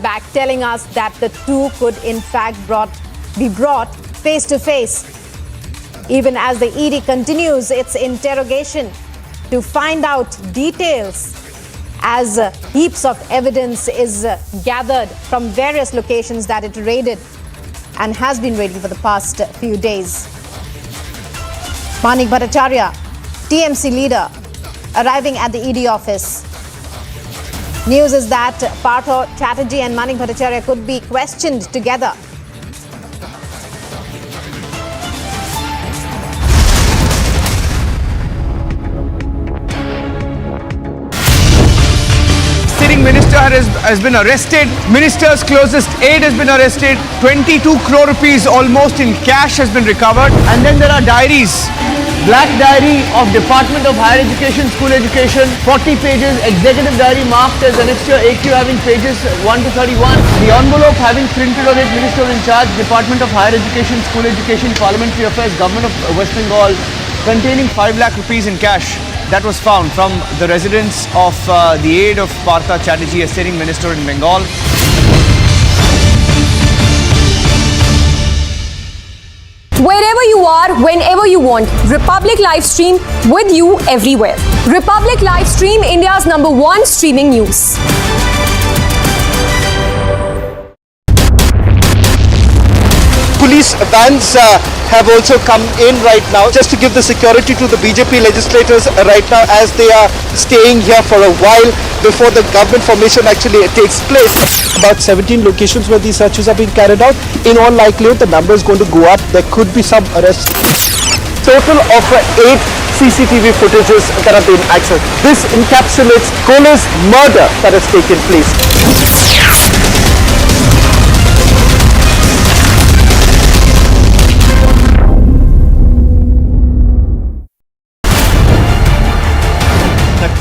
back telling us that the two could in fact be brought face to face, even as the ED continues its interrogation to find out details as heaps of evidence is gathered from various locations that it raided and has been raiding for the past few days. Manik Bhattacharya, TMC leader, arriving at the ED office. News is that Partho Chatterjee and Manik Bhattacharya could be questioned together. Sitting minister has been arrested. Minister's closest aide has been arrested. 22 crore rupees almost in cash has been recovered. And then there are diaries. Black diary of Department of Higher Education, School Education, 40 pages. Executive diary marked as annexure AQ having pages 1 to 31. The envelope having printed on it, Minister in charge, Department of Higher Education, School Education, Parliamentary Affairs, Government of West Bengal, containing 5 lakh rupees in cash. That was found from the residence of the aide of Partho Chatterjee, a sitting minister in Bengal. Wherever you are, whenever you want, Republic Livestream with you everywhere. Republic Livestream, India's #1 streaming news. Police vans have also come in right now just to give the security to the BJP legislators right now as they are staying here for a while before the government formation actually takes place. About 17 locations where these searches are being carried out. In all likelihood, the number is going to go up. There could be some arrests. Total of 8 CCTV footages that have been accessed. This encapsulates Kohler's murder that has taken place.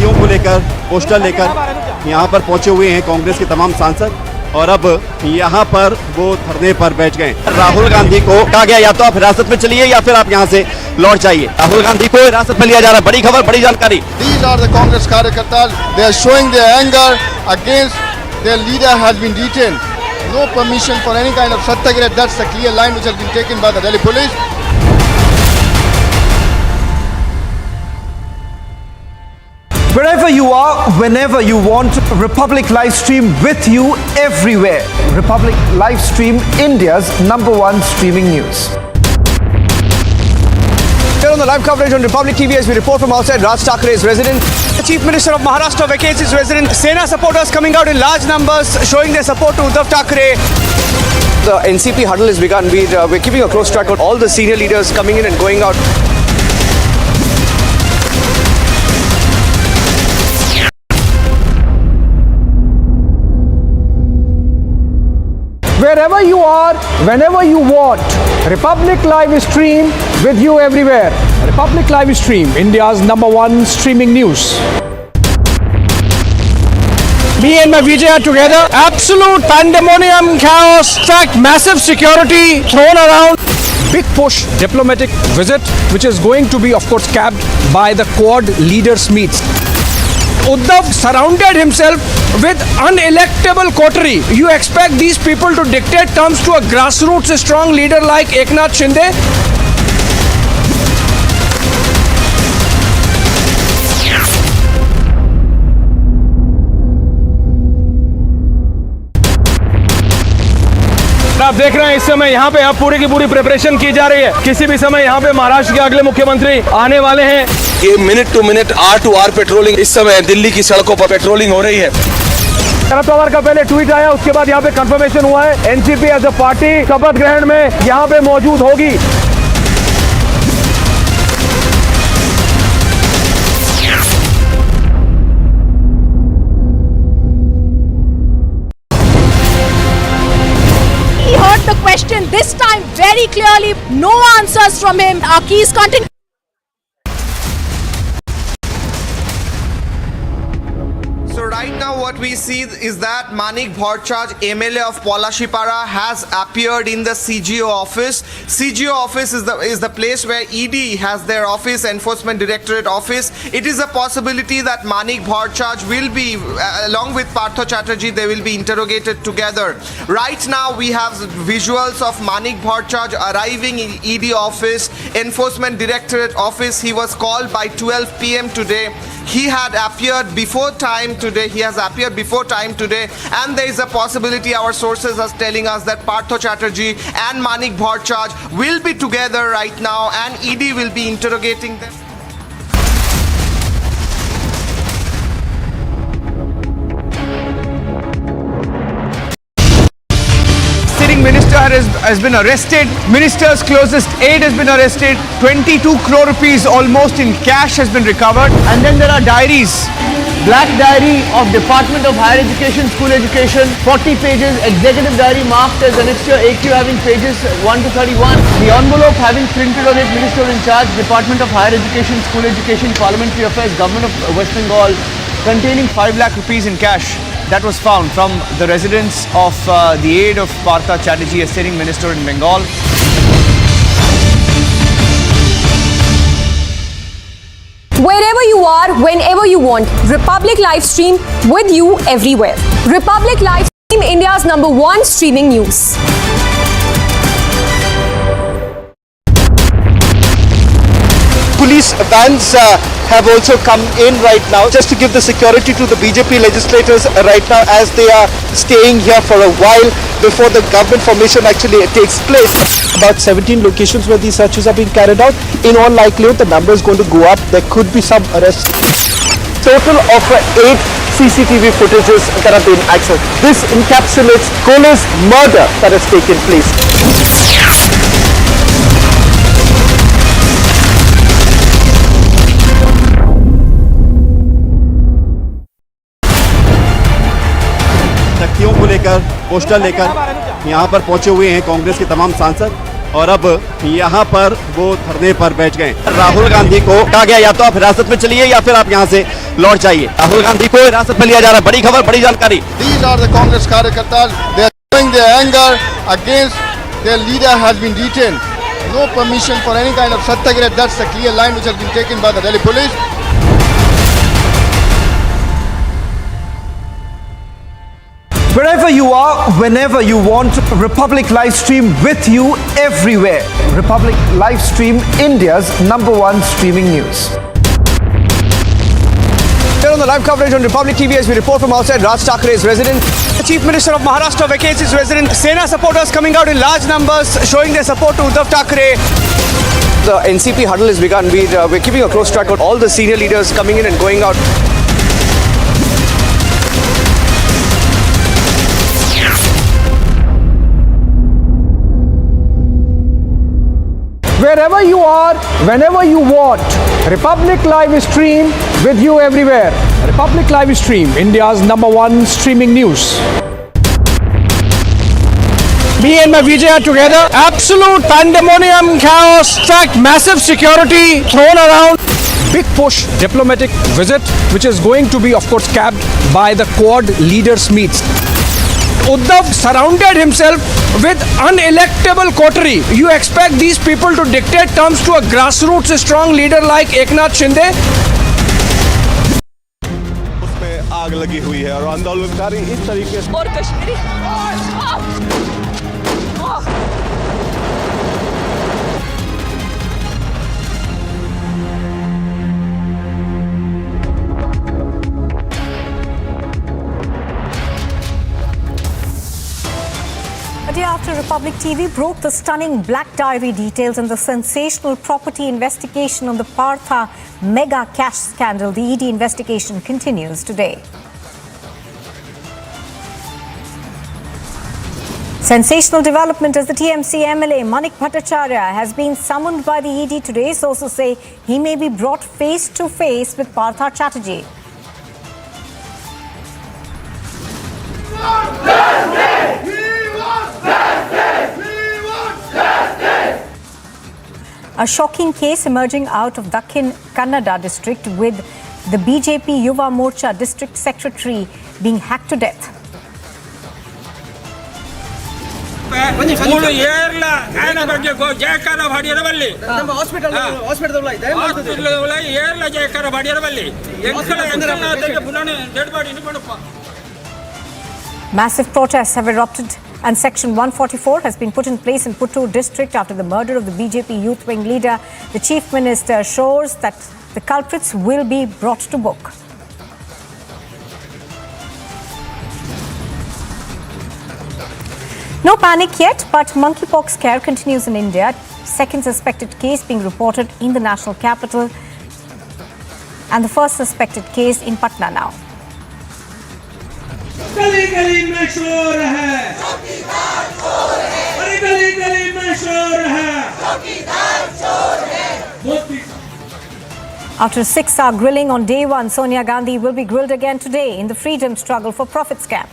को लेकर poster लेकर यहाँ पर पहुंचे हुए हैं कांग्रेस के तमाम सांसद और अब यहाँ पर वो धरने पर बैठ गए। राहुल गांधी को कहा गया या तो आप हिरासत में चलिए या फिर आप यहाँ से लौट जाइए। राहुल गांधी को हिरासत में लिया जा रहा है। बड़ी खबर, बड़ी जानकारी। These are the Congress कार्यकर्ता. They are showing their anger against their leader has been detained. No permission for any kind of satyagraha. That's the clear line which has been taken by the Delhi police. Wherever you are, whenever you want, Republic Livestream with you everywhere. Republic Livestream, India's #1 streaming news. Here on the live coverage on Republic TV as we report from outside Raj Thakre's residence. The Chief Minister of Maharashtra vacates his residence. Sena supporters coming out in large numbers showing their support to Uddhav Thakre. The NCP huddle has begun. We're keeping a close track on all the senior leaders coming in and going out. Wherever you are, whenever you want, Republic Live Stream with you everywhere. Republic Live Stream, India's #1 streaming news. Me and my VJ are together. Absolute pandemonium, chaos. In fact, massive security thrown around. Big push diplomatic visit, which is going to be, of course, capped by the Quad leaders meets. Uddhav surrounded himself with unelectable coterie. You expect these people to dictate terms to a grassroots strong leader like Eknath Shinde? आप देख रहे हैं इस समय यहाँ पे अब पूरी की पूरी प्रिपरेशन की जा रही है। किसी भी समय यहाँ पे महाराष्ट्र के अगले मुख्यमंत्री आने वाले हैं। ये minute to minute, hour to hour patrolling इस समय दिल्ली की सड़कों पर पेट्रोलिंग हो रही है। शरद पवार का पहले ट्वीट आया, उसके बाद यहाँ पे कंफर्मेशन हुआ है एनसीपी एज अ पार्टी शपथ ग्रहण में यहाँ पे मौजूद होगी। The question this time very clearly, no answers from him. Keys continue. So Right now what we see is that Manik Bhattacharj, MLA of Polashipara, has appeared in the CGO office. CGO office is the place where ED has their office, Enforcement Directorate office. It is a possibility that Manik Bhattacharj will be, along with Partho Chatterjee, they will be interrogated together. Right now we have visuals of Manik Bhattacharj arriving in ED office, Enforcement Directorate office. He was called by 12 p.m. today. He had appeared before time today. He has appeared before time today, and there is a possibility, our sources are telling us, that Partho Chatterjee and Manik Bhattacharj will be together right now, and ED will be interrogating them. Minister has been arrested. Minister's closest aide has been arrested. 22 crore rupees almost in cash has been recovered. And then there are diaries. Black diary of Department of Higher Education, School Education, 40 pages. Executive diary marked as annexure AQ having pages 1 to 31. The envelope having printed on it, Minister in charge, Department of Higher Education, School Education, Parliamentary Affairs, Government of West Bengal, containing 5 lakh rupees in cash. That was found from the residence of the aide of Partho Chatterjee, a sitting minister in Bengal. Wherever you are, whenever you want, Republic live stream with you everywhere. Republic live stream, India's #1 streaming news. Police vans have also come in right now just to give the security to the BJP legislators right now as they are staying here for a while before the government formation actually takes place. About 17 locations where these searches are being carried out. In all likelihood, the number is going to go up. There could be some arrests. Total of 8 CCTV footages that have been accessed. This encapsulates Kohli's murder that has taken place. शक्तियों को लेकर, poster लेकर यहाँ पर पहुंचे हुए हैं कांग्रेस के तमाम सांसद, और अब यहाँ पर वो धरने पर बैठ गए। राहुल गांधी को कहा गया या तो आप हिरासत में चलिए या फिर आप यहाँ से लौट जाइए। राहुल गांधी को हिरासत में लिया जा रहा है। बड़ी खबर, बड़ी जानकारी। These are the Congress कार्यकर्ता. They are showing their anger against their leader has been detained. No permission for any kind of satyagraha. That's the clear line which has been taken by the Delhi police. Wherever you are, whenever you want, Republic live stream with you everywhere. Republic live stream, India's #1 streaming news. Here on the live coverage on Republic TV as we report from outside Raj Thakre's residence. The Chief Minister of Maharashtra vacates his residence. Sena supporters coming out in large numbers showing their support to Uddhav Thackeray. The NCP huddle has begun. We're keeping a close track of all the senior leaders coming in and going out. Wherever you are, whenever you want, Republic live stream with you everywhere. Republic live stream, India's #1 streaming news. Me and my VJ are together. Absolute pandemonium, chaos. In fact, massive security thrown around. Big push diplomatic visit, which is going to be, of course, capped by the Quad leaders meets. Uddhav surrounded himself with unelectable coterie. You expect these people to dictate terms to a grassroots strong leader like Eknath Shinde? उसमें आग लगी हुई है और आंदोलनकारी इस तरीके से और Kashmiri A day after Republic TV broke the stunning Black Diary details and the sensational property investigation on the Partha mega cash scandal, the ED investigation continues today. Sensational development as the TMC MLA Manik Bhattacharya has been summoned by the ED today. Sources say he may be brought face to face with Partha Chatterjee. A shocking case emerging out of Dakhin Kannada district with the BJP Yuva Morcha district secretary being hacked to death. Massive protests have erupted and Section 144 has been put in place in Puttur district after the murder of the BJP youth wing leader. The chief minister assures that the culprits will be brought to book. No panic yet, but monkeypox scare continues in India. Second suspected case being reported in the national capital and the first suspected case in Patna now. गली गली में शोर है चौकीदार चोर है अरे गली गली में शोर है चौकीदार चोर है After a 6-hour grilling on day one, Sonia Gandhi will be grilled again today in the freedom struggle for profit scam.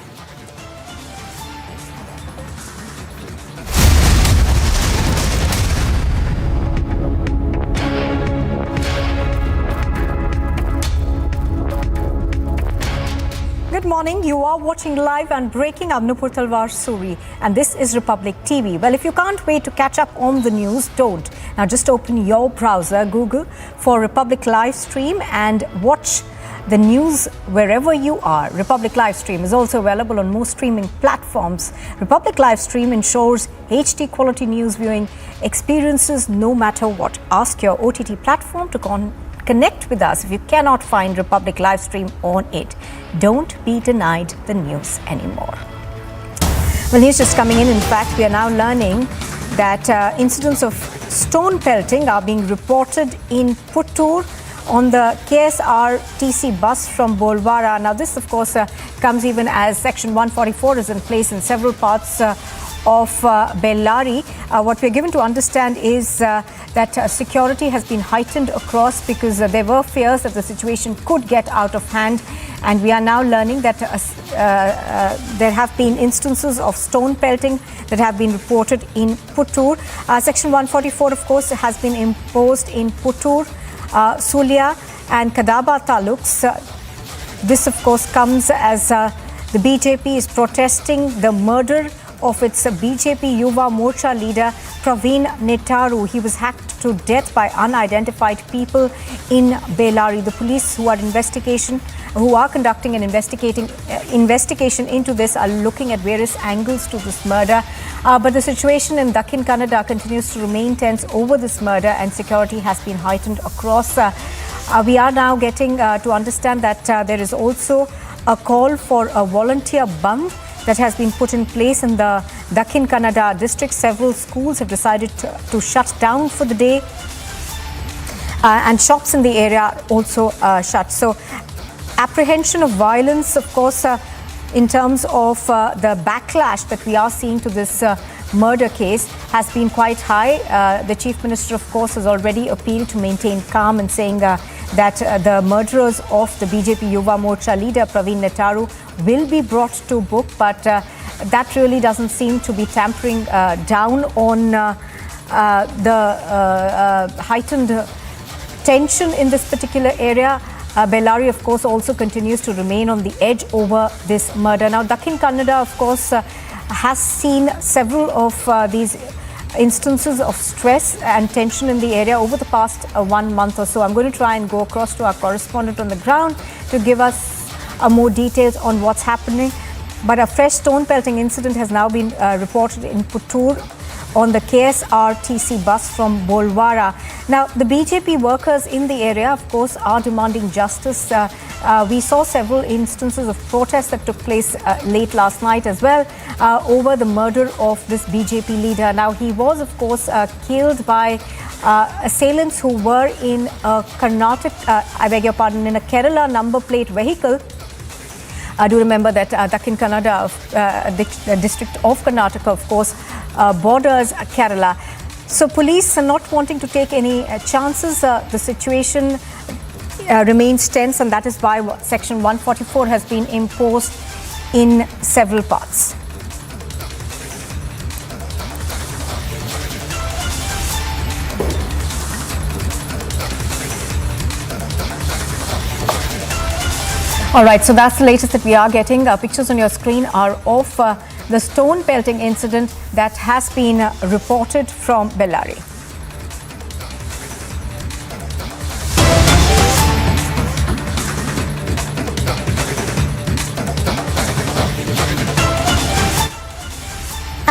Good morning. You are watching live and breaking. I'm Nupur Talwar Suri, and this is Republic TV. Well, if you can't wait to catch up on the news, don't. Now just open your browser, Google for Republic Live Stream and watch the news wherever you are. Republic Live Stream is also available on most streaming platforms. Republic Live Stream ensures HD quality news viewing experiences no matter what. Ask your OTT platform to connect with us if you cannot find Republic Live Stream on it. Don't be denied the news anymore. Well, news just coming in. In fact, we are now learning that incidents of stone pelting are being reported in Puttur on the KSRTC bus from Bolwara. Now, this, of course, comes even as Section 144 is in place in several parts of Bellary. What we're given to understand is that security has been heightened across because there were fears that the situation could get out of hand. And we are now learning that there have been instances of stone pelting that have been reported in Puttur. Section 144, of course, has been imposed in Puttur, Sulia and Kadaba taluks. This, of course, comes as the BJP is protesting the murder of its BJP Yuva Morcha leader Praveen Netaru. He was hacked to death by unidentified people in Bellary. The police who are conducting an investigation into this are looking at various angles to this murder. But the situation in Dakhin Kannada continues to remain tense over this murder and security has been heightened across. We are now getting to understand that there is also a call for a volunteer band that has been put in place in the Dakhin Kannada district. Several schools have decided to shut down for the day and shops in the area also shut. So apprehension of violence, of course, in terms of the backlash that we are seeing to this murder case has been quite high. The Chief Minister, of course, has already appealed to maintain calm and saying that the murderers of the BJP Yuva Morcha leader Praveen Netaru will be brought to book, but that really doesn't seem to be tampering down on the heightened tension in this particular area. Bellary, of course, also continues to remain on the edge over this murder. Now, Dakhin Kannada, of course, has seen several of these instances of stress and tension in the area over the past 1 month or so. I'm going to try and go across to our correspondent on the ground to give us more details on what's happening. But a fresh stone pelting incident has now been reported in Puttur on the KSRTC bus from Bolwara. Now, the BJP workers in the area, of course, are demanding justice. We saw several instances of protests that took place late last night as well over the murder of this BJP leader. Now, he was, of course, killed by assailants who were in a in a Kerala number plate vehicle. I do remember that Dakhin Kannada, the district of Karnataka, of course, borders Kerala. So police are not wanting to take any chances. The situation remains tense, and that is why Section 144 has been imposed in several parts. All right, so that's the latest that we are getting. Pictures on your screen are of the stone pelting incident that has been reported from Bellary.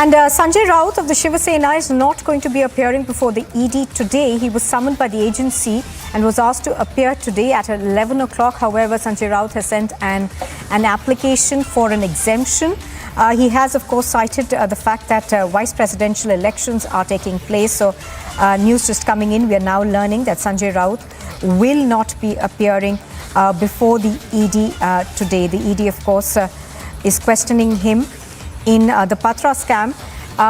And Sanjay Raut of the Shiva Sena is not going to be appearing before the ED today. He was summoned by the agency and was asked to appear today at 11 o'clock. However, Sanjay Raut has sent an application for an exemption. He has, of course, cited the fact that vice presidential elections are taking place. So news just coming in, we are now learning that Sanjay Raut will not be appearing before the ED today. The ED, of course, is questioning him in the Patra scam.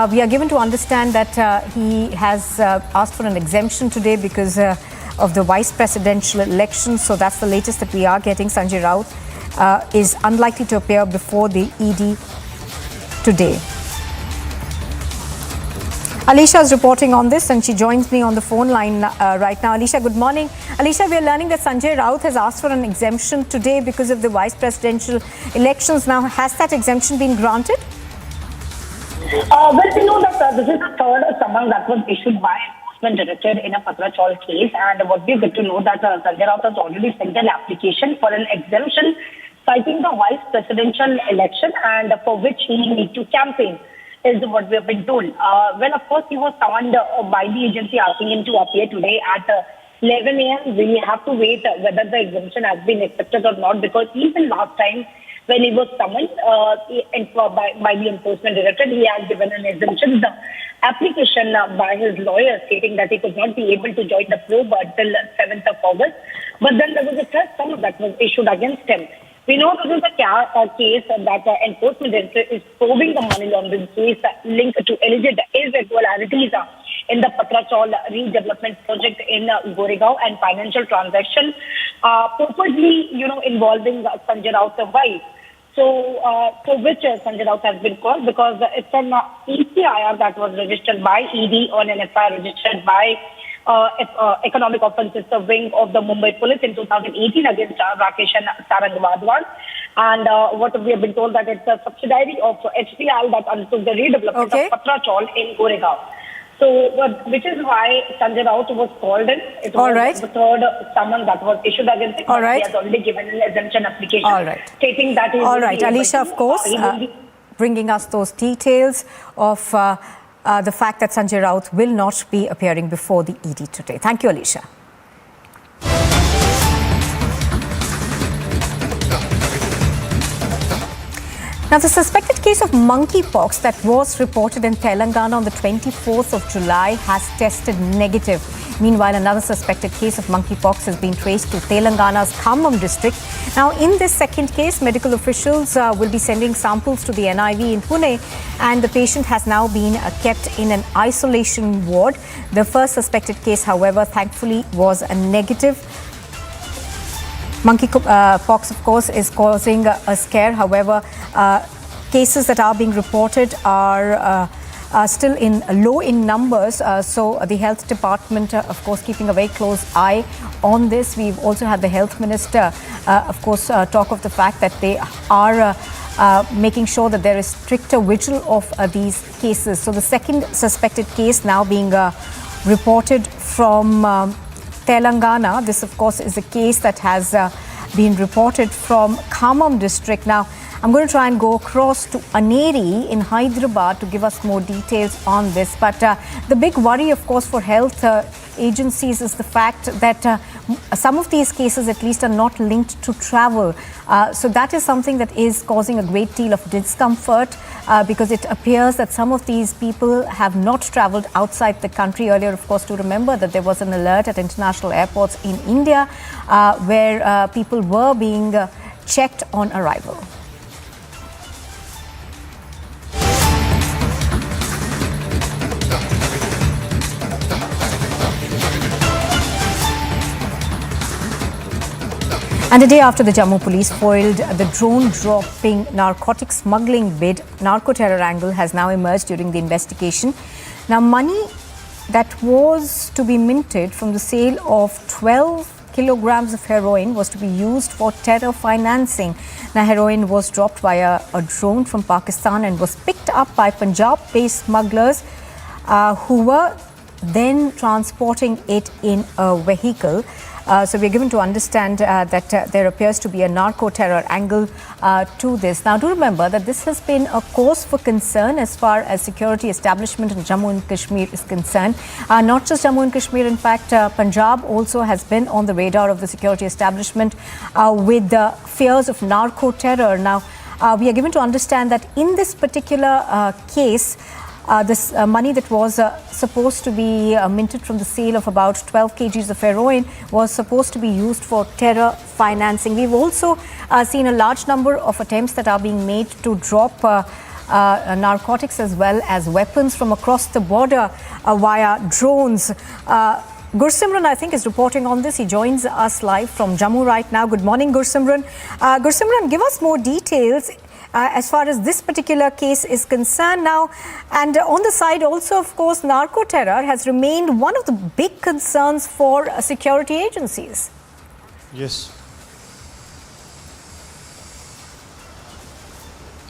We are given to understand that he has asked for an exemption today because of the vice presidential election. So that's the latest that we are getting. Sanjay Raut is unlikely to appear before the ED today. Alisha is reporting on this and she joins me on the phone line right now. Alisha, good morning. Alisha, we are learning that Sanjay Raut has asked for an exemption today because of the vice presidential elections. Now, has that exemption been granted? Well, we know that this is the third summons that was issued by Enforcement Directorate in a Patra Chaul case, and what we get to know that Sanjay Raut has already sent an application for an exemption citing the vice presidential election and for which he needs to campaign, is what we have been told. Well, of course, he was summoned by the agency asking him to appear today at 11 a.m. We have to wait whether the exemption has been accepted or not, because even last time when he was summoned by the Enforcement Directorate, he had given an exemption. The application by his lawyer stating that he could not be able to join the probe until 7th of August. But then there was a first summons that was issued against him. We know this is a case that Enforcement Directorate is probing the money laundering case linked to alleged irregularities in the Patra Chaul redevelopment project in Goregaon and financial transaction purportedly, involving Sanjay Raut's wife. So, for which Sanjay Raut has been called, because it's an ECIR that was registered by ED on an FIR registered by Economic Offences Wing of the Mumbai Police in 2018 against Rakesh and Sarang Wadwan. And what we have been told that it's a subsidiary of HCL that undertook the redevelopment of Patra Chaul in Goregaon. So, which is why Sanjay Raut was called in. It was the third summons that was issued against him. He has already given an exemption application stating that he will be Alisha, of course, bringing us those details of the fact that Sanjay Raut will not be appearing before the ED today. Thank you, Alisha. Now, the suspected case of monkeypox that was reported in Telangana on the 24th of July has tested negative. Meanwhile, another suspected case of monkeypox has been traced to Telangana's Khammam district. Now, in this second case, medical officials will be sending samples to the NIV in Pune, and the patient has now been kept in an isolation ward. The first suspected case, however, thankfully was a negative. Monkeypox, of course, is causing a scare. However, cases that are being reported are still low in numbers. So the health department, of course, keeping a very close eye on this. We've also had the health minister, of course, talk of the fact that they are making sure that there is stricter vigil of these cases. So the second suspected case now being reported from Telangana. This, of course, is a case that has been reported from Khammam district. Now, I'm going to try and go across to Aneri in Hyderabad to give us more details on this. But the big worry, of course, for health agencies is the fact that some of these cases at least are not linked to travel. So that is something that is causing a great deal of discomfort because it appears that some of these people have not traveled outside the country. Earlier, of course, to remember that there was an alert at international airports in India where people were being checked on arrival. And a day after the Jammu police foiled the drone-dropping narcotic smuggling bid, narco-terror angle has now emerged during the investigation. Now, money that was to be minted from the sale of 12 kilograms of heroin was to be used for terror financing. Now, heroin was dropped via a drone from Pakistan and was picked up by Punjab-based smugglers who were then transporting it in a vehicle. So we're given to understand that there appears to be a narco-terror angle to this. Now, do remember that this has been a cause for concern as far as security establishment in Jammu and Kashmir is concerned. Not just Jammu and Kashmir, in fact, Punjab also has been on the radar of the security establishment with the fears of narco-terror. Now, we are given to understand that in this particular case, this money that was supposed to be minted from the sale of about 12 kgs of heroin was supposed to be used for terror financing. We've also seen a large number of attempts that are being made to drop narcotics as well as weapons from across the border via drones. Gursimran, I think, is reporting on this. He joins us live from Jammu right now. Good morning, Gursimran. Gursimran, give us more details as far as this particular case is concerned now. And on the side also, of course, narco-terror has remained one of the big concerns for security agencies. Yes.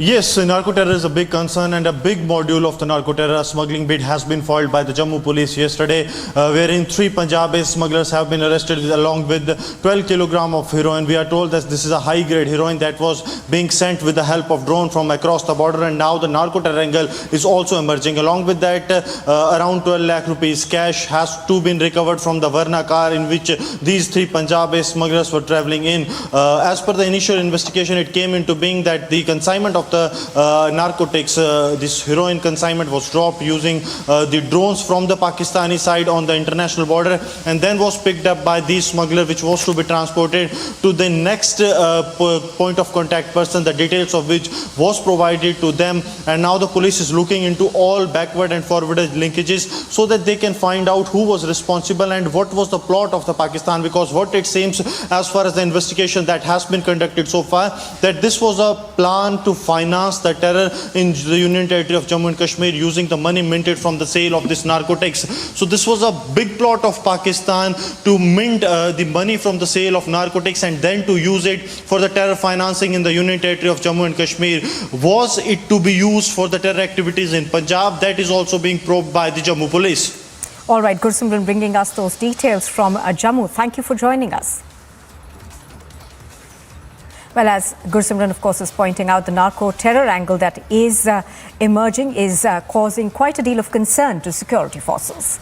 Yes, narco-terror is a big concern, and a big module of the narco-terror smuggling bid has been foiled by the Jammu police yesterday, wherein 3 Punjab-based smugglers have been arrested along with 12 kilogram of heroin. We are told that this is a high-grade heroin that was being sent with the help of drone from across the border, and now the narco-terror angle is also emerging. Along with that, around 12 lakh rupees cash has to been recovered from the Varna car in which these 3 Punjab-based smugglers were travelling in. As per the initial investigation, it came into being that the consignment of the narcotics, this heroin consignment was dropped using the drones from the Pakistani side on the international border, and then was picked up by these smugglers, which was to be transported to the next point of contact person, the details of which was provided to them. And now the police is looking into all backward and forward linkages so that they can find out who was responsible and what was the plot of the Pakistan, because what it seems, as far as the investigation that has been conducted so far, that this was a plan to finance the terror in the Union Territory of Jammu and Kashmir using the money minted from the sale of this narcotics. So this was a big plot of Pakistan to mint the money from the sale of narcotics and then to use it for the terror financing in the Union Territory of Jammu and Kashmir. Was it to be used for the terror activities in Punjab? That is also being probed by the Jammu police. All right, Gursimran bringing us those details from Jammu. Thank you for joining us. Well, as Gursimran, of course, is pointing out, the narco-terror angle that is emerging is causing quite a deal of concern to security forces.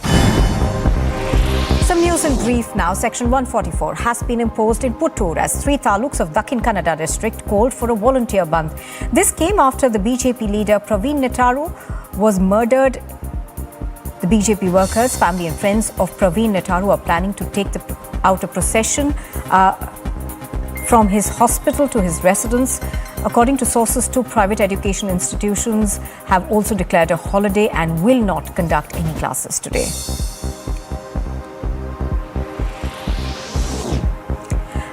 Some news in brief now. Section 144 has been imposed in Puttur as 3 taluks of Dakhin Kannada district called for a volunteer bandh. This came after the BJP leader Praveen Nettaru was murdered. The BJP workers, family and friends of Praveen Nettaru are planning to take out a procession from his hospital to his residence. According to sources, 2 private education institutions have also declared a holiday and will not conduct any classes today.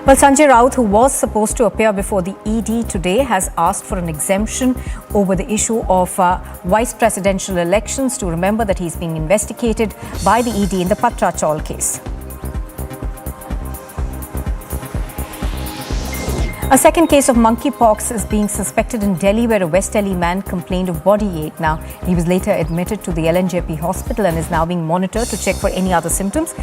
Well, Sanjay Raut, who was supposed to appear before the ED today, has asked for an exemption over the issue of vice presidential elections. To remember that he's being investigated by the ED in the Patra Chaul case. A second case of monkeypox is being suspected in Delhi, where a West Delhi man complained of body ache. Now, he was later admitted to the LNJP hospital and is now being monitored to check for any other symptoms.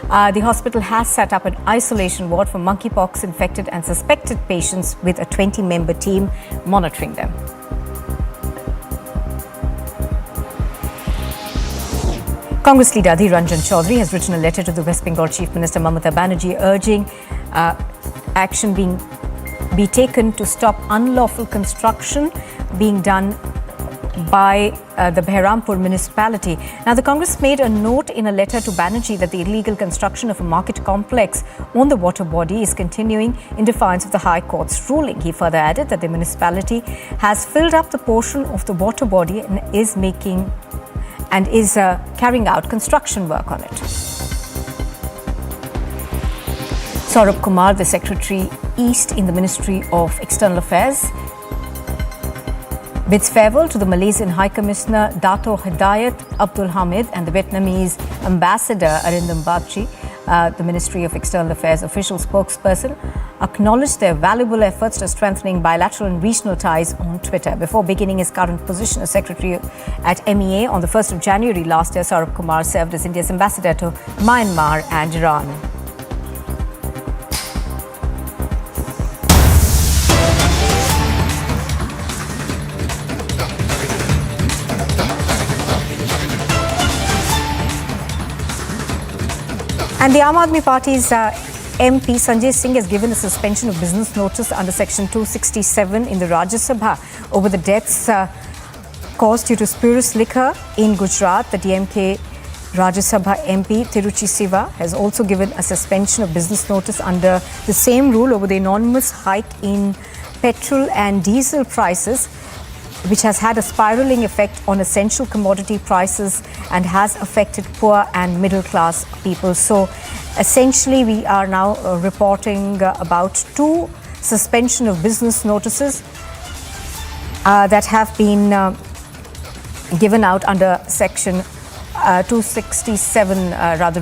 The hospital has set up an isolation ward for monkeypox infected and suspected patients with a 20-member team monitoring them. Congress leader Adhir Ranjan Chaudhary has written a letter to the West Bengal Chief Minister Mamata Banerjee urging action be taken to stop unlawful construction being done by the Behrampur municipality. Now, the Congress made a note in a letter to Banerjee that the illegal construction of a market complex on the water body is continuing in defiance of the High Court's ruling. He further added that the municipality has filled up the portion of the water body and is carrying out construction work on it. Saurabh Kumar, the Secretary East in the Ministry of External Affairs, bids farewell to the Malaysian High Commissioner Dato' Hidayat Abdul Hamid and the Vietnamese Ambassador Arindam Bagchi. The Ministry of External Affairs official spokesperson acknowledged their valuable efforts to strengthening bilateral and regional ties on Twitter. Before beginning his current position as Secretary at MEA on the 1st of January last year, Saurabh Kumar served as India's ambassador to Myanmar and Iran. And the Aam Aadmi Party's MP Sanjay Singh has given a suspension of business notice under Section 267 in the Rajya Sabha over the deaths caused due to spurious liquor in Gujarat. The DMK Rajya Sabha MP Tiruchi Siva has also given a suspension of business notice under the same rule over the enormous hike in petrol and diesel prices, which has had a spiraling effect on essential commodity prices and has affected poor and middle class people. So essentially we are now reporting about two suspension of business notices that have been given out under section 267,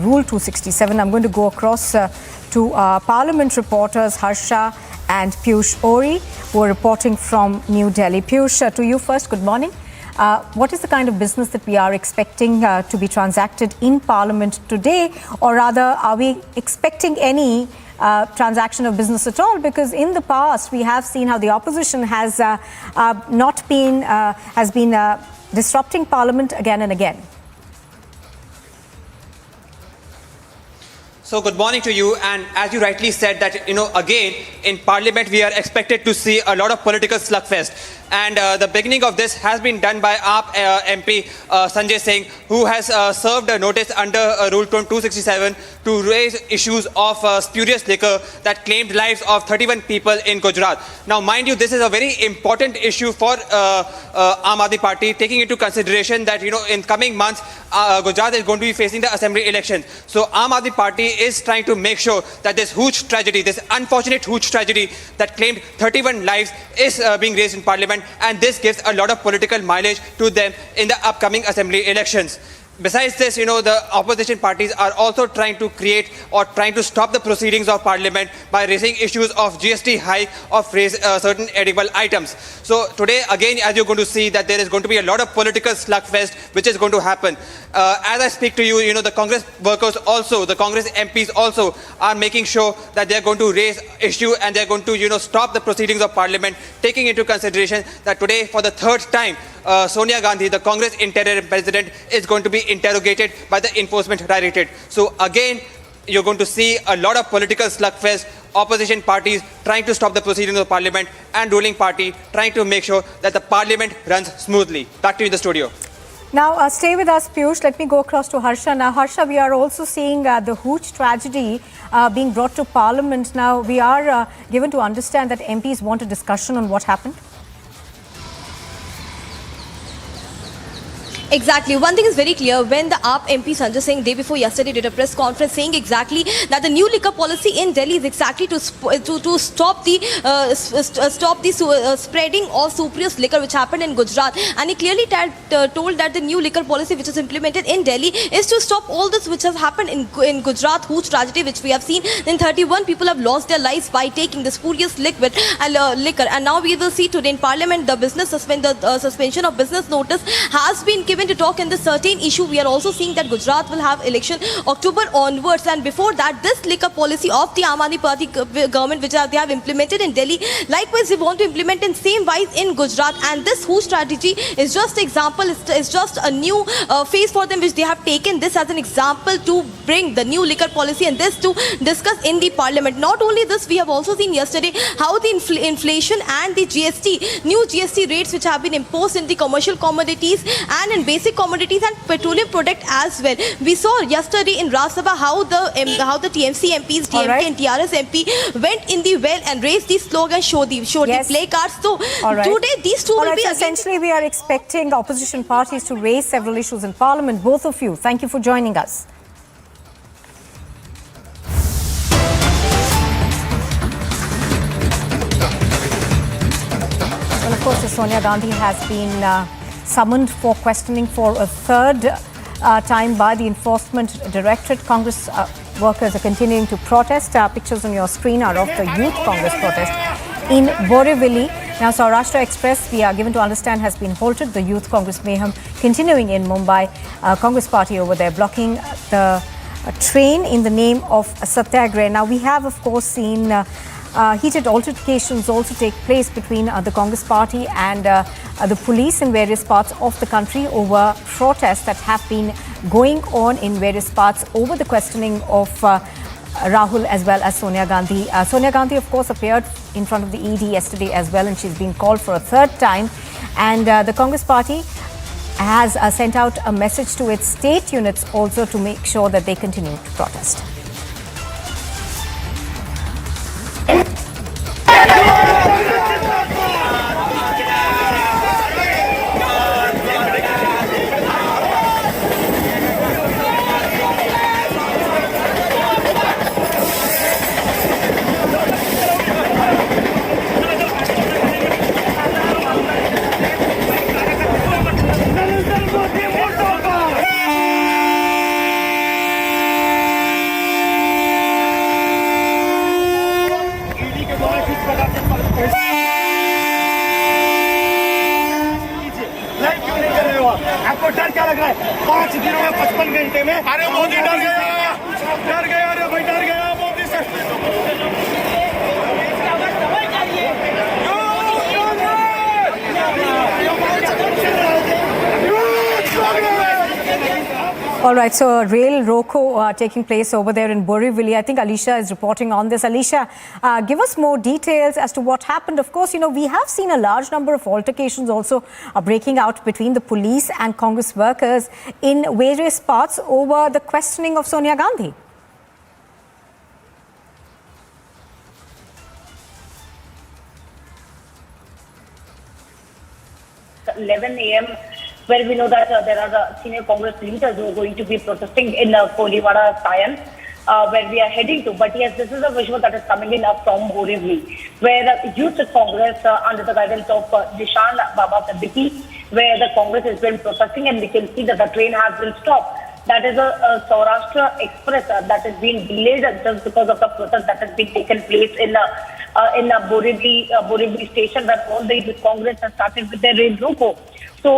Rule 267. I'm going to go across to our Parliament reporters Harsha and Piyush Ori, who are reporting from New Delhi. Piyush, to you first, good morning. What is the kind of business that we are expecting to be transacted in Parliament today? Or rather, are we expecting any transaction of business at all? Because in the past, we have seen how the opposition has been disrupting Parliament again and again. So good morning to you, and as you rightly said that, again, in Parliament we are expected to see a lot of political slugfest. And the beginning of this has been done by our MP Sanjay Singh, who has served a notice under Rule 267 to raise issues of spurious liquor that claimed lives of 31 people in Gujarat. Now, mind you, this is a very important issue for Aam Aadmi Party, taking into consideration that, in coming months, Gujarat is going to be facing the assembly elections. So Aam Aadmi Party is trying to make sure that this huge tragedy, this unfortunate huge tragedy that claimed 31 lives is being raised in Parliament, and this gives a lot of political mileage to them in the upcoming assembly elections. Besides this, the opposition parties are also trying to create or trying to stop the proceedings of Parliament by raising issues of GST hike of certain edible items. So today, again, as you're going to see, that there is going to be a lot of political slugfest which is going to happen. As I speak to you, the Congress workers also, the Congress MPs also are making sure that they're going to raise issue and they're going to, stop the proceedings of Parliament, taking into consideration that today, for the third time, Sonia Gandhi, the Congress interim president, is going to be interrogated by the Enforcement Directorate. So again, you're going to see a lot of political slugfest, opposition parties trying to stop the proceedings of Parliament, and ruling party trying to make sure that the Parliament runs smoothly. Back to you in the studio. Now, stay with us, Piyush. Let me go across to Harsha. Now, Harsha, we are also seeing the huge tragedy being brought to Parliament. Now, we are given to understand that MPs want a discussion on what happened. Exactly. One thing is very clear. When the AAP MP Sanjay Singh day before yesterday did a press conference saying exactly that the new liquor policy in Delhi is exactly to stop the spreading of spurious liquor which happened in Gujarat, and he clearly told that the new liquor policy which is implemented in Delhi is to stop all this which has happened in Gujarat, huge tragedy which we have seen. Then 31 people have lost their lives by taking the spurious liquor, and now we will see today in Parliament the suspension of business notice has been given to talk in this certain issue. We are also seeing that Gujarat will have election October onwards, and before that this liquor policy of the Aam Aadmi Party government which they have implemented in Delhi, likewise they want to implement in same wise in Gujarat, and this whole strategy is just example, is just a new phase for them which they have taken this as an example to bring the new liquor policy and this to discuss in the Parliament. Not only this, we have also seen yesterday how the inflation and the new GST rates which have been imposed in the commercial commodities and in basic commodities and petroleum product as well. We saw yesterday in Rajya Sabha how the TMC MPs, DMK and TRS MP went in the well and raised the slogan, show the play cards. So today these two will be essentially we are expecting opposition parties to raise several issues in Parliament. Both of you, thank you for joining us. Well, of course, Sonia Gandhi has been summoned for questioning for a third time by the Enforcement Directorate. Congress workers are continuing to protest. Pictures on your screen are of the Youth Congress protest in Borivali. Now, Saurashtra Express, we are given to understand, has been halted. The Youth Congress mayhem continuing in Mumbai. Congress party over there blocking the train in the name of Satyagrah. Now, we have, of course, seen heated altercations also take place between the Congress party and the police in various parts of the country over protests that have been going on in various parts over the questioning of Rahul as well as Sonia Gandhi. Sonia Gandhi, of course, appeared in front of the ED yesterday as well, and she's been called for a third time. And the Congress party has sent out a message to its state units also to make sure that they continue to protest. आपको डर क्या लग रहा है? 5 दिनों में 55 घंटे में अरे मोदी डर गया अरे भाई डर गया मोदी से All right, so a rail roko taking place over there in Borivali. I think Alicia is reporting on this. Alicia, give us more details as to what happened. Of course, you know, we have seen a large number of altercations also breaking out between the police and Congress workers in various parts over the questioning of Sonia Gandhi. 11 a.m. where we know that there are the senior Congress leaders who are going to be protesting in Koliwada, Sayan, where we are heading to. But yes, this is a visual that is coming in from Borivali, where Youth Congress under the guidance of Nishan Baba Siddiqui, where the Congress has been protesting, and we can see that the train has been stopped. That is a Saurashtra Express that has been delayed just because of the protest that has been taken place in Borivali station, where all the Youth Congress has started with their rail roko. So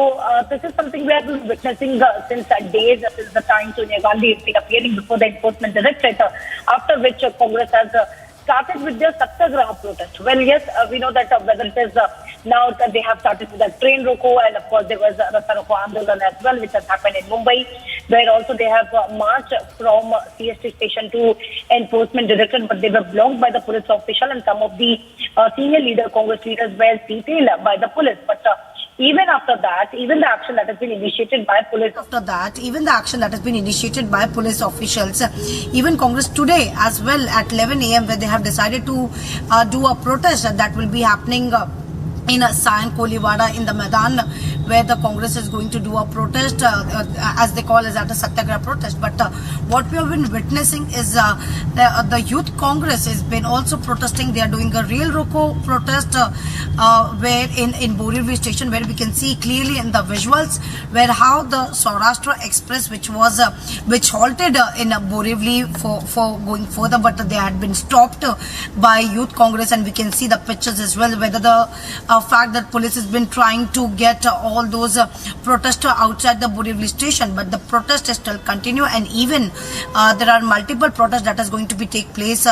this is something we have been witnessing since days, since the time Sonia Gandhi has been appearing before the Enforcement Directorate, after which Congress has started with their Satyagraha protest. Well, yes, we know that whether it is now that they have started with the train roko, and of course there was Rasta Roko Andolan as well, which has happened in Mumbai, where also they have marched from CST station to Enforcement Directorate, but they were blocked by the police official, and some of the senior Congress leaders were detained by the police. But even after that, even the action that has been initiated by police. Officials, even Congress today as well at 11 a.m. where they have decided to do a protest that will be happening in Sayan Koliwada in the Maidan, where the Congress is going to do a protest, as they call it, at a Satyagraha protest. But what we have been witnessing is the Youth Congress has been also protesting. They are doing a real roko protest where in Borivali station, where we can see clearly in the visuals where how the Saurashtra Express, which halted in Borivali for going further, but they had been stopped by Youth Congress, and we can see the pictures as well, whether the fact that police has been trying to get all those protesters outside the Borivali station, but the protest is still continue, and even there are multiple protests that is going to be take place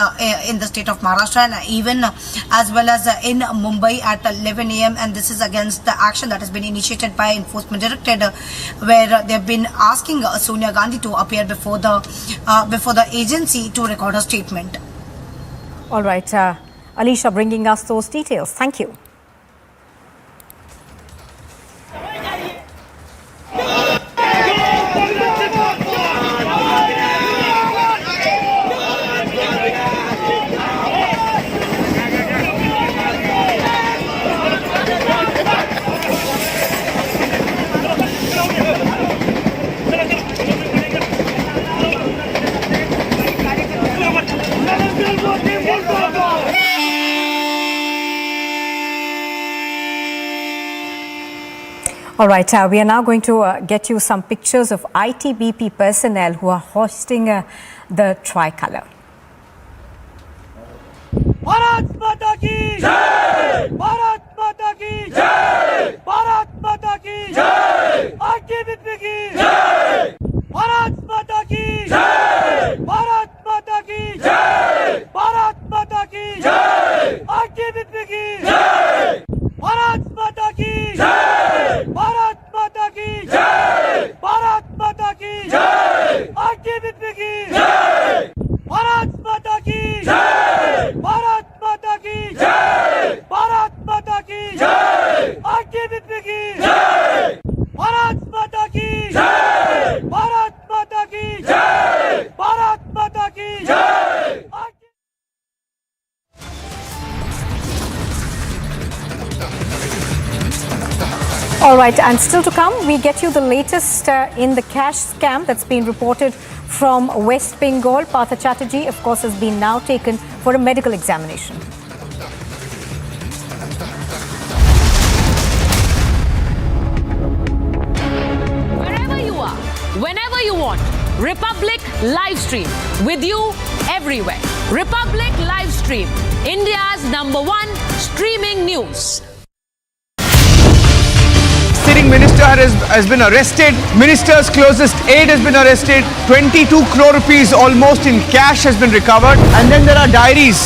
in the state of Maharashtra, and even as well as in Mumbai at 11 a.m. and this is against the action that has been initiated by Enforcement Directorate, where they have been asking Sonia Gandhi to appear before the agency to record her statement. All right, Alicia bringing us those details. Thank you. All right, we are now going to get you some pictures of ITBP personnel who are hoisting the tricolour. Bharat माता की जय, भारत माता की जय, भारत माता की जय, ITBP की जय, भारत माता की जय, भारत माता की जय, भारत माता की जय, आईटीबीपी की जय, भारत माता की जय, भारत माता की जय, भारत माता की जय, आईटीबीपी की जय, भारत माता की जय, भारत माता की जय, भारत माता की जय, आईटीबीपी की जय, भारत माता की जय, भारत माता की जय, भारत माता की जय। All right, and still to come, we get you the latest in the cash scam that's been reported from West Bengal. Partha Chatterjee, of course, has been now taken for a medical examination. Wherever you are, whenever you want, Republic Livestream with you everywhere. Republic Livestream, India's #1 streaming news. Sitting minister has been arrested. Minister's closest aide has been arrested. 22 crore rupees almost in cash has been recovered. And then there are diaries.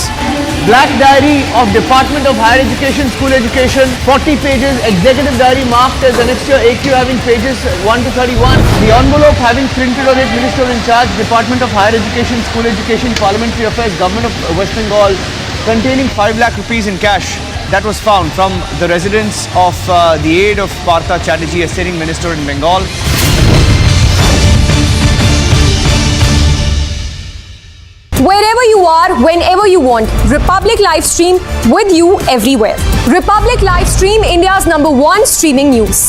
Black diary of Department of Higher Education, School Education, 40 pages. Executive diary marked as annexure AQ having pages 1 to 31. The envelope having printed on it, Minister in charge, Department of Higher Education, School Education, Parliamentary Affairs, Government of West Bengal, containing 5 lakh rupees in cash. That was found from the residence of the aide of Partha Chatterjee, a sitting minister in Bengal. Wherever you are, whenever you want, Republic Livestream with you everywhere. Republic Livestream, India's #1 streaming news.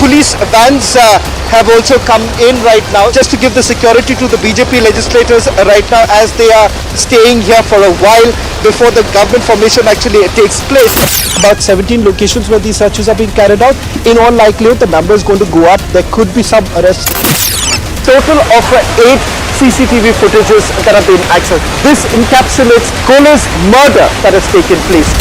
Police vans have also come in right now just to give the security to the BJP legislators right now as they are staying here for a while before the government formation actually takes place. About 17 locations where these searches are being carried out. In all likelihood, the number is going to go up. There could be some arrests. Total of 8 CCTV footages that have been accessed. This encapsulates Kohler's murder that has taken place.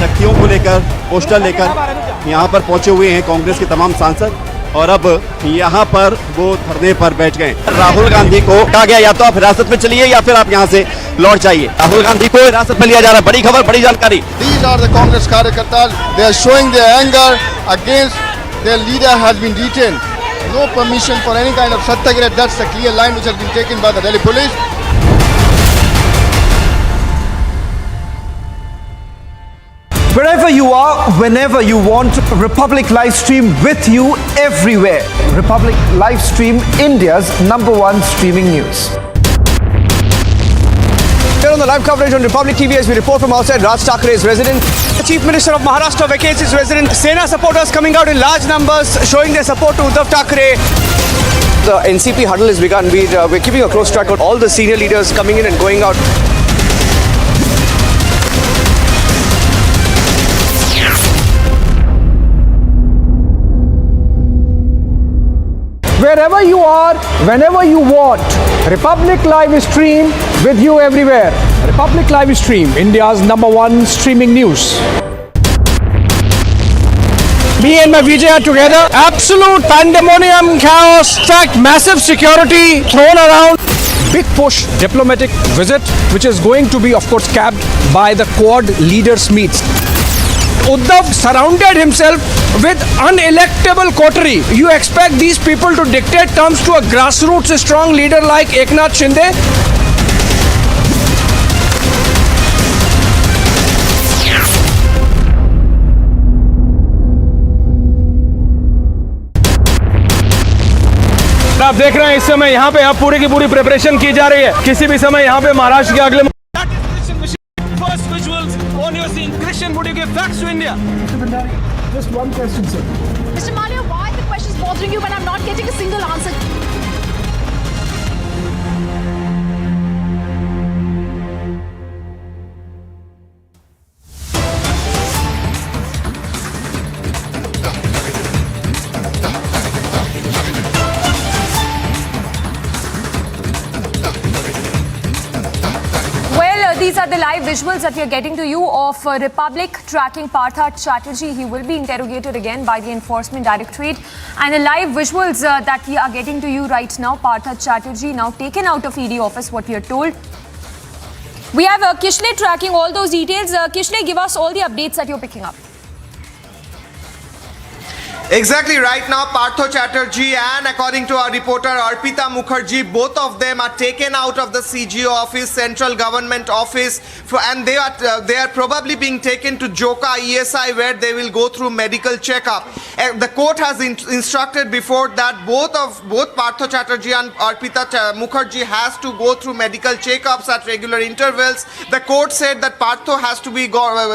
शक्तियों को लेकर poster लेकर यहाँ पर पहुंचे हुए हैं कांग्रेस के तमाम सांसद और अब यहाँ पर वो धरने पर बैठ गए। राहुल गांधी को कहा गया या तो आप हिरासत में चलिए या फिर आप यहाँ से लौट जाइए। राहुल गांधी को हिरासत में लिया जा रहा है। बड़ी खबर, बड़ी जानकारी। These are the Congress कार्यकर्ता. They are showing their anger against their leader has been detained. No permission for any kind of satyagraha. That's a clear line which has been taken by the Delhi police. Wherever you are, whenever you want, Republic Livestream with you everywhere. Republic Livestream, India's #1 streaming news. Here on the live coverage on Republic TV as we report from outside Raj Thakre's residence. The Chief Minister of Maharashtra vacates his residence. Sena supporters coming out in large numbers showing their support to Uddhav Thakre. The NCP huddle has begun. We're keeping a close track of all the senior leaders coming in and going out. Wherever you are, whenever you want, Republic Live Stream with you everywhere. Republic Live Stream, India's #1 streaming news. Me and my VJ are together. Absolute pandemonium, chaos, in fact, massive security thrown around. Big push diplomatic visit, which is going to be, of course, capped by the Quad leaders meets. Uddhav surrounded himself with unelectable coterie. You expect these people to dictate terms to a grassroots strong leader like Eknath Shinde? आप देख रहे हैं इस समय यहाँ पे अब पूरी की पूरी प्रिपरेशन की जा रही है। किसी भी समय यहाँ पे महाराष्ट्र के अगले First visuals on your screen. Christian, would you give facts to India? Just one question, sir. Mr. Malia, why are the questions bothering you when I'm not getting a single answer? These are the live visuals that we are getting to you of Republic tracking Partha Chatterjee. He will be interrogated again by the Enforcement Directorate. And the live visuals that we are getting to you right now, Partha Chatterjee now taken out of ED office, what we are told. We have Kishle tracking all those details. Kishle, give us all the updates that you're picking up. Exactly right now, Partha Chatterjee and according to our reporter Arpita Mukherjee, both of them are taken out of the CGO office, central government office, and they are probably being taken to Joka ESI where they will go through medical checkup. The court has instructed before that both Partha Chatterjee and Arpita Mukherjee has to go through medical checkups at regular intervals. The court said that Partha has to be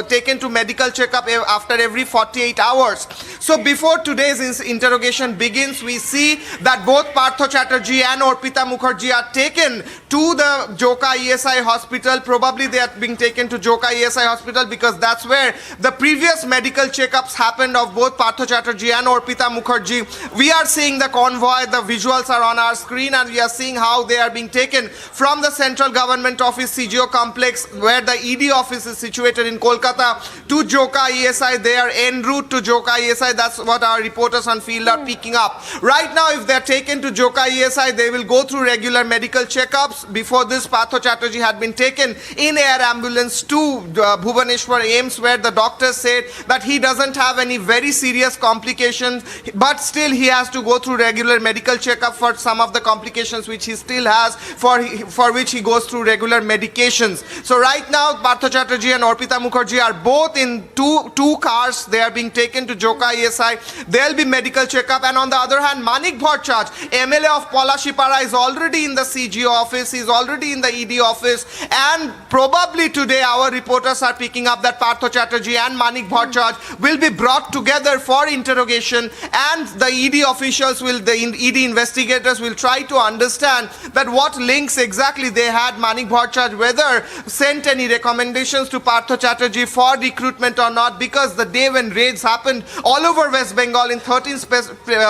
taken to medical checkup after every 48 hours. So before today's interrogation begins, we see that both Partha Chatterjee and Arpita Mukherjee are taken to the Joka ESI hospital. Probably they are being taken to Joka ESI hospital because that's where the previous medical checkups happened of both Partha Chatterjee and Arpita Mukherjee. We are seeing the convoy, the visuals are on our screen, and we are seeing how they are being taken from the central government office CGO complex where the ED office is situated in Kolkata to Joka ESI. They are en route to Joka ESI. That's what our reporters on field are picking up. Right now, if they're taken to Joka ESI, they will go through regular medical checkups. Before this, Partha Chatterjee had been taken in air ambulance to Bhubaneswar AIMS, where the doctors said that he doesn't have any very serious complications, but still he has to go through regular medical checkup for some of the complications which he still has, for which he goes through regular medications. So right now, Partha Chatterjee and Arpita Mukherjee are both in two cars. They are being taken to Joka ESI. There'll be medical checkup, and on the other hand, Manik Bhattacharjee, MLA of Palashipara, is already in the CGO office. He's already in the ED office, and probably today our reporters are picking up that Partha Chatterjee and Manik Bhattacharjee will be brought together for interrogation, and the ED officials the ED investigators will try to understand that what links exactly they had. Manik Bhattacharjee whether sent any recommendations to Partha Chatterjee for recruitment or not, because the day when raids happened all over West Bengal in 13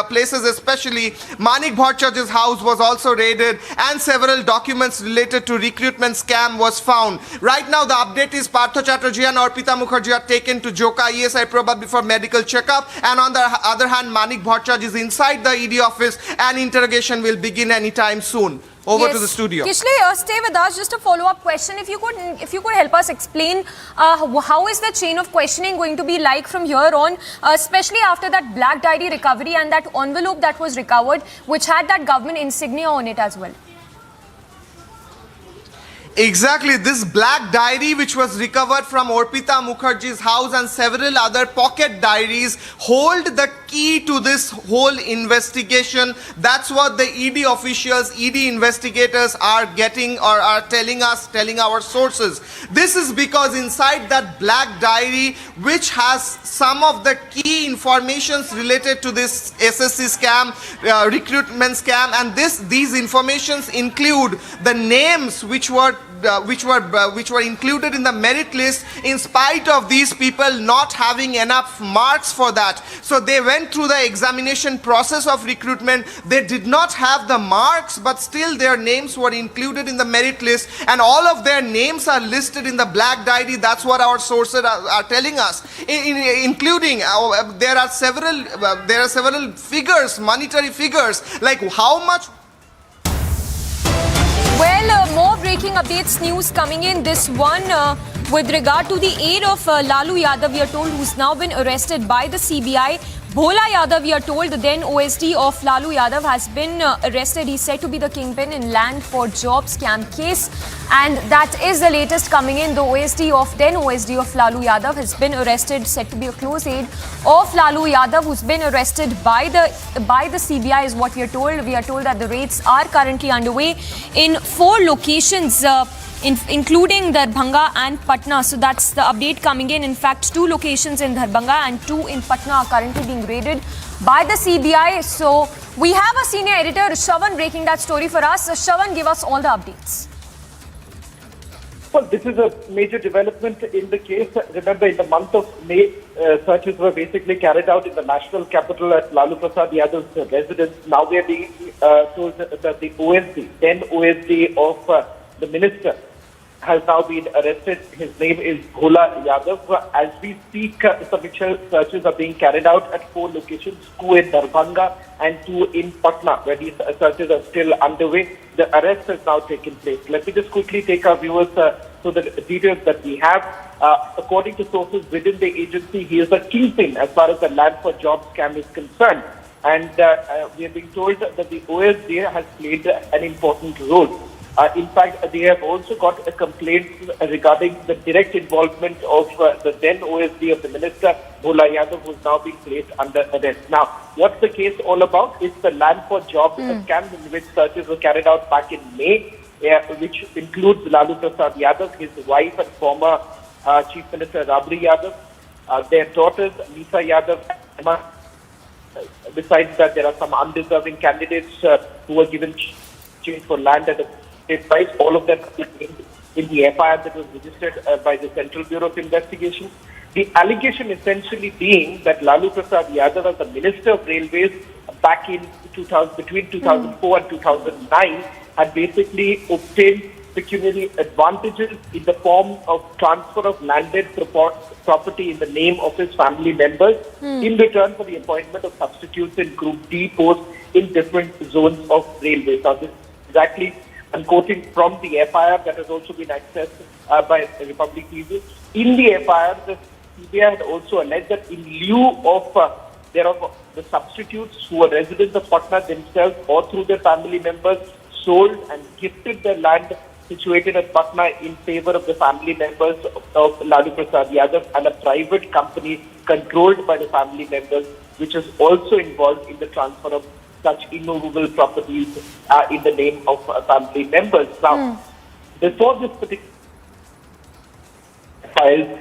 places, especially Manik Bhattacharjee's house was also raided, and several documents related to recruitment scam was found. Right now the update is Partha Chatterjee and Arpita Mukherjee are taken to Joka ESI probably for medical checkup, and on the other hand Manik Bhattacharjee is inside the ED office and interrogation will begin anytime soon. Over to the studio. Kishle, stay with us. Just a follow-up question. If you could help us explain how is the chain of questioning going to be like from here on, especially after that black diary recovery and that envelope that was recovered, which had that government insignia on it as well. Exactly, this black diary which was recovered from Arpita Mukherjee's house and several other pocket diaries hold the key to this whole investigation. That's what the ED officials, ED investigators are getting or are telling our sources. This is because inside that black diary, which has some of the key informations related to this SSC scam, recruitment scam, and these informations include the names which were included in the merit list in spite of these people not having enough marks for that. So they went through the examination process of recruitment. They did not have the marks, but still their names were included in the merit list, and all of their names are listed in the black diary. That's what our sources are telling us, including there are several figures, monetary figures, like how much. Well, more breaking updates news coming in. This one with regard to the aide of Lalu Yadav, we are told, who's now been arrested by the CBI. Bhola Yadav, we are told, the then OSD of Lalu Yadav, has been arrested. He's said to be the kingpin in land for job scam case. And that is the latest coming in. The then OSD of Lalu Yadav has been arrested, said to be a close aide of Lalu Yadav, who's been arrested by the CBI is what we are told. We are told that the raids are currently underway in 4 locations including Darbhanga and Patna. So that's the update coming in. In fact, 2 locations in Darbhanga and 2 in Patna are currently being raided by the CBI. So we have a senior editor, Shravan, breaking that story for us. Shravan, give us all the updates. Well, this is a major development in the case. Remember, in the month of May, searches were basically carried out in the national capital at Lalu Prasad Yadav's residence. Now we are being told that the OSD, then OSD of the minister, has now been arrested. His name is Bhola Yadav. As we speak, Samiksha, searches are being carried out at 4 locations, 2 in Darbhanga and 2 in Patna, where these searches are still underway. The arrest has now taken place. Let me just quickly take our viewers through the details that we have. According to sources within the agency, he is a kingpin as far as the land for jobs scam is concerned. And we are being told that the OSD has played an important role. In fact, they have also got a complaint regarding the direct involvement of the then OSD of the minister, Bhola Yadav, who is now being placed under arrest. Now, what's the case all about? It's the land for jobs scam in which searches were carried out back in May, which includes Lalu Prasad Yadav, his wife and former Chief Minister Rabri Yadav, their daughters, Nisa Yadav, and Emma. Besides that, there are some undeserving candidates who were given change for land at a price. All of them in the FIR that was registered by the Central Bureau of Investigation. The allegation essentially being that Lalu Prasad Yadav, as the Minister of Railways back in between 2004 and 2009, had basically obtained pecuniary advantages in the form of transfer of landed property in the name of his family members in return for the appointment of substitutes in Group D posts in different zones of railways. Now, this is exactly, I'm quoting from the FIR that has also been accessed by Republic TV. In the FIR, the CBI had also alleged that in lieu of the substitutes who were residents of Patna themselves or through their family members sold and gifted their land situated at Patna in favor of the family members of Lalu Prasad Yadav and a private company controlled by the family members, which is also involved in the transfer of such immovable properties in the name of family members. Now, before this particular file,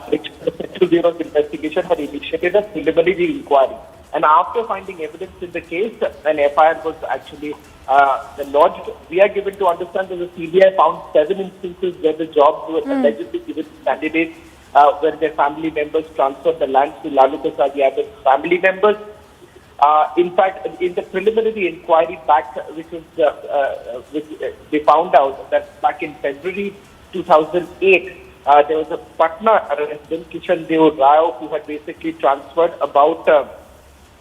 the Central Bureau of Investigation had initiated a preliminary inquiry. And after finding evidence in the case, an FIR was actually lodged. We are given to understand that the CBI found 7 instances where the jobs were allegedly given to candidates where their family members transferred the land to Lalu Prasad Yadav's family members. In fact, in the preliminary inquiry back, which they found out that back in February 2008, there was a Patna resident, Kishan Deo Rao, who had basically transferred about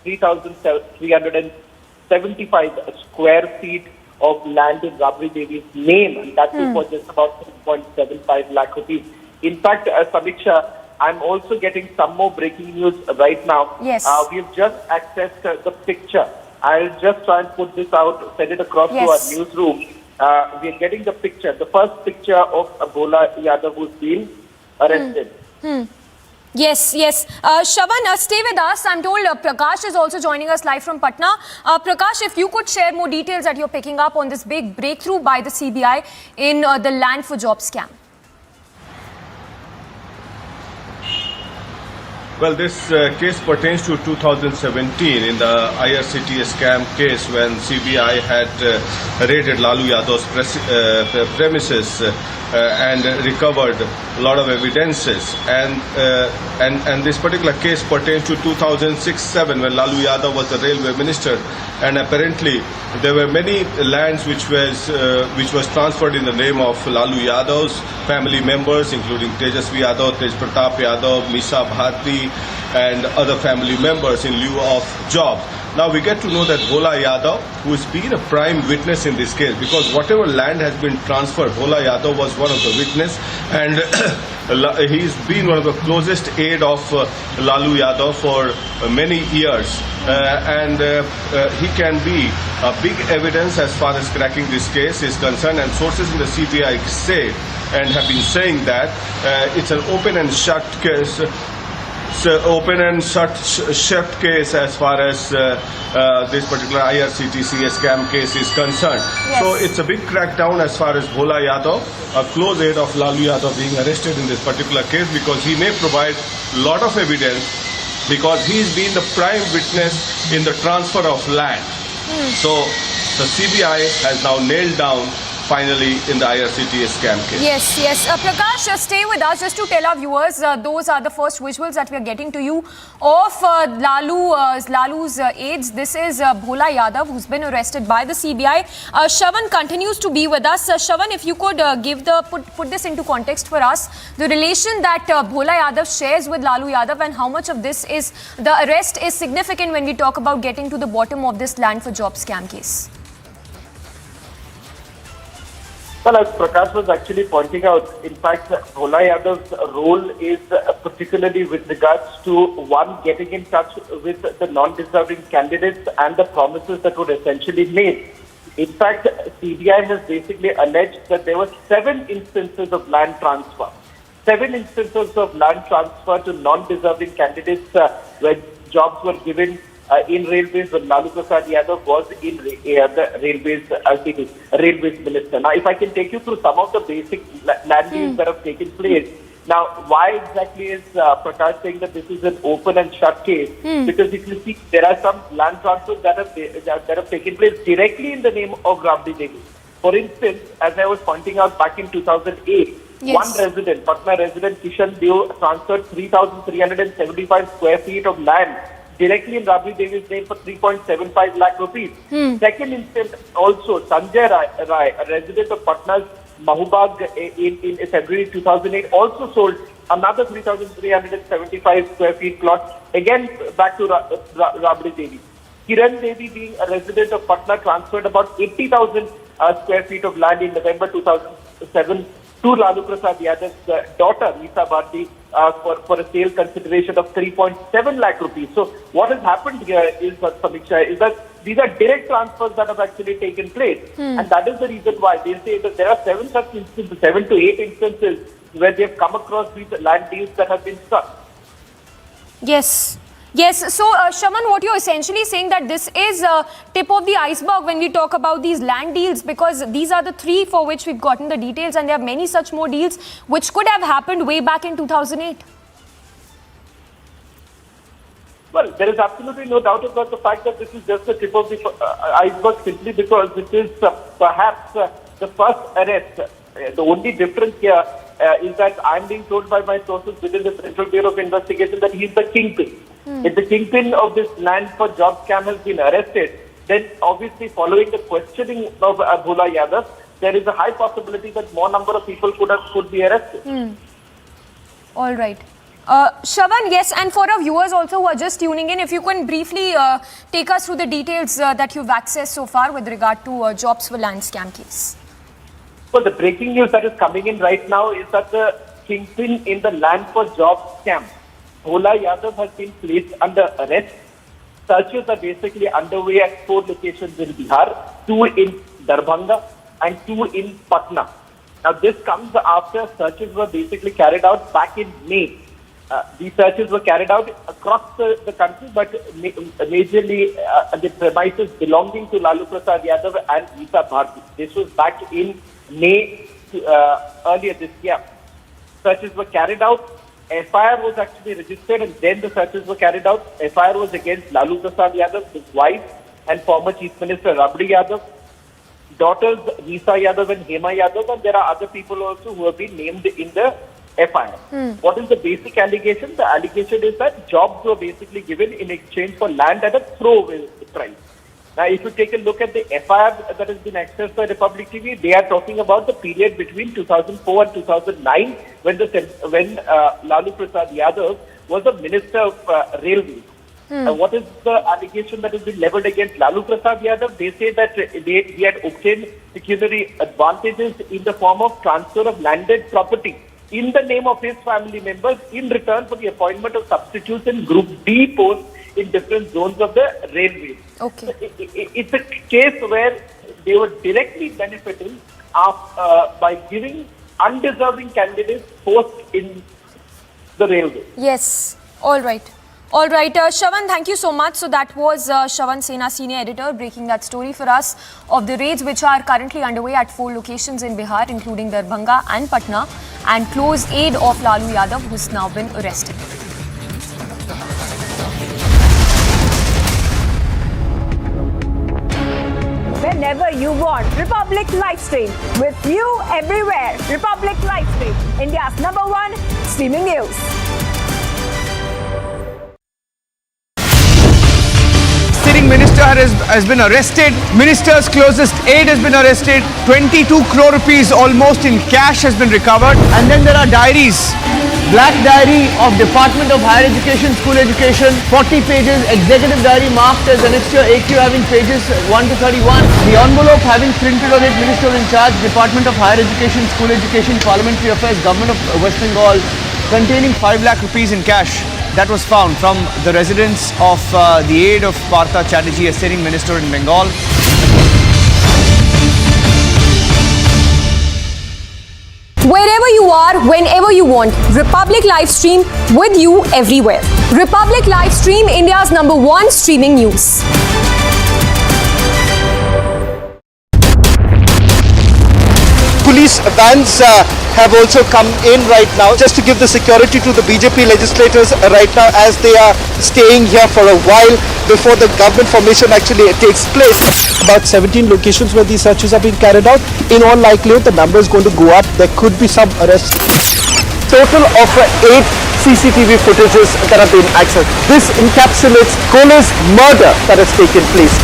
3,375 square feet of land in Rabri Devi's name, and that was for just about 3.75 lakh rupees. In fact, Samiksha, I'm also getting some more breaking news right now. Yes. We've just accessed the picture. I'll just try and put this out, send it across to our newsroom. We're getting the picture, the first picture of Bhola Yadav who's been arrested. Yes. Shravan, stay with us. I'm told Prakash is also joining us live from Patna. Prakash, if you could share more details that you're picking up on this big breakthrough by the CBI in the land for job scam. Well, this case pertains to 2017 in the IRCT scam case when CBI had raided Lalu Yadav's premises and recovered a lot of evidences. And this particular case pertains to 2006-7 when Lalu Yadav was the railway minister, and apparently there were many lands which was transferred in the name of Lalu Yadav's family members, including Tejasvi Yadav, Tej Pratap Yadav, Misha Bharti, and other family members in lieu of jobs. Now we get to know that Bhola Yadav, who has been a prime witness in this case, because whatever land has been transferred, Bhola Yadav was one of the witnesses, and he's been one of the closest aide of Lalu Yadav for many years, and he can be a big evidence as far as cracking this case is concerned. And sources in the CBI say and have been saying that it's an open and shut case. open and shut case as far as this particular IRCTC scam case is concerned. Yes. So it's a big crackdown as far as Bhola Yadav, a close aide of Lalu Yadav, being arrested in this particular case, because he may provide a lot of evidence, because he's been the prime witness in the transfer of land. So the CBI has now nailed down finally in the IRCTC scam case. Yes. Prakash, stay with us just to tell our viewers, those are the first visuals that we are getting to you of Lalu's aides. This is Bhola Yadav, who's been arrested by the CBI. Shravan continues to be with us. Shravan, if you could put this into context for us, the relation that Bhola Yadav shares with Lalu Yadav, and how much of this is, the arrest is significant when we talk about getting to the bottom of this land for job scam case. Well, as Prakash was actually pointing out, in fact, Bhola Yadav's role is particularly with regards to, one, getting in touch with the non-deserving candidates and the promises that were essentially made. In fact, CBI has basically alleged that there were 7 instances of land transfer. 7 instances of land transfer to non-deserving candidates where jobs were given in railways when Lalu Prasad Yadav was in the railways minister. Now, if I can take you through some of the basic land deals that have taken place. Now, why exactly is Prakash saying that this is an open and shut case? Because if you see, there are some land transfers that have taken place directly in the name of Rabdi Devi. For instance, as I was pointing out back in 2008, one resident, Patna resident Kishan Deo, transferred 3,375 square feet of land directly in Rabdi Devi's name for 3.75 lakh rupees. Second instance, also Sanjay Rai, a resident of Patna's Mahubag in February 2008, also sold another 3,375 square feet plot, again back to Rabdi Devi. Kiran Devi, being a resident of Patna, transferred about 80,000 square feet of land in November 2007 to Lalu Prasad Yadav's daughter, Nisa Bharti, for a sale consideration of 3.7 lakh rupees. So what has happened here is, Samiksha, is that these are direct transfers that have actually taken place. And that is the reason why they say that there are 7 such instances, 7 to 8 instances where they have come across these land deals that have been struck. Yes. So, Shravan, what you're essentially saying that this is tip of the iceberg when we talk about these land deals, because these are the 3 for which we've gotten the details, and there are many such more deals which could have happened way back in 2008. Well, there is absolutely no doubt about the fact that this is just the tip of the iceberg, simply because this is perhaps the first arrest. The only difference here is that I'm being told by my sources within the Central Bureau of Investigation that he's the kingpin. If the kingpin of this land for job scam has been arrested, then obviously following the questioning of Bhola Yadav, there is a high possibility that more number of people could be arrested. All right. Shravan, yes, and for our viewers also who are just tuning in, if you can briefly take us through the details that you've accessed so far with regard to jobs for land scam case. Well, the breaking news that is coming in right now is that the kingpin in the land for job scam, Bhola Yadav, has been placed under arrest. Searches are basically underway at 4 locations in Bihar, 2 in Darbhanga and 2 in Patna. Now, this comes after searches were basically carried out back in May. These searches were carried out across the country, but majorly the premises belonging to Lalu Prasad Yadav and Nisa Bharti. This was back in May earlier this year. Searches were carried out. FIR was actually registered, and then the searches were carried out. FIR was against Lalu Prasad Yadav, his wife, and former Chief Minister Rabdi Yadav, daughters Nisa Yadav and Hema Yadav, and there are other people also who have been named in the FIR. What is the basic allegation? The allegation is that jobs were basically given in exchange for land at a throwaway price. Now, if you take a look at the FIR that has been accessed by Republic TV, they are talking about the period between 2004 and 2009 when Lalu Prasad Yadav was the Minister of Railways. What is the allegation that has been leveled against Lalu Prasad Yadav? They say that he had obtained pecuniary advantages in the form of transfer of landed property in the name of his family members in return for the appointment of substitutes in Group D posts in different zones of the railways. Okay. It's a case where they were directly benefiting by giving undeserving candidates posts in the railway. Yes. All right. All right, Shravan, thank you so much. So that was Shravan Sena, senior editor, breaking that story for us of the raids which are currently underway at 4 locations in Bihar, including Darbhanga and Patna, and close aid of Lalu Yadav, who's now been arrested. Whenever you want, Republic Livestream with you everywhere. Republic Livestream, India's #1 streaming news. Sitting minister has been arrested. Minister's closest aide has been arrested. 22 crore rupees almost in cash has been recovered. And then there are diaries. Black diary of Department of Higher Education, School Education, 40 pages. Executive diary marked as annexure AQ having pages 1 to 31. The envelope having printed on it, Minister in charge, Department of Higher Education, School Education, Parliamentary Affairs, Government of West Bengal, containing 5 lakh rupees in cash. That was found from the residence of the aide of Partha Chatterjee, a sitting minister in Bengal. Wherever you are, whenever you want, Republic Livestream with you everywhere. Republic Livestream, India's #1 streaming news. Police vans have also come in right now just to give the security to the BJP legislators right now as they are staying here for a while before the government formation actually takes place. About 17 locations where these searches are being carried out. In all likelihood, the number is going to go up. There could be some arrests. Total of 8 CCTV footages that have been accessed. This encapsulates Kohli's murder that has taken place.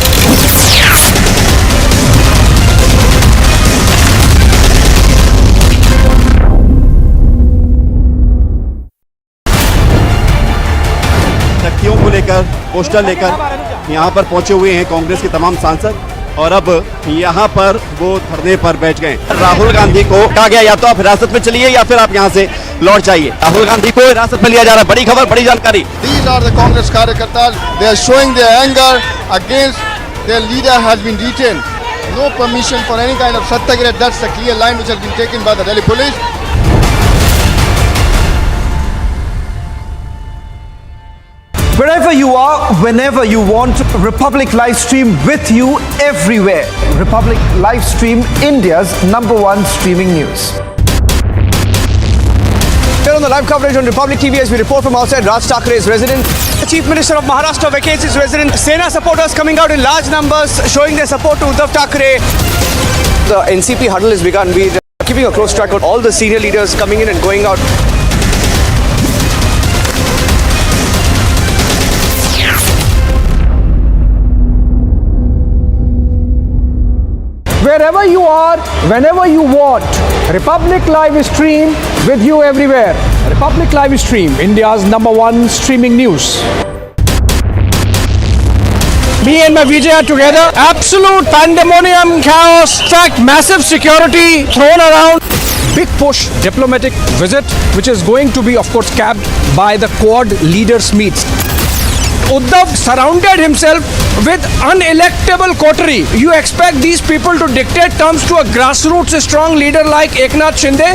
शक्तियों को लेकर poster लेकर यहाँ पर पहुंचे हुए हैं कांग्रेस के तमाम सांसद और अब यहाँ पर वो धरने पर बैठ गए। राहुल गांधी को कहा गया या तो आप हिरासत में चलिए या फिर आप यहाँ से लौट जाइए। राहुल गांधी को हिरासत में लिया जा रहा है। बड़ी खबर, बड़ी जानकारी। These are the Congress कार्यकर्ता. They are showing their anger against their leader has been detained. No permission for any kind of satyagraha. That's the clear line which has been taken by the Delhi police. Wherever you are, whenever you want, Republic Livestream with you everywhere. Republic Livestream, India's #1 streaming news. Here on the live coverage on Republic TV as we report from outside Raj Thakre's residence. The Chief Minister of Maharashtra vacates his residence. Sena supporters coming out in large numbers showing their support to Uddhav Thackeray. The NCP huddle has begun. We are keeping a close track of all the senior leaders coming in and going out. Wherever you are, whenever you want, Republic Live Stream with you everywhere. Republic Live Stream, India's #1 streaming news. Me and my VJ are together. Absolute pandemonium, chaos, in fact, massive security thrown around. Big push diplomatic visit, which is going to be, of course, capped by the Quad leaders meets. Uddhav surrounded himself with unelectable coterie. You expect these people to dictate terms to a grassroots strong leader like Eknath Shinde?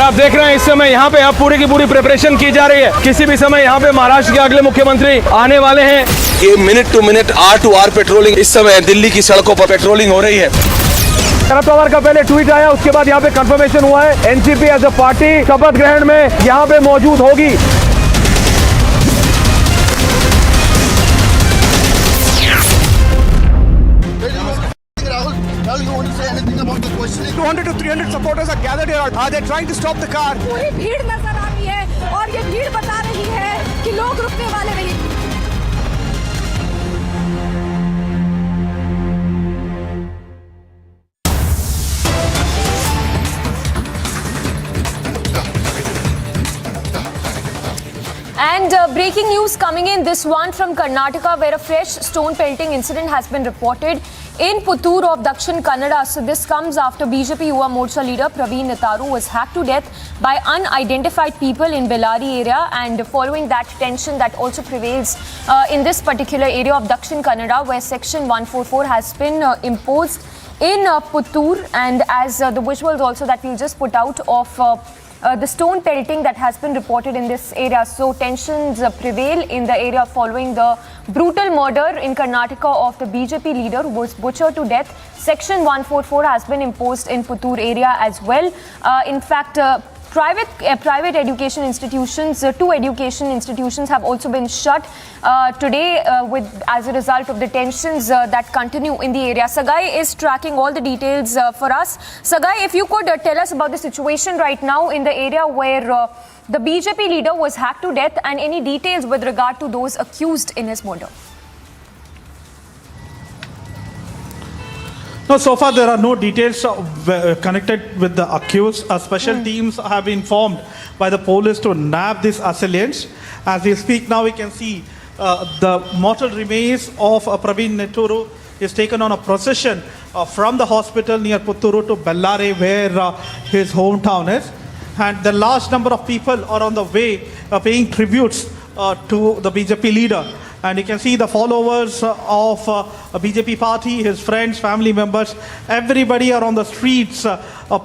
आप देख रहे हैं इस समय यहाँ पे अब पूरी की पूरी प्रिपरेशन की जा रही है। किसी भी समय यहाँ पे महाराष्ट्र के अगले मुख्यमंत्री आने वाले हैं। ये minute to minute, hour to hour patrolling इस समय दिल्ली की सड़कों पर पेट्रोलिंग हो रही है। शरद पवार का पहले ट्वीट आया, उसके बाद यहाँ पे कंफर्मेशन हुआ है एनसीपी एज अ पार्टी शपथ ग्रहण में यहाँ पे मौजूद होगी। You want to say anything about the questioning? 200 to 300 supporters are gathered here. Are they trying to stop the car? पूरी भीड़ नजर आ रही है और ये भीड़ बता रही है कि लोग रुकने वाले नहीं। And breaking news coming in, this one from Karnataka, where a fresh stone pelting incident has been reported in Puttur of Dakshin Kannada. So this comes after BJP Yuva Morcha leader Praveen Netaru was hacked to death by unidentified people in Bellary area, and following that tension that also prevails in this particular area of Dakshin Kannada, where section 144 has been imposed in Puttur, and as the visuals also that we just put out of the stone pelting that has been reported in this area. So tensions prevail in the area following the brutal murder in Karnataka of the BJP leader who was butchered to death. Section 144 has been imposed in Puttur area as well. In fact, private education institutions, two education institutions have also been shut today as a result of the tensions that continue in the area. Sagai is tracking all the details for us. Sagai, if you could tell us about the situation right now in the area where the BJP leader was hacked to death, and any details with regard to those accused in his murder. No, so far there are no details connected with the accused. Special teams have been formed by the police to nab these assailants. As we speak now, we can see the mortal remains of Praveen Netaru is taken on a procession from the hospital near Putturu to Bellary, where his hometown is. And the large number of people are on the way paying tributes to the BJP leader. And you can see the followers of a BJP party, his friends, family members, everybody are on the streets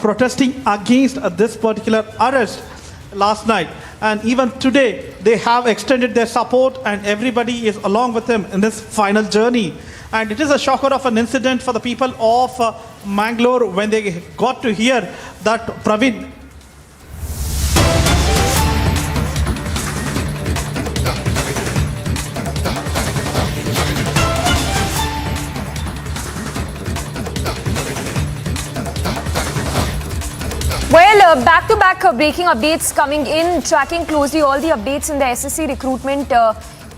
protesting against this particular arrest last night. And even today, they have extended their support, and everybody is along with him in this final journey. And it is a shocker of an incident for the people of Mangalore when they got to hear that Praveen Well, back-to-back breaking updates coming in, tracking closely all the updates in the SSC recruitment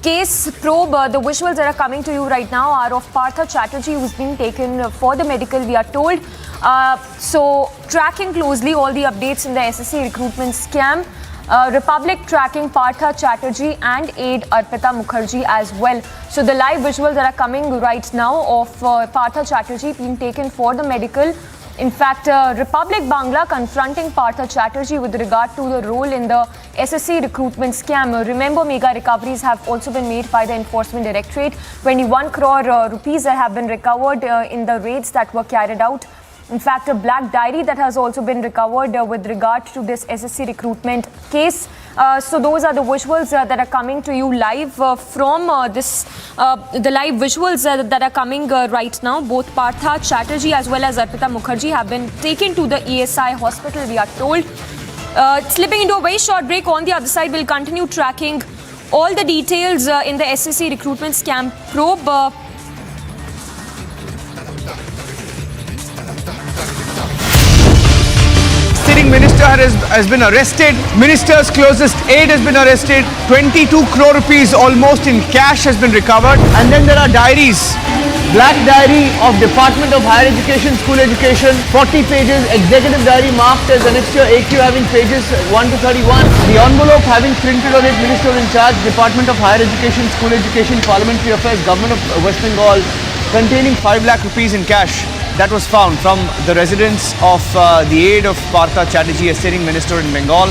case probe. The visuals that are coming to you right now are of Partha Chatterjee, who's being taken for the medical, we are told. So, tracking closely all the updates in the SSC recruitment scam. Republic tracking Partha Chatterjee and aide Arpita Mukherjee as well. So, the live visuals that are coming right now of Partha Chatterjee being taken for the medical. In fact, Republic Bangla confronting Partha Chatterjee with regard to the role in the SSC recruitment scam. Remember, mega recoveries have also been made by the Enforcement Directorate. 21 crore rupees that have been recovered in the raids that were carried out. In fact, a black diary that has also been recovered with regard to this SSC recruitment case. So those are the visuals that are coming to you live from the live visuals that are coming right now. Both Partha Chatterjee as well as Arpita Mukherjee have been taken to the ESI hospital, we are told. Slipping into a very short break. On the other side, we'll continue tracking all the details in the SSC recruitment scam probe. Minister has been arrested. Minister's closest aide has been arrested. 22 crore rupees almost in cash has been recovered. And then there are diaries. Black diary of Department of Higher Education, School Education, 40 pages. Executive diary marked as annexure AQ having pages 1 to 31. The envelope having printed on it, Minister in charge, Department of Higher Education, School Education, Parliamentary Affairs, Government of West Bengal, containing 5 lakh rupees in cash. That was found from the residence of the aide of Partha Chatterjee, a sitting minister in Bengal.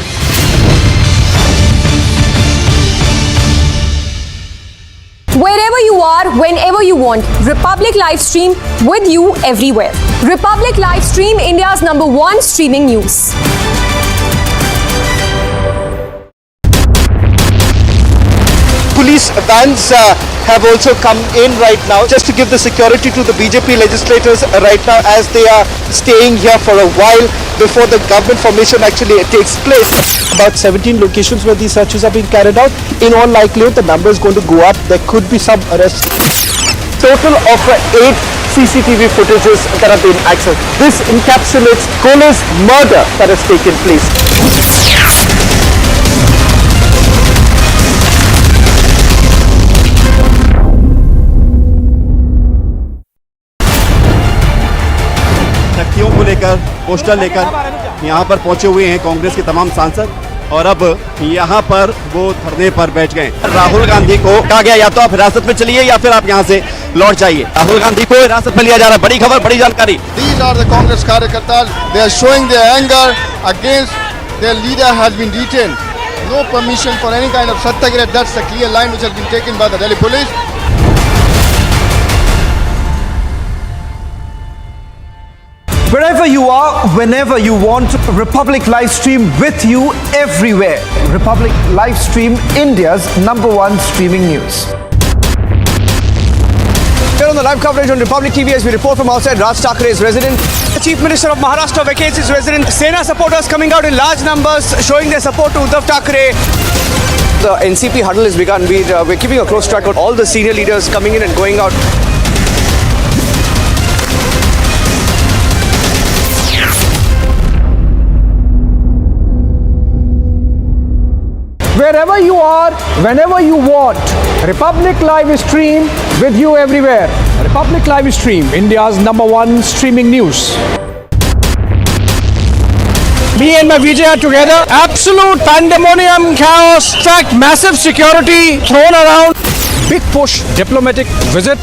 Wherever you are, whenever you want, Republic live stream with you everywhere. Republic live stream, India's #1 streaming news. Police vans have also come in right now just to give the security to the BJP legislators right now as they are staying here for a while before the government formation actually takes place. About 17 locations where these searches are being carried out. In all likelihood, the number is going to go up. There could be some arrests. Total of 8 CCTV footages that have been accessed. This encapsulates Kohler's murder that has taken place. शक्तियों को लेकर poster लेकर यहाँ पर पहुंचे हुए हैं कांग्रेस के तमाम सांसद, और अब यहाँ पर वो धरने पर बैठ गए। राहुल गांधी को कहा गया या तो आप हिरासत में चलिए या फिर आप यहाँ से लौट जाइए। राहुल गांधी को हिरासत में लिया जा रहा है। बड़ी खबर, बड़ी जानकारी। These are the Congress Karyakartas. They are showing their anger against their leader has been detained. No permission for any kind of Satyagraha. That's the clear line which has been taken by the Delhi police. Wherever you are, whenever you want, Republic live stream with you everywhere. Republic live stream, India's #1 streaming news. Here on the live coverage on Republic TV as we report from outside Raj Thakre's residence. The Chief Minister of Maharashtra vacates his residence. Sena supporters coming out in large numbers showing their support to Uddhav Thakre. The NCP huddle has begun. We're keeping a close track of all the senior leaders coming in and going out. Wherever you are, whenever you want, Republic Live stream with you everywhere. Republic Live stream, India's #1 streaming news. Me and my VJ are together. Absolute pandemonium, chaos, in fact, massive security thrown around. Big push, diplomatic visit.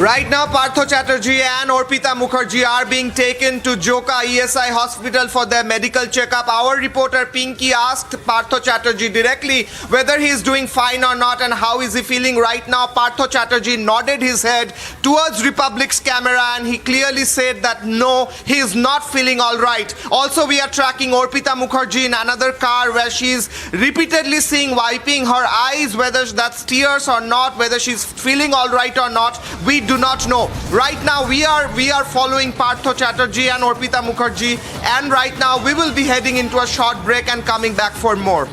Right now, Partho Chatterjee and Orpita Mukherjee are being taken to Joka ESI Hospital for their medical checkup. Our reporter Pinky asked Partho Chatterjee directly whether he is doing fine or not and how is he feeling right now. Partho Chatterjee nodded his head towards Republic's camera and he clearly said that no, he is not feeling all right. Also, we are tracking Orpita Mukherjee in another car where she is repeatedly seeing wiping her eyes, whether that's tears or not, whether she's feeling all right or not. We do not know. Right now we are following Partho Chatterjee and Orpita Mukherjee, and right now we will be heading into a short break and coming back for more.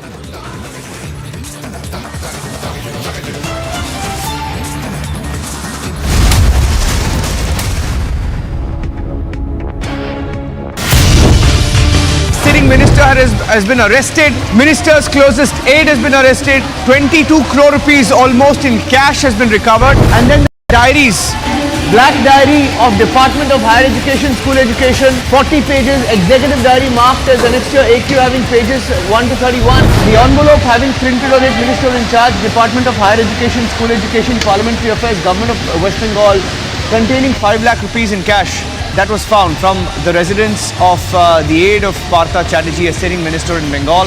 Sitting minister has been arrested. Minister's closest aide has been arrested. 22 crore rupees almost in cash has been recovered. And then diaries, black diary of Department of Higher Education, School Education, 40 pages, executive diary marked as annexed to AQ having pages 1 to 31, the envelope having printed on it, Minister in charge, Department of Higher Education, School Education, Parliamentary Affairs, Government of West Bengal, containing 5 lakh rupees in cash. That was found from the residence of the aide of Partha Chatterjee, a sitting minister in Bengal.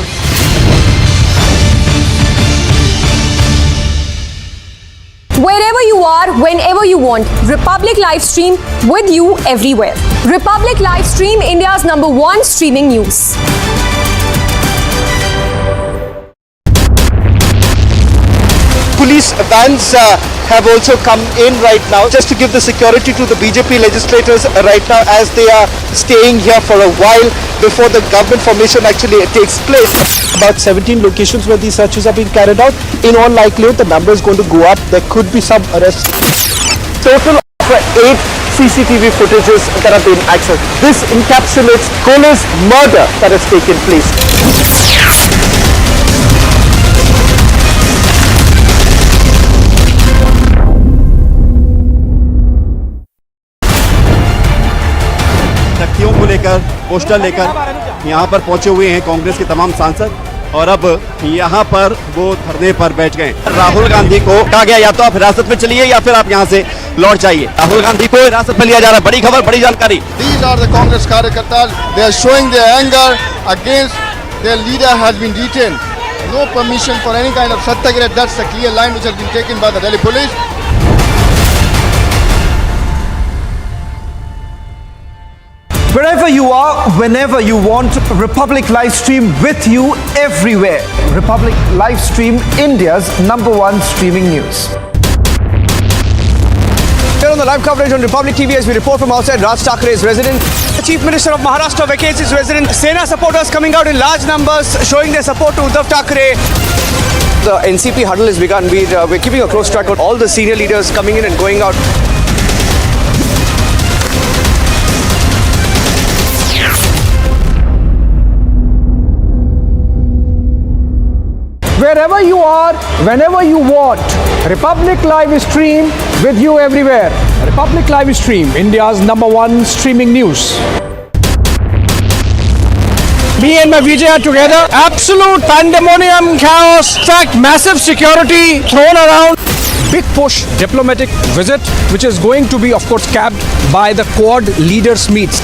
Wherever you are, whenever you want, Republic Live stream with you everywhere. Republic Live stream, India's #1 streaming news. Police vans have also come in right now just to give the security to the BJP legislators right now as they are staying here for a while before the government formation actually takes place. About 17 locations where these searches are being carried out. In all likelihood, the number is going to go up. There could be some arrests. Total of 8 CCTV footages that have been accessed. This encapsulates Kohli's murder that has taken place. शक्तियों को लेकर, poster लेकर यहाँ पर पहुंचे हुए हैं कांग्रेस के तमाम सांसद और अब यहाँ पर वो धरने पर बैठ गए। राहुल गांधी को कहा गया या तो आप हिरासत में चलिए या फिर आप यहाँ से लौट जाइए। राहुल गांधी को हिरासत में लिया जा रहा है। बड़ी खबर, बड़ी जानकारी। These are the Congress Karyakartas. They are showing their anger against their leader has been detained. No permission for any kind of Satyagraha. That's the clear line which has been taken by the Delhi police. Wherever you are, whenever you want, Republic live stream with you everywhere. Republic live stream, India's #1 streaming news. Here on the live coverage on Republic TV as we report from outside Raj Thakre's residence. The Chief Minister of Maharashtra vacates his residence. Sena supporters coming out in large numbers showing their support to Uddhav Thakre. The NCP huddle has begun. We're keeping a close track of all the senior leaders coming in and going out. Wherever you are, whenever you want, Republic Live stream with you everywhere. Republic Live stream, India's #1 streaming news. Me and my VJ are together. Absolute pandemonium, chaos. In fact, massive security thrown around. Big push diplomatic visit, which is going to be, of course, capped by the Quad leaders meets.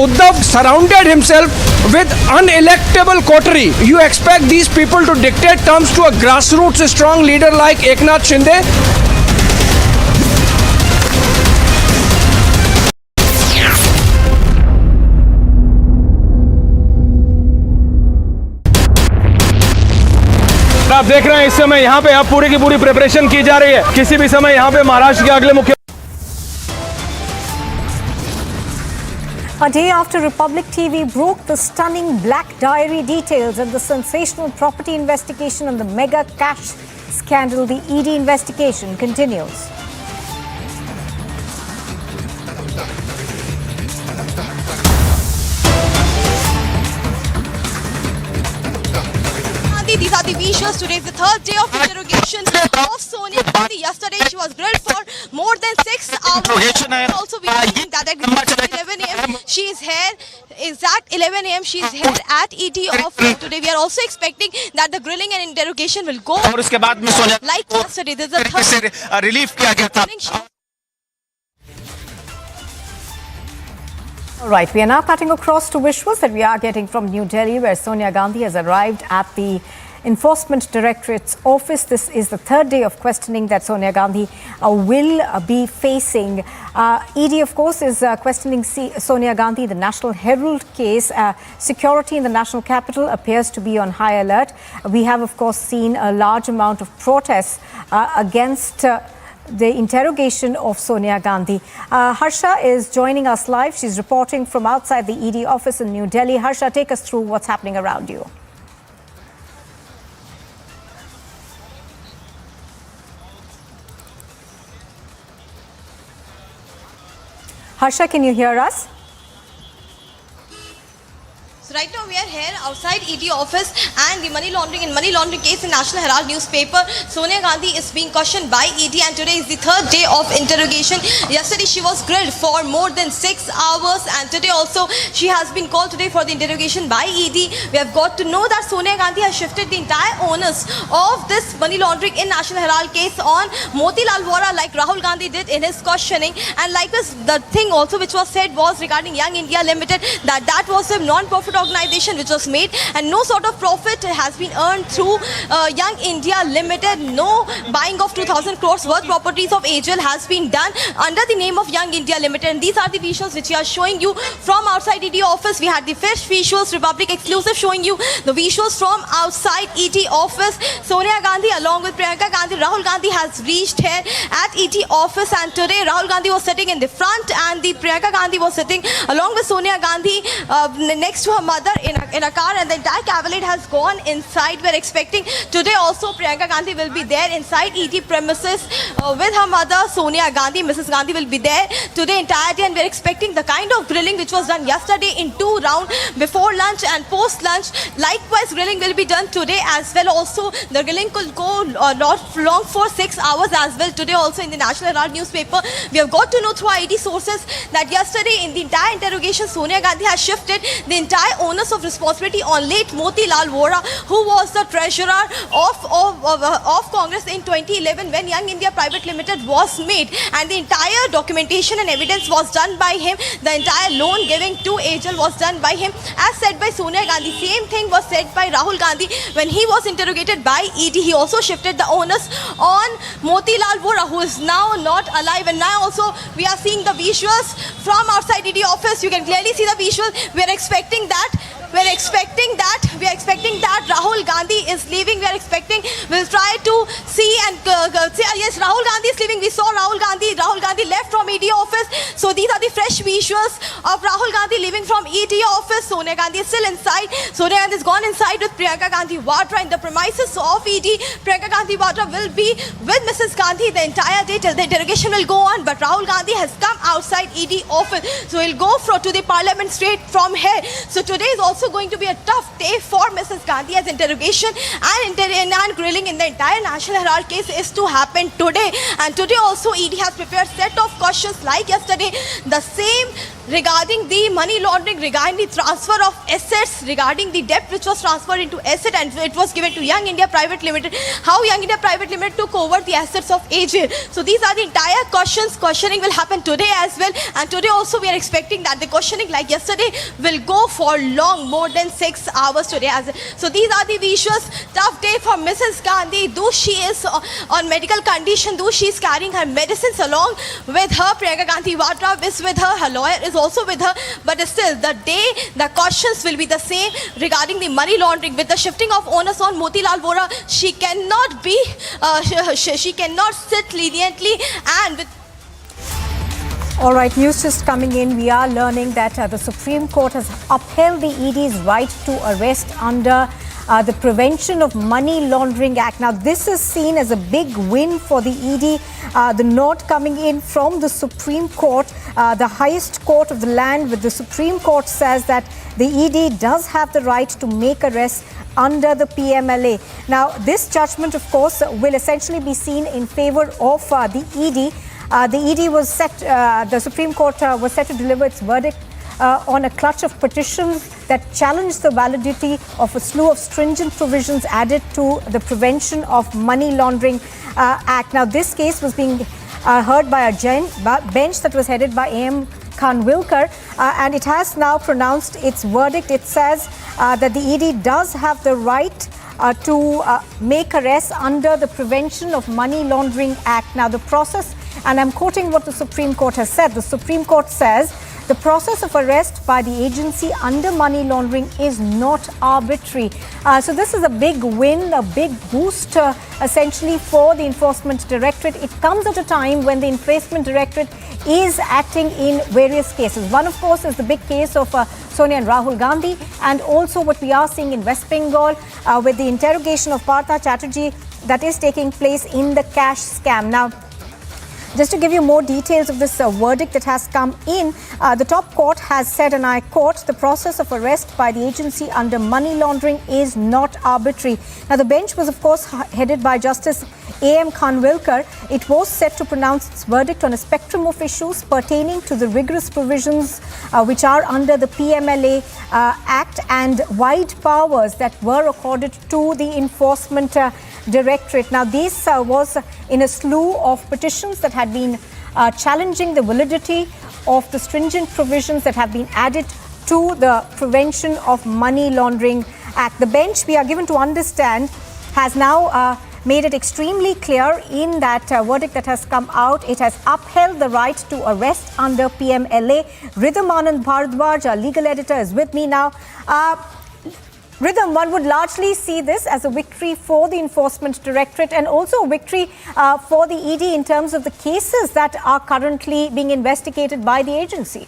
Uddhav surrounded himself with unelectable coterie. You expect these people to dictate terms to a grassroots strong leader like Eknath Shinde? आप देख रहे हैं इस समय यहाँ पे अब पूरी की पूरी प्रिपरेशन की जा रही है। किसी भी समय यहाँ पे महाराष्ट्र के अगले मुख्य A day after Republic TV broke the stunning Black Diary details of the sensational property investigation on the mega cash scandal, the ED investigation continues. These are the visuals. Today is the third day of interrogation of Sonia Gandhi. Yesterday she was grilled for more than 6 hours. Also we are seeing that at 11 a.m. she is here. Exact 11 a.m. she is here at ED office. Today we are also expecting that the grilling and interrogation will go और उसके बाद में Sonia like yesterday. This is the third relief किया गया था. All right, we are now cutting across to visuals that we are getting from New Delhi, where Sonia Gandhi has arrived at the Enforcement Directorate's office. This is the third day of questioning that Sonia Gandhi will be facing. ED, of course, is questioning Sonia Gandhi, the National Herald case. Security in the national capital appears to be on high alert. We have, of course, seen a large amount of protests against the interrogation of Sonia Gandhi. Harsha is joining us live. She's reporting from outside the ED office in New Delhi. Harsha, take us through what's happening around you. Harsha, can you hear us? So right now we are here outside ED office and the money laundering case in National Herald newspaper. Sonia Gandhi is being questioned by ED and today is the third day of interrogation. Yesterday she was grilled for more than 6 hours and today also she has been called today for the interrogation by ED. We have got to know that Sonia Gandhi has shifted the entire onus of this money laundering in National Herald case on Motilal Vora like Rahul Gandhi did in his questioning, and like this the thing also which was said was regarding Young India Limited, that was a non-profit organization which was made and no sort of profit has been earned through Young India Limited. No buying of 2,000 crores worth properties of AGL has been done under the name of Young India Limited, and these are the visuals which we are showing you from outside ED office. We had the first visuals, Republic exclusive, showing you the visuals from outside ED office. Sonia Gandhi along with Priyanka Gandhi, Rahul Gandhi has reached here at ED office, and today Rahul Gandhi was sitting in the front and the Priyanka Gandhi was sitting along with Sonia Gandhi next to her mother in a car, and the entire cavalcade has gone inside. We're expecting today also Priyanka Gandhi will be there inside ED premises with her mother Sonia Gandhi. Mrs. Gandhi will be there today entirety, and we're expecting the kind of grilling which was done yesterday in 2 rounds before lunch and post lunch. Likewise grilling will be done today as well. Also the grilling could go not long for 6 hours as well. Today also in the National Herald newspaper we have got to know through ED sources that yesterday in the entire interrogation Sonia Gandhi has shifted the entire onus of responsibility on late Motilal Vora, who was the treasurer of Congress in 2011 when Young India Private Limited was made, and the entire documentation and evidence was done by him. The entire loan giving to AGL was done by him, as said by Sonia Gandhi. Same thing was said by Rahul Gandhi when he was interrogated by ED. He also shifted the onus on Motilal Vora, who is now not alive. And now also we are seeing the visuals from outside ED office. You can clearly see the visuals. We are expecting that Rahul Gandhi is leaving. We are expecting, we'll try to see and yes, Rahul Gandhi is leaving. We saw Rahul Gandhi left from ED office. So these are the fresh visuals of Rahul Gandhi leaving from ED office. Sonia Gandhi is still inside. Sonia Gandhi has gone inside with Priyanka Gandhi Vadra in the premises of ED. Priyanka Gandhi Vadra will be with Mrs. Gandhi the entire day till the interrogation will go on, but Rahul Gandhi has come outside ED office, so he'll go to the parliament straight from here. So today is also going to be a tough day for Mrs. Gandhi, as interrogation and grilling in the entire National Herald case is to happen today. And today also ED has prepared set of questions like yesterday. The same regarding the money laundering, regarding the transfer of assets, regarding the debt which was transferred into asset and it was given to Young India Private Limited, how Young India Private Limited took over the assets of AJ. So these are the entire questions. Questioning will happen today as well, and today also we are expecting that the questioning, like yesterday, will go for long, more than 6 hours today. So these are the visuals. Tough day for Mrs. Gandhi, though she is on medical condition, though she is carrying her medicines along with her. Priyanka Gandhi Vadra is with her, her lawyer is also with her, but still the questions will be the same regarding the money laundering. With the shifting of onus on Motilal Vora, she cannot be she cannot sit leniently, and with All right, news just coming in. We are learning that the Supreme Court has upheld the ED's right to arrest under the Prevention of Money Laundering Act. Now, this is seen as a big win for the ED. The note coming in from the Supreme Court, the highest court of the land, with the Supreme Court says that the ED does have the right to make arrests under the PMLA. Now, this judgment, of course, will essentially be seen in favor of the ED. The ED was set, the Supreme Court was set to deliver its verdict on a clutch of petitions that challenged the validity of a slew of stringent provisions added to the Prevention of Money Laundering Act. Now, this case was being heard by a bench that was headed by A.M. Khanwilkar, and it has now pronounced its verdict. It says that the ED does have the right to make arrests under the Prevention of Money Laundering Act. Now, the process, and I'm quoting what the Supreme Court has said. The Supreme Court says the process of arrest by the agency under money laundering is not arbitrary. So this is a big win, a big boost essentially for the Enforcement Directorate. It comes at a time when the Enforcement Directorate is acting in various cases. One, of course, is the big case of Sonia and Rahul Gandhi, and also what we are seeing in West Bengal with the interrogation of Partha Chatterjee that is taking place in the cash scam. Now, just to give you more details of this verdict that has come in, the top court has said, and I quote, the process of arrest by the agency under money laundering is not arbitrary. Now, the bench was, of course, headed by Justice A.M. Khanwilkar. It was set to pronounce its verdict on a spectrum of issues pertaining to the rigorous provisions which are under the PMLA Act and wide powers that were accorded to the Enforcement Directorate. Now, this was in a slew of petitions that had been challenging the validity of the stringent provisions that have been added to the Prevention of Money Laundering Act. The bench, we are given to understand, has now made it extremely clear in that verdict that has come out. It has upheld the right to arrest under PMLA. Rhythm Anand Bharadwaj, our legal editor, is with me now. Rhythm, one would largely see this as a victory for the Enforcement Directorate and also a victory for the ED in terms of the cases that are currently being investigated by the agency.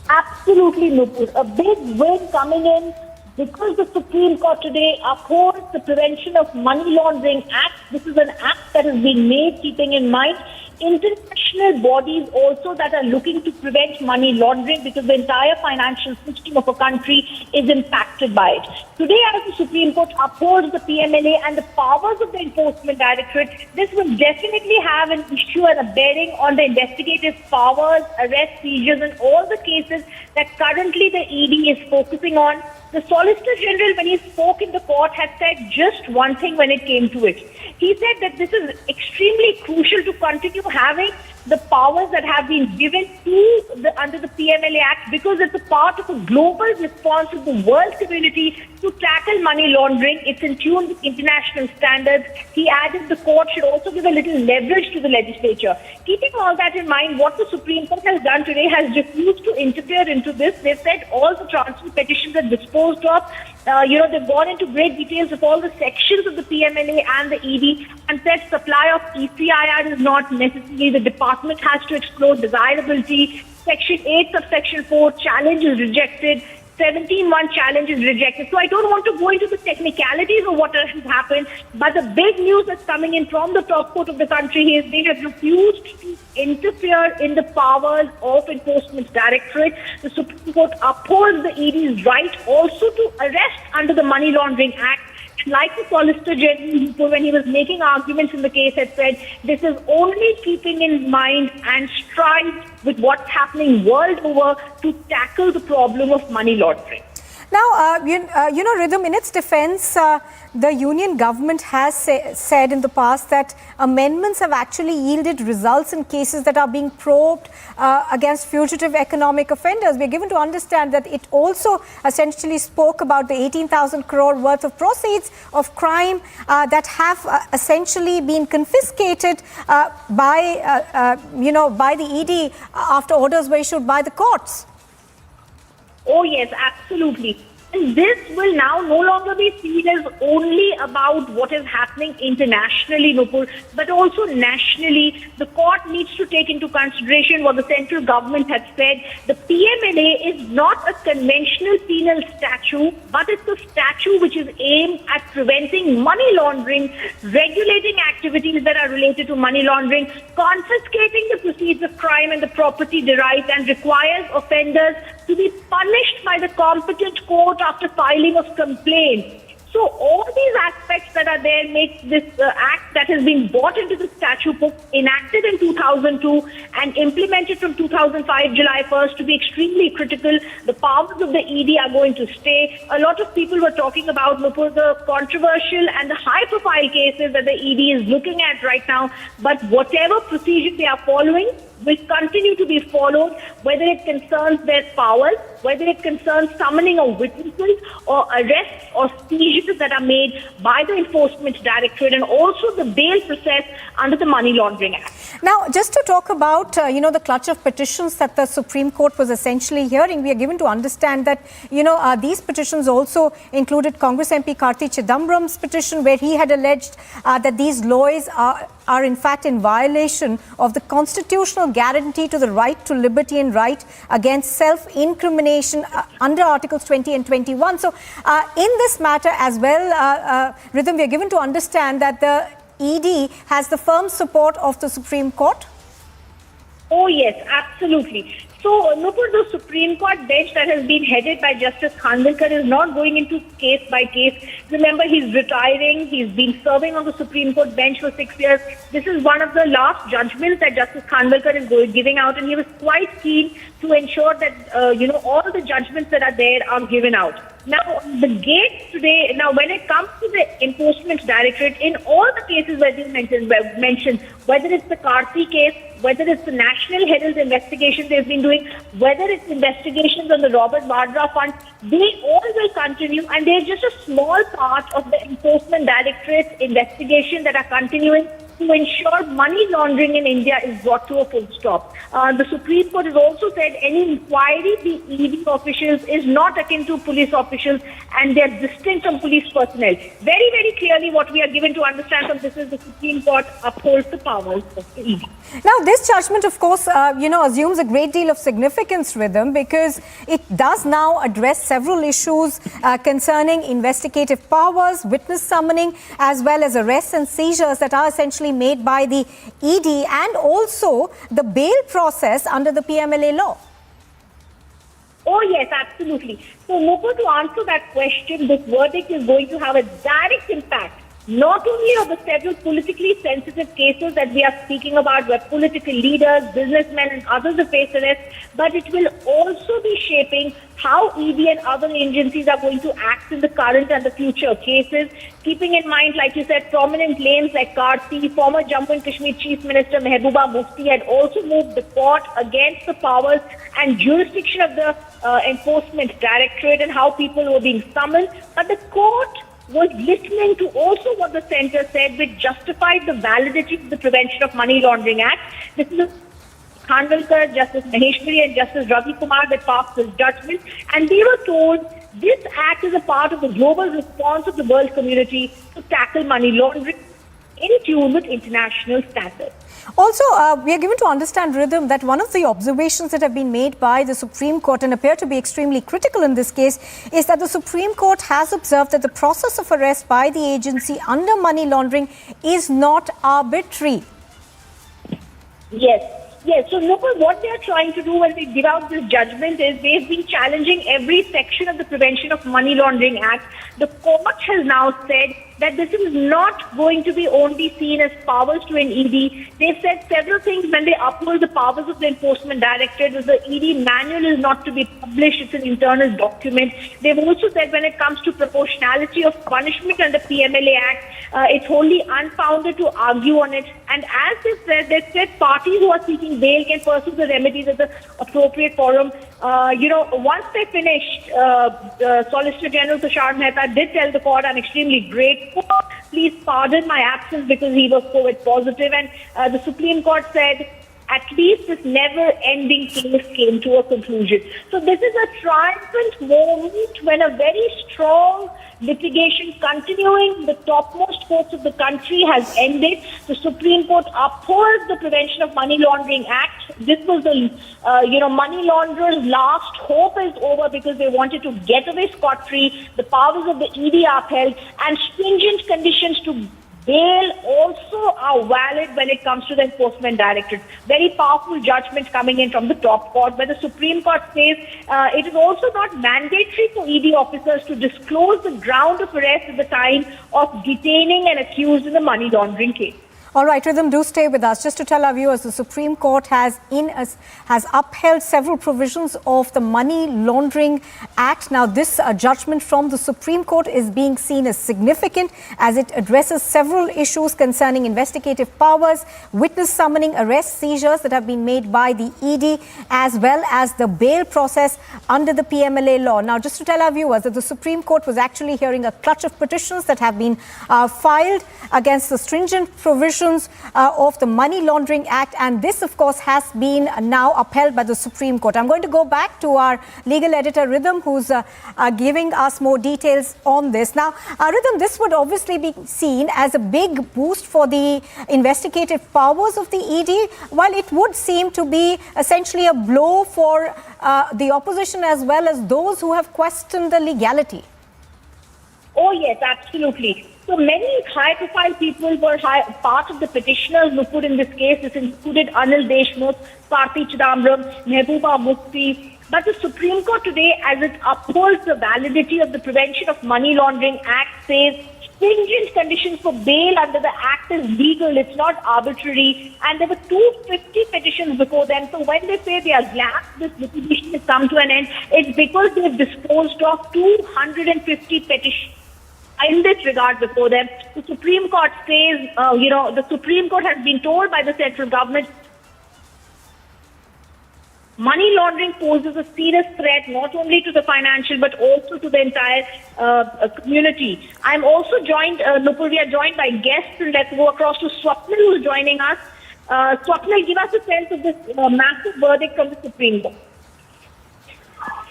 Absolutely, Nupur. A big win coming in because the Supreme Court today upholds the Prevention of Money Laundering Act. This is an act that has been made keeping in mind international bodies also that are looking to prevent money laundering, because the entire financial system of a country is impacted by it. Today, as the Supreme Court upholds the PMLA and the powers of the Enforcement Directorate, this will definitely have an issue and a bearing on the investigative powers, arrest, seizures, and all the cases that currently the ED is focusing on. The Solicitor General, when he spoke in the court, had said just one thing when it came to it. He said that this is extremely crucial to continue having the powers that have been given to under the PMLA Act, because it's a part of a global response of the world community to tackle money laundering. It's in tune with international standards. He added the court should also give a little leverage to the legislature. Keeping all that in mind, what the Supreme Court has done today has refused to interfere into this. They've said all the transfer petitions are disposed of. They've gone into great details of all the sections of the PMLA and the ED and said supply of ECIR is not necessary. The department has to explore desirability. Section 8 of Section 4 challenge is rejected. 17(1) challenge is rejected. So I don't want to go into the technicalities of what has happened, but the big news that's coming in from the top court of the country is they have refused to interfere in the powers of Enforcement Directorate. The Supreme Court upholds the ED's right also to arrest under the Money Laundering Act, Like the Solicitor General, when he was making arguments in the case, had said, this is only keeping in mind and strive with what's happening world over to tackle the problem of money laundering. Now, you know, Rhythm, in its defense, the union government has said in the past that amendments have actually yielded results in cases that are being probed against fugitive economic offenders. We're given to understand that it also essentially spoke about the 18,000 crore worth of proceeds of crime that have essentially been confiscated by the ED after orders were issued by the courts. Oh yes, absolutely. And this will now no longer be seen as only about what is happening internationally, Nupur, but also nationally. The court needs to take into consideration what the central government has said. The PMLA is not a conventional penal statute, but it's a statute which is aimed at preventing money laundering, regulating activities that are related to money laundering, confiscating the proceeds of crime and the property derived, and requires offenders to be punished by the competent court after filing of complaint. So all these aspects that are there make this act that has been brought into the statute book, enacted in 2002 and implemented from 2005 July 1st, to be extremely critical. The powers of the ED are going to stay. A lot of people were talking about, Nupur, the controversial and the high-profile cases that the ED is looking at right now. But whatever procedure they are following will continue to be followed, whether it concerns their powers, whether it concerns summoning of witnesses or arrests or seizures that are made by the Enforcement Directorate, and also the bail process under the Money Laundering Act. Now, just to talk about, the clutch of petitions that the Supreme Court was essentially hearing, we are given to understand that, these petitions also included Congress MP Karti Chidambaram's petition, where he had alleged that these laws are in fact in violation of the constitutional guarantee to the right to liberty and right against self-incrimination under Articles 20 and 21. So in this matter as well, Rhythm, we are given to understand that the ED has the firm support of the Supreme Court. Oh yes, absolutely. So, Nupur, the Supreme Court bench that has been headed by Justice Khanvilkar is not going into case by case. Remember, he's retiring. He's been serving on the Supreme Court bench for 6 years. This is one of the last judgments that Justice Khanvilkar is giving out, and he was quite keen to ensure that, all the judgments that are there are given out. Now, the gates today, when it comes to the Enforcement Directorate, in all the cases where you mentioned, whether it's the Karti case, whether it's the National Herald investigation they've been doing, whether it's investigations on the Robert Vadra fund, they all will continue, and they're just a small part of the Enforcement Directorate's investigation that are continuing to ensure money laundering in India is brought to a full stop. The Supreme Court has also said any inquiry the ED officials is not akin to police officials, and they're distinct from police personnel. Very, very clearly what we are given to understand from this is the Supreme Court upholds the powers of the ED. Now, this judgment, of course, assumes a great deal of significance, Rhythm, because it does now address several issues concerning investigative powers, witness summoning, as well as arrests and seizures that are essentially made by the ED, and also the bail process under the PMLA law. Oh yes, absolutely. So, Nupur, to answer that question, this verdict is going to have a direct impact not only on the several politically sensitive cases that we are speaking about, where political leaders, businessmen and others have faced arrest, but it will also be shaping how ED and other agencies are going to act in the current and the future cases, keeping in mind, like you said, prominent names like Karti, former Jammu and Kashmir Chief Minister Mehbooba Mufti had also moved the court against the powers and jurisdiction of the Enforcement Directorate and how people were being summoned. But the court was listening to also what the centre said, which justified the validity of the Prevention of Money Laundering Act. This is Khanvilkar, Justice Maheshwari and Justice Ravi Kumar that passed this judgment, and they were told this act is a part of the global response of the world community to tackle money laundering in tune with international standards. Also, we are given to understand, Rhythm, that one of the observations that have been made by the Supreme Court and appear to be extremely critical in this case is that the Supreme Court has observed that the process of arrest by the agency under money laundering is not arbitrary. Yes. Yes, so look at what they are trying to do when they give out this judgment is they've been challenging every section of the Prevention of Money Laundering Act. The court has now said that this is not going to be only seen as powers to an ED. They've said several things when they uphold the powers of the Enforcement Directorate. The ED manual is not to be published, it's an internal document. They've also said when it comes to proportionality of punishment under PMLA Act, it's wholly unfounded to argue on it. And as they've said parties who are seeking bail can pursue the remedies at the appropriate forum. Once they finished, Solicitor General Tushar Mehta did tell the court, I'm extremely grateful. Please pardon my absence because he was COVID positive. And the Supreme Court said, at least this never-ending case came to a conclusion. So this is a triumphant moment when a very strong litigation continuing the topmost courts of the country has ended. The Supreme Court upholds the Prevention of Money Laundering Act. This was the, money launderers' last hope is over because they wanted to get away scot-free. The powers of the ED are upheld and stringent conditions to bail also are valid when it comes to the Enforcement Directorate. Very powerful judgment coming in from the top court, where the Supreme Court says it is also not mandatory for ED officers to disclose the ground of arrest at the time of detaining an accused in the money laundering case. All right, Rhythm, do stay with us. Just to tell our viewers, the Supreme Court has upheld several provisions of the Money Laundering Act. Now, this judgment from the Supreme Court is being seen as significant as it addresses several issues concerning investigative powers, witness summoning, arrest, seizures that have been made by the ED, as well as the bail process under the PMLA law. Now, just to tell our viewers that the Supreme Court was actually hearing a clutch of petitions that have been filed against the stringent provisions of the Money Laundering Act, and this of course has been now upheld by the Supreme Court. I'm going to go back to our legal editor Rhythm, who's giving us more details on this. Now, Rhythm, this would obviously be seen as a big boost for the investigative powers of the ED, while it would seem to be essentially a blow for the opposition as well as those who have questioned the legality. Oh yes, absolutely. So many high-profile people were part of the petitioners who put in this case. This included Anil Deshmukh, Karti Chidambaram, Mehbooba Mufti. But the Supreme Court today, as it upholds the validity of the Prevention of Money Laundering Act, says stringent conditions for bail under the Act is legal. It's not arbitrary. And there were 250 petitions before them. So when they say they are glad this litigation has come to an end, it's because they've disposed of 250 petitions in this regard before them. The Supreme Court says, the Supreme Court has been told by the central government money laundering poses a serious threat not only to the financial but also to the entire community. I'm also joined, Nupur, we are joined by guests, and let's go across to Swapnil, who is joining us. Swapnil, give us a sense of this massive verdict from the Supreme Court.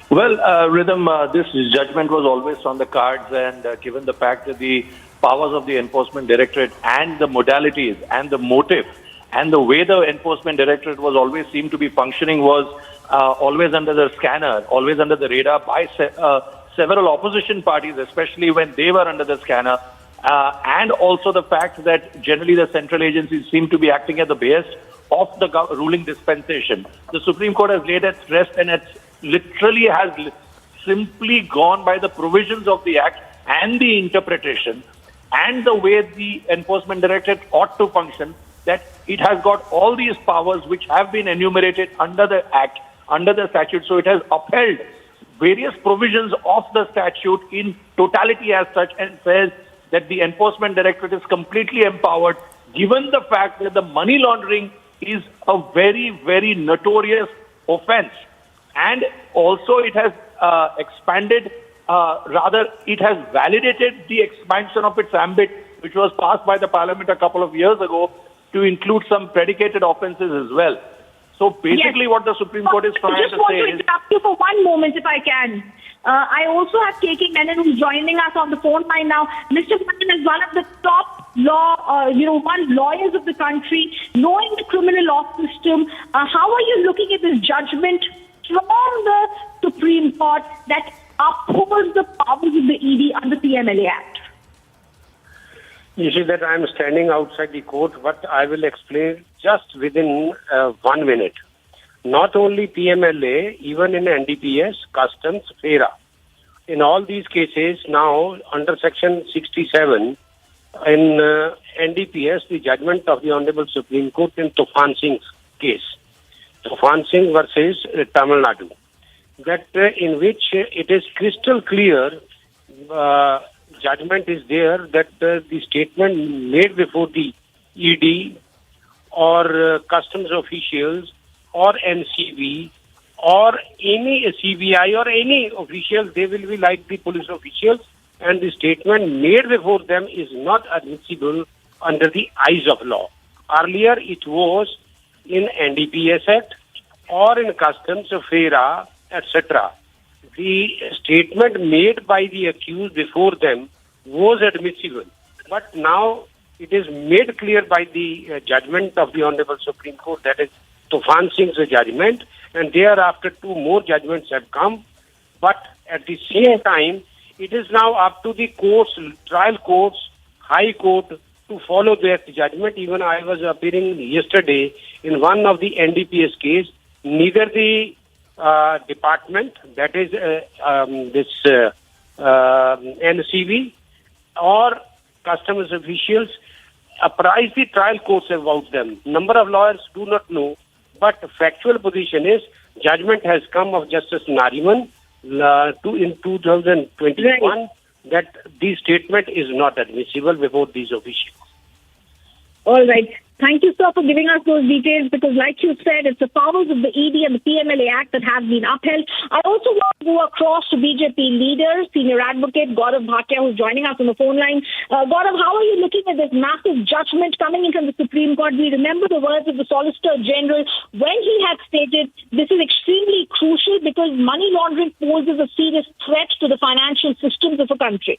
Well, Rhythm, this judgment was always on the cards, and given the fact that the powers of the Enforcement Directorate and the modalities and the motive and the way the Enforcement Directorate was always seemed to be functioning was always under the scanner, always under the radar by several opposition parties, especially when they were under the scanner, and also the fact that generally the central agencies seem to be acting at the behest of the ruling dispensation. The Supreme Court has laid its rest, and it's literally has simply gone by the provisions of the Act and the interpretation and the way the Enforcement Directorate ought to function, that it has got all these powers which have been enumerated under the Act, under the statute. So it has upheld various provisions of the statute in totality as such, and says that the Enforcement Directorate is completely empowered, given the fact that the money laundering is a very, very notorious offense. And also it has expanded, it has validated the expansion of its ambit, which was passed by the Parliament a couple of years ago, to include some predicated offences as well. So basically what the Supreme Court is trying to say is... I just want to interrupt you for one moment if I can. I also have KK Menon, who's joining us on the phone line now. Mr. Menon is one of the top lawyers of the country, knowing the criminal law system. How are you looking at this judgment from the Supreme Court that upholds the powers of the ED under the PMLA Act? You see that I am standing outside the court, but I will explain just within 1 minute. Not only PMLA, even in NDPS, Customs, FERA. In all these cases, now under Section 67, in NDPS, the judgment of the Honorable Supreme Court in Tufan Singh's case, Tufan Singh versus Tamil Nadu, that in which it is crystal clear judgment is there that the statement made before the ED or customs officials or NCB or any CBI or any officials, they will be like the police officials, and the statement made before them is not admissible under the eyes of law. Earlier it was in NDPS Act or in Customs of FERA, etc. The statement made by the accused before them was admissible. But now it is made clear by the judgment of the Honorable Supreme Court, that is Tufan Singh's judgment, and thereafter 2 more judgments have come. But at the same time, it is now up to the courts, trial courts, High Court, to follow that judgment. Even I was appearing yesterday in one of the NDPS case. Neither the department, that is NCV, or customs officials apprise the trial courts about them. Number of lawyers do not know, but factual position is judgment has come of Justice Nariman in 2021 that this statement is not admissible before these officials. All right. Thank you, sir, for giving us those details, because like you said, it's the powers of the ED and the PMLA Act that have been upheld. I also want to go across to BJP leader, senior advocate Gaurav Bhatia, who's joining us on the phone line. Gaurav, how are you looking at this massive judgment coming in from the Supreme Court? We remember the words of the Solicitor General when he had stated this is extremely crucial because money laundering poses a serious threat to the financial systems of a country.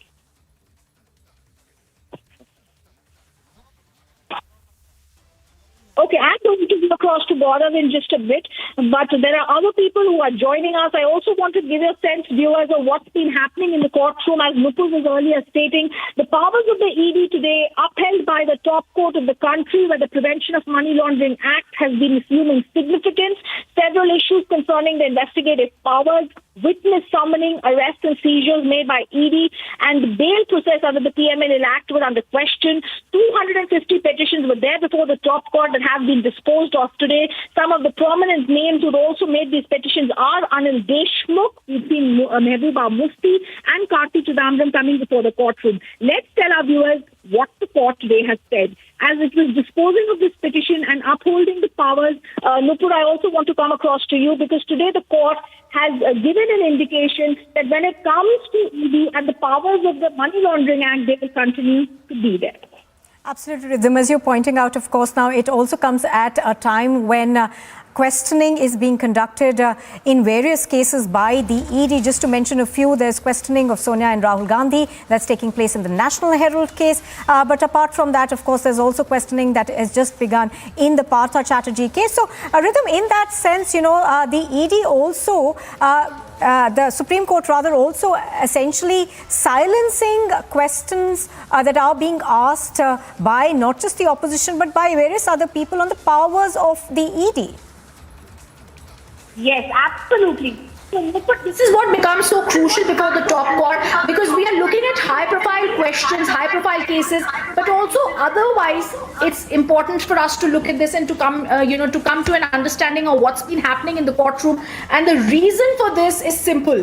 Okay, I'm going to go across to Gaurav in just a bit, but there are other people who are joining us. I also want to give a sense, viewers, of what's been happening in the courtroom. As Nupur was earlier stating, the powers of the ED today upheld by the top court of the country, where the Prevention of Money Laundering Act has been assuming significance. Several issues concerning the investigative powers, witness summoning, arrest and seizures made by ED, and the bail process under the PMLA Act were under question. 250 petitions were there before the top court that have been disposed of today. Some of the prominent names who also made these petitions are Anil Deshmukh, we've seen Mehbooba Mufti, and Karti Chidambaram coming before the courtroom. Let's tell our viewers what the court today has said. As it was disposing of this petition and upholding the powers, Nupur, I also want to come across to you, because today the court has given an indication that when it comes to ED and the powers of the Money Laundering Act, they will continue to be there. Absolutely, Rhythm. As you're pointing out, of course, now it also comes at a time when questioning is being conducted in various cases by the ED. Just to mention a few, there's questioning of Sonia and Rahul Gandhi that's taking place in the National Herald case. But apart from that, of course, there's also questioning that has just begun in the Partha Chatterjee case. So, Rhythm, in that sense, you know, the ED also... the Supreme Court rather also essentially silencing questions that are being asked by not just the opposition but by various other people on the powers of the ED. Yes, absolutely. But this is what becomes so crucial before the top court, because we are looking at high-profile questions, high-profile cases, but also otherwise it's important for us to look at this and to come, to come to an understanding of what's been happening in the courtroom. And the reason for this is simple.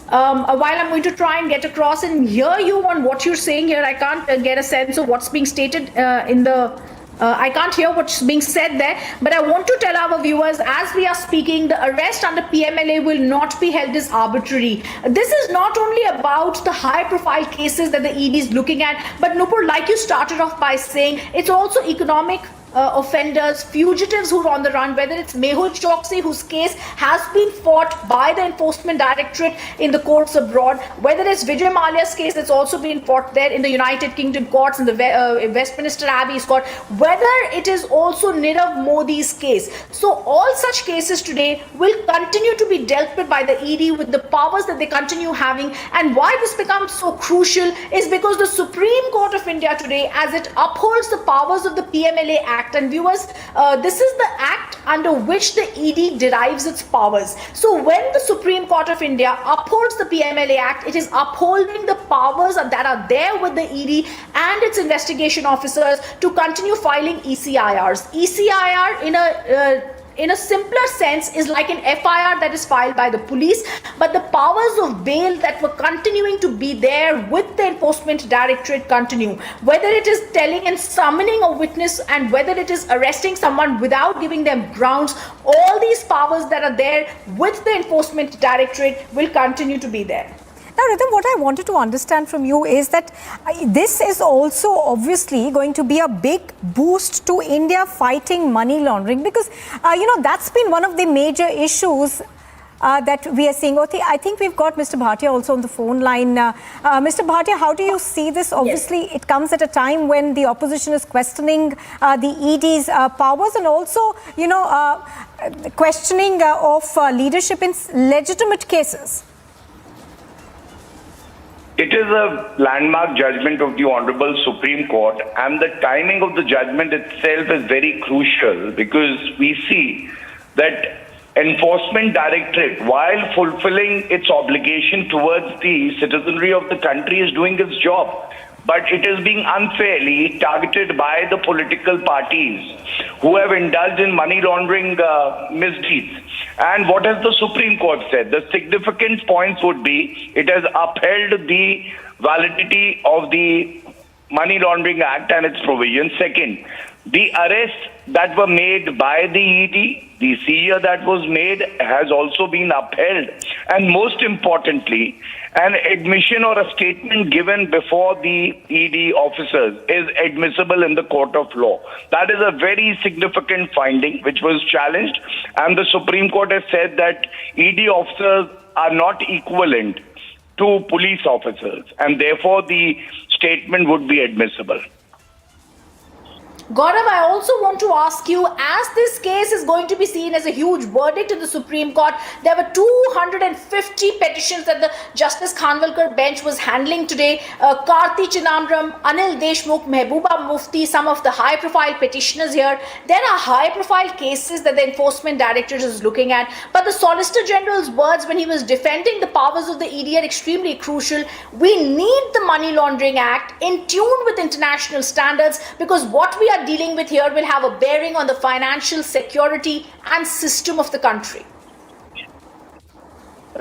While I'm going to try and get across and hear you on what you're saying here, I can't get a sense of what's being stated in the... I can't hear what's being said there, but I want to tell our viewers, as we are speaking, the arrest under PMLA will not be held as arbitrary. This is not only about the high-profile cases that the ED is looking at, but Nupur, like you started off by saying, it's also economic offenders, fugitives who are on the run, whether it's Mehul Choksi, whose case has been fought by the Enforcement Directorate in the courts abroad, whether it's Vijay Mallya's case that's also been fought there in the United Kingdom courts, in the Westminster Abbey's court, whether it is also Nirav Modi's case. So all such cases today will continue to be dealt with by the ED with the powers that they continue having. And why this becomes so crucial is because the Supreme Court of India today, as it upholds the powers of the PMLA Act, and viewers, this is the act under which the ED derives its powers. So when the Supreme Court of India upholds the PMLA Act, it is upholding the powers that are there with the ED and its investigation officers to continue filing ECIRs. ECIR in a simpler sense is like an FIR that is filed by the police, but the powers of bail that were continuing to be there with the Enforcement Directorate continue. Whether it is telling and summoning a witness and whether it is arresting someone without giving them grounds, all these powers that are there with the Enforcement Directorate will continue to be there. Now, Rhythm, what I wanted to understand from you is that this is also obviously going to be a big boost to India fighting money laundering because, that's been one of the major issues that we are seeing. I think we've got Mr. Bhatia also on the phone line. Mr. Bhatia, how do you see this? Obviously, it comes at a time when the opposition is questioning the ED's powers and also, questioning of leadership in legitimate cases. It is a landmark judgment of the Honorable Supreme Court, and the timing of the judgment itself is very crucial because we see that Enforcement Directorate, while fulfilling its obligation towards the citizenry of the country, is doing its job. But it is being unfairly targeted by the political parties who have indulged in money laundering misdeeds. And what has the Supreme Court said? The significant points would be it has upheld the validity of the Money Laundering Act and its provisions. Second, the arrests that were made by the ED, the seizure that was made has also been upheld. And most importantly, an admission or a statement given before the ED officers is admissible in the court of law. That is a very significant finding which was challenged, and the Supreme Court has said that ED officers are not equivalent to police officers, and therefore the statement would be admissible. Gaurav, I also want to ask you, as this case is going to be seen as a huge verdict in the Supreme Court, there were 250 petitions that the Justice Khanwalkar bench was handling today. Karti Chidambaram, Anil Deshmukh, Mehbooba Mufti, some of the high-profile petitioners here. There are high-profile cases that the Enforcement Directorate is looking at. But the Solicitor General's words when he was defending the powers of the ED are extremely crucial. We need the Money Laundering Act in tune with international standards because what we are dealing with here will have a bearing on the financial security and system of the country.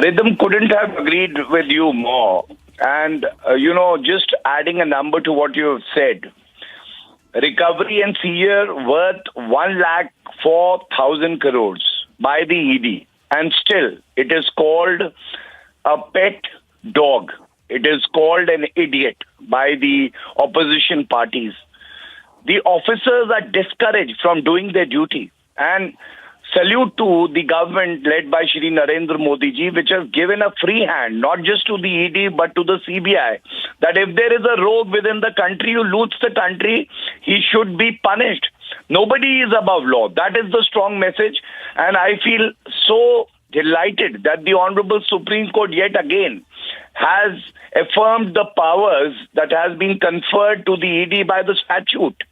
Rhythm couldn't have agreed with you more. And, just adding a number to what you have said, recovery and seizure worth 1,04,000 crores by the ED. And still, it is called a pet dog. It is called an idiot by the opposition parties. The officers are discouraged from doing their duty. And salute to the government led by Shri Narendra Modi ji, which has given a free hand, not just to the ED, but to the CBI, that if there is a rogue within the country who loots the country, he should be punished. Nobody is above law. That is the strong message. And I feel so delighted that the Honorable Supreme Court yet again has affirmed the powers that has been conferred to the ED by the statute.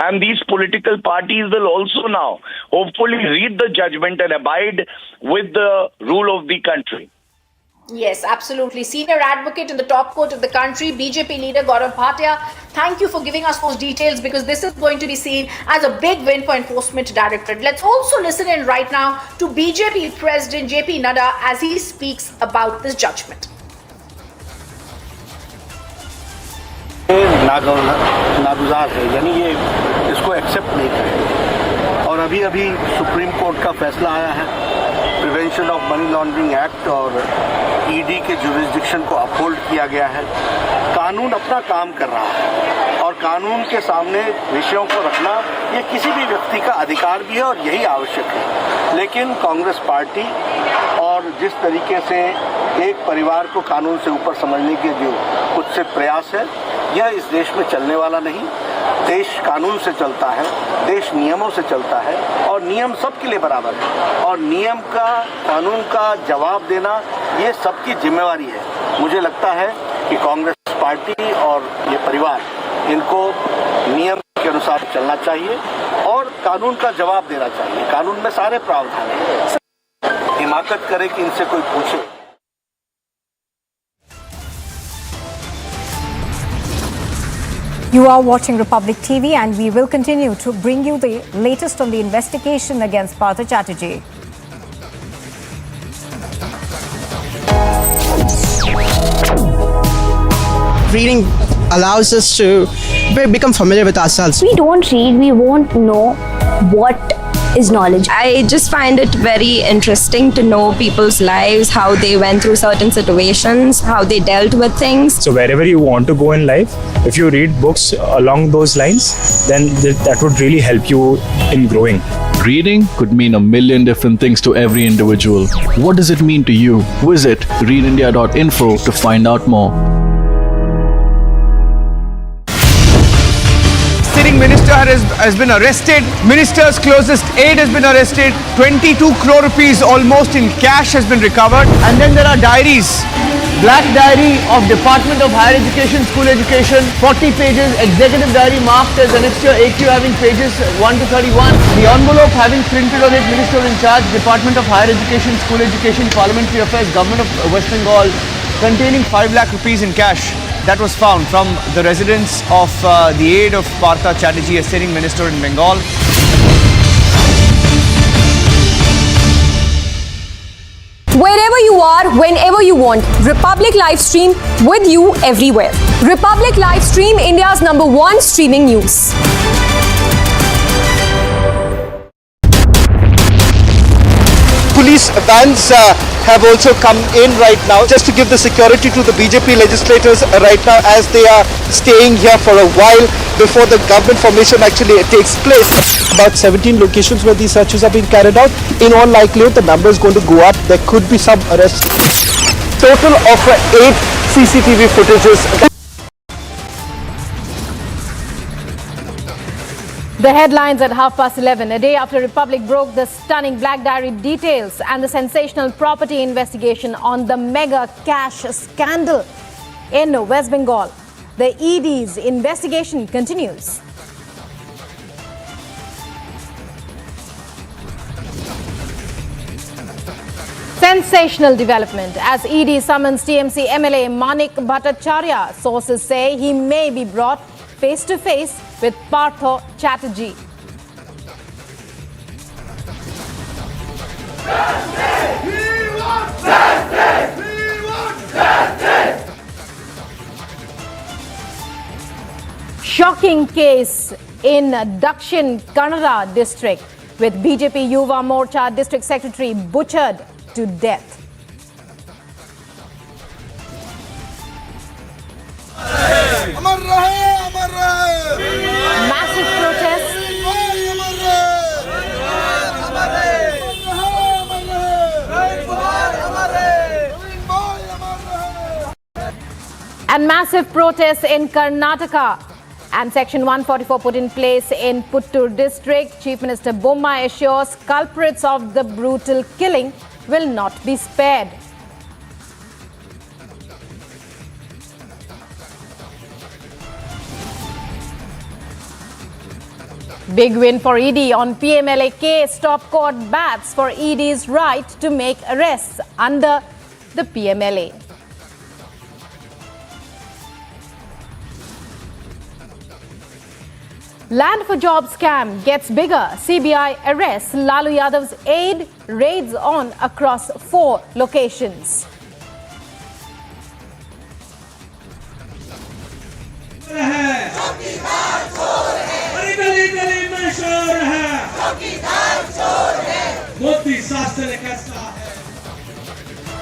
And these political parties will also now hopefully read the judgment and abide with the rule of the country. Yes, absolutely. Senior advocate in the top court of the country, BJP leader Gaurav Bhatia, thank you for giving us those details because this is going to be seen as a big win for Enforcement Directorate. Let's also listen in right now to BJP President JP Nadda as he speaks about this judgment. नागुजार है, यानी ये इसको accept नहीं करें। और अभी supreme court का फैसला आया है, prevention of money laundering act और ईडी के जुरिस्डिक्शन को अपहोल्ड किया गया है। कानून अपना काम कर रहा है और कानून के सामने विषयों को रखना ये किसी भी व्यक्ति का अधिकार भी है और यही आवश्यक है। लेकिन कांग्रेस पार्टी और जिस तरीके से एक परिवार को कानून से ऊपर समझने के जो कुत्सित प्रयास है, यह इस देश में चलने वाला नहीं। देश कानून से चलता है, देश नियमों से चलता है और नियम सबके लिए बराबर है और नियम का, कानून का जवाब देना ये सबकी जिम्मेवारी है। मुझे लगता है कि कांग्रेस पार्टी और ये परिवार, इनको नियम के अनुसार चलना चाहिए और कानून का जवाब देना चाहिए। कानून में सारे प्रावधान हैं। हिमाकत करे कि इनसे कोई पूछे। You are watching Republic TV and we will continue to bring you the latest on the investigation against Partha Chatterjee. Reading allows us to become familiar with ourselves. We don't read, we won't know what is knowledge. I just find it very interesting to know people's lives, how they went through certain situations, how they dealt with things. So wherever you want to go in life, if you read books along those lines, then that would really help you in growing. Reading could mean a million different things to every individual. What does it mean to you? Visit readindia.info to find out more. Sitting minister has been arrested. Minister's closest aide has been arrested. 22 crore rupees almost in cash has been recovered. And then there are diaries. Black diary of Department of Higher Education, School Education, 40 pages. Executive diary marked as annexure AQ having pages 1 to 31. The envelope having printed on it, Minister in charge, Department of Higher Education, School Education, Parliamentary Affairs, Government of West Bengal, containing 5 lakh rupees in cash. That was found from the residence of the aide of Partha Chatterjee, a sitting minister in Bengal. Wherever you are, whenever you want, Republic live stream with you everywhere. Republic live stream, India's #1 streaming news. Police vans have also come in right now just to give the security to the BJP legislators right now as they are staying here for a while before the government formation actually takes place. About 17 locations where these searches are being carried out. In all likelihood, the number is going to go up. There could be some arrests. Total of 8 CCTV footages. The headlines at 11:30, a day after Republic broke the stunning Black Diary details and the sensational property investigation on the mega cash scandal in West Bengal. The ED's investigation continues. Sensational development as ED summons TMC MLA Manik Bhattacharya. Sources say he may be brought face to face with Partha Chatterjee. Shocking case in Dakshin Kannada district with BJP Yuva Morcha district secretary butchered to death. Massive protests. And massive protests in Karnataka. And Section 144 put in place in Puttur district. Chief Minister Bomma assures culprits of the brutal killing will not be spared. Big win for ED on PMLA case. Top court bats for ED's right to make arrests under the PMLA. Land for job scam gets bigger. CBI arrests Lalu Yadav's aide, raids on across 4 locations.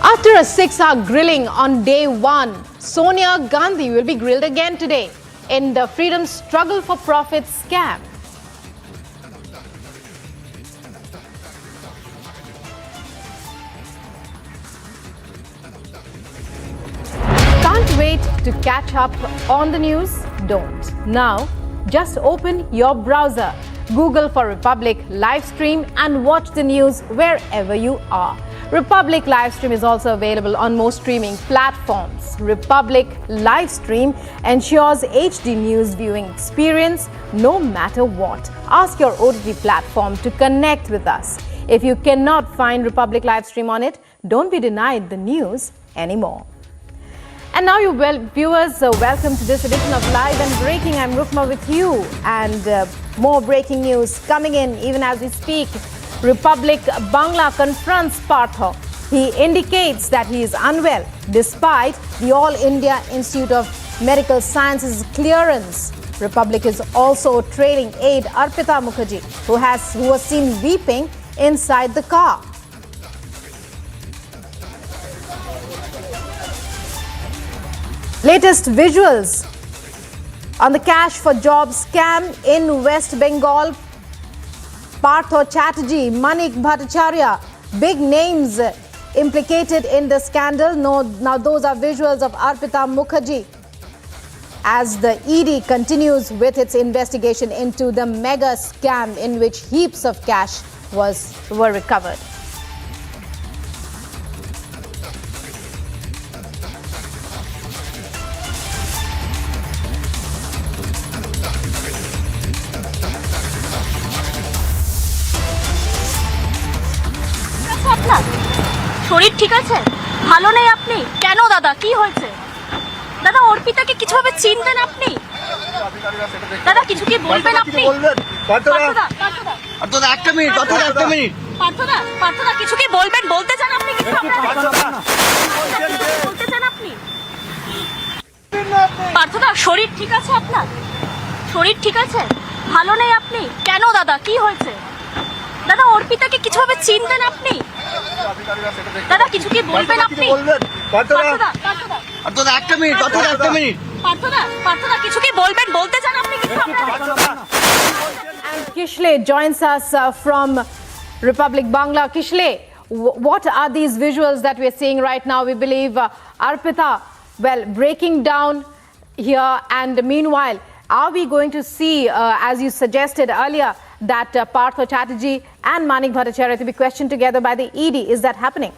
After a 6-hour grilling on day 1, Sonia Gandhi will be grilled again today. in the freedom struggle for profit scam. Can't wait to catch up on the news? Don't. Now, just open your browser, Google for Republic Livestream and watch the news wherever you are. Republic Livestream is also available on most streaming platforms. Republic Livestream ensures HD news viewing experience no matter what. Ask your OTT platform to connect with us. If you cannot find Republic Livestream on it, don't be denied the news anymore. And now, you viewers, welcome to this edition of Live and Breaking. I'm Rukma with you, and more breaking news coming in even as we speak. Republic Bangla confronts Partho. He indicates that he is unwell despite the All India Institute of Medical Sciences clearance. Republic is also trailing aide Arpita Mukherjee, who was seen weeping inside the car. Latest visuals on the cash for jobs scam in West Bengal. Partho Chatterjee, Manik Bhattacharya, big names implicated in the scandal. Now those are visuals of Arpita Mukherjee as the ED continues with its investigation into the mega scam in which heaps of cash were recovered. শরীর ঠিক আছে? ভালো নেই আপনি? কেন দাদা, কি হয়েছে? দাদা অর্পিতাকে কিছুভাবে চিনবেন আপনি? দাদা কিছু কি বলবেন আপনি? পার্থদা একটা মিনিট, একটা মিনিট। পার্থদা কিছু কি বলবেন? বলতে চান আপনি কিছু? বলতে চান আপনি? পার্থদা শরীর ঠিক আছে আপনার? শরীর ঠিক আছে? ভালো নেই আপনি? কেন দাদা, কি হয়েছে? দাদা অর্পিতাকে কিছুভাবে চিনবেন আপনি? দাদা কিছু কি বলবেন আপনি? পার্থদা একটা মিনিট, একটা মিনিট। পার্থদা কিছু কি বলবেন? বলতে চান আপনি কিছু? And Kishle joins us from Republic Bangla. Kishle, what are these visuals that we're seeing right now? We believe Arpita, breaking down here, and meanwhile, are we going to see, as you suggested earlier, that Partho Chatterjee and Manik Bhattacharya to be questioned together by the ED? Is that happening?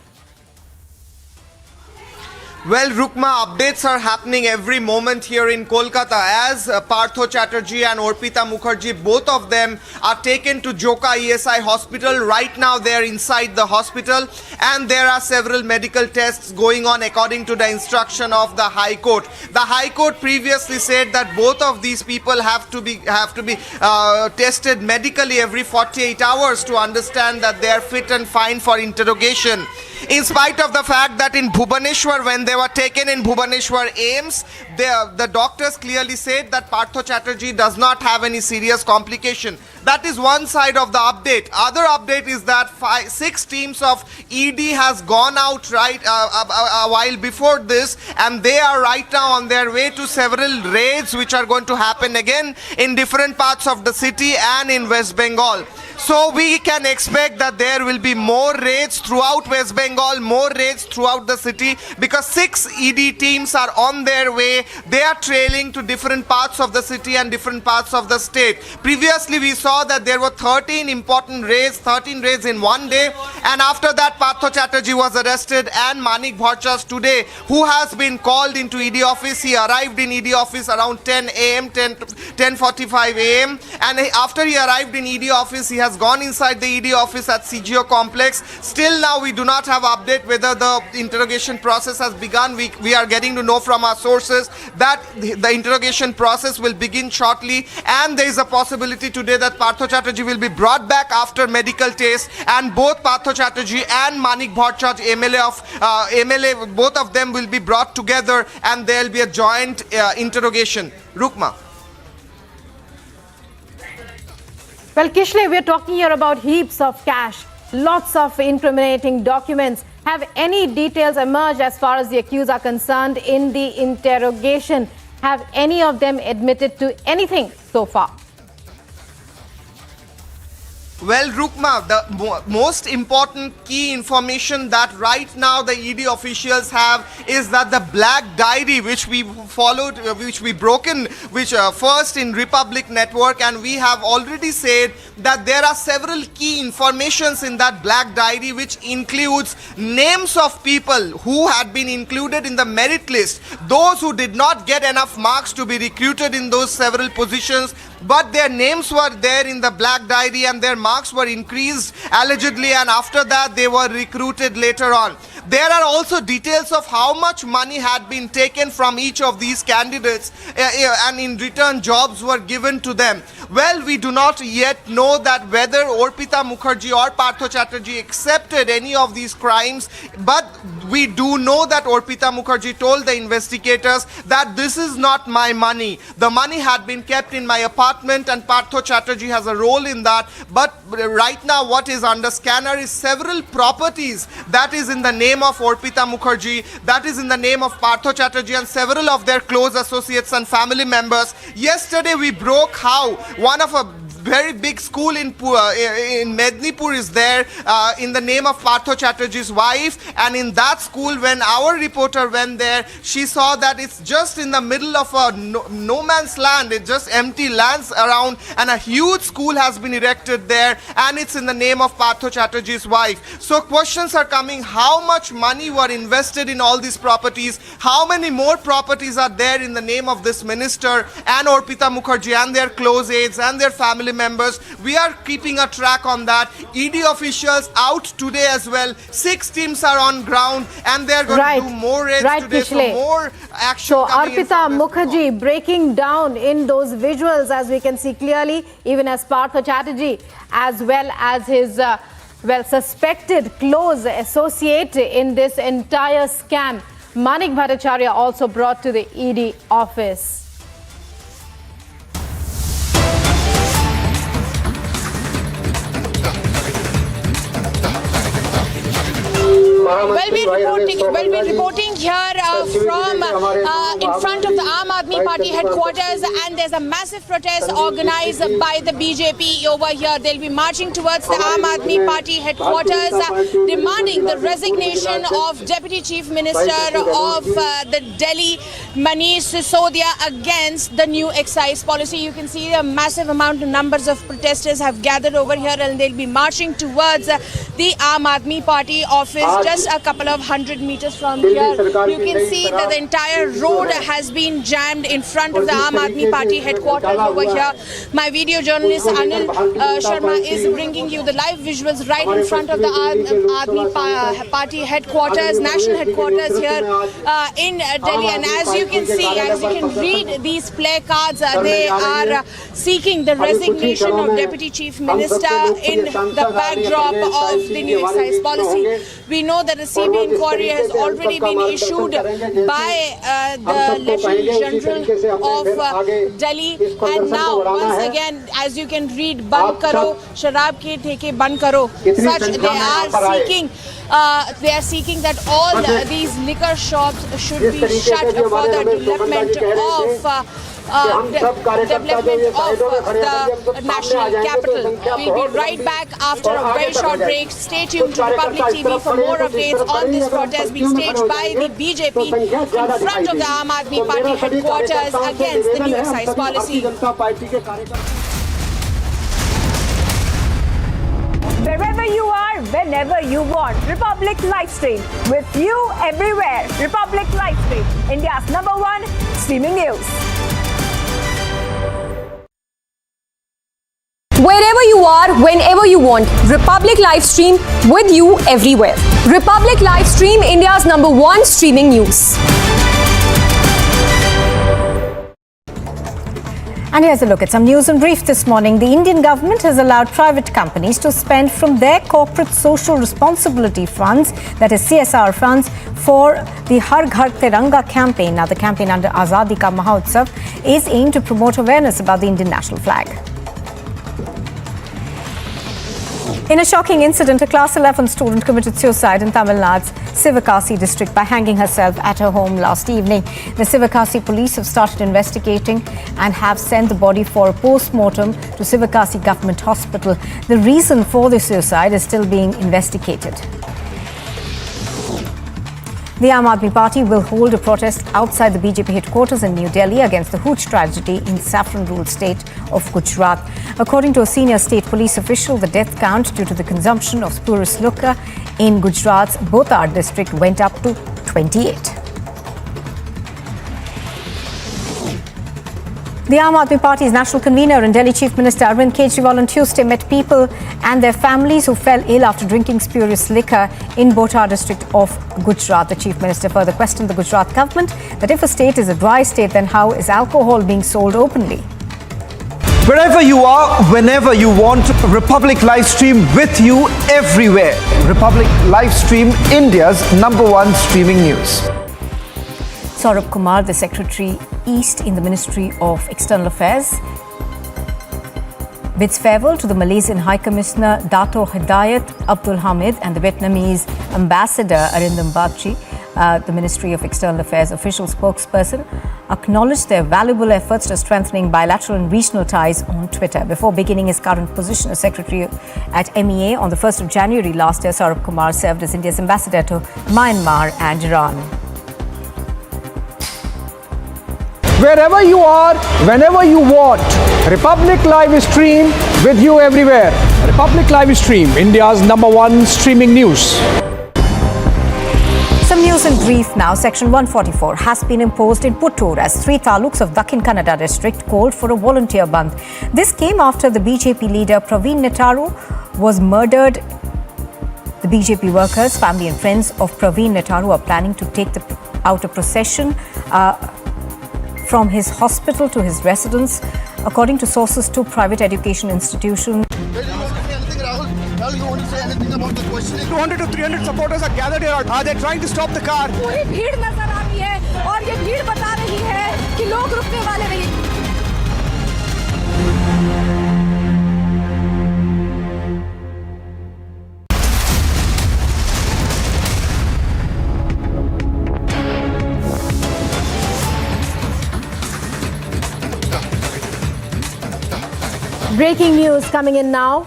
Well, Rukma, updates are happening every moment here in Kolkata as Partho Chatterjee and Arpita Mukherjee, both of them are taken to Joka ESI hospital. Right now they're inside the hospital and there are several medical tests going on according to the instruction of the High Court. The High Court previously said that both of these people have to be tested medically every 48 hours to understand that they are fit and fine for interrogation. In spite of the fact that in Bhubaneswar, when they were taken in Bhubaneswar AIMS, the doctors clearly said that Partho Chatterjee does not have any serious complication. That is one side of the update. Other update is that 6 teams of ED has gone out a while before this, and they are right now on their way to several raids which are going to happen again in different parts of the city and in West Bengal. So we can expect that there will be more raids throughout West Bengal, more raids throughout the city, because 6 ED teams are on their way. They are trailing to different parts of the city and different parts of the state. Previously we saw that there were 13 important raids, 13 raids in one day, and after that Partho Chatterjee was arrested and Manik Bhattacharya today, who has been called into ED office. He arrived in ED office around 10 a.m., 10:45 a.m. and after he arrived in ED office, he has gone inside the ED office at CGO complex. Still now we do not have update whether the interrogation process has begun. We are getting to know from our sources that the interrogation process will begin shortly, and there is a possibility today that Partho Chatterjee will be brought back after medical test, and both Partho Chatterjee and Manik Bhattacharya, MLA, both of them will be brought together and there will be a joint interrogation. Rukma. Well, Kishle, we're talking here about heaps of cash, lots of incriminating documents. Have any details emerged as far as the accused are concerned in the interrogation? Have any of them admitted to anything so far? Well, Rukma, the most important key information that right now the ED officials have is that the black diary which we followed, which we broken, which first in Republic Network, and we have already said that there are several key informations in that black diary which includes names of people who had been included in the merit list, those who did not get enough marks to be recruited in those several positions, but their names were there in the black diary and their marks were increased allegedly, and after that they were recruited later on. There are also details of how much money had been taken from each of these candidates and in return jobs were given to them. Well, we do not yet know that whether Orpita Mukherjee or Partho Chatterjee accepted any of these crimes, but we do know that Orpita Mukherjee told the investigators that this is not my money. The money had been kept in my apartment and Partho Chatterjee has a role in that. But right now what is under scanner is several properties that is in the name of Orpita Mukherjee, that is in the name of Partho Chatterjee and several of their close associates and family members. Yesterday we broke how one of a very big school in Mednipur is there in the name of Partho Chatterjee's wife, and in that school when our reporter went there, she saw that it's just in the middle of a no man's land, it's just empty lands around, and a huge school has been erected there and it's in the name of Partho Chatterjee's wife. So questions are coming, how much money were invested in all these properties, how many more properties are there in the name of this minister and Orpita Mukherjee and their close aides and their family members. We are keeping a track on that. ED officials out today as well. 6 teams are on ground and they're going to do more raids today. So more action. So Orpita Mukherjee breaking down in those visuals, as we can see clearly, even as Partho Chatterjee, as well as his suspected close associate in this entire scam. Manik Bhattacharya also brought to the ED office. Well, we're reporting here from in front of the Aam Aadmi Party headquarters, and there's a massive protest organized by the BJP over here. They'll be marching towards the Aam Aadmi Party headquarters, demanding the resignation of Deputy Chief Minister of the Delhi, Manish Sisodia, against the new excise policy. You can see a massive amount of numbers of protesters have gathered over here, and they'll be marching towards the Aam Aadmi Party office, just a couple of 100 meters from here. You can see that the entire road has been jammed in front of the Aam Aadmi Party headquarters over here. My video journalist Anil Sharma is bringing you the live visuals right in front of the Aam Aadmi Party headquarters, national headquarters here in Delhi. And as you can see, as you can read these placards, they are seeking the resignation of Deputy Chief Minister in the backdrop of the new excise policy. We know that a CBI inquiry has already been issued by the Lieutenant General of Delhi, and now once again, as you can read, "Ban karo, sharab ke theke ban karo." Such they are seeking that all these liquor shops should be shut for the development of the national capital. We'll be right back after a very short break. Stay tuned to Republic TV for more updates on this protest being staged by the BJP in front of the Aam Aadmi Party headquarters against the new excise policy. Wherever you are, whenever you want. Republic Livestream. With you everywhere. Republic Livestream. India's #1 streaming news. Wherever you are, whenever you want. Republic Livestream with you everywhere. Republic Livestream, India's #1 streaming news. And here's a look at some news in brief this morning. The Indian government has allowed private companies to spend from their corporate social responsibility funds, that is CSR funds, for the Har Ghar Tiranga campaign. Now, the campaign under Azadi Ka Mahotsav is aimed to promote awareness about the Indian national flag. In a shocking incident, a class 11 student committed suicide in Tamil Nadu's Sivakasi district by hanging herself at her home last evening. The Sivakasi police have started investigating and have sent the body for a post-mortem to Sivakasi Government Hospital. The reason for the suicide is still being investigated. The Aam Aadmi Party will hold a protest outside the BJP headquarters in New Delhi against the Hooch tragedy in saffron-ruled state of Gujarat. According to a senior state police official, the death count due to the consumption of spurious liquor in Gujarat's Botar district went up to 28. The Aam Aadmi Party's national convener and Delhi Chief Minister Arvind Kejriwal on Tuesday met people and their families who fell ill after drinking spurious liquor in Botar district of Gujarat. The Chief Minister further questioned the Gujarat government that if a state is a dry state, then how is alcohol being sold openly? Wherever you are, whenever you want, Republic Livestream with you everywhere. Republic Livestream, India's #1 streaming news. Saurabh Kumar, the Secretary East in the Ministry of External Affairs, bids farewell to the Malaysian High Commissioner Dato Hidayat Abdul Hamid and the Vietnamese Ambassador Arindam Bagchi. The Ministry of External Affairs official spokesperson acknowledged their valuable efforts to strengthening bilateral and regional ties on Twitter. Before beginning his current position as Secretary at MEA on the 1st of January last year, Saurabh Kumar served as India's ambassador to Myanmar and Iran. Wherever you are, whenever you want, Republic Live Stream with you everywhere. Republic Live Stream, India's #1 streaming news. Some news in brief now. Section 144 has been imposed in Puttur as 3 taluks of Dakhin Kannada district called for a volunteer bandh. This came after the BJP leader Praveen Netaru was murdered. The BJP workers, family and friends of Praveen Netaru are planning to take out a procession from his hospital to his residence, according to sources to private education institution. 200 to 300 supporters are gathered here. They're trying to stop the car. पूरी भीड़ नजर आ रही है और ये भीड़ बता रही है कि लोग रुकने वाले नहीं। Breaking news coming in now.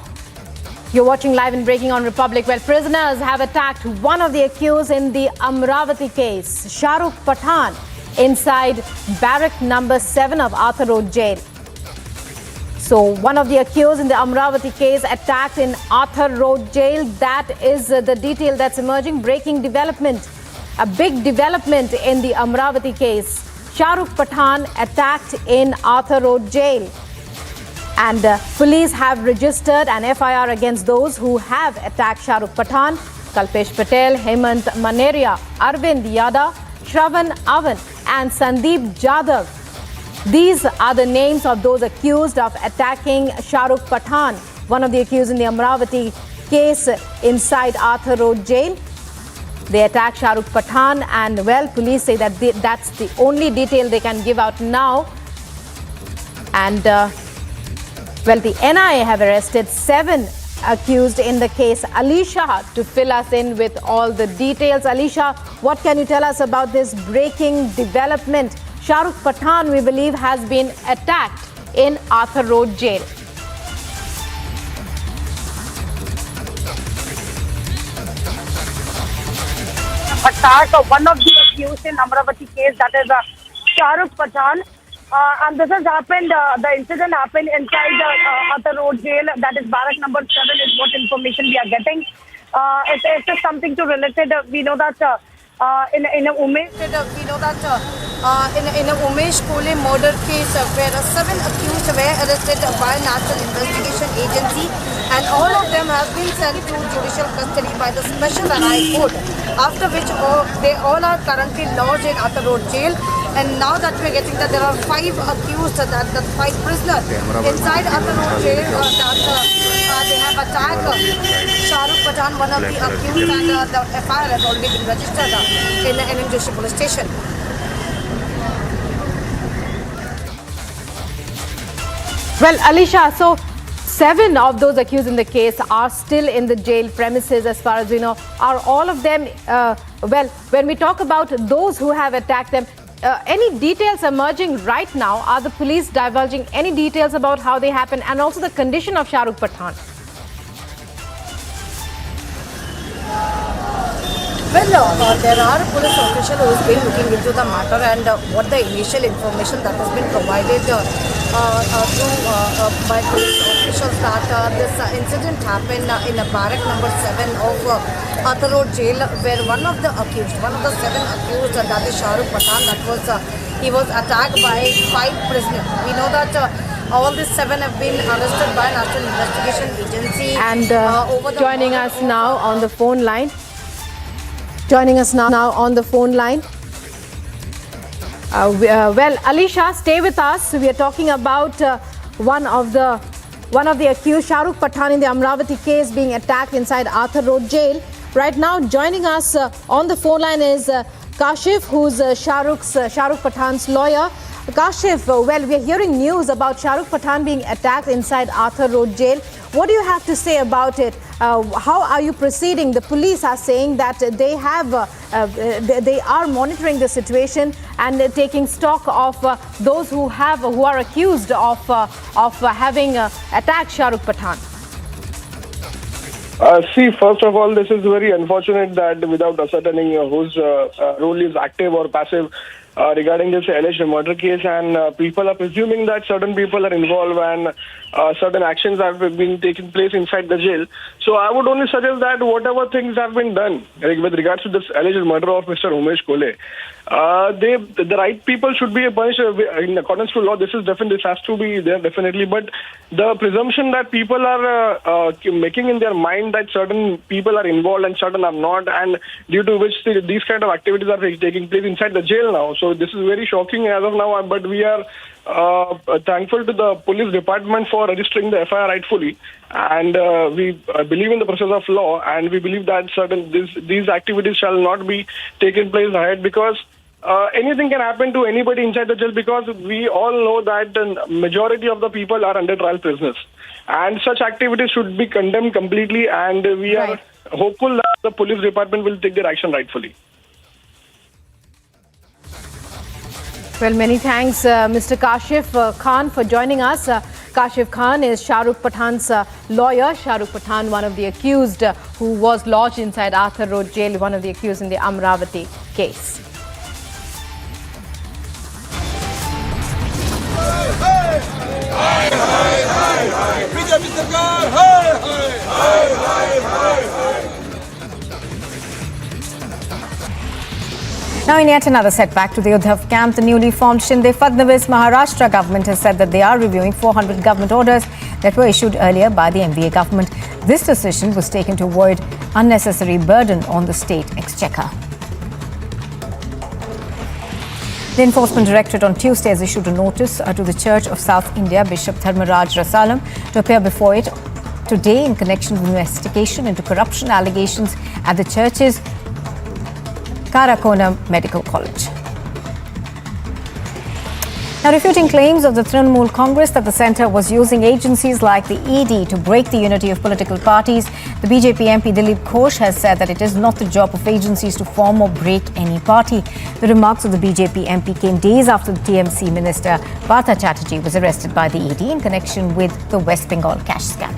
You're watching live and breaking on Republic. Well, prisoners have attacked one of the accused in the Amravati case, Shahrukh Pathan, inside barrack number 7 of Arthur Road Jail. So, one of the accused in the Amravati case attacked in Arthur Road Jail. That is the detail that's emerging. Breaking development. A big development in the Amravati case. Shahrukh Pathan attacked in Arthur Road Jail. And police have registered an FIR against those who have attacked Shahrukh Pathan. Kalpesh Patel, Hemant Maneria, Arvind Yadav, Shravan Avan and Sandeep Jadhav. These are the names of those accused of attacking Shahrukh Pathan, one of the accused in the Amravati case inside Arthur Road Jail. They attacked Shahrukh Pathan and, well, police say that that's the only detail they can give out now. And well, the NIA have arrested 7 accused in the case. Alisha to fill us in with all the details. Alisha, what can you tell us about this breaking development? Shahrukh Pathan, we believe, has been attacked in Arthur Road Jail. Attack of one of the accused in Amravati case, that is Shahrukh Pathan. And this has happened, the incident happened inside Arthur Road Jail, that is barrack number 7 is what information we are getting. It's just something to related. We know that in a Umesh Kole murder case where 7 accused were arrested by National Investigation Agency and all of them have been sent to judicial custody by the Special High Court, after which they all are currently lodged in Arthur Road Jail. And now that we're getting that there are 5 accused, that 5 prisoners inside Arthur Road Jail, they have attacked Shahrukh Pathan, one of the accused, and the FIR has already been registered in the NM Joshi police station. Well, Alisha, so 7 of those accused in the case are still in the jail premises, as far as we know. Are all of them, well, when we talk about those who have attacked them, any details emerging right now? Are the police divulging any details about how they happened, and also the condition of Shah Rukh Pathan? Well, there are police officials who has been looking into the matter, and what the initial information that has been provided by police officials that this incident happened in a barrack number 7 of Athar Road Jail, where one of the 7 accused, that is Shah Rukh Pathan, he was attacked by 5 prisoners. We know that all these 7 have been arrested by National Investigation Agency. And joining us now on the phone line. Well, Alisha, stay with us. We are talking about one of the accused, Shah Rukh Pathan, in the Amravati case, being attacked inside Athar Road Jail. Right now, joining us on the phone line is Kashif, who's Shah Rukh Pathan's lawyer. Kashif, well, we are hearing news about Shah Rukh Pathan being attacked inside Athar Road Jail. What do you have to say about it? How are you proceeding? The police are saying that they are monitoring the situation and taking stock of those who are accused of having attacked Shah Rukh Pathan. See, first of all, this is very unfortunate that without ascertaining whose role is active or passive regarding this alleged murder case, and people are presuming that certain people are involved and certain actions have been taking place inside the jail. So I would only suggest that whatever things have been done with regards to this alleged murder of Mr. Umesh Kole, the right people should be punished in accordance to law. This has to be there definitely. But the presumption that people are making in their mind that certain people are involved and certain are not, and due to which these kind of activities are taking place inside the jail now. So this is very shocking as of now. But we are thankful to the police department for registering the FIR rightfully, and we believe in the process of law, and we believe that these activities shall not be taken place ahead, because anything can happen to anybody inside the jail, because we all know that the majority of the people are under trial prisoners, and such activities should be condemned completely, and we are hopeful that the police department will take their action rightfully. Well, many thanks, Mr. Kashif Khan, for joining us. Kashif Khan is Shah Rukh Pathan's lawyer. Shah Rukh Pathan, one of the accused who was lodged inside Athar Road Jail, one of the accused in the Amravati case. Now, in yet another setback to the Uddhav camp, the newly formed Shinde Fadnavis Maharashtra government has said that they are reviewing 400 government orders that were issued earlier by the MVA government. This decision was taken to avoid unnecessary burden on the state exchequer. The Enforcement Directorate on Tuesday has issued a notice to the Church of South India Bishop Dharmaraj Rasalam to appear before it today in connection with investigation into corruption allegations at the church's Karakoram Medical College. Now, refuting claims of the Trinamool Congress that the centre was using agencies like the ED to break the unity of political parties, the BJP MP Dilip Ghosh has said that it is not the job of agencies to form or break any party. The remarks of the BJP MP came days after the TMC minister Partha Chatterjee was arrested by the ED in connection with the West Bengal cash scam.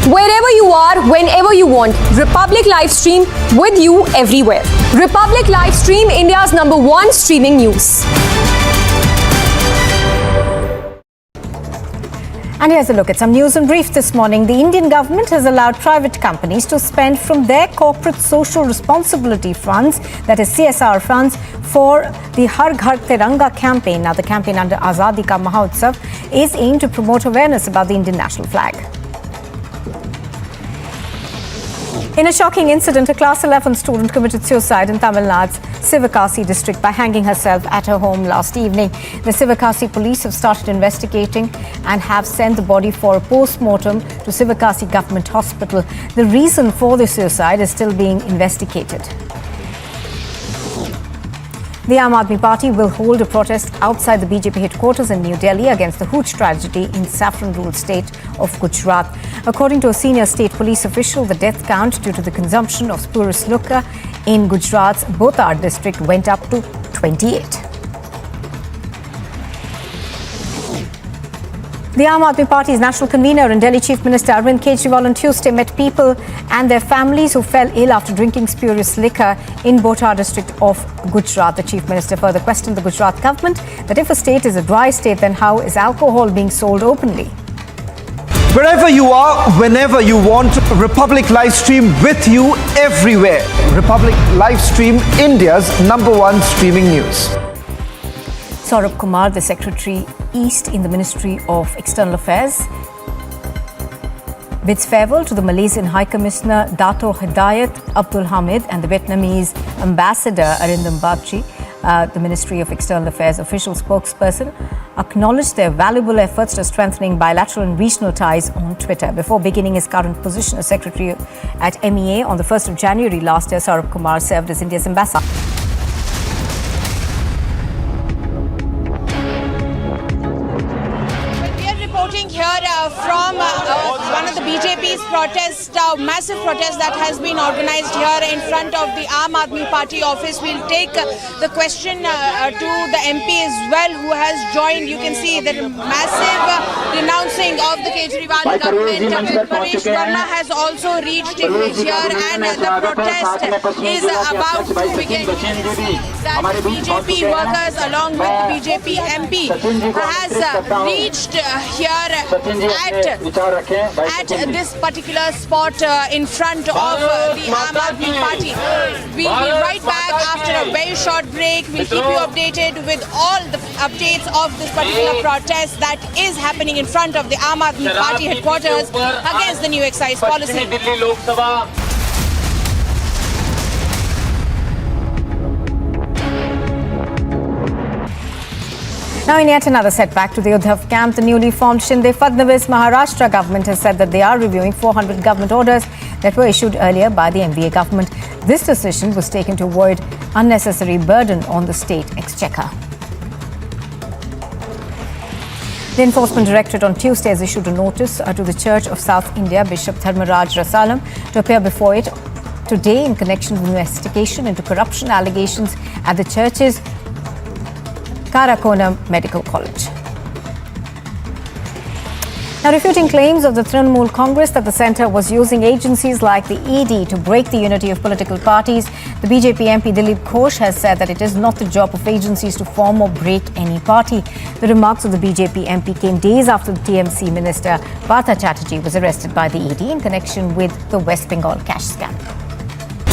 Wherever you are, whenever you want, Republic Livestream with you everywhere. Republic Livestream, India's #1 streaming news. And here's a look at some news and brief this morning. The Indian government has allowed private companies to spend from their corporate social responsibility funds, that is CSR funds, for the Har Ghar Tiranga campaign. Now, the campaign under Azadi Ka Mahotsav is aimed to promote awareness about the Indian national flag. In a shocking incident, a class 11 student committed suicide in Tamil Nadu's Sivakasi district by hanging herself at her home last evening. The Sivakasi police have started investigating and have sent the body for a post-mortem to Sivakasi Government Hospital. The reason for the suicide is still being investigated. The Aam Aadmi Party will hold a protest outside the BJP headquarters in New Delhi against the huge tragedy in saffron ruled state of Gujarat. According to a senior state police official, the death count due to the consumption of spurious liquor in Gujarat's Botar district went up to 28. The Aam Aadmi Party's national convener and Delhi Chief Minister Arvind Kejriwal on Tuesday met people and their families who fell ill after drinking spurious liquor in Botar district of Gujarat. The Chief Minister further questioned the Gujarat government that if a state is a dry state, then how is alcohol being sold openly? Wherever you are, whenever you want, Republic Livestream with you everywhere. Republic Livestream, India's #1 streaming news. Saurabh Kumar, the Secretary East in the Ministry of External Affairs, bids farewell to the Malaysian High Commissioner Dato' Hidayat Abdul Hamid and the Vietnamese Ambassador Arindam Bagchi. The Ministry of External Affairs official spokesperson acknowledged their valuable efforts to strengthening bilateral and regional ties on Twitter. Before beginning his current position as Secretary at MEA on the 1st of January last year, Saurabh Kumar served as India's ambassador. Here from one of the BJP's massive protest that has been organized here in front of the Aam Aadmi Party office. We'll take the question to the MP as well, who has joined. You can see the massive denouncing of the Kejriwal government. Paresh Verma has also reached here, and the protest is about to begin. That BJP workers along with the BJP MP has reached here at this particular spot in front of the Aam Aadmi Party. We'll be right back after a very short break. We'll keep you updated with all the updates of this particular protest that is happening in front of the Aam Aadmi Party headquarters against the new excise policy. Now, in yet another setback to the Uddhav camp, the newly formed Shinde Fadnavis Maharashtra government has said that they are reviewing 400 government orders that were issued earlier by the MVA government. This decision was taken to avoid unnecessary burden on the state exchequer. The Enforcement Directorate on Tuesday has issued a notice to the Church of South India Bishop Dharmaraj Rasalam to appear before it today in connection with investigation into corruption allegations at the church's Karakonam Medical College. Now, refuting claims of the Trinamool Congress that the centre was using agencies like the ED to break the unity of political parties, the BJP MP Dilip Ghosh has said that it is not the job of agencies to form or break any party. The remarks of the BJP MP came days after the TMC minister Partha Chatterjee was arrested by the ED in connection with the West Bengal cash scam.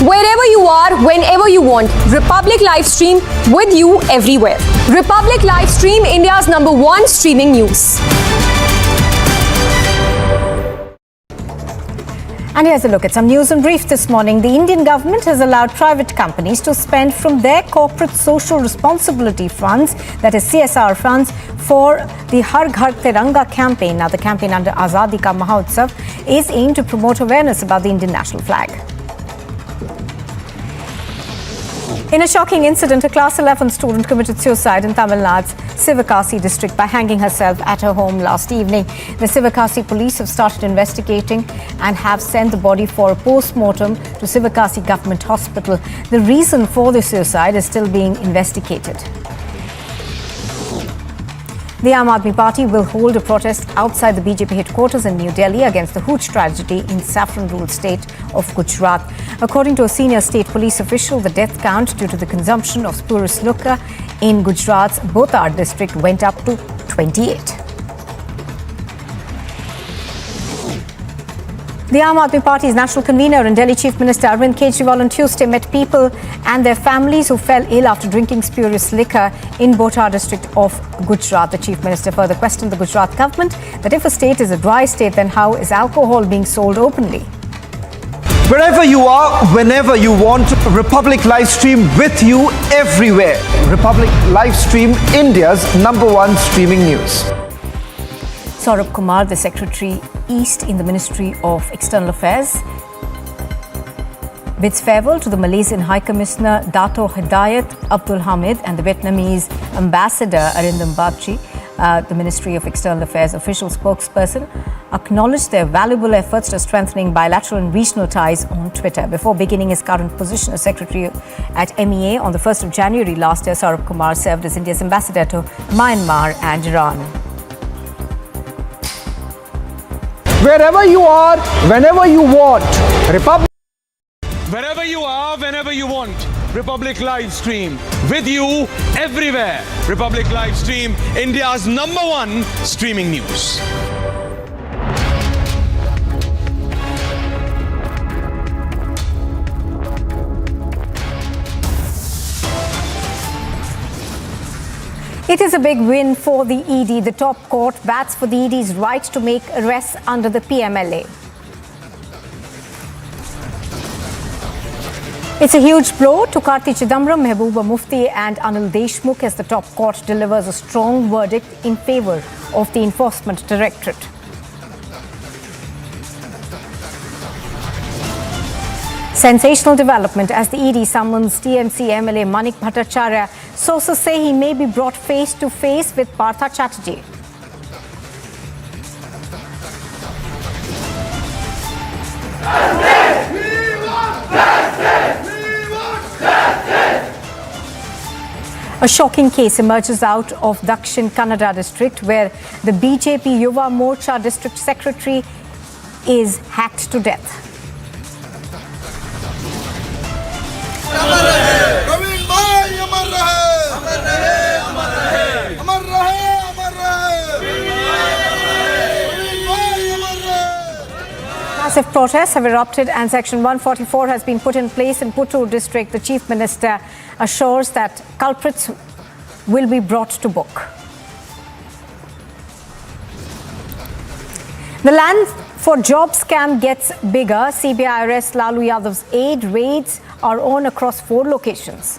Wherever you are, whenever you want, Republic Livestream with you everywhere. Republic Livestream, India's #1 streaming news. And here's a look at some news and brief this morning. The Indian government has allowed private companies to spend from their corporate social responsibility funds, that is CSR funds, for the Har Ghar Tiranga campaign. Now, the campaign under Azadi Ka Mahotsav is aimed to promote awareness about the Indian national flag. In a shocking incident, a Class 11 student committed suicide in Tamil Nadu's Sivakasi district by hanging herself at her home last evening. The Sivakasi police have started investigating and have sent the body for a post-mortem to Sivakasi Government Hospital. The reason for the suicide is still being investigated. The Aam Aadmi Party will hold a protest outside the BJP headquarters in New Delhi against the huge tragedy in saffron-ruled state of Gujarat. According to a senior state police official, the death count due to the consumption of spurious liquor in Gujarat's Botar district went up to 28. The Aam Aadmi Party's national convener and Delhi Chief Minister Arvind Kejriwal on Tuesday met people and their families who fell ill after drinking spurious liquor in Botar district of Gujarat. The Chief Minister further questioned the Gujarat government that if a state is a dry state, then how is alcohol being sold openly? Wherever you are, whenever you want, Republic Livestream with you everywhere. Republic Livestream, India's #1 streaming news. Saurabh Kumar, the Secretary East in the Ministry of External Affairs, bids farewell to the Malaysian High Commissioner Dato Hidayat Abdul Hamid and the Vietnamese Ambassador Arindam Bagchi. The Ministry of External Affairs official spokesperson acknowledged their valuable efforts to strengthening bilateral and regional ties on Twitter. Before beginning his current position as Secretary at MEA on the 1st of January last year, Saurabh Kumar served as India's ambassador to Myanmar and Iran. Wherever you are, whenever you want, Wherever you are, whenever you want, Republic Live Stream. With you, everywhere. Republic Live Stream, India's #1 streaming news. It is a big win for the ED. The top court bats for the ED's right to make arrests under the PMLA. It's a huge blow to Karti Chidambaram, Mehbooba Mufti and Anil Deshmukh as the top court delivers a strong verdict in favour of the Enforcement Directorate. Sensational development as the ED summons TMC MLA Manik Bhattacharya. Sources say he may be brought face to face with Partha Chatterjee. A shocking case emerges out of Dakshin Kannada district where the BJP Yuva Morcha district secretary is hacked to death. Massive protests have erupted and Section 144 has been put in place in Puttur district. The Chief Minister assures that culprits will be brought to book. The land for job scam gets bigger. CBI arrests Lalu Yadav's aide. Raids are on across 4 locations.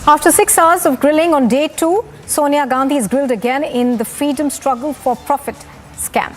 After 6 hours of grilling on day 2, Sonia Gandhi is grilled again in the freedom struggle for profit scam.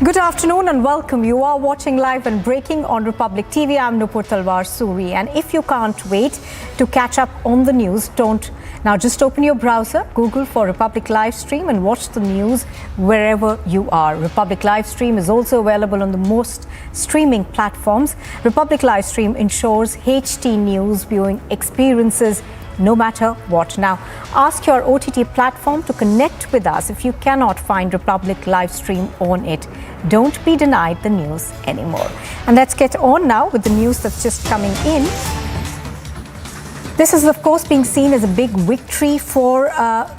Good afternoon and welcome. You are watching live and breaking on Republic TV. I'm Nupur Talwar Suri, and if you can't wait to catch up on the news, don't. Now just open your browser, Google for Republic Live Stream and watch the news wherever you are. Republic Live Stream is also available on the most streaming platforms. Republic Live Stream ensures HD news viewing experiences no matter what. Now, ask your OTT platform to connect with us if you cannot find Republic Live Stream on it. Don't be denied the news anymore. And let's get on now with the news that's just coming in. This is, of course, being seen as a big victory for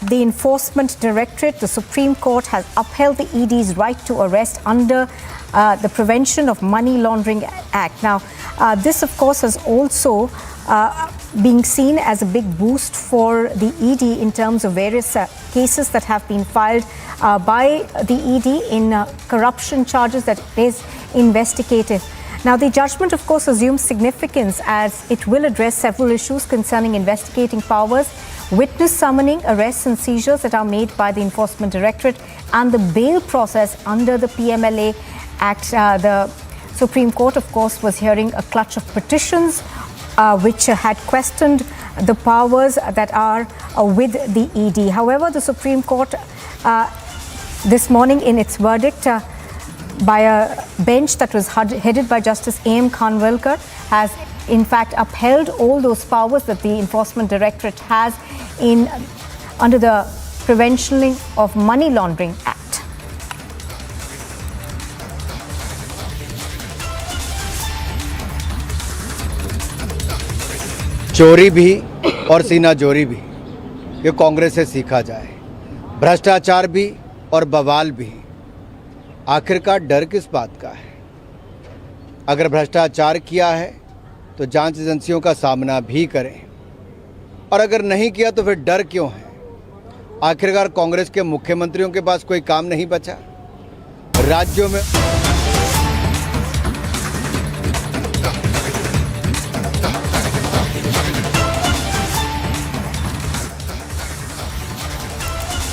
the Enforcement Directorate. The Supreme Court has upheld the ED's right to arrest under the Prevention of Money Laundering Act. Now, this, of course, has also being seen as a big boost for the ED in terms of various cases that have been filed by the ED in corruption charges that is investigated. Now, the judgment, of course, assumes significance as it will address several issues concerning investigating powers, witness summoning, arrests and seizures that are made by the Enforcement Directorate, and the bail process under the PMLA Act. The Supreme Court, of course, was hearing a clutch of petitions which had questioned the powers that are with the ED. However, the Supreme Court this morning in its verdict by a bench that was headed by Justice A.M. Khanwilkar has in fact upheld all those powers that the Enforcement Directorate has under the Prevention of Money Laundering Act. चोरी भी और सीना जोरी भी ये कांग्रेस से सीखा जाए, भ्रष्टाचार भी और बवाल भी। आखिरकार डर किस बात का है? अगर भ्रष्टाचार किया है तो जांच एजेंसियों का सामना भी करें, और अगर नहीं किया तो फिर डर क्यों है? आखिरकार कांग्रेस के मुख्यमंत्रियों के पास कोई काम नहीं बचा राज्यों में।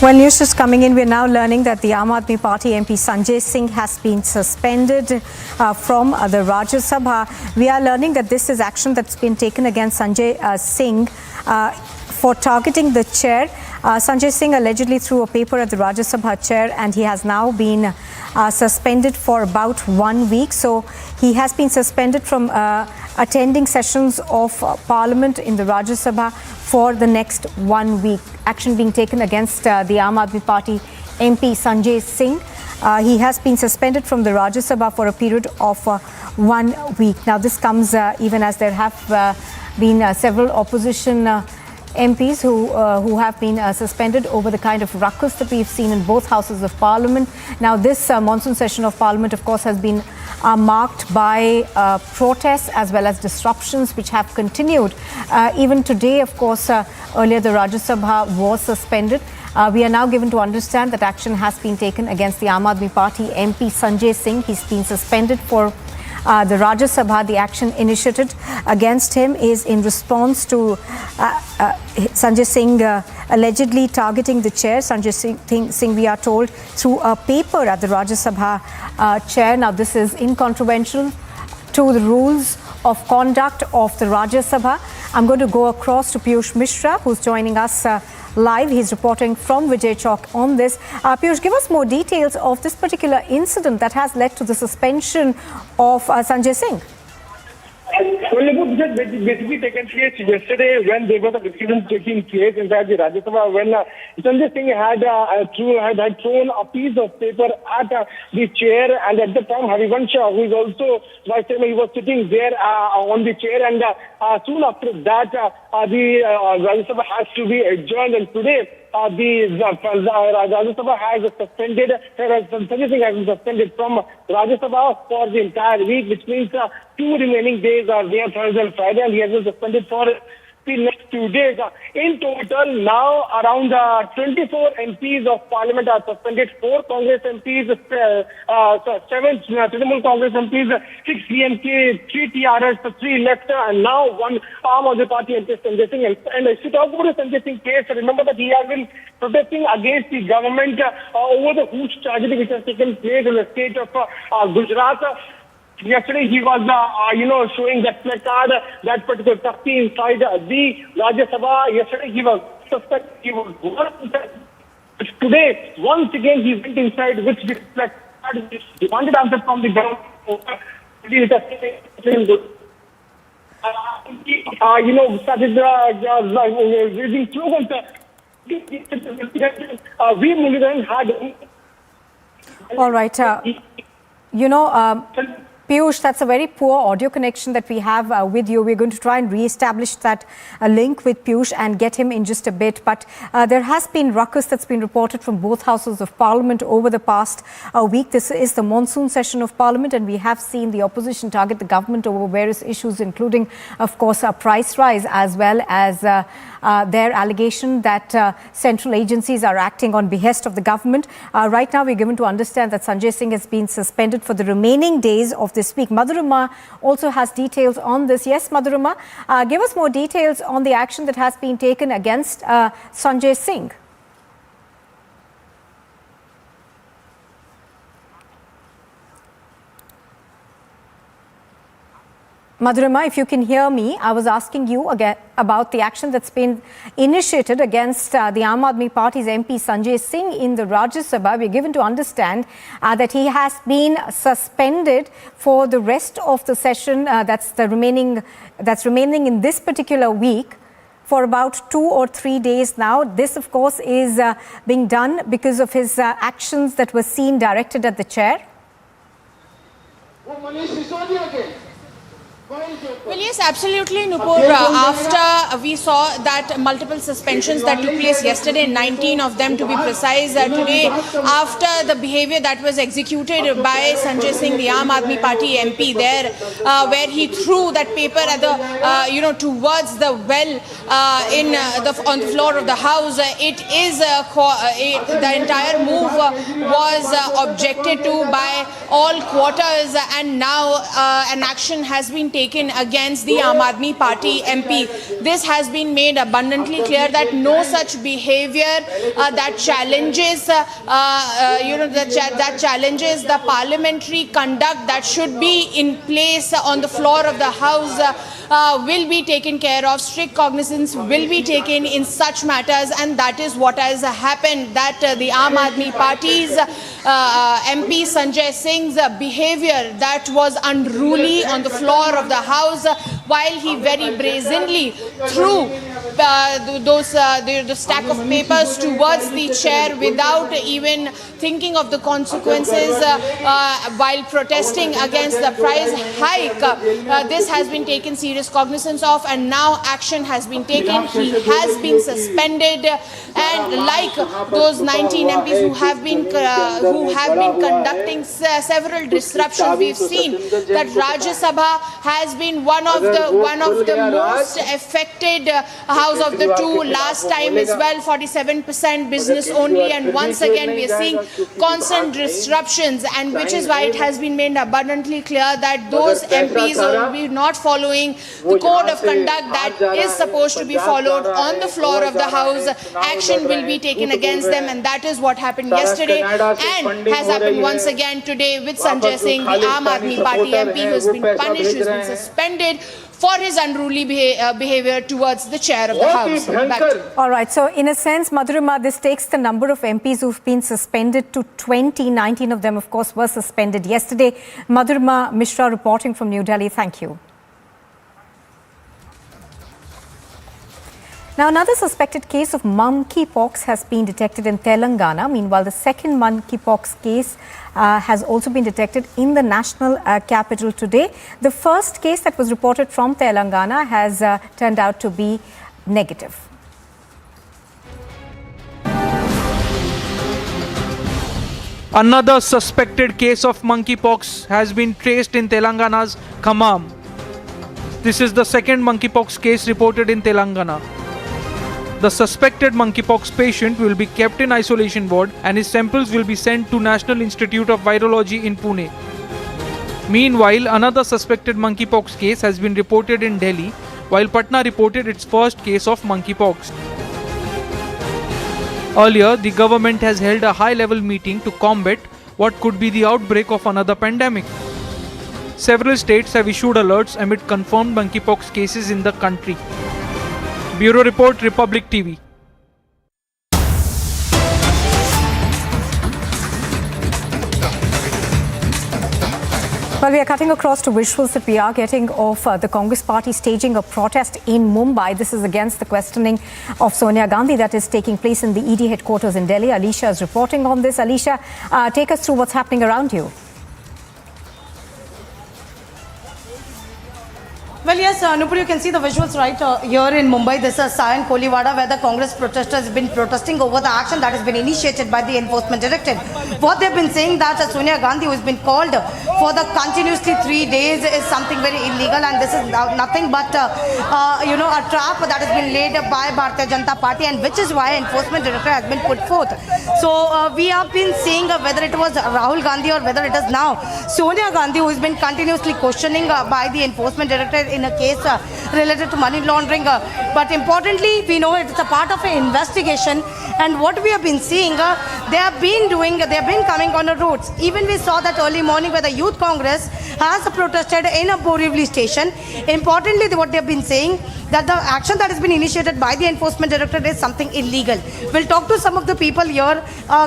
Well, news is coming in. We're now learning that the Aam Aadmi Party MP Sanjay Singh has been suspended from the Rajya Sabha. We are learning that this is action that's been taken against Sanjay Singh for targeting the chair. Sanjay Singh allegedly threw a paper at the Rajya Sabha chair, and he has now been suspended for about 1 week. So he has been suspended from attending sessions of Parliament in the Rajya Sabha for the next 1 week. Action being taken against the Aam Aadmi Party MP Sanjay Singh. He has been suspended from the Rajya Sabha for a period of 1 week. Now this comes even as there have been several opposition MPs who have been suspended over the kind of ruckus that we've seen in both houses of Parliament. Now this monsoon session of Parliament, of course, has been marked by protests as well as disruptions which have continued. Even today, of course, earlier the Rajya Sabha was suspended. We are now given to understand that action has been taken against the Aam Aadmi Party MP Sanjay Singh. He's been suspended for the Rajya Sabha. The action initiated against him is in response to Sanjay Singh allegedly targeting the chair. Sanjay Singh, we are told, threw a paper at the Rajya Sabha chair. Now this is incontrovertible to the rules of conduct of the Rajya Sabha. I'm going to go across to Piyush Mishra, who's joining us live. He's reporting from Vijay Chowk on this. Piyush, give us more details of this particular incident that has led to the suspension of Sanjay Singh. Well, this has basically taken place yesterday when there was a discussion taking place inside the Rajya Sabha when Sanjay Singh had thrown a piece of paper at the chair, and at the time Harivansh, who is also vice chairman, he was sitting there on the chair, and soon after that the Rajya Sabha has to be adjourned, and today the Rajya Sabha has suspended, Sanjay Singh has been suspended from Rajya Sabha for the entire week, which means 2 remaining days are there, Thursday and Friday, and he has been suspended for the next 2 days. In total, now around 24 MPs of Parliament are suspended, 4 Congress MPs, 7 Trinamool Congress MPs, 6 DMK, 3 TRS, 3 left, and now 1 Aam Aadmi Party MP Sanjay Singh. And if you talk about the Sanjay Singh case, remember that he has been protesting against the government over the huge tragedy which has taken place in the state of Gujarat. Yesterday he was, showing that placard, that particular taxi inside the Rajya Sabha. Yesterday he was suspected, he was inside. Today, once again, he went inside, which this placard demanded answer from the government. Started raising slogans. We Muliran had. All right. Piyush, that's a very poor audio connection that we have with you. We're going to try and re-establish that link with Piyush and get him in just a bit. But there has been ruckus that's been reported from both houses of Parliament over the past week. This is the monsoon session of Parliament, and we have seen the opposition target the government over various issues, including, of course, a price rise, as well as their allegation that central agencies are acting on behest of the government. Right now, we're given to understand that Sanjay Singh has been suspended for the remaining days of this week. Madhurima also has details on this. Yes, Madhurima, give us more details on the action that has been taken against Sanjay Singh. Madhurima, if you can hear me, I was asking you again about the action that's been initiated against the Aam Aadmi Party's MP Sanjay Singh in the Rajya Sabha. We're given to understand that he has been suspended for the rest of the session that's remaining in this particular week for about 2 or 3 days now. This, of course, is being done because of his actions that were seen directed at the chair. Well, yes, absolutely, Nupur. After we saw that multiple suspensions that took place yesterday, 19 of them to be precise, today, after the behavior that was executed by Sanjay Singh, the Aam Aadmi Party MP there, where he threw that paper at the, towards the well on the floor of the house, the entire move was objected to by all quarters, and now an action has been taken against the Aam Aadmi Party MP. This has been made abundantly clear that no such behavior that challenges, that challenges the parliamentary conduct that should be in place on the floor of the House will be taken care of. Strict cognizance will be taken in such matters, and that is what has happened. That the Aam Aadmi Party's MP Sanjay Singh's behavior that was unruly on the floor of the House, while he very brazenly threw the stack of papers towards the chair without even thinking of the consequences while protesting against the price hike. This has been taken serious cognizance of, and now action has been taken. He has been suspended, and like those 19 MPs who have been conducting several disruptions, we've seen that Rajya Sabha has been one of the most affected house of the two. Last time as well, 47% business only, and once again we are seeing constant disruptions, and which is why it has been made abundantly clear that those MPs will be not following the code of conduct that is supposed to be followed on the floor of the House. Action will be taken against them, and that is what happened yesterday and has happened once again today with Sanjay Singh, the Aam Aadmi Party MP, who has been punished, who has been suspended for his unruly behavior towards the chair of the House. All right, so in a sense, Madhurima, this takes the number of MPs who've been suspended to 20. 19 of them, of course, were suspended yesterday. Madhurima Mishra reporting from New Delhi. Thank you. Now, another suspected case of monkeypox has been detected in Telangana. Meanwhile, the second monkeypox case has also been detected in the national capital today. The first case that was reported from Telangana has turned out to be negative. Another suspected case of monkeypox has been traced in Telangana's Khammam. This is the second monkeypox case reported in Telangana. The suspected monkeypox patient will be kept in isolation ward, and his samples will be sent to National Institute of Virology in Pune. Meanwhile, another suspected monkeypox case has been reported in Delhi, while Patna reported its first case of monkeypox. Earlier, the government has held a high-level meeting to combat what could be the outbreak of another pandemic. Several states have issued alerts amid confirmed monkeypox cases in the country. Bureau Report, Republic TV. Well, we are cutting across to visuals that we are getting of the Congress party staging a protest in Mumbai. This is against the questioning of Sonia Gandhi that is taking place in the ED headquarters in Delhi. Alicia is reporting on this. Alicia, take us through what's happening around you. Well, yes, Nupur, you can see the visuals right here in Mumbai. This is Sion Koliwada, where the Congress protesters have been protesting over the action that has been initiated by the Enforcement Directorate. What they've been saying that Sonia Gandhi, who has been called for the continuously 3 days, is something very illegal, and this is nothing but a trap that has been laid by Bharatiya Janata Party, and which is why Enforcement Directorate has been put forth. So we have been seeing whether it was Rahul Gandhi or whether it is now Sonia Gandhi, who has been continuously questioning by the Enforcement Directorate in a case related to money laundering. But importantly, we know it's a part of an investigation, and what we have been seeing, they have been coming on the roads. Even we saw that early morning where the Youth Congress has protested in a Borivali station. Importantly, what they have been saying that the action that has been initiated by the enforcement directorate is something illegal. We'll talk to some of the people here.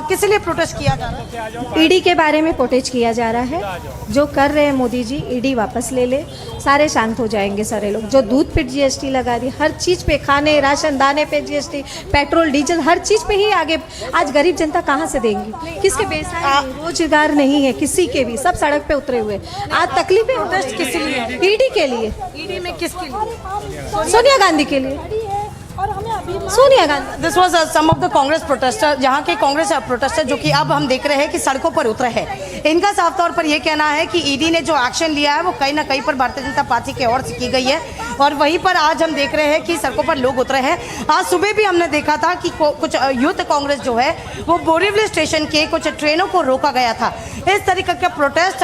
किस लिए protest किया जा रहा है? ED के बारे में protest किया जा रहा है। जो कर रहे हैं मोदी जी, ईडी वापस ले ले, सारे शांत हो जाएंगे सारे लोग। जो दूध पे जीएसटी लगा दी, हर चीज़ पे, खाने राशन दाने पे जीएसटी, पेट्रोल डीजल, हर चीज़ पे ही आगे। आज गरीब जनता कहाँ से देंगी? किसके बेस? रोजगार नहीं है किसी के भी, सब सड़क पे उतरे हुए। आज तकलीफें, प्रोटेस्ट किस लिए? ईडी के लिए। ईडी में किसके लिए? सोनिया गांधी के लिए। Sonia Gandhi. This was some of the Congress protester, जहाँ के कांग्रेस प्रोटेस्टर जो कि अब हम देख रहे हैं कि सड़कों पर उतरे हैं। इनका साफ तौर पर यह कहना है कि ईडी ने जो एक्शन लिया है वो कहीं ना कहीं पर भारतीय जनता पार्टी की ओर से की गई है, और वहीं पर आज हम देख रहे हैं कि सड़कों पर लोग उतरे हैं। आज सुबह भी हमने देखा था कि कुछ यूथ कांग्रेस जो है वो बोरीवली स्टेशन के कुछ ट्रेनों को रोका गया था। इस तरीके का प्रोटेस्ट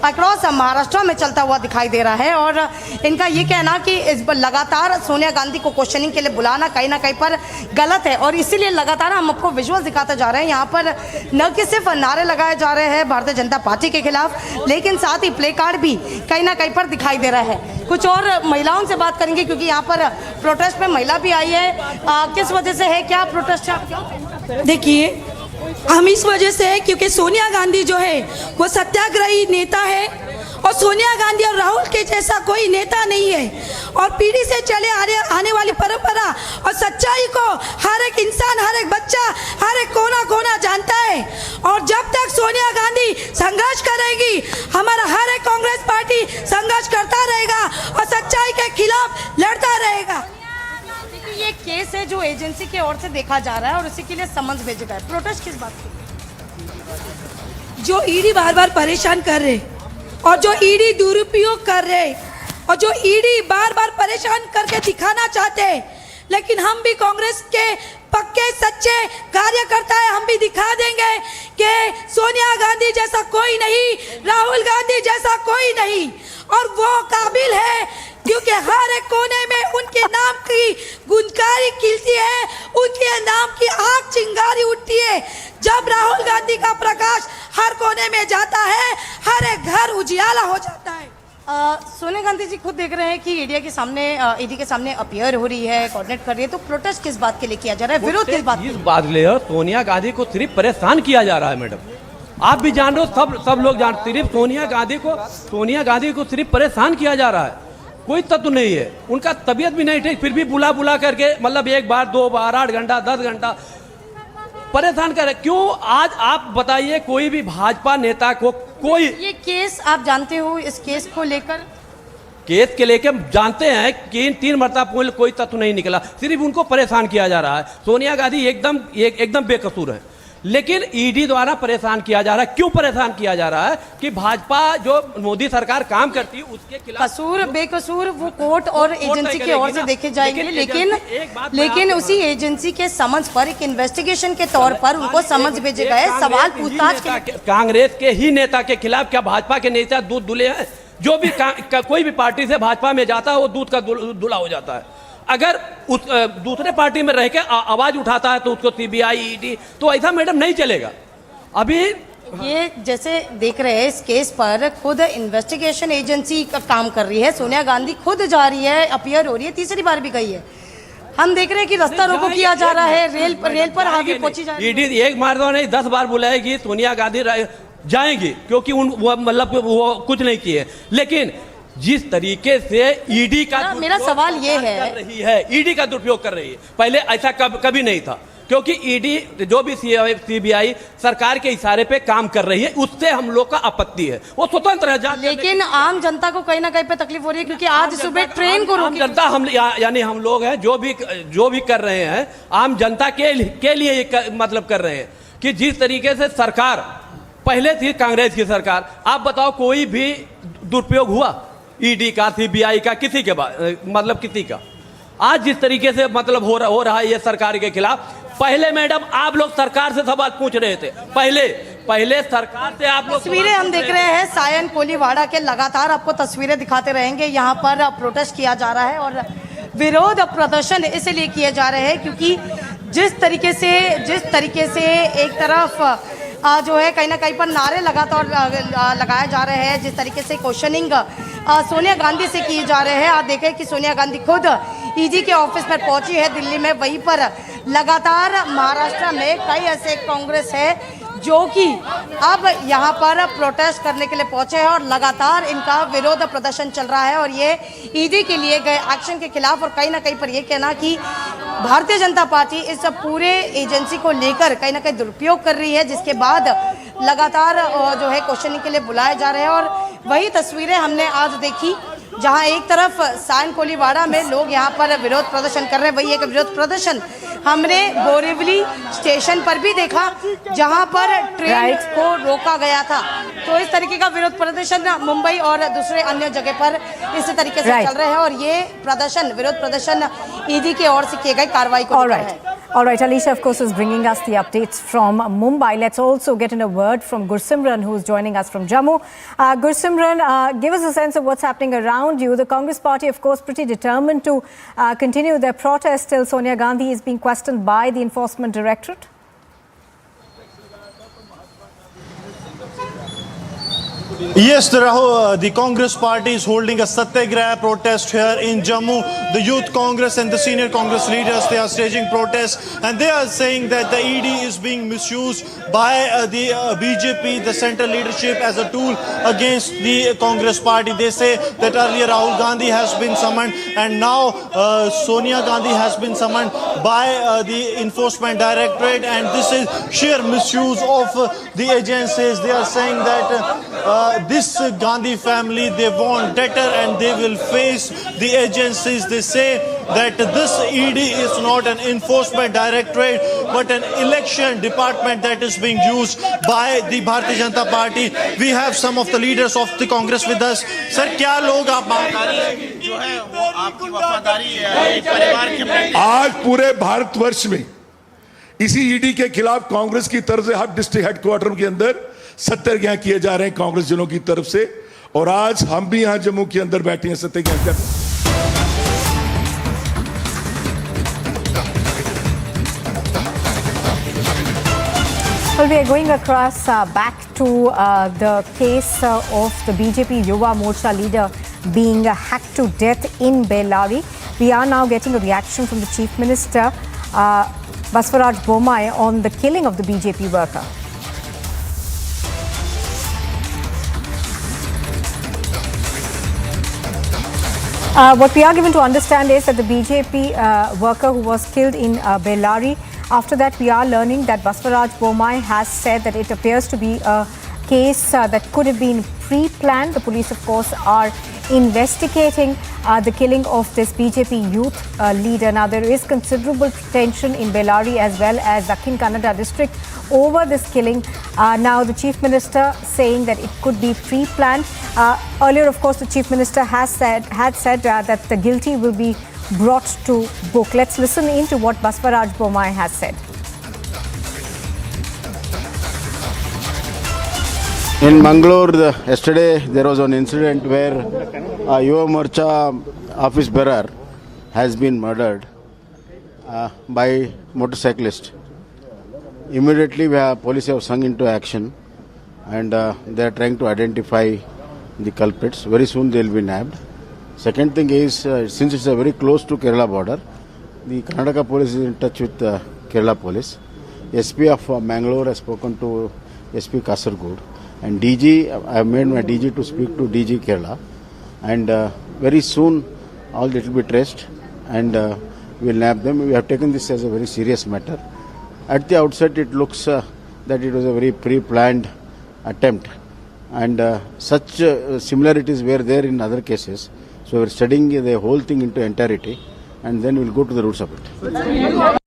अक्रॉस महाराष्ट्र में चलता हुआ दिखाई दे रहा है, और इनका ये कहना कि इस लगातार सोनिया गांधी को क्वेश्चनिंग के लिए बुलाना कहीं ना कहीं पर गलत है, और इसीलिए लगातार हम आपको विजुअल दिखाते जा रहे हैं। यहाँ पर न कि सिर्फ नारे लगाए जा रहे हैं भारतीय जनता पार्टी के खिलाफ, लेकिन साथ ही प्ले कार्ड भी कहीं ना कहीं पर दिखाई दे रहा है। कुछ और महिलाओं से बात करेंगे क्योंकि यहाँ पर प्रोटेस्ट में महिला भी आई है। किस वजह से है, क्या प्रोटेस्ट है? देखिए, हम इस वजह से है क्योंकि सोनिया गांधी जो है वो सत्याग्रही नेता है, और सोनिया गांधी और राहुल के जैसा कोई नेता नहीं है, और पीढ़ी से चले आने वाली परंपरा और सच्चाई को हर एक इंसान, हर एक बच्चा, हर एक कोना कोना जानता है। और जब तक सोनिया गांधी संघर्ष करेगी, हमारा हर एक कांग्रेस पार्टी संघर्ष करता रहेगा और सच्चाई के खिलाफ लड़ता रहेगा। ये केस है जो एजेंसी की ओर से देखा जा रहा है, और उसी के लिए समन्स भेजा गया है। प्रोटेस्ट किस बात की? जो ईडी बार बार परेशान कर रहे, और जो ईडी दुरुपयोग कर रहे, और जो ईडी बार बार परेशान करके दिखाना चाहते हैं, लेकिन हम भी कांग्रेस के पक्के सच्चे कार्यकर्ता है। हम भी दिखा देंगे कि सोनिया गांधी जैसा कोई नहीं, राहुल गांधी जैसा कोई नहीं, और वो काबिल है क्योंकि हर एक कोने में उनके नाम की गुनकारी खिलती है, उनके नाम की आग चिंगारी उठती है। जब राहुल गांधी का प्रकाश हर कोने में जाता है, हर एक घर उजियाला हो जाता है। सोनिया गांधी जी खुद देख रहे हैं कि ईडी के सामने अपीयर हो रही है, कोऑर्डिनेट कर रही है, तो प्रोटेस्ट किस बात के लिए किया जा रहा है? विरोध किस बात? इस बात के लिए सोनिया गांधी को सिर्फ परेशान किया जा रहा है मैडम। आप भी जान रहे हो, सब लोग जानते, सिर्फ सोनिया गांधी को सिर्फ परेशान किया जा रहा है। कोई तत्व नहीं है, उनका तबीयत भी नहीं ठीक, फिर भी बुला करके मतलब एक बार, दो बार, 8 घंटा 10 घंटा परेशान कर रहे। क्यों? आज आप बताइए, कोई भी भाजपा नेता को कोई ये केस आप जानते हो, इस केस को लेकर केस के लेके जानते हैं कि 3 मरतबा कोई तत्व नहीं निकला, सिर्फ उनको परेशान किया जा रहा है। सोनिया गांधी एकदम बेकसूर है, लेकिन ईडी द्वारा परेशान किया जा रहा है। क्यों परेशान किया जा रहा है? कि भाजपा जो मोदी सरकार काम करती है उसके खिलाफ कसूर बेकसूर वो कोर्ट और एजेंसी की ओर से देखे जाएंगे, लेकिन उसी एजेंसी के समन्स पर एक इन्वेस्टिगेशन के तौर पर उनको समन्स भेजे गए, सवाल पूछताछ के। कांग्रेस के ही नेता के खिलाफ क्या भाजपा के नेता दूध दुले हैं? जो भी कोई भी पार्टी से भाजपा में जाता है वो दूध का दुला हो जाता है। अगर उस दूसरे पार्टी में रह के आवाज उठाता है तो उसको सीबीआई, ईडी, तो ऐसा मैडम नहीं चलेगा। अभी ये जैसे देख रहे हैं, इस केस पर खुद इन्वेस्टिगेशन एजेंसी का काम कर रही है, सोनिया गांधी खुद जा रही है, अपीयर हो रही है, तीसरी बार भी गई है। हम देख रहे हैं कि रास्ता रोको किया जा रहा है, रेल पर आगे पहुंची जा रही है। ईडी एक बार तो नहीं 10 बार बुलाएगी, सोनिया गांधी जाएंगी, क्योंकि मतलब वो कुछ नहीं किए। लेकिन जिस तरीके से ईडी का मेरा सवाल ये है, कर रही है, ईडी का दुरुपयोग कर रही है, पहले ऐसा कभी नहीं था, क्योंकि ईडी जो भी सीबीआई सरकार के इशारे पे काम कर रही है, उससे हम लोग का आपत्ति है, वो स्वतंत्र है। लेकिन आम जनता को कहीं ना कहीं पे तकलीफ हो रही है, क्योंकि आज सुबह ट्रेन को रोकी। जनता यानी हम लोग हैं जो भी कर रहे हैं, आम जनता के लिए मतलब कर रहे हैं कि जिस तरीके से सरकार पहले थी कांग्रेस की सरकार, आप बताओ कोई भी दुरुपयोग हुआ ईडी का, सीबीआई का, किसी के मतलब किसी का? आज जिस तरीके से मतलब हो रहा है ये सरकार के खिलाफ, पहले मैडम आप लोग सरकार से सवाल पूछ रहे थे, पहले सरकार से आप लोग तस्वीरें हम देख रहे हैं सायन कोलीवाड़ा के, लगातार आपको तस्वीरें दिखाते रहेंगे। यहाँ पर प्रोटेस्ट किया जा रहा है और विरोध प्रदर्शन इसलिए किए जा रहे हैं क्योंकि जिस तरीके से एक तरफ जो है कहीं ना कहीं पर नारे लगातार लगाए जा रहे हैं, जिस तरीके से क्वेश्चनिंग सोनिया गांधी से किए जा रहे हैं। आप देखें कि सोनिया गांधी खुद ईडी के ऑफिस पर पहुंची है दिल्ली में। वहीं पर लगातार महाराष्ट्र में कई ऐसे कांग्रेस है जो कि अब यहाँ पर प्रोटेस्ट करने के लिए पहुंचे हैं और लगातार इनका विरोध प्रदर्शन चल रहा है और ये ईडी के लिए गए एक्शन के खिलाफ। और कहीं ना कहीं पर ये कहना कि भारतीय जनता पार्टी इस पूरे एजेंसी को लेकर कहीं ना कहीं दुरुपयोग कर रही है, जिसके बाद लगातार जो है क्वेश्चनिंग के लिए बुलाए जा रहे हैं। और वही तस्वीरें हमने आज देखी जहां एक तरफ साइन कोलीवाड़ा में लोग यहां पर विरोध प्रदर्शन कर रहे हैं, वही एक विरोध प्रदर्शन हमने बोरीवली स्टेशन पर भी देखा जहां पर ट्रेन को रोका गया था। तो इस तरीके का विरोध प्रदर्शन मुंबई और दूसरे अन्य जगह पर इसी तरीके से चल रहे हैं और ये प्रदर्शन विरोध प्रदर्शन ईडी की ओर से किए गए कार्रवाई को लेकर है। All right, Alicia, of course, is bringing us the updates from Mumbai. Let's also get in a word from Gursimran, who is joining us from Jammu. Gursimran, give us a sense of what's happening around you. The Congress party, of course, pretty determined to continue their protest till Sonia Gandhi is being questioned by the Enforcement Directorate. Yes, Rahul, the Congress party is holding a satyagraha protest here in Jammu. The Youth Congress and the senior Congress leaders, they are staging protests and they are saying that the ED is being misused by the BJP, the central leadership, as a tool against the Congress party. They say that earlier Rahul Gandhi has been summoned and now Sonia Gandhi has been summoned by the Enforcement Directorate, and this is sheer misuse of the agencies. They are saying that this Gandhi family, they want debtor and they will face the agencies. They say that this ED is not an enforcement directorate but an election department that is being used by the Bharatiya Janata Party. We have some of the leaders of the Congress with us. Sir, क्या लोग आप जो है वो आपकी वफादारी परिवार के प्रति आज पूरे भारतवर्ष में इसी ईडी के खिलाफ कांग्रेस की तरफ से हर डिस्ट्रिक्ट हेडक्वार्टर के अंदर सत्याग्रह किए जा रहे हैं कांग्रेस जनों की तरफ से, और आज हम भी यहां जम्मू के अंदर बैठे हैं सत्याग्रह कर। Well, we are going across back to the case of the BJP Yuva Morcha leader being hacked to death in Bellary. We are now getting a reaction from the Chief Minister Baswaraj Bommai on the killing of the BJP worker. What we are given to understand is that the BJP worker who was killed in Bellary, after that we are learning that Baswaraj Bommai has said that it appears to be a case that could have been pre-planned. The police, of course, are investigating the killing of this BJP youth leader. Now, there is considerable tension in Bellary as well as Dakhin Kannada district over this killing. Now, the Chief Minister saying that it could be pre-planned. Earlier, of course, the Chief Minister had said that the guilty will be brought to book. Let's listen in to what Baswaraj Bommai has said. In Mangalore, yesterday there was an incident where a Yuva Morcha office bearer has been murdered by motorcyclist. Immediately, police have sung into action and they are trying to identify the culprits. Very soon they will be nabbed. Second thing is, since it's very close to Kerala border, the Karnataka police is in touch with Kerala police. SP of Mangalore has spoken to SP Kasaragod. And DG, I have made my DG to speak to DG Kerala, and very soon all that will be traced and we will nab them. We have taken this as a very serious matter. At the outset, it looks that it was a very pre-planned attempt, and such similarities were there in other cases. So we are studying the whole thing into entirety, and then we will go to the roots of it.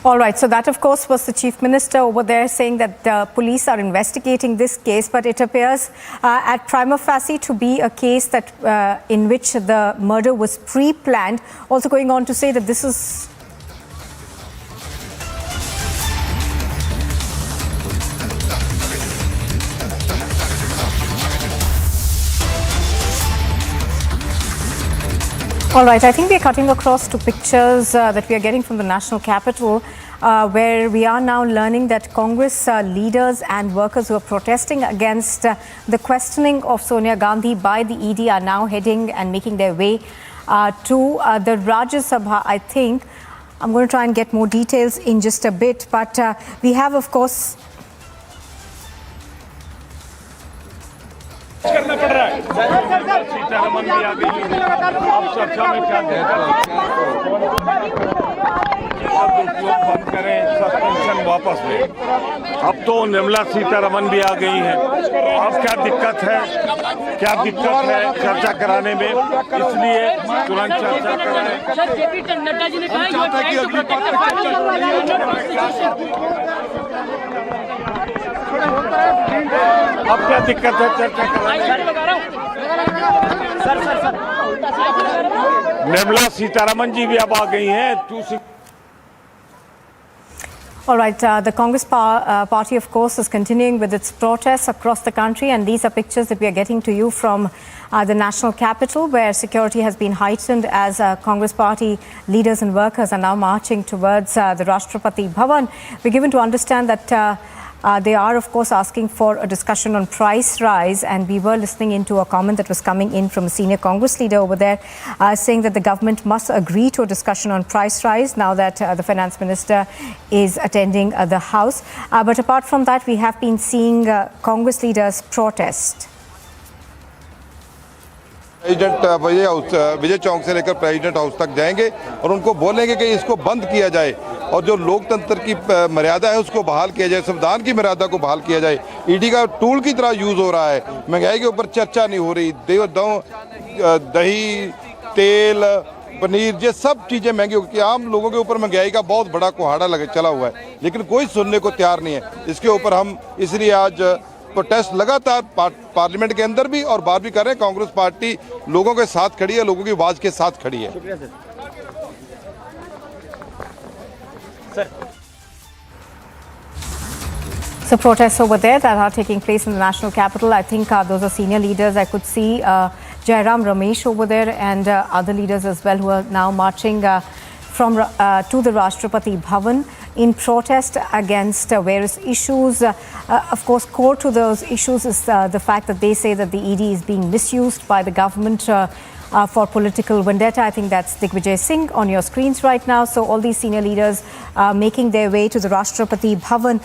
All right, so that of course was the Chief Minister over there saying that the police are investigating this case, but it appears at prima facie to be a case that in which the murder was pre-planned. Also going on to say that this is All right, I think we are cutting across to pictures that we are getting from the national capital, where we are now learning that Congress leaders and workers who are protesting against the questioning of Sonia Gandhi by the ED are now heading and making their way to the Rajya Sabha. I think I'm going to try and get more details in just a bit, but we have, of course, करना पड़ रहा है। सीतारमन भी आ गई है। अब चर्चा में क्या बंद करें, सस्पेंशन वापस ले। अब तो निर्मला सीतारमन भी आ गई हैं। अब क्या दिक्कत है? क्या दिक्कत है चर्चा कराने में? इसलिए तुरंत चर्चा कराएं। नड्डा जी ने कहा अब क्या दिक्कत है चर्चा कराने? निर्मला सीतारमन जी भी अब आ गई हैं। All right, the Congress party, of course, is continuing with its protests across the country, and these are pictures that we are getting to you from the national capital, where security has been heightened as Congress party leaders and workers are now marching towards the Rashtrapati Bhavan. We're given to understand that they are, of course, asking for a discussion on price rise, and we were listening into a comment that was coming in from a senior Congress leader over there, saying that the government must agree to a discussion on price rise now that the finance minister is attending the House. But apart from that, we have been seeing Congress leaders protest. President Vijay Chowk से लेकर president house तक जाएंगे और उनको बोलेंगे कि इसको बंद किया जाए और जो लोकतंत्र की मर्यादा है उसको बहाल किया जाए, संविधान की मर्यादा को बहाल किया जाए। ईडी का टूल की तरह यूज हो रहा है, महंगाई के ऊपर चर्चा नहीं हो रही, दही, तेल, पनीर, ये सब चीज़ें महंगी हो गई। आम लोगों के ऊपर महंगाई का बहुत बड़ा कुहाड़ा लगे चला हुआ है, लेकिन कोई सुनने को तैयार नहीं है। इसके ऊपर हम इसलिए आज प्रोटेस्ट लगातार पार्लियामेंट के अंदर भी और बाहर भी कर रहे हैं। कांग्रेस पार्टी लोगों के साथ खड़ी है, लोगों की आवाज के साथ खड़ी है। So protests over there that are taking place in the national capital. I think those are senior leaders. I could see Jairam Ramesh over there and other leaders as well who are now marching from to the Rashtrapati Bhavan in protest against various issues. Of course, core to those issues is the fact that they say that the ED is being misused by the government for political vendetta. I think that's Digvijay Singh on your screens right now. So all these senior leaders making their way to the Rashtrapati Bhavan.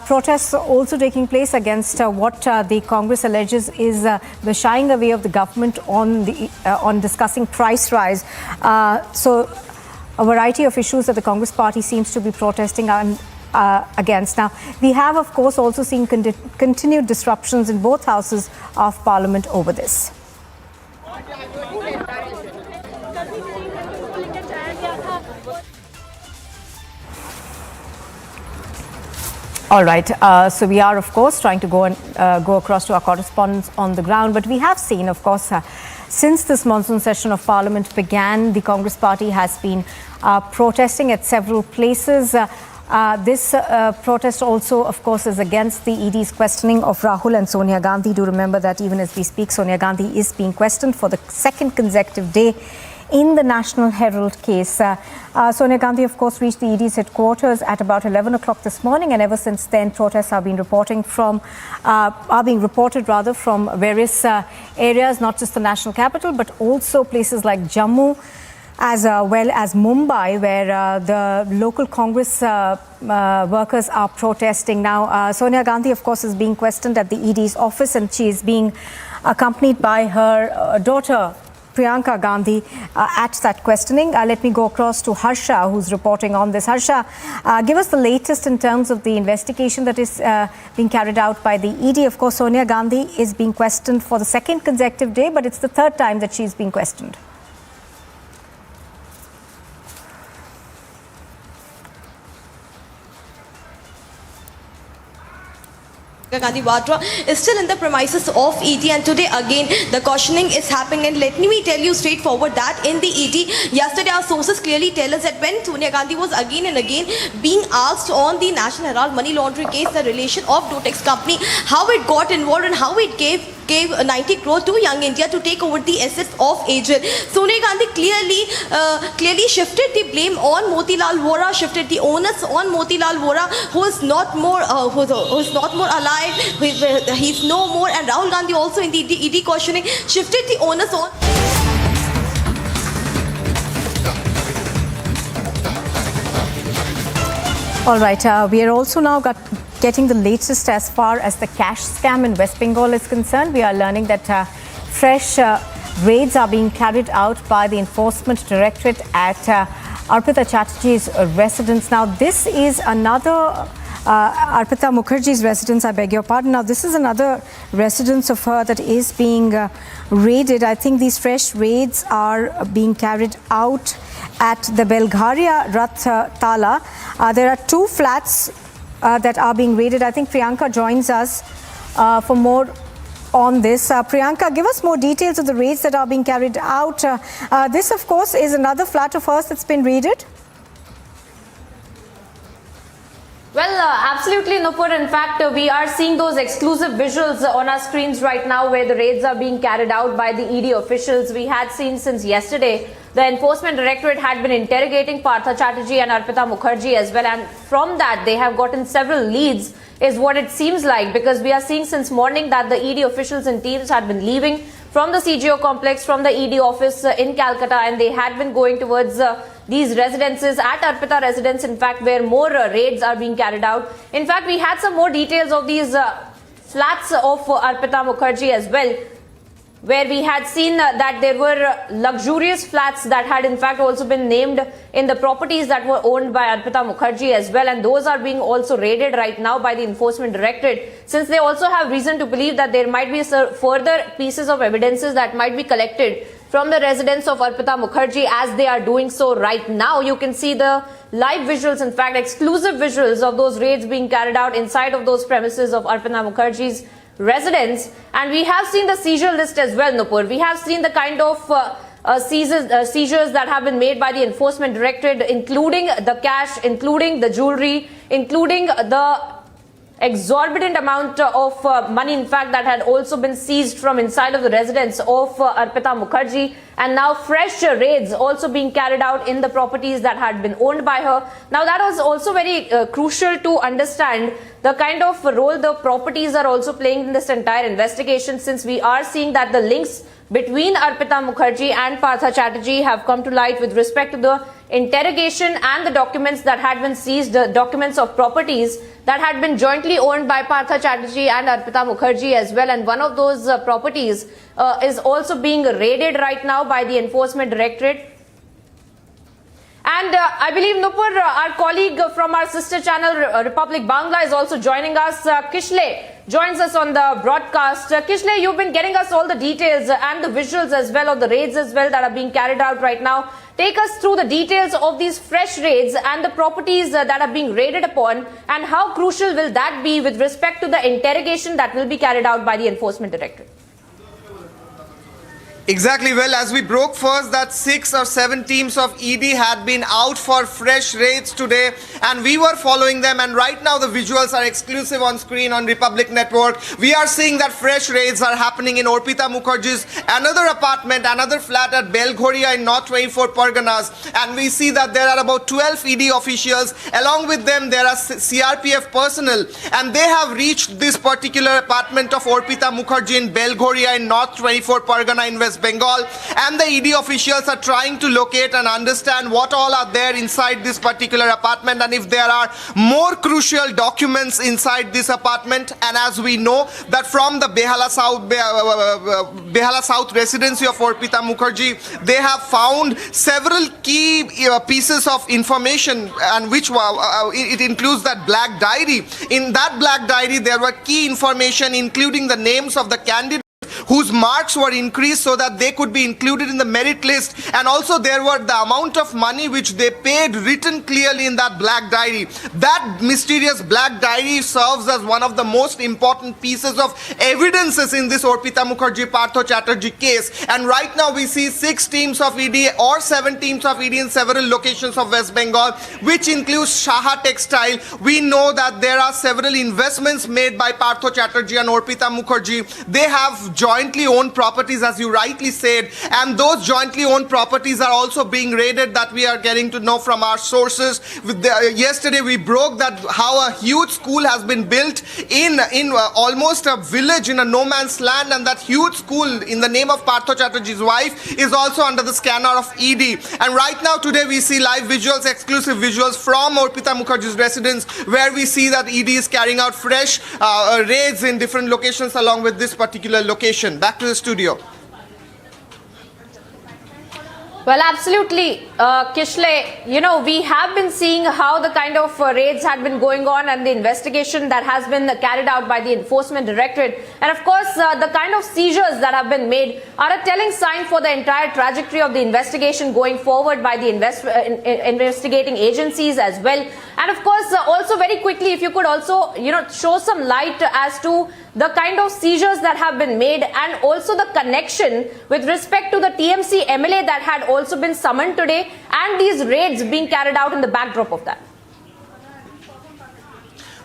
Protests also taking place against what the Congress alleges is the shying away of the government on discussing price rise. So a variety of issues that the Congress party seems to be protesting against. Now, we have, of course, also seen continued disruptions in both houses of parliament over this. All right, so we are, of course, trying to go across to our correspondents on the ground, but we have seen, of course, since this monsoon session of Parliament began, the Congress party has been protesting at several places. This protest also, of course, is against the ED's questioning of Rahul and Sonia Gandhi. Do remember that even as we speak, Sonia Gandhi is being questioned for the second consecutive day in the National Herald case. Sonia Gandhi, of course, reached the ED's headquarters at about 11 o'clock this morning, and ever since then, protests are being reported from various areas, not just the national capital, but also places like Jammu, as well as Mumbai, where the local Congress workers are protesting. Now, Sonia Gandhi, of course, is being questioned at the ED's office, and she is being accompanied by her daughter, Priyanka Gandhi, at that questioning. Let me go across to Harsha, who's reporting on this. Harsha, give us the latest in terms of the investigation that is being carried out by the ED. Of course, Sonia Gandhi is being questioned for the second consecutive day, but it's the third time that she's being questioned. Gandhi Vadra is still in the premises of ED, and today again the cautioning is happening. And let me tell you straightforward that in the ED yesterday our sources clearly tell us that when Sonia Gandhi was again and again being asked on the National Herald money laundering case, the relation of Dotex company, how it got involved and how it gave gave 90 crore to Young India to take over the assets of AGIL. Sonia Gandhi clearly shifted the blame on Motilal Vora, shifted the onus on Motilal Vora, who is not more alive, he's no more, and Rahul Gandhi also in the ED questioning shifted the onus on. All right, we are also now getting the latest as far as the cash scam in West Bengal is concerned. We are learning that fresh raids are being carried out by the Enforcement Directorate at Arpita Chatterjee's residence. Now, this is another Arpita Mukherjee's residence, I beg your pardon. Now, this is another residence of her that is being raided. I think these fresh raids are being carried out at the Belgharia Rath Tala. There are 2 flats that are being raided. I think Priyanka joins us for more on this. Priyanka, give us more details of the raids that are being carried out. This, of course, is another flat of hers that's been raided. Well, absolutely, Nupur. In fact, we are seeing those exclusive visuals on our screens right now where the raids are being carried out by the ED officials. We had seen since yesterday the Enforcement Directorate had been interrogating Partha Chatterjee and Arpita Mukherjee as well, and from that they have gotten several leads, is what it seems like, because we are seeing since morning that the ED officials and teams had been leaving from the CGO complex, from the ED office in Calcutta, and they had been going towards these residences at Arpita residence, in fact, where more raids are being carried out. In fact, we had some more details of these flats of Arpita Mukherjee as well, where we had seen that there were luxurious flats that had in fact also been named in the properties that were owned by Arpita Mukherjee as well, and those are being also raided right now by the Enforcement Directorate, since they also have reason to believe that there might be further pieces of evidences that might be collected from the residence of Arpita Mukherjee, as they are doing so right now. You can see the live visuals, in fact exclusive visuals of those raids being carried out inside of those premises of Arpita Mukherjee's residence, and we have seen the seizure list as well, Nupur. We have seen the kind of seizures that have been made by the Enforcement Directorate, including the cash, including the jewelry, including the exorbitant amount of money, in fact, that had also been seized from inside of the residence of Arpita Mukherjee, and now fresh raids also being carried out in the properties that had been owned by her. Now, that was also very crucial to understand the kind of role the properties are also playing in this entire investigation, since we are seeing that the links between Arpita Mukherjee and Partha Chatterjee have come to light with respect to the interrogation and the documents that had been seized, the documents of properties that had been jointly owned by Partha Chatterjee and Arpita Mukherjee as well, and one of those properties is also being raided right now by the Enforcement Directorate. And I believe, Nupur, our colleague from our sister channel Republic Bangla is also joining us. Kishle joins us on the broadcast. Kishle, you've been getting us all the details and the visuals as well of the raids as well that are being carried out right now. Take us through the details of these fresh raids and the properties that are being raided upon, and how crucial will that be with respect to the interrogation that will be carried out by the Enforcement Directorate? Exactly. Well, as we broke first that 6 or 7 teams of ED had been out for fresh raids today, and we were following them, and right now the visuals are exclusive on screen on Republic Network. We are seeing that fresh raids are happening in Arpita Mukherjee's another apartment, another flat at Belgharia in North 24 Parganas, and we see that there are about 12 ED officials. Along with them there are CRPF personnel, and they have reached this particular apartment of Arpita Mukherjee in Belgharia in North 24 Pargana in West Bengal, and the ED officials are trying to locate and understand what all are there inside this particular apartment, and if there are more crucial documents inside this apartment. And as we know that from the Behala South residency of Arpita Mukherjee, they have found several key pieces of information, and which it includes that black diary. In that black diary there were key information including the names of the candidates whose marks were increased so that they could be included in the merit list, and also there were the amount of money which they paid written clearly in that black diary. That mysterious black diary serves as one of the most important pieces of evidences in this Arpita Mukherjee Partho Chatterjee case. And right now we see 6 teams of ED or 7 teams of ED in several locations of West Bengal, which includes Shaha Textile. We know that there are several investments made by Partho Chatterjee and Arpita Mukherjee. They have jointly owned properties, as you rightly said, and those jointly owned properties are also being raided, that we are getting to know from our sources. Yesterday we broke that how a huge school has been built in almost a village in a no man's land, and that huge school in the name of Partho Chatterjee's wife is also under the scanner of ED. And right now today we see live visuals, exclusive visuals from Arpita Mukherjee's residence, where we see that ED is carrying out fresh raids in different locations along with this particular location. Back to the studio. Well, absolutely, Kishle, you know, we have been seeing how the kind of raids had been going on and the investigation that has been carried out by the Enforcement Directorate. And of course, the kind of seizures that have been made are a telling sign for the entire trajectory of the investigation going forward by the investigating agencies as well. And of course, also very quickly, if you could also, you know, show some light as to the kind of seizures that have been made and also the connection with respect to the TMC MLA that had also been summoned today and these raids being carried out in the backdrop of that.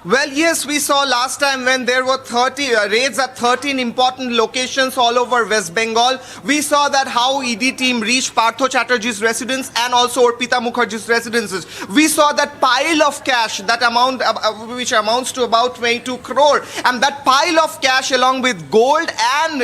Well, yes, we saw last time when there were 30 raids at 13 important locations all over West Bengal. We saw that how ED team reached Partho Chatterjee's residence and also Arpita Mukherjee's residences. We saw that pile of cash, that amount which amounts to about 22 crore, and that pile of cash along with gold and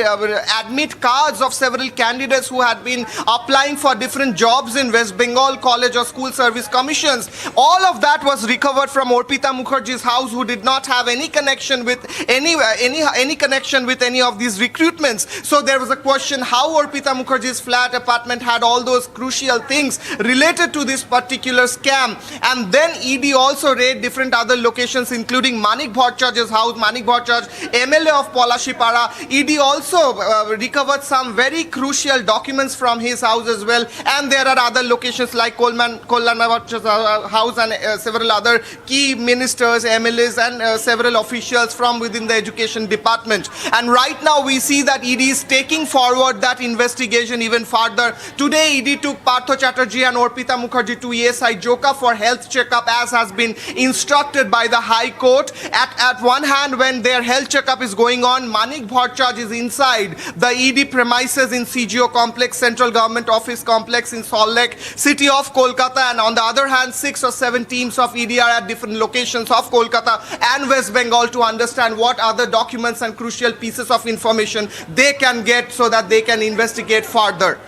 admit cards of several candidates who had been applying for different jobs in West Bengal college or school service commissions. All of that was recovered from Arpita Mukherjee's house, who did not have any connection with any connection with any of these recruitments. So there was a question how Arpita Mukherjee's flat apartment had all those crucial things related to this particular scam. And then ED also raided different other locations, including Manik Bhattacharya's house, Manik Bhattacharya, MLA of Palashipara. ED also recovered some very crucial documents from his house as well. And there are other locations like Kollan Bhattacharya's house and several other key ministers, MLAs, and several officials from within the education department. And right now we see that ED is taking forward that investigation even further. Today ED took Partho Chatterjee and Arpita Mukherjee to ESI Joka for health checkup, as has been instructed by the High Court. At one hand, when their health checkup is going on, Manik Bhattacharya is inside the ED premises in CGO complex, Central Government Office complex in Salt Lake, city of Kolkata, and on the other hand 6 or 7 teams of ED are at different locations of Kolkata and West Bengal to understand what other documents and crucial pieces of information they can get so that they can investigate further.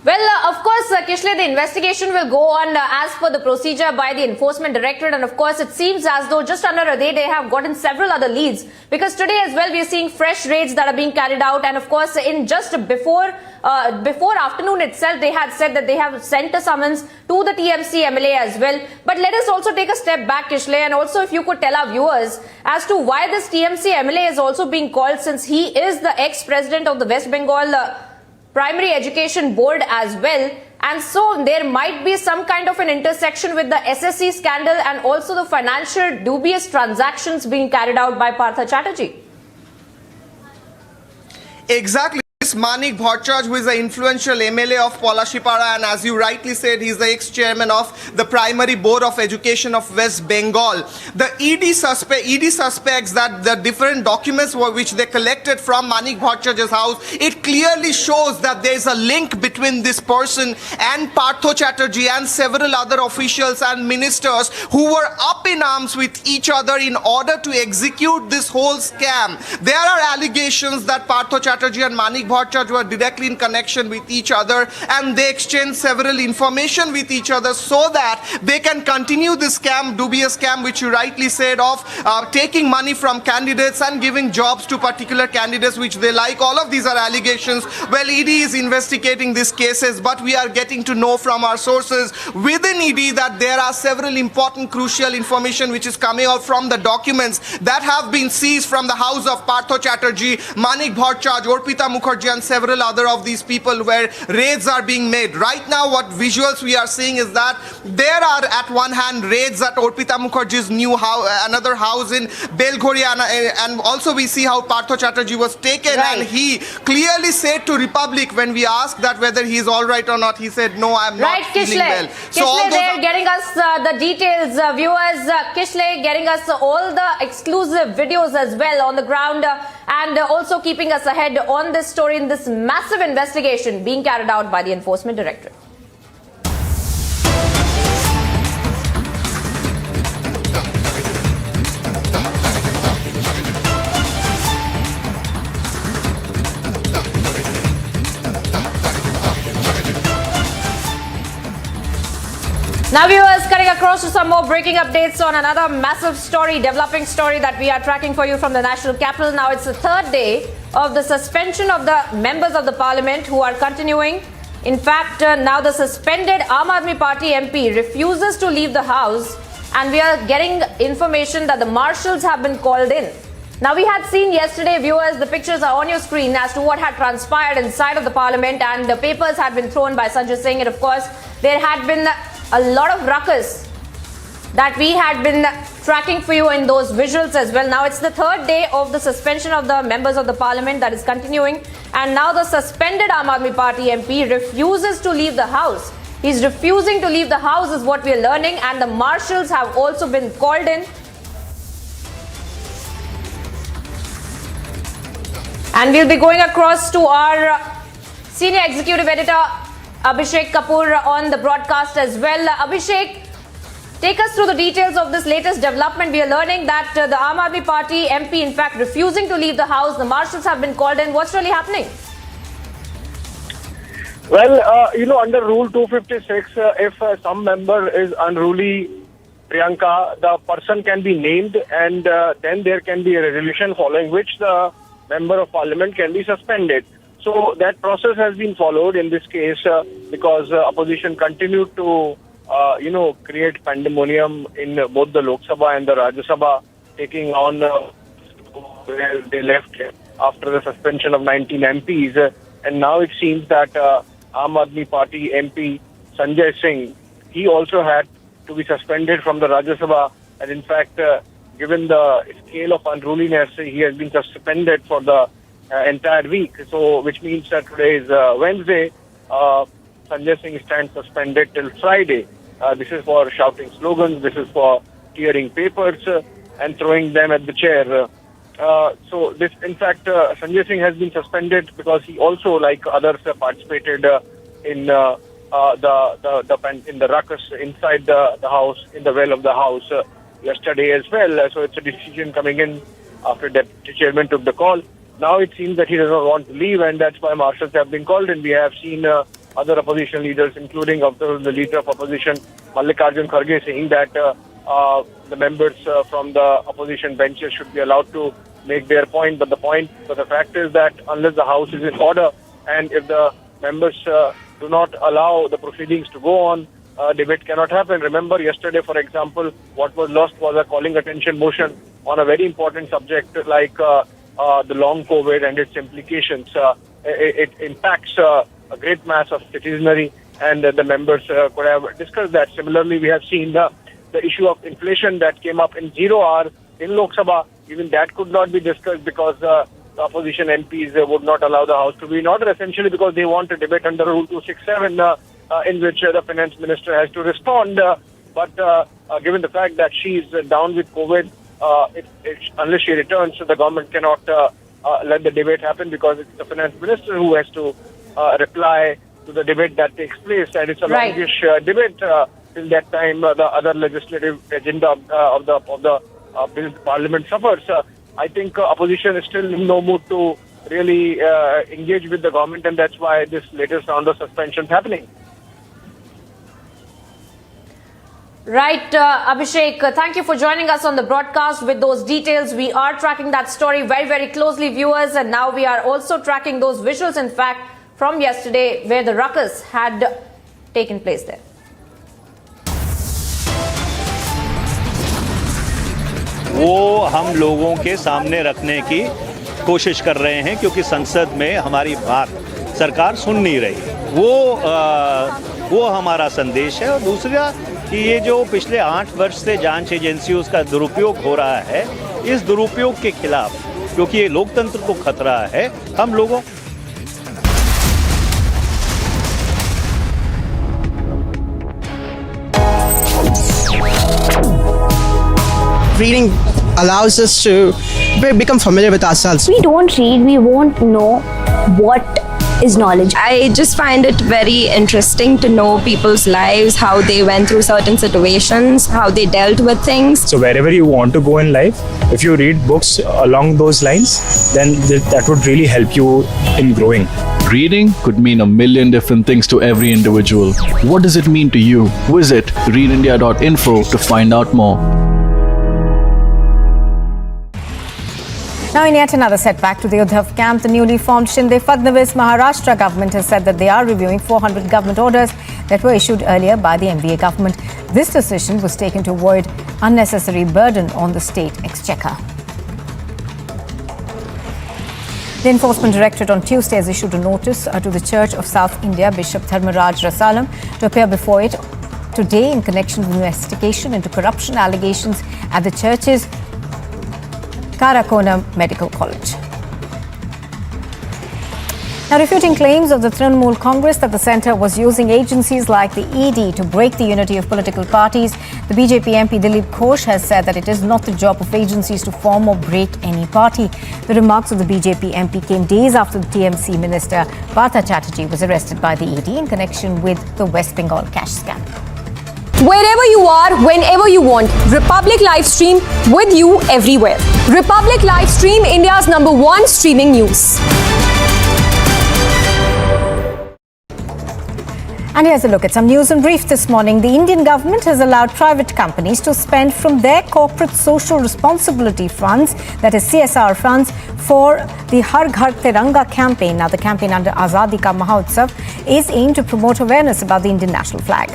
Well, of course, Kishle, the investigation will go on as per the procedure by the Enforcement Directorate. And of course, it seems as though just under a day, they have gotten several other leads. Because today as well, we are seeing fresh raids that are being carried out. And of course, in just before afternoon itself, they had said that they have sent a summons to the TMC MLA as well. But let us also take a step back, Kishle. And also, if you could tell our viewers as to why this TMC MLA is also being called, since he is the ex-president of the West Bengal Primary Education Board as well, and so there might be some kind of an intersection with the SSC scandal and also the financial dubious transactions being carried out by Partho Chatterjee. Exactly. Manik Bhattacharya, who is the influential MLA of Palashipara, and as you rightly said, he is the ex-chairman of the Primary Board of Education of West Bengal. The ED suspects that the different documents which they collected from Manik Bhattacharya's house, it clearly shows that there is a link between this person and Partho Chatterjee and several other officials and ministers who were up in arms with each other in order to execute this whole scam. There are allegations that Partho Chatterjee and Manik Bhattacharya Bhattacharya were directly in connection with each other, and they exchanged several information with each other so that they can continue this scam, dubious scam, which you rightly said, of taking money from candidates and giving jobs to particular candidates which they like. All of these are allegations. Well, ED is investigating these cases, but we are getting to know from our sources within ED that there are several important crucial information which is coming out from the documents that have been seized from the house of Partho Chatterjee, Manik Bhattacharya, Orpita Mukherjee and several other of these people, where raids are being made. Right now what visuals we are seeing is that there are at one hand raids at Orpita Mukherjee's new house, another house in Belghoria, and also we see how Partho Chatterjee was taken, and he clearly said to Republic when we asked that whether he is all right or not, he said no, I am not feeling well. Kishle, they're getting us the details, viewers. Kishle getting us all the exclusive videos as well on the ground, and also keeping us ahead on this story in this massive investigation being carried out by the Enforcement Directorate. Now viewers, cutting across to some more breaking updates on another massive story, developing story that we are tracking for you from the national capital. Now it's the third day of the suspension of the members of the parliament who are continuing. In fact, now the suspended Aam Aadmi Party MP refuses to leave the house, and we are getting information that the marshals have been called in. Now we had seen yesterday, viewers, the pictures are on your screen as to what had transpired inside of the parliament, and the papers had been thrown by Sanjay Singh, and of course there had been a lot of ruckus that we had been tracking for you in those visuals as well. Now it's the third day of the suspension of the members of the parliament that is continuing, and now the suspended Aam Aadmi Party MP refuses to leave the house. He's refusing to leave the house is what we are learning, and the marshals have also been called in. And we'll be going across to our senior executive editor Abhishek Kapoor on the broadcast as well. Abhishek, take us through the details of this latest development. We are learning that the Aam Aadmi Party MP, in fact, refusing to leave the house. The marshals have been called in. What's really happening? Well, under Rule 256, if some member is unruly, Priyanka, the person can be named, and then there can be a resolution following which the member of parliament can be suspended. So that process has been followed in this case because opposition continued to, create pandemonium in both the Lok Sabha and the Rajya Sabha, taking on where they left after the suspension of 19 MPs. And now it seems that Aam Aadmi Party MP Sanjay Singh, he also had to be suspended from the Rajya Sabha. And in fact, given the scale of unruliness, he has been suspended for the entire week. So, which means that today is Wednesday. Sanjay Singh stands suspended till Friday. This is for shouting slogans. This is for tearing papers and throwing them at the chair. So, this, in fact, Sanjay Singh has been suspended because he also, like others, participated in the ruckus inside the house, in the well of the house yesterday as well. So, it's a decision coming in after Deputy Chairman took the call. Now it seems that he does not want to leave, and that's why marshals have been called in. We have seen other opposition leaders, including the leader of opposition, Mallikarjun Kharge, saying that the members from the opposition benches should be allowed to make their point. But the fact is that unless the house is in order, and if the members do not allow the proceedings to go on, debate cannot happen. Remember, yesterday, for example, what was lost was a calling attention motion on a very important subject like the long COVID and its implications. It impacts a great mass of citizenry, and the members could have discussed that. Similarly, we have seen the issue of inflation that came up in 0 hour in Lok Sabha. Even that could not be discussed because the opposition MPs would not allow the House to be in order, essentially because they want a debate under Rule 267 in which the finance minister has to respond. But given the fact that she is down with COVID, unless she returns, the government cannot let the debate happen because it's the finance minister who has to reply to the debate that takes place, and it's a longish debate. Till that time, the other legislative agenda of the parliament suffers. I think opposition is still in no mood to really engage with the government, and that's why this latest round of suspension is happening. Right, Abhishek, thank you for joining us on the broadcast with those details. We are tracking that story very, very closely, viewers, and now we are also tracking those visuals, in fact, from yesterday where the ruckus had taken place there. वो हम लोगों के सामने रखने की कोशिश कर रहे हैं क्योंकि संसद में हमारी बात सरकार सुन नहीं रही। वो हमारा संदेश है। और दूसरा कि ये जो पिछले 8 वर्ष से जांच एजेंसियों का दुरुपयोग हो रहा है, इस दुरुपयोग के खिलाफ, क्योंकि ये लोकतंत्र को खतरा है, हम लोगों Reading allows us to become familiar with ourselves. We don't read, we won't know what is knowledge. I just find it very interesting to know people's lives, how they went through certain situations, how they dealt with things. So wherever you want to go in life, if you read books along those lines, then that would really help you in growing. Reading could mean a million different things to every individual. What does it mean to you? Visit readindia.info to find out more. Now, in yet another setback to the Uddhav camp, the newly formed Shinde Fadnavis Maharashtra government has said that they are reviewing 400 government orders that were issued earlier by the MVA government. This decision was taken to avoid unnecessary burden on the state exchequer. The Enforcement Directorate on Tuesday has issued a notice to the Church of South India Bishop Dharmaraj Rasalam to appear before it today in connection with investigation into corruption allegations at the church's Karakona Medical College. Now, refuting claims of the Trinamool Congress that the centre was using agencies like the ED to break the unity of political parties, the BJP MP Dilip Ghosh has said that it is not the job of agencies to form or break any party. The remarks of the BJP MP came days after the TMC minister Partha Chatterjee was arrested by the ED in connection with the West Bengal cash scam. Wherever you are, whenever you want, Republic Livestream with you everywhere. Republic Livestream, India's #1 streaming news. And here's a look at some news in brief this morning. The Indian government has allowed private companies to spend from their corporate social responsibility funds, that is CSR funds, for the Har Ghar Tiranga campaign. Now, the campaign under Azadi Ka Mahotsav is aimed to promote awareness about the Indian national flag.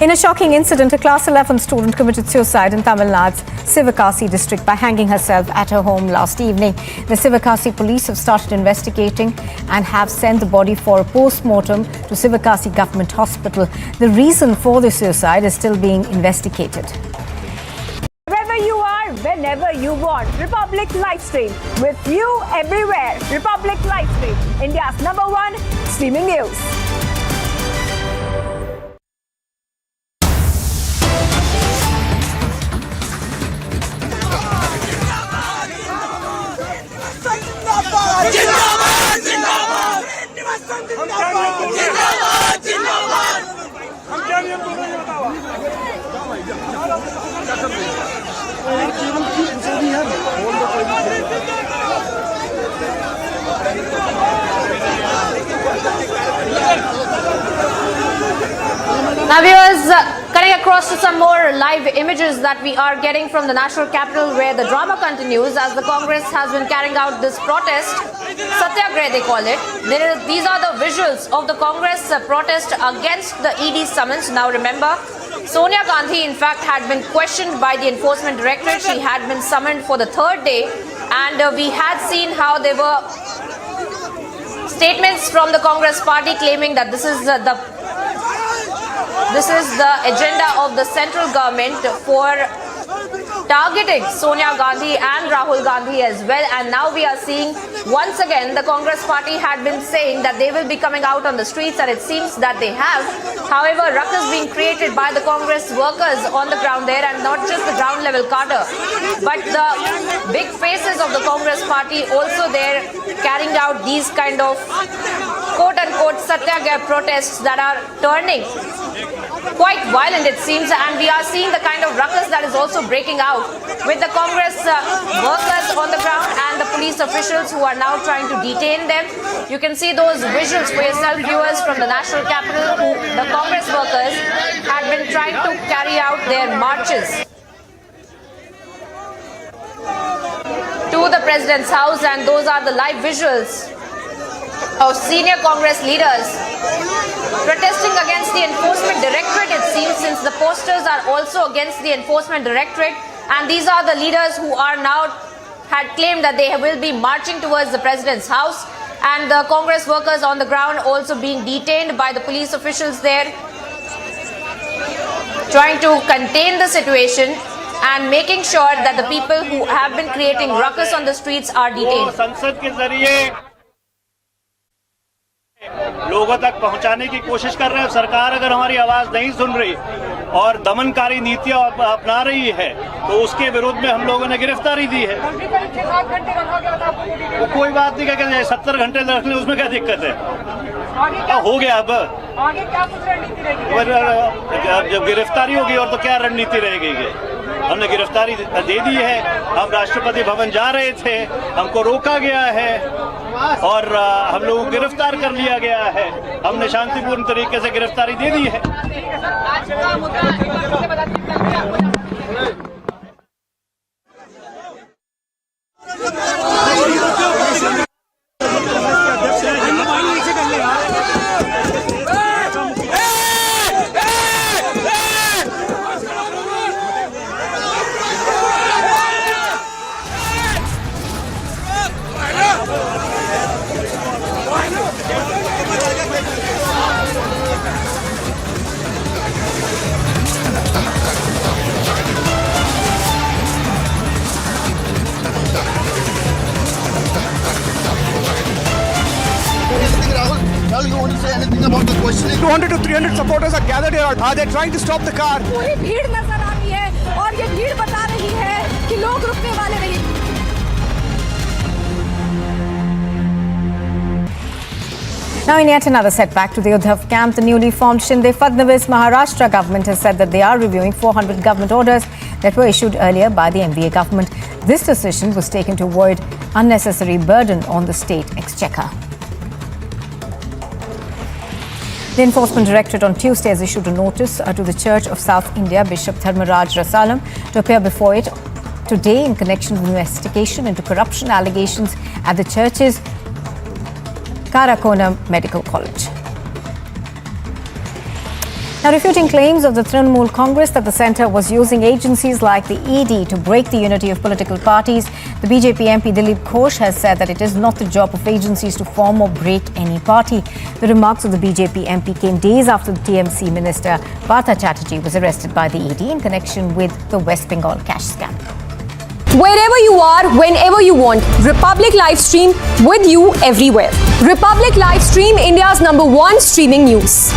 In a shocking incident, a class 11 student committed suicide in Tamil Nadu's Sivakasi district by hanging herself at her home last evening. The Sivakasi police have started investigating and have sent the body for a post-mortem to Sivakasi Government Hospital. The reason for the suicide is still being investigated. Wherever you are, whenever you want, Republic Livestream with you everywhere. Republic Livestream, India's #1 streaming news. Now, viewers, cutting across to some more live images that we are getting from the national capital, where the drama continues as the Congress has been carrying out this protest. Satyagrah, they call it. These are the visuals of the Congress protest against the ED summons. Now, remember, Sonia Gandhi, in fact, had been questioned by the Enforcement Directorate. She had been summoned for the 3rd day, and we had seen how there were statements from the Congress party claiming that this is the agenda of the central government for targeting Sonia Gandhi and Rahul Gandhi as well. And now we are seeing once again the Congress party had been saying that they will be coming out on the streets, and it seems that they have. However, ruckus being created by the Congress workers on the ground there, and not just the ground level cadre, but the big faces of the Congress party also there carrying out these kind of quote-unquote satyagraha protests that are turning quite violent, it seems, and we are seeing the kind of ruckus that is also breaking out with the Congress workers on the ground and the police officials who are now trying to detain them. You can see those visuals for yourself, viewers, from the national capital, who the Congress workers had been trying to carry out their marches to the President's house, and those are the live visuals of senior Congress leaders protesting against the Enforcement Directorate, it seems, since the posters are also against the Enforcement Directorate, and these are the leaders who are now had claimed that they will be marching towards the President's house, and the Congress workers on the ground also being detained by the police officials there, trying to contain the situation and making sure that the people who have been creating ruckus on the streets are detained. संसद के जरिए लोगों तक पहुंचाने की कोशिश कर रहे हैं। सरकार अगर हमारी आवाज नहीं सुन रही और दमनकारी नीतियां अपना रही है तो उसके विरोध में हम लोगों ने गिरफ्तारी दी है। वो कोई बात नहीं, क्या 70 घंटे रख ले, उसमें क्या दिक्कत है? हो गया। अब आगे क्या कुछ रणनीति रहेगी? जब गिरफ्तारी होगी और तो क्या रणनीति रहेगी? हमने गिरफ्तारी दे दी है। हम राष्ट्रपति भवन जा रहे थे, हमको रोका गया है और हम लोगों को गिरफ्तार कर लिया गया है। हमने शांतिपूर्ण तरीके से गिरफ्तारी दे दी है। You want to say anything about the questioning? 200 to 300 supporters are gathered here. They're trying to stop the car. पूरी भीड़ नजर आ रही है और ये भीड़ बता रही है कि लोग रुकने वाले नहीं। Now, in yet another setback to the Uddhav camp, the newly formed Shinde Fadnavis Maharashtra government has said that they are reviewing 400 government orders that were issued earlier by the MVA government. This decision was taken to avoid unnecessary burden on the state exchequer. The Enforcement Directorate on Tuesday has issued a notice to the Church of South India Bishop Dharmaraj Rasalam to appear before it today in connection with investigation into corruption allegations at the church's Karakona Medical College. Now, refuting claims of the Trinamool Congress that the centre was using agencies like the ED to break the unity of political parties, the BJP MP Dilip Ghosh has said that it is not the job of agencies to form or break any party. The remarks of the BJP MP came days after the TMC minister Partha Chatterjee was arrested by the ED in connection with the West Bengal cash scam. Wherever you are, whenever you want, Republic Livestream with you everywhere. Republic Livestream, India's #1 streaming news.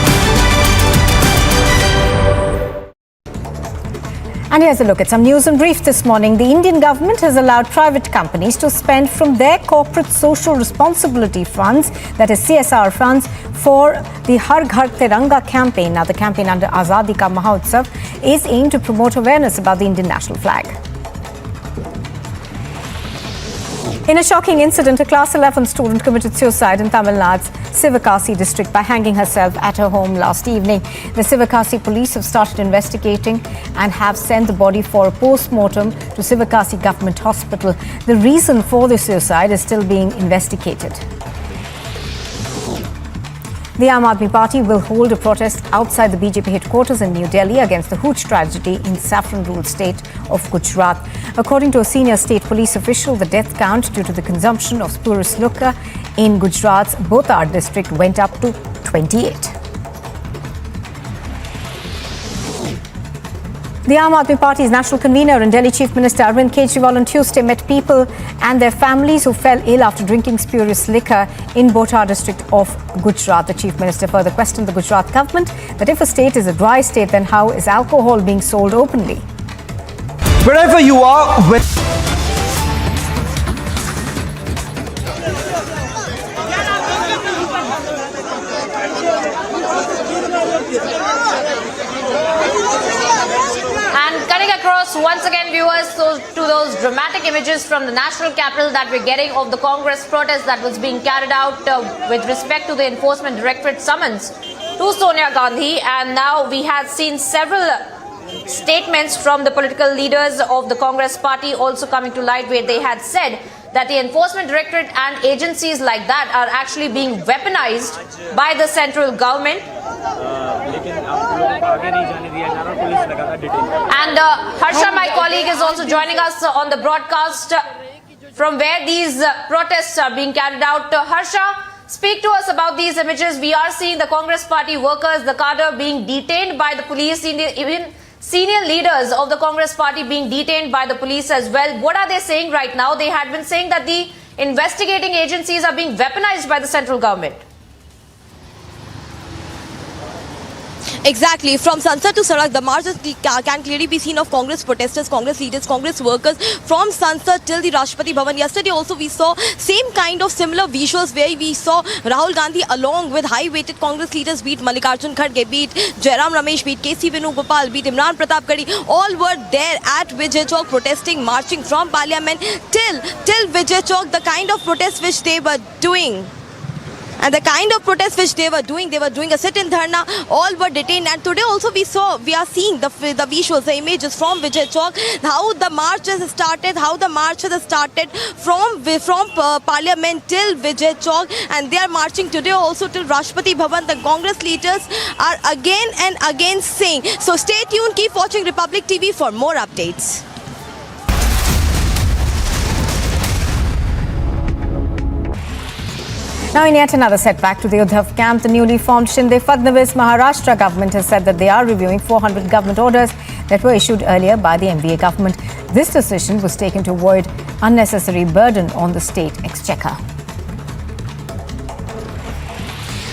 And here's a look at some news in brief this morning. The Indian government has allowed private companies to spend from their corporate social responsibility funds, that is CSR funds, for the Har Ghar Tiranga campaign. Now, the campaign under Azadi Ka Mahotsav is aimed to promote awareness about the Indian national flag. In a shocking incident, a class 11 student committed suicide in Tamil Nadu's Sivakasi district by hanging herself at her home last evening. The Sivakasi police have started investigating and have sent the body for a post-mortem to Sivakasi Government Hospital. The reason for the suicide is still being investigated. The Aam Aadmi Party will hold a protest outside the BJP headquarters in New Delhi against the Hooch tragedy in saffron-ruled state of Gujarat. According to a senior state police official, the death count due to the consumption of spurious liquor in Gujarat's Botar district went up to 28. The Aam Aadmi Party's national convener and Delhi Chief Minister Arvind Kejriwal on Tuesday met people and their families who fell ill after drinking spurious liquor in Botar district of Gujarat. The Chief Minister further questioned the Gujarat government that if a state is a dry state, then how is alcohol being sold openly? Wherever you are, And cutting across once again, viewers, to those dramatic images from the national capital that we're getting of the Congress protest that was being carried out with respect to the Enforcement Directorate summons to Sonia Gandhi. And now we have seen several statements from the political leaders of the Congress party also coming to light, where they had said that the Enforcement Directorate and agencies like that are actually being weaponized by the central government. And Harsha, my colleague, is also joining us on the broadcast from where these protests are being carried out. Harsha, speak to us about these images. We are seeing the Congress party workers, the cadre, being detained by the police, even senior leaders of the Congress party being detained by the police as well. What are they saying right now? They had been saying that the investigating agencies are being weaponized by the central government. Exactly. From Sansad to Sarak, the marches can clearly be seen of Congress protesters, Congress leaders, Congress workers from Sansad till the Rashtrapati Bhavan. Yesterday also we saw same kind of similar visuals where we saw Rahul Gandhi along with high-weighted Congress leaders, be it Mallikarjun Kharge, be it Jairam Ramesh, be it KC Venugopal, be it Imran Pratap Gadhi, all were there at Vijay Chowk protesting, marching from Parliament till Vijay Chowk. The kind of protest which they were doing, and the kind of protest which they were doing a sit-in dharna, all were detained. And today also we are seeing the visuals, the images from Vijay Chowk, how the marches started from Parliament till Vijay Chowk, and they are marching today also till Rashtrapati Bhavan. The Congress leaders are again and again saying. So stay tuned, keep watching Republic TV for more updates. Now, in yet another setback to the Uddhav camp, the newly formed Shinde Fadnavis Maharashtra government has said that they are reviewing 400 government orders that were issued earlier by the MVA government. This decision was taken to avoid unnecessary burden on the state exchequer.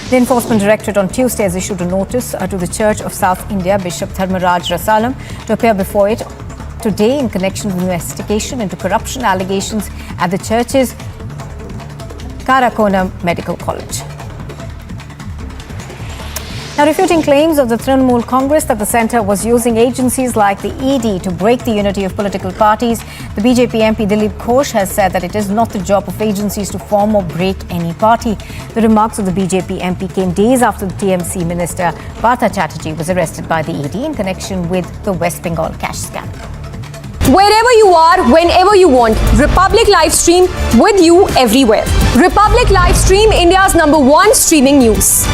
The Enforcement Directorate on Tuesday has issued a notice to the Church of South India Bishop Dharmaraj Rasalam to appear before it today in connection with investigation into corruption allegations at the church's Karakona Medical College. Now, refuting claims of the Trinamool Congress that the centre was using agencies like the ED to break the unity of political parties, the BJP MP Dilip Ghosh has said that it is not the job of agencies to form or break any party. The remarks of the BJP MP came days after the TMC minister Partha Chatterjee was arrested by the ED in connection with the West Bengal cash scam. Wherever you are, whenever you want, Republic Livestream with you everywhere. Republic Livestream, India's #1 streaming news.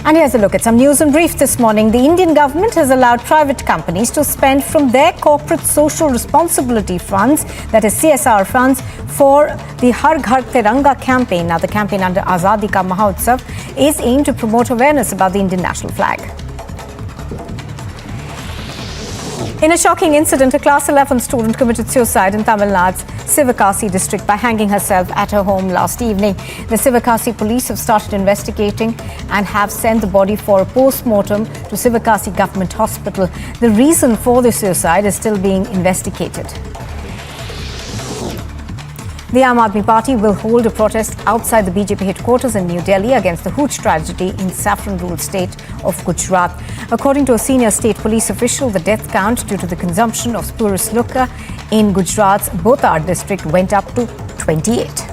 And here's a look at some news and brief this morning. The Indian government has allowed private companies to spend from their corporate social responsibility funds, that is CSR funds, for the Har Ghar Tiranga campaign. Now, the campaign under Azadi Ka Mahotsav is aimed to promote awareness about the Indian national flag. In a shocking incident, a class 11 student committed suicide in Tamil Nadu's Sivakasi district by hanging herself at her home last evening. The Sivakasi police have started investigating and have sent the body for a post-mortem to Sivakasi Government Hospital. The reason for the suicide is still being investigated. The Aam Aadmi Party will hold a protest outside the BJP headquarters in New Delhi against the Hooch tragedy in saffron-ruled state of Gujarat. According to a senior state police official, the death count due to the consumption of spurious liquor in Gujarat's Botar district went up to 28.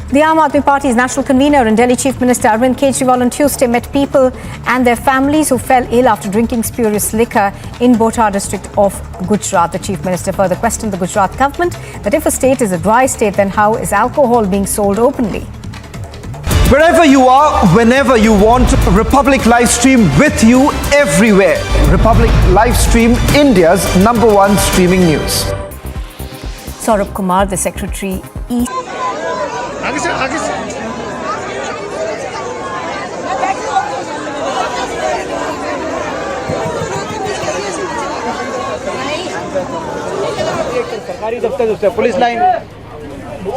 The Aam Aadmi Party's national convener and Delhi Chief Minister Arvind Kejriwal on Tuesday met people and their families who fell ill after drinking spurious liquor in Botar district of Gujarat. The Chief Minister further questioned the Gujarat government that if a state is a dry state, then how is alcohol being sold openly? Wherever you are, whenever you want, Republic Livestream with you everywhere. Republic Livestream, India's #1 streaming news. Saurabh Kumar, the Secretary East. सरकारी दफ्तर, police line,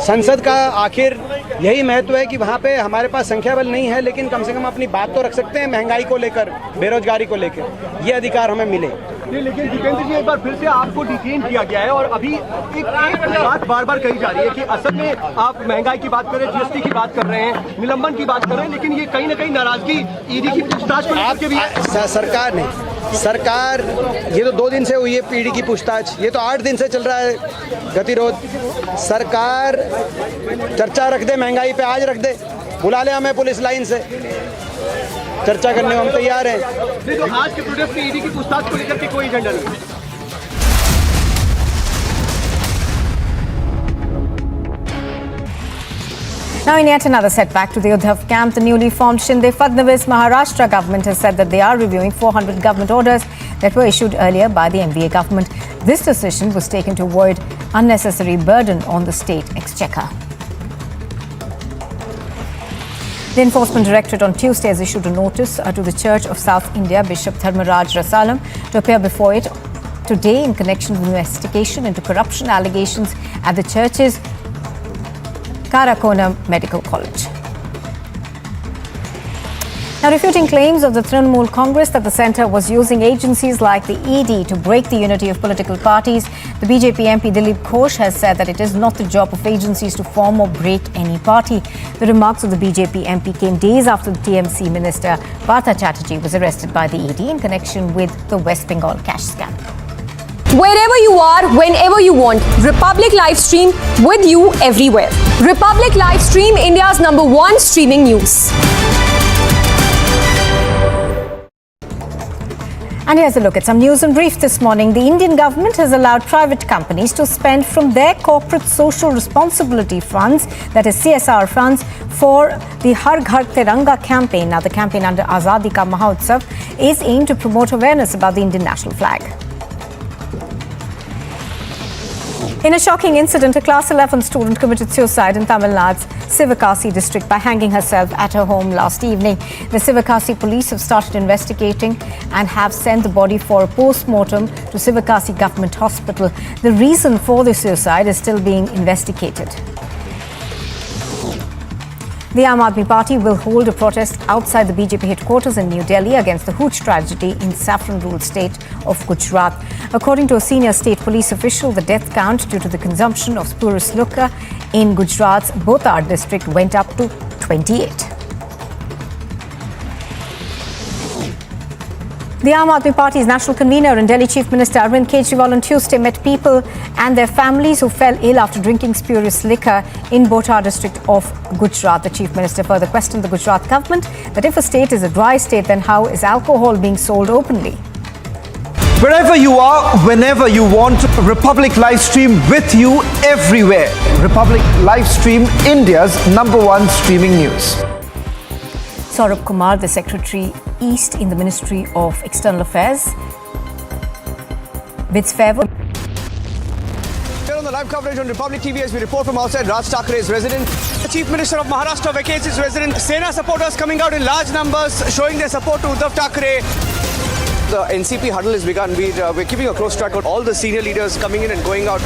संसद का आखिर यही महत्व है कि वहाँ पे हमारे पास संख्या बल नहीं है, लेकिन कम से कम अपनी बात तो रख सकते हैं महंगाई को लेकर, बेरोजगारी को लेकर, ये अधिकार हमें मिले। नहीं, लेकिन दीपेंद्र जी एक बार फिर से आपको डिटेन किया गया है और अभी एक बात बार बार कही जा रही है कि असल में आप महंगाई की बात कर रहे हैं, जीएसटी की बात कर रहे हैं, निलंबन की बात कर रहे हैं, लेकिन ये कहीं ना कहीं नाराजगी ईडी की पूछताछ को लेकर के भी है। सरकार ये तो 2 दिन से हुई है ईडी की पूछताछ, ये तो 8 दिन से चल रहा है गतिरोध। सरकार चर्चा रख दे महंगाई पे, आज रख दे, बुला ले हमें पुलिस लाइन से, चर्चा करने में हम तैयार हैं। तो आज के प्रोटेस्ट में ईडी की पूछताछ को लेकर के कोई एजेंडा नहीं। Now, in yet another setback to the Uddhav camp, the newly formed Shinde Fadnavis Maharashtra government has said that they are reviewing 400 government orders that were issued earlier by the MVA government. This decision was taken to avoid unnecessary burden on the state exchequer. The Enforcement Directorate on Tuesday has issued a notice to the Church of South India Bishop Dharmaraj Rasalam to appear before it today in connection with investigation into corruption allegations at the church's Karakoram Medical College. Now, refuting claims of the Trinamool Congress that the centre was using agencies like the ED to break the unity of political parties, the BJP MP Dilip Ghosh has said that it is not the job of agencies to form or break any party. The remarks of the BJP MP came days after the TMC minister Partha Chatterjee was arrested by the ED in connection with the West Bengal cash scam. Wherever you are, whenever you want, Republic Livestream with you everywhere. Republic Livestream, India's #1 streaming news. And here's a look at some news and brief this morning. The Indian government has allowed private companies to spend from their corporate social responsibility funds, that is CSR funds, for the Har Ghar Tiranga campaign. Now, the campaign under Azadi Ka Mahotsav is aimed to promote awareness about the Indian national flag. In a shocking incident, a class 11 student committed suicide in Tamil Nadu's Sivakasi district by hanging herself at her home last evening. The Sivakasi police have started investigating and have sent the body for a post-mortem to Sivakasi Government Hospital. The reason for the suicide is still being investigated. The Aam Aadmi Party will hold a protest outside the BJP headquarters in New Delhi against the Hooch tragedy in saffron-ruled state of Gujarat. According to a senior state police official, the death count due to the consumption of spurious liquor in Gujarat's Botar district went up to 28. The Aam Aadmi Party's national convener and Delhi Chief Minister Arvind Kejriwal on Tuesday met people and their families who fell ill after drinking spurious liquor in Botar district of Gujarat. The Chief Minister further questioned the Gujarat government that if a state is a dry state, then how is alcohol being sold openly? Wherever you are, whenever you want, Republic Livestream with you everywhere. Republic Livestream, India's #1 streaming news. Saurabh Kumar, the Secretary East in the Ministry of External Affairs, bids farewell. Here on the live coverage on Republic TV as we report from outside Raj Thakre's residence. The Chief Minister of Maharashtra vacates his residence. Sena supporters coming out in large numbers showing their support to Uddhav Thakre. The NCP huddle has begun. We're keeping a close track on all the senior leaders coming in and going out.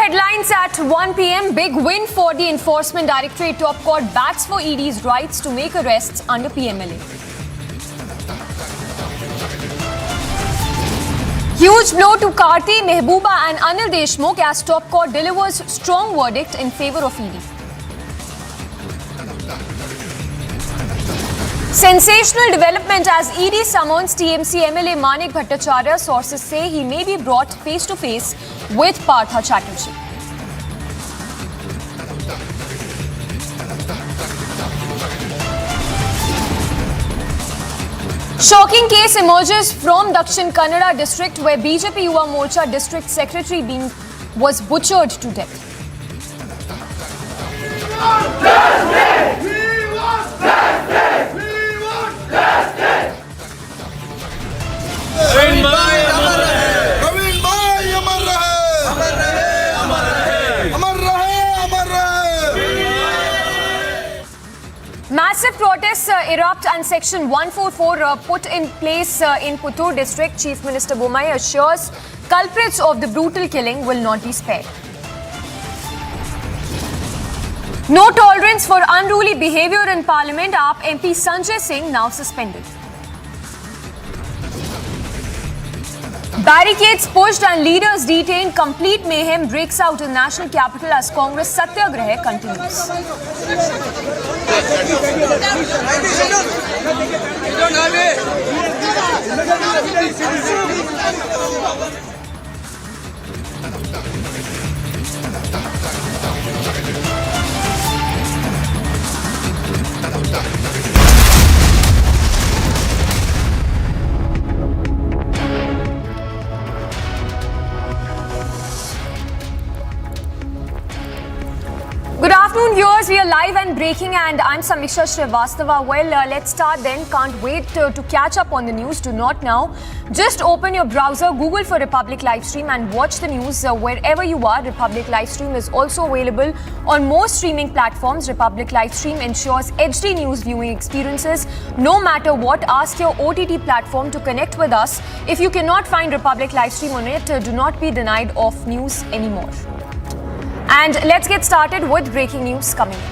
Headlines at 1 p.m. Big win for the Enforcement Directorate. Top court backs for ED's rights to make arrests under PMLA. Huge blow to Karti, Mehbooba and Anil Deshmukh as top court delivers strong verdict in favour of ED. Sensational development as ED summons TMC MLA Manik Bhattacharya. Sources say he may be brought face to face with Partha Chatterjee. Shocking case emerges from Dakshin Kannada district where BJP Yuva Morcha district secretary was butchered to death. Massive protests erupt and Section 144 put in place in Puttur district. Chief Minister Bommai assures culprits of the brutal killing will not be spared. No tolerance for unruly behaviour in Parliament. AAP MP Sanjay Singh now suspended. Barricades pushed and leaders detained. Complete mayhem breaks out in national capital as Congress Satyagraha continues. Good afternoon, viewers. We are live and breaking, and I'm Samiksha Srivastava. Well, let's start then. Can't wait to catch up on the news. Do not now. Just open your browser, Google for Republic Livestream, and watch the news wherever you are. Republic Livestream is also available on most streaming platforms. Republic Livestream ensures HD news viewing experiences no matter what. Ask your OTT platform to connect with us. If you cannot find Republic Livestream on it, do not be denied of news anymore. And let's get started with breaking news coming in.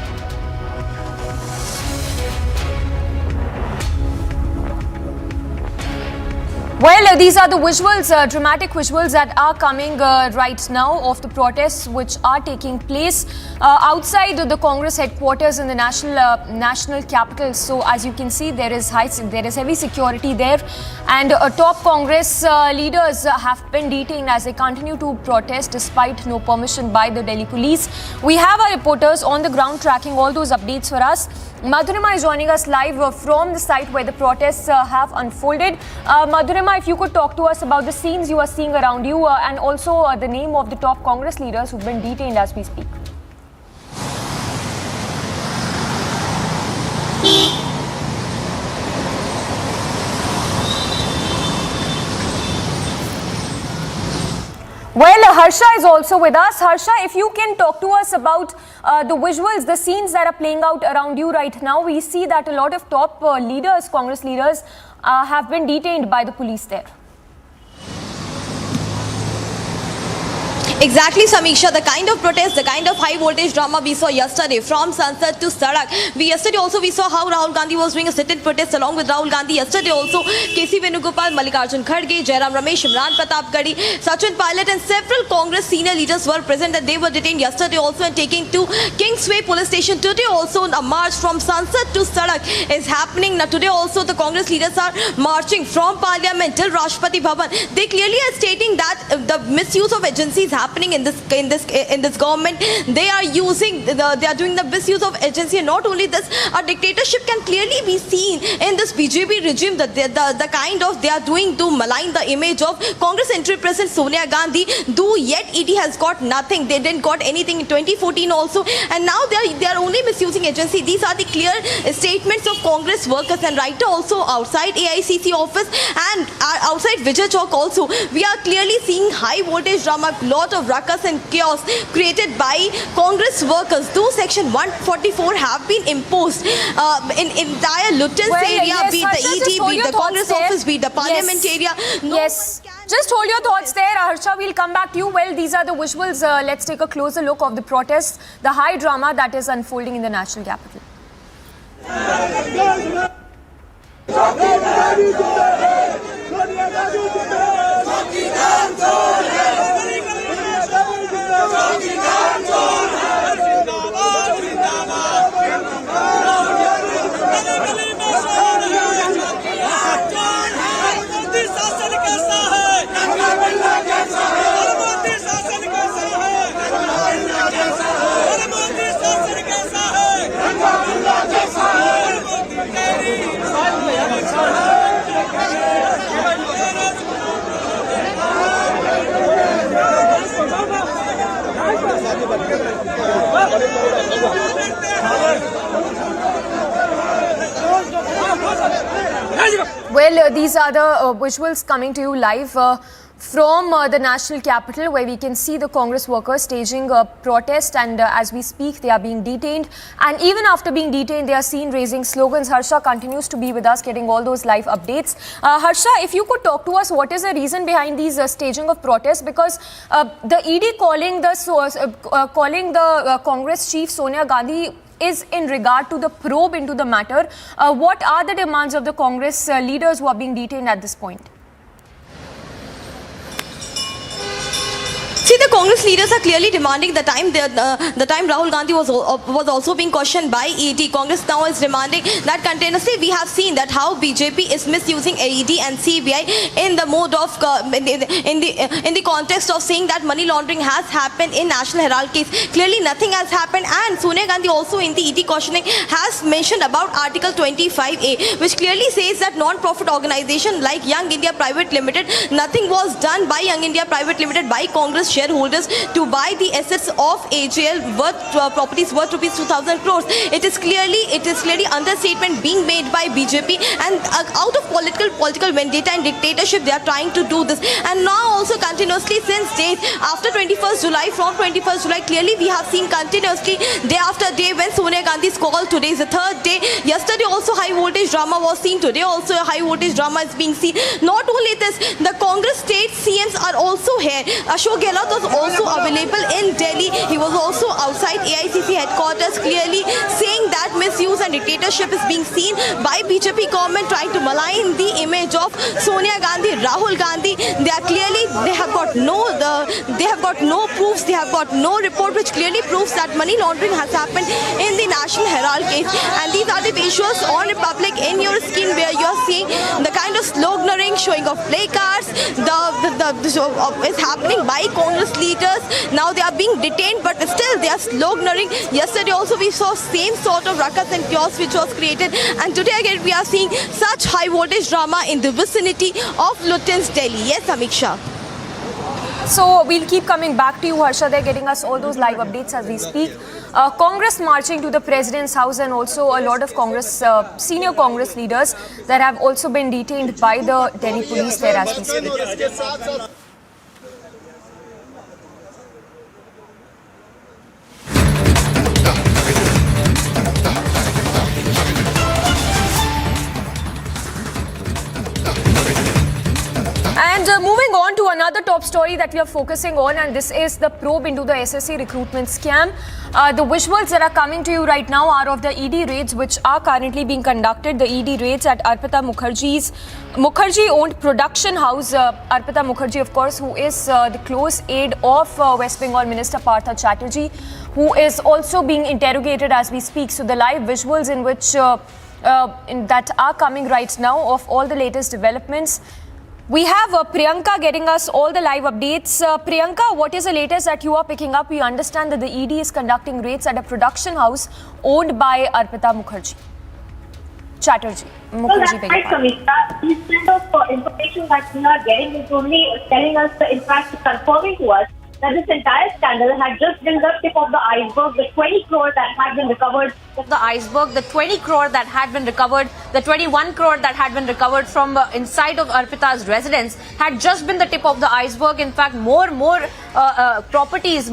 Well, these are the visuals, dramatic visuals that are coming right now of the protests which are taking place outside the Congress headquarters in the national capital. So, as you can see, there is heavy security there, and top Congress leaders have been detained as they continue to protest despite no permission by the Delhi police. We have our reporters on the ground tracking all those updates for us. Madhurima is joining us live from the site where the protests have unfolded. Madhurima, if you could talk to us about the scenes you are seeing around you and also the name of the top Congress leaders who've been detained as we speak. Well, Harsha is also with us. Harsha, if you can talk to us about the visuals, the scenes that are playing out around you right now. We see that a lot of top leaders, Congress leaders, have been detained by the police there. Exactly, Samiksha. The kind of protest, the kind of high voltage drama we saw yesterday from Sansad to Sadak. Yesterday also we saw how Rahul Gandhi was doing a sit-in protest along with Rahul Gandhi. Yesterday also KC Venugopal, Mallikarjun Kharge, Jairam Ramesh, Imran Pratap Gadi, Sachin Pilot and several Congress senior leaders were present, and they were detained yesterday also and taken to Kingsway police station. Today also a march from Sansad to Sadak is happening. Now today also the Congress leaders are marching from Parliament till Rashtrapati Bhavan. They clearly are stating that the misuse of agencies happening in this government. They are doing the misuse of agency, and not only this, a dictatorship can clearly be seen in this BJP regime. That the kind of they are doing to malign the image of Congress entry president Sonia Gandhi. Though yet ED has got nothing. They didn't got anything in 2014 also, and now they are only misusing agency. These are the clear statements of Congress workers, and right also outside AICC office and outside Vijay Chowk also we are clearly seeing high voltage drama, lot of ruckus and chaos created by Congress workers. Those Section 144 have been imposed in entire Lutyens area, yes, be it Harsha, the ED, be it the Congress there. office, be it the Parliament area. No Yes. Just hold your thoughts there, Harsha. We'll come back to you. Well, these are the visuals. Let's take a closer look of the protests, the high drama that is unfolding in the national capital. Well, these are the visuals coming to you live from the national capital, where we can see the Congress workers staging a protest, and as we speak they are being detained, and even after being detained they are seen raising slogans. Harsha continues to be with us, getting all those live updates. Harsha, if you could talk to us, what is the reason behind these staging of protests? Because the ED calling the Congress chief Sonia Gandhi is in regard to the probe into the matter. What are the demands of the Congress leaders who are being detained at this point? See, the Congress leaders are clearly demanding the time Rahul Gandhi was also being questioned by ED. Congress now is demanding that continuously. We have seen that how BJP is misusing ED and CBI in the mode of in the context of saying that money laundering has happened in National Herald case. Clearly, nothing has happened, and Sonia Gandhi also in the ED questioning has mentioned about Article 25A, which clearly says that non-profit organization like Young India Private Limited, nothing was done by Young India Private Limited by Congress shareholders to buy the assets of AJL worth properties worth rupees 2,000 crores. It is clearly understatement being made by BJP, and out of political vendetta and dictatorship they are trying to do this. And now also continuously since days after 21st July, from 21st July, clearly we have seen continuously day after day when Sonia Gandhi's call. Today is the third day. Yesterday also high voltage drama was seen. Today also high voltage drama is being seen. Not only this, the Congress state CMs are also here. Ashok Gehlot was also available in Delhi. He was also outside AICC headquarters, clearly saying that misuse and dictatorship is being seen by BJP government, trying to malign the image of Sonia Gandhi, Rahul Gandhi. They have got no proofs, they have got no report which clearly proves that money laundering has happened in the National Herald case. And these are the visuals on Republic in your screen, where you are seeing the kind of sloganeering, showing of placards, is happening by Congress leaders. Now they are being detained, but still they are sloganeering. Yesterday also we saw same sort of ruckus and chaos which was created, and today again we are seeing such high voltage drama in the vicinity of Lutyens, Delhi. Yes, Amiksha. So we'll keep coming back to you, Harsha. They're getting us all those live updates as we speak. Congress marching to the President's house, and also a lot of Congress, senior Congress leaders that have also been detained by the Delhi police there as we speak. And moving on to another top story that we are focusing on, and this is the probe into the SSC recruitment scam. The visuals that are coming to you right now are of the ED raids which are currently being conducted. The ED raids at Arpita Mukherjee-owned production house. Arpita Mukherjee, of course, who is the close aide of West Bengal Minister Partha Chatterjee, who is also being interrogated as we speak. So the live visuals in which that are coming right now of all the latest developments. We have Priyanka getting us all the live updates. Priyanka, what is the latest that you are picking up? We understand that the ED is conducting raids at a production house owned by Arpita Chatterjee. Well, that's right, Samita. This kind of information that we are getting is only telling us, in fact, confirming to us that this entire scandal had just been the tip of the iceberg. The 20 crore that had been recovered. The iceberg, the 20 crore that had been recovered, the 21 crore that had been recovered from inside of Arpita's residence had just been the tip of the iceberg. In fact, more and more properties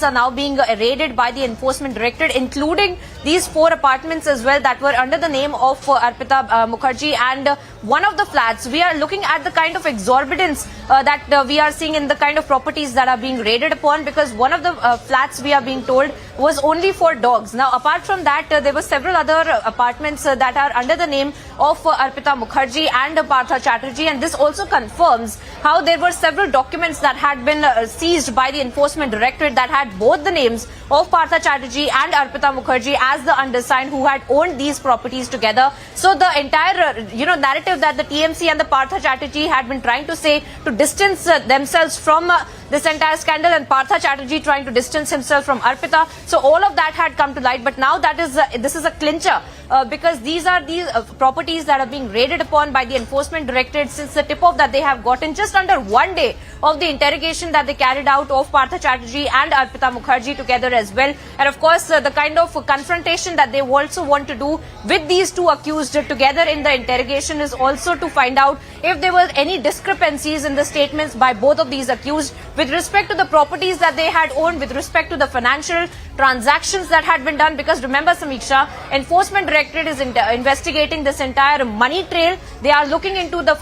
are now being raided by the enforcement directorate, including these 4 apartments as well that were under the name of Arpita Mukherjee. And one of the flats, we are looking at the kind of exorbitance that we are seeing in the kind of properties that are being raided upon, because one of the flats, we are being told, was only for dogs. Now, apart from that, there were several other apartments that are under the name of Arpita Mukherjee and Partha Chatterjee, and this also confirms how there were several documents that had been seized by the enforcement directorate that had both the names of Partha Chatterjee and Arpita Mukherjee as the undersigned who had owned these properties together. So the entire narrative that the TMC and the Partha Chatterjee had been trying to say to distance themselves from this entire scandal, and Partha Chatterjee trying to distance himself from Arpita. So all of that had come to light, but now that is this is a clincher because these are these properties properties that are being raided upon by the Enforcement Directorate since the tip-off that they have gotten just under 1 day of the interrogation that they carried out of Partha Chatterjee and Arpita Mukherjee together as well. And of course, the kind of confrontation that they also want to do with these two accused together in the interrogation is also to find out if there were any discrepancies in the statements by both of these accused with respect to the properties that they had owned, with respect to the financial transactions that had been done. Because remember, Samiksha, Enforcement Directorate is investigating this entire money trail. They are looking into the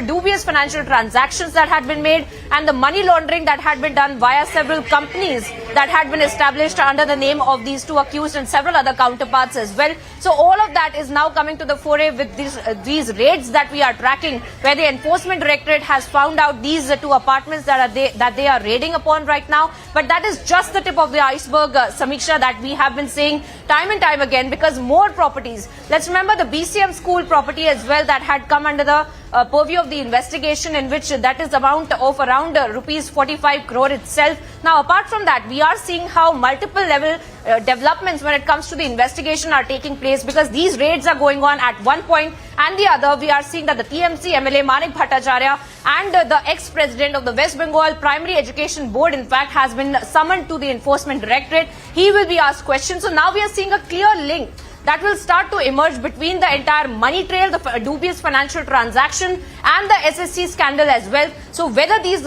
dubious financial transactions that had been made and the money laundering that had been done via several companies that had been established under the name of these two accused and several other counterparts as well. So all of that is now coming to the foray with these raids that we are tracking, where the Enforcement Directorate has found out these two apartments that they are raiding upon right now. But that is just the tip of the iceberg, Samiksha, that we have been saying time and time again, because more properties. Let's remember the BCM school property as well that had come under the purview of the investigation, in which that is amount of around rupees 45 crore itself. Now, apart from that, we are seeing how multiple level developments when it comes to the investigation are taking place, because these raids are going on at one point and the other. We are seeing that the TMC MLA Manik Bhattacharya and the ex-president of the West Bengal Primary Education Board, in fact, has been summoned to the Enforcement Directorate. He will be asked questions. So now we are seeing a clear link that will start to emerge between the entire money trail, the dubious financial transaction, and the SSC scandal as well. So whether this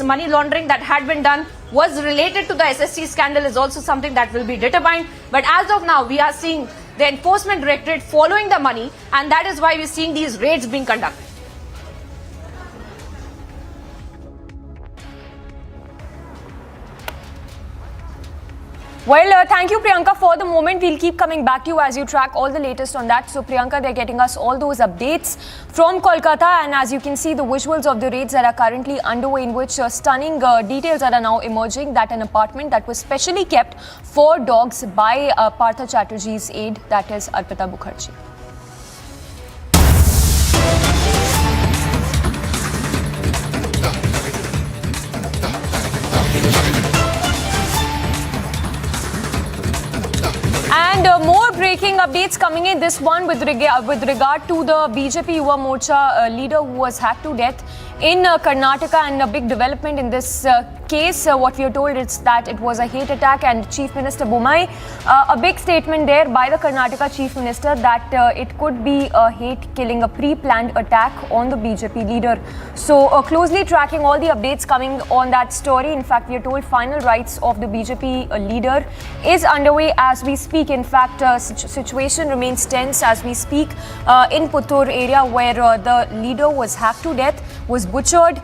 money laundering that had been done was related to the SSC scandal is also something that will be determined. But as of now, we are seeing the Enforcement Directorate following the money, and that is why we're seeing these raids being conducted. Well, thank you, Priyanka, for the moment. We'll keep coming back to you as you track all the latest on that. So, Priyanka, they're getting us all those updates from Kolkata. And as you can see, the visuals of the raids that are currently underway, in which stunning details that are now emerging, that an apartment that was specially kept for dogs by Partha Chatterjee's aide, that is Arpita Mukherjee. And more breaking updates coming in. This one with regard to the BJP Yuva Morcha leader who was hacked to death in Karnataka, and a big development in this case. What we are told is that it was a hate attack, and Chief Minister Bommai, a big statement there by the Karnataka Chief Minister that it could be a hate killing, a pre-planned attack on the BJP leader. So closely tracking all the updates coming on that story. In fact, we are told final rights of the BJP leader is underway as we speak. In fact, situation remains tense as we speak in Puttur area, where the leader was hacked to death, was butchered,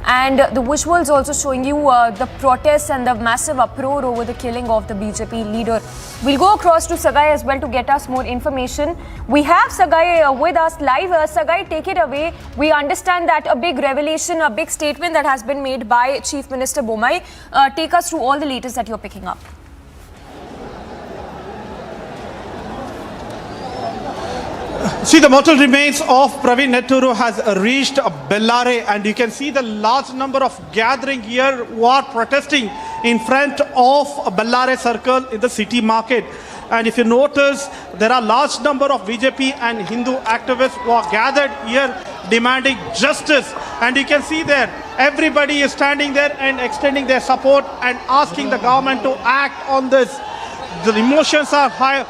and the visuals also showing you the protests and the massive uproar over the killing of the BJP leader. We'll go across to Sagai as well to get us more information. We have Sagai with us live. Sagai, take it away. We understand that a big revelation, a big statement that has been made by Chief Minister Bommai. Take us through all the latest that you're picking up. See, the mortal remains of Praveen Netturu has reached Bellare, and you can see the large number of gathering here who are protesting in front of Bellare Circle in the city market. And if you notice, there are large number of BJP and Hindu activists who are gathered here demanding justice. And you can see there, everybody is standing there and extending their support and asking the government to act on this. The emotions are high,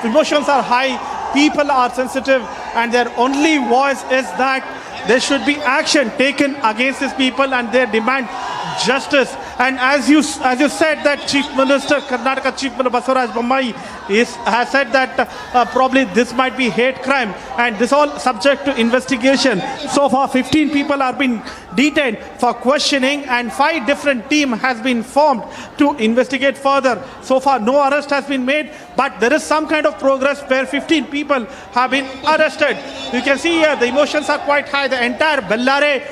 emotions are high. People are sensitive, and their only voice is that there should be action taken against these people, and they demand justice. And as you said, that Chief Minister, Karnataka Chief Minister Basavaraj Bommai has said that probably this might be hate crime, and this all subject to investigation. So far, 15 people are being detained for questioning, and 5 different teams has been formed to investigate further. So far, no arrest has been made, but there is some kind of progress where 15 people have been arrested. You can see here the emotions are quite high. The entire Bellare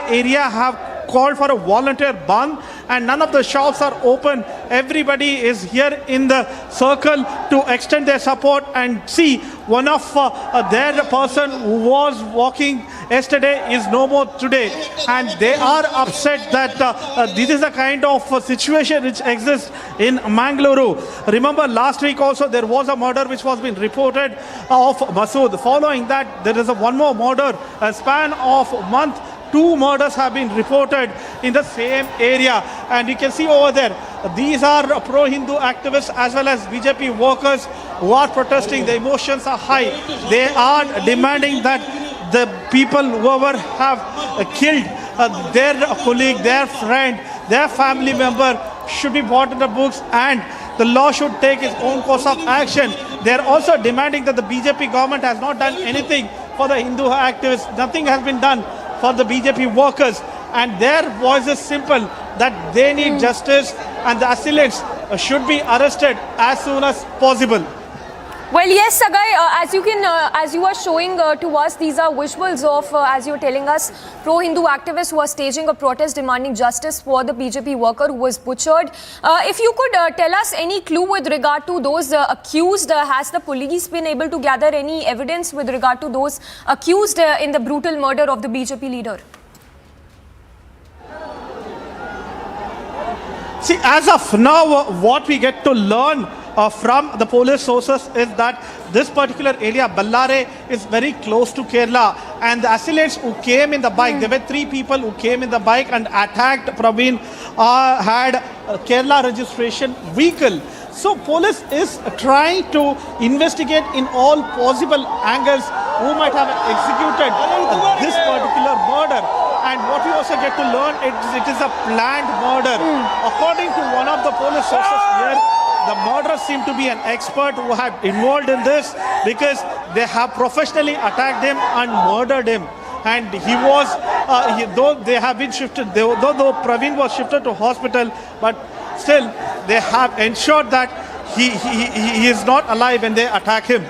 area have called for a volunteer bandh, and none of the shops are open. Everybody is here in the circle to extend their support and see one of their person who was walking yesterday is no more today, and they are upset that this is a kind of situation which exists in Mangaluru. Remember last week also there was a murder which was being reported of Masood. Following that there is one more murder, a span of a month. 2 murders have been reported in the same area, and you can see over there these are pro-Hindu activists as well as BJP workers who are protesting. The emotions are high. They are demanding that the people whoever have killed their colleague, their friend, their family member should be brought in the books, and the law should take its own course of action. They are also demanding that the BJP government has not done anything for the Hindu activists. Nothing has been done for the BJP workers, and their voice is simple, that they need justice and the assailants should be arrested as soon as possible. Well, yes, Sagai, as you are showing to us, these are visuals of, as you're telling us, pro-Hindu activists who are staging a protest demanding justice for the BJP worker who was butchered. If you could tell us any clue with regard to those accused, has the police been able to gather any evidence with regard to those accused in the brutal murder of the BJP leader? See, as of now, what we get to learn from the police sources is that this particular area, Bellare, is very close to Kerala, and the assailants who came in the bike, there were 3 people who came in the bike and attacked Praveen, had a Kerala registration vehicle. So police is trying to investigate in all possible angles who might have executed this particular murder. And what we also get to learn, it is a planned murder. According to one of the police sources here, the murderers seem to be an expert who had involved in this, because they have professionally attacked him and murdered him. And he was, though they have been shifted, though Praveen was shifted to hospital, but still they have ensured that he is not alive when they attack him.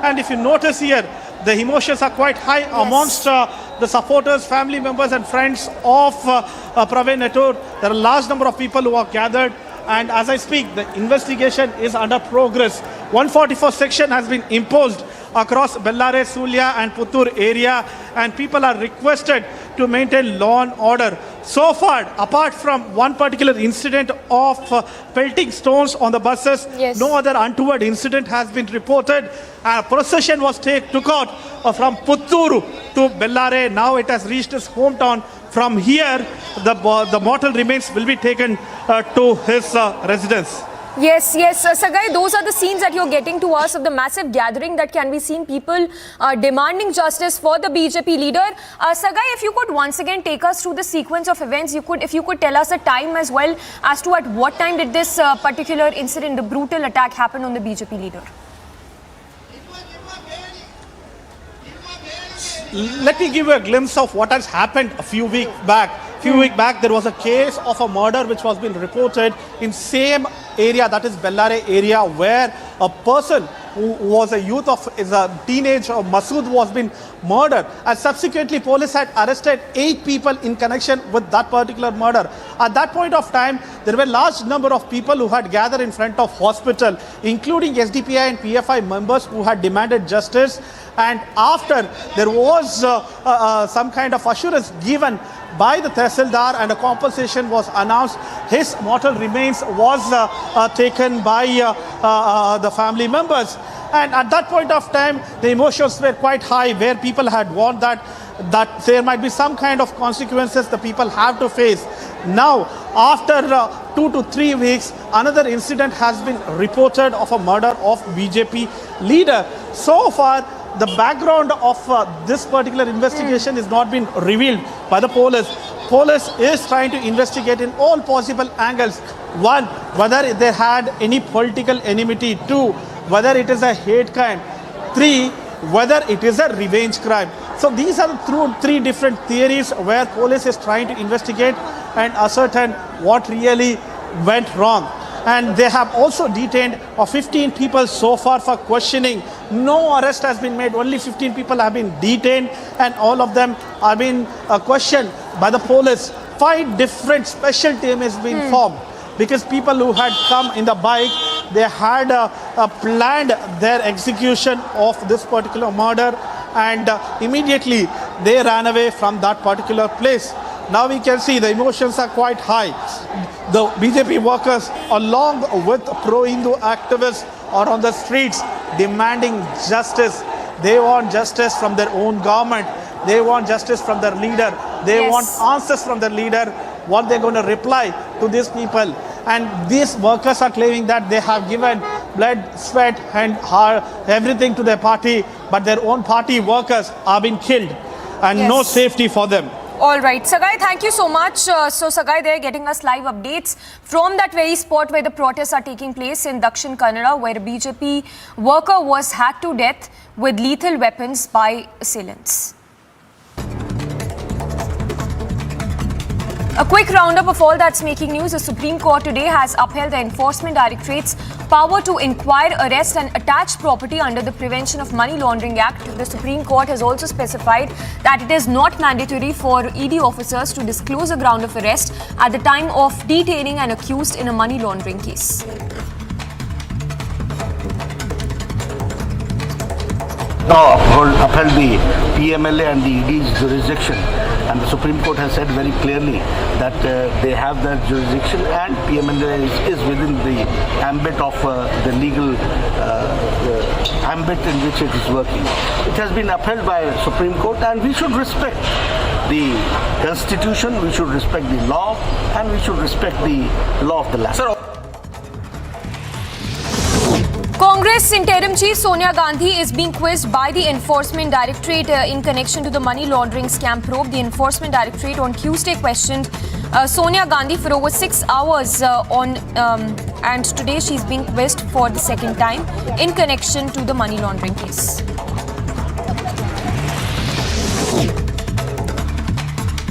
And if you notice here, the emotions are quite high amongst the supporters, family members and friends of Praveen Nettur. There are a large number of people who are gathered, and as I speak, the investigation is under progress. 144 section has been imposed across Bellare, Sulya and Puttur area, and people are requested to maintain law and order. So far, apart from one particular incident of pelting stones on the buses, no other untoward incident has been reported. A procession was took out from Puttur to Bellare. Now it has reached his hometown. From here, the mortal remains will be taken to his residence. Yes, Sagai, those are the scenes that you're getting to us of the massive gathering that can be seen, people demanding justice for the BJP leader. Sagai, if you could once again take us through the sequence of events, if you could tell us a time as well as to at what time did this particular incident, the brutal attack, happen on the BJP leader? Let me give you a glimpse of what has happened a few weeks back. There was a case of a murder which was being reported in same area, that is Bellare area, where a person who was a youth is a teenage Masood was been murdered, and subsequently police had arrested 8 people in connection with that particular murder. At that point of time, there were a large number of people who had gathered in front of hospital, including SDPI and PFI members who had demanded justice. And after there was some kind of assurance given by the Tehsildar and a compensation was announced, his mortal remains was taken by the family members. And at that point of time, the emotions were quite high, where people had warned that there might be some kind of consequences the people have to face. Now, after 2 to 3 weeks, another incident has been reported of a murder of BJP leader. So far, the background of this particular investigation is not been revealed by the police. Police is trying to investigate in all possible angles. 1, whether they had any political enmity. 2, whether it is a hate crime. 3, whether it is a revenge crime. So these are through 3 different theories where police is trying to investigate and ascertain what really went wrong. And they have also detained 15 people so far for questioning. No arrest has been made. Only 15 people have been detained, and all of them are being questioned by the police. 5 different special team is being formed, because people who had come in the bike, they had planned their execution of this particular murder, and immediately they ran away from that particular place. Now we can see the emotions are quite high. The BJP workers, along with pro-Hindu activists, are on the streets demanding justice. They want justice from their own government. They want justice from their leader. They want answers from their leader. What they're going to reply to these people. And these workers are claiming that they have given blood, sweat and heart, everything to their party, but their own party workers are being killed and no safety for them. All right, Sagai, thank you so much. So Sagai, they're getting us live updates from that very spot where the protests are taking place in Dakshin Kannada, where a BJP worker was hacked to death with lethal weapons by assailants. A quick roundup of all that's making news. The Supreme Court today has upheld the Enforcement Directorate's power to inquire, arrest and attach property under the Prevention of Money Laundering Act. The Supreme Court has also specified that it is not mandatory for ED officers to disclose a ground of arrest at the time of detaining an accused in a money laundering case. Now upheld the PMLA and the ED's jurisdiction, and the Supreme Court has said very clearly that they have that jurisdiction, and PMLA is within the ambit of the legal ambit in which it is working. It has been upheld by the Supreme Court, and we should respect the Constitution, we should respect the law, and we should respect the law of the land. Congress interim chief Sonia Gandhi is being quizzed by the Enforcement Directorate in connection to the money laundering scam probe. The Enforcement Directorate on Tuesday questioned Sonia Gandhi for over 6 hours and today she's being quizzed for the second time in connection to the money laundering case.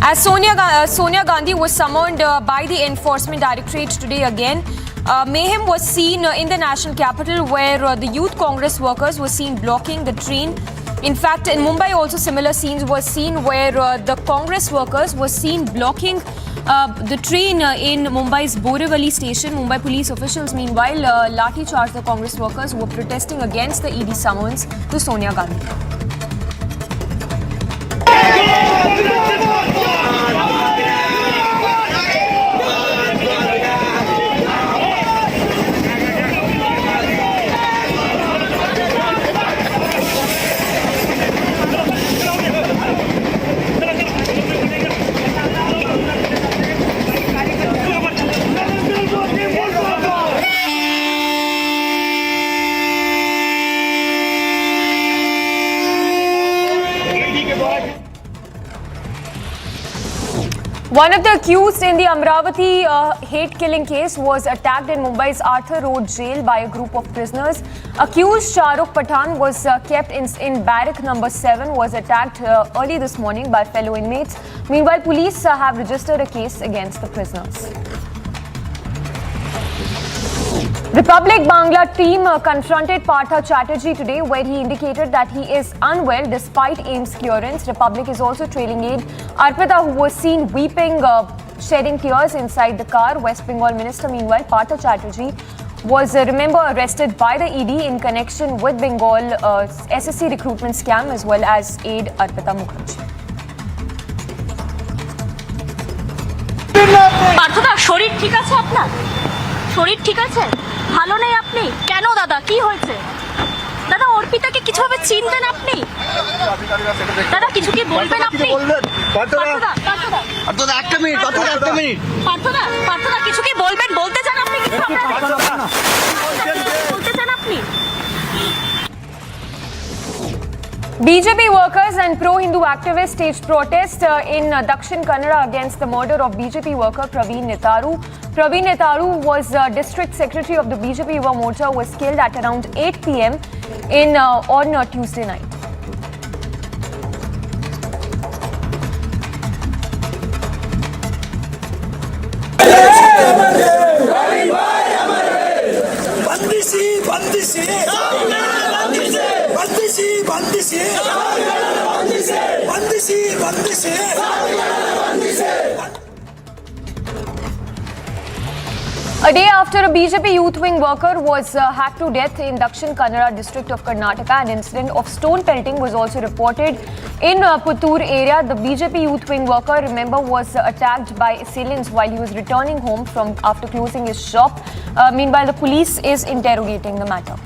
As Sonia Gandhi was summoned by the Enforcement Directorate today again, mayhem was seen in the national capital, where the youth Congress workers were seen blocking the train. In fact, in Mumbai also similar scenes were seen, where the Congress workers were seen blocking the train in Mumbai's Borivali station. Mumbai police officials meanwhile lathi charged the Congress workers who were protesting against the ED summons to Sonia Gandhi. One of the accused in the Amravati hate-killing case was attacked in Mumbai's Arthur Road jail by a group of prisoners. Accused Shahrukh Pathan was kept in barrack number 7, was attacked early this morning by fellow inmates. Meanwhile, police have registered a case against the prisoners. Republic Bangla team confronted Partha Chatterjee today, where he indicated that he is unwell despite AIMS clearance. Republic is also trailing aide Arpita, who was seen weeping, shedding tears inside the car. West Bengal Minister, meanwhile, Partha Chatterjee was, remember, arrested by the ED in connection with Bengal SSC recruitment scam, as well as aide Arpita Mukherjee. পার্থদা শরীর ঠিক আছে আপনার? শরীর ঠিক আছে? ভালো নেই আপনি? কেন দাদা, কি হয়েছে? দাদা অর্পিতাকে কিছুভাবে চিনতেন আপনি? দাদা কিছু কি বলবেন আপনি? পার্থদা একটা মিনিট, পার্থদা কিছু কি বলবেন? বলতে চান আপনি? কিছু বলতে চান আপনি? BJP workers and pro-Hindu activists staged protests in Dakshin Kannada against the murder of BJP worker Praveen Netaru. Praveen Netaru was district secretary of the BJP Yuva Morcha, was killed at around 8 p.m. on Tuesday night. A day after a BJP youth wing worker was hacked to death in Dakshin Kannada district of Karnataka, an incident of stone pelting was also reported in Puttur area. The BJP youth wing worker, remember, was attacked by assailants while he was returning home from after closing his shop. Meanwhile, the police is interrogating the matter.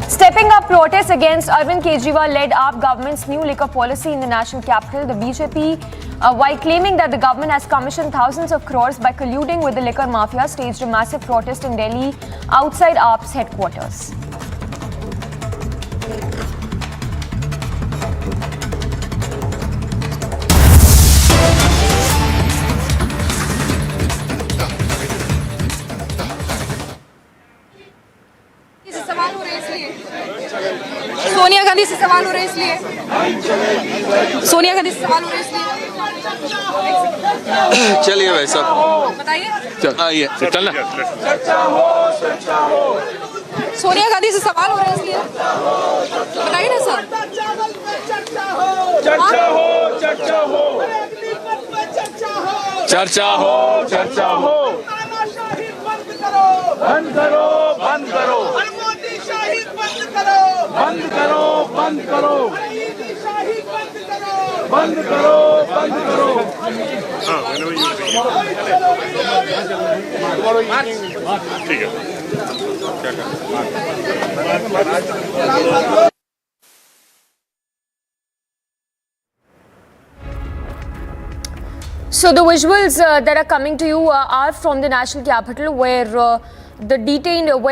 Stepping up protests against Arvind Kejriwal-led AAP government's new liquor policy in the national capital, the BJP, while claiming that the government has commissioned thousands of crores by colluding with the liquor mafia, staged a massive protest in Delhi outside AAP's headquarters. Sonia Gandhi से सवाल हो रहे इसलिए सोनिया गांधी से सवाल हो रहे इसलिए चलिए भाई साहब बताइए आइए चलना सोनिया गांधी से सवाल हो रहे इसलिए बताइए ना सर चर्चा हो बंद करो बंद करो बंद करो बंद करो बंद करो बंद करो ठीक है So the visuals that are coming to you are from the national capital, where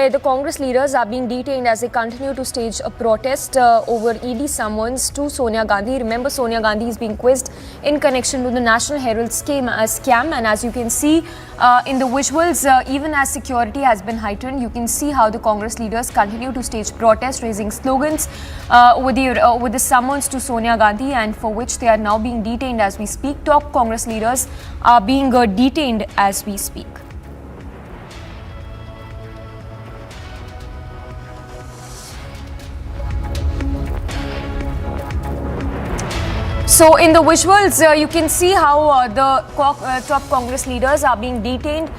the Congress leaders are being detained as they continue to stage a protest over ED summons to Sonia Gandhi. Remember, Sonia Gandhi is being quizzed in connection to the National Herald scam, and as you can see in the visuals, even as security has been heightened, you can see how the Congress leaders continue to stage protests, raising slogans with the summons to Sonia Gandhi, and for which they are now being detained as we speak. Top Congress leaders are being detained as we speak. So in the visuals, you can see how the top Congress leaders are being detained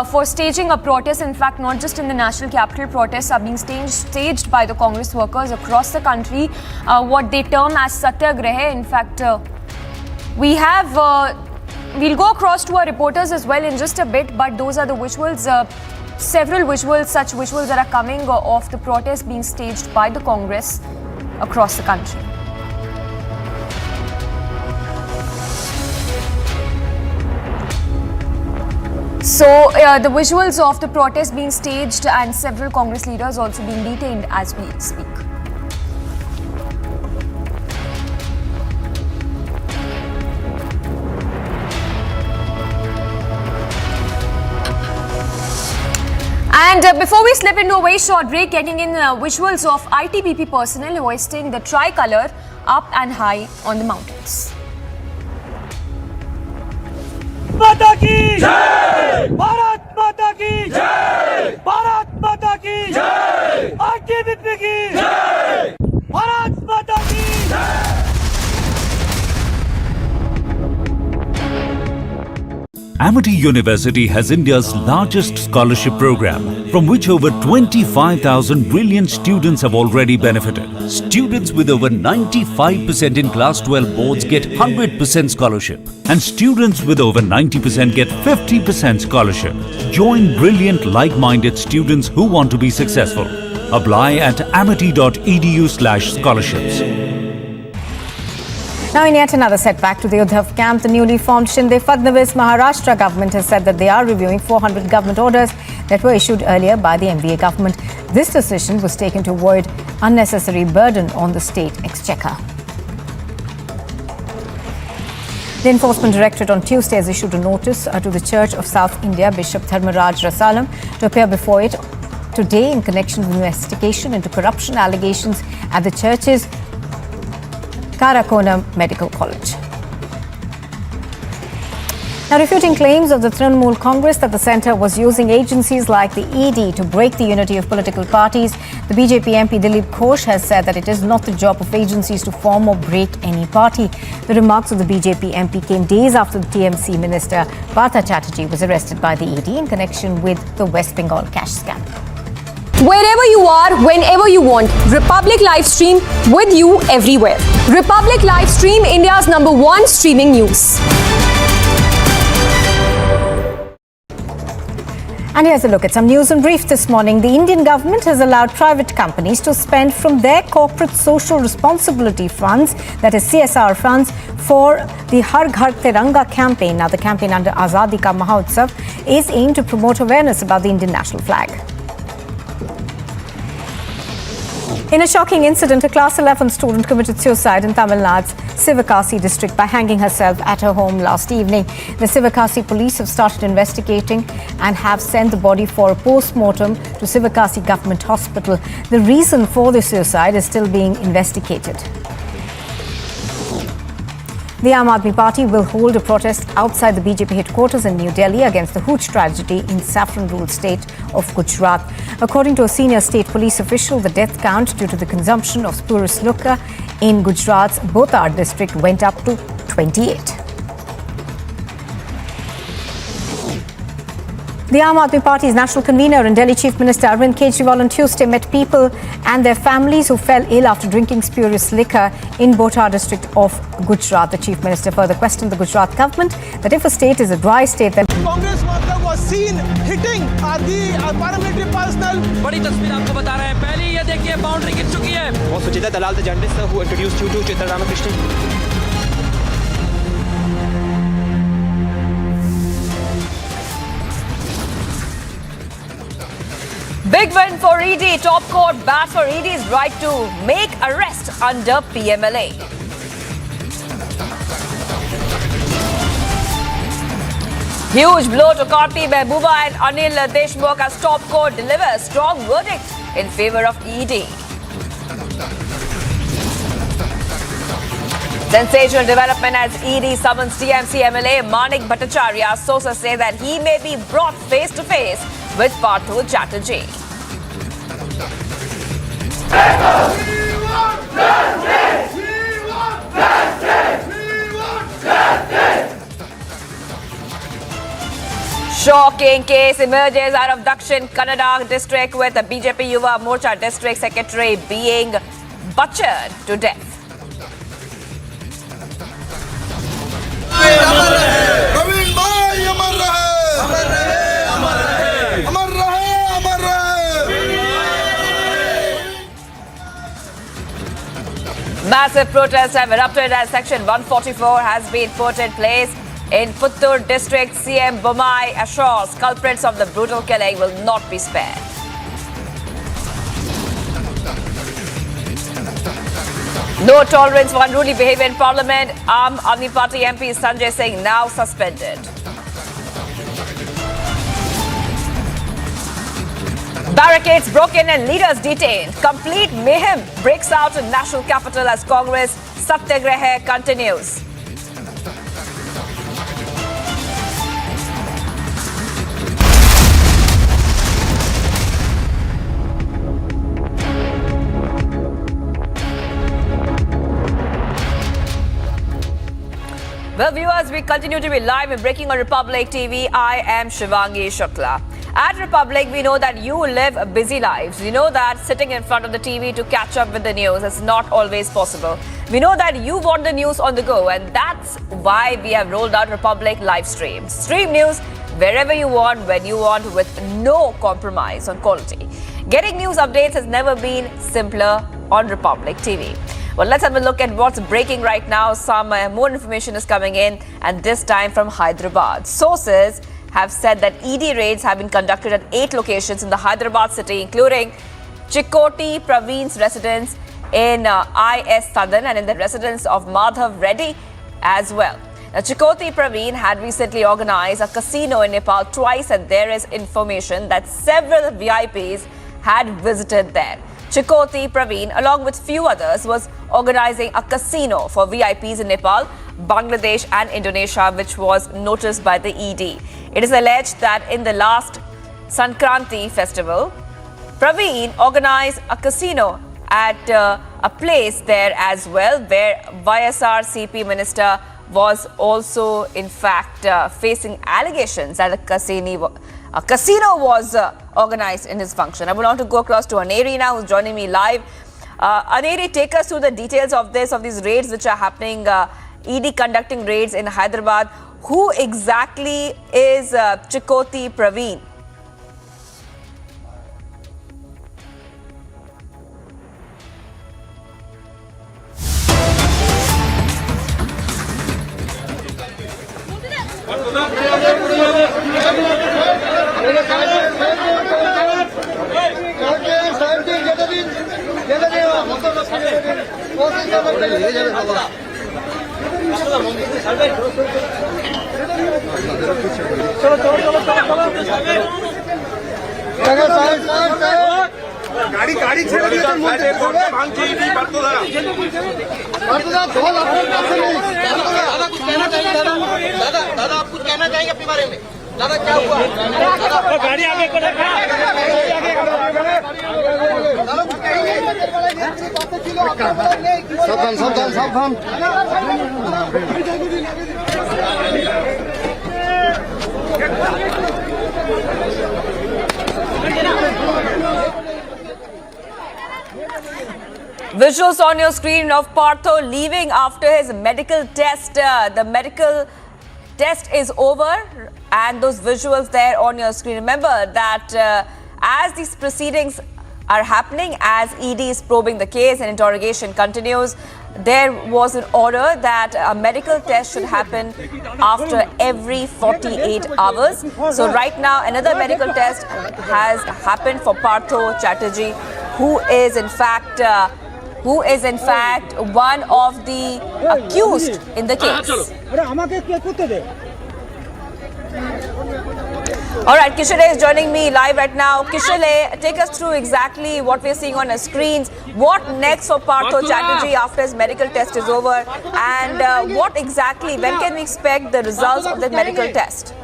for staging a protest. In fact, not just in the national capital, protests are being staged by the Congress workers across the country, what they term as satyagraha. In fact, we'll go across to our reporters as well in just a bit, but those are the visuals. Several visuals, such visuals that are coming of the protest being staged by the Congress across the country. So the visuals of the protest being staged and several Congress leaders also being detained as we speak. And before we slip into a very short break, getting in visuals of ITBP personnel hoisting the tricolour up and high on the mountains. माता की जय, भारत माता की जय, भारत माता की जय, ITBP की जय, भारत माता की जय। Amity University has India's largest scholarship program, from which over 25,000 brilliant students have already benefited. Students with over 95% in Class 12 boards get 100% scholarship, and students with over 90% get 50% scholarship. Join brilliant, like-minded students who want to be successful. Apply at amity.edu/scholarships. Now, in yet another setback to the Uddhav camp, the newly formed Shinde Fadnavis Maharashtra government has said that they are reviewing 400 government orders that were issued earlier by the MVA government. This decision was taken to avoid unnecessary burden on the state exchequer. The Enforcement Directorate on Tuesday has issued a notice to the Church of South India Bishop Dharmaraj Rasalam to appear before it today in connection with investigation into corruption allegations at the church's Karakonam Medical College. Now, refuting claims of the Trinamool Congress that the centre was using agencies like the ED to break the unity of political parties, the BJP MP Dilip Ghosh has said that it is not the job of agencies to form or break any party. The remarks of the BJP MP came days after the TMC minister Partha Chatterjee was arrested by the ED in connection with the West Bengal cash scam. Wherever you are, whenever you want, Republic Livestream with you everywhere. Republic Livestream, India's #1 streaming news. And here's a look at some news and brief this morning. The Indian government has allowed private companies to spend from their corporate social responsibility funds, that is CSR funds, for the Har Ghar Tiranga campaign. Now, the campaign under Azadi Ka Mahotsav is aimed to promote awareness about the Indian national flag. In a shocking incident, a class 11 student committed suicide in Tamil Nadu's Sivakasi district by hanging herself at her home last evening. The Sivakasi police have started investigating and have sent the body for a post-mortem to Sivakasi Government Hospital. The reason for the suicide is still being investigated. The Aam Aadmi Party will hold a protest outside the BJP headquarters in New Delhi against the Hooch tragedy in saffron-ruled state of Gujarat. According to a senior state police official, the death count due to the consumption of spurious liquor in Gujarat's Botar district went up to 28. The Aam Aadmi Party's national convener and Delhi Chief Minister Arvind Kejriwal on Tuesday met people and their families who fell ill after drinking spurious liquor in Botar district of Gujarat. The Chief Minister further questioned the Gujarat government that if a state is a dry state, then Congress worker was seen hitting the paramilitary personnel. बड़ी तस्वीर आपको बता रहे हैं. पहले ये देखिए boundary गिर चुकी है. और सुचिता दलाल the journalist who introduced you to Chitra Ramakrishnan. Big win for ED. Top court bats for ED's right to make arrest under PMLA. Huge blow to Karti Mehbooba and Anil Deshmukh as top court delivers strong verdict in favor of ED. Sensational development as ED summons TMC MLA Manik Bhattacharya. Sources say that he may be brought face to face with Partha Chatterjee. Shocking case emerges out of Dakshin Kannada district with the BJP Yuva Morcha district secretary being butchered to death. Massive protests have erupted as Section 144 has been put in place in Puttur district. CM Bommai assures culprits of the brutal killing will not be spared. No tolerance for unruly behavior in Parliament. Aam Aadmi Party MP Sanjay Singh now suspended. Barricades broken and leaders detained. Complete mayhem breaks out in national capital as Congress Satyagraha continues. Well, viewers, we continue to be live and breaking on Republic TV. I am Shivangi Shukla. At Republic, we know that you live busy lives. We know that sitting in front of the TV to catch up with the news is not always possible. We know that you want the news on the go, and that's why we have rolled out Republic live stream. Stream news wherever you want, when you want, with no compromise on quality. Getting news updates has never been simpler on Republic TV. Well, let's have a look at what's breaking right now. Some more information is coming in, and this time from Hyderabad. Sources have said that ED raids have been conducted at 8 locations in the Hyderabad city, including Chikoti Praveen's residence in IS Sadan and in the residence of Madhav Reddy as well. Now, Chikoti Praveen had recently organized a casino in Nepal twice, and there is information that several VIPs had visited there. Chikoti Praveen, along with few others, was organizing a casino for VIPs in Nepal, Bangladesh and Indonesia, which was noticed by the ED. It is alleged that in the last Sankranti festival, Praveen organized a casino at a place there as well, where YSR CP minister was also in fact facing allegations that a casino was organized in his function. I would want to go across to Aneri now, who's joining me live. Aneri, take us through the details of these raids which are happening, ED conducting raids in Hyderabad. Who exactly is Chikoti Praveen? गाड़ी गाड़ी ছেড়ে দিতে ভাঙছে ED বারতোদা बारतोदा ढोल आपको दादा कुछ कहना चाहिए दादा दादा आप कुछ कहना चाहेंगे अपने बारे में दादा क्या हुआ गाड़ी आगे करो गाड़ी आगे करो दादा कुछ कहेंगे सावधान सावधान सावधान Visuals on your screen of Partho leaving after his medical test. The medical test is over, and those visuals there on your screen. Remember that as these proceedings are happening, as ED is probing the case and interrogation continues, there was an order that a medical test should happen after every 48 hours. So right now another medical test has happened for Partho Chatterjee, who is in fact one of the accused in the case. All right, Kishore is joining me live right now. Kishore, take us through exactly what we're seeing on our screens. What next for Partho Chatterjee after his medical test is over, and what exactly, when can we expect the results of the medical test?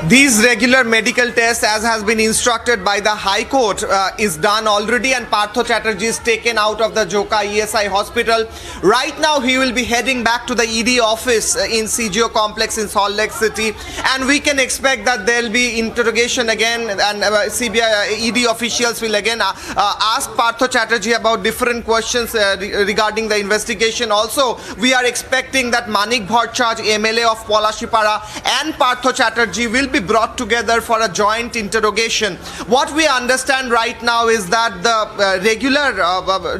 These regular medical tests, as has been instructed by the High Court, is done already, and Partho Chatterjee is taken out of the Joka ESI hospital. Right now he will be heading back to the ED office in CGO complex in Salt Lake City, and we can expect that there will be interrogation again, and CBI ED officials will again ask Partho Chatterjee about different questions regarding the investigation. Also, we are expecting that Manik Bhattacharya, MLA of Polashipara, and Partho Chatterjee will be brought together for a joint interrogation. What we understand right now is that the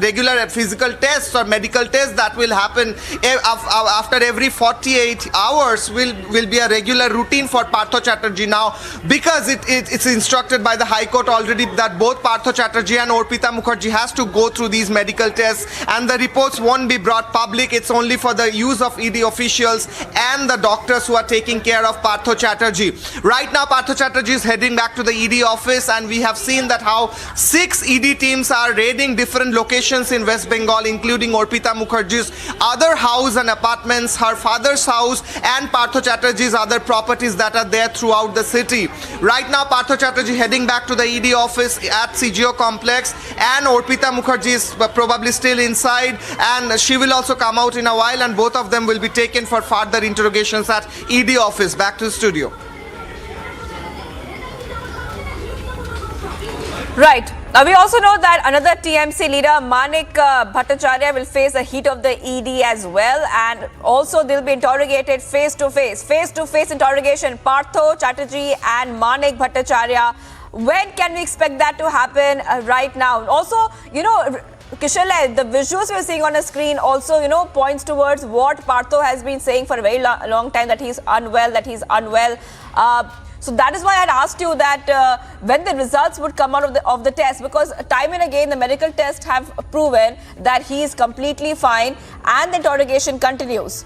regular physical tests or medical tests that will happen after every 48 hours will be a regular routine for Partho Chatterjee now, because it's instructed by the High Court already that both Partho Chatterjee and Orpita Mukherjee has to go through these medical tests, and the reports won't be brought public. It's only for the use of ED officials and the doctors who are taking care of Partho Chatterjee. Right now Partho Chatterjee is heading back to the ED office, and we have seen that how 6 ED teams are raiding different locations in West Bengal, including Orpita Mukherjee's other house and apartments, her father's house, and Partho Chatterjee's other properties that are there throughout the city. Right now Partho Chatterjee heading back to the ED office at CGO complex, and Orpita Mukherjee is probably still inside, and she will also come out in a while, and both of them will be taken for further interrogations at ED office. Back to the studio. Right. We also know that another TMC leader, Manik Bhattacharya, will face the heat of the ED as well, and also they'll be interrogated face-to-face interrogation, Partho Chatterjee and Manik Bhattacharya. When can we expect that to happen right now? Also, Kishore, the visuals we're seeing on the screen also, points towards what Partho has been saying for a very long time, that he's unwell. So that is why I had asked you that when the results would come out of the test, because time and again the medical tests have proven that he is completely fine and the interrogation continues.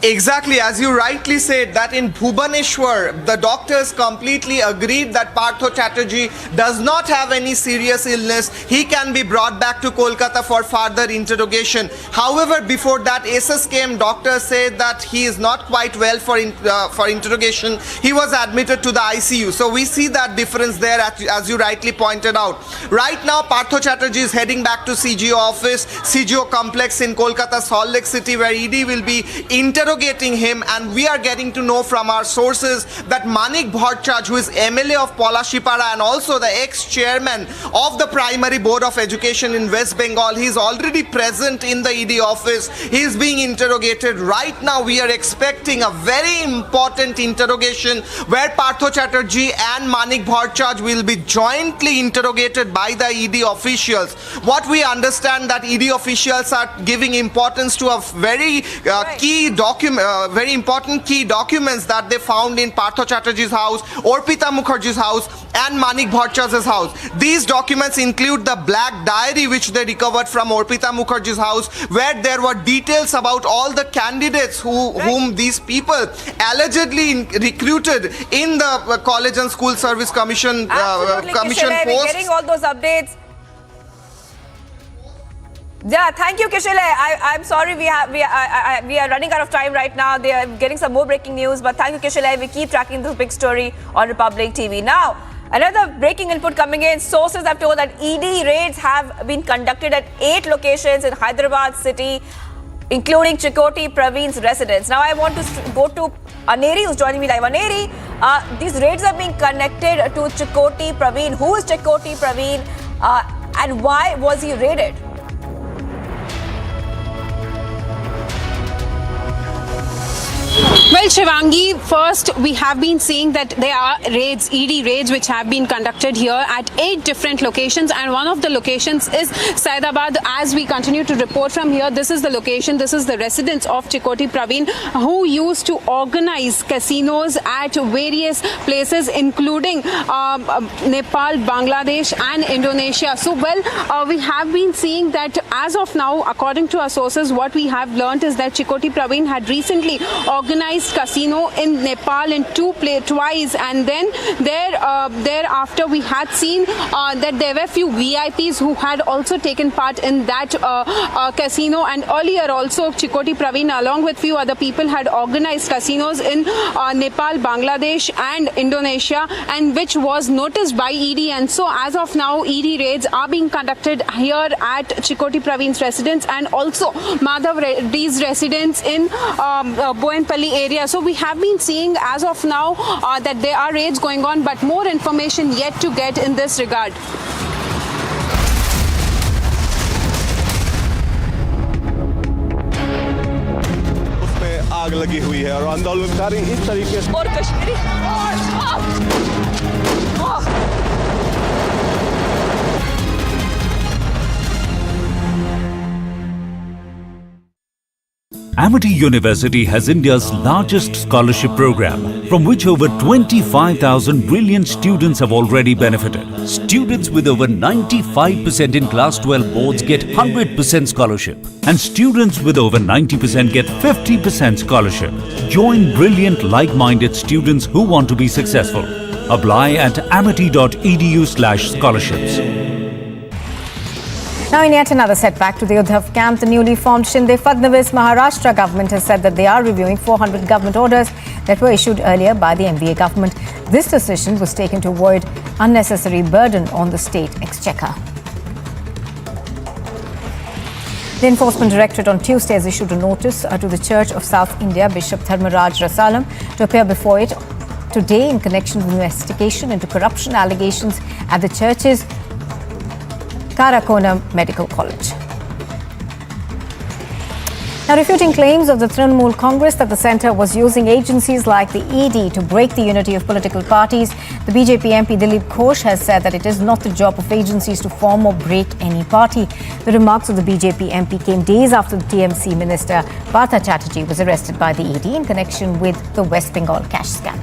Exactly, as you rightly said, that in Bhubaneswar, the doctors completely agreed that Partho Chatterjee does not have any serious illness. He can be brought back to Kolkata for further interrogation. However, before that, SSKM doctors said that he is not quite well for interrogation. He was admitted to the ICU. So we see that difference there, as you rightly pointed out. Right now, Partho Chatterjee is heading back to CGO office, CGO complex in Kolkata, Salt Lake City, where ED will be interrogating him, and we are getting to know from our sources that Manik Bhattacharya, who is MLA of Palashipara and also the ex-chairman of the Primary Board of Education in West Bengal, he is already present in the ED office. He is being interrogated. Right now we are expecting a very important interrogation where Partho Chatterjee and Manik Bhattacharya will be jointly interrogated by the ED officials. What we understand that ED officials are giving importance to a very key very important key documents that they found in Partho Chatterjee's house, Orpita Mukherjee's house and Manik Bhattacharya's house. These documents include the black diary which they recovered from Orpita Mukherjee's house, where there were details about all the candidates whom these people allegedly recruited in the College and School Service Commission commission Kishore, we're getting all those updates. Yeah, thank you, Kishore. I'm sorry we are running out of time right now. They are getting some more breaking news, but thank you, Kishore. We keep tracking this big story on Republic TV. Now, another breaking input coming in. Sources have told that ED raids have been conducted at 8 locations in Hyderabad city, including Chikoti Praveen's residence. Now, I want to go to Aneri, who's joining me live. Aneri, these raids are being connected to Chikoti Praveen. Who is Chikoti Praveen and why was he raided? Well, Shivangi, first we have been seeing that there are raids, ED raids, which have been conducted here at 8 different locations, and one of the locations is Saidabad. As we continue to report from here, this is the location, this is the residence of Chikoti Praveen, who used to organize casinos at various places, including Nepal, Bangladesh and Indonesia. So, well, we have been seeing that as of now, according to our sources, what we have learnt is that Chikoti Praveen had recently organized casino in Nepal in twice, and then thereafter we had seen that there were few VIPs who had also taken part in that casino, and earlier also Chikoti Praveen along with few other people had organized casinos in Nepal, Bangladesh and Indonesia, and which was noticed by ED. And so as of now, ED raids are being conducted here at Chikoti Praveen's residence and also Madhav Reddy's residence in Boyenpalli area. So we have been seeing as of now that there are raids going on, but more information yet to get in this regard. उसमें आग लगी हुई है और आंदोलनकारी इस तरीके से और Kashmiri Amity University has India's largest scholarship program, from which over 25,000 brilliant students have already benefited. Students with over 95% in Class 12 boards get 100% scholarship, and students with over 90% get 50% scholarship. Join brilliant, like-minded students who want to be successful. Apply at amity.edu/scholarships. Now, in yet another setback to the Uddhav camp, the newly formed Shinde Fadnavis Maharashtra government has said that they are reviewing 400 government orders that were issued earlier by the MVA government. This decision was taken to avoid unnecessary burden on the state exchequer. The Enforcement Directorate on Tuesday has issued a notice to the Church of South India Bishop Dharmaraj Rasalam to appear before it today in connection with investigation into corruption allegations at the church's Karakona Medical College. Now, refuting claims of the Trinamool Congress that the centre was using agencies like the ED to break the unity of political parties, the BJP MP Dilip Ghosh has said that it is not the job of agencies to form or break any party. The remarks of the BJP MP came days after the TMC minister Partha Chatterjee was arrested by the ED in connection with the West Bengal cash scam.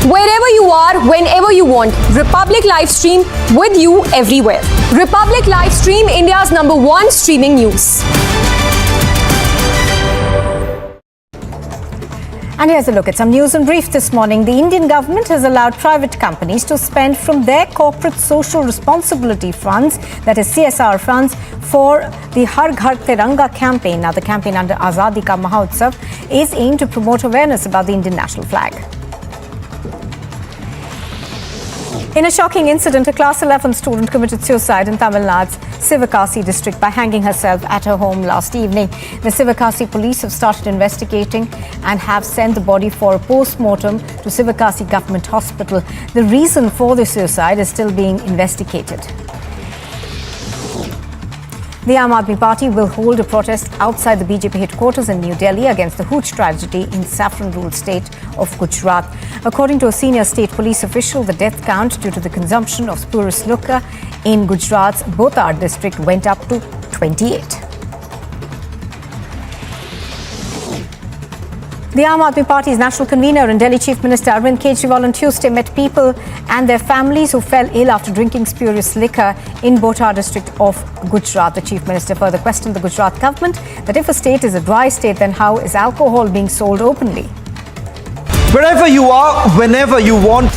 Wherever you are, whenever you want, Republic Livestream with you everywhere. Republic Livestream, India's #1 streaming news. And here's a look at some news in brief this morning. The Indian government has allowed private companies to spend from their corporate social responsibility funds, that is CSR funds, for the Har Ghar Tiranga campaign. Now, the campaign under Azadi Ka Mahotsav is aimed to promote awareness about the Indian national flag. In a shocking incident, a class 11 student committed suicide in Tamil Nadu's Sivakasi district by hanging herself at her home last evening. The Sivakasi police have started investigating and have sent the body for a post-mortem to Sivakasi Government Hospital. The reason for the suicide is still being investigated. The Aam Aadmi Party will hold a protest outside the BJP headquarters in New Delhi against the Hooch tragedy in saffron-ruled state of Gujarat. According to a senior state police official, the death count due to the consumption of spurious liquor in Gujarat's Botar district went up to 28. The Aam Aadmi Party's national convener and Delhi Chief Minister Arvind Kejriwal on Tuesday met people and their families who fell ill after drinking spurious liquor in Botar district of Gujarat. The Chief Minister further questioned the Gujarat government that if a state is a dry state, then how is alcohol being sold openly? Wherever you are, whenever you want.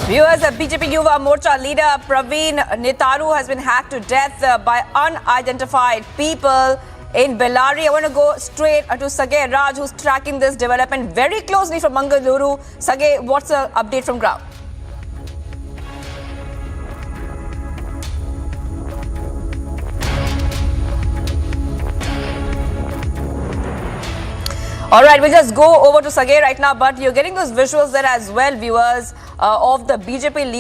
Viewers, the BJP Yuva Morcha leader Praveen Netaru has been hacked to death by unidentified people in Bellary. I want to go straight to Sagay Raj, who's tracking this development very closely from Mangaluru. Sagay, what's the update from ground? All right, we'll just go over to Sagay right now, but you're getting those visuals there as well, viewers, of the BJP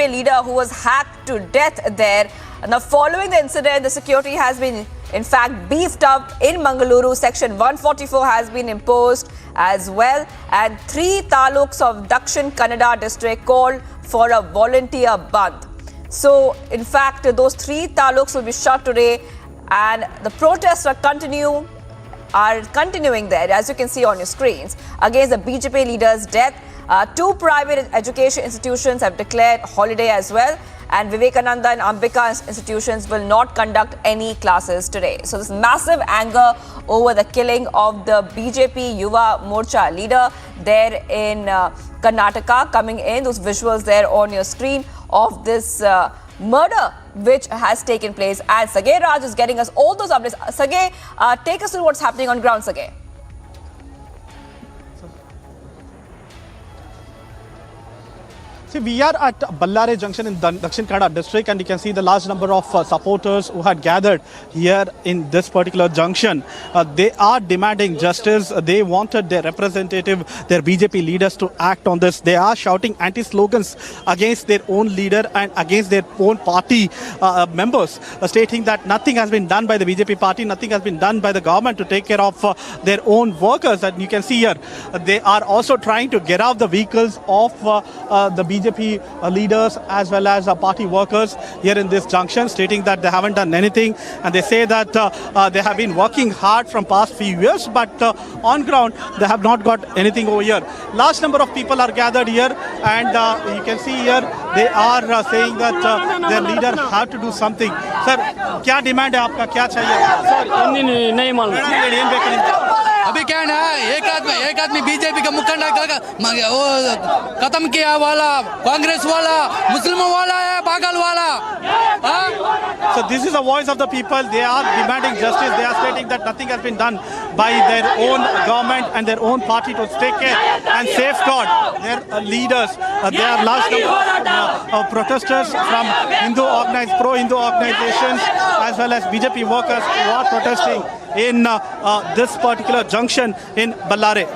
leader, who was hacked to death there. Now, following the incident, the security has been, in fact, beefed up in Mangaluru. Section 144 has been imposed as well, and 3 taluks of Dakshin Kannada district called for a volunteer bandh. So, in fact, those 3 taluks will be shut today, and the protests are continuing there, as you can see on your screens, against the BJP leader's death. 2 private education institutions have declared holiday as well, and Vivekananda and Ambika institutions will not conduct any classes today. So this massive anger over the killing of the BJP Yuva Morcha leader there in Karnataka coming in. Those visuals there on your screen of this murder which has taken place, and Sagay Raj is getting us all those updates. Sagay, take us through what's happening on ground, Sagay. See, we are at Bellary Junction in Dakshin Kannada district, and you can see the large number of supporters who had gathered here in this particular junction. They are demanding justice. They wanted their representative, their BJP leaders to act on this. They are shouting anti-slogans against their own leader and against their own party members, stating that nothing has been done by the BJP party, nothing has been done by the government to take care of their own workers. And you can see here, they are also trying to get out the vehicles of the BJP leaders as well as party workers here in this junction, stating that they haven't done anything, and they say that they have been working hard from past few years, but on ground they have not got anything over here. Large number of people are gathered here, and you can see here they are saying that their leader have to do something. Sir, क्या demand है आपका, क्या चाहिए? Sir नहीं मालूम अभी क्या है, एक आदमी बीजेपी का मुखंडा वो खत्म किया वाला, कांग्रेस वाला, मुस्लिमों वाला है, पागल वाला. So this is the voice of the people. They are demanding justice. They are stating that nothing has been done by their own government and their own party to take care and safeguard their leaders. There are large number of protesters from pro-Hindu organizations as well as BJP workers who are protesting in this particular junction in Bellary.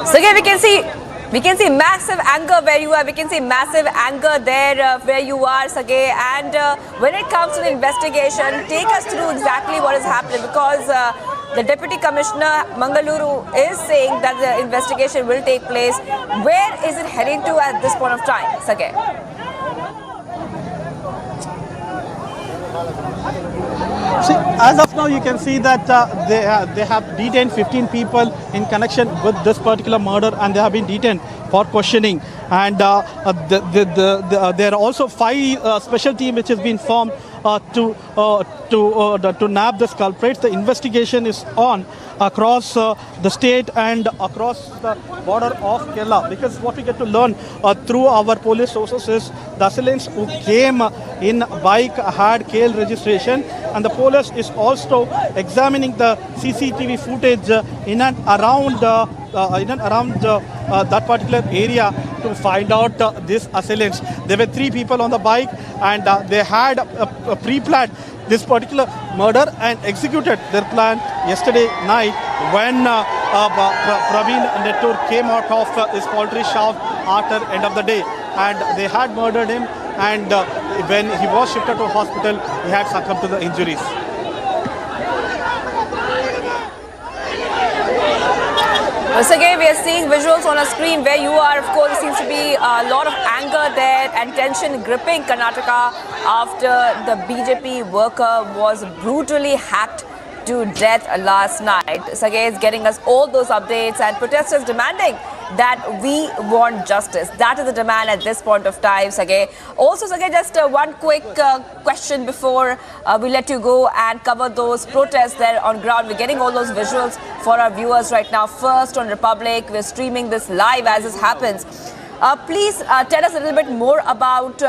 So again, we can see massive anger where you are. We can see massive anger there where you are, Sagay. And when it comes to the investigation, take us through exactly what is happening, because the Deputy Commissioner Mangaluru is saying that the investigation will take place. Where is it heading to at this point of time, Sagay? See, as of now, you can see that they have detained 15 people in connection with this particular murder, and they have been detained for questioning. And there are also 5 special team which has been formed to nab the culprits. The investigation is on across the state and across the border of Kerala, because what we get to learn through our police sources is the assailants who came in bike had KL registration, and the police is also examining the CCTV footage in and around that particular area to find out these assailants. There were 3 people on the bike, and they had a pre-planned this particular murder and executed their plan yesterday night when Praveen Nettur came out of his poultry shop after end of the day, and they had murdered him, and when he was shifted to hospital, he had succumbed to the injuries. Once again, we are seeing visuals on a screen where you are. Of course, there seems to be a lot of anger there and tension gripping Karnataka after the BJP worker was brutally hacked to death last night. Sagay is getting us all those updates, and protesters demanding that we want justice. That is the demand at this point of time, Sagay. Also, Sagay, just one quick question before we let you go and cover those protests there on ground. We're getting all those visuals for our viewers right now. First on Republic, we're streaming this live as this happens. Please tell us a little bit more about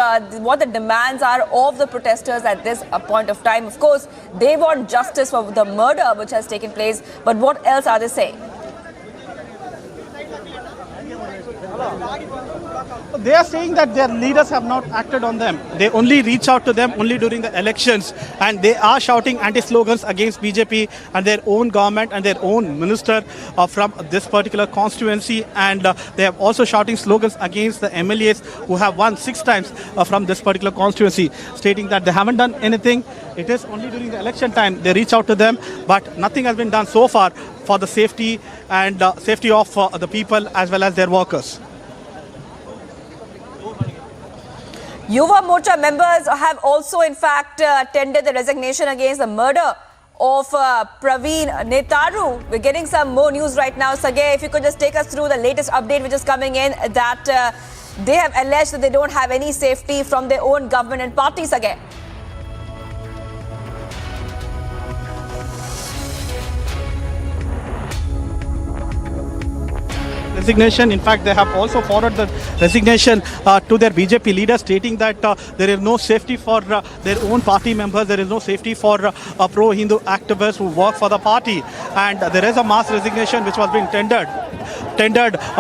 what the demands are of the protesters at this point of time. Of course, they want justice for the murder which has taken place, but what else are they saying? They are saying that their leaders have not acted on them. They only reach out to them only during the elections, and they are shouting anti-slogans against BJP and their own government and their own minister from this particular constituency, and they have also shouting slogans against the MLAs who have won 6 times from this particular constituency, stating that they haven't done anything. It is only during the election time they reach out to them, but nothing has been done so far for the safety and safety of the people as well as their workers. Yuva Morcha members have also, in fact, tendered the resignation against the murder of Praveen Nettur. We're getting some more news right now. Sagay, if you could just take us through the latest update which is coming in, that they have alleged that they don't have any safety from their own government and party, Sagay. Resignation. In fact, they have also forwarded the resignation to their BJP leader, stating that there is no safety for their own party members. There is no safety for pro-Hindu activists who work for the party. And there is a mass resignation which was being tendered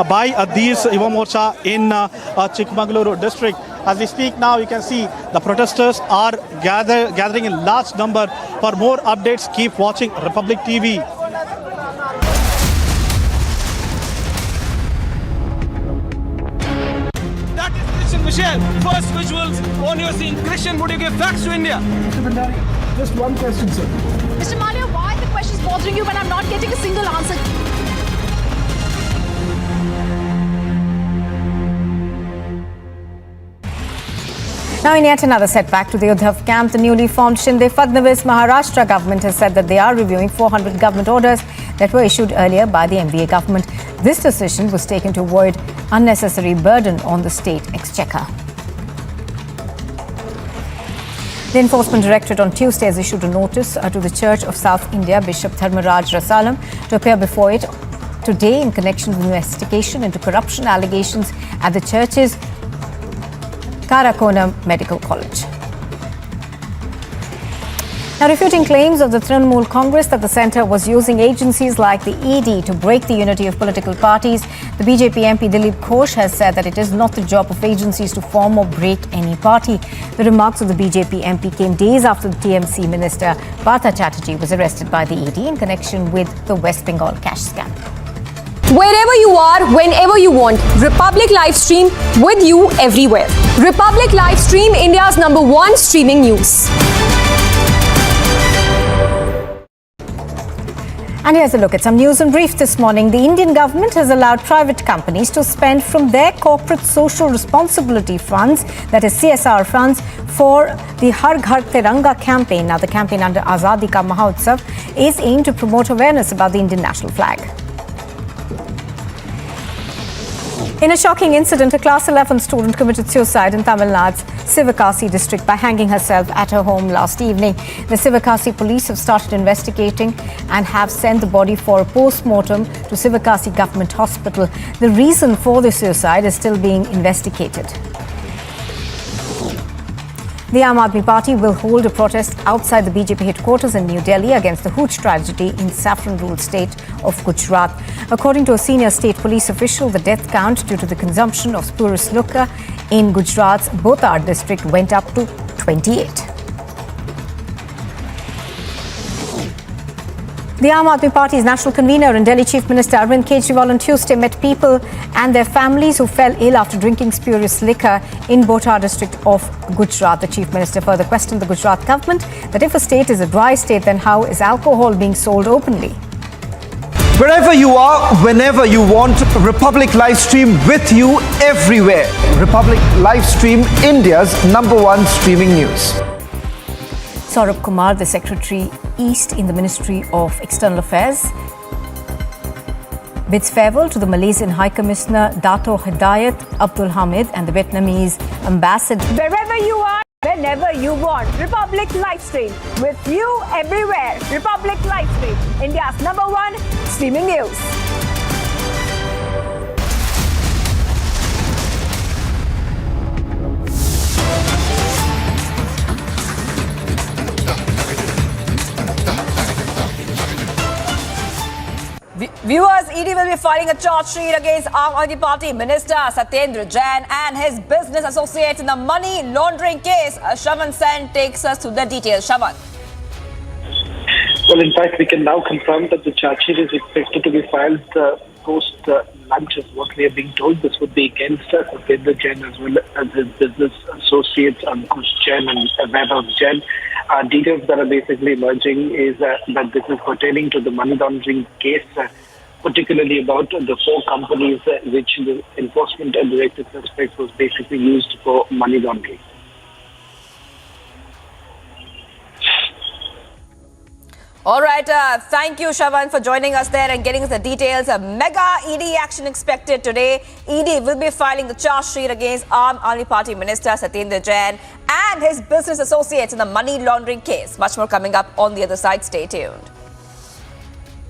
by these Yuva Morcha in Chikmagaluru district. As we speak now, you can see the protesters are gathering in large number. For more updates, keep watching Republic TV. Michelle, first visuals on your scene. Christian, would you give facts to India? Mr. Bhandari, just one question, sir. Mr. Malia, why are the questions bothering you when I'm not getting a single answer? Now, in yet another setback to the Uddhav camp, the newly formed Shinde Fadnavis Maharashtra government has said that they are reviewing 400 government orders that were issued earlier by the MVA government. This decision was taken to avoid unnecessary burden on the state exchequer. The Enforcement Directorate on Tuesday has issued a notice to the Church of South India Bishop Dharmaraj Rasalam to appear before it today in connection with investigation into corruption allegations at the church's Karakoram Medical College. Now, refuting claims of the Trinamool Congress that the centre was using agencies like the ED to break the unity of political parties, the BJP MP Dilip Ghosh has said that it is not the job of agencies to form or break any party. The remarks of the BJP MP came days after the TMC minister Partha Chatterjee was arrested by the ED in connection with the West Bengal cash scam. Wherever you are, whenever you want, Republic Livestream with you everywhere. Republic Livestream, India's #1 streaming news. And here's a look at some news in brief this morning. The Indian government has allowed private companies to spend from their corporate social responsibility funds, that is CSR funds, for the Har Ghar Tiranga campaign. Now, the campaign under Azadi Ka Mahotsav is aimed to promote awareness about the Indian national flag. In a shocking incident, a class 11 student committed suicide in Tamil Nadu's Sivakasi district by hanging herself at her home last evening. The Sivakasi police have started investigating and have sent the body for a post-mortem to Sivakasi Government Hospital. The reason for the suicide is still being investigated. The Aam Aadmi Party will hold a protest outside the BJP headquarters in New Delhi against the Hooch tragedy in saffron-ruled state of Gujarat. According to a senior state police official, the death count due to the consumption of spurious liquor in Gujarat's Botar district went up to 28. The Aam Aadmi Party's national convener and Delhi Chief Minister Arvind Kejriwal on Tuesday met people and their families who fell ill after drinking spurious liquor in Botar district of Gujarat. The Chief Minister further questioned the Gujarat government that if a state is a dry state, then how is alcohol being sold openly? Wherever you are, whenever you want, Republic Livestream with you everywhere. Republic Livestream, India's #1 streaming news. Saurabh Kumar, the Secretary East in the Ministry of External Affairs, bids farewell to the Malaysian High Commissioner Dato Hidayat Abdul Hamid and the Vietnamese Ambassador. Wherever you are, whenever you want, Republic Livestream with you everywhere. Republic Livestream, India's #1 streaming news. Viewers, ED will be filing a charge sheet against Aam Aadmi Party Minister Satyendra Jain and his business associates in the money laundering case. Shravan Sen takes us to the details. Shravan. Well, in fact, we can now confirm that the charge sheet is expected to be filed post-lunch, is what we are being told. This would be against Satyendra Jain as well as his business associates Ankush Jain and Vaibhav Jain. Details that are basically emerging is that this is pertaining to the money laundering case, particularly about the 4 companies which the enforcement and directed suspect was basically used for money laundering. All right, thank you, Shravan, for joining us there and getting us the details. A mega ED action expected today. ED will be filing the charge sheet against Aam Aadmi Party Minister Satyendra Jain and his business associates in the money laundering case. Much more coming up on the other side. Stay tuned.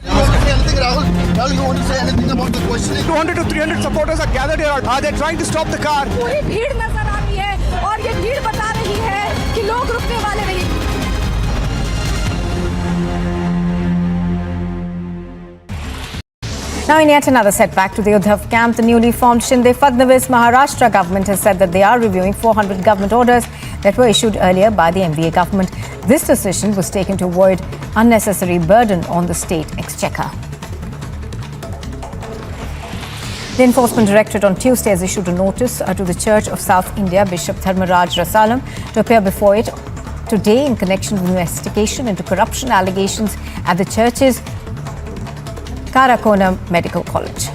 You want to say anything, Rahul? Rahul, you want to say anything about the questioning? 200 to 300 supporters are gathered here. They're trying to stop the car. पूरी भीड़ नजर आ रही है और ये भीड़ बता रही है कि लोग रुकने वाले नहीं. Now, in yet another setback to the Uddhav camp, the newly formed Shinde Fadnavis Maharashtra government has said that they are reviewing 400 government orders that were issued earlier by the MVA government. This decision was taken to avoid unnecessary burden on the state exchequer. The Enforcement Directorate on Tuesday has issued a notice to the Church of South India Bishop Dharmaraj Rasalam to appear before it today in connection with investigation into corruption allegations at the church's Karakona Medical College.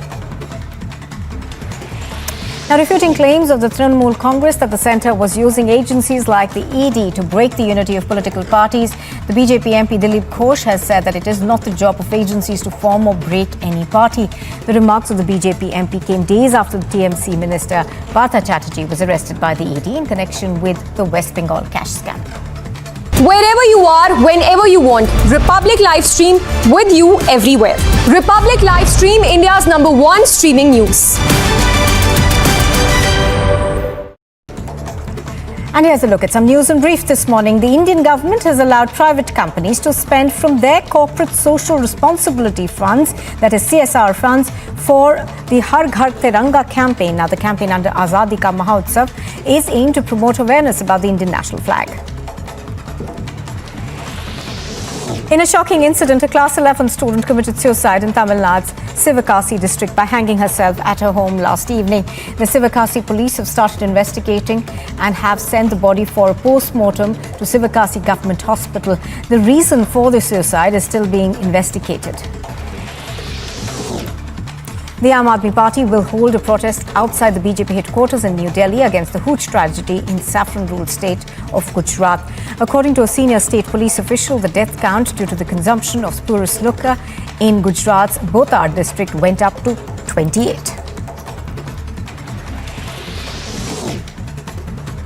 Now, refuting claims of the Trinamool Congress that the centre was using agencies like the ED to break the unity of political parties, the BJP MP Dilip Ghosh has said that it is not the job of agencies to form or break any party. The remarks of the BJP MP came days after the TMC minister Partha Chatterjee was arrested by the ED in connection with the West Bengal cash scam. Wherever you are, whenever you want, Republic Livestream with you everywhere. Republic Livestream, India's #1 streaming news. And here's a look at some news in brief this morning. The Indian government has allowed private companies to spend from their corporate social responsibility funds, that is CSR funds, for the Har Ghar Tiranga campaign. Now, the campaign under Azadi Ka Mahotsav is aimed to promote awareness about the Indian national flag. In a shocking incident, a class 11 student committed suicide in Tamil Nadu's Sivakasi district by hanging herself at her home last evening. The Sivakasi police have started investigating and have sent the body for a post-mortem to Sivakasi Government Hospital. The reason for the suicide is still being investigated. The Aam Aadmi Party will hold a protest outside the BJP headquarters in New Delhi against the hooch tragedy in saffron-ruled state of Gujarat. According to a senior state police official, the death count due to the consumption of spurious liquor in Gujarat's Botad district went up to 28.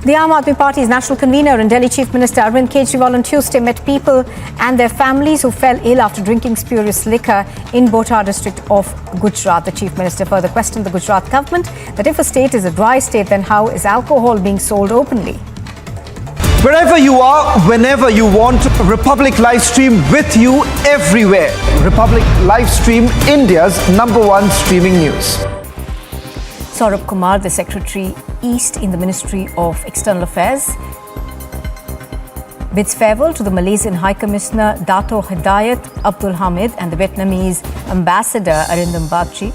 The Aam Aadmi Party's national convener and Delhi Chief Minister Arvind Kejriwal on Tuesday met people and their families who fell ill after drinking spurious liquor in Botad district of Gujarat. The Chief Minister further questioned the Gujarat government that if a state is a dry state, then how is alcohol being sold openly? Wherever you are, whenever you want, Republic Livestream with you everywhere. Republic Livestream, India's #1 streaming news. Saurabh Kumar, the Secretary East in the Ministry of External Affairs, bids farewell to the Malaysian High Commissioner Dato' Hidayat Abdul Hamid and the Vietnamese Ambassador Arindam Bagchi.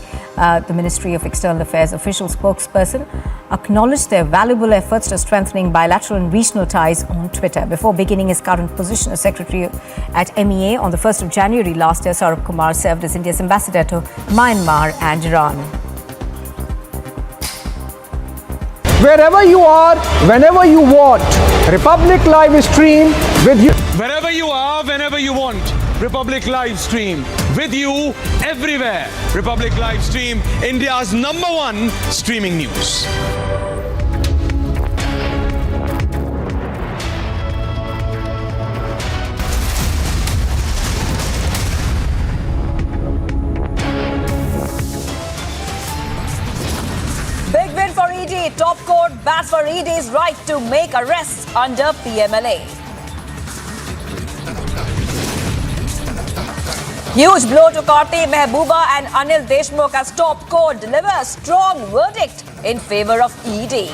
The Ministry of External Affairs official spokesperson acknowledged their valuable efforts to strengthening bilateral and regional ties on Twitter. Before beginning his current position as Secretary at MEA on the 1st of January last year, Saurabh Kumar served as India's ambassador to Myanmar and Iran. Wherever you are, whenever you want, Republic Live Stream with you. Wherever you are, whenever you want, Republic Live Stream with you everywhere. Republic Live Stream, India's #1 streaming news. Big win for ED. Top court bats for ED's right to make arrests under PMLA. Huge blow to Karti Mehbooba and Anil Deshmukh as top court delivers strong verdict in favor of ED.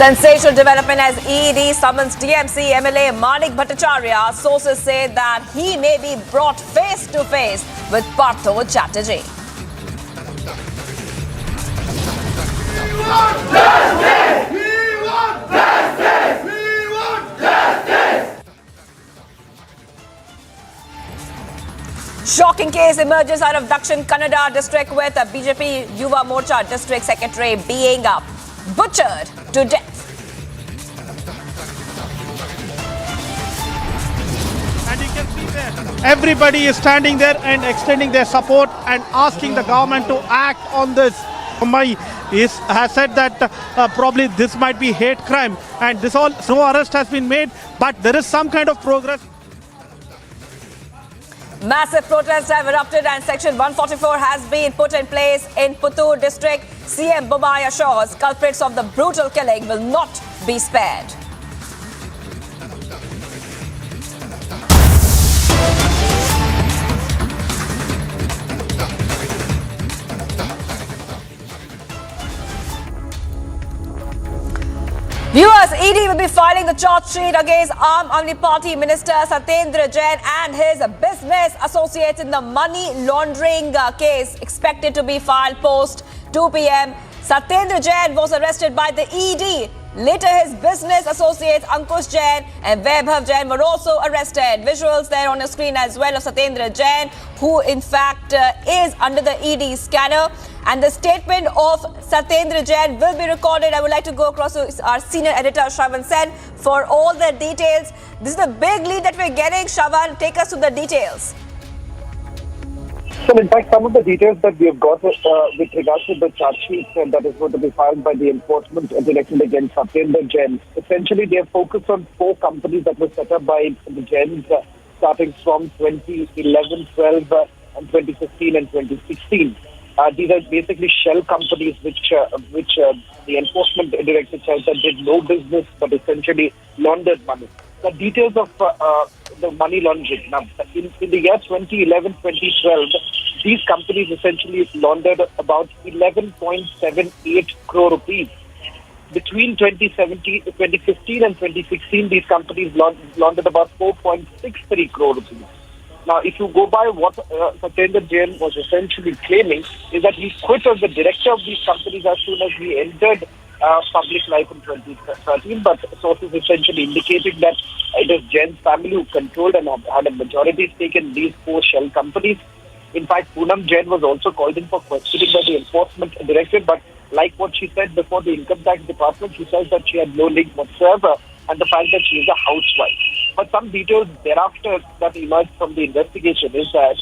Sensational development as ED summons TMC MLA Manik Bhattacharya. Sources say that he may be brought face to face with Partho Chatterjee. Shocking case emerges out of Dakshin Kannada district with a BJP Yuva Morcha district secretary being butchered to death. And you can see there, everybody is standing there and extending their support and asking the government to act on this. Mai has said that probably this might be hate crime, and this all no arrest has been made, but there is some kind of progress. Massive protests have erupted and Section 144 has been put in place in Puttur district. CM Bobai assures culprits of the brutal killing will not be spared. Viewers, ED will be filing the charge sheet against Aam Aadmi Party Minister Satyendra Jain and his business associates in the money laundering case expected to be filed post 2 p.m. Satyendra Jain was arrested by the ED. Later, his business associates Ankush Jain and Vaibhav Jain were also arrested. Visuals there on the screen as well of Satyendra Jain, who in fact is under the ED scanner. And the statement of Satyendra Jain will be recorded. I would like to go across to our senior editor, Shravan Sen, for all the details. This is the big lead that we're getting. Shravan, take us to the details. So, in fact, some of the details that we have got with regards to the charge sheet that is going to be filed by the enforcement directorate against Satyendra Jain, essentially they are focused on 4 companies that were set up by the Jains starting from 2011, 12, and 2015 and 2016. These are basically shell companies which the enforcement directorate says that did no business but essentially laundered money. The details of the money laundering. Now, in the year 2011-2012, these companies essentially laundered about 11.78 crore rupees. Between 2015 and 2016, these companies laundered about 4.63 crore rupees. Now, if you go by what Satyendra Jain was essentially claiming, is that he quit as the director of these companies as soon as he entered public life in 2013, but sources essentially indicating that it is Jain's family who controlled and had a majority stake in these 4 shell companies. In fact, Poonam Jain was also called in for questioning by the enforcement directorate, but like what she said before the income tax department, she says that she had no link whatsoever, and the fact that she is a housewife. But some details thereafter that emerged from the investigation is that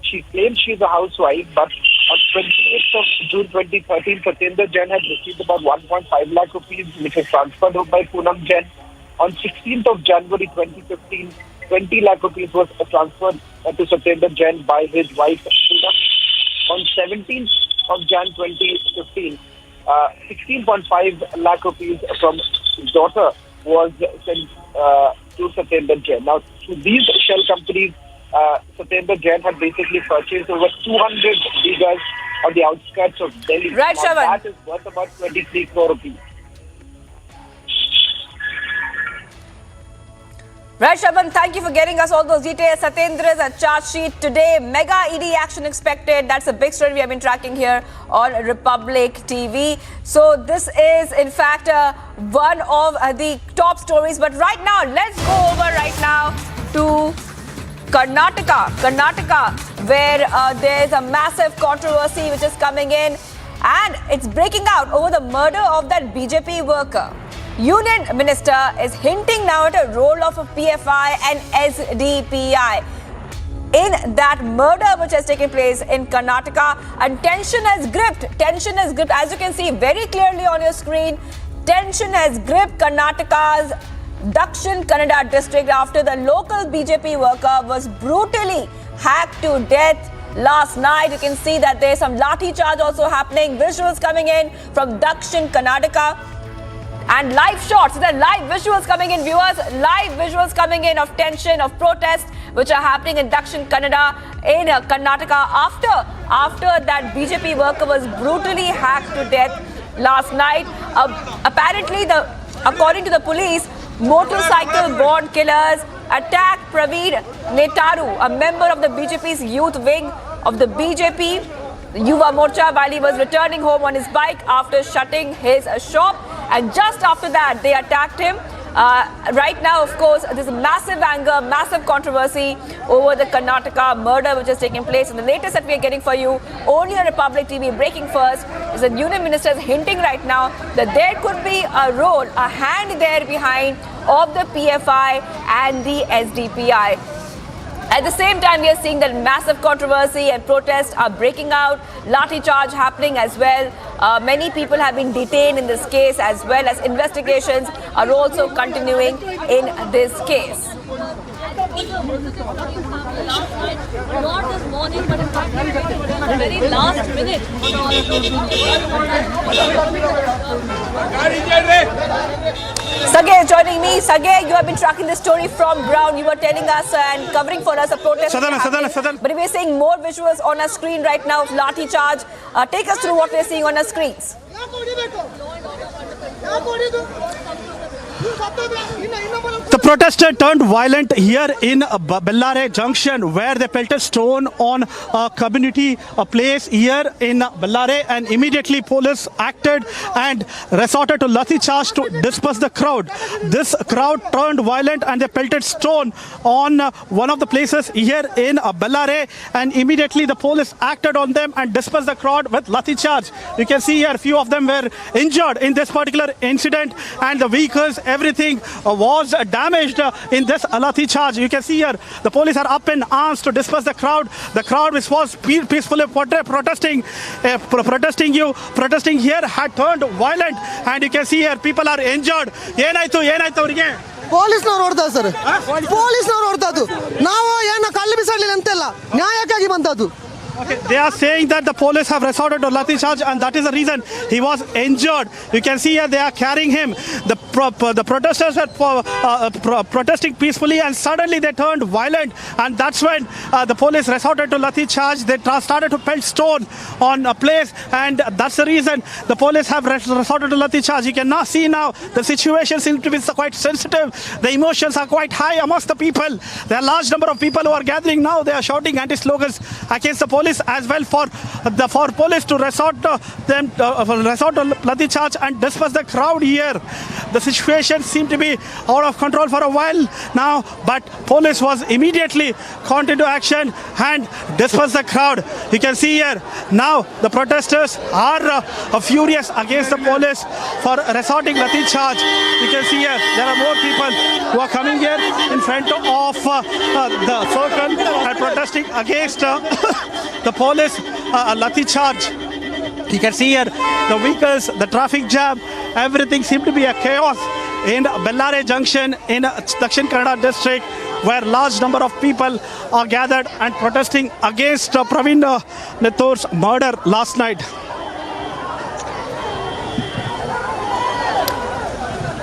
she claims she is a housewife, but on 28th of June 2013, Satyendra Jain had received about 1.5 lakh rupees, which was transferred by Poonam Jain. On 16th of January 2015, 20 lakh rupees was transferred to Satyendra Jain by his wife, Poonam. On 17th of Jan 2015, 16.5 lakh rupees from his daughter was sent to Satyendra Jain. Now, through these shell companies, Satyendra Jain had basically purchased over 200 bighas on the outskirts of Delhi. Right, now, Shravan. that is worth about 23 crore rupees. Right, Shravan, thank you for getting us all those details. Satyendra's charge sheet today. Mega ED action expected. That's a big story we have been tracking here on Republic TV. So this is, in fact, one of the top stories. But right now, let's go over right now to Karnataka, where there's a massive controversy which is coming in. And it's breaking out over the murder of that BJP worker. Union Minister is hinting now at a role of a PFI and SDPI in that murder which has taken place in Karnataka, and tension has gripped, as you can see very clearly on your screen. Tension has gripped Karnataka's Dakshin Kannada district after the local BJP worker was brutally hacked to death last night. You can see that there's some lathi charge also happening. Visuals coming in from Dakshin Kannada. And live shots, the live visuals coming in, viewers, live visuals coming in of tension, of protests which are happening in Dakshin Kannada in Karnataka after that BJP worker was brutally hacked to death last night. Apparently, according to the police, motorcycle-born killers attacked Praveen Netaru, a member of the BJP's youth wing of the BJP Yuva Morcha, while he was returning home on his bike after shutting his shop. And just after that, they attacked him. Right now, of course, there's massive anger, massive controversy over the Karnataka murder which has taken place. And the latest that we are getting for you, only on Republic TV, breaking first, is the Union Minister is hinting right now that there could be a role, a hand there behind of the PFI and the SDPI. At the same time, we are seeing that massive controversy and protests are breaking out, lathi charge happening as well. Many people have been detained in this case, as well as investigations are also continuing in this case. Not this morning, but in fact, the very last minute. Sage is joining me. Sage, you have been tracking this story from ground. You were telling us and covering for us a protest. But we are seeing more visuals on our screen right now of lathi charge. Take us through what we are seeing on our screens. The protester turned violent here in Bellare Junction, where they pelted stone on a community place here in Bellare, and immediately police acted and resorted to lathi charge to disperse the crowd. This crowd turned violent and they pelted stone on one of the places here in Bellare, and immediately the police acted on them and dispersed the crowd with lathi charge. You can see here a few of them were injured in this particular incident, and the vehicles, everything was damaged in this lathi charge. You can see here the police are up in arms to disperse the crowd. The crowd which was peacefully protesting here had turned violent, and you can see here people are injured. ಪೊಲೀಸ್ನವ್ರು ಹೊಡೆದ sir, ಪೊಲೀಸ್ನವ್ರು ಹೊಡೆದದ್ದು. ನಾವು ಏನು ಕಲ್ಲು ಬಿಸಾಡಲಿಲ್ಲ ಅಂತೆಲ್ಲ, ನ್ಯಾಯಕ್ಕಾಗಿ ಬಂದದ್ದು. Okay, they are saying that the police have resorted to lathi charge, and that is the reason he was injured. You can see here they are carrying him. The protesters were protesting peacefully, and suddenly they turned violent, and that's when the police resorted to lathi charge. They started to pelt stone on a place, and that's the reason the police have resorted to lathi charge. You can now see now the situation seems to be quite sensitive. The emotions are quite high amongst the people. There are a large number of people who are gathering now. They are shouting anti-slogans against the police. police as well for police to resort to lathi charge and disperse the crowd here. The situation seemed to be out of control for a while now, but police was immediately called into action and dispersed the crowd. You can see here now the protesters are furious against the police for resorting lathi charge. You can see here there are more people who are coming here in front of the circle and protesting against the police lathi charge. You can see here the vehicles, the traffic jam, everything seemed to be a chaos in Bellare Junction in Dakshin Kannada district, where large number of people are gathered and protesting against Praveen Nettur's murder last night.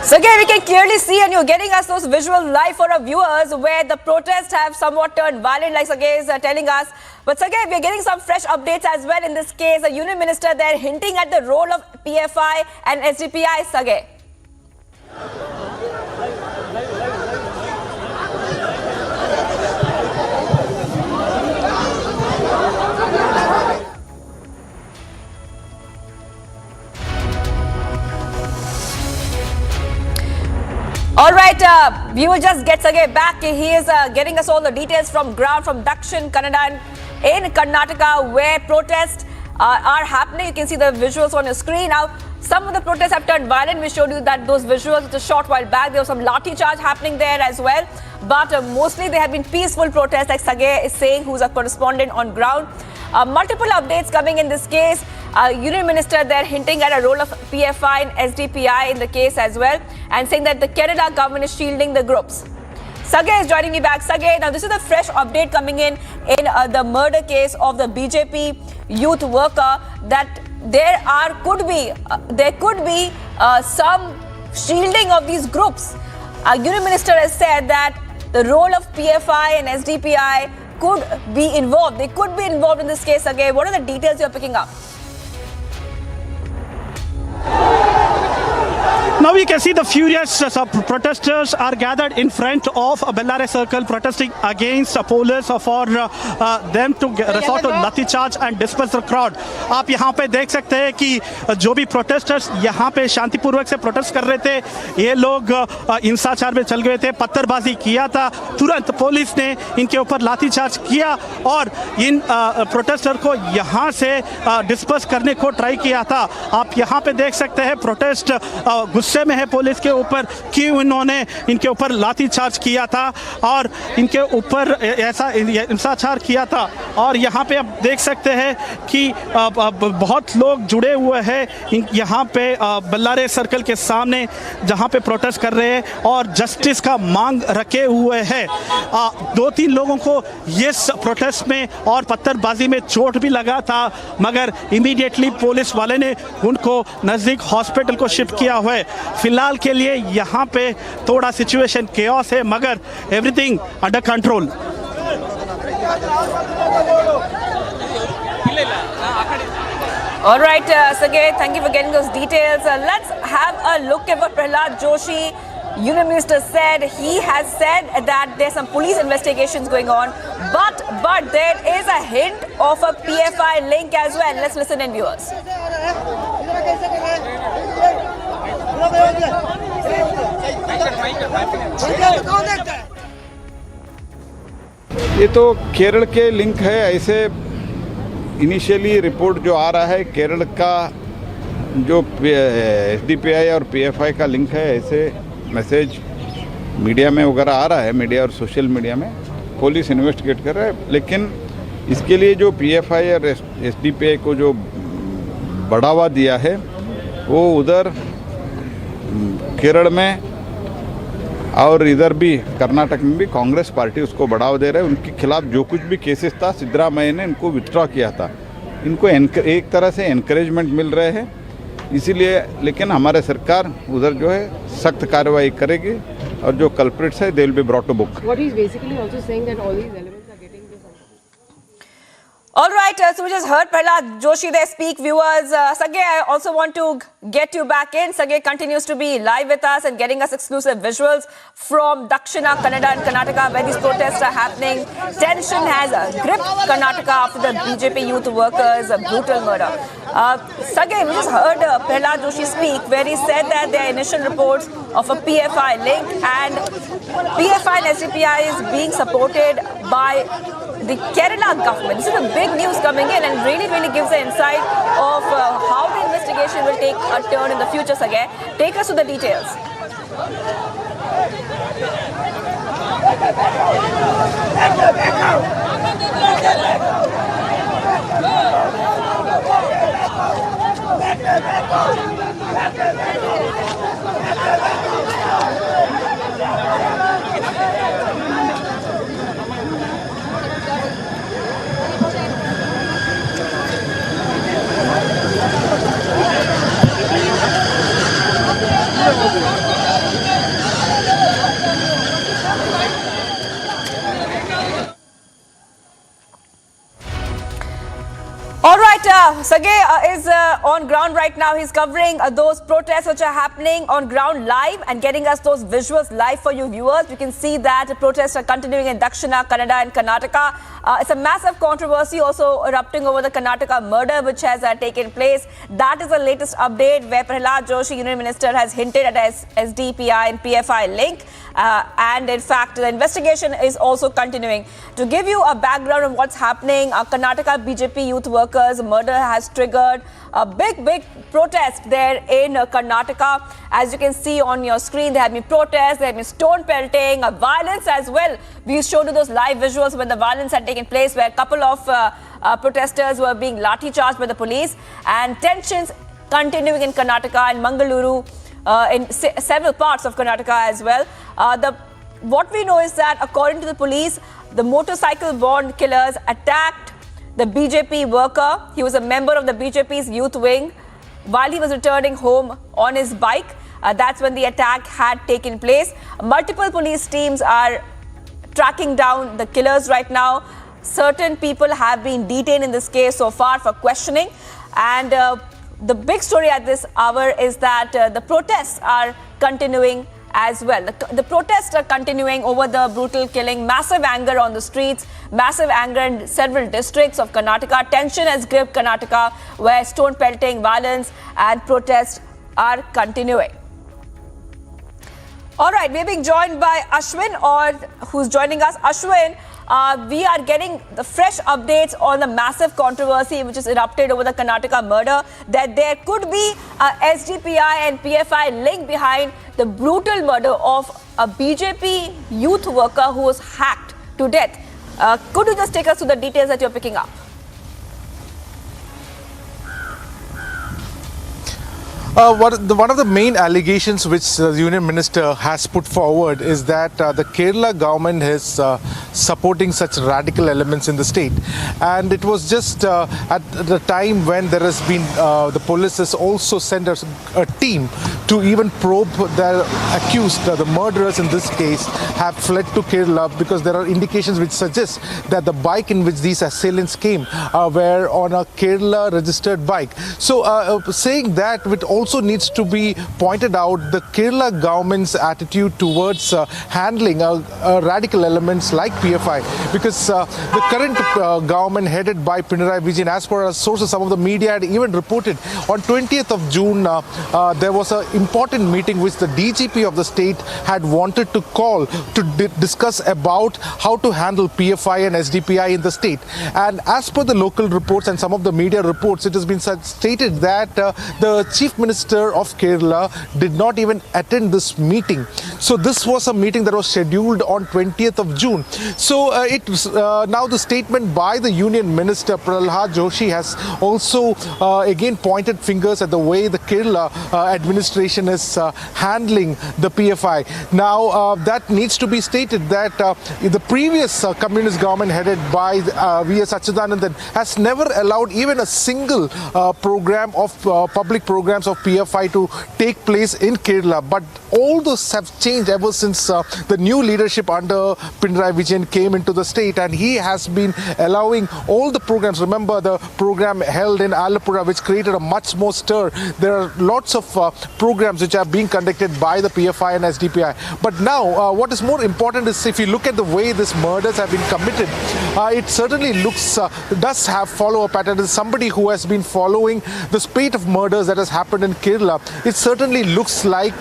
So again, we can clearly see, and you're getting us those visuals live for our viewers, where the protests have somewhat turned violent, like Sergey is telling us. But Sergey, we're getting some fresh updates as well in this case. The Union Minister there hinting at the role of PFI and SDPI, Sergey. All right, we will just get Sergey back. He is getting us all the details from ground, from Dakshin Kannada in Karnataka, where protests are happening. You can see the visuals on your screen. Now, some of the protests have turned violent. We showed you that those visuals a short while back. There was some lathi charge happening there as well. But mostly they have been peaceful protests, like Sergey is saying, who's a correspondent on ground. Multiple updates coming in this case. Union Minister there hinting at a role of PFI and SDPI in the case as well, and saying that the Kerala government is shielding the groups. Sergey is joining me back. Sergey, now this is a fresh update coming in the murder case of the BJP youth worker, that there could be some shielding of these groups. Union Minister has said that the role of PFI and SDPI could be involved. They could be involved in this case. Sergey, what are the details you're picking up? Now we can see the furious protesters are gathered in front of Bellare Circle, protesting against police for them to resort to lathi charge and disperse the crowd. आप यहाँ पे देख सकते हैं कि जो भी protesters यहाँ पे शांतिपूर्वक से protest कर रहे थे, ये लोग हिंसाचार में चल गए थे, पत्थरबाजी किया था, तुरंत पुलिस ने इनके ऊपर लाठी चार्ज किया और इन protester को यहाँ से disperse करने को try किया था. आप यहाँ पे देख सकते हैं protest गुस्से में है पुलिस के ऊपर कि उन्होंने इनके ऊपर लाठी चार्ज किया था और इनके ऊपर ऐसा हिंसाचार किया था. और यहाँ पे आप देख सकते हैं कि बहुत लोग जुड़े हुए हैं यहाँ पे बल्लारे सर्कल के सामने, जहाँ पे प्रोटेस्ट कर रहे हैं और जस्टिस का मांग रखे हुए हैं. 2-3 लोगों को इस प्रोटेस्ट में और पत्थरबाजी में चोट भी लगा था, मगर इमीडिएटली पुलिस वाले ने उनको नज़दीक हॉस्पिटल को शिफ्ट किया हुआ है. फिलहाल के लिए यहाँ पे थोड़ा सिचुएशन केओस है, मगर everything under control. All right, Sergey, thank you for getting those details. Let's have a look at what Prahlad Joshi, Union Minister, said. He has said that there's some police investigations going on, but there is a hint of a PFI link as well. Let's listen in, viewers. ये तो केरल के link है. ऐसे initially report जो आ रहा है केरल का जो एसडीपीआई और पीएफआई का लिंक है, ऐसे मैसेज मीडिया में वगैरह आ रहा है, मीडिया और सोशल मीडिया में. पुलिस इन्वेस्टिगेट कर रहा है, लेकिन इसके लिए जो पीएफआई और एसडीपीआई को जो बढ़ावा दिया है वो उधर केरल में और इधर भी कर्नाटक में भी कांग्रेस पार्टी उसको बढ़ावा दे रहा है. उनके खिलाफ जो कुछ भी केसेस था सिद्धरामैया ने इनको विथड्रॉ किया था. इनको एक तरह से एनकरेजमेंट मिल रहे हैं, इसीलिए. लेकिन हमारे सरकार उधर जो है सख्त कार्रवाई करेगी और जो कल्प्रिट्स है they will be brought to book. All right, so we just heard Prahlad Joshi there speak. Viewers, Sagay, I also want to get you back in. Sagay continues to be live with us and getting us exclusive visuals from Dakshina Kannada and Karnataka, where these protests are happening. Tension has gripped Karnataka after the BJP youth workers' brutal murder. Sagay, we just heard Prahlad Joshi speak, where he said that there are initial reports of a PFI link, and PFI and SDPI is being supported by the Kerala government. This is a big news coming in and really gives an insight of how the investigation will take a turn in the future, Sagay. Take us to the details. All right, Sagay is on ground right now. He's covering those protests which are happening on ground live and getting us those visuals live for you viewers. You can see that the protests are continuing in Dakshina, Kannada and Karnataka. It's a massive controversy also erupting over the Karnataka murder which has taken place. That is the latest update where Prahlad Joshi, Union Minister, has hinted at a SDPI and PFI link. And in fact, the investigation is also continuing. To give you a background of what's happening, Karnataka BJP youth workers murder has triggered a big protest there in Karnataka. As you can see on your screen, there have been protests, there have been stone pelting, violence as well. We showed you those live visuals when the violence had taken place, where a couple of protesters were being lathi charged by the police, and tensions continuing in Karnataka and Mangaluru. In several parts of Karnataka as well. What we know is that according to the police, the motorcycle-borne killers attacked the BJP worker. He was a member of the BJP's youth wing while he was returning home on his bike. That's when the attack had taken place. Multiple police teams are tracking down the killers right now. Certain people have been detained in this case so far for questioning. And the big story at this hour is that the protests are continuing as well. The protests are continuing over the brutal killing. Massive anger on the streets, massive anger in several districts of Karnataka. Tension has gripped Karnataka, where stone pelting, violence and protests are continuing. All right, we're being joined by Ashwin, who's joining us. Ashwin, we are getting the fresh updates on the massive controversy which is erupted over the Karnataka murder, that there could be a SDPI and PFI link behind the brutal murder of a BJP youth worker who was hacked to death. Could you just take us through the details that you're picking up? One of the main allegations which the Union Minister has put forward is that the Kerala government is supporting such radical elements in the state. And it was just at the time when there has been, the police has also sent a team to even probe the accused, the murderers in this case, have fled to Kerala, because there are indications which suggest that the bike in which these assailants came were on a Kerala registered bike. So saying that, with also needs to be pointed out the Kerala government's attitude towards handling radical elements like PFI, because the current government headed by Pinarayi Vijayan, as per our sources, some of the media had even reported on 20th of June there was an important meeting which the DGP of the state had wanted to call to discuss about how to handle PFI and SDPI in the state. And as per the local reports and some of the media reports, it has been stated that the Chief Minister of Kerala did not even attend this meeting. So this was a meeting that was scheduled on 20th of June. So now the statement by the Union Minister Prahlad Joshi has also again pointed fingers at the way the Kerala administration is handling the PFI. Now that needs to be stated that the previous communist government headed by V.S. Achyutanandan has never allowed even a single program of public programs of PFI to take place in Kerala. But all those have changed ever since the new leadership under Pinarayi Vijayan came into the state, and he has been allowing all the programs. Remember the program held in Alappuzha, which created a much more stir. There are lots of programs which are being conducted by the PFI and SDPI. But now what is more important is, if you look at the way these murders have been committed, it certainly does have follow-up pattern. As somebody who has been following the spate of murders that has happened in Kerala, it certainly looks like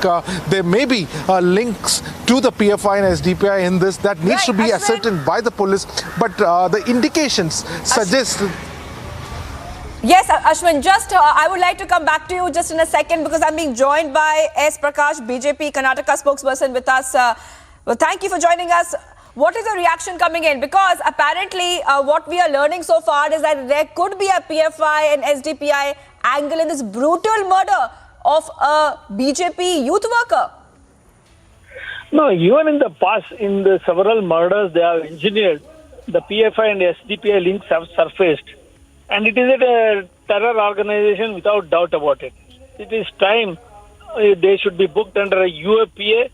there may be links to the PFI and SDPI in this that needs to be ascertained by the police. But the indications suggest... Yes, Ashwin, I would like to come back to you just in a second, because I'm being joined by S. Prakash, BJP Karnataka spokesperson with us. Well, thank you for joining us. What is the reaction coming in? Because apparently what we are learning so far is that there could be a PFI and SDPI angle in this brutal murder of a BJP youth worker. No, even in the past, in the several murders they have engineered, the PFI and SDPI links have surfaced. And it is a terror organization without doubt about it. It is time they should be booked under a UAPA,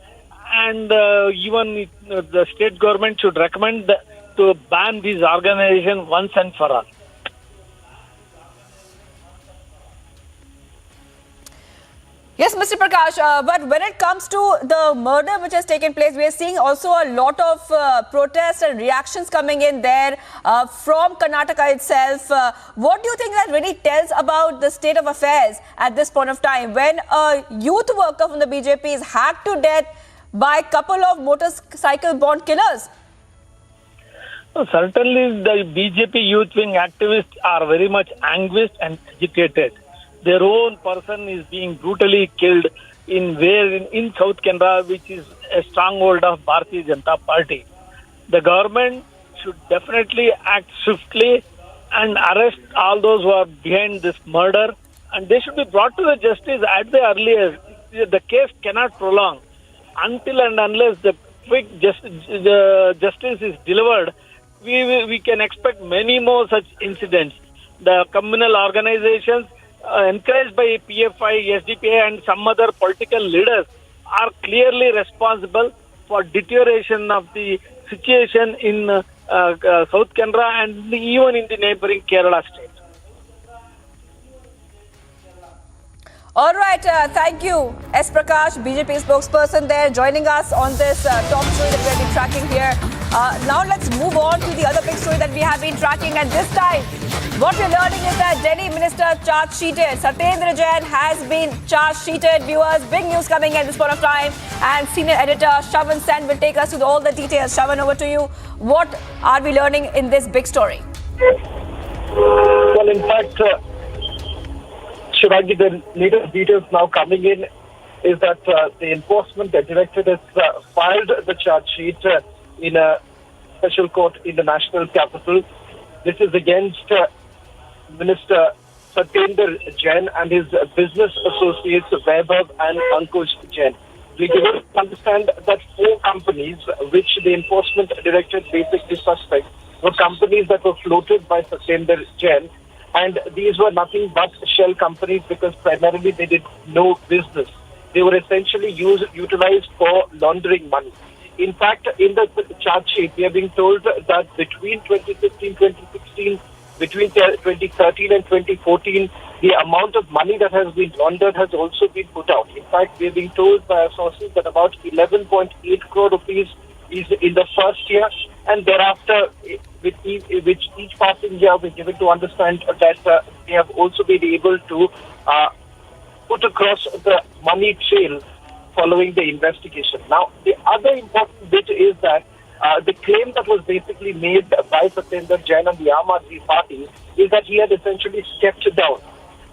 and even the state government should recommend to ban these organizations once and for all. Yes, Mr. Prakash, but when it comes to the murder which has taken place, we are seeing also a lot of protests and reactions coming in there from Karnataka itself. What do you think that really tells about the state of affairs at this point of time, when a youth worker from the BJP is hacked to death by a couple of motorcycle-born killers? Certainly, the BJP youth wing activists are very much anguished and agitated. Their own person is being brutally killed in South Canara, which is a stronghold of Bharatiya Janata Party. The government should definitely act swiftly and arrest all those who are behind this murder, and they should be brought to the justice at the earliest. The case cannot prolong until and unless the quick justice is delivered. We can expect many more such incidents. The communal organizations encouraged by PFI, SDPI and some other political leaders are clearly responsible for deterioration of the situation in South Canara and even in the neighboring Kerala state. All right, thank you, S. Prakash, BJP spokesperson there, joining us on this top story that we have been tracking here. Now let's move on to the other big story that we have been tracking, and this time what we're learning is that Delhi Minister charge-sheeted. Satyendra Jain has been charge-sheeted. Viewers, big news coming at this point of time, and senior editor Shravan Sen will take us through all the details. Shravan, over to you. What are we learning in this big story? Well, in fact, Shivaji, the latest details now coming in is that the enforcement directorate has filed the charge sheet in a special court in the national capital. This is against Minister Satyendra Jain and his business associates Vaibhav and Ankush Jain. We can understand that 4 companies, which the enforcement directorate basically suspects, were companies that were floated by Satyendra Jain, and these were nothing but shell companies because primarily they did no business. They were essentially utilized for laundering money. In fact, in the charge sheet, we are being told that between 2015-2016, between 2013 and 2014, the amount of money that has been laundered has also been put out. In fact, we are being told by our sources that about 11.8 crore rupees is in the first year, and thereafter, with each passing year, we're given to understand that they have also been able to put across the money trail following the investigation. Now, the other important bit is that the claim that was basically made by Satyendra Jain and the Aam Aadmi Party is that he had essentially stepped down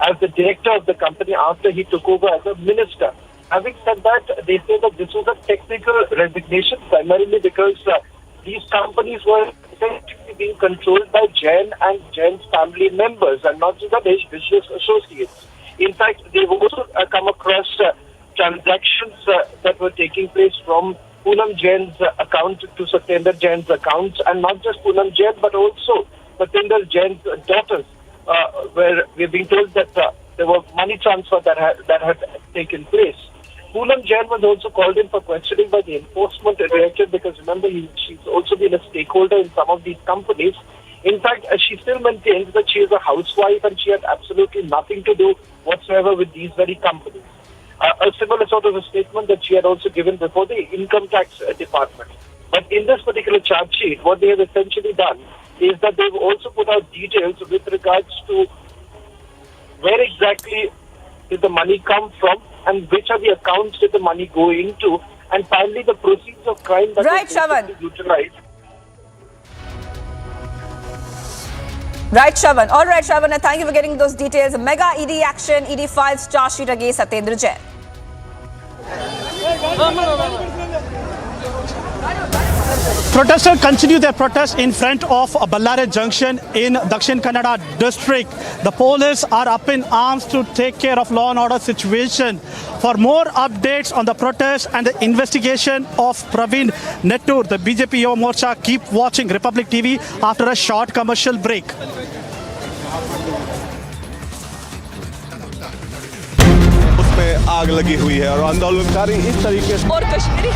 as the director of the company after he took over as a minister. Having said that, they say that this was a technical resignation, primarily because these companies were essentially being controlled by Jain and Jain's family members and not just the business associates. In fact, they've also come across transactions that were taking place from Poonam Jain's account to Satyendra Jain's accounts, and not just Poonam Jain but also Satyendra Jain's daughters, where we've been told that there were money transfer that had taken place. Poolam Jain was also called in for questioning by the enforcement director because remember she's also been a stakeholder in some of these companies. In fact, she still maintains that she is a housewife and she had absolutely nothing to do whatsoever with these very companies. A similar sort of a statement that she had also given before the income tax department. But in this particular charge sheet, what they have essentially done is that they've also put out details with regards to where exactly did the money come from and which are the accounts did the money go into, and finally the proceeds of crime that was utilized. Right, Shravan. All right, Shravan, and thank you for getting those details. Mega ED action, ED files charge sheet against Satyendra Jain. Protesters continue their protest in front of Bellare Junction in Dakshin Kannada district. The police are up in arms to take care of law and order situation. For more updates on the protest and the investigation of Praveen Nettur, the BJP Yuva Morcha, keep watching Republic TV after a short commercial break. उसमें आग लगी हुई है और आंदोलनकारी इस तरीके से और Kashmiri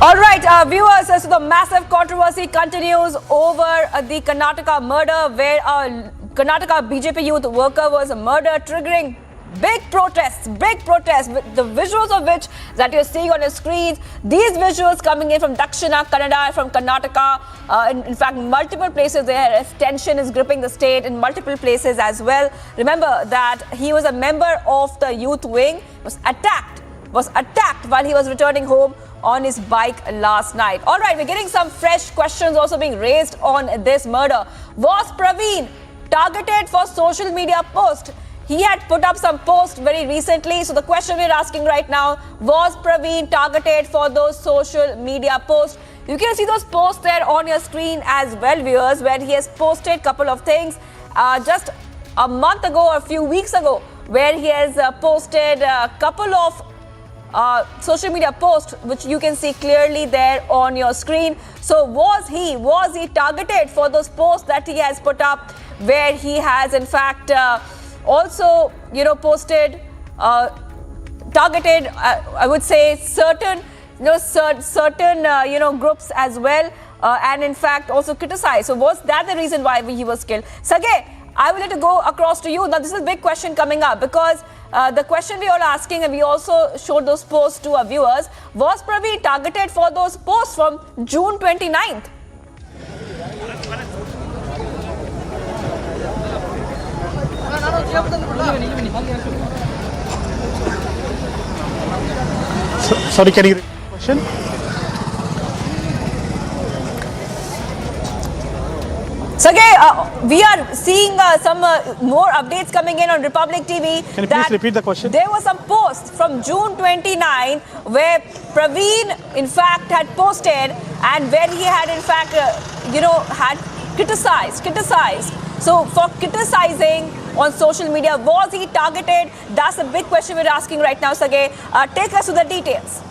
All right, viewers, so the massive controversy continues over the Karnataka murder where a Karnataka BJP youth worker was murdered, triggering big protests, the visuals of which that you're seeing on your screens. These visuals coming in from Dakshina Kannada, from Karnataka, in fact, multiple places there as tension is gripping the state in multiple places as well. Remember that he was a member of the youth wing, was attacked while he was returning home on his bike last night. All right, we're getting some fresh questions also being raised on this murder. Was Praveen targeted for social media post? He had put up some posts very recently. So the question we're asking right now, was Praveen targeted for those social media posts? You can see those posts there on your screen as well, viewers, where he has posted a couple of things just a month ago or a few weeks ago, where he has posted a couple of social media post, which you can see clearly there on your screen. So was he targeted for those posts that he has put up, where he has in fact also posted targeted I would say certain groups as well, and in fact also criticized. So was that the reason why he was killed? Sagay, I will let it go across to you. Now this is a big question coming up, because the question we all asking, and we also showed those posts to our viewers, was Praveen targeted for those posts from June 29th? Sorry, can you repeat the question? Sagay, we are seeing some more updates coming in on Republic TV. Can you please repeat the question? There was some posts from June 29 where Praveen in fact had posted, and where he had in fact had criticized. So for criticizing on social media, was he targeted? That's the big question we're asking right now, Sagay. Take us to the details.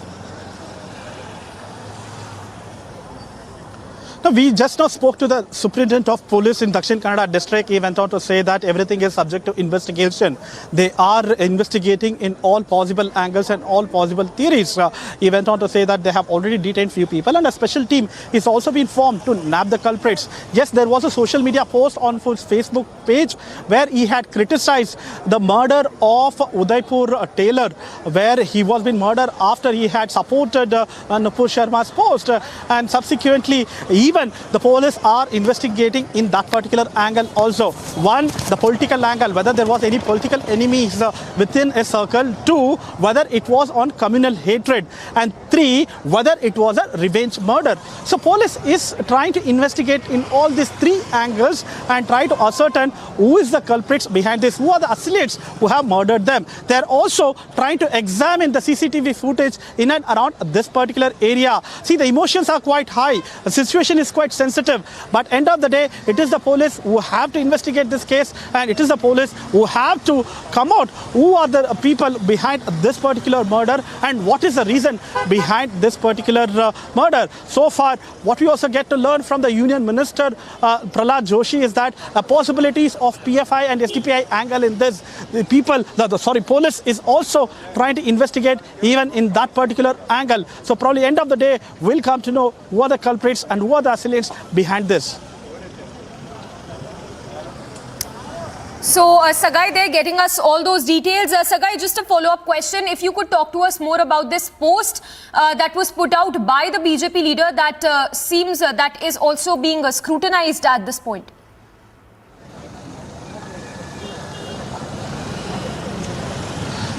No, we just now spoke to the Superintendent of Police in Dakshin Kannada district. He went on to say that everything is subject to investigation. They are investigating in all possible angles and all possible theories. He went on to say that they have already detained few people, and a special team is also been formed to nab the culprits. Yes, there was a social media post on his Facebook page where he had criticized the murder of Udaipur Taylor, where he was being murdered after he had supported Nupur Sharma's post, and subsequently even the police are investigating in that particular angle also. One, the political angle, whether there was any political enemies within a circle. Two, whether it was on communal hatred. And three, whether it was a revenge murder. So police is trying to investigate in all these three angles and try to ascertain who is the culprits behind this, who are the assailants who have murdered them. They are also trying to examine the CCTV footage in and around this particular area. See, the emotions are quite high. The situation is is quite sensitive. But end of the day, it is the police who have to investigate this case, and it is the police who have to come out who are the people behind this particular murder and what is the reason behind this particular murder. So far, what we also get to learn from the Union Minister Prahlad Joshi is that possibilities of PFI and SDPI angle in this, police is also trying to investigate even in that particular angle. So probably end of the day, we'll come to know who are the culprits and who are the assailants behind this. So, Sagai, they're getting us all those details. Sagai, just a follow-up question. If you could talk to us more about this post that was put out by the BJP leader that seems that is also being scrutinized at this point.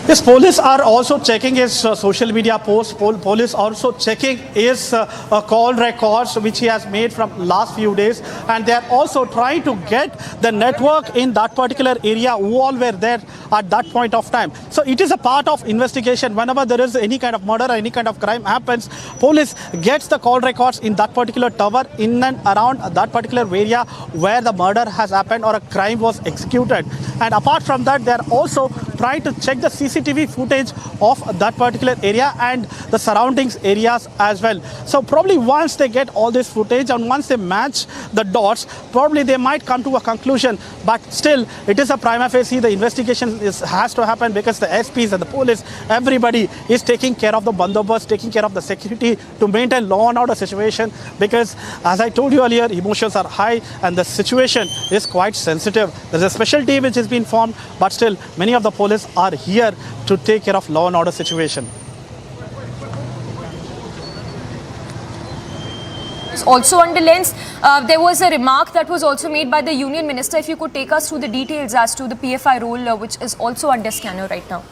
Yes, police are also checking his social media posts. Police also checking his call records, which he has made from last few days. And they are also trying to get the network in that particular area who all were there at that point of time. So it is a part of investigation. Whenever there is any kind of murder or any kind of crime happens, police gets the call records in that particular tower in and around that particular area where the murder has happened or a crime was executed. And apart from that, they are also trying to check the CCTV footage of that particular area and the surroundings areas as well. So probably once they get all this footage and once they match the dots, probably they might come to a conclusion. But still, it is a prima facie. The investigation has to happen because the SPs and the police, everybody is taking care of the bandobast, taking care of the security to maintain law and order situation. Because as I told you earlier, emotions are high and the situation is quite sensitive. There's a special team which has been formed, but still many of the police are here to take care of law and order situation. Also on the lens, there was a remark that was also made by the Union Minister. If you could take us through the details as to the PFI role, which is also under scanner right now.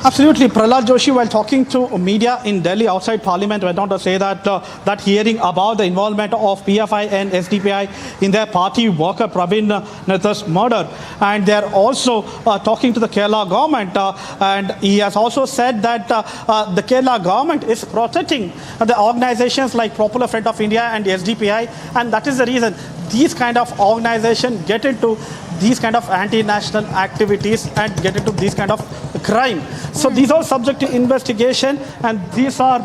Absolutely. Prahlad Joshi, while talking to media in Delhi outside Parliament, went on to say that that hearing about the involvement of PFI and SDPI in their party worker Praveen Nethar's murder, and they're also talking to the Kerala government, and he has also said that the Kerala government is protecting the organizations like Popular Front of India and SDPI, and that is the reason these kind of organizations get into these kind of anti-national activities and get into these kind of crime. So these are subject to investigation, and these are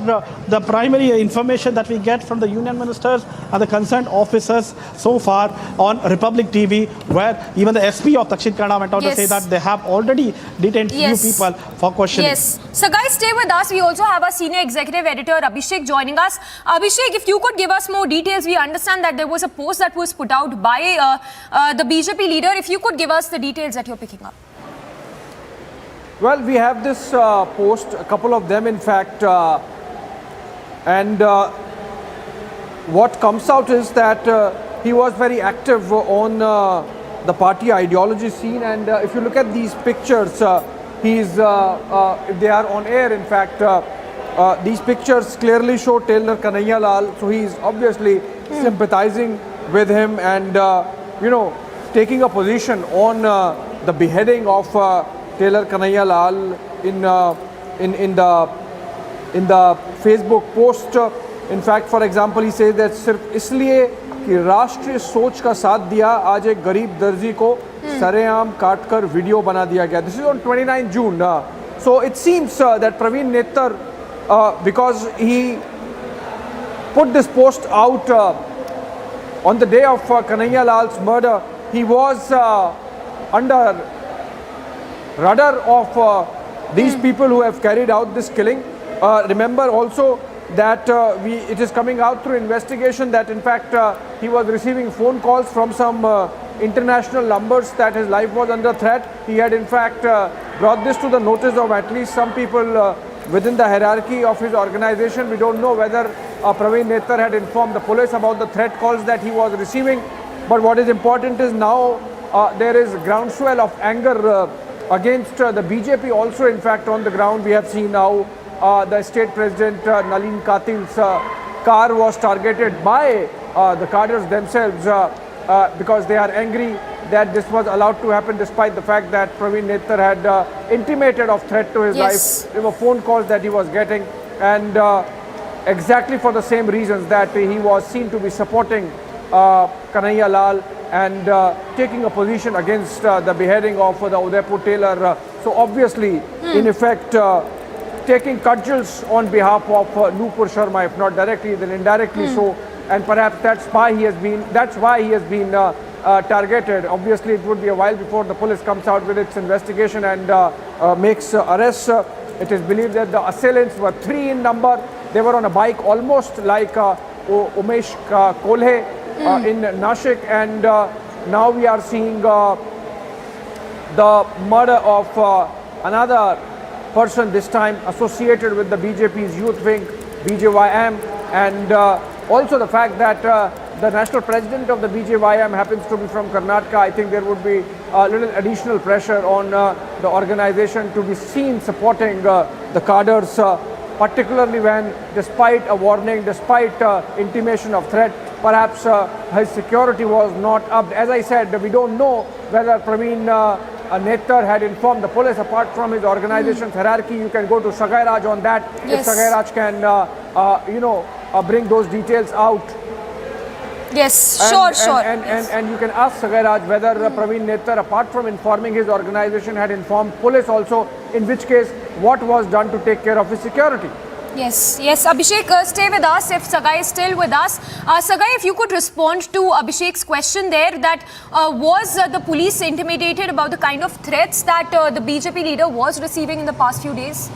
the primary information that we get from the union ministers and the concerned officers so far on Republic TV, where even the SP of Dakshin Kannada went on to say that they have already detained few people for questioning. Yes. So guys, stay with us. We also have our senior executive editor Abhishek joining us. Abhishek, if you could give us more details. We understand that there was a post that was put out by the BJP leader. If you could give us the details that you're picking up. Well, we have this post, a couple of them in fact, and what comes out is that he was very active on the party ideology scene, and if you look at these pictures, if they are on air, in fact, these pictures clearly show Tailor Kanhaiya Lal, so he's obviously sympathizing with him and, you know, taking a position on the beheading of Tailor Kanhaiya Lal in the Facebook post. In fact, for example, he says that सिर्फ इसलिए कि राष्ट्रीय सोच का साथ दिया आज एक गरीब दर्जी को सरेआम काटकर वीडियो बना दिया गया. This is on 29 June. So it seems that Praveen Nethar, because he put this post out on the day of Kanhaiya Lal's murder, he was under radar of these people who have carried out this killing. Remember also that it is coming out through investigation that in fact he was receiving phone calls from some international numbers that his life was under threat. He had in fact brought this to the notice of at least some people within the hierarchy of his organization. We don't know whether Praveen Nethar had informed the police about the threat calls that he was receiving. But what is important is now there is groundswell of anger against the BJP also. In fact, on the ground we have seen now the state president Nalin Katil's car was targeted by the cadres themselves because they are angry that this was allowed to happen despite the fact that Praveen Nethar had intimated of threat to his life. There were phone calls that he was getting. and exactly for the same reasons that he was seen to be supporting Kanhaiya Lal and taking a position against the beheading of the Udaipur tailor. So obviously, in effect, taking cudgels on behalf of Nupur Sharma, if not directly, then indirectly so. And perhaps that's why he has been targeted. Obviously, it would be a while before the police comes out with its investigation and makes arrests. It is believed that the assailants were 3 in number. They were on a bike almost like Umesh Kolhe in Nashik, and now we are seeing the murder of another person, this time associated with the BJP's youth wing, BJYM, and also the fact that the national president of the BJYM happens to be from Karnataka. I think there would be a little additional pressure on the organization to be seen supporting the cadres, particularly when, despite a warning, despite intimation of threat, perhaps his security was not upped. As I said, we don't know whether Praveen Nettar had informed the police. Apart from his organization's hierarchy, you can go to Sagai Raj on that. Yes. If Sagai Raj can, bring those details out. Yes, And sure. you can ask Sagai Raj whether Praveen Nettar, apart from informing his organization, had informed police also, in which case, what was done to take care of his security. Yes. Abhishek, stay with us if Sagai is still with us. Sagai, if you could respond to Abhishek's question there, that was the police intimidated about the kind of threats that the BJP leader was receiving in the past few days?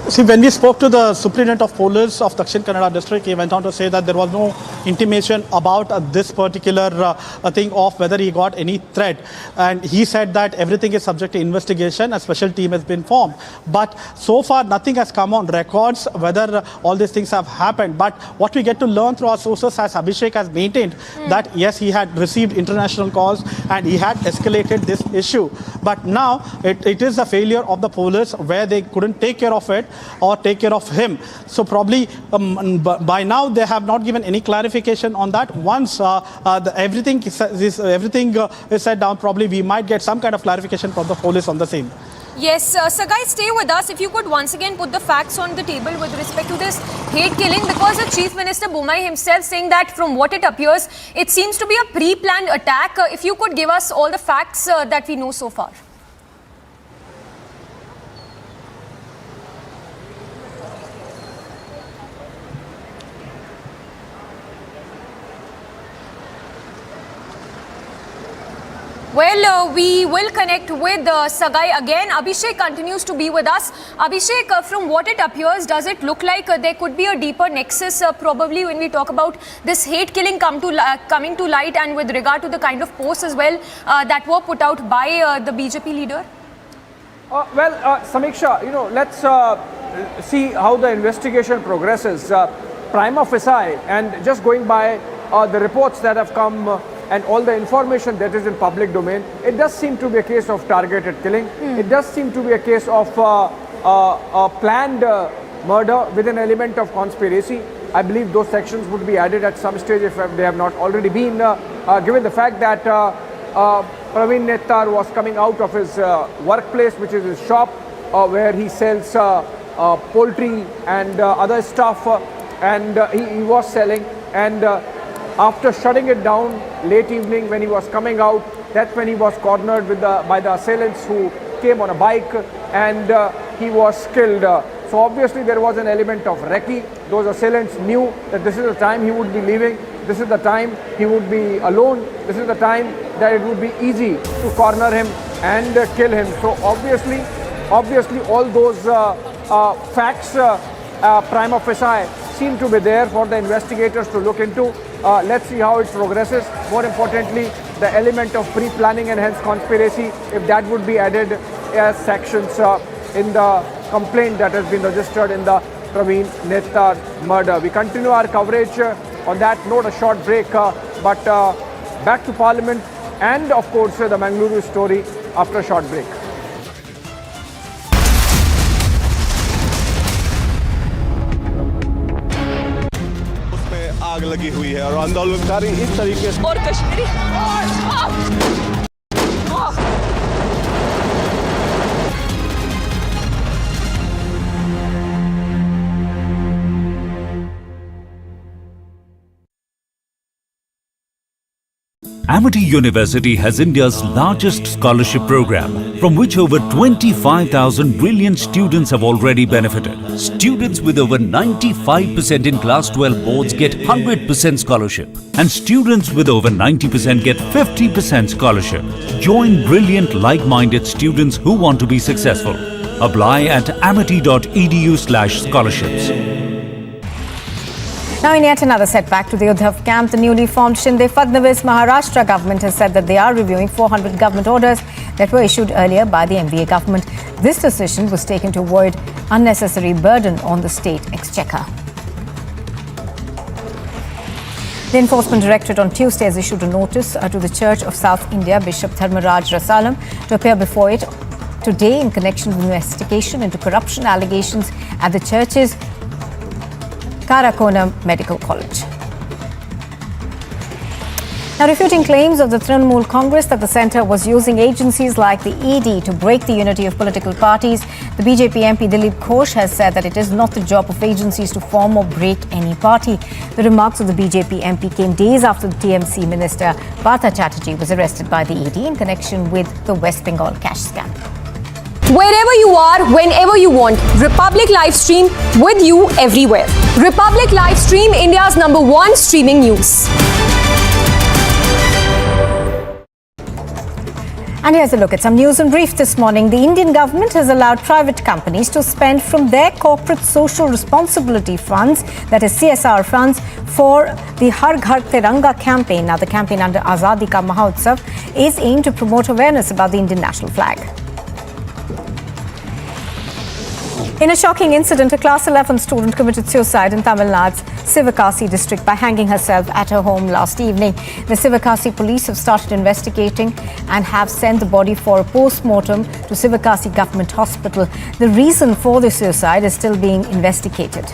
See, when we spoke to the Superintendent of Police of Dakshin Kannada district, he went on to say that there was no intimation about this particular thing of whether he got any threat. And he said that everything is subject to investigation. A special team has been formed. But so far, nothing has come on records whether all these things have happened. But what we get to learn through our sources, as Abhishek has maintained, that yes, he had received international calls and he had escalated this issue. But now it is a failure of the police where they couldn't take care of it or take care of him. So probably by now they have not given any clarification on that. Once everything is set down, probably we might get some kind of clarification from the police on the same. Yes, Sagai, stay with us. If you could once again put the facts on the table with respect to this hate killing, because the Chief Minister Bomai himself saying that from what it appears, it seems to be a pre-planned attack. If you could give us all the facts that we know so far. Well, we will connect with Sagai again. Abhishek continues to be with us. Abhishek, from what it appears, does it look like there could be a deeper nexus probably when we talk about this hate killing coming to light, and with regard to the kind of posts as well that were put out by the BJP leader? Samiksha, let's see how the investigation progresses. Prima facie, and just going by the reports that have come and all the information that is in public domain, it does seem to be a case of targeted killing. It does seem to be a case of a planned murder with an element of conspiracy. I believe those sections would be added at some stage if they have not already been, given the fact that Praveen Nettar was coming out of his workplace, which is his shop, where he sells poultry and other stuff, and he was selling, and after shutting it down late evening when he was coming out, that's when he was cornered by the assailants who came on a bike, and he was killed. So obviously there was an element of recce. Those assailants knew that this is the time he would be leaving, this is the time he would be alone, this is the time that it would be easy to corner him and kill him. So obviously all those facts prima facie seem to be there for the investigators to look into. Let's see how it progresses. More importantly, the element of pre-planning and hence conspiracy, if that would be added as sections in the complaint that has been registered in the Praveen Nettar murder. We continue our coverage on that note, a short break, but back to Parliament and of course the Mangaluru story after a short break. आग लगी हुई है और आंदोलनकारी इस तरीके से और Kashmiri Amity University has India's largest scholarship program, from which over 25,000 brilliant students have already benefited. Students with over 95% in Class 12 boards get 100% scholarship, and students with over 90% get 50% scholarship. Join brilliant, like-minded students who want to be successful. Apply at amity.edu/scholarships. Now, in yet another setback to the Uddhav camp, the newly formed Shinde Fadnavis Maharashtra government has said that they are reviewing 400 government orders that were issued earlier by the MBA government. This decision was taken to avoid unnecessary burden on the state exchequer. The Enforcement Directorate on Tuesday has issued a notice to the Church of South India Bishop Dharmaraj Rasalam to appear before it today in connection with investigation into corruption allegations at the church's Karakonam Medical College. Now, refuting claims of the Trinamool Congress that the centre was using agencies like the ED to break the unity of political parties, the BJP MP Dilip Ghosh has said that it is not the job of agencies to form or break any party. The remarks of the BJP MP came days after the TMC minister Partha Chatterjee was arrested by the ED in connection with the West Bengal cash scam. Wherever you are, whenever you want, Republic Livestream with you everywhere. Republic Livestream, India's #1 streaming news. And here's a look at some news in brief this morning. The Indian government has allowed private companies to spend from their corporate social responsibility funds, that is CSR funds, for the Har Ghar Tiranga campaign. Now, the campaign under Azadi Ka Mahotsav is aimed to promote awareness about the Indian national flag. In a shocking incident, a Class 11 student committed suicide in Tamil Nadu's Sivakasi district by hanging herself at her home last evening. The Sivakasi police have started investigating and have sent the body for a post-mortem to Sivakasi Government Hospital. The reason for the suicide is still being investigated.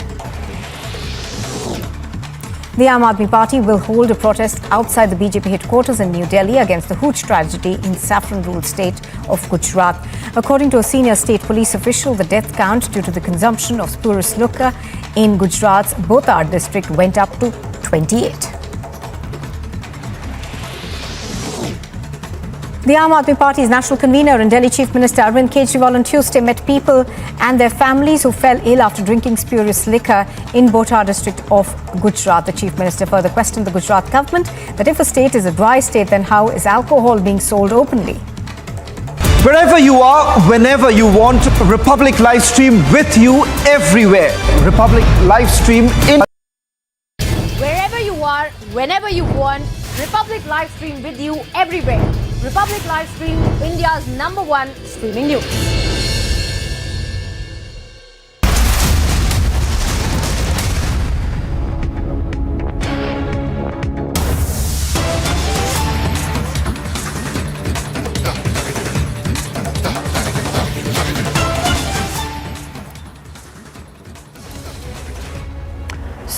The Aam Aadmi Party will hold a protest outside the BJP headquarters in New Delhi against the Hooch tragedy in saffron-ruled state of Gujarat. According to a senior state police official, the death count due to the consumption of spurious liquor in Gujarat's Botad district went up to 28. The Aam Aadmi Party's national convener and Delhi Chief Minister Arvind Kejriwal on Tuesday met people and their families who fell ill after drinking spurious liquor in Botad district of Gujarat. The Chief Minister further questioned the Gujarat government that if a state is a dry state, then how is alcohol being sold openly? Wherever you are, whenever you want, Republic Livestream with you everywhere. Republic Livestream in... Wherever you are, whenever you want, Republic Livestream with you everywhere. Republic Livestream, India's #1 streaming news.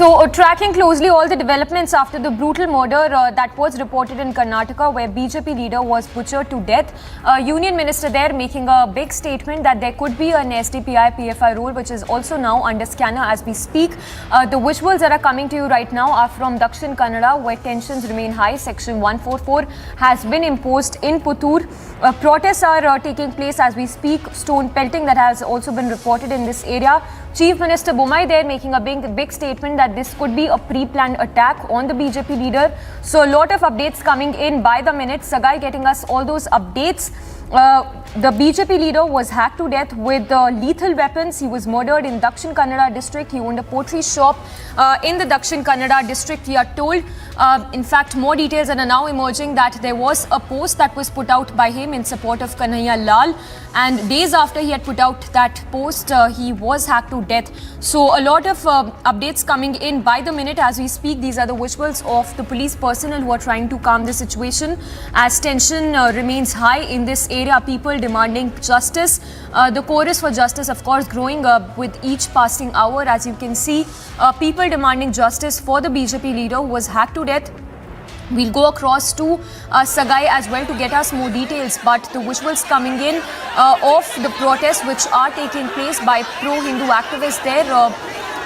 So, tracking closely all the developments after the brutal murder that was reported in Karnataka, where BJP leader was butchered to death. Union Minister there making a big statement that there could be an SDPI-PFI rule, which is also now under scanner as we speak. The visuals that are coming to you right now are from Dakshin Kannada, where tensions remain high. Section 144 has been imposed in Puttur. Protests are taking place as we speak. Stone pelting that has also been reported in this area. Chief Minister Bommai there making a big statement that this could be a pre-planned attack on the BJP leader. So a lot of updates coming in by the minute. Sagai getting us all those updates. The BJP leader was hacked to death with lethal weapons. He was murdered in Dakshin Kannada district. He owned a pottery shop in the Dakshin Kannada district, we are told. In fact, more details are now emerging that there was a post that was put out by him in support of Kanhaiya Lal. And days after he had put out that post, he was hacked to death. So a lot of updates coming in by the minute as we speak. These are the visuals of the police personnel who are trying to calm the situation as tension remains high in this area. People demanding justice. The chorus for justice, of course, growing with each passing hour. As you can see, people demanding justice for the BJP leader who was hacked to death. We'll go across to Sagai as well to get us more details, but the visuals coming in of the protests which are taking place by pro-Hindu activists there.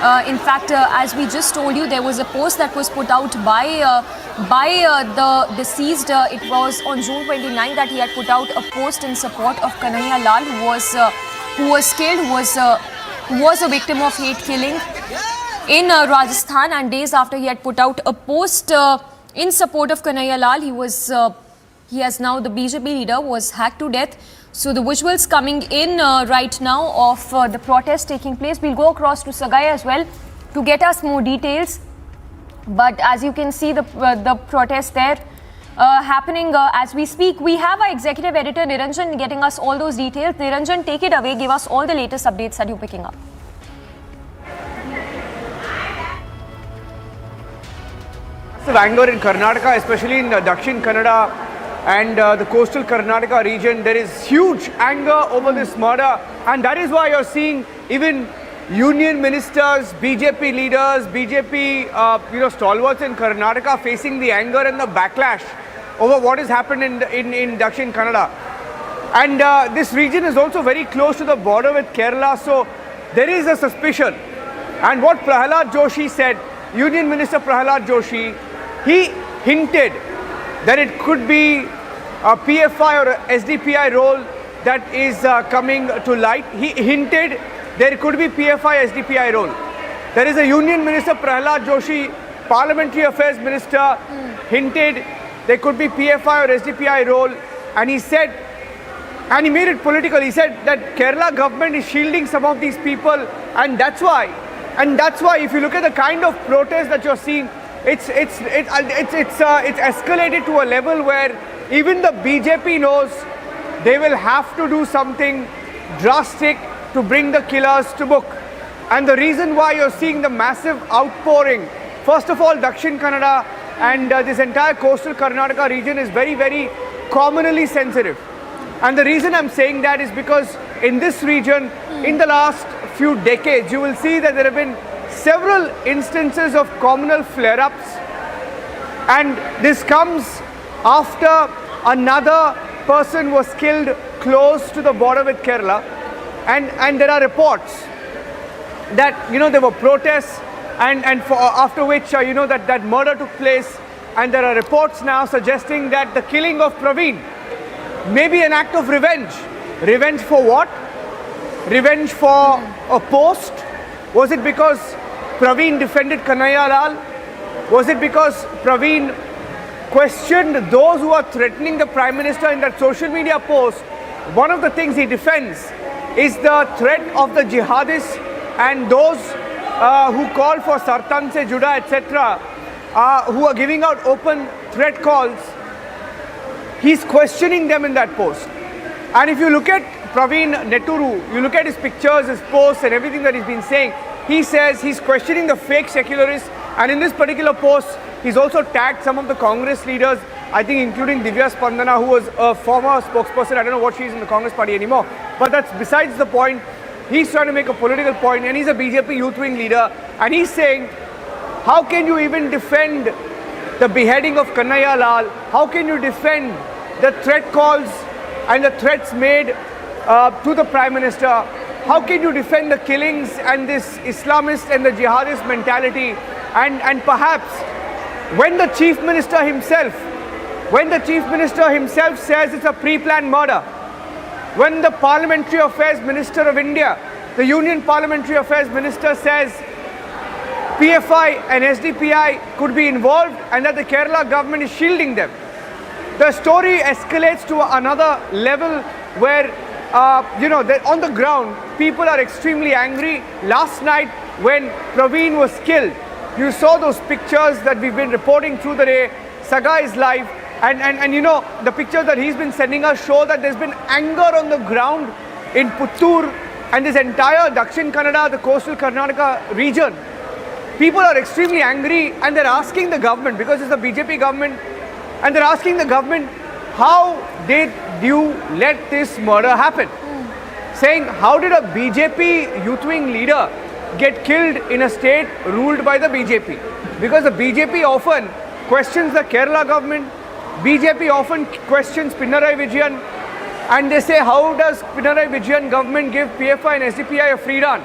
In fact, as we just told you, there was a post that was put out by the deceased. It was on June 29 that he had put out a post in support of Kanhaiya Lal, who was killed, who was a victim of hate killing in Rajasthan. And days after he had put out a post in support of Kanhaiya Lal, he has now, the BJP leader, was hacked to death. So the visuals coming in right now of the protest taking place. We'll go across to Sagai as well to get us more details. But as you can see, the protest there happening as we speak. We have our executive editor Niranjan getting us all those details. Niranjan, take it away. Give us all the latest updates that you're picking up. Massive anger in Karnataka, especially in Dakshin Kannada and the coastal Karnataka region. There is huge anger over this murder, and that is why you're seeing even union ministers, BJP leaders, BJP stalwarts in Karnataka facing the anger and the backlash over what has happened in Dakshin Kannada. And this region is also very close to the border with Kerala, so there is a suspicion. And what Prahalad Joshi said, Union Minister Prahalad Joshi, he hinted that it could be a PFI or a SDPI role that is coming to light. He hinted there could be PFI SDPI role. There is a Union Minister Prahalad Joshi, Parliamentary Affairs Minister, hinted there could be PFI or SDPI role, and he said, and he made it political. He said that Kerala government is shielding some of these people, and that's why if you look at the kind of protest that you're seeing, it's escalated to a level where even the BJP knows they will have to do something drastic to bring the killers to book. And the reason why you're seeing the massive outpouring, first of all, Dakshin Kannada and this entire coastal Karnataka region is very, very communally sensitive. And the reason I'm saying that is because in this region, in the last few decades, you will see that there have been several instances of communal flare-ups, and this comes after another person was killed close to the border with Kerala, and there are reports that there were protests and after which that murder took place, and there are reports now suggesting that the killing of Praveen may be an act of revenge. Revenge for what? Revenge for a post? Was it because Praveen defended Kanhaiya Lal? Was it because Praveen questioned those who are threatening the Prime Minister in that social media post? One of the things he defends is the threat of the jihadists and those who call for Sartan Se Juda, etc., who are giving out open threat calls. He's questioning them in that post. And if you look at Praveen Neturu, you look at his pictures, his posts and everything that he's been saying, he says he's questioning the fake secularists, and in this particular post, he's also tagged some of the Congress leaders, I think including Divya Spandana, who was a former spokesperson. I don't know what she is in the Congress party anymore, but that's besides the point. He's trying to make a political point, and he's a BJP youth wing leader, and he's saying, how can you even defend the beheading of Kanhaiya Lal? How can you defend the threat calls and the threats made to the Prime Minister? How can you defend the killings and this Islamist and the jihadist mentality? And perhaps when the Chief Minister himself says it's a pre-planned murder, when the Parliamentary Affairs Minister of India, the Union Parliamentary Affairs Minister says PFI and SDPI could be involved and that the Kerala government is shielding them, the story escalates to another level where on the ground, people are extremely angry. Last night, when Praveen was killed, you saw those pictures that we've been reporting through the day. Saga is live, and the pictures that he's been sending us show that there's been anger on the ground in Puttur and this entire Dakshin Kannada, the coastal Karnataka region. People are extremely angry, and they're asking the government, because it's the BJP government, and they're asking the government, how did you let this murder happen? Saying, how did a BJP youth wing leader get killed in a state ruled by the BJP? Because the BJP often questions the Kerala government, BJP often questions Pinarayi Vijayan, and they say, how does Pinarayi Vijayan government give PFI and SDPI a free run?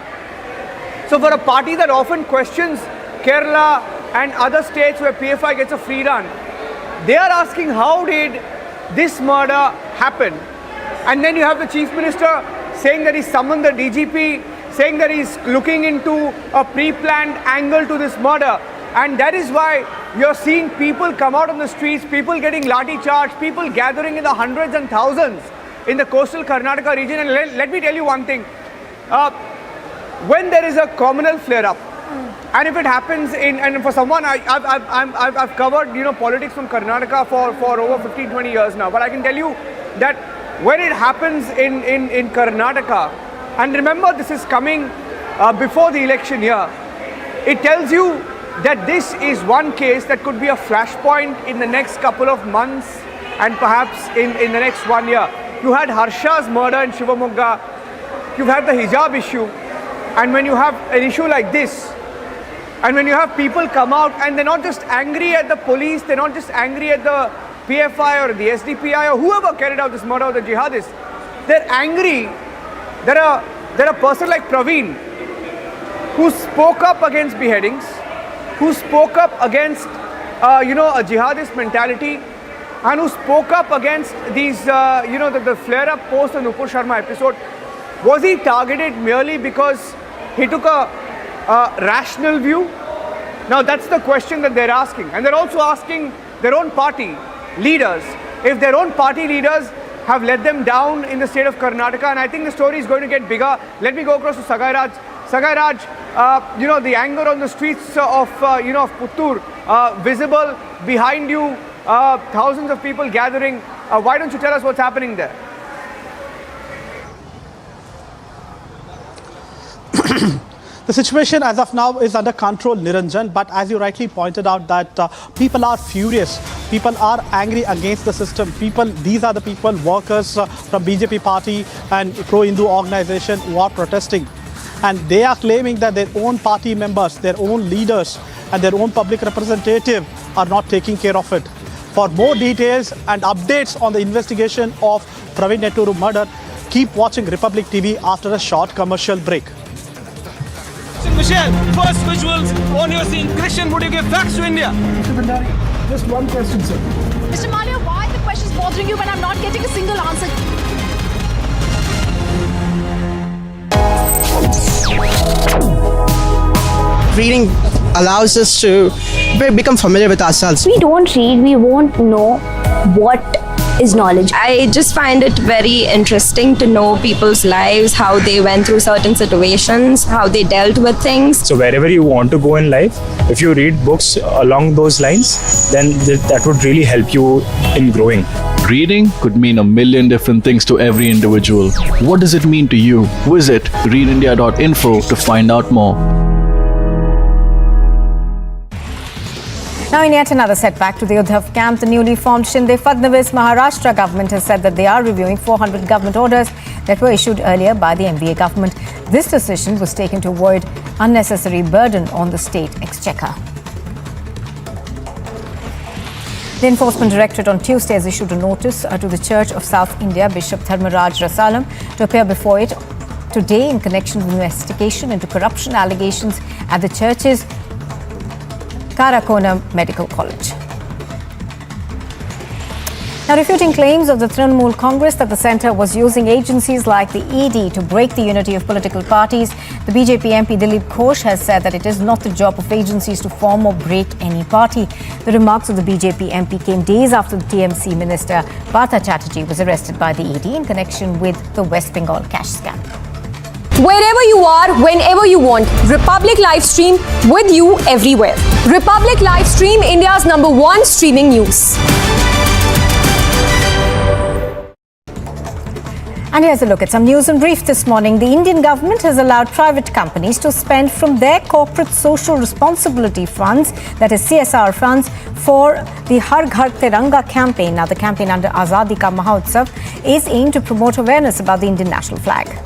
So for a party that often questions Kerala and other states where PFI gets a free run, they are asking how did this murder happen? And then you have the Chief Minister saying that he summoned the DGP, saying that he's looking into a pre-planned angle to this murder. And that is why you're seeing people come out on the streets, people getting lathi charged, people gathering in the hundreds and thousands in the coastal Karnataka region. And let me tell you one thing. When there is a communal flare-up, and if it happens and for someone, I've covered politics from Karnataka for over 15-20 years now, but I can tell you that when it happens in Karnataka, and remember this is coming before the election year, it tells you that this is one case that could be a flashpoint in the next couple of months and perhaps in the next 1 year. You had Harsha's murder in Shivamogga, you've had the hijab issue, and when you have an issue like this, and when you have people come out and they're not just angry at the police, they're not just angry at the PFI or the SDPI or whoever carried out this murder of the jihadists, they're angry that a person like Praveen, who spoke up against beheadings, who spoke up against a jihadist mentality, and who spoke up against these the flare-up post on Nupur Sharma episode, was he targeted merely because he took a rational view? Now that's the question that they're asking, and they're also asking their own party leaders if their own party leaders have let them down in the state of Karnataka. And I think the story is going to get bigger. Let me go across to Sagai Raj. Sagai Raj, the anger on the streets of Puttur, visible behind you, thousands of people gathering. Why don't you tell us what's happening there? The situation as of now is under control, Niranjan, but as you rightly pointed out that people are furious, people are angry against the system. These are the people, workers from BJP party and pro-Hindu organization who are protesting. And they are claiming that their own party members, their own leaders and their own public representative are not taking care of it. For more details and updates on the investigation of Praveen Netturu murder, keep watching Republic TV after a short commercial break. Michelle, first visuals on your scene. Christian, would you give facts to India? Mr. Bhandari, just one question, sir. Mr. Malia, why are the questions bothering you when I'm not getting a single answer? Reading allows us to become familiar with ourselves. We don't read, we won't know what is knowledge. I just find it very interesting to know people's lives, how they went through certain situations, how they dealt with things. So wherever you want to go in life, if you read books along those lines, then that would really help you in growing. Reading could mean a million different things to every individual. What does it mean to you? Visit readindia.info to find out more. Now, in yet another setback to the Uddhav camp, the newly formed Shinde Fadnavis Maharashtra government has said that they are reviewing 400 government orders that were issued earlier by the MVA government. This decision was taken to avoid unnecessary burden on the state exchequer. The Enforcement Directorate on Tuesday has issued a notice to the Church of South India Bishop Dharmaraj Rasalam to appear before it today in connection with investigation into corruption allegations at the church's Karakona Medical College. Now, refuting claims of the Trinamool Congress that the centre was using agencies like the ED to break the unity of political parties, the BJP MP Dilip Ghosh has said that it is not the job of agencies to form or break any party. The remarks of the BJP MP came days after the TMC minister Partha Chatterjee was arrested by the ED in connection with the West Bengal cash scam. Wherever you are, whenever you want, Republic Livestream with you everywhere. Republic Livestream, India's #1 streaming news. And here's a look at some news in brief this morning. The Indian government has allowed private companies to spend from their corporate social responsibility funds, that is CSR funds, for the Har Ghar Tiranga campaign. Now, the campaign under Azadi Ka Mahotsav is aimed to promote awareness about the Indian national flag.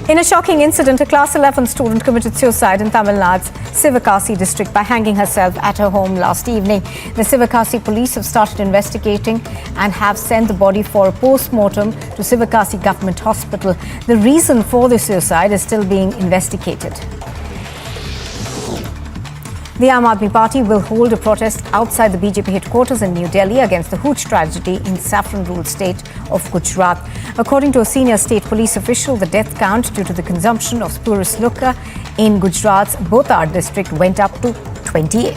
In a shocking incident, a class 11 student committed suicide in Tamil Nadu's Sivakasi district by hanging herself at her home last evening. The Sivakasi police have started investigating and have sent the body for a post-mortem to Sivakasi Government Hospital. The reason for the suicide is still being investigated. The Aam Aadmi Party will hold a protest outside the BJP headquarters in New Delhi against the Hooch tragedy in saffron-ruled state of Gujarat. According to a senior state police official, the death count due to the consumption of spurious liquor in Gujarat's Botad district went up to 28.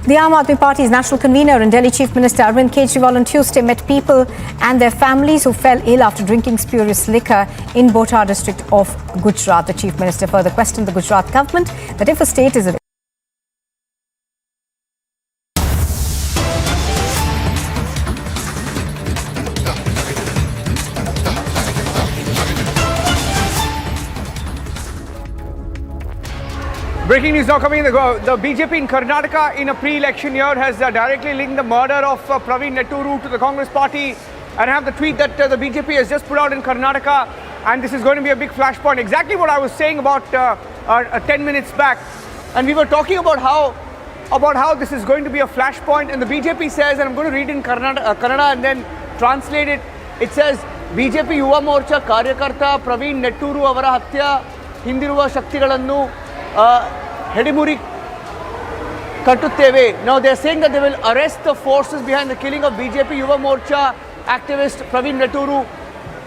The Aam Aadmi Party's national convener and Delhi Chief Minister Arvind Kejriwal on Tuesday met people and their families who fell ill after drinking spurious liquor in Botad district of Gujarat. The Chief Minister further questioned the Gujarat government that if a state is Breaking news now coming in. The BJP in Karnataka in a pre-election year has directly linked the murder of Praveen Netturu to the Congress party. And I have the tweet that the BJP has just put out in Karnataka, and this is going to be a big flashpoint. Exactly what I was saying about 10 minutes back. And we were talking about how this is going to be a flashpoint. And the BJP says, and I'm going to read in Kannada and then translate it. It says, BJP Yuva Morcha Karyakarta Praveen Netturu avara hatya hindiruva shaktigalannu Hedimuri Katutteve. Now they are saying that they will arrest the forces behind the killing of BJP Yuva Morcha activist Praveen Netturu.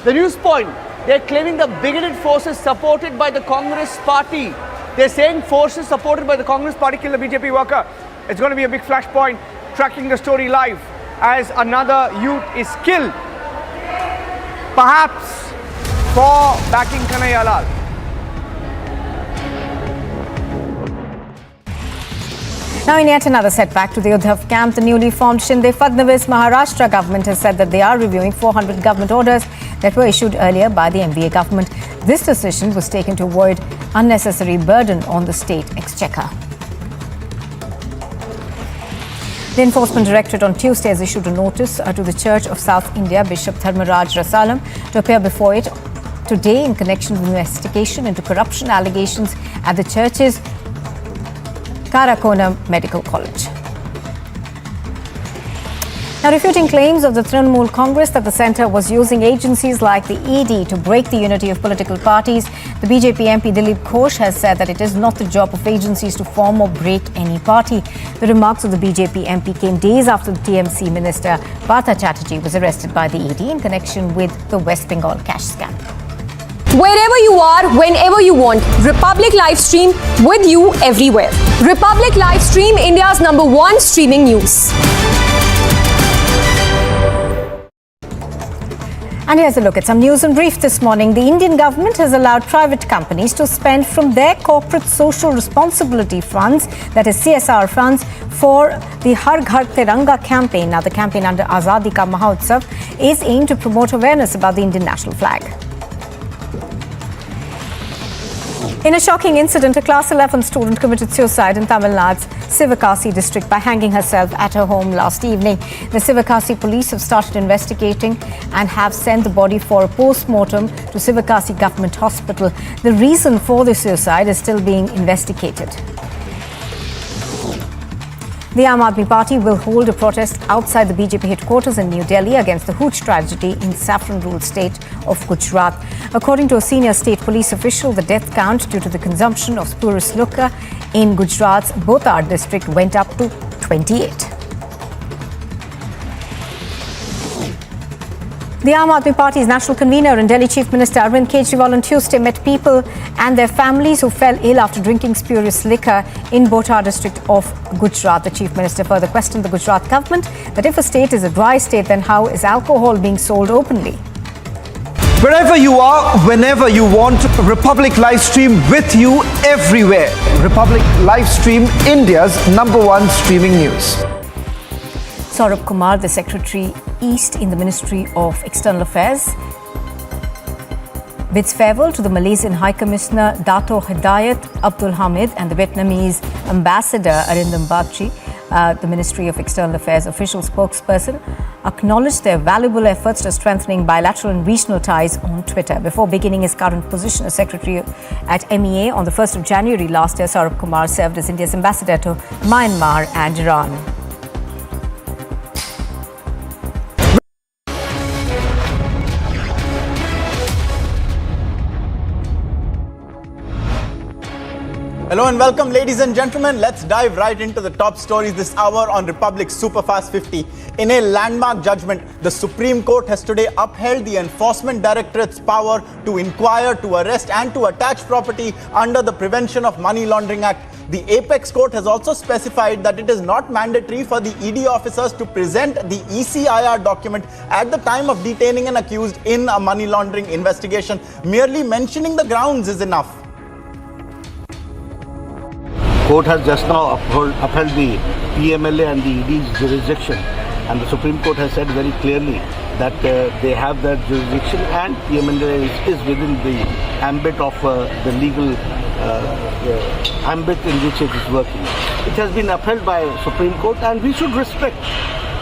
The news point, they are claiming the bigoted forces supported by the Congress party. They are saying forces supported by the Congress party killed the BJP worker. It's going to be a big flashpoint, tracking the story live as another youth is killed, perhaps for backing Kanhaiya Lal. Now, in yet another setback to the Uddhav camp, the newly formed Shinde Fadnavis Maharashtra government has said that they are reviewing 400 government orders that were issued earlier by the MVA government. This decision was taken to avoid unnecessary burden on the state exchequer. The Enforcement Directorate on Tuesday has issued a notice to the Church of South India Bishop Dharmaraj Rasalam to appear before it today in connection with investigation into corruption allegations at the church's Karakonam Medical College. Now, refuting claims of the Trinamool Congress that the centre was using agencies like the ED to break the unity of political parties, the BJP MP Dilip Ghosh has said that it is not the job of agencies to form or break any party. The remarks of the BJP MP came days after the TMC minister Partha Chatterjee was arrested by the ED in connection with the West Bengal cash scam. Wherever you are, whenever you want, Republic Livestream with you everywhere. Republic Livestream, India's #1 streaming news. And here's a look at some news and brief this morning. The Indian government has allowed private companies to spend from their corporate social responsibility funds, that is CSR funds, for the Har Ghar Tiranga campaign. Now, the campaign under Azadi Ka Mahotsav is aimed to promote awareness about the Indian national flag. In a shocking incident, a class 11 student committed suicide in Tamil Nadu's Sivakasi district by hanging herself at her home last evening. The Sivakasi police have started investigating and have sent the body for a post-mortem to Sivakasi Government Hospital. The reason for the suicide is still being investigated. The Aam Aadmi Party will hold a protest outside the BJP headquarters in New Delhi against the Hooch tragedy in saffron-ruled state of Gujarat. According to a senior state police official, the death count due to the consumption of spurious liquor in Gujarat's Botad district went up to 28. The Aam Aadmi Party's national convener and Delhi Chief Minister Arvind Kejriwal on Tuesday met people and their families who fell ill after drinking spurious liquor in Botad district of Gujarat. The Chief Minister further questioned the Gujarat government that if a state is a dry state, then how is alcohol being sold openly? Wherever you are, whenever you want, Republic Livestream with you everywhere. Republic Livestream, India's #1 streaming news. Saurabh Kumar, the Secretary East in the Ministry of External Affairs, bids farewell to the Malaysian High Commissioner Dato Hidayat Abdul Hamid and the Vietnamese Ambassador Arindam Bagchi The Ministry of External Affairs official spokesperson acknowledged their valuable efforts to strengthening bilateral and regional ties on Twitter. Before beginning his current position as Secretary at MEA on the 1st of January last year, Saurabh Kumar served as India's ambassador to Myanmar and Iran. Hello and welcome, ladies and gentlemen. Let's dive right into the top stories this hour on Republic Superfast 50. In a landmark judgment, the Supreme Court has today upheld the Enforcement Directorate's power to inquire, to arrest and to attach property under the Prevention of Money Laundering Act. The Apex Court has also specified that it is not mandatory for the ED officers to present the ECIR document at the time of detaining an accused in a money laundering investigation. Merely mentioning the grounds is enough. Court has just now upheld the PMLA and the ED's jurisdiction, and the Supreme Court has said very clearly that they have that jurisdiction and PMLA is within the ambit of the legal ambit in which it is working. It has been upheld by Supreme Court, and we should respect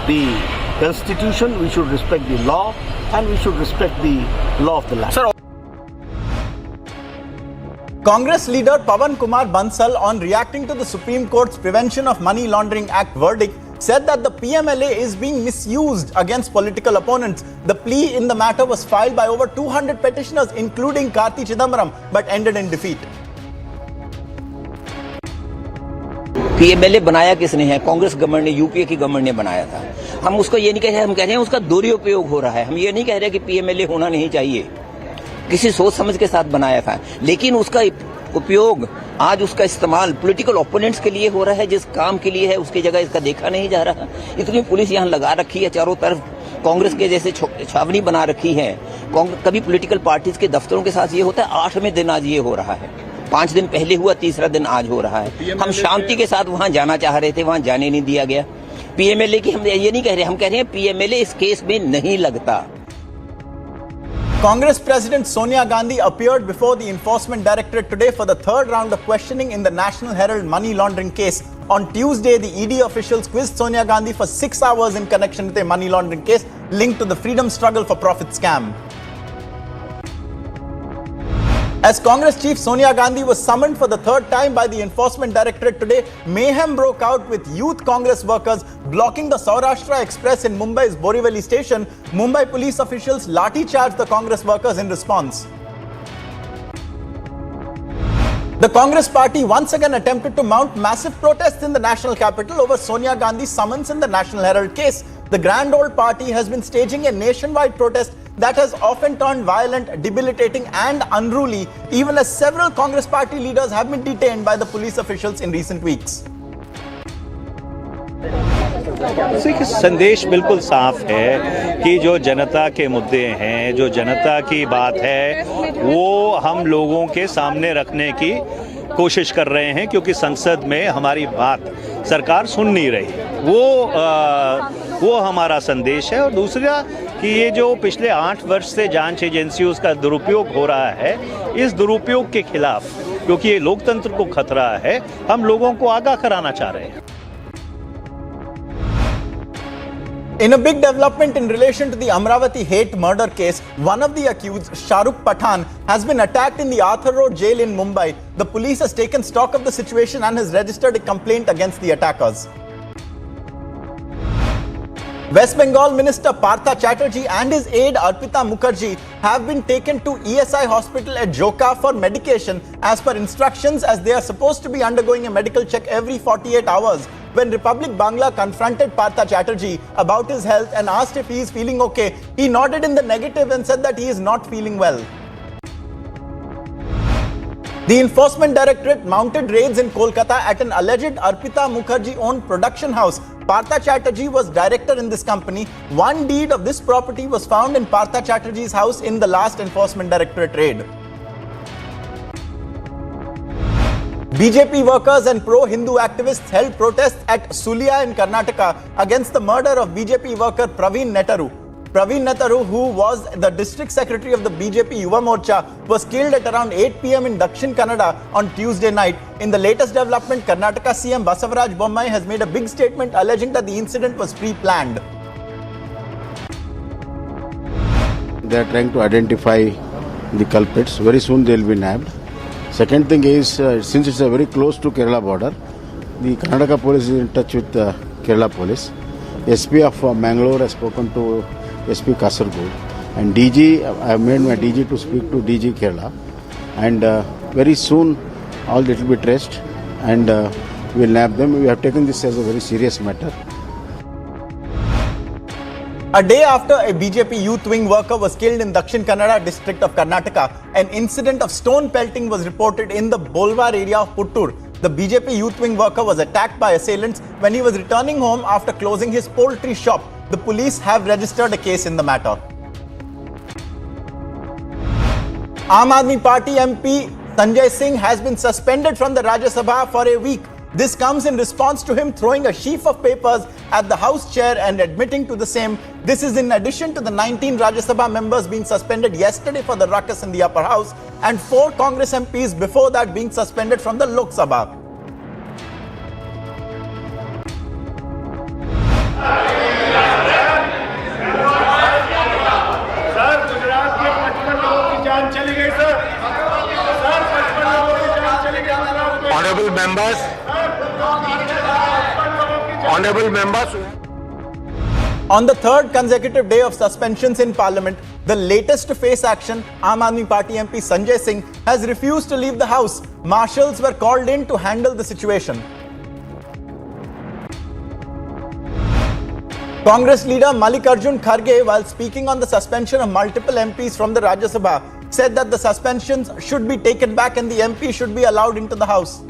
the Constitution, we should respect the law, and we should respect the law of the land. Sir, Congress leader Pawan Kumar Bansal, on reacting to the Supreme Court's Prevention of Money Laundering Act verdict, said that the PMLA is being misused against political opponents. The plea in the matter was filed by over 200 petitioners, including Karti Chidambaram, but ended in defeat. PMLA बनाया किसने है? Congress government ने, UPA की government ने बनाया था। हम उसको ये नहीं कह रहे, हम कह रहे हैं उसका दुरुपयोग हो रहा है। हम ये नहीं कह रहे कि पीएमएलए होना नहीं चाहिए, किसी सोच समझ के साथ बनाया था, लेकिन उसका उपयोग, आज उसका इस्तेमाल पॉलिटिकल ओपोनेंट्स के लिए हो रहा है। जिस काम के लिए है उसकी जगह इसका देखा नहीं जा रहा। इतनी पुलिस यहाँ लगा रखी है चारों तरफ, कांग्रेस के जैसे छावनी बना रखी है। कभी पॉलिटिकल पार्टीज के दफ्तरों के साथ ये होता है, 8वें दिन आज ये हो रहा है, 5 दिन पहले हुआ, तीसरा दिन आज हो रहा है। हम शांति के साथ वहां जाना चाह रहे थे, वहां जाने नहीं दिया गया। पीएमएलए की हम ये नहीं कह रहे, हम कह रहे हैं पीएमएलए इस केस में नहीं लगता। Congress President Sonia Gandhi appeared before the Enforcement Directorate today for the third round of questioning in the National Herald money laundering case. On Tuesday, the ED officials quizzed Sonia Gandhi for 6 hours in connection with a money laundering case linked to the Freedom Struggle for Profit scam. As Congress chief Sonia Gandhi was summoned for the third time by the Enforcement Directorate today, mayhem broke out with youth Congress workers blocking the Saurashtra Express in Mumbai's Borivali station. Mumbai police officials lathi-charged the Congress workers in response. The Congress party once again attempted to mount massive protests in the national capital over Sonia Gandhi's summons in the National Herald case. The grand old party has been staging a nationwide protest that has often turned violent, debilitating and unruly, even as several Congress party leaders have been detained by the police officials in recent weeks. संदेश बिल्कुल साफ है कि जो जनता के मुद्दे हैं, जो जनता की बात है, वो हम लोगों के सामने रखने की कोशिश कर रहे हैं, क्योंकि संसद में हमारी बात सरकार सुन नहीं रही। वो हमारा संदेश है। और दूसरा कि ये जो पिछले 8 वर्ष से जांच एजेंसियों का दुरुपयोग हो रहा है, इस दुरुपयोग के खिलाफ, क्योंकि ये लोकतंत्र को खतरा है, हम लोगों को आगाह कराना चाह रहे हैं। In a big development in relation to the Amravati hate murder case, one of the accused, Shahrukh Pathan, has been attacked in the Arthur Road jail in Mumbai. The police has taken stock of the situation and has registered a complaint against the attackers. West Bengal Minister Partha Chatterjee and his aide Arpita Mukherjee have been taken to ESI hospital at Joka for medication as per instructions, as they are supposed to be undergoing a medical check every 48 hours. When Republic Bangla confronted Partha Chatterjee about his health and asked if he is feeling okay, he nodded in the negative and said that he is not feeling well. The Enforcement Directorate mounted raids in Kolkata at an alleged Arpita Mukherjee-owned production house. Partha Chatterjee was director in this company. One deed of this property was found in Partha Chatterjee's house in the last Enforcement Directorate raid. BJP workers and pro-Hindu activists held protests at Sulia in Karnataka against the murder of BJP worker Praveen Nettaru. Praveen Netaru, who was the district secretary of the BJP Yuva Morcha, was killed at around 8 p.m. in Dakshin Kannada on Tuesday night. In the latest development, Karnataka CM Basavaraj Bommai has made a big statement alleging that the incident was pre-planned. They are trying to identify the culprits. Very soon they will be nabbed. Second thing is, since it's very close to Kerala border, the Karnataka police is in touch with Kerala police. SP of Mangalore has spoken to SP Kasaragod, and DG, I have made my DG to speak to DG Kerala, and very soon all that will be traced and we will nab them. We have taken this as a very serious matter. A day after a BJP youth wing worker was killed in Dakshin Kannada district of Karnataka, an incident of stone pelting was reported in the Bolvar area of Puttur. The BJP youth wing worker was attacked by assailants when he was returning home after closing his poultry shop. The police have registered a case in the matter. Aam Aadmi Party MP Sanjay Singh has been suspended from the Rajya Sabha for a week. This comes in response to him throwing a sheaf of papers at the House chair and admitting to the same. This is in addition to the 19 Rajya Sabha members being suspended yesterday for the ruckus in the upper house and 4 Congress MPs before that being suspended from the Lok Sabha. Honorable members. On the third consecutive day of suspensions in Parliament, the latest to face action, Aam Aadmi Party MP Sanjay Singh has refused to leave the House. Marshals were called in to handle the situation. Congress leader Mallikarjun Kharge, while speaking on the suspension of multiple MPs from the Rajya Sabha, said that the suspensions should be taken back and the MP should be allowed into the House.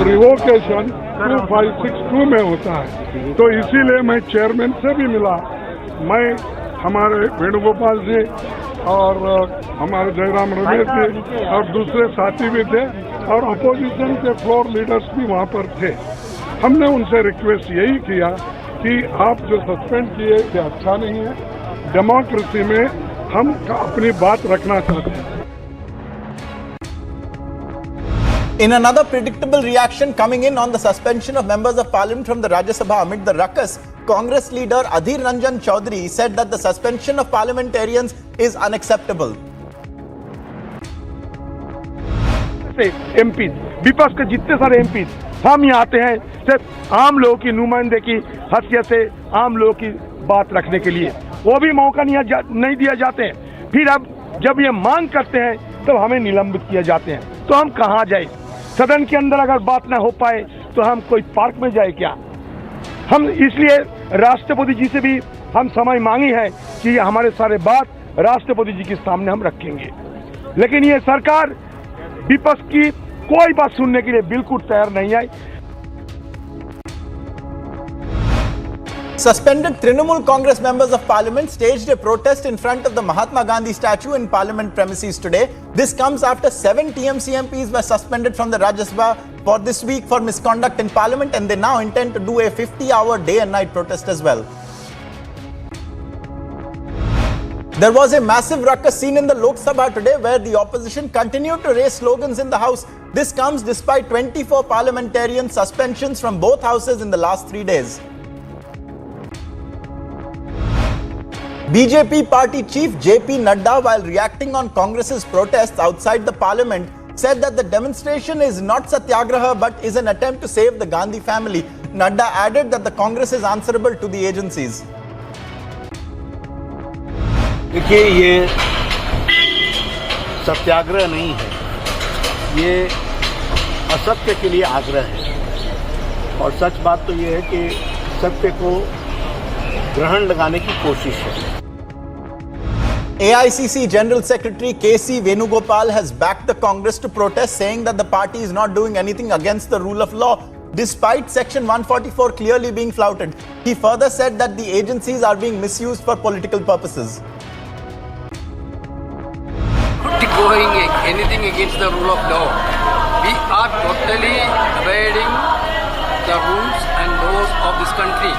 Revocation 2562 में होता है, तो इसीलिए मैं chairman से भी मिला, मैं हमारे वेणुगोपाल जी और हमारे जयराम रमेश जी और दूसरे साथी भी थे और अपोजिशन के फ्लोर लीडर्स भी वहाँ पर थे। हमने उनसे रिक्वेस्ट यही किया कि आप जो सस्पेंड किए ये अच्छा नहीं है, डेमोक्रेसी में हम अपनी बात रखना चाहते हैं। In another predictable reaction coming in on the suspension of members of parliament from the Rajya Sabha amid the ruckus, Congress leader Adhir Ranjan Chaudhary said that the suspension of parliamentarians is unacceptable. MP विपक्ष के जितने सारे MP हम यहाँ आते हैं सिर्फ आम लोगों की नुमाइंदे की हैसियत से आम लोगों की बात रखने के लिए, वो भी मौका नहीं दिया जाते हैं। फिर अब जब ये मांग करते हैं तो हमें निलंबित किए जाते हैं, तो हम कहाँ जाए? सदन के अंदर अगर बात ना हो पाए तो हम कोई पार्क में जाए क्या? हम इसलिए राष्ट्रपति जी से भी हम समय मांगी है कि हमारे सारे बात राष्ट्रपति जी के सामने हम रखेंगे, लेकिन ये सरकार विपक्ष की कोई बात सुनने के लिए बिल्कुल तैयार नहीं है। Suspended Trinamool Congress members of parliament staged a protest in front of the Mahatma Gandhi statue in parliament premises today. This comes after 7 TMC MPs were suspended from the Rajya Sabha for this week for misconduct in parliament, and they now intend to do a 50-hour day and night protest as well. There was a massive ruckus seen in the Lok Sabha today where the opposition continued to raise slogans in the House. This comes despite 24 parliamentarian suspensions from both houses in the last 3 days. BJP party chief JP Nadda, while reacting on Congress's protests outside the parliament, said that the demonstration is not satyagraha but is an attempt to save the Gandhi family. Nadda added that the Congress is answerable to the agencies. देखिए, ये सत्याग्रह नहीं है, ये असत्य के लिए आग्रह है, और सच बात तो ये है कि सत्य को ग्रहण लगाने की कोशिश है। AICC General Secretary KC Venugopal has backed the Congress to protest, saying that the party is not doing anything against the rule of law, despite Section 144 clearly being flouted. He further said that the agencies are being misused for political purposes. Going anything against the rule of law. We are totally obeying the rules and laws of this country.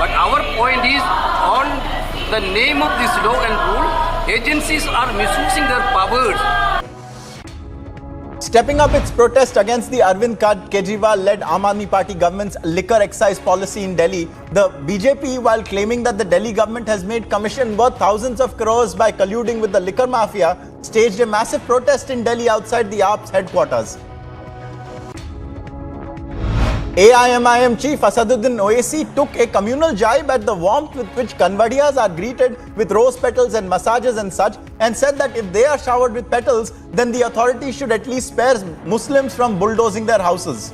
But our point is, on the name of this law and rule, agencies are misusing their powers. Stepping up its protest against the Arvind Kejriwal-led Aam Aadmi Party government's liquor excise policy in Delhi, the BJP, while claiming that the Delhi government has made commission worth thousands of crores by colluding with the liquor mafia, staged a massive protest in Delhi outside the AAP's headquarters. AIMIM chief Asaduddin Owaisi took a communal jibe at the warmth with which Kanvadiyas are greeted with rose petals and massages and such, and said that if they are showered with petals, then the authorities should at least spare Muslims from bulldozing their houses.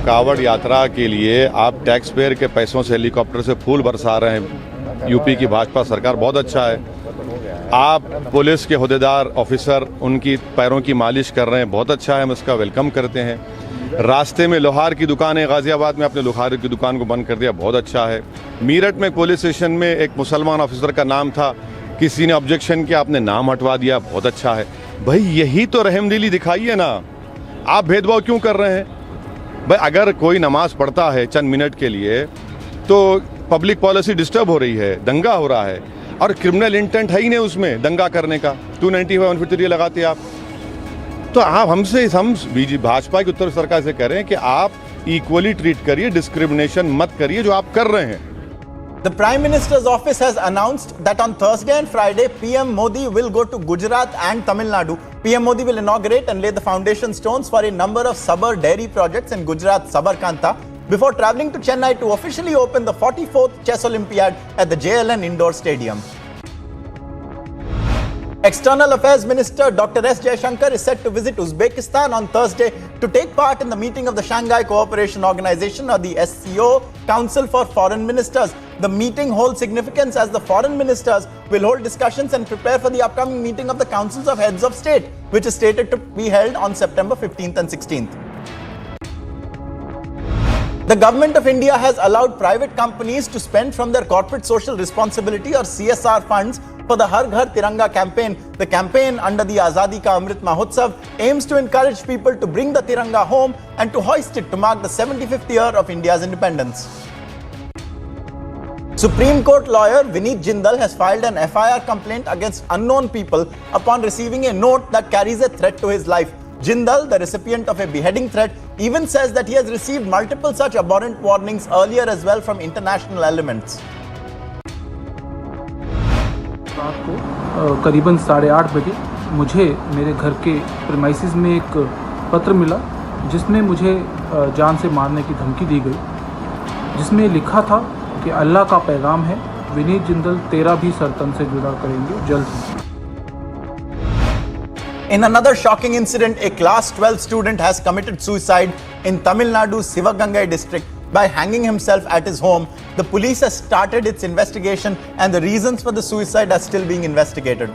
कावड़ यात्रा के लिए आप tax payer के पैसों से helicopter से फूल बरसा रहे हैं। यूपी की भाजपा सरकार बहुत अच्छा है। आप पुलिस के हुदेदार ऑफिसर उनकी पैरों की मालिश कर रहे हैं, बहुत अच्छा है, हम इसका वेलकम करते हैं। रास्ते में लोहार की दुकान है, गाजियाबाद में आपने लोहार की दुकान को बंद कर दिया, बहुत अच्छा है। मीरठ में पुलिस स्टेशन में एक मुसलमान ऑफिसर का नाम था, किसी ने ऑब्जेक्शन किया, आपने नाम हटवा दिया, बहुत अच्छा है। भाई यही तो रहमदिली दिखाइए ना, आप भेदभाव क्यों कर रहे हैं? भाई अगर कोई नमाज पढ़ता है चंद मिनट के लिए तो पब्लिक पॉलिसी डिस्टर्ब हो रही है, दंगा हो रहा है, और क्रिमिनल इंटेंट है ही नहीं उसमें दंगा करने का। 295 153 लगाते आप, तो आप हम भाजपा की उत्तर सरकार से कह रहे हैं कि आप इक्वली ट्रीट करिए, डिस्क्रिमिनेशन मत करिए जो आप कर रहे हैं। The Prime Minister's office has announced that on Thursday and Friday, PM Modi will go to Gujarat and Tamil Nadu. PM Modi will inaugurate and lay the foundation stones for a number of Sabar dairy projects in Gujarat, Sabarkantha, before travelling to Chennai to officially open the 44th Chess Olympiad at the JLN Indoor Stadium. External Affairs Minister Dr. S. Jaishankar is set to visit Uzbekistan on Thursday to take part in the meeting of the Shanghai Cooperation Organization, or the SCO, Council for Foreign Ministers. The meeting holds significance as the foreign ministers will hold discussions and prepare for the upcoming meeting of the Councils of Heads of State, which is stated to be held on September 15th and 16th. The Government of India has allowed private companies to spend from their corporate social responsibility, or CSR funds, for the Har Ghar Tiranga campaign. The campaign under the Azadi Ka Amrit Mahotsav aims to encourage people to bring the Tiranga home and to hoist it to mark the 75th year of India's independence. Supreme Court lawyer Vineet Jindal has filed an FIR complaint against unknown people upon receiving a note that carries a threat to his life. Jindal, the recipient of a beheading threat, even says that he has received multiple such abhorrent warnings earlier as well from international elements. रात को करीबन 8:30 बजे मुझे मेरे घर के premises में एक पत्र मिला जिसमें मुझे जान से मारने की धमकी दी गई, जिसमें लिखा था कि अल्लाह का पैगाम है, विनीत जिंदल तेरा भी सरतन से जुदा करेंगे जल्द ही। In another shocking incident, a class 12 student has committed suicide in Tamil Nadu's Sivagangai district by hanging himself at his home. The police has started its investigation and the reasons for the suicide are still being investigated.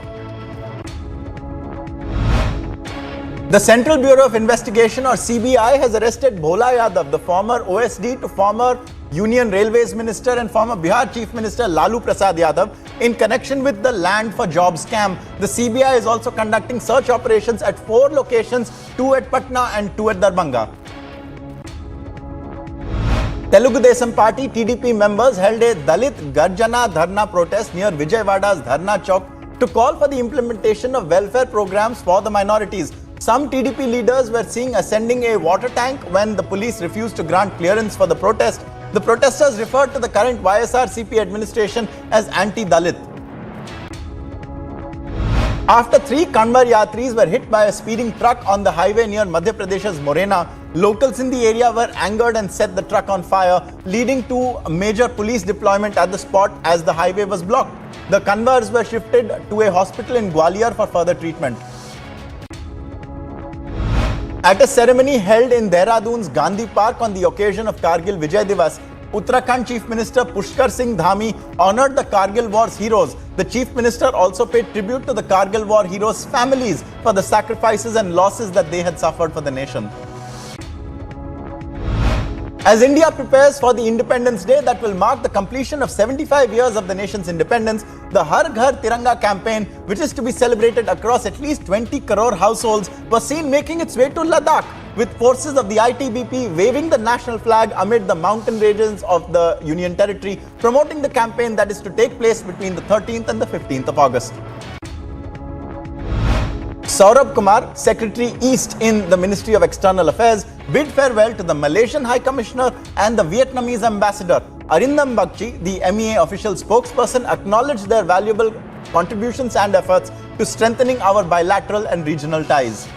The Central Bureau of Investigation, or CBI, has arrested Bhola Yadav, the former OSD to former Union Railways Minister and former Bihar Chief Minister Lalu Prasad Yadav, in connection with the Land for Jobs scam. The CBI is also conducting search operations at 4 locations, 2 at Patna and 2 at Darbhanga. Telugu Desam Party TDP members held a Dalit Garjana Dharna protest near Vijayawada's Dharna Chowk to call for the implementation of welfare programs for the minorities. Some TDP leaders were seen ascending a water tank when the police refused to grant clearance for the protest. The protesters referred to the current YSRCP administration as anti-Dalit. After 3 Kanwar Yatris were hit by a speeding truck on the highway near Madhya Pradesh's Morena, locals in the area were angered and set the truck on fire, leading to a major police deployment at the spot as the highway was blocked. The Kanwars were shifted to a hospital in Gwalior for further treatment. At a ceremony held in Dehradun's Gandhi Park on the occasion of Kargil Vijay Divas, Uttarakhand Chief Minister Pushkar Singh Dhami honoured the Kargil War's heroes. The Chief Minister also paid tribute to the Kargil War heroes' families for the sacrifices and losses that they had suffered for the nation. As India prepares for the Independence Day that will mark the completion of 75 years of the nation's independence, the Har Ghar Tiranga campaign, which is to be celebrated across at least 20 crore households, was seen making its way to Ladakh. with forces of the ITBP waving the national flag amid the mountain ranges of the Union Territory, promoting the campaign that is to take place between the 13th and the 15th of August. Saurabh Kumar, Secretary East in the Ministry of External Affairs, bid farewell to the Malaysian High Commissioner and the Vietnamese Ambassador. Arindam Bagchi, the MEA official spokesperson, acknowledged their valuable contributions and efforts to strengthening our bilateral and regional ties.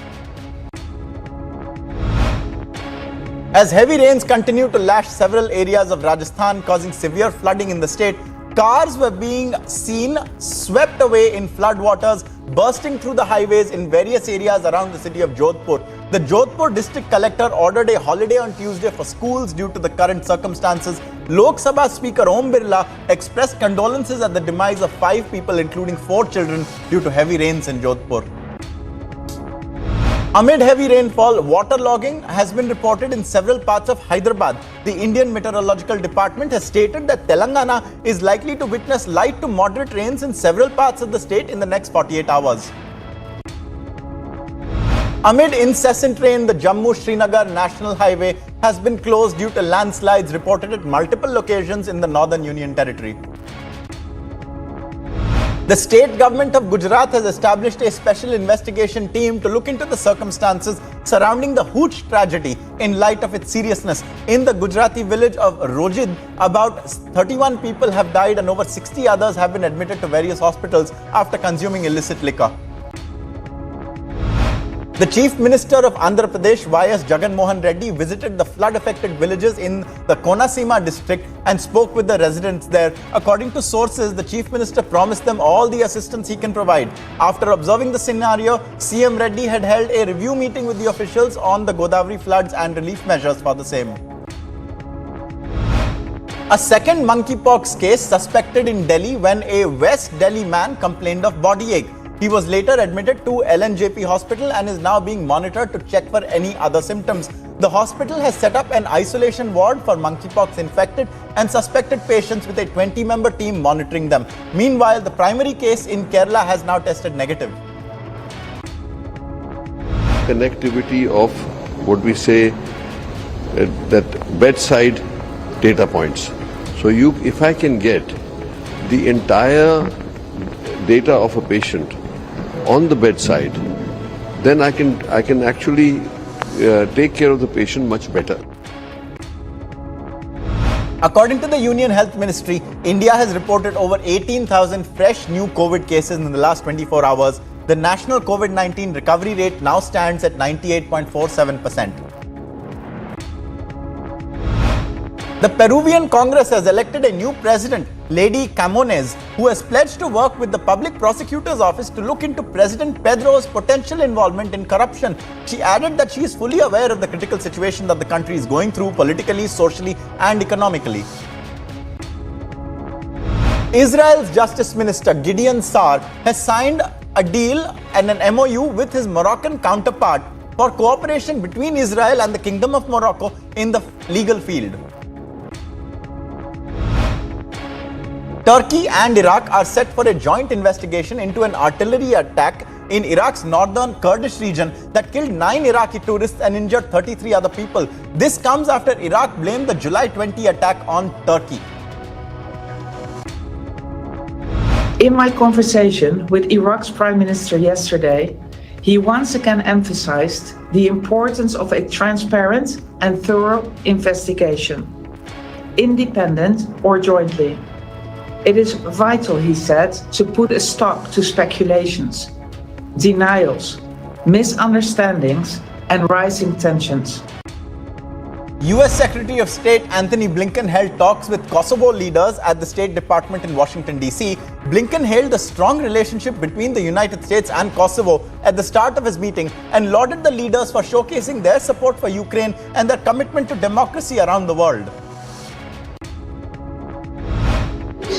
As heavy rains continue to lash several areas of Rajasthan, causing severe flooding in the state, cars were being seen swept away in floodwaters, bursting through the highways in various areas around the city of Jodhpur. The Jodhpur district collector ordered a holiday on Tuesday for schools due to the current circumstances. Lok Sabha Speaker Om Birla expressed condolences at the demise of 5 people, including 4 children, due to heavy rains in Jodhpur. Amid heavy rainfall, waterlogging has been reported in several parts of Hyderabad. The Indian Meteorological Department has stated that Telangana is likely to witness light to moderate rains in several parts of the state in the next 48 hours. Amid incessant rain, the Jammu-Srinagar National Highway has been closed due to landslides reported at multiple locations in the Northern Union Territory. The state government of Gujarat has established a special investigation team to look into the circumstances surrounding the Hooch tragedy in light of its seriousness. In the Gujarati village of Rojid, about 31 people have died and over 60 others have been admitted to various hospitals after consuming illicit liquor. The Chief Minister of Andhra Pradesh, Y.S. Jagan Mohan Reddy, visited the flood-affected villages in the Konaseema district and spoke with the residents there. According to sources, the Chief Minister promised them all the assistance he can provide. After observing the scenario, CM Reddy had held a review meeting with the officials on the Godavari floods and relief measures for the same. A second monkeypox case suspected in Delhi when a West Delhi man complained of body ache. He was later admitted to LNJP hospital and is now being monitored to check for any other symptoms. The hospital has set up an isolation ward for monkeypox infected and suspected patients with a 20-member team monitoring them. Meanwhile, the primary case in Kerala has now tested negative. Connectivity of what we say that bedside data points. So if I can get the entire data of a patient on the bedside, then I can actually take care of the patient much better. According to the Union Health Ministry, India has reported over 18,000 fresh new COVID cases in the last 24 hours. The national COVID-19 recovery rate now stands at 98.47%. The Peruvian Congress has elected a new president, Lady Camones, who has pledged to work with the Public Prosecutor's Office to look into President Pedro's potential involvement in corruption. She added that she is fully aware of the critical situation that the country is going through politically, socially, and economically. Israel's Justice Minister Gideon Saar has signed a deal and an MOU with his Moroccan counterpart for cooperation between Israel and the Kingdom of Morocco in the legal field. Turkey and Iraq are set for a joint investigation into an artillery attack in Iraq's northern Kurdish region that killed 9 Iraqi tourists and injured 33 other people. This comes after Iraq blamed the July 20 attack on Turkey. In my conversation with Iraq's Prime Minister yesterday, he once again emphasized the importance of a transparent and thorough investigation, independent or jointly. It is vital, he said, to put a stop to speculations, denials, misunderstandings, and rising tensions. US Secretary of State Anthony Blinken held talks with Kosovo leaders at the State Department in Washington, D.C. Blinken hailed the strong relationship between the United States and Kosovo at the start of his meeting and lauded the leaders for showcasing their support for Ukraine and their commitment to democracy around the world.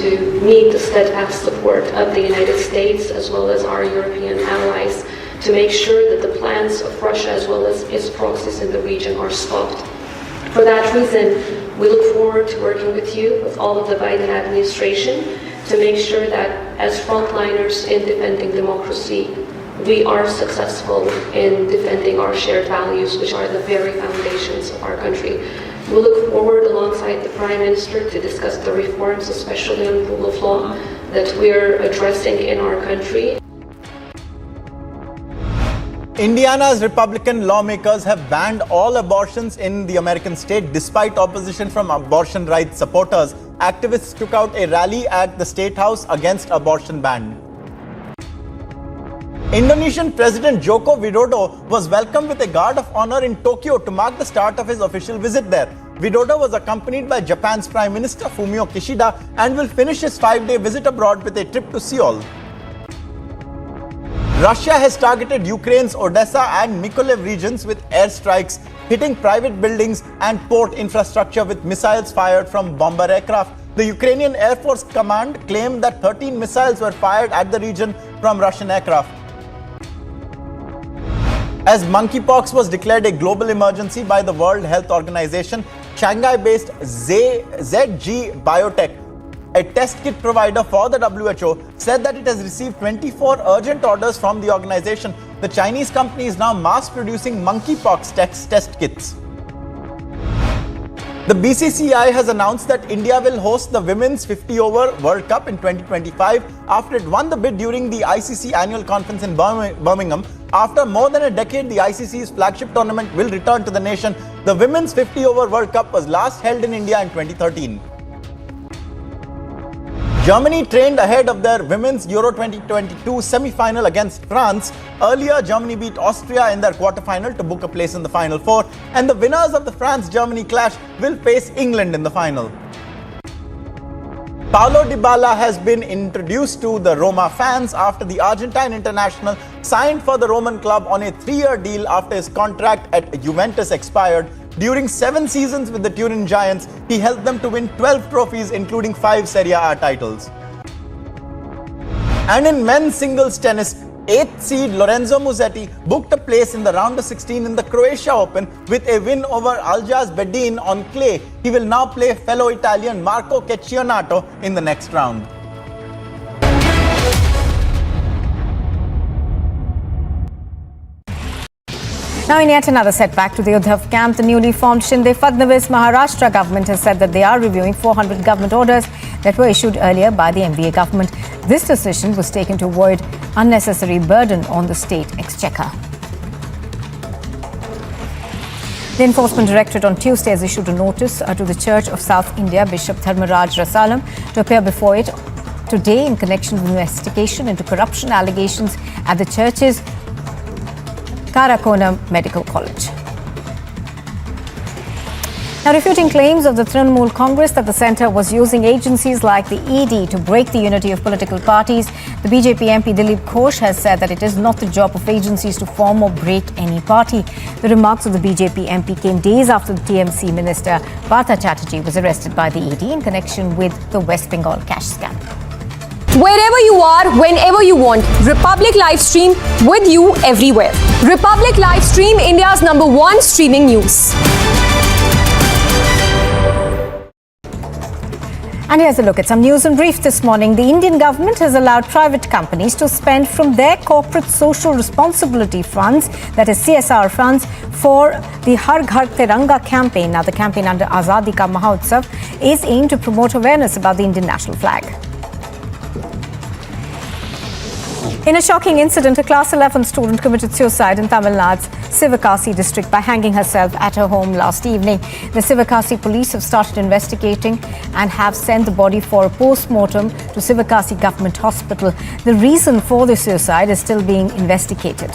To need the steadfast support of the United States as well as our European allies to make sure that the plans of Russia as well as its proxies in the region are stopped. For that reason, we look forward to working with you, with all of the Biden administration, to make sure that as frontliners in defending democracy, we are successful in defending our shared values, which are the very foundations of our country. We look forward alongside the Prime Minister to discuss the reforms, especially on rule of law, that we're addressing in our country. Indiana's Republican lawmakers have banned all abortions in the American state despite opposition from abortion rights supporters. Activists took out a rally at the State House against abortion ban. Indonesian President Joko Widodo was welcomed with a guard of honor in Tokyo to mark the start of his official visit there. Widodo was accompanied by Japan's Prime Minister Fumio Kishida and will finish his 5-day visit abroad with a trip to Seoul. Russia has targeted Ukraine's Odessa and Mykolaiv regions with airstrikes, hitting private buildings and port infrastructure with missiles fired from bomber aircraft. The Ukrainian Air Force Command claimed that 13 missiles were fired at the region from Russian aircraft. As monkeypox was declared a global emergency by the World Health Organization, Shanghai-based ZG Biotech, a test kit provider for the WHO, said that it has received 24 urgent orders from the organization. The Chinese company is now mass-producing monkeypox test kits. The BCCI has announced that India will host the Women's 50-over World Cup in 2025 after it won the bid during the ICC annual conference in Birmingham. After more than a decade, the ICC's flagship tournament will return to the nation. The Women's 50-over World Cup was last held in India in 2013. Germany trained ahead of their Women's Euro 2022 semi-final against France. Earlier, Germany beat Austria in their quarter-final to book a place in the Final Four, and the winners of the France-Germany clash will face England in the final. Paulo Dybala has been introduced to the Roma fans after the Argentine international signed for the Roman club on a 3-year deal after his contract at Juventus expired. During 7 seasons with the Turin Giants, he helped them to win 12 trophies, including 5 Serie A titles. And in men's singles tennis, 8th seed Lorenzo Musetti booked a place in the round of 16 in the Croatia Open with a win over Aljaz Bedin on clay. He will now play fellow Italian Marco Cecchinato in the next round. Now, in yet another setback to the Uddhav camp, the newly formed Shinde Fadnavis Maharashtra government has said that they are reviewing 400 government orders that were issued earlier by the MVA government. This decision was taken to avoid unnecessary burden on the state exchequer. The Enforcement Directorate on Tuesday has issued a notice to the Church of South India Bishop Dharmaraj Rasalam to appear before it today in connection with investigation into corruption allegations at the church's Karakonam Medical College. Now, refuting claims of the Trinamool Congress that the centre was using agencies like the ED to break the unity of political parties, the BJP MP Dilip Ghosh has said that it is not the job of agencies to form or break any party. The remarks of the BJP MP came days after the TMC minister Partha Chatterjee was arrested by the ED in connection with the West Bengal cash scam. Wherever you are, whenever you want, Republic Livestream with you everywhere. Republic Livestream, India's #1 streaming news. And here's a look at some news in brief this morning. The Indian government has allowed private companies to spend from their corporate social responsibility funds, that is CSR funds, for the Har Ghar Tiranga campaign. Now, the campaign under Azadi Ka Mahotsav is aimed to promote awareness about the Indian national flag. In a shocking incident, a class 11 student committed suicide in Tamil Nadu's Sivakasi district by hanging herself at her home last evening. The Sivakasi police have started investigating and have sent the body for a post-mortem to Sivakasi Government Hospital. The reason for the suicide is still being investigated.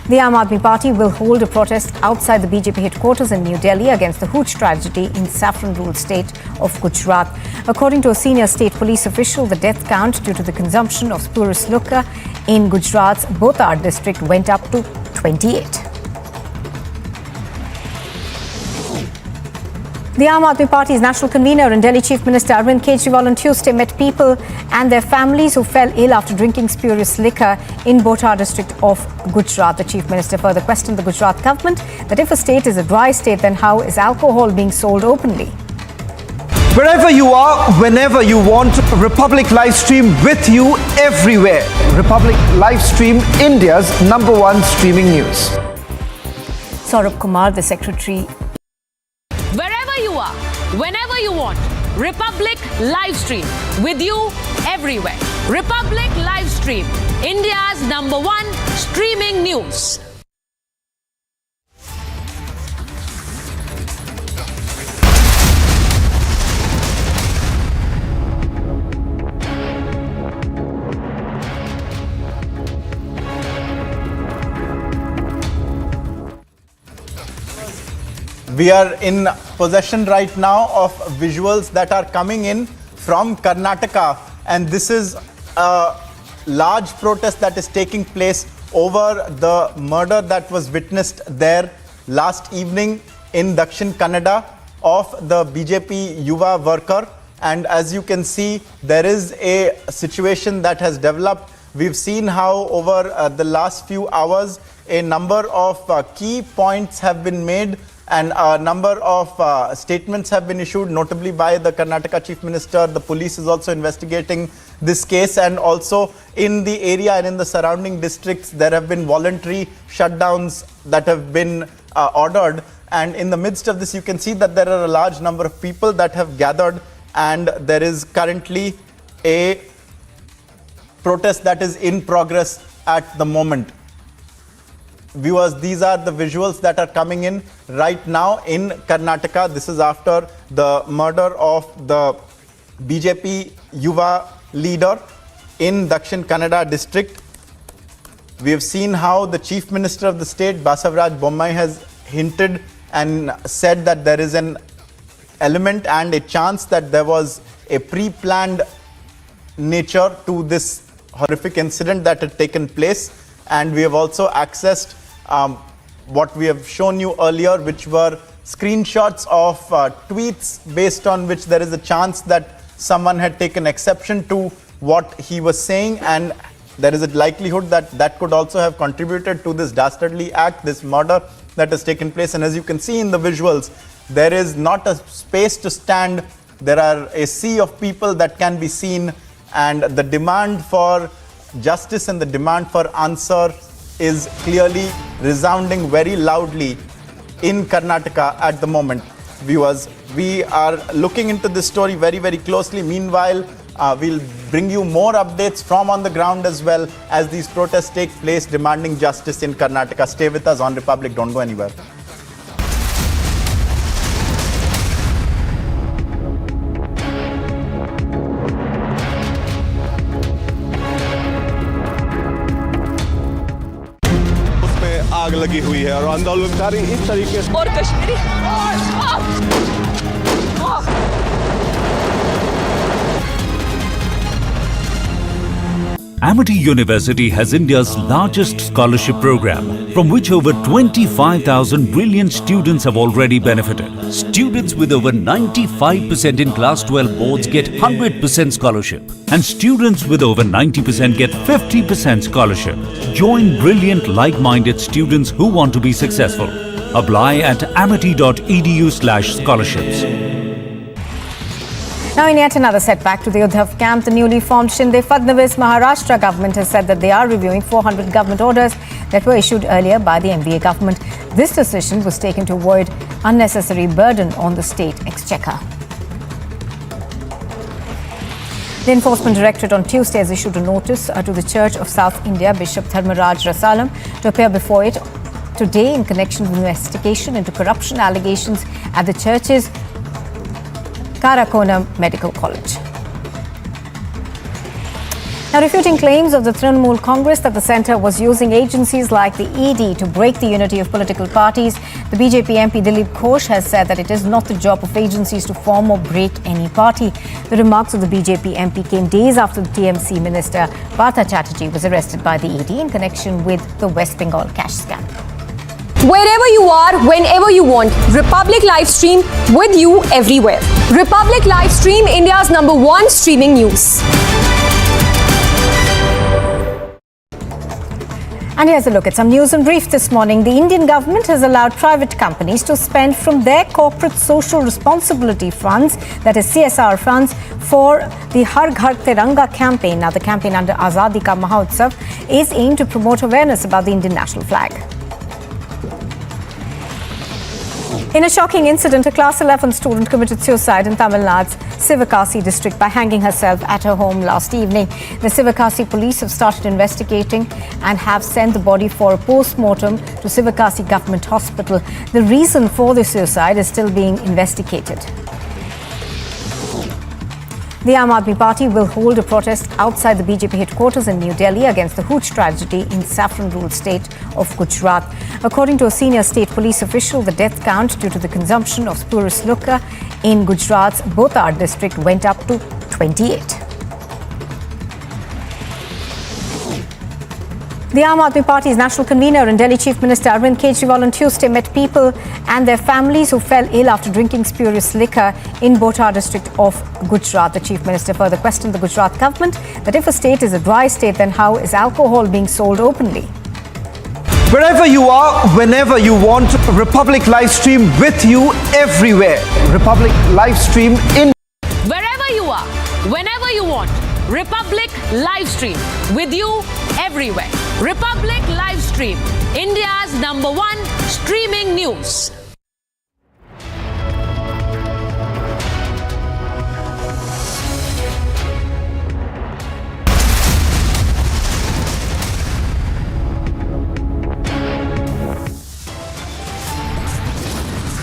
The Aam Aadmi Party will hold a protest outside the BJP headquarters in New Delhi against the Hooch tragedy in saffron-ruled state of Gujarat. According to a senior state police official, the death count due to the consumption of spurious liquor in Gujarat's Botar district went up to 28. The Aam Aadmi Party's national convener and Delhi Chief Minister Arvind Kejriwal on Tuesday met people and their families who fell ill after drinking spurious liquor in Botar district of Gujarat. The Chief Minister further questioned the Gujarat government that if a state is a dry state, then how is alcohol being sold openly? Wherever you are, whenever you want, Republic Livestream with you everywhere. Republic Livestream, India's #1 streaming news. Saurabh Kumar, the secretary. Wherever you are, whenever you want, Republic Livestream with you everywhere. Republic Livestream, India's #1 streaming news. We are in possession right now of visuals that are coming in from Karnataka, and this is a large protest that is taking place over the murder that was witnessed there last evening in Dakshin Kannada of the BJP Yuva worker. And as you can see, there is a situation that has developed. We've seen how over the last few hours a number of key points have been made and a number of statements have been issued, notably by the Karnataka Chief Minister. The police is also investigating this case, and also in the area and in the surrounding districts there have been voluntary shutdowns that have been ordered. And in the midst of this, you can see that there are a large number of people that have gathered, and there is currently a protest that is in progress at the moment. Viewers, these are the visuals that are coming in right now in Karnataka. This is after the murder of the BJP Yuva leader in Dakshin Kannada district. We have seen how the Chief Minister of the state, Basavaraj Bommai, has hinted and said that there is an element and a chance that there was a pre-planned nature to this horrific incident that had taken place. And we have also accessed what we have shown you earlier, which were screenshots of tweets based on which there is a chance that someone had taken exception to what he was saying, and there is a likelihood that that could also have contributed to this dastardly act, this murder that has taken place. And as you can see in the visuals, there is not a space to stand. There are a sea of people that can be seen, and the demand for justice and the demand for answer is clearly resounding very loudly in Karnataka at the moment. Viewers, we are looking into this story very, very closely. Meanwhile, we'll bring you more updates from on the ground as well as these protests take place demanding justice in Karnataka. Stay with us on Republic. Don't go anywhere. आग लगी हुई है और आंदोलनकारी इस तरीके से और Kashmiri Amity University has India's largest scholarship program, from which over 25,000 brilliant students have already benefited. Students with over 95% in Class 12 boards get 100% scholarship, and students with over 90% get 50% scholarship. Join brilliant, like-minded students who want to be successful. Apply at amity.edu/scholarships. Now, in yet another setback to the Uddhav camp, the newly formed Shinde Fadnavis Maharashtra government has said that they are reviewing 400 government orders that were issued earlier by the MVA government. This decision was taken to avoid unnecessary burden on the state exchequer. The Enforcement Directorate on Tuesday has issued a notice to the Church of South India Bishop Dharmaraj Rasalam to appear before it today in connection with investigation into corruption allegations at the church's Karakonam Medical College. Now, refuting claims of the Trinamool Congress that the centre was using agencies like the ED to break the unity of political parties, the BJP MP Dilip Ghosh has said that it is not the job of agencies to form or break any party. The remarks of the BJP MP came days after the TMC Minister Partha Chatterjee was arrested by the ED in connection with the West Bengal cash scam. Wherever you are, whenever you want, Republic Livestream with you everywhere. Republic Livestream, India's #1 streaming news. And here's a look at some news in brief this morning. The Indian government has allowed private companies to spend from their corporate social responsibility funds, that is CSR funds, for the Har Ghar Tiranga campaign. Now, the campaign under Azadi Ka Mahotsav is aimed to promote awareness about the Indian national flag. In a shocking incident, a class 11 student committed suicide in Tamil Nadu's Sivakasi district by hanging herself at her home last evening. The Sivakasi police have started investigating and have sent the body for a post-mortem to Sivakasi Government Hospital. The reason for the suicide is still being investigated. The Aam Aadmi Party will hold a protest outside the BJP headquarters in New Delhi against the Hooch tragedy in saffron-ruled state of Gujarat. According to a senior state police official, the death count due to the consumption of spurious liquor in Gujarat's Botad district went up to 28. The Aam Aadmi Party's national convener and Delhi Chief Minister Arvind Kejriwal on Tuesday met people and their families who fell ill after drinking spurious liquor in Botad district of Gujarat. The Chief Minister further questioned the Gujarat government that if a state is a dry state, then how is alcohol being sold openly? Wherever you are, whenever you want, Republic Livestream with you everywhere. Republic Livestream in. Wherever you are, whenever you want, Republic Livestream with you everywhere. Republic Livestream, India's #1 streaming news.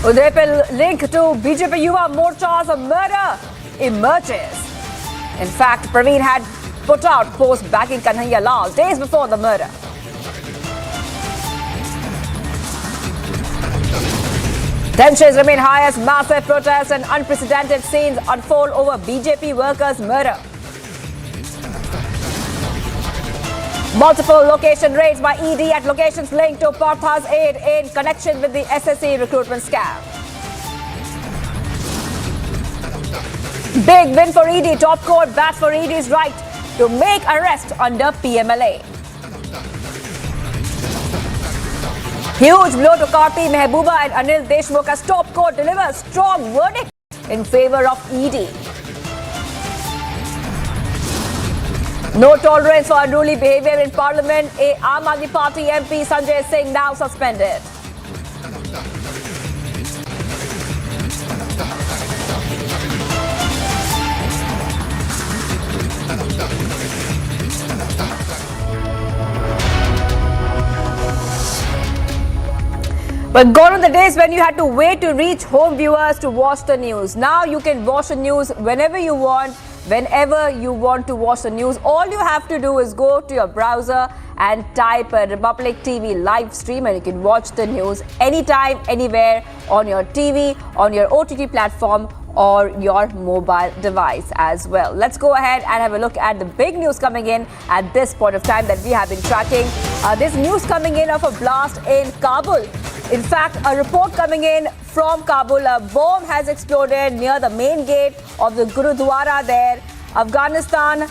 Udaipur link to BJP Yuva Morcha's murder emerges. In fact, Praveen had put out post backing Kanhaiya Lal days before the murder. Tensions remain high as massive protests and unprecedented scenes unfold over BJP workers' murder. Multiple location raids by ED at locations linked to Partha's aid in connection with the SSC recruitment scam. Big win for ED. Top court bats for ED's right to make arrest under PMLA. Huge blow to Karti, Mehbooba and Anil Deshmukh as top court delivers strong verdict in favor of ED. No tolerance for unruly behavior in Parliament. A Aam Aadmi Party MP Sanjay Singh now suspended. But gone are the days when you had to wait to reach home viewers to watch the news. Now you can watch the news whenever you want, whenever you want to watch the news. All you have to do is go to your browser and type a Republic TV live stream and you can watch the news anytime, anywhere on your TV, on your OTT platform or your mobile device as well. Let's go ahead and have a look at the big news coming in at this point of time that we have been tracking. This news coming in of a blast in Kabul. In fact, a report coming in from Kabul, a bomb has exploded near the main gate of the Gurudwara there, Afghanistan.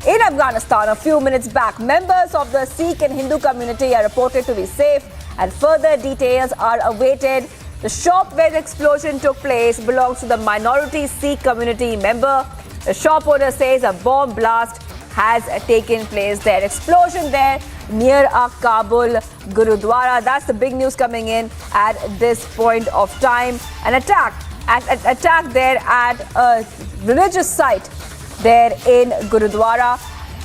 In Afghanistan, a few minutes back, members of the Sikh and Hindu community are reported to be safe and further details are awaited. The shop where the explosion took place belongs to the minority Sikh community member. The shop owner says a bomb blast has taken place there. Explosion there near a Kabul Gurudwara. That's the big news coming in at this point of time. An attack there at a religious site there in Gurudwara.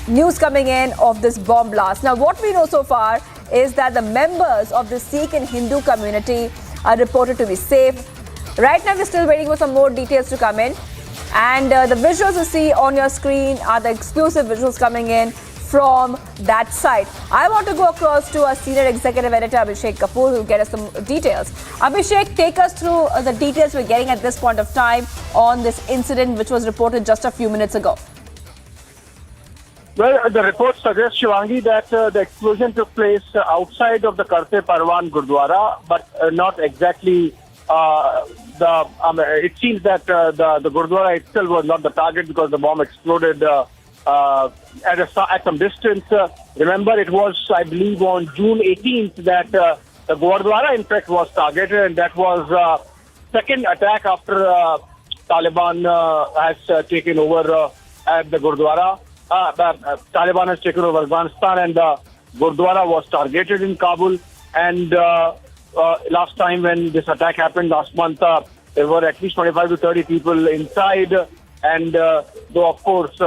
News coming in of this bomb blast. Now, what we know so far is that the members of the Sikh and Hindu community are reported to be safe. Right now, we're still waiting for some more details to come in. And the visuals you see on your screen are the exclusive visuals coming in from that site. I want to go across to our senior executive editor, Abhishek Kapoor, who will get us some details. Abhishek, take us through the details we're getting at this point of time on this incident, which was reported just a few minutes ago. Well, the report suggests, Shivangi, that the explosion took place outside of the Karte Parwan Gurdwara, but not exactly it seems that the Gurdwara itself was not the target because the bomb exploded at some distance. Remember, it was, I believe, on June 18th that the Gurdwara, in fact, was targeted, and that was second attack after Taliban has taken over at the Gurdwara. Taliban has taken over Afghanistan, and the Gurdwara was targeted in Kabul. And last time when this attack happened last month, there were at least 25 to 30 people inside. And though, of course,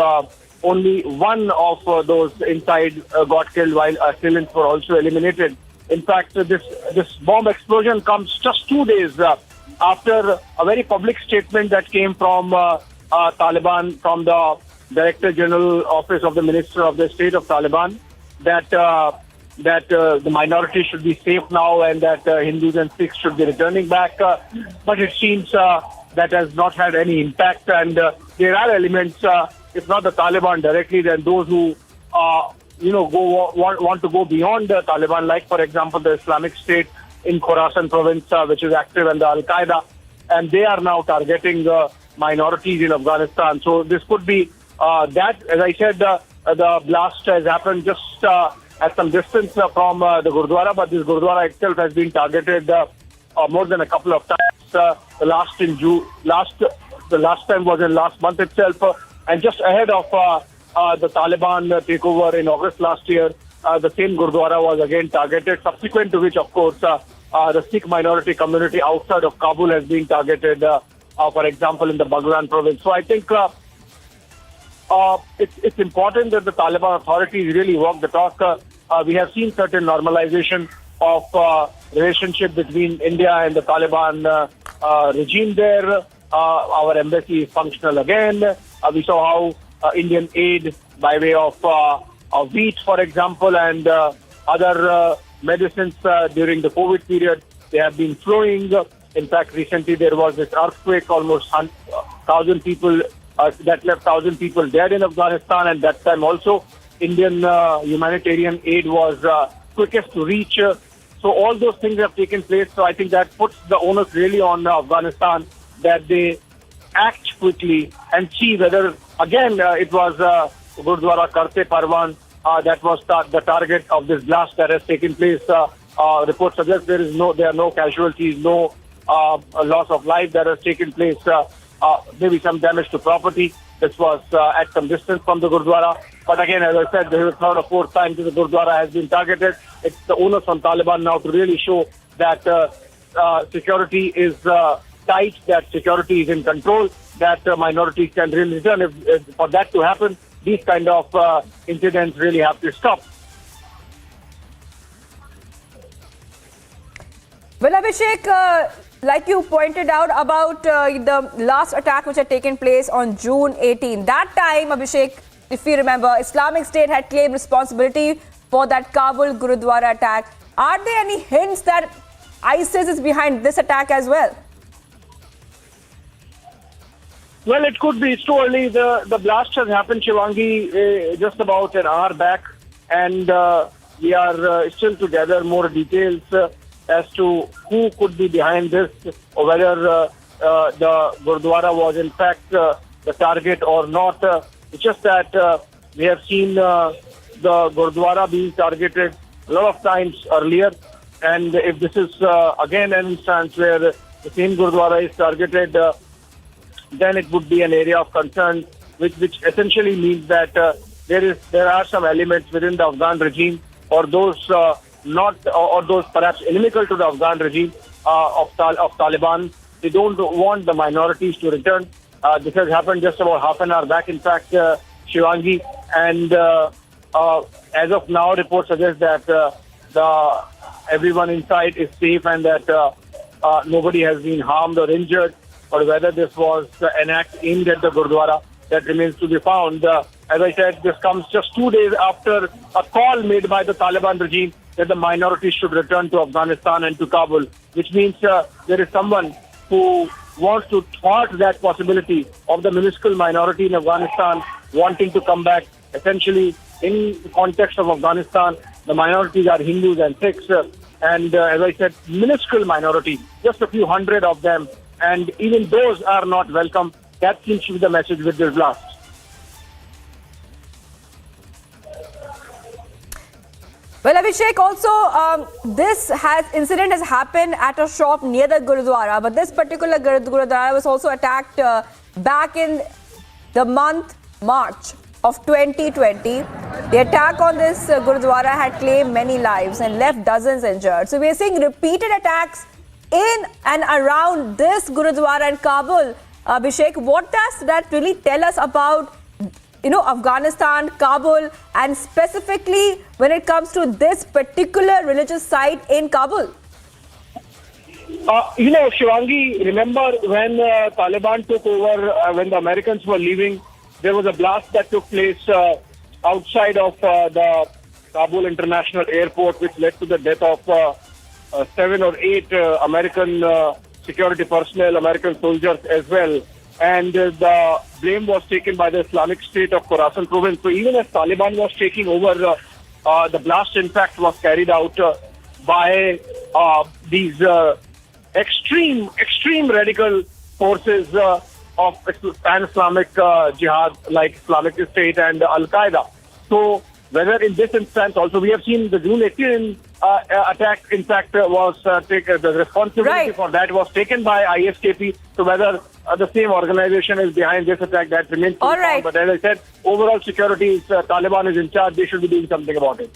only one of those inside got killed, while assailants were also eliminated. In fact, this bomb explosion comes just 2 days after a very public statement that came from Taliban, from the Director General Office of the Minister of the State of Taliban, that the minority should be safe now and that Hindus and Sikhs should be returning back. But it seems that has not had any impact, and there are elements, if not the Taliban directly, then those who want to go beyond the Taliban, like for example the Islamic State in Khorasan province, which is active, and the Al-Qaeda, and they are now targeting minorities in Afghanistan. So this could be that. As I said, the blast has happened just at some distance from the Gurdwara, but this Gurdwara itself has been targeted more than a couple of times. The last time was in last month itself, and just ahead of the Taliban takeover in August last year, the same Gurdwara was again targeted. Subsequent to which, of course, the Sikh minority community outside of Kabul has been targeted. For example, in the Baghlan province. So I think it's important that the Taliban authorities really walk the talk. We have seen certain normalization of relationship between India and the Taliban regime there. Our embassy is functional again. We saw how Indian aid by way of wheat, for example, and other medicines during the COVID period, they have been flowing. In fact, recently there was this earthquake, almost 1,000 people, that left 1,000 people dead in Afghanistan, and that time also Indian humanitarian aid was quickest to reach. So all those things have taken place. So I think that puts the onus really on Afghanistan, that they act quickly and see whether, again, it was Gurdwara Karte Parwan that was the target of this blast that has taken place. Reports suggest there are no casualties, no loss of life that has taken place. Maybe some damage to property. This was at some distance from the Gurdwara. But again, as I said, this is the third or fourth time that the Gurdwara has been targeted. It's the onus on Taliban now to really show that security is tight, that security is in control, that minorities can really return. If for that to happen, these kind of incidents really have to stop. Well, Abhishek, like you pointed out about the last attack which had taken place on June 18. That time, Abhishek, if you remember, Islamic State had claimed responsibility for that Kabul Gurudwara attack. Are there any hints that ISIS is behind this attack as well? Well, it could be. It's too early. The blast has happened, Shivangi, just about an hour back, and we are still to gather more details as to who could be behind this, or whether the Gurdwara was in fact the target or not. It's just that we have seen the Gurdwara being targeted a lot of times earlier, and if this is again an instance where the same Gurdwara is targeted, then it would be an area of concern, which essentially means that there are some elements within the Afghan regime, or those those perhaps inimical to the Afghan regime of Taliban. They don't want the minorities to return. This has happened just about half an hour back, in fact, Shivangi. And as of now, reports suggest that everyone inside is safe and that nobody has been harmed or injured. Or whether this was an act aimed at the Gurdwara, that remains to be found. As I said, this comes just 2 days after a call made by the Taliban regime that the minorities should return to Afghanistan and to Kabul, which means there is someone who wants to thwart that possibility of the minuscule minority in Afghanistan wanting to come back. Essentially, in the context of Afghanistan, the minorities are Hindus and Sikhs, and as I said, minuscule minority, just a few hundred of them, and even those are not welcome. That seems to be the message with this blast. Well, Abhishek, also this incident has happened at a shop near the Gurudwara, but this particular Gurudwara was also attacked back in the month March of 2020. The attack on this Gurudwara had claimed many lives and left dozens injured. So we are seeing repeated attacks in and around this Gurudwara in Kabul. Abhishek, what does that really tell us about Afghanistan, Kabul, and specifically when it comes to this particular religious site in Kabul? Shivangi, remember when Taliban took over, when the Americans were leaving, there was a blast that took place outside of the Kabul International Airport, which led to the death of 7 or 8 American security personnel, American soldiers as well. And the blame was taken by the Islamic State of Khorasan province. So even as Taliban was taking over, the blast in fact was carried out by these extreme radical forces of pan-Islamic jihad like Islamic State and Al-Qaeda. So whether in this instance also, we have seen the June 18 attack, in fact, was taken, the responsibility for that was taken by ISKP. So whether the same organization is behind this attack, that remains to be found. But as I said, overall security, Taliban is in charge. They should be doing something about it.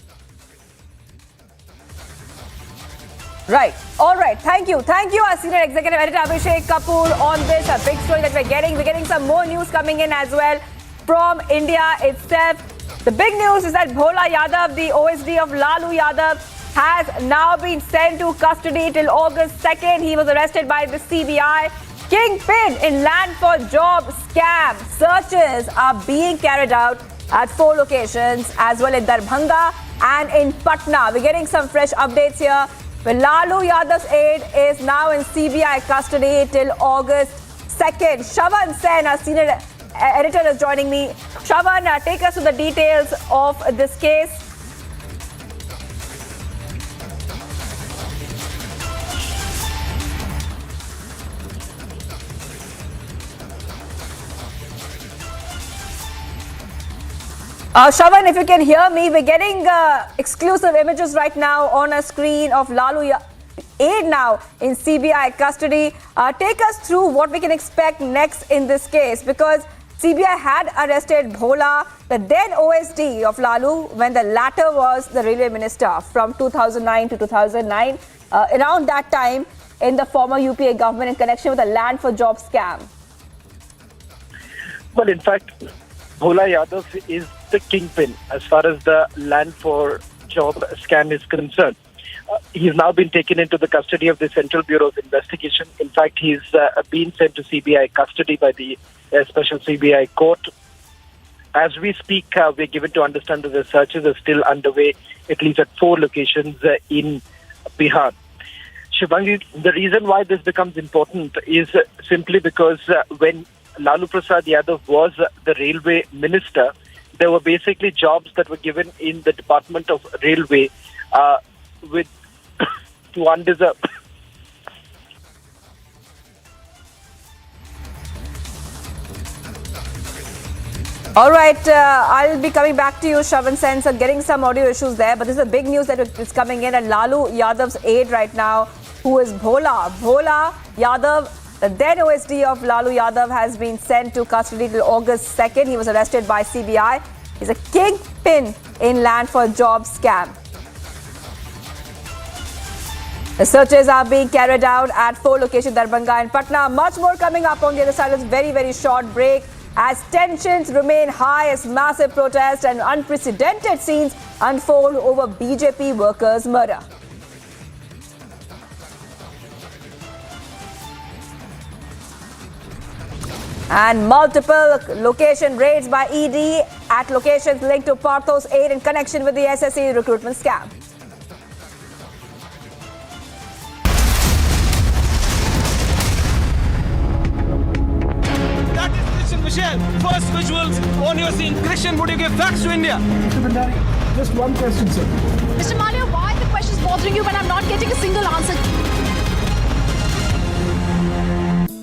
Right. All right. Thank you. Thank you, our senior executive editor Abhishek Kapoor, on this big story that we're getting. We're getting some more news coming in as well from India itself. The big news is that Bhola Yadav, the OSD of Lalu Yadav, has now been sent to custody till August 2nd. He was arrested by the CBI. Kingpin in land for job scam. Searches are being carried out at 4 locations as well in Darbhanga and in Patna. We're getting some fresh updates here. Well, Lalu Yadav's aide is now in CBI custody till August 2nd. Shravan Sen, our senior editor, is joining me. Shravan, take us to the details of this case. Shravan, if you can hear me, we're getting exclusive images right now on a screen of Lalu aide now in CBI custody. Take us through what we can expect next in this case, because CBI had arrested Bhola, the then OSD of Lalu, when the latter was the railway minister from 2009 to 2009. Around that time in the former UPA government in connection with the land for job scam. Well, in fact, Bhola Yadav is the kingpin as far as the land for job scam is concerned. He's now been taken into the custody of the Central Bureau of Investigation. In fact, he's been sent to CBI custody by the Special CBI Court. As we speak, we're given to understand that the searches are still underway, at least at 4 locations in Bihar. Shivangi, the reason why this becomes important is simply because when Lalu Prasad Yadav was the railway minister, there were basically jobs that were given in the Department of Railway to undeserved. All right, I'll be coming back to you, Shravan Sen, so getting some audio issues there. But this is a big news that is coming in. And Lalu Yadav's aide right now, who is Bhola Yadav, the then OSD of Lalu Yadav, has been sent to custody till August 2nd. He was arrested by CBI. He's a kingpin in land for job scam. The searches are being carried out at 4 locations, Darbhanga and Patna. Much more coming up on the other side of this very, very short break, as tensions remain high as massive protests and unprecedented scenes unfold over BJP workers' murder. And multiple location raids by ED at locations linked to Partho's aid in connection with the SSC recruitment scam. That is Christian Michelle. First visuals on your scene. Christian, would you give facts to India? Mr. Bhandari, just one question, sir. Mr. Malia, why are the questions bothering you when I'm not getting a single answer?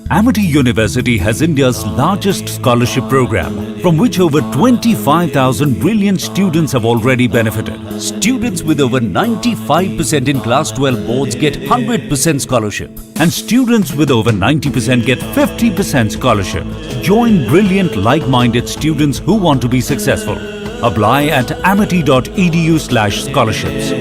Amity University has India's largest scholarship program, from which over 25,000 brilliant students have already benefited. Students with over 95% in Class 12 boards get 100% scholarship, and students with over 90% get 50% scholarship. Join brilliant, like-minded students who want to be successful. Apply at amity.edu/scholarships.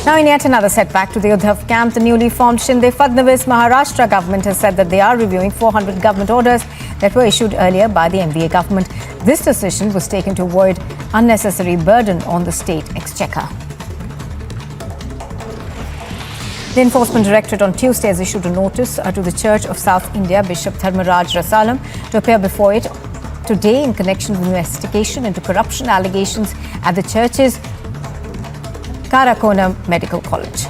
Now, in yet another setback to the Uddhav camp, the newly formed Shinde Fadnavis Maharashtra government has said that they are reviewing 400 government orders that were issued earlier by the MVA government. This decision was taken to avoid unnecessary burden on the state exchequer. The Enforcement Directorate on Tuesday has issued a notice to the Church of South India Bishop Dharmaraj Rasalam to appear before it today in connection with investigation into corruption allegations at the church's Karakona Medical College.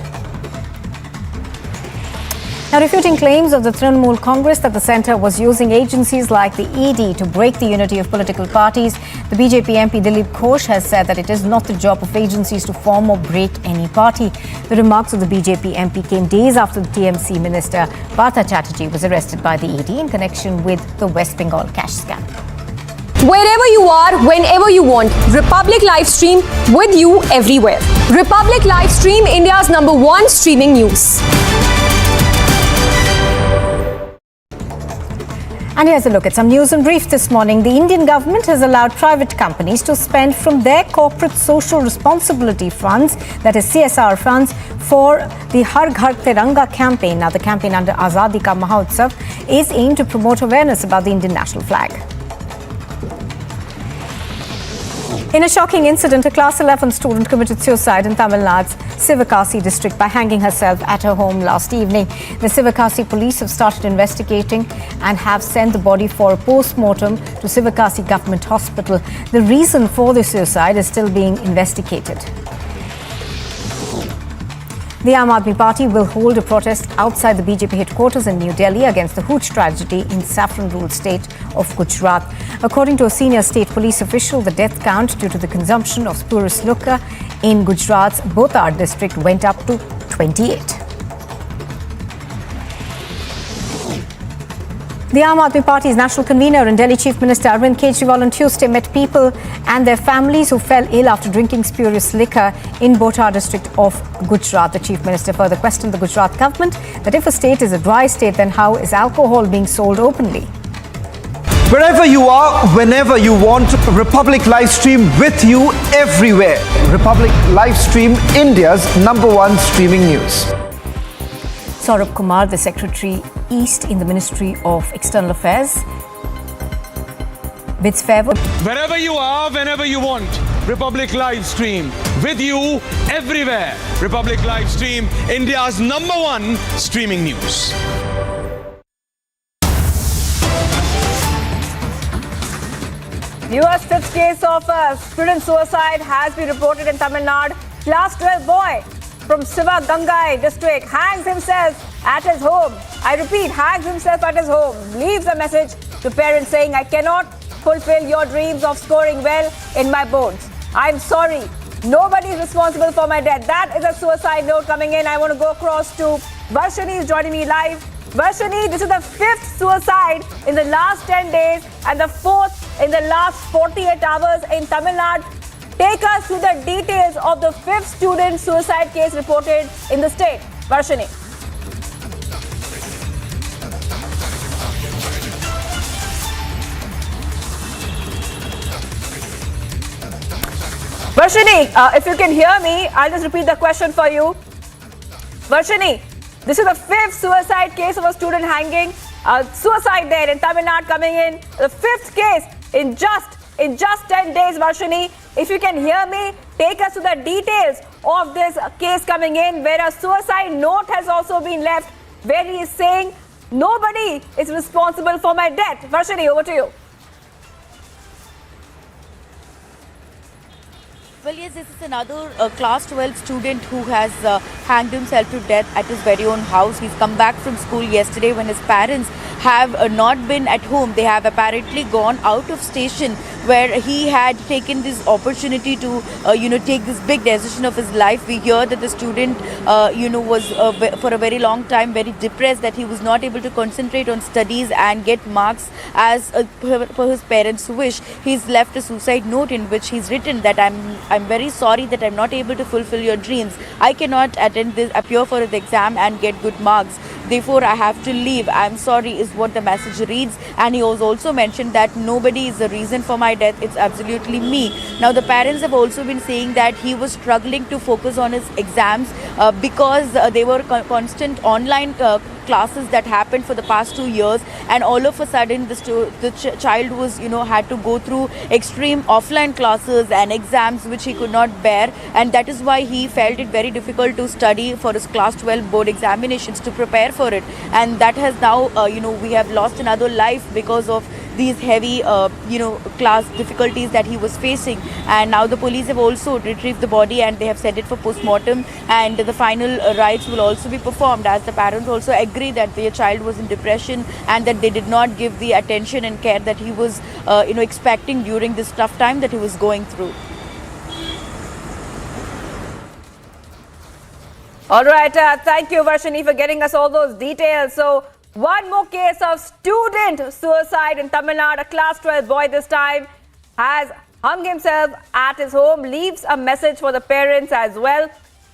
Now, refuting claims of the Trinamool Congress that the centre was using agencies like the ED to break the unity of political parties, the BJP MP Dilip Ghosh has said that it is not the job of agencies to form or break any party. The remarks of the BJP MP came days after the TMC minister Partha Chatterjee was arrested by the ED in connection with the West Bengal cash scam. Wherever you are, whenever you want, Republic Livestream with you everywhere. Republic Livestream, India's #1 streaming news. And here's a look at some news and brief this morning. The Indian government has allowed private companies to spend from their corporate social responsibility funds, that is CSR funds, for the Har Ghar Tiranga campaign. Now, the campaign under Azadi Ka Mahotsav is aimed to promote awareness about the Indian national flag. In a shocking incident, a class 11 student committed suicide in Tamil Nadu's Sivakasi district by hanging herself at her home last evening. The Sivakasi police have started investigating and have sent the body for a post-mortem to Sivakasi Government Hospital. The reason for the suicide is still being investigated. The Aam Aadmi Party will hold a protest outside the BJP headquarters in New Delhi against the Hooch tragedy in saffron-ruled state of Gujarat. According to a senior state police official, the death count due to the consumption of spurious liquor in Gujarat's Botar district went up to 28. The Aam Aadmi Party's national convener and Delhi Chief Minister Arvind Kejriwal on Tuesday met people and their families who fell ill after drinking spurious liquor in Botar district of Gujarat. The Chief Minister further questioned the Gujarat government that if a state is a dry state, then how is alcohol being sold openly? Wherever you are, whenever you want, Republic Livestream with you everywhere. Republic Livestream, India's #1 streaming news. Saurabh Kumar, the Secretary East in the Ministry of External Affairs, bids farewell. Wherever you are, whenever you want, Republic Livestream with you everywhere. Republic Livestream, India's #1 streaming news. Newest fifth case of student suicide has been reported in Tamil Nadu. Class 12 boy from Sivagangai district hangs himself at his home. I repeat, hangs himself at his home. Leaves a message to parents saying, I cannot fulfill your dreams of scoring well in my boards. I'm sorry. Nobody is responsible for my death. That is a suicide note coming in. I want to go across to Varshini, is joining me live. Varshini, this is the 5th suicide in the last 10 days and the 4th in the last 48 hours in Tamil Nadu. Take us through the details of the 5th student suicide case reported in the state. Varshini. Varshini, if you can hear me, I'll just repeat the question for you. Varshini, this is the 5th suicide case of a student hanging. Suicide there in Tamil Nadu coming in. The 5th case in just 10 days, Varshini. If you can hear me, take us to the details of this case coming in, where a suicide note has also been left, where he is saying, nobody is responsible for my death. Varshini, over to you. Well, yes, this is another class 12 student who has hanged himself to death at his very own house. He's come back from school yesterday when his parents have not been at home. They have apparently gone out of station where he had taken this opportunity to, take this big decision of his life. We hear that the student, was for a very long time very depressed, that he was not able to concentrate on studies and get marks as per his parents' wish. He's left a suicide note in which he's written that I'm very sorry that I'm not able to fulfill your dreams. I cannot appear for the exam and get good marks. Therefore, I have to leave. I'm sorry is what the message reads. And he was also mentioned that nobody is the reason for my death. It's absolutely me. Now, the parents have also been saying that he was struggling to focus on his exams because they were constant online classes that happened for the past 2 years, and all of a sudden the child was had to go through extreme offline classes and exams which he could not bear, and that is why he felt it very difficult to study for his class 12 board examinations to prepare for it. And that has now we have lost another life because of these heavy class difficulties that he was facing. And now the police have also retrieved the body and they have sent it for post-mortem, and the final rites will also be performed, as the parents also agree that their child was in depression and that they did not give the attention and care that he was expecting during this tough time that he was going through. All right, thank you, Varshini, for getting us all those details. So, one more case of student suicide in Tamil Nadu. A class 12 boy this time has hung himself at his home, leaves a message for the parents as well.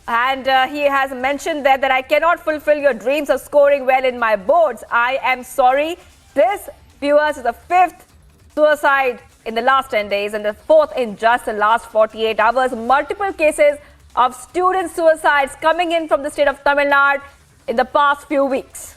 And he has mentioned there that I cannot fulfill your dreams of scoring well in my boards. I am sorry. This, viewers, is the 5th suicide in the last 10 days and the 4th in just the last 48 hours. Multiple cases of student suicides coming in from the state of Tamil Nadu in the past few weeks.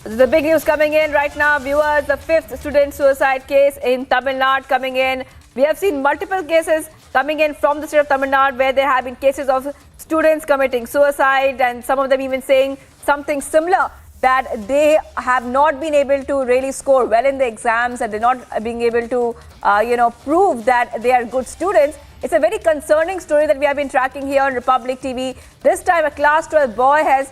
This is the big news coming in right now, viewers. The 5th student suicide case in Tamil Nadu coming in. We have seen multiple cases coming in from the state of Tamil Nadu where there have been cases of students committing suicide, and some of them even saying something similar, that they have not been able to really score well in the exams and they're not being able to, prove that they are good students. It's a very concerning story that we have been tracking here on Republic TV. This time, a class 12 boy has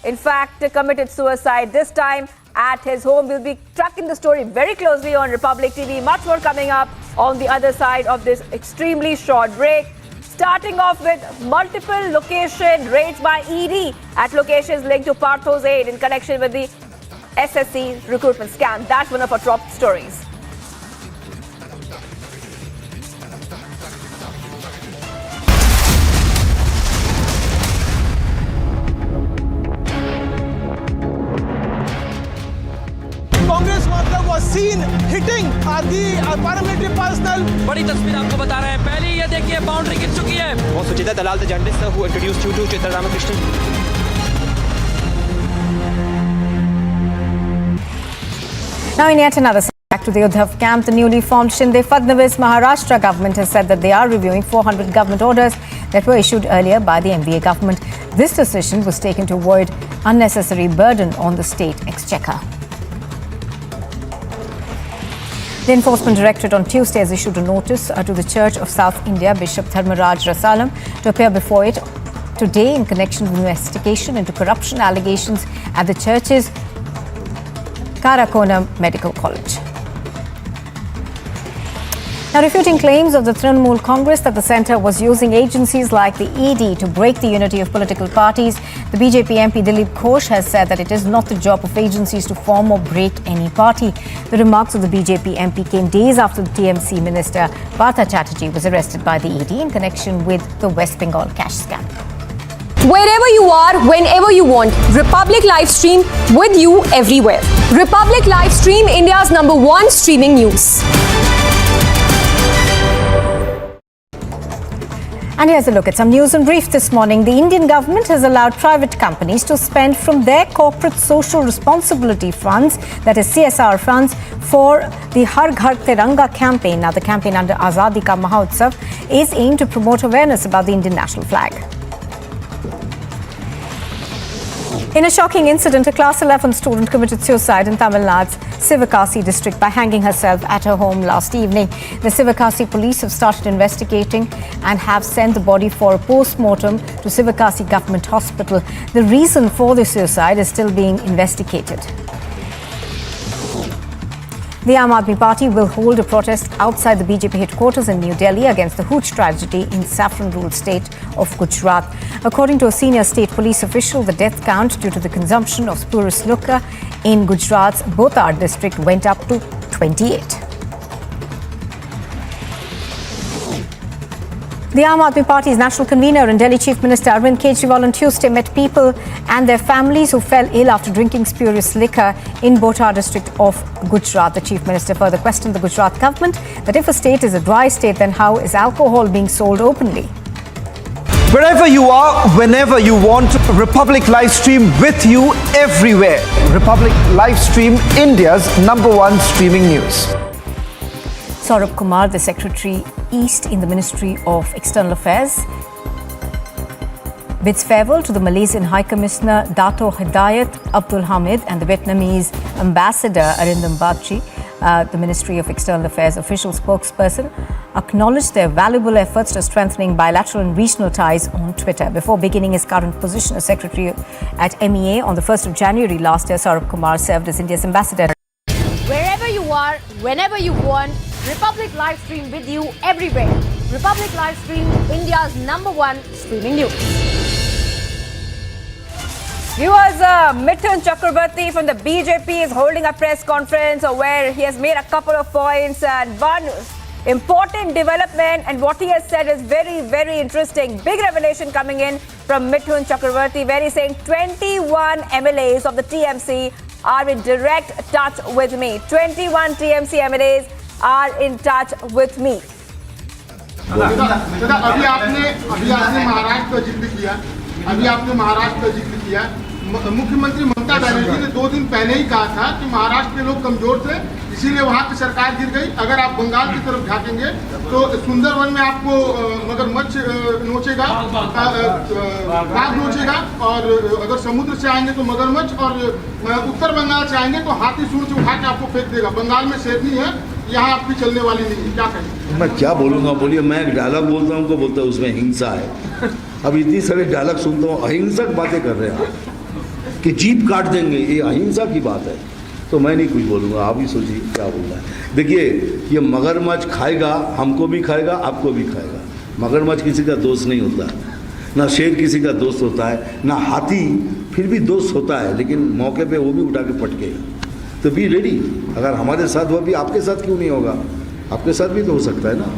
in fact committed suicide, this time at his home. We'll be tracking the story very closely on Republic TV. Much more coming up on the other side of this extremely short break. Starting off with multiple location raids by ED at locations linked to Partho's aid in connection with the SSC recruitment scam. That's one of our top stories. Congress मतलब was seen hitting the paramilitary personnel. बड़ी तस्वीर आपको बता रहे हैं. पहले ये देखिए बाउंड्री गिर चुकी है. वो सुचिता दलाल the journalist who introduced you to Chitra Ramakrishnan. Now in yet another back to the Uddhav camp, the newly formed Shinde Fadnavis Maharashtra government has said that they are reviewing 400 government orders that were issued earlier by the MVA government. This decision was taken to avoid unnecessary burden on the state exchequer. The Enforcement Directorate on Tuesday has issued a notice to the Church of South India Bishop Dharmaraj Rasalam to appear before it today in connection with investigation into corruption allegations at the church's Karakoram Medical College. Now, refuting claims of the Trinamool Congress that the centre was using agencies like the ED to break the unity of political parties, the BJP MP Dilip Ghosh has said that it is not the job of agencies to form or break any party. The remarks of the BJP MP came days after the TMC minister Partha Chatterjee was arrested by the ED in connection with the West Bengal cash scam. Wherever you are, whenever you want, Republic Live Stream with you everywhere. Republic Live Stream, India's #1 streaming news. And here's a look at some news and brief this morning. The Indian government has allowed private companies to spend from their corporate social responsibility funds, that is CSR funds, for the Har Ghar Tiranga campaign. Now, the campaign under Azadi Ka Mahotsav is aimed to promote awareness about the Indian national flag. In a shocking incident, a class 11 student committed suicide in Tamil Nadu's Sivakasi district by hanging herself at her home last evening. The Sivakasi police have started investigating and have sent the body for a post-mortem to Sivakasi Government Hospital. The reason for the suicide is still being investigated. The Aam Aadmi Party will hold a protest outside the BJP headquarters in New Delhi against the Hooch tragedy in saffron-ruled state of Gujarat. According to a senior state police official, the death count due to the consumption of spurious liquor in Gujarat's Botar district went up to 28. The Aam Aadmi Party's national convener and Delhi Chief Minister Arvind Kejriwal on Tuesday met people and their families who fell ill after drinking spurious liquor in Botar district of Gujarat. The Chief Minister further questioned the Gujarat government that if a state is a dry state, then how is alcohol being sold openly? Wherever you are, whenever you want, Republic Livestream with you everywhere. Republic Livestream, India's #1 streaming news. Saurabh Kumar, the Secretary East in the Ministry of External Affairs, bids farewell to the Malaysian High Commissioner Dato Hidayat Abdul Hamid and the Vietnamese Ambassador Arindam Bagchi. The Ministry of External Affairs official spokesperson acknowledged their valuable efforts to strengthening bilateral and regional ties on Twitter. Before beginning his current position as Secretary at MEA on the 1st of January last year, Saurabh Kumar served as India's ambassador. Wherever you are, whenever you want, Republic Livestream with you everywhere. Republic Livestream, India's #1 streaming news. Viewers, Mithun Chakrabarti from the BJP is holding a press conference where he has made a couple of points and one important development, and what he has said is very, very interesting. Big revelation coming in from Mithun Chakrabarti where he's saying 21 MLAs of the TMC are in direct touch with me. 21 TMC MLAs are in touch with me. अभी आपने महाराष्ट्र का जिक्र किया मुख्यमंत्री ममता बनर्जी ने 2 दिन पहले ही कहा था कि महाराष्ट्र के लोग कमजोर थे, इसीलिए वहाँ की सरकार गिर गई। अगर आप बंगाल की तरफ झाँकेंगे तो सुंदरवन में आपको मगरमच्छ नोचेगा, बाघ नोचेगा, और अगर समुद्र से आएंगे तो मगरमच्छ, और उत्तर बंगाल से आएंगे तो हाथी सूंड उठा के आपको फेंक देगा। बंगाल में शेरनी है, यहाँ आपकी चलने वाली नहीं है। क्या कहेंगे? मैं क्या बोलूँगा, बोलिए। मैं एक डायलॉग बोलता हूँ, उनको बोलता हूँ उसमें हिंसा है। अब इतनी सारे डायलॉग सुनता हूँ, अहिंसक बातें कर रहे हैं कि जीप काट देंगे, ये अहिंसा की बात है। तो मैं नहीं कुछ बोलूँगा, आप ही सोचिए क्या बोलना है। देखिए, ये मगरमच्छ खाएगा, हमको भी खाएगा, आपको भी खाएगा। मगरमच्छ किसी का दोस्त नहीं होता, ना शेर किसी का दोस्त होता है, ना हाथी फिर भी दोस्त होता है, लेकिन मौके पे वो भी उठा के पटकेगा। तो बी रेडी, अगर हमारे साथ हुआ भी आपके साथ क्यों नहीं होगा, आपके साथ भी तो हो सकता है ना।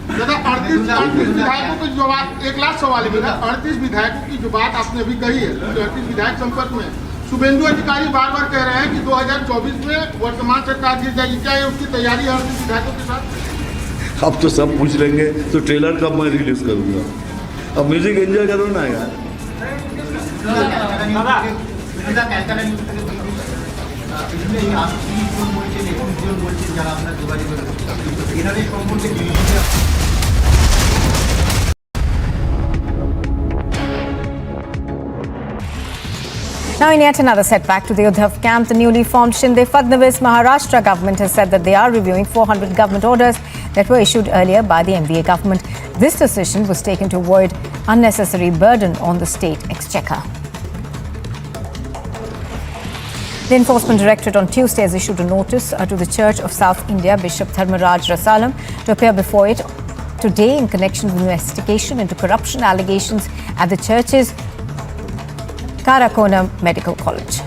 दादा 38 विधायकों को जो बात, एक लाख सवाल है, 38 विधायकों की जो बात आपने अभी कही है, 38 विधायक संपर्क में, शुभेंदु अधिकारी बार बार कह रहे हैं कि 2024 में वर्तमान सरकार गिर जाएगी। क्या है उसकी तैयारी है 38 विधायकों के साथ? अब तो सब पूछ लेंगे तो ट्रेलर कब मैं रिलीज करूँगा। अब म्यूजिक एंजॉय करो ना यार। Now, in yet another setback to the Uddhav camp, the newly formed Shinde Fadnavis Maharashtra government has said that they are reviewing 400 government orders that were issued earlier by the MVA government. This decision was taken to avoid unnecessary burden on the state exchequer. The Enforcement Directorate on Tuesday has issued a notice to the Church of South India Bishop Dharmaraj Rasalam to appear before it today in connection with investigation into corruption allegations at the church's Karakoram Medical College.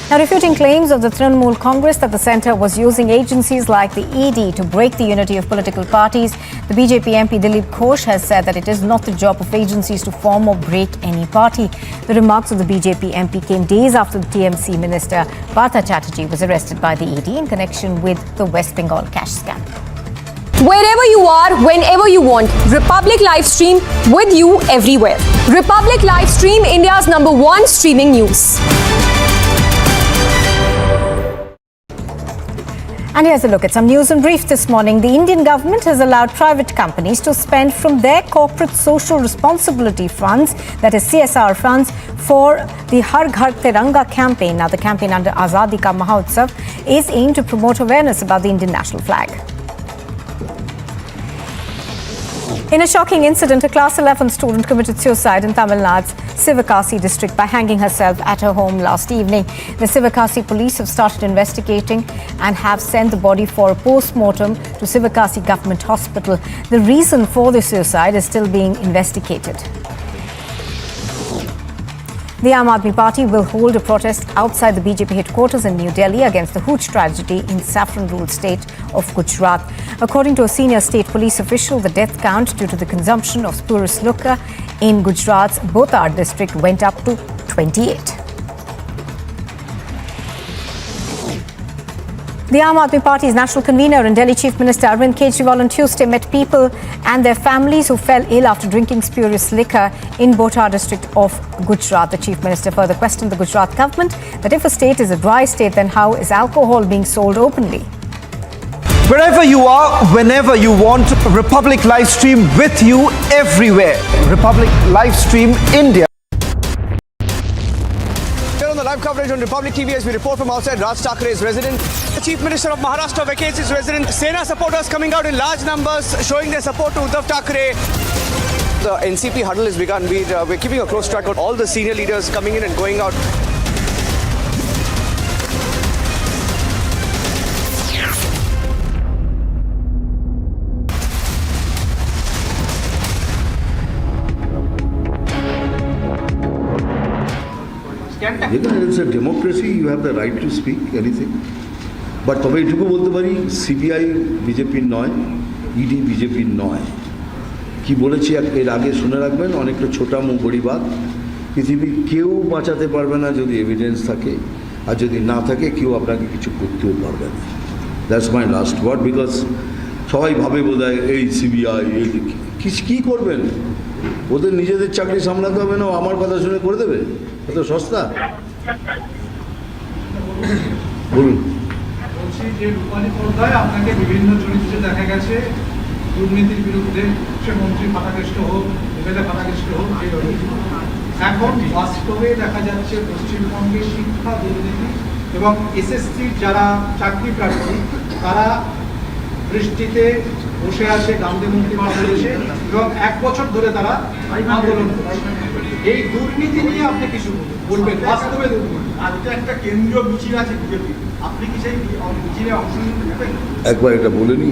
Now, refuting claims of the Trinamool Congress that the centre was using agencies like the ED to break the unity of political parties, the BJP MP Dilip Ghosh has said that it is not the job of agencies to form or break any party. The remarks of the BJP MP came days after the TMC minister Partha Chatterjee was arrested by the ED in connection with the West Bengal cash scam. Wherever you are, whenever you want, Republic Livestream with you everywhere. Republic Livestream, India's #1 streaming news. And here's a look at some news and brief this morning. The Indian government has allowed private companies to spend from their corporate social responsibility funds, that is CSR funds, for the Har Ghar Tiranga campaign. Now, the campaign under Azadi Ka Mahotsav is aimed to promote awareness about the Indian national flag. In a shocking incident, a class 11 student committed suicide in Tamil Nadu's Sivakasi district by hanging herself at her home last evening. The Sivakasi police have started investigating and have sent the body for a post-mortem to Sivakasi Government Hospital. The reason for the suicide is still being investigated. The Aam Aadmi Party will hold a protest outside the BJP headquarters in New Delhi against the Hooch tragedy in saffron-ruled state of Gujarat. According to a senior state police official, the death count due to the consumption of spurious liquor in Gujarat's Botar district went up to 28. The Aam Aadmi Party's national convener and Delhi Chief Minister Arvind Kejriwal on Tuesday met people and their families who fell ill after drinking spurious liquor in Botar district of Gujarat. The Chief Minister further questioned the Gujarat government that if a state is a dry state, then how is alcohol being sold openly? Wherever you are, whenever you want, Republic live stream with you everywhere. Republic live stream India. Here on the live coverage on Republic TV as we report from outside Raj Thakre's residence. The Chief Minister of Maharashtra vacates his residence. Sena supporters coming out in large numbers showing their support to Uddhav Thakre. The NCP huddle has begun. We're keeping a close track of all the senior leaders coming in and going out. It's a democracy, you have the right to speak anything. But তবে এটুকু বলতে পারি CBI বিজেপির নয়, ED বিজেপির নয়। কি বলেছি এর আগে শুনে রাখবেন, অনেকটা ছোটা মুখ বড়ি বাত। পৃথিবীর কেউ বাঁচাতে পারবে না যদি এভিডেন্স থাকে, আর যদি না থাকে কেউ আপনাকে কিছু করতেও পারবে না। That's my last word, because সবাই ভাবে বোধহয় এই সিবিআই এই কী করবেন, ওদের নিজেদের চাকরি সামলাতে হবে না, আমার কথা শুনে করে দেবে, এত সস্তা। বলুন। বলছি যে রূপালী পর্দায় আপনাকে বিভিন্ন চরিত্রে দেখা গেছে, দুর্নীতির বিরুদ্ধে সে মন্ত্রী পাতাকেষ্ট হোক, এমএলএ পাতাকেষ্ট হোক, এখন বাস্তবে দেখা যাচ্ছে পশ্চিমবঙ্গে শিক্ষা দুর্নীতি এবং এসএসসির যারা চাকরি প্রার্থী তারা বৃষ্টিতে বসে আছে গান্ধী মন্ত্রী বাংলাদেশে এবং 1 বছর ধরে তারা আন্দোলন করছে। এই দুর্নীতি নিয়ে আপনি কিছু বলবেন? বাস্তবে আজকে একটা কেন্দ্রীয় মিছিল আছে বিজেপি, আপনি কি সেই মিছিলে অংশ নেবেন? একবার এটা বলেনি,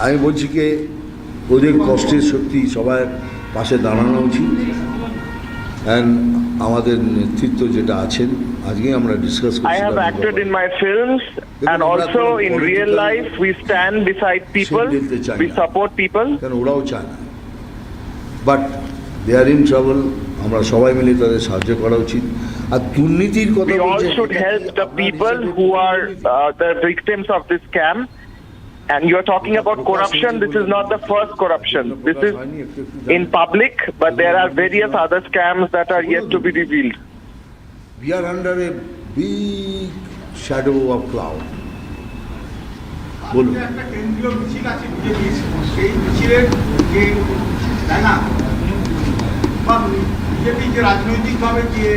আমি বলছি কি ওদের কষ্টের সত্যি সবার পাশে দাঁড়ানো উচিত। অ্যান্ড আমাদের নেতৃত্ব যেটা আছেন আজকে আমরা ডিসকাস করছি। I have acted in my films and also in real life we stand beside people, we support people. কেন ওরাও চায় না, but they are in trouble, আমরা সবাই মিলে তাদের সাহায্য করা উচিত। আর দুর্নীতির কথা we all should help the people who are the victims of this scam. And you are talking about corruption. This is not the first corruption. This is in public, but there are various other scams that are yet to be revealed. We are under a big shadow of cloud. বলুন। একটা কেন্দ্রীয় মিছিল আছে BJP, সেই মিছিলের যে জানা বা বিজেপি যে রাজনৈতিকভাবে যে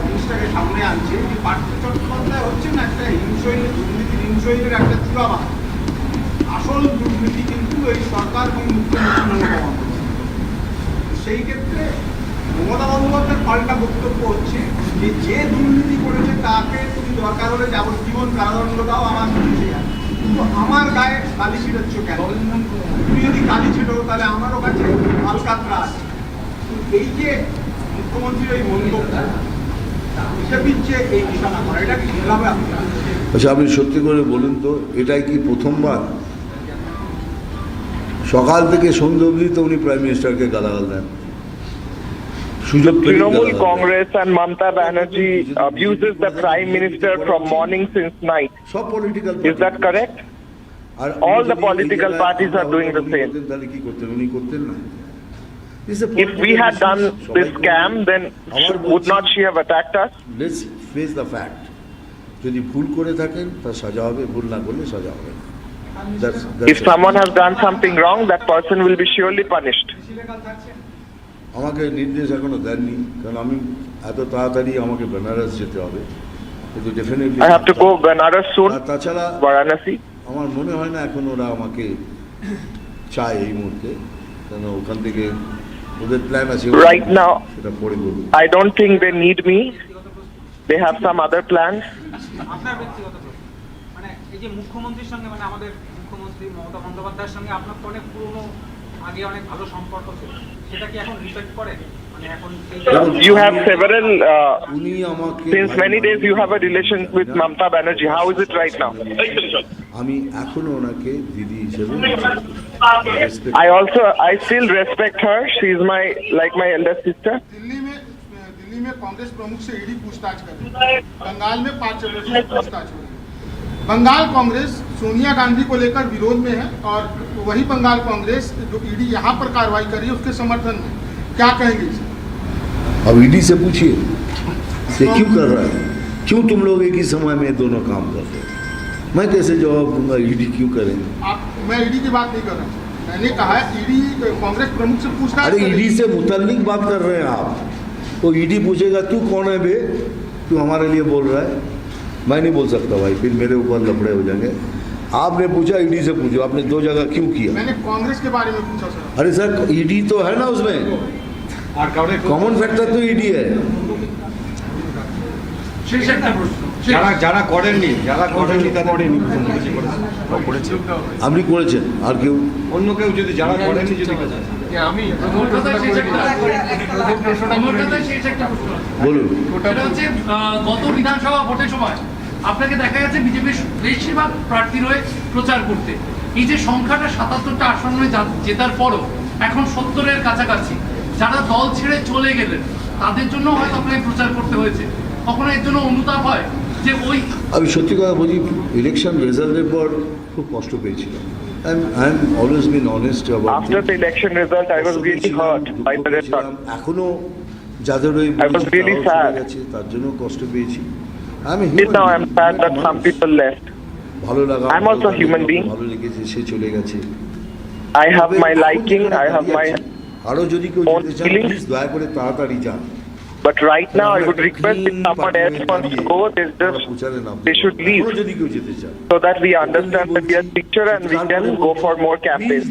জিনিসটাকে সামনে আনছে, যে পার্থ চট্টোপাধ্যায় হচ্ছে না একটা হিংসৈল দুর্নীতির হিংসৈলের একটা চূড়াবাদ। আসল দুর্নীতি কিন্তু এই সরকার এবং মুখ্যমন্ত্রী মমতা বন্দ্যোপাধ্যায়। সেই ক্ষেত্রে মমতা বন্দ্যোপাধ্যায়ের পাল্টা বক্তব্য হচ্ছে যে যে দুর্নীতি করেছে তাকে তুমি দরকার হলে যাবজ্জীবন কারাদণ্ড দাও, আমার কিন্তু আমার গায়ে কালি ছিটাচ্ছ কেন? তুমি যদি কালি ছিটো তাহলে আমারও কাছে আলকাতরা আছে। এই যে মুখ্যমন্ত্রীর এই মন্তব্য বিজেপির যে এই নিশানা করা, এটা কি খেলাবে? আচ্ছা আপনি সত্যি করে বলুন তো, এটাই কি প্রথমবার? সকাল থেকে সন্ধ্যা অবধি তো উনি প্রাইম মিনিস্টারকে গালাগাল দেন। Trinamool Congress and Mamata Banerjee abuses the Prime Minister from morning since night. Is that correct? All the political parties are doing the same. If we had done this scam, then would not she have attacked us? Let's face the fact. যদি ভুল করে থাকেন তার সাজা হবে, ভুল না করলে সাজা হবে না। If someone has done something wrong, that person will be surely punished. আমাকে নির্দেশ এখনো দেননি, কারণ আমি এত তাড়াতাড়ি আমাকে বেনারস যেতে হবে, কিন্তু definitely I have to go Benares soon. তাছাড়া Varanasi. আমার মনে হয় না এখন ওরা আমাকে চায় এই মুহূর্তে, কারণ ওখান থেকে ওদের প্ল্যান আছে Right now, সেটা পরে বলবো। I don't think they need me. They have some other plans. আপনার ব্যক্তিগত মানে এই যে মুখ্যমন্ত্রীর সঙ্গে মানে আমাদের মুখ্যমন্ত্রী মমতা বন্দ্যোপাধ্যায়ের সঙ্গে আপনার তো অনেক পুরনো আগে অনেক ভালো সম্পর্ক ছিল, সেটা কি এখন রিফ্লেক্ট করে? মানে এখন You have several since many days you have a relation with Mamata Banerjee. How is it right now? আমি এখনো ওনাকে দিদি হিসেবে I still respect her. She is like my elder sister. Delhi में कांग्रेस प्रमुख से ईडी पूछताछ कर रही है। बंगाल में 5 जगह से पूछताछ हो रही है। बंगाल कांग्रेस सोनिया गांधी को लेकर विरोध में है और वही बंगाल कांग्रेस जो ईडी यहाँ पर कार्रवाई कर रही है उसके समर्थन में, क्या कहेंगे इसे? अब ईडी से पूछिए ये क्यों कर रहा है, क्यों तुम लोग एक ही समय में दोनों काम कर रहे हो? मैं कैसे जवाब दूंगा ईडी क्यों करेंगे? मैं ईडी की बात नहीं कर रहा हूँ, मैंने कहा ईडी कांग्रेस प्रमुख से पूछताछ। अरे ईडी से मुतल्लिक बात कर रहे हैं आप, तो ईडी पूछेगा तू कौन है बे, तू हमारे लिए बोल रहा है? मैं नहीं बोल सकता भाई, फिर मेरे ऊपर लफड़े हो जाएंगे। आपने पूछा ईडी से पूछो, आपने 2 जगह क्यों किया? मैंने कांग्रेस के बारे में पूछा सर। अरे सर ईडी तो है ना उसमें, कॉमन फैक्टर तो ईडी है। যারা করেননি আপনি করেছেন আর কেউ অন্য কেউ যদি যারা করেননি যদি বলুন। গত বিধানসভা ভোটের সময় আপনাকে দেখা গেছে বিজেপির বেশিরভাগ প্রার্থীর হয়ে প্রচার করতে, এই যে সংখ্যাটা 77টা আসনে জেতার পরও এখন 70-এর কাছাকাছি যারা দল ছেড়ে চলে গেলেন তাদের জন্য হয়তো আপনাকে প্রচার করতে হয়েছে, কখনো এর জন্য অনুতাপ হয় যে ওই? আমি সত্যি কথা বলি, ইলেকশন রেজাল্টের পর খুব কষ্ট পেয়েছিলাম। I am always been honest about after the election result I was really hurt by the result. এখনো যাদের ওই I was really sad. তার জন্য কষ্ট পেয়েছি। Now I am sad that some people left. ভালো লাগা, I am also a human being. ভালো লেগেছে সে চলে গেছে। I have my liking, I have my আরো যদি কেউ যেতে চান প্লিজ দয়া করে তাড়াতাড়ি যান। But right now I would request if someone else wants to go, they should leave so that we understand the bigger picture and we can go for more campaigns.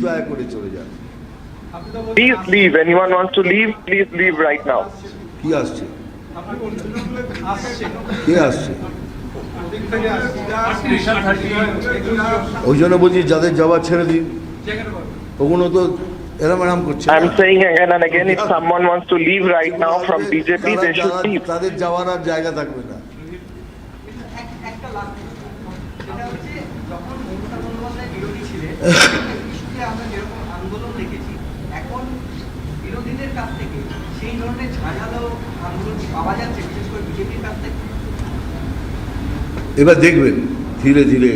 Please leave. Anyone wants to leave, please leave right now. কি আসছে? কে আসছে? ওই জন্য বলছি যাদের যাওয়ার ছেড়ে দিন, ওগুলো তো I'm saying again and again, if someone wants to leave right now from BJP, they should leave. তাদের যাওয়ার আর জায়গা থাকবে না। এবার দেখবেন ধীরে ধীরে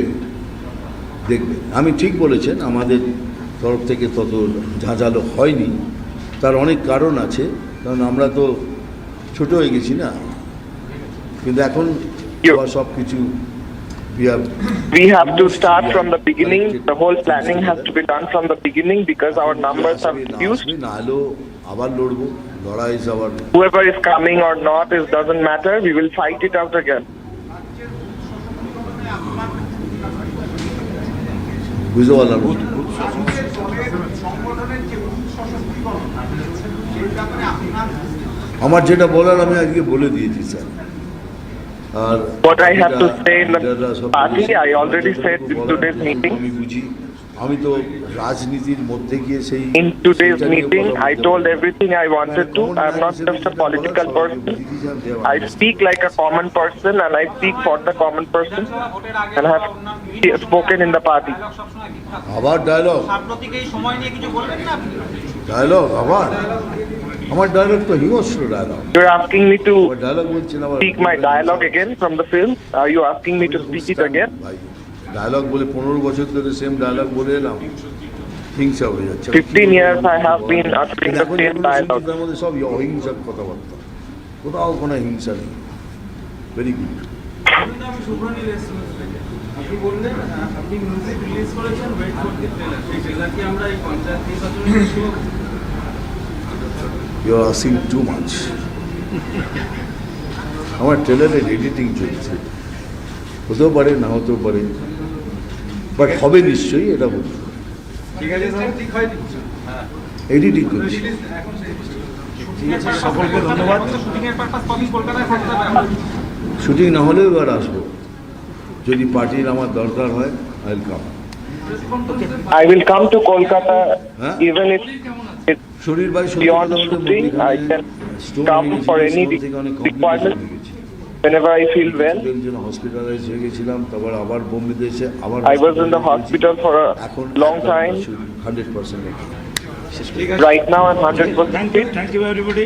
দেখবেন। আমি ঠিক বলেছেন, আমাদের তরফ থেকে তত ঝাঁঝালো হয়নি, তার অনেক কারণ আছে, কারণ আমরা তো ছোট হয়ে গেছি না, কিন্তু এখন সব কিছু we have to start from the beginning. The whole planning has to be done from the beginning because our numbers are reduced. না হলেও আবার লড়বো, লড়াই আবার whoever is coming or not, it doesn't matter, we will fight it out again. বুঝতে পারলাম। আমার যেটা বলার আমি আজকে বলে দিয়েছি স্যার। আর what I have to say in the party I already said in today's meeting. আমি বুঝি, আমি তো রাজনীতির মধ্যে গিয়ে সেই in today's meeting I told everything I wanted to. I am not just a political person. I speak like a common person and I speak for the common person and have spoken in the party. আবার dialogue, সাম্প্রতিক এই সময় নিয়ে কিছু বলবেন না আপনি? Dialogue আবার? আমার ডায়লগ তো হিংস্র dialogue. You're asking me to dialogue বলছেন আবার speak my dialogue again from the film? Are you asking me to speak it again? Dialogue বলে 15 বছর ধরে সেম ডায়লগ বলে এলাম, হিংসা হয়ে যাচ্ছে। 15 years I have been uttering the same dialogue. আমাদের সব অহিংসার কথাবার্তা, কোথাও কোনো হিংসা নেই। Very good. শুভনীল এসএমএস থেকে আপনি বললেন আপনি মিউজিক রিলিজ করেছেন ওয়েট ফর দি ট্রেলার সেই ট্রেলার কি আমরা এই পঞ্চায়েত নির্বাচনে দেখব? You are asking too much. আমার ট্রেলারের এডিটিং চলছে, হতেও পারে না হতেও পারে, বাট হবে নিশ্চয়ই, এটা বলতে ঠিক আছে স্যার, ঠিক হয় দিচ্ছেন এডিটিং করছি। ঠিক আছে, সকলকে ধন্যবাদ। শুটিং এর পারপাস কবি কলকাতায় থাকতে হবে, শুটিং না হলেও এবার আসবো, যদি পার্টির আমার দরকার হয় I will come. I will come to Kolkata even if it's শরীর by beyond shooting. I can come for any requirement whenever I feel well. Hospitalise হয়ে গেছিলাম, তারপর আবার বোম্বেতে এসে আবার I was in the hospital for a long time. 100%. Right now I'm 100% fit. Thank you everybody.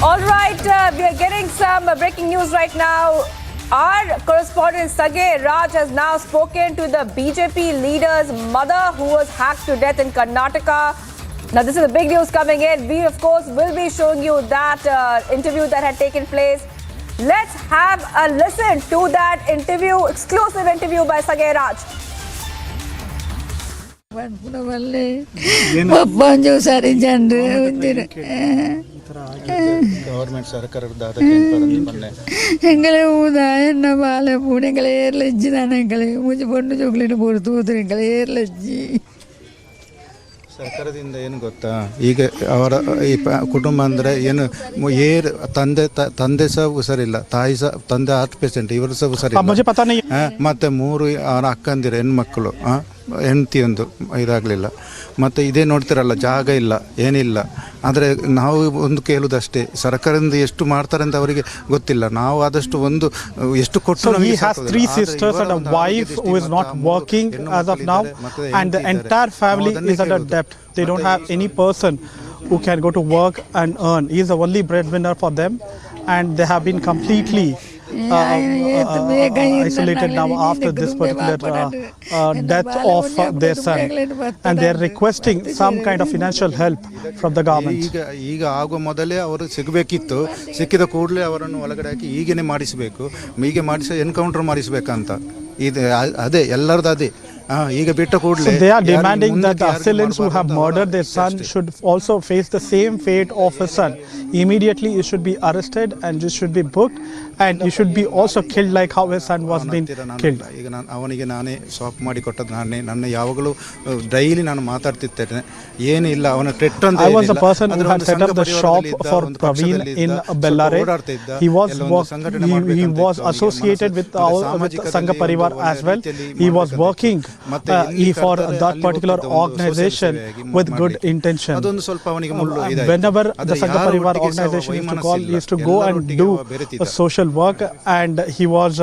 All right, we are getting some breaking news right now. Our correspondent Sagay Raj has now spoken to the BJP leader's mother who was hacked to death in Karnataka. Now, this is the big news coming in. We, of course, will be showing you that interview that had taken place. Let's have a listen to that interview, exclusive interview by Sagay Raj. Government ಸರ್ಕಾರದ എങ്ങളെ ഊതായെന്ന പാലപ്പൂടി എങ്ങളെ ഏർലജ്ജി തന്നെ എങ്ങളെ മുഞ്ചി പൊണ്ണു chocolate പൊറുത്തൂത്തു എങ്ങളെ ഏർലജ്ജി. ಸರ್ಕಾರದಿಂದ ಏನು ಗೊತ್ತಾ, ಈಗ ಅವರ ಈ ಕುಟುಂಬ ಅಂದರೆ ಏನು ತಂದೆ ಸಹ ಹುಷಾರಿಲ್ಲ, ತಾಯಿ ಸಹ ತಂದೆ 8%, ಇವರು ಸಹ ಹುಷಾರಿಲ್ಲ. ಮತ್ತು 3 ಅವರ ಅಕ್ಕಂದಿರ ಹೆಣ್ಮಕ್ಕಳು, ಹೆಂಡತಿಯೊಂದು ಇದಾಗಲಿಲ್ಲ. ಮತ್ತು ಇದೇ ನೋಡ್ತಿರಲ್ಲ, ಜಾಗ ಇಲ್ಲ, ಏನಿಲ್ಲ. ಆದರೆ ನಾವು ಒಂದು ಕೇಳುವುದಷ್ಟೇ, ಸರ್ಕಾರದಿಂದ ಎಷ್ಟು ಮಾಡ್ತಾರೆ ಅಂತ ಅವರಿಗೆ ಗೊತ್ತಿಲ್ಲ. ನಾವು ಆದಷ್ಟು ಒಂದು ಎಷ್ಟು ಕೊಟ್ಟು. So he has 3 sisters and a wife who is not working as of now, and the entire family is under debt. They don't have any person who can go to work and earn. He is the only breadwinner for them, and they have been completely isolated now after this particular death of their son, and they are requesting some kind of financial help from the government. ಈಗ ಆಗುವ ಮೊದಲೇ ಅವರು ಸಿಗಬೇಕಿತ್ತು, ಸಿಕ್ಕಿದ ಕೂಡಲೇ ಅವರನ್ನು ಒಳಗಡೆ ಹಾಕಿ ಈಗೇನೆ ಮಾಡಿಸಬೇಕು, ಹೀಗೆ ಮಾಡಿಸಿ ಎನ್ಕೌಂಟರ್ ಮಾಡಿಸಬೇಕಂತ. ಇದು ಅದೇ ಎಲ್ಲರದ್ದು ಅದೇ. So they are demanding that the assailants who have murdered their son should also face the same fate of his son. Immediately he should be arrested and he should be booked, and he should be also killed like how his son was being killed. ಈಗ ಅವನಿಗೆ ನಾನೇ shop ಮಾಡಿ ಕೊಟ್ಟದ್ದು ನಾನೇ. ನನ್ನ ಯಾವಾಗಲೂ daily ನಾನು ಮಾತಾಡ್ತಿರ್ತೇನೆ, ಏನಿಲ್ಲ ಅವನ ಟ್ರೆಟ್ ಅಂತ. I was the person who had set up the shop for Praveen in Bellare. He was associated with Sangha Parivar as well. He was working for that particular organization with good intention. Whenever the Sangha Parivar organization used to call, he used to go and do social work, and he was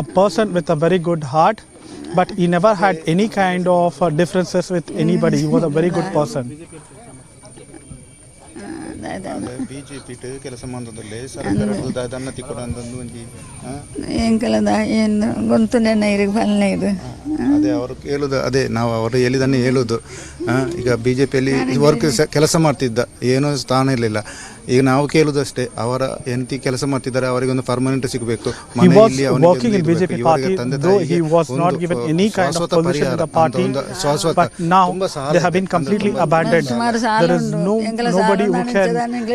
a person with a very good heart, but he never had any kind of differences with anybody. He was a very good person. BJP ಕೆಲಸ ಮಾಡೋದಲ್ಲಿ ಸರ್ಕಾರದ ಅದನ್ನ ತಿಕ್ಕೊಂಡಂದು ಏನು ಗೊಂತುನೆ ಬಲ್ಲೆ ಇದು ಅದೇ ಅವರು ಕೇಳುದು, ಅದೇ ನಾವು ಅವರು ಹೇಳಿದನ್ನೇ ಹೇಳುದು. ಈಗ ಬಿಜೆಪಿಯಲ್ಲಿ ವರ್ಕ್ ಕೆಲಸ ಮಾಡ್ತಿದ್ದ, ಏನೂ ಸ್ಥಾನ ಇರಲಿಲ್ಲ. ಈಗ ನಾವು ಕೇಳುದಷ್ಟೇ, ಅವರ ಹೆಂಡತಿ ಕೆಲಸ ಮಾಡ್ತಿದ್ದಾರೆ, ಅವರಿಗೆ ಒಂದು ಪರ್ಮನೆಂಟ್ ಸಿಗಬೇಕು. He was working in BJP party, though he was not given any kind of position in the party, but now they have been completely abandoned. There is nobody who can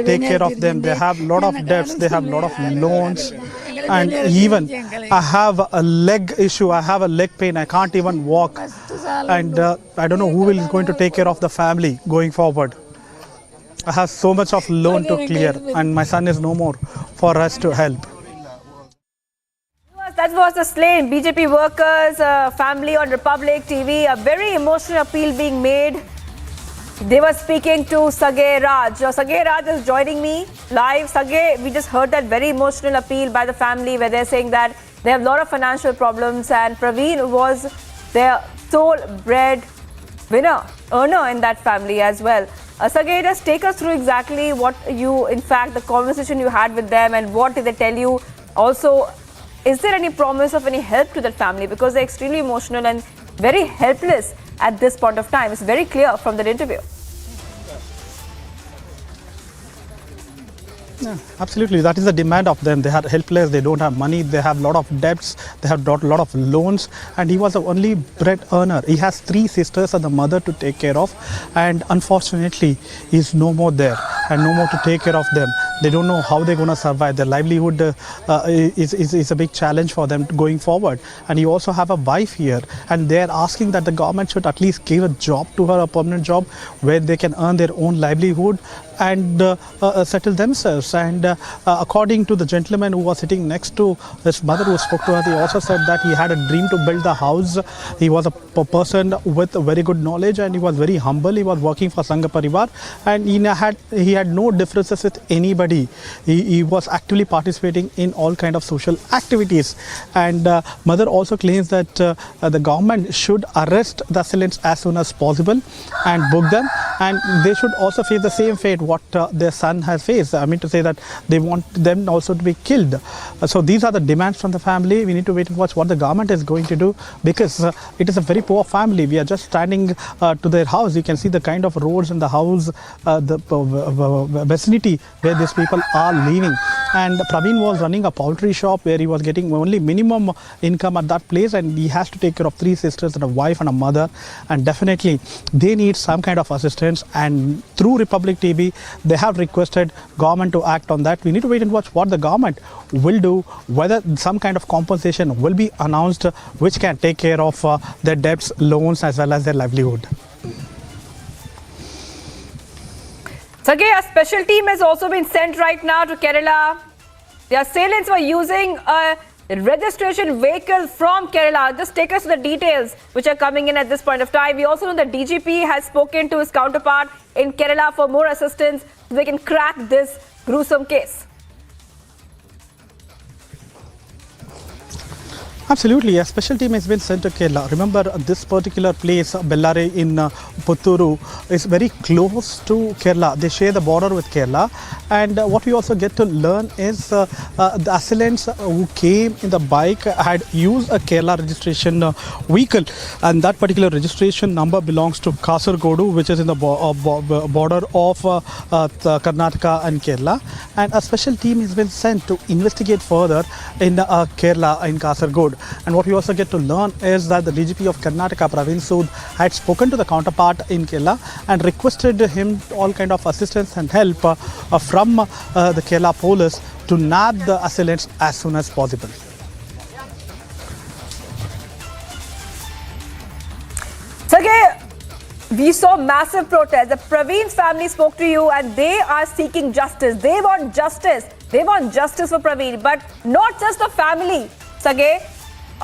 take care of them. They have lot of debts, they have lot of loans, and even I have a leg issue, I have a leg pain, I can't even walk, and I don't know who is going to take care of the family going forward. I have so much of loan to clear, and my son is no more for us to help. That was the slain BJP workers' family on Republic TV. A very emotional appeal being made They were speaking to Sagay Raj. Sagay Raj is joining me live. Sagay, we just heard that very emotional appeal by the family where they're saying that they have a lot of financial problems and Praveen was their sole bread earner in that family as well. Sagay, just take us through exactly what the conversation you had with them and what did they tell you. Also, is there any promise of any help to that family? Because they're extremely emotional and very helpless at this point of time. It's very clear from that interview. Yeah, absolutely. That is the demand of them. They are helpless. They don't have money. They have a lot of debts. They have got a lot of loans. And he was the only bread earner. He has 3 sisters and the mother to take care of. And unfortunately, he's no more there and no more to take care of them. They don't know how they're going to survive. Their livelihood is a big challenge for them going forward. And you also have a wife here. And they're asking that the government should at least give a job to her, a permanent job, where they can earn their own livelihood and settle themselves. And according to the gentleman who was sitting next to his mother who spoke to her, he also said that he had a dream to build the house. He was a person with very good knowledge and he was very humble. He was working for Sangha Parivar and he had no differences with anybody. He was actively participating in all kind of social activities. And mother also claims that the government should arrest the assailants as soon as possible and book them. And they should also face the same fate what their son has faced. I mean to say that they want them also to be killed. So these are the demands from the family. We need to wait and watch what the government is going to do because it is a very poor family. We are just standing to their house. You can see the kind of roads in the house, the vicinity where these people are living. And Praveen was running a poultry shop where he was getting only minimum income at that place, and he has to take care of 3 sisters and a wife and a mother, and definitely they need some kind of assistance. And through Republic TV, they have requested government to act on that. We need to wait and watch what the government will do, whether some kind of compensation will be announced which can take care of their debts, loans as well as their livelihood. Sagay, a special team has also been sent right now to Kerala. The assailants were using a registration vehicle from Kerala. Just take us to the details which are coming in at this point of time. We also know that DGP has spoken to his counterpart in Kerala for more assistance so they can crack this gruesome case. Absolutely, a special team has been sent to Kerala. Remember, this particular place, Bellare in Putturu, is very close to Kerala. They share the border with Kerala. And what we also get to learn is the assailants who came in the bike had used a Kerala registration vehicle. And that particular registration number belongs to Kasargodu, which is in the border of Karnataka and Kerala. And a special team has been sent to investigate further in Kerala, in Kasargodu. And what we also get to learn is that the DGP of Karnataka, Praveen Sood, had spoken to the counterpart in Kerala and requested him all kind of assistance and help from the Kerala police to nab the assailants as soon as possible. Sagay, we saw massive protests. The Praveen's family spoke to you and they are seeking justice. They want justice. They want justice for Praveen, but not just the family. Sagay,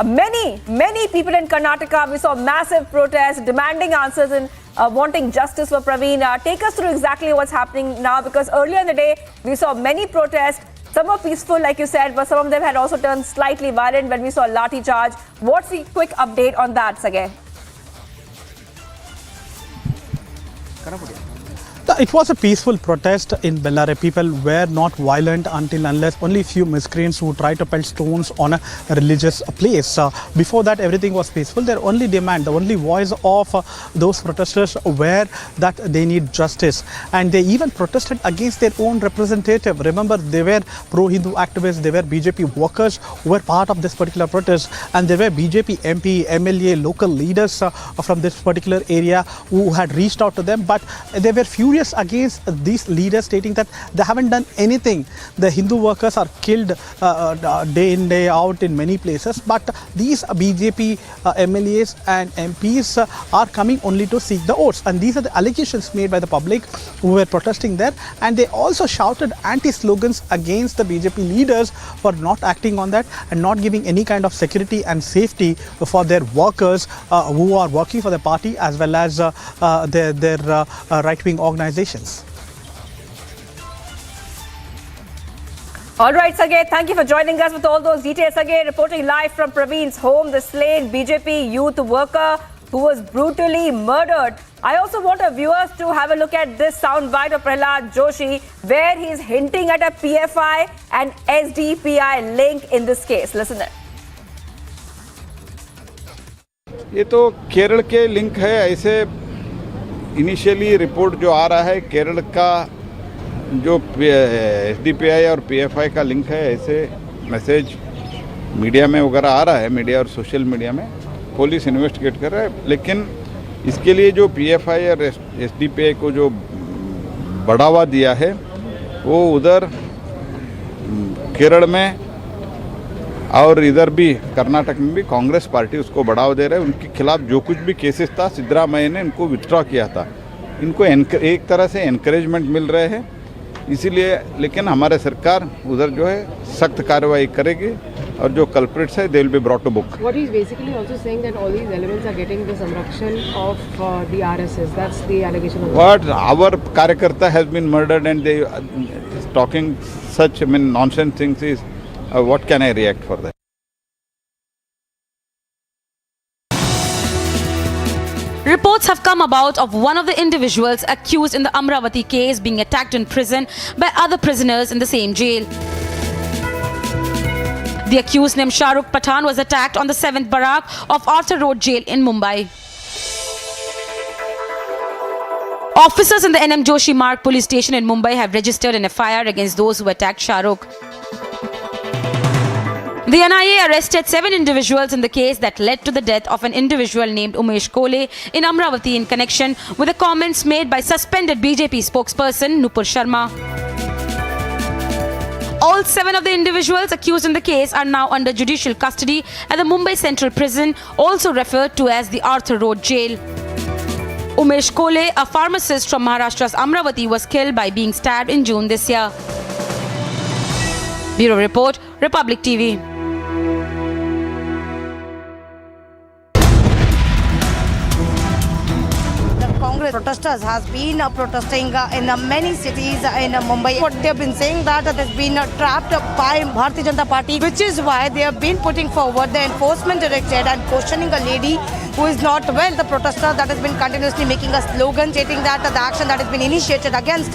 many people in Karnataka, we saw massive protests demanding answers and wanting justice for Praveen. Take us through exactly what's happening now, because earlier in the day, we saw many protests. Some were peaceful, like you said, but some of them had also turned slightly violent when we saw lathi charge. What's the quick update on that, Sagay? It was a peaceful protest in Bellare. People were not violent until unless only few miscreants who tried to pelt stones on a religious place. Before that, everything was peaceful. Their only demand, the only voice of those protesters were that they need justice. And they even protested against their own representative. Remember, they were pro-Hindu activists, they were BJP workers who were part of this particular protest. And there were BJP MP, MLA, local leaders from this particular area who had reached out to them. But they were furious furious against these leaders, stating that they haven't done anything. The Hindu workers are killed day in, day out in many places, but these BJP MLAs and MPs are coming only to seek the votes. And these are the allegations made by the public who were protesting there. And they also shouted anti-slogans against the BJP leaders for not acting on that and not giving any kind of security and safety for their workers who are working for the party as well as their right-wing organizations. All right, Sagay, thank you for joining us with all those details. Sagay, reporting live from Praveen's home, the slain BJP youth worker who was brutally murdered. I also want our viewers to have a look at this soundbite of Prahlad Joshi, where he's hinting at a PFI and SDPI link in this case. Listen there. ये तो केरल के link है. ऐसे initially report जो आ रहा है केरल का जो एसडीपीआई और पीएफआई का लिंक है, ऐसे मैसेज मीडिया में वगैरह आ रहा है, मीडिया और सोशल मीडिया में. पुलिस इन्वेस्टिगेट कर रहा है, लेकिन इसके लिए जो पीएफआई और एसडीपीआई को जो बढ़ावा दिया है वो उधर केरल में और इधर भी कर्नाटक में भी कांग्रेस पार्टी उसको बढ़ावा दे रहा है. उनके खिलाफ जो कुछ भी केसेस था सिद्धरामैया ने इनको विथड्रॉ किया था. इनको एक तरह से एनकरेजमेंट मिल रहे हैं इसीलिए. लेकिन हमारे सरकार उधर जो है सख्त कार्रवाई करेगी और जो कल्प्रिट्स है they will be brought to book. What he's basically also saying that all these elements are getting the samrakshan of the RSS. That's the allegation of What our Karyakarta has been murdered and they is talking such nonsense things is what can I react for that? Reports have come about of one of the individuals accused in the Amravati case being attacked in prison by other prisoners in the same jail. The accused named Shahrukh Pathan was attacked on the 7th Barak of Arthur Road Jail in Mumbai. Officers in the NM Joshi Marg police station in Mumbai have registered an FIR against those who attacked Shahrukh. The NIA arrested 7 individuals in the case that led to the death of an individual named Umesh Kole in Amravati in connection with the comments made by suspended BJP spokesperson Nupur Sharma. All 7 of the individuals accused in the case are now under judicial custody at the Mumbai Central Prison, also referred to as the Arthur Road Jail. Umesh Kole, a pharmacist from Maharashtra's Amravati, was killed by being stabbed in June this year. Bureau Report, Republic TV. Congress protesters has been protesting in many cities in Mumbai. What they have been saying that they've been trapped by Bharatiya Janata Party, which is why they have been putting forward the enforcement directorate and questioning a lady who is not well. The protester that has been continuously making a slogan stating that the action that has been initiated against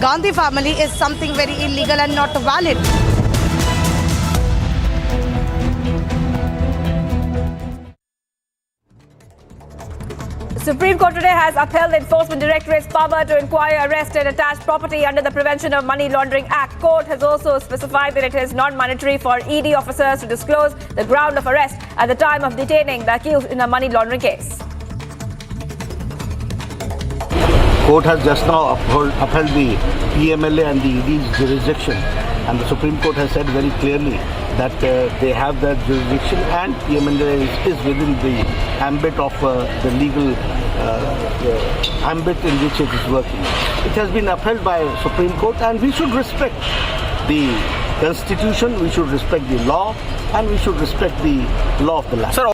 Gandhi family is something very illegal and not valid. Supreme Court today has upheld the Enforcement Directorate's power to inquire, arrest and attach property under the Prevention of Money Laundering Act. Court has also specified that it is not mandatory for ED officers to disclose the ground of arrest at the time of detaining the accused in a money laundering case. Court has just now upheld the PMLA and the ED's jurisdiction, and the Supreme Court has said very clearly that they have that jurisdiction and PMLA is within the ambit of the legal ambit in which it is working. It has been upheld by Supreme Court, and we should respect the Constitution, we should respect the law, and we should respect the law of the land. Sir,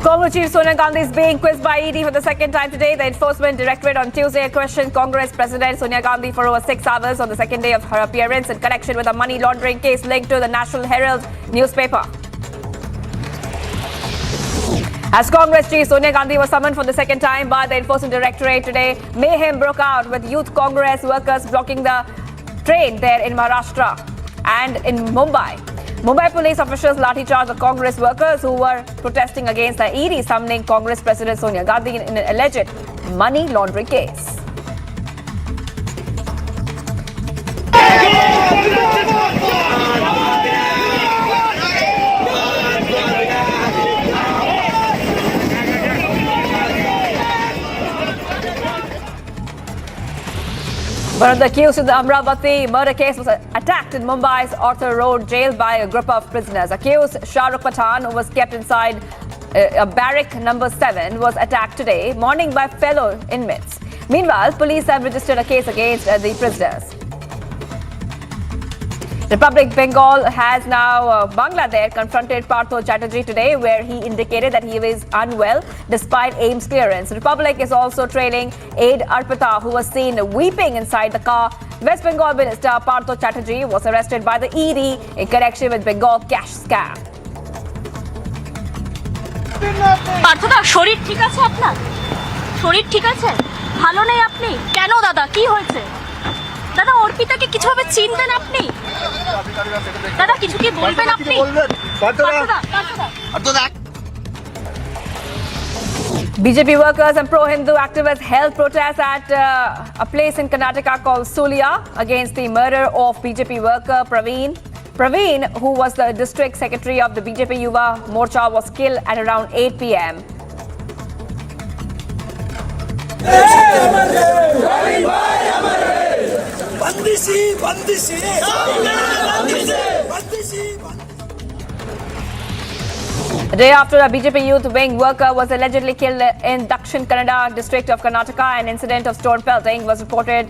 Congress Chief Sonia Gandhi is being quizzed by ED for the second time today. The Enforcement Directorate on Tuesday questioned Congress President Sonia Gandhi for over 6 hours on the second day of her appearance in connection with a money laundering case linked to the National Herald newspaper. As Congress Chief Sonia Gandhi was summoned for the second time by the Enforcement Directorate today, mayhem broke out with youth Congress workers blocking the train there in Maharashtra and in Mumbai. Mumbai police officials lathi-charged the Congress workers who were protesting against the ED summoning Congress President Sonia Gandhi in an alleged money laundering case. One of the accused in the Amravati murder case was attacked in Mumbai's Arthur Road jail by a group of prisoners. Accused Shah Rukh Pathan, who was kept inside a barrack number 7, was attacked today morning by fellow inmates. Meanwhile, police have registered a case against the prisoners. Republic Bengal has now Bangladesh confronted Partho Chatterjee today, where he indicated that he is unwell despite AIMS clearance. Republic is also trailing aide Arpita, who was seen weeping inside the car. West Bengal Minister Partho Chatterjee was arrested by the ED in connection with Bengal cash scam. পার্থদা শরীর ঠিক আছে আপনার? শরীর ঠিক আছে? ভালো নেই আপনি? কেন দাদা কি হয়েছে? দাদা অর্পিতাকে কিছুভাবে চিনবেন আপনি? দাদা কিছু কি বলবেন আপনি? BJP workers and pro-Hindu activists held protests at a place in Karnataka called Sonia against the murder of BJP worker Praveen. Praveen, who was the district secretary of the BJP Yuva Morcha, was killed at around 8 p.m. A day after a BJP youth wing worker was allegedly killed in Dakshin Kannada district of Karnataka, an incident of stone pelting was reported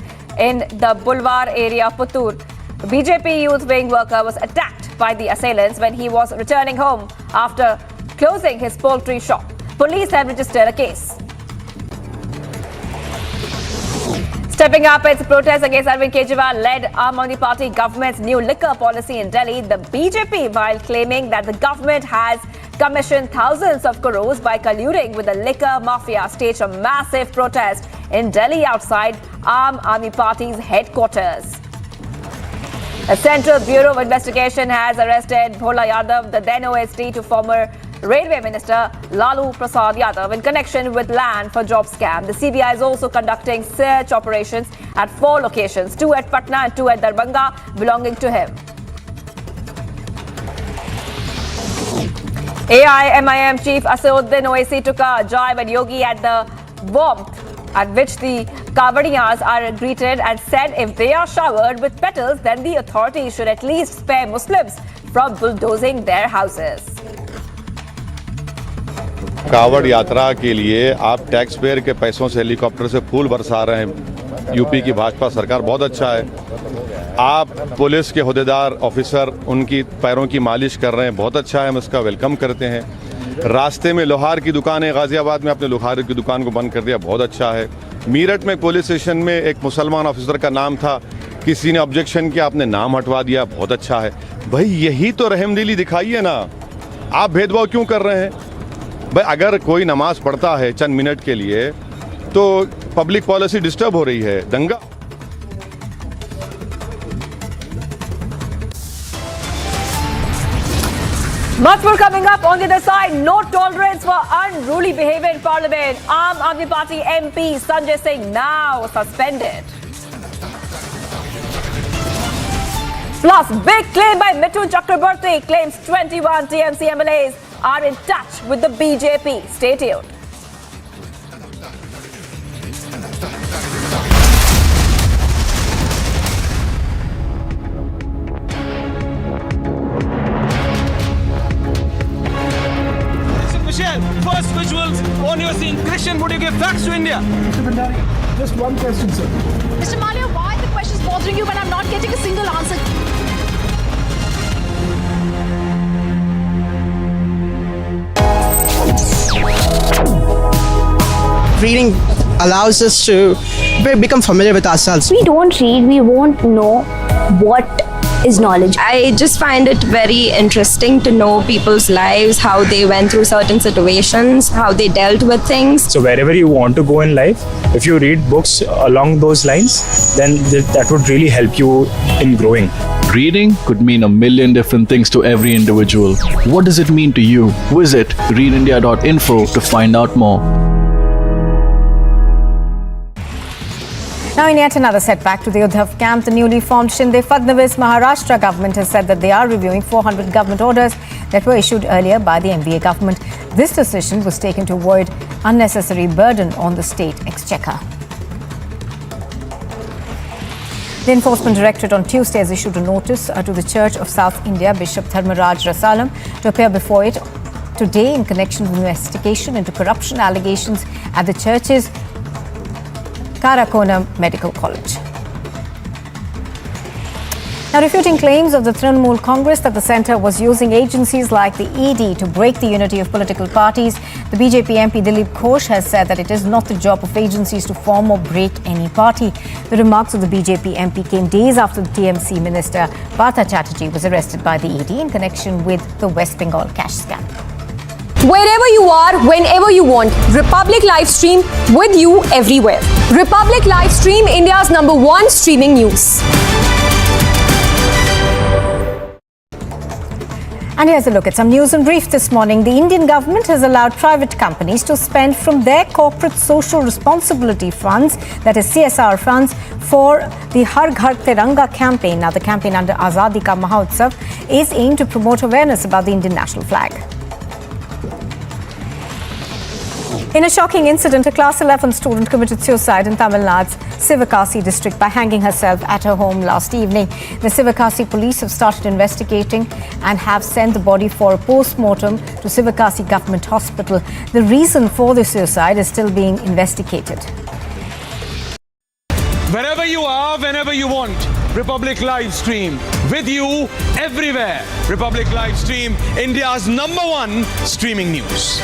in the Bulwar area of Puttur. The BJP youth wing worker was attacked by the assailants when he was returning home after closing his poultry shop. Police have registered a case. Stepping up its protest against Arvind Kejriwal-led Aam Aadmi Party government's new liquor policy in Delhi, the BJP, while claiming that the government has commissioned thousands of crores by colluding with the liquor mafia, staged a massive protest in Delhi outside Aam Aadmi Party's headquarters. A Central Bureau of Investigation has arrested Bhola Yadav, the then OSD to former Railway Minister Lalu Prasad Yadav in connection with land for job scam. The CBI is also conducting search operations at 4 locations, 2 at Patna and 2 at Darbhanga, belonging to him. AIMIM Chief Asaduddin Owaisi took a jibe at Yogi at the warmth at which the Kavadiyas are greeted and said if they are showered with petals, then the authorities should at least spare Muslims from bulldozing their houses. कावड़ यात्रा के लिए आप tax payer के पैसों से helicopter से फूल बरसा रहे हैं। यूपी की भाजपा सरकार बहुत अच्छा है। आप पुलिस के ओहदेदार ऑफिसर उनकी पैरों की मालिश कर रहे हैं, बहुत अच्छा है, हम इसका वेलकम करते हैं। रास्ते में लोहार की दुकान है, गाजियाबाद में आपने लोहार की दुकान को बंद कर दिया, बहुत अच्छा है। मीरठ में पुलिस स्टेशन में एक मुसलमान ऑफिसर का नाम था, किसी ने ऑब्जेक्शन किया, आपने नाम हटवा दिया, बहुत अच्छा है। भाई यही तो रहमदिली दिखाइए ना, आप भेदभाव क्यों कर रहे हैं? भाई अगर कोई नमाज पढ़ता है चंद मिनट के लिए तो पब्लिक पॉलिसी डिस्टर्ब हो रही है, दंगा। Much more coming up on the other side. No tolerance for unruly behavior in Parliament. Aam Aadmi Party MP Sanjay Singh now suspended. Plus, big claim by Mithun Chakrabarti claims 21 TMC MLAs are in touch with the BJP. Stay tuned. Michelle, first visuals on your scene. Christian, would you give facts to India? Mr. Bhandari, just one question, sir. Mr. Malia, why are the questions bothering you when I'm not getting a single answer? Reading allows us to become familiar with ourselves. We don't read, we won't know what is knowledge. I just find it very interesting to know people's lives, how they went through certain situations, how they dealt with things. So wherever you want to go in life, if you read books along those lines, then that would really help you in growing. Reading could mean a million different things to every individual. What does it mean to you? Visit readindia.info to find out more. Now, in yet another setback to the Uddhav camp, the newly formed Shinde Fadnavis Maharashtra government has said that they are reviewing 400 government orders that were issued earlier by the MVA government. This decision was taken to avoid unnecessary burden on the state exchequer. The Enforcement Directorate on Tuesday has issued a notice to the Church of South India Bishop Dharmaraj Rasalam to appear before it today in connection with investigation into corruption allegations at the church's Karakonam Medical College. Now, refuting claims of the Trinamool Congress that the centre was using agencies like the ED to break the unity of political parties, the BJP MP Dilip Ghosh has said that it is not the job of agencies to form or break any party. The remarks of the BJP MP came days after the TMC minister Partha Chatterjee was arrested by the ED in connection with the West Bengal cash scam. Wherever you are, whenever you want, Republic Livestream with you everywhere. Republic Livestream, India's #1 streaming news. And here's a look at some news in brief this morning. The Indian government has allowed private companies to spend from their corporate social responsibility funds, that is CSR funds, for the Har Ghar Tiranga campaign. Now, the campaign under Azadi Ka Mahotsav is aimed to promote awareness about the Indian national flag. In a shocking incident, a class 11 student committed suicide in Tamil Nadu's Sivakasi district by hanging herself at her home last evening. The Sivakasi police have started investigating and have sent the body for a post-mortem to Sivakasi Government Hospital. The reason for the suicide is still being investigated. Wherever you are, whenever you want, Republic Livestream with you everywhere. Republic Livestream, India's #1 streaming news.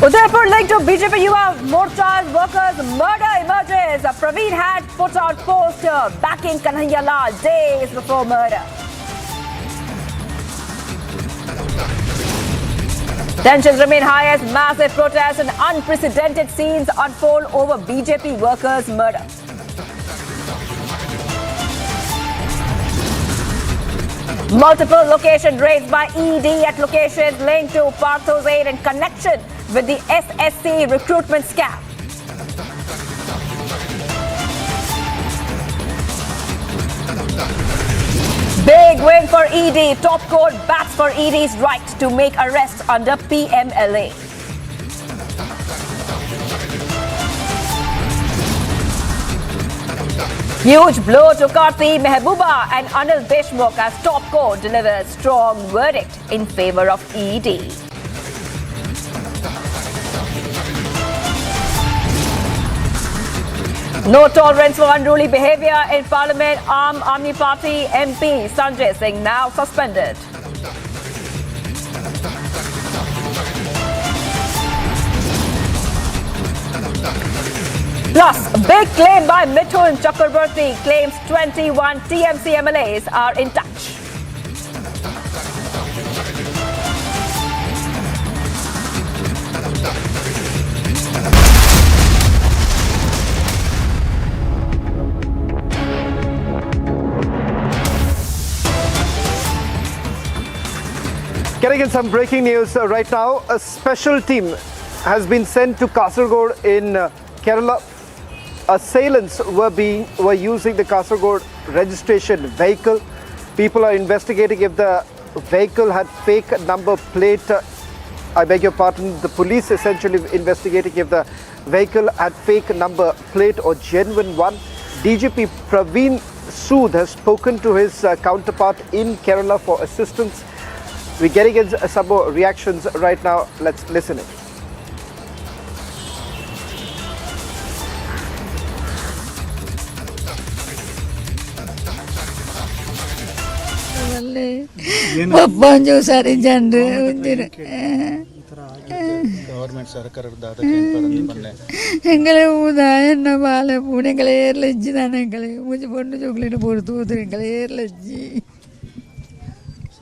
Udaipur linked to BJP Yuva Morcha's workers' murder emerges. Praveen had put out poster backing Kanhaiya Lal days before murder. Tensions remain high as massive protests and unprecedented scenes unfold over BJP workers' murder. Multiple location raids by ED at locations linked to Partho's aid in connection with the SSC recruitment scam. Big win for ED. Top court backs for ED's right to make arrests under PMLA. Huge blow to Karthi Mehbooba and Anil Deshmukh as top court delivers strong verdict in favor of ED. No tolerance for unruly behaviour in Parliament. Aam Aadmi Party MP Sanjay Singh now suspended. Plus, big claim by Mithun Chakraborty claims 21 TMC MLAs are in touch. Getting in some breaking news right now, a special team has been sent to Kasaragod in Kerala. Assailants were using the Kasaragod registration vehicle. People are investigating if the vehicle had fake number plate. I beg your pardon, the police essentially investigating if the vehicle had fake number plate or genuine one. DGP Praveen Sood has spoken to his counterpart in Kerala for assistance. We're getting in some more reactions right now. Let's listen in. ಪಪ್ಪನ್ ಜೋಸಾರಿ ಜನರು government ಸರ್ಕಾರದ எங்களை ஊதா என்ன பாலை பூனை எங்களை ஏர்லஜ்ஜி தானே எங்களை மூச்சு பொண்ணு சோக்கலேட்டு பொறுத்து ஊத்துரு எங்களை ஏர்லஜ்ஜி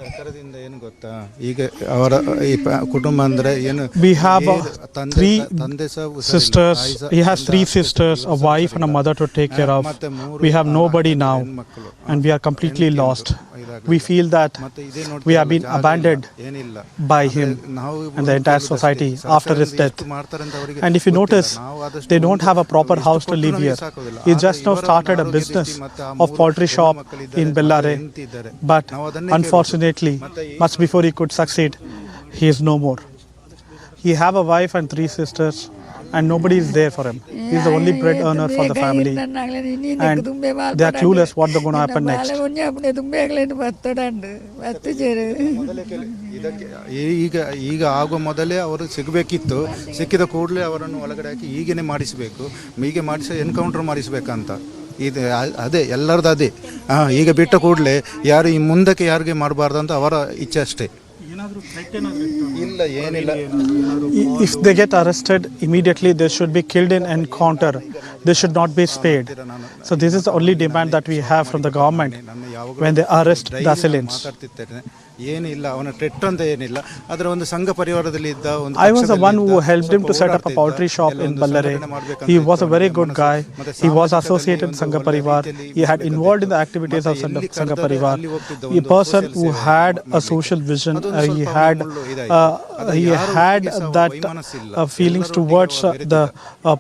ಸರ್ಕಾರದಿಂದ ಏನು ಗೊತ್ತಾ ಈಗ ಅವರ ಈ ಕುಟುಂಬ ಅಂದ್ರೆ ಏನು we have three sisters. He has three sisters, a wife and a mother to take care of. We have nobody now and we are completely lost. We feel that we have been abandoned by him and the entire society after his death. And if you notice, they don't have a proper house to live here. He just now started a business of poultry shop in Bellare, but unfortunately, much before he could succeed, he is no more. He have a wife and three sisters, and nobody is there for him. He is the only bread earner for the family, and they are clueless what is going to happen next. ಈಗ ಈಗ ಆಗುವ ಮೊದಲೇ ಅವರು ಸಿಗಬೇಕಿತ್ತು. ಸಿಕ್ಕಿದ ಕೂಡಲೇ ಅವರನ್ನು ಒಳಗಡೆ ಹಾಕಿ ಈಗೇನೆ ಮಾಡಿಸಬೇಕು, ಹೀಗೆ ಮಾಡಿಸಿ ಎನ್ಕೌಂಟರ್ ಮಾಡಿಸಬೇಕಂತ. ಇದು ಅದೇ ಎಲ್ಲರದ್ದು ಅದೇ. ಈಗ ಬಿಟ್ಟ ಕೂಡಲೇ ಯಾರು ಈ ಮುಂದಕ್ಕೆ ಯಾರಿಗೆ ಮಾಡಬಾರ್ದು ಅಂತ ಅವರ ಇಚ್ಛೆ ಅಷ್ಟೇ. ಇಲ್ಲ ಏನಿಲ್ಲ. If they get arrested immediately, they should be killed in encounter. They should not be spared. So this is the only demand that we have from the government when they arrest the assailants. ಏನಿಲ್ಲ, ಅವನ ಟ್ರೆಟ್ ಅಂತ ಏನಿಲ್ಲ. ಅದರ ಒಂದು ಸಂಘ ಪರಿವಾರದಲ್ಲಿ ಇದ್ದ ಒಂದು I was the one who helped him to set up a poultry shop in Ballare. He was a very good guy. He was associated with Sangha Parivar. He had involved in the activities of Sangha Parivar. A person who had a social vision. He had that feelings towards the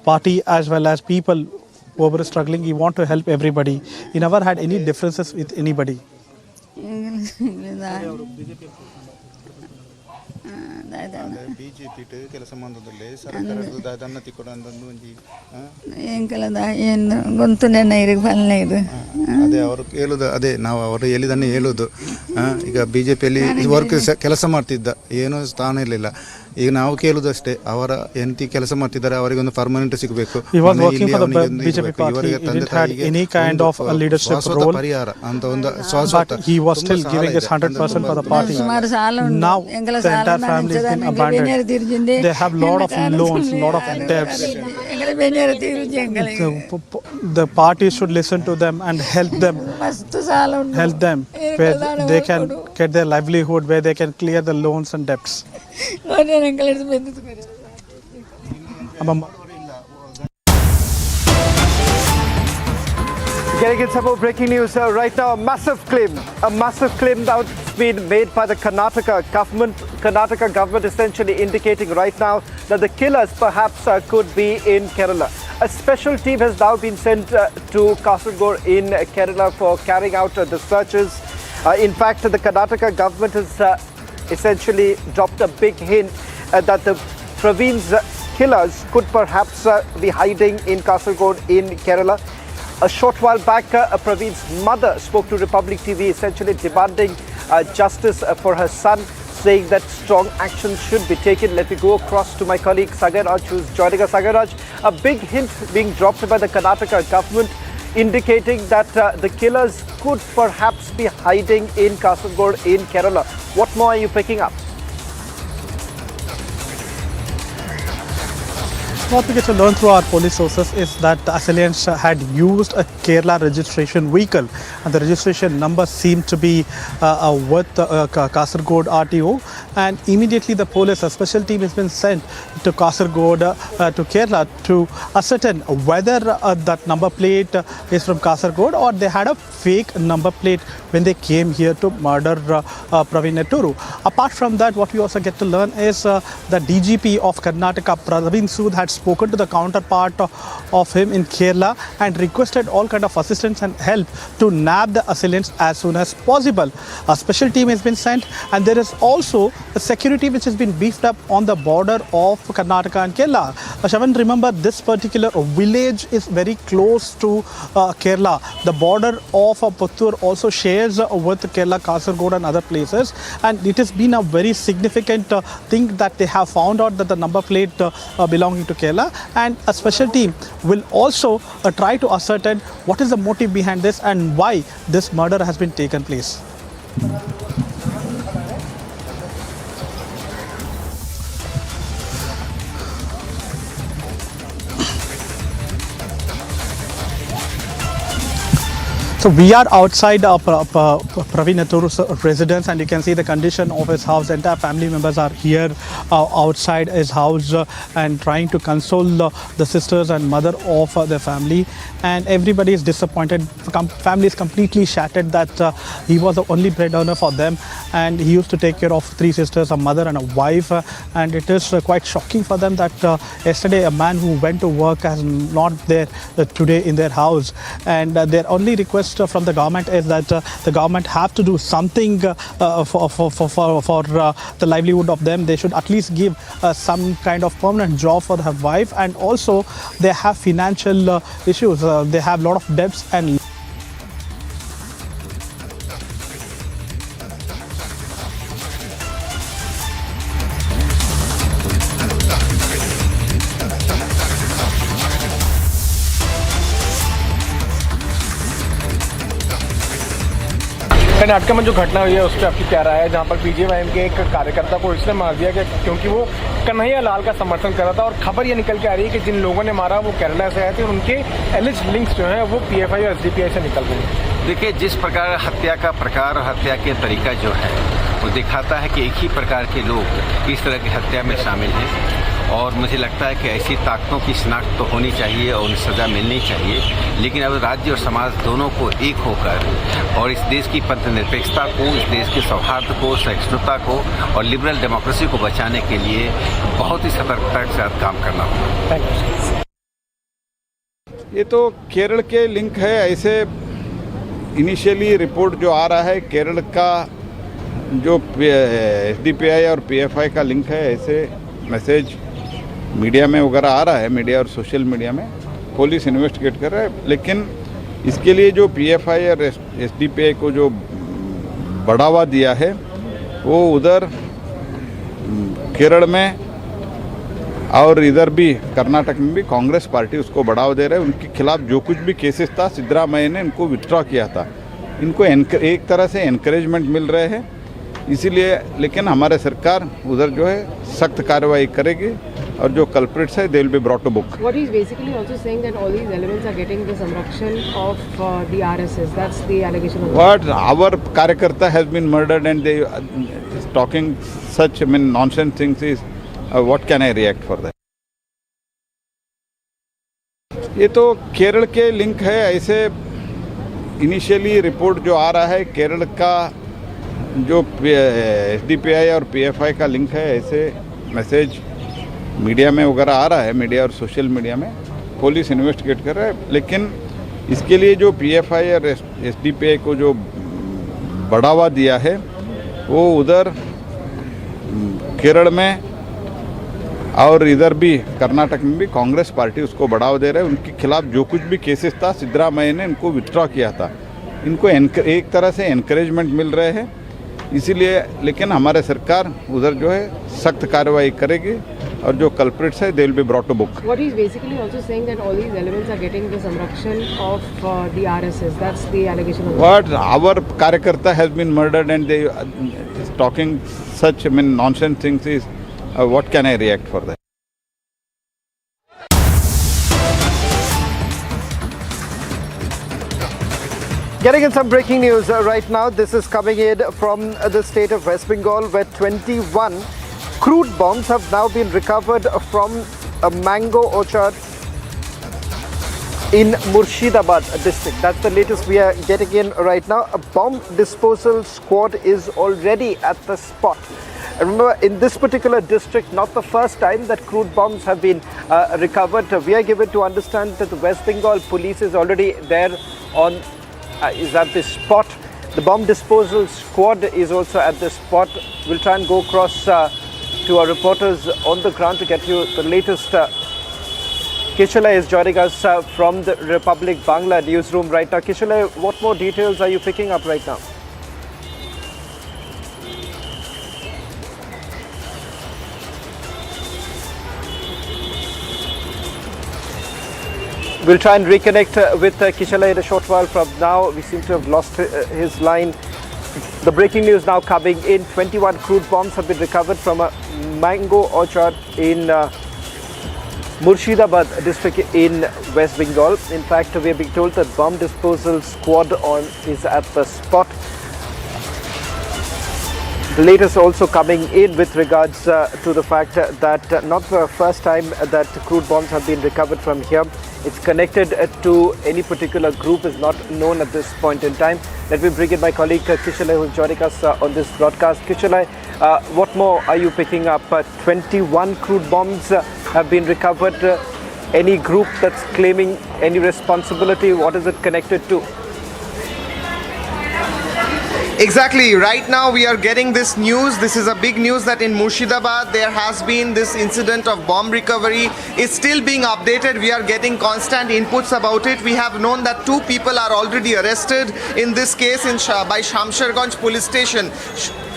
party as well as people who were struggling. He wanted to help everybody. He never had any differences with anybody. BJP ಕೆಲಸ ಮಾಡೋದಲ್ಲಿ ಸರ್ಕಾರದ ಅದನ್ನ ತಿಕ್ಕೊಡಂದು ಏನು ಗೊಂತುನೆನ ಇರಿಗೆ ಬಲ್ಲೆ ಇದು ಅದೇ ಅವರು ಹೇಳುದು, ಅದೇ ನಾವು ಅವರು ಹೇಳಿದನ್ನೇ ಹೇಳುದು. ಈಗ ಬಿಜೆಪಿಯಲ್ಲಿ ವರ್ಕ್ ಕೆಲಸ ಮಾಡ್ತಿದ್ದ, ಏನೂ ಸ್ಥಾನ ಇರಲಿಲ್ಲ. ಈಗ ನಾವು ಕೇಳುದಷ್ಟೇ, ಅವರ ಹೆಂಡತಿ ಕೆಲಸ ಮಾಡ್ತಿದ್ದಾರೆ, ಅವರಿಗೆ ಒಂದು ಪರ್ಮನೆಂಟ್ ಸಿಗಬೇಕು. ಪರಿಹಾರ ಅಂತ ಒಂದು ಶಾಶ್ವತ. ಸುಮಾರು ಸಾಲ ಉಂಟು, ಎಂಗಲ ಸಾಲ They have lot of loans, lot of debts. The party should listen to them and help them where they can get their livelihood, where they can clear the loans and debts. Getting in some more breaking news right now. A massive claim that's been made by the Karnataka government essentially indicating right now that the killers perhaps could be in Kerala. A special team has now been sent to Kasaragod in Kerala for carrying out the searches. In fact, the Karnataka government has essentially dropped a big hint that the Praveen's killers could perhaps be hiding in Kasaragod in Kerala. A short while back, Praveen's mother spoke to Republic TV, essentially demanding justice for her son, saying that strong action should be taken. Let me go across to my colleague Sagaraj, who's joining us. Sagaraj, a big hint being dropped by the Karnataka government, indicating that the killers could perhaps be hiding in Kasaragod in Kerala. What more are you picking up? What we get to learn through our police sources is that the assailants had used a Kerala registration vehicle, and the registration number seemed to be with Kasaragod RTO. And immediately the police, a special team has been sent to Kasaragod to Kerala to ascertain whether that number plate is from Kasaragod or they had a fake number plate when they came here to murder Praveen Netturu. Apart from that, what we also get to learn is the DGP of Karnataka, Praveen Sood, had spoken to the counterpart of him in Kerala and requested all kind of assistance and help to nab the assailants as soon as possible. A special team has been sent, and there is also a security which has been beefed up on the border of Karnataka and Kerala. Shavan, remember, this particular village is very close to Kerala. The border of Puttur also shares with Kerala, Kasaragod and other places, and it has been a very significant thing that they have found out that the number plate belonging to Kerala, and a special team will also try to ascertain what is the motive behind this and why this murder has been taken place. So we are outside Praveen Athuru's residence, and you can see the condition of his house. Entire family members are here outside his house and trying to console the sisters and mother of the family. And everybody is disappointed. Family is completely shattered that he was the only breadwinner for them, and he used to take care of 3 sisters, a mother and a wife. And it is quite shocking for them that yesterday a man who went to work is not there today in their house. And their only request from the government is that the government have to do something for the livelihood of them. They should at least give some kind of permanent job for their wife, and also they have financial issues. They have a lot of debts and Karnataka में जो घटना हुई है उस पर आपकी क्या राय है, जहाँ पर बीजेपी के एक कार्यकर्ता को इसलिए मार दिया गया क्योंकि वो कन्हैया लाल का समर्थन कर रहा था, और खबर ये निकल के आ रही है कि जिन लोगों ने मारा वो केरला से आए थे और उनके एलिज लिंक्स जो हैं वो पीएफआई और एसडीपीआई से निकल रहे हैं। देखिए, जिस प्रकार हत्या का प्रकार और हत्या के तरीका जो है वो दिखाता है कि एक ही प्रकार के लोग इस तरह की हत्या में शामिल हैं, और मुझे लगता है कि ऐसी ताकतों की शिनाख्त तो होनी चाहिए और उन्हें सज़ा मिलनी चाहिए। लेकिन अब राज्य और समाज दोनों को एक होकर और इस देश की पंथनिरपेक्षता को, इस देश के सौहार्द को, सहिष्णुता को और लिबरल डेमोक्रेसी को बचाने के लिए बहुत ही सतर्कता के साथ काम करना होगा। ये तो केरल के लिंक है। ऐसे इनिशियली रिपोर्ट जो आ रहा है केरल का जो एसडीपीआई और पीएफआई का लिंक है, ऐसे मैसेज मीडिया में वगैरह आ रहा है, मीडिया और सोशल मीडिया में। पुलिस इन्वेस्टिगेट कर रहा है, लेकिन इसके लिए जो पीएफआई और एसडीपीआई को जो बढ़ावा दिया है वो उधर केरल में और इधर भी कर्नाटक में भी कांग्रेस पार्टी उसको बढ़ावा दे रहा है। उनके खिलाफ जो कुछ भी केसेस था सिद्धरामैया ने इनको विथड्रॉ किया था। इनको एक तरह से एनकरेजमेंट मिल रहे हैं, इसीलिए। लेकिन हमारे सरकार उधर जो है सख्त कार्रवाई करेगी और जो कल्प्रिट्स है they will be brought to book. What he's basically also saying that all these elements are getting the samrakshan of the RSS. That's the allegation. What our Karyakarta has been murdered and they is talking such nonsense things is what can I react for that? ये तो केरल के link है। ऐसे initially report जो आ रहा है केरल का जो एसडीपीआई और पीएफआई का लिंक है, ऐसे मैसेज मीडिया में वगैरह आ रहा है, मीडिया और सोशल मीडिया में। पुलिस इन्वेस्टिगेट कर रहा है, लेकिन इसके लिए जो पीएफआई और एसडीपीआई को जो बढ़ावा दिया है वो उधर केरल में और इधर भी कर्नाटक में भी कांग्रेस पार्टी उसको बढ़ावा दे रहा है। उनके खिलाफ जो कुछ भी केसेस था सिद्धरामैया ने इनको विथड्रॉ किया था। इनको एक तरह से एनकरेजमेंट मिल रहे हैं, इसीलिए। लेकिन हमारे सरकार उधर जो है सख्त कार्रवाई करेगी और जो कल्प्रिट्स है they will be brought to book. What he's basically also saying that all these elements are getting the samrakshan of the RSS. That's the allegation. What our Karyakarta has been murdered and they is talking such nonsense things is what can I react for that? Getting in some breaking news right now. This is coming in from the state of West Bengal, where 21 crude bombs have now been recovered from a mango orchard in Murshidabad district. That's the latest we are getting in right now. A bomb disposal squad is already at the spot. Remember, in this particular district, not the first time that crude bombs have been recovered. We are given to understand that the West Bengal police is already there on is at this spot. The bomb disposal squad is also at this spot. We'll try and go across to our reporters on the ground to get you the latest. Kishalay is joining us from the Republic Bangla newsroom right now. Kishalay, what more details are you picking up right now? We'll try and reconnect with Kishalay in a short while from now. We seem to have lost his line. The breaking news now coming in. 21 crude bombs have been recovered from a mango orchard in Murshidabad district in West Bengal. In fact, we are being told that bomb disposal squad is at the spot. The latest also coming in with regards to the fact that not the first time that crude bombs have been recovered from here. It's connected to any particular group is not known at this point in time. Let me bring in my colleague Kishalai, who is joining us on this broadcast. Kishalai, what more are you picking up? 21 crude bombs have been recovered. Any group that's claiming any responsibility? What is it connected to? Exactly. Right now we are getting this news. This is a big news that in Murshidabad there has been this incident of bomb recovery. It's still being updated. We are getting constant inputs about it. We have known that 2 people are already arrested in this case by Shamsherganj police station.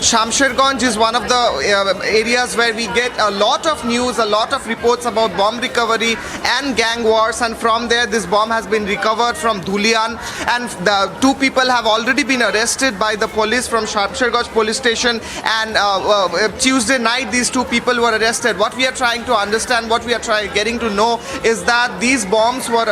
Shamsherganj is one of the areas where we get a lot of news, a lot of reports about bomb recovery and gang wars, and from there this bomb has been recovered from Dhulian, and the 2 people have already been arrested by the police from Shamsherganj police station, and Tuesday night these 2 people were arrested. What we are trying to understand, what we are getting to know is that these bombs were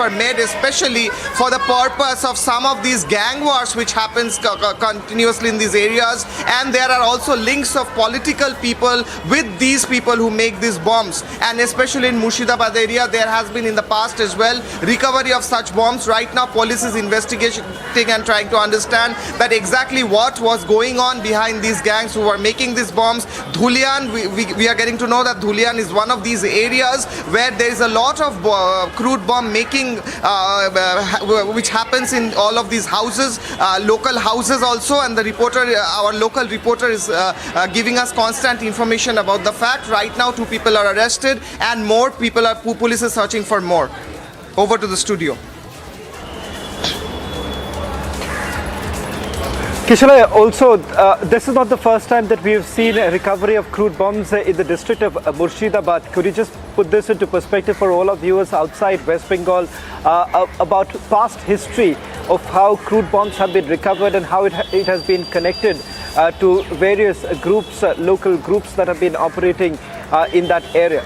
made especially for the purpose of some of these gang wars which happens continuously in these areas, and there are also links of political people with these people who make these bombs, and especially in Murshidabad area there has been in the past as well recovery of such bombs. Right now police is investigating and trying to understand that exactly what was going on behind these gangs who were making these bombs. Dhulian, we are getting to know that Dhulian is one of these areas where there is a lot of crude bomb making which happens in all of these houses, local houses also, and the reporter, our local reporter is giving us constant information about the fact. Right now 2 people are arrested and more people are, police is searching for more. Over to the studio. Kishalai, also, this is not the first time that we have seen a recovery of crude bombs in the district of Murshidabad. Could you just put this into perspective for all of viewers outside West Bengal about past history of how crude bombs have been recovered and how it has been connected to various groups, local groups that have been operating in that area?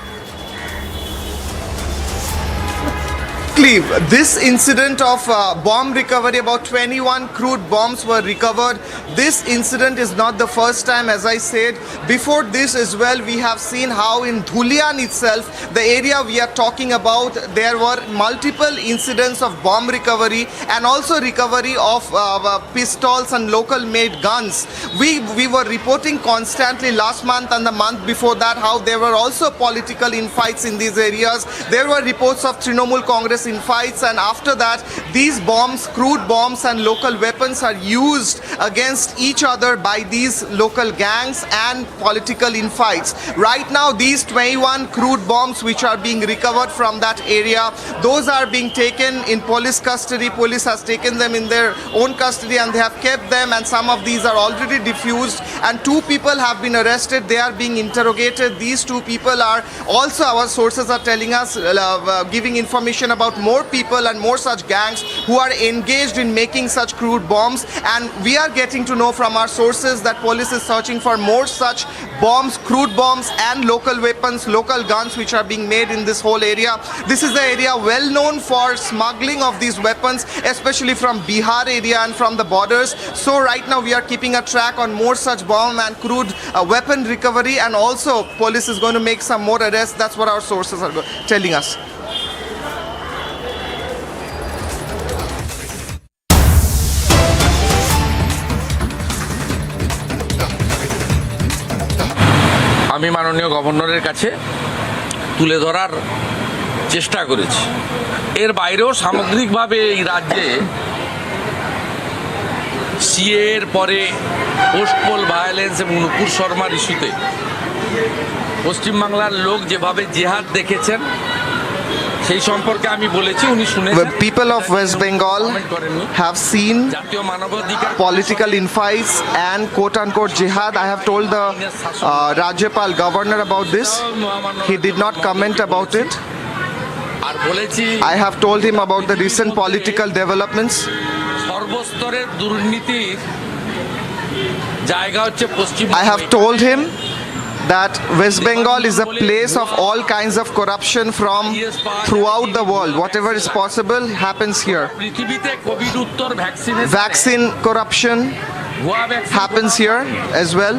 This incident of bomb recovery, about 21 crude bombs were recovered. This incident is not the first time, as I said. Before this as well, we have seen how in Dhulian itself, the area we are talking about, there were multiple incidents of bomb recovery and also recovery of pistols and local made guns. We were reporting constantly last month and the month before that how there were also political infights in these areas. There were reports of Trinamool Congress infights, and after that these bombs, crude bombs and local weapons are used against each other by these local gangs and political infights. Right now these 21 crude bombs which are being recovered from that area, those are being taken in police custody. Police has taken them in their own custody and they have kept them, and some of these are already diffused, and 2 people have been arrested. They are being interrogated. These 2 people are also, our sources are telling us, giving information about more people and more such gangs who are engaged in making such crude bombs, and we are getting to know from our sources that police is searching for more such bombs, crude bombs and local weapons, local guns which are being made in this whole area. This is the area well known for smuggling of these weapons, especially from Bihar area and from the borders. So right now we are keeping a track on more such bomb and crude weapon recovery, and also police is going to make some more arrests. That's what our sources are telling us. আমি মাননীয় গভর্নরের কাছে তুলে ধরার চেষ্টা করেছি। এর বাইরেও সামগ্রিকভাবে এই রাজ্যে সিএ এর পরে পোস্ট পোল ভায়োলেন্স এবং নুপুর শর্মার ইস্যুতে পশ্চিমবাংলার লোক যেভাবে জেহাদ দেখেছেন সেই সম্পর্কে আমি বলেছি, উনি শুনেছেন। People of West Bengal have seen political infights and quote-unquote jihad. I have told the Rajyapal governor about this. He did not comment about it. I have told him about the recent political developments. সর্বস্তরের দুর্নীতির জায়গা হচ্ছে পশ্চিম। I have told him that West Bengal is a place of all kinds of corruption from throughout the world. Whatever is possible happens here. Vaccine corruption happens here as well.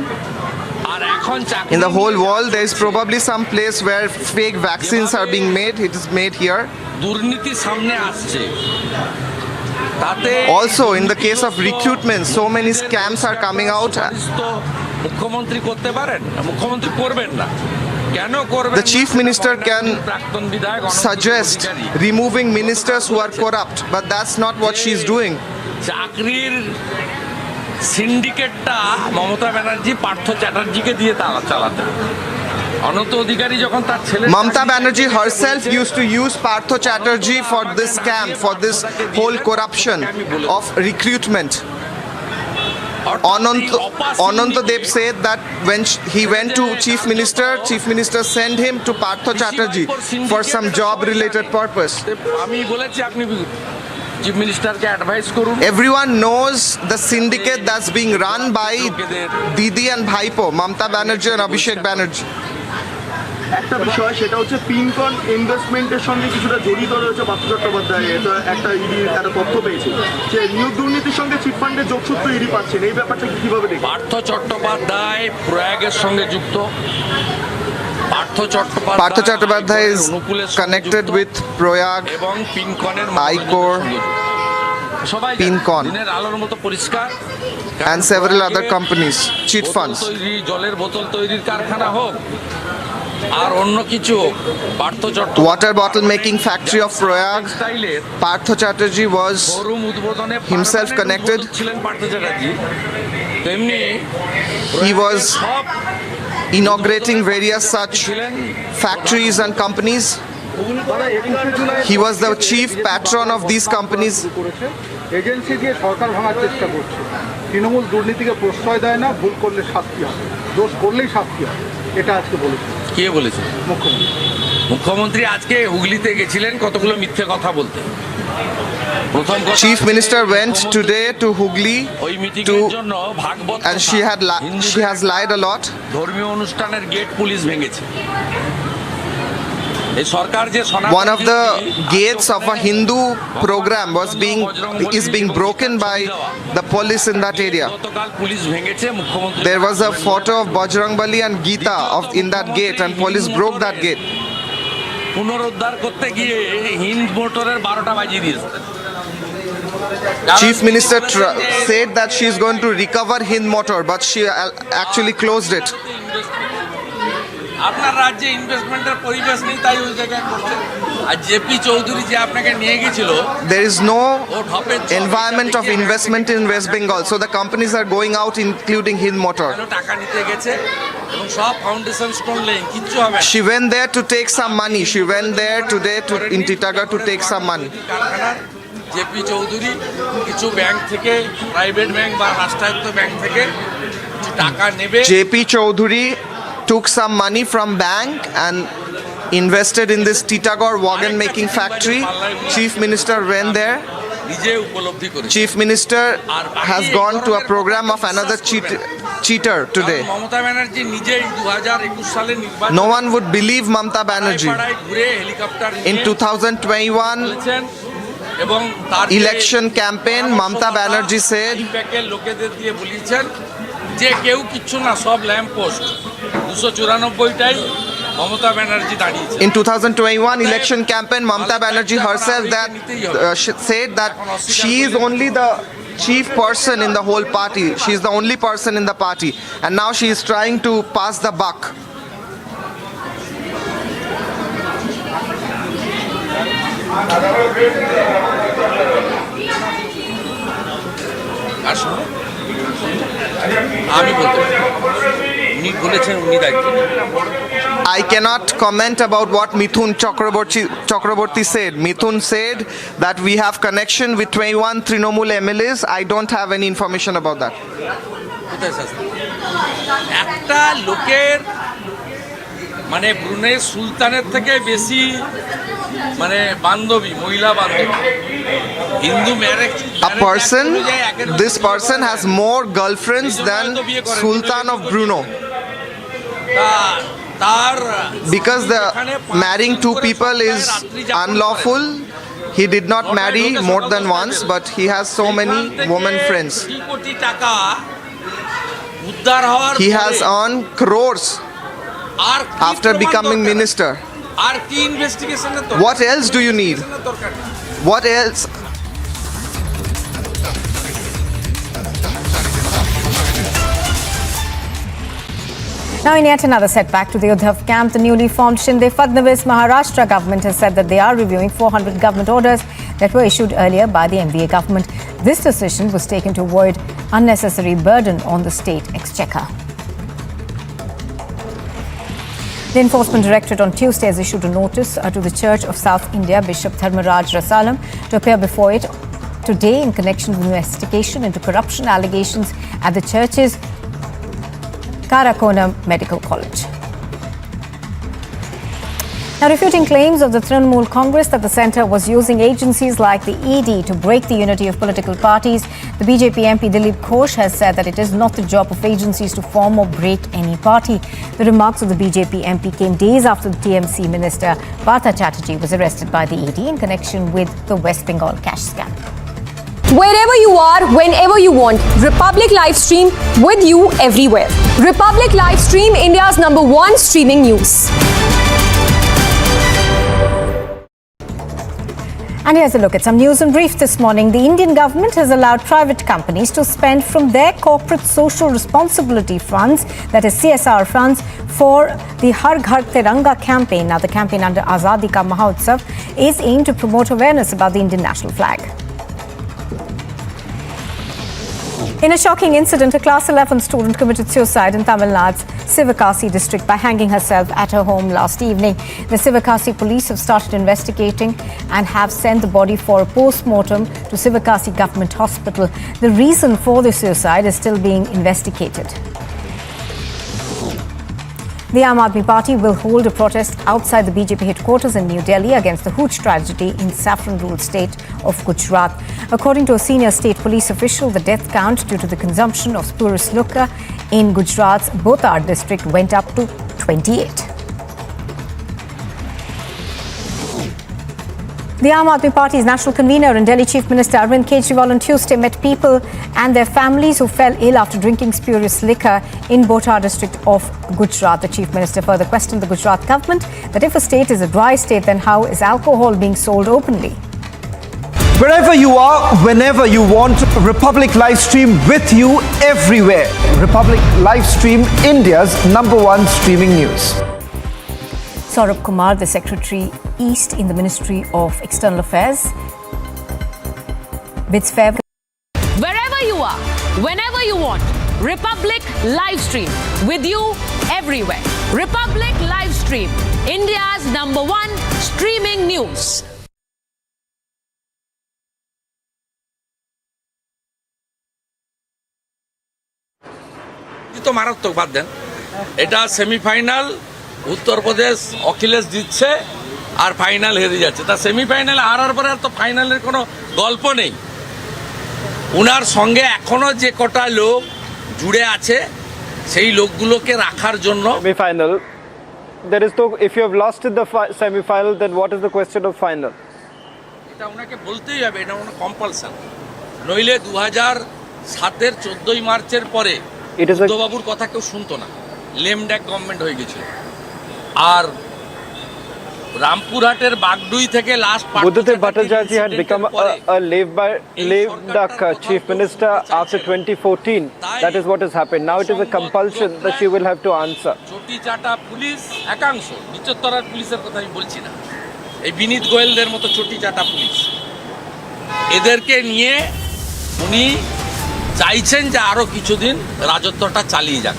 In the whole world, there is probably some place where fake vaccines are being made. It is made here. Also, in the case of recruitment, so many scams are coming out. The chief minister can suggest removing ministers who are corrupt, but that's not what she is doing. সিন্ডিকেটটা Mamata Banerjee Partha চ্যাটার্জিকে দিয়ে চালাতেন। অনন্ত অধিকারী যখন তার ছেলে Mamata Banerjee herself used to use Partho Chatterjee for this scam, for this whole corruption of recruitment. Ananta Dev said that when he went to Chief Minister sent him to Partho Chatterjee for some job-related purpose. আমি বলেছি আপনি chief মিনিস্টারকে advice করুন। Everyone knows the syndicate that's being run by Didi and Bhaipo, Mamata Banerjee and Abhishek Banerjee. একটা বিষয় সেটা হচ্ছে পিনকন ইনভেস্টমেন্টের সঙ্গে কিছুটা জড়িত রয়েছে পার্থ চট্টোপাধ্যায়। এটা একটা ইডি একটা তথ্য পেয়েছে যে নিয়োগ দুর্নীতির সঙ্গে চিটফান্ডের যোগসূত্র ইডি পাচ্ছেন। এই ব্যাপারটা কিভাবে দেখেন? পার্থ চট্টোপাধ্যায় প্রয়াগের সঙ্গে যুক্ত। Partho Chattopadhyay is connected with Proyag, I-Core, Pincon, and several other companies, cheat funds. জলের বোতল তৈরির কারখানা হোক আর অন্য কিছু হোক, Partha Chattopadhyay water bottle making factory of Proyag, Partho Chatterjee was himself connected. He was inaugurating various such factories and companies. He was the chief patron of these companies. Agency দিয়ে সরকার ভাঙার চেষ্টা করছে। তৃণমূল দুর্নীতিকে প্রশ্রয় দেয় না, ভুল করলে শাস্তি হয়, দোষ করলেই শাস্তি হয়। এটা আজকে বলেছে। কে বলেছে? মুখ্যমন্ত্রী। মুখ্যমন্ত্রী আজকে হুগলিতে গেছিলেন কতগুলো মিথ্যে কথা বলতে। Chief Minister went today to Hooghly and she has lied a lot. ধর্মীয় অনুষ্ঠানের গেট পুলিশ ভেঙেছে। One of the gates of a Hindu program is being broken by the police in that area. There was a photo of Bajrangbali and Geeta in that gate, and police broke that gate. পুনরুদ্ধার করতে গিয়ে হিন্দ মোটরের 12টা বাজিয়ে দিয়েছে। Chief Minister said that she is going to recover Hind Motor, but she actually closed it. আপনার রাজ্যে ইনভেস্টমেন্টের পরিবেশ নেই, তাই ওই জায়গায় করছে। আর জেপি চৌধুরী যে আপনাকে নিয়ে গিয়েছিল, there is no environment of investment in West Bengal, so the companies are going out, including Hind Motor. টাকা নিতে গেছে এবং সব ফাউন্ডেশন স্টোন লেন, কিচ্ছু হবে না। She went there to take some money. She went there today in Titagarh to take some money. JP Chowdhury কিছু bank থেকে, প্রাইভেট ব্যাংক বা রাষ্ট্রায়ত্ত ব্যাংক থেকে টাকা নেবে। JP Chaudhary took some money from bank and invested in this Titagarh wagon making factory. Chief Minister went there. Chief Minister has gone to a program of another cheater today. No one would believe Mamata Banerjee. In 2021 election campaign, Mamata Banerjee said যে কেউ কিচ্ছু না, সব lamp post 294টাই Mamata Banerjee দাঁড়িয়েছে। In 2021 election campaign, Mamata Banerjee herself said that she is only the chief person in the whole party. She is the only person in the party, and now she is trying to pass the buck. I cannot comment about what Mithun Chakraborty said. Mithun said that we have connection with 21 Trinamool MLAs. I don't have any information about that. একটা লোকের মানে Brunei সুলতানের থেকে বেশি মানে বান্ধবী, মহিলা বান্ধবী, Hindu marriage. This person has more girlfriends than Sultan of Brunei. Because the marrying two people is unlawful, he did not marry more than once, but he has so many women friends. He has earned crores after becoming minister. What else do you need? What else? Now, in yet another setback to the Uddhav camp, the newly formed Shinde Fadnavis Maharashtra government has said that they are reviewing 400 government orders that were issued earlier by the MBA government. This decision was taken to avoid unnecessary burden on the state exchequer. The Enforcement Directorate on Tuesday has issued a notice to the Church of South India Bishop Dharmaraj Rasalam to appear before it today in connection with investigation into corruption allegations at the church's Karakonam Medical College. Now, refuting claims of the Trinamool Congress that the centre was using agencies like the ED to break the unity of political parties, the BJP MP Dilip Ghosh has said that it is not the job of agencies to form or break any party. The remarks of the BJP MP came days after the TMC minister Partha Chatterjee was arrested by the ED in connection with the West Bengal cash scam. Wherever you are, whenever you want, Republic Livestream with you everywhere. Republic Livestream, India's #1 streaming news. And here's a look at some news in brief this morning. The Indian government has allowed private companies to spend from their corporate social responsibility funds, that is CSR funds, for the Har Ghar Tiranga campaign. Now, the campaign under Azadi Ka Mahotsav is aimed to promote awareness about the Indian national flag. In a shocking incident, a class 11 student committed suicide in Tamil Nadu's Sivakasi district by hanging herself at her home last evening. The Sivakasi police have started investigating and have sent the body for a post-mortem to Sivakasi Government Hospital. The reason for the suicide is still being investigated. The Aam Aadmi Party will hold a protest outside the BJP headquarters in New Delhi against the Hooch tragedy in saffron-ruled state of Gujarat. According to a senior state police official, the death count due to the consumption of spurious liquor in Gujarat's Botar district went up to 28. The Aam Aadmi Party's national convener and Delhi Chief Minister Arvind Kejriwal on Tuesday met people and their families who fell ill after drinking spurious liquor in Botar district of Gujarat. The Chief Minister further questioned the Gujarat government that if a state is a dry state, then how is alcohol being sold openly? Wherever you are, whenever you want, Republic Livestream with you everywhere. Republic Livestream, India's #1 streaming news. Saurabh Kumar, the Secretary East in the Ministry of External Affairs, bids farewell. Wherever you are, whenever you want, Republic Livestream with you everywhere. Republic Livestream, India's #1 streaming news. তো মারাত্মক বাদ দেন, এটা semifinal Uttar Pradesh Akhilesh জিতছে আর final হেরে যাচ্ছে। তা সেমিফাইনালে হারার পরে আর তো ফাইনালের কোনো গল্প নেই। উনার সঙ্গে এখনো যে কটা লোক জুড়ে আছে সেই লোকগুলোকে রাখার জন্য semifinal there is no, if you have lost in the semi-final, then what is the question of final? এটা ওনাকে বলতেই হবে, এটা ওনার কম্পালশন। নইলে 2007-এর 14ই মার্চের পরে বুদ্ধবাবুর কথা কেউ শুনতো না, লেমড্যাক গভর্নমেন্ট হয়ে গেছিল। আর রামপুরহাটের বাগডুই থেকে last Buddhadev Bhattacharya had become a lame-duck chief minister after 2014. That is what has happened. Now it is a compulsion that she will have to answer. চটি চাটা পুলিশ একাংশ, নিচতলার পুলিশের কথা আমি বলছি না, এই বিনীত গোয়েলদের মতো চটি চাটা পুলিশ, এদেরকে নিয়ে উনি চাইছেন যে আরো কিছুদিন রাজত্বটা চালিয়ে যাক।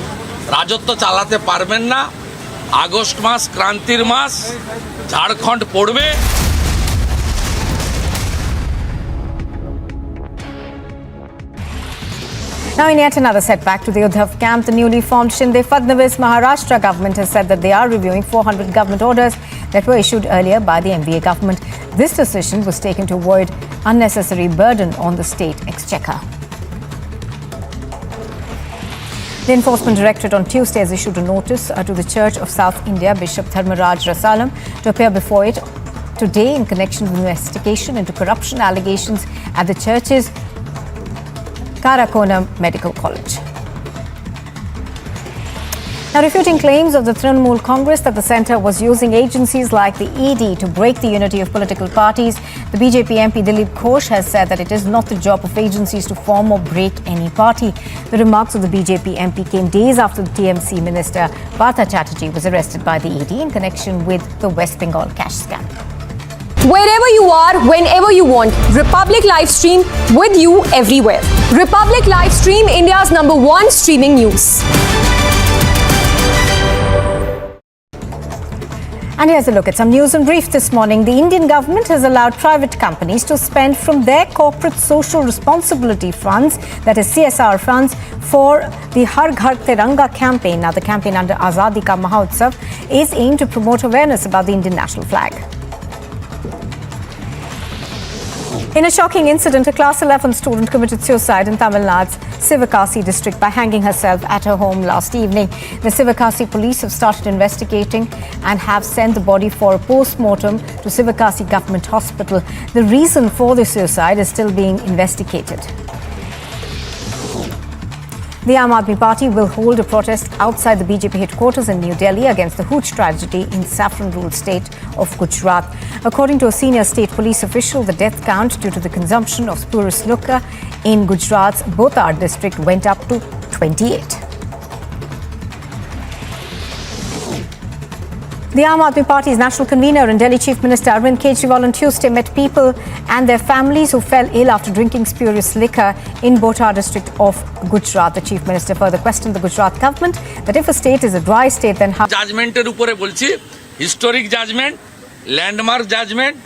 রাজত্ব চালাতে পারবেন না, আগস্ট মাস ক্রান্তির মাস, ঝাড়খণ্ড পড়বে। Now, in yet another setback to the Uddhav camp, the newly formed Shinde Fadnavis Maharashtra government has said that they are reviewing 400 government orders that were issued earlier by the MBA government. This decision was taken to avoid unnecessary burden on the state exchequer. The Enforcement Directorate on Tuesday has issued a notice to the Church of South India Bishop Dharmaraj Rasalam to appear before it today in connection with investigation into corruption allegations at the church's Karakonam Medical College. Now, refuting claims of the Trinamool Congress that the centre was using agencies like the ED to break the unity of political parties, the BJP MP Dilip Ghosh has said that it is not the job of agencies to form or break any party. The remarks of the BJP MP came days after the TMC minister Partha Chatterjee was arrested by the ED in connection with the West Bengal cash scam. Wherever you are, whenever you want, Republic Live Stream with you everywhere. Republic Live Stream, India's #1 streaming news. And here's a look at some news in brief this morning. The Indian government has allowed private companies to spend from their corporate social responsibility funds, that is CSR funds, for the Har Ghar Tiranga campaign. Now, the campaign under Azadi Ka Mahotsav is aimed to promote awareness about the Indian national flag. In a shocking incident, a class 11 student committed suicide in Tamil Nadu's Sivakasi district by hanging herself at her home last evening. The Sivakasi police have started investigating and have sent the body for a post-mortem to Sivakasi Government Hospital. The reason for the suicide is still being investigated. The Aam Aadmi Party will hold a protest outside the BJP headquarters in New Delhi against the Hooch tragedy in saffron-ruled state of Gujarat. According to a senior state police official, the death count due to the consumption of spurious liquor in Gujarat's Botad district went up to 28. The Aam Aadmi Party's national convener and Delhi Chief Minister Arvind Kejriwal on Tuesday met people and their families who fell ill after drinking spurious liquor in Botad district of Gujarat. The Chief Minister further questioned the Gujarat government that if a state is a dry state, then how... Judgmented upore bolchi, historic judgment, landmark judgment,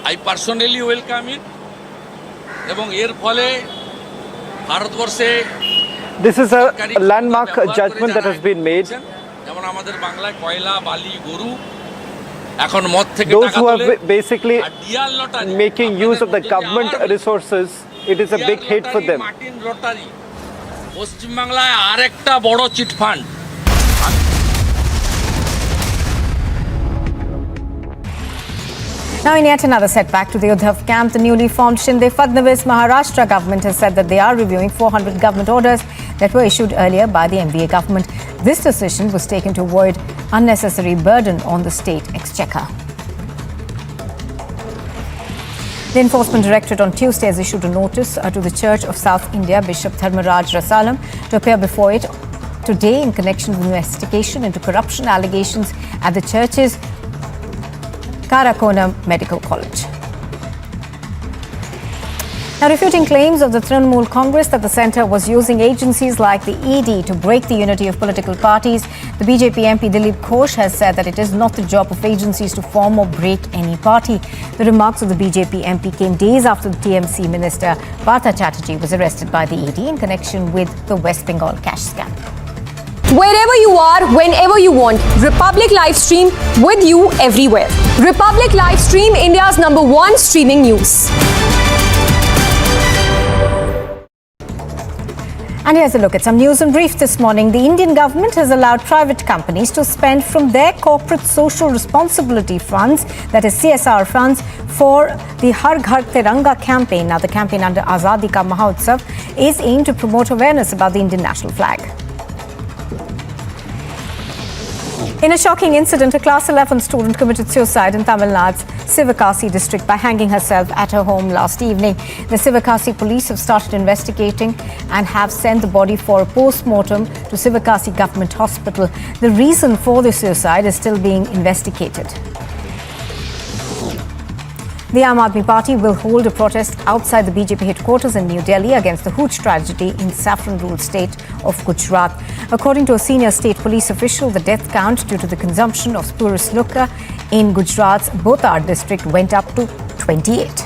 I personally welcome it. Ebong er phole Bharatborshe this is a landmark judgment that has been made. Those who are basically making use of the government resources, it is a big hit for them. Now, in yet another setback to the Uddhav camp, the newly formed Shinde Fadnavis Maharashtra government has said that they are reviewing 400 government orders that were issued earlier by the MVA government. This decision was taken to avoid unnecessary burden on the state exchequer. The Enforcement Directorate on Tuesday has issued a notice to the Church of South India Bishop Dharmaraj Rasalam to appear before it today in connection with investigation into corruption allegations at the church's Karakonam Medical College. Now, refuting claims of the Trinamool Congress that the centre was using agencies like the ED to break the unity of political parties, the BJP MP Dilip Ghosh has said that it is not the job of agencies to form or break any party. The remarks of the BJP MP came days after the TMC minister Partha Chatterjee was arrested by the ED in connection with the West Bengal cash scam. Wherever you are, whenever you want, Republic Live Stream with you everywhere. Republic Live Stream, India's #1 streaming news. And here's a look at some news in brief this morning. The Indian government has allowed private companies to spend from their corporate social responsibility funds, that is CSR funds, for the Har Ghar Tiranga campaign. Now, the campaign under Azadi Ka Mahotsav is aimed to promote awareness about the Indian national flag. In a shocking incident, a class 11 student committed suicide in Tamil Nadu's Sivakasi district by hanging herself at her home last evening. The Sivakasi police have started investigating and have sent the body for a post-mortem to Sivakasi Government Hospital. The reason for the suicide is still being investigated. The Aam Aadmi Party will hold a protest outside the BJP headquarters in New Delhi against the Hooch tragedy in saffron-ruled state of Gujarat. According to a senior state police official, the death count due to the consumption of spurious liquor in Gujarat's Botad district went up to 28.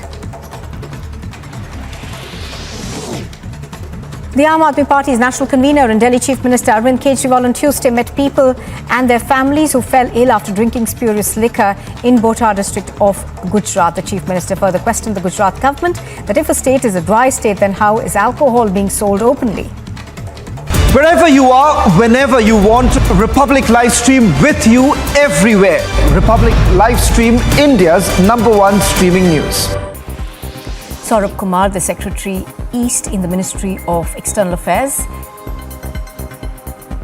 The Aam Aadmi Party's national convener and Delhi Chief Minister Arvind Kejriwal on Tuesday met people and their families who fell ill after drinking spurious liquor in Botad district of Gujarat. The Chief Minister further questioned the Gujarat government that if a state is a dry state, then how is alcohol being sold openly? Wherever you are, whenever you want, Republic Livestream with you everywhere. Republic Livestream, India's #1 streaming news. Saurabh Kumar, the Secretary East in the Ministry of External Affairs,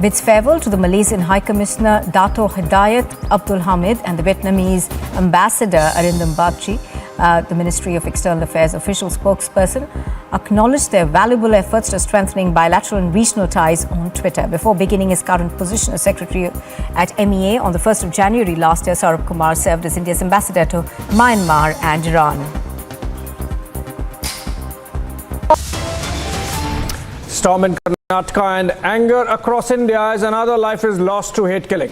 bids farewell to the Malaysian High Commissioner Dato Hidayat Abdul Hamid and the Vietnamese Ambassador Arindam Bagchi. The Ministry of External Affairs official spokesperson acknowledged their valuable efforts to strengthening bilateral and regional ties on Twitter. Before beginning his current position as Secretary at MEA on the 1st of January last year, Saurabh Kumar served as India's ambassador to Myanmar and Iran. Storm in Karnataka and anger across India as another life is lost to hate killing.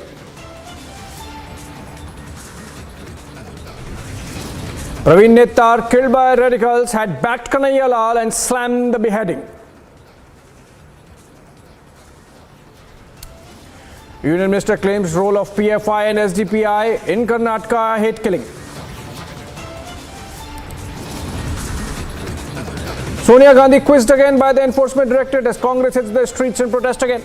Praveen Nettar, killed by radicals, had backed Kanhaiya Lal and slammed the beheading. Union Minister claims role of PFI and SDPI in Karnataka hate killing. Sonia Gandhi quizzed again by the Enforcement Directorate as Congress hits the streets in protest again.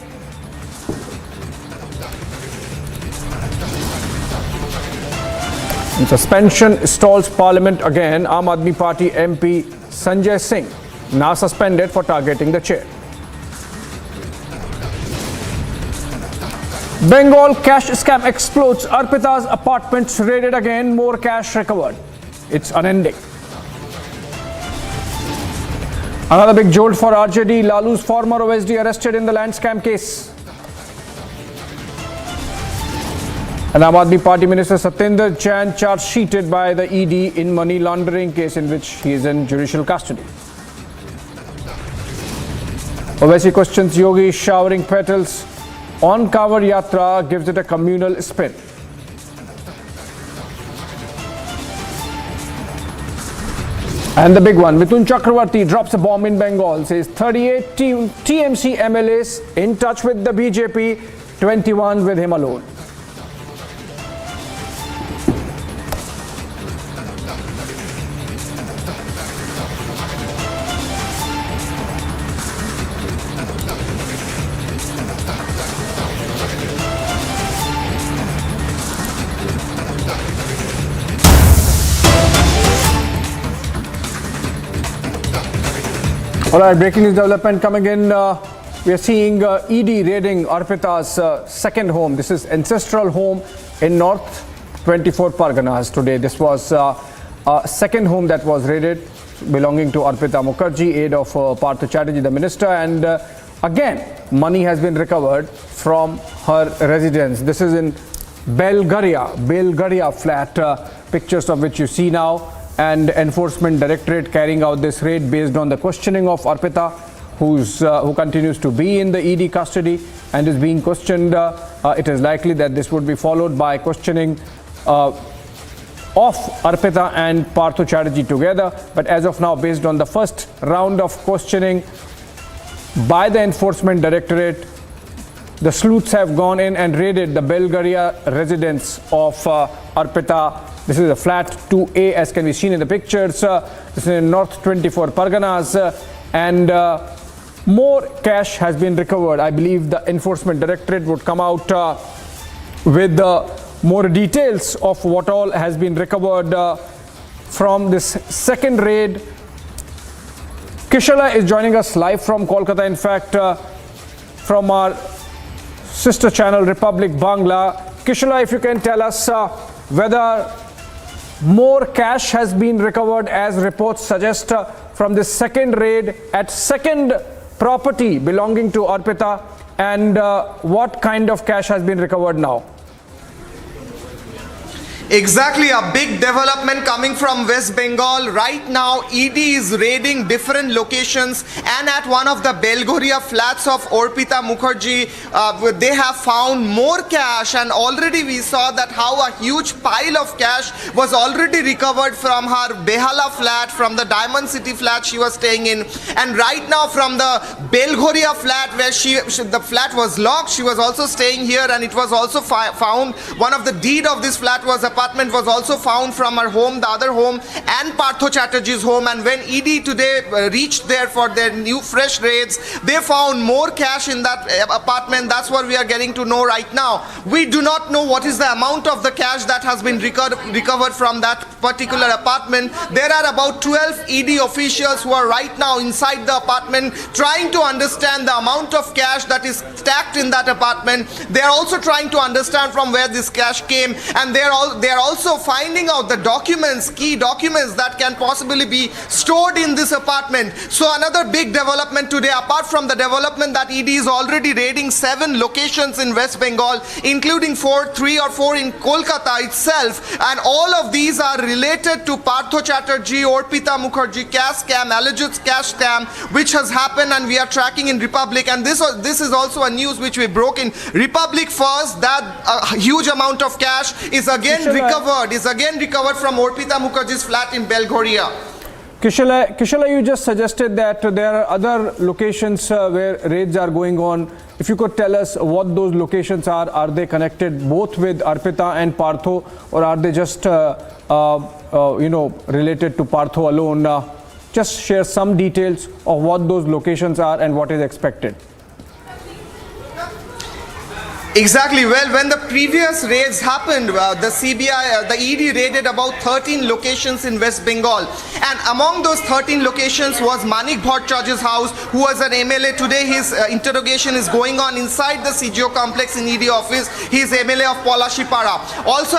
Suspension stalls Parliament again. Aam Aadmi Party MP Sanjay Singh now suspended for targeting the chair. Bengal cash scam explodes. Arpita's apartments raided again. More cash recovered. It's unending. Another big jolt for RJD. Lalu's former OSD arrested in the land scam case. And Aam Aadmi Party Minister Satyendra Jain charge sheeted by the ED in money laundering case in which he is in judicial custody. Owaisi questions Yogi showering petals on Kawar Yatra, gives it a communal spin. And the big one, Mithun Chakravarti drops a bomb in Bengal, says 38 TMC MLAs in touch with the BJP, 21 with him alone. All right, breaking news development coming in. We are seeing ED raiding Arpita's second home. This is ancestral home in North 24 Parganas today. This was a second home that was raided belonging to Arpita Mukherjee, aide of Partha Chatterjee, the minister. And again, money has been recovered from her residence. This is in Belgaria flat, pictures of which you see now. And Enforcement Directorate carrying out this raid based on the questioning of Arpita, who continues to be in the ED custody and is being questioned. It is likely that this would be followed by questioning of Arpita and Partha Chatterjee together. But as of now, based on the first round of questioning by the Enforcement Directorate, the sleuths have gone in and raided the Belgaria residence of Arpita. This is a flat 2A, as can be seen in the pictures. This is in North 24 Parganas, and more cash has been recovered. I believe the Enforcement Directorate would come out with more details of what all has been recovered from this second raid. Kishala is joining us live from Kolkata, in fact, from our sister channel Republic Bangla. Kishala, if you can tell us whether more cash has been recovered, as reports suggest, from this second raid at second property belonging to Arpita, and what kind of cash has been recovered now? Exactly, a big development coming from West Bengal. Right now, ED is raiding different locations, and at one of the Belgaria flats of Arpita Mukherjee, they have found more cash, and already we saw that how a huge pile of cash was already recovered from her Behala flat, from the Diamond City flat she was staying in. And right now from the Belgaria flat, where the flat was locked, she was also staying here, and it was also found one of the deed of this flat was a apartment was also found from her home, the other home, and Partho Chatterjee's home. And when ED today reached there for their new fresh raids, they found more cash in that apartment. That's what we are getting to know right now. We do not know what is the amount of the cash that has been recovered from that particular apartment. There are about 12 ED officials who are right now inside the apartment trying to understand the amount of cash that is stacked in that apartment. They are also trying to understand from where this cash came, and they are also finding out the documents, key documents that can possibly be stored in this apartment. So another big development today, apart from the development that ED is already raiding 7 locations in West Bengal, including 3 or 4 in Kolkata itself, and all of these are related to Partho Chatterjee, Orpita Mukherjee cash scam, alleged cash scam, which has happened, and we are tracking in Republic. And this is also a news which we broke in Republic first, that a huge amount of cash is again recovered from Orpita Mukherjee's flat in Belghoria. Kishala, you just suggested that there are other locations where raids are going on. If you could tell us what those locations are they connected both with Arpita and Partho, or are they just related to Partho alone? Just share some details of what those locations are and what is expected. Exactly. Well, when the previous raids happened, the CBI, the ED raided about 13 locations in West Bengal. And among those 13 locations was Manik Bhattacharya's house, who was an MLA. Today his interrogation is going on inside the CGO complex in ED office. He is MLA of Palashipara. Also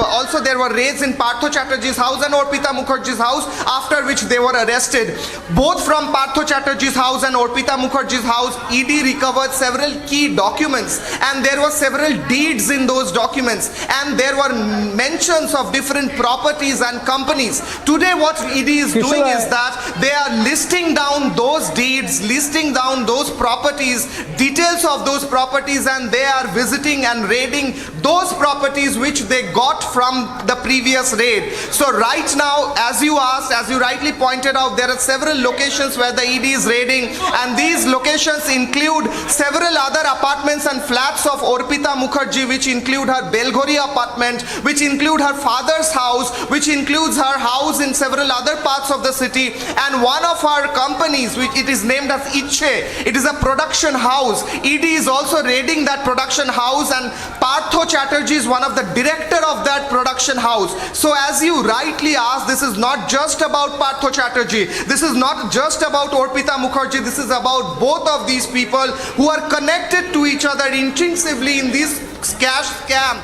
also there were raids in Partho Chatterjee's house and Orpita Mukherjee's house, after which they were arrested. Both from Partho Chatterjee's house and Orpita Mukherjee's house, ED recovered several key documents, and there were several deeds in those documents, and there were mentions of different properties and companies. Today what ED is doing is that they are listing down those deeds, listing down those properties, details of those properties, and they are visiting and raiding those properties which they got from the previous raid. So right now, as you asked, as you rightly pointed out, there are several locations where the ED is raiding, and these locations include several other apartments and flats of Orpita Mukherjee, which include her Belghoria apartment, which include her father's house, which includes her house in several other parts of the city, and one of her companies, which it is named as Iche. It is a production house. ED is also raiding that production house, and Partho Chatterjee is one of the director of that production house. So as you rightly asked, this is not just about Partho Chatterjee. This is not just about Orpita Mukherjee. This is about both of these people who are connected to each other intrinsically in this cash scam.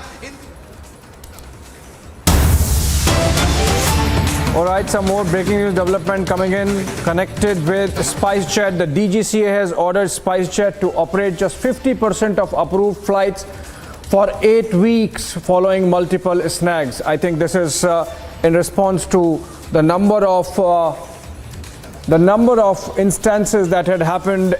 All right, some more breaking news development coming in. Connected with SpiceJet, the DGCA has ordered SpiceJet to operate just 50% of approved flights for 8 weeks following multiple snags. I think this is in response to the number of instances that had happened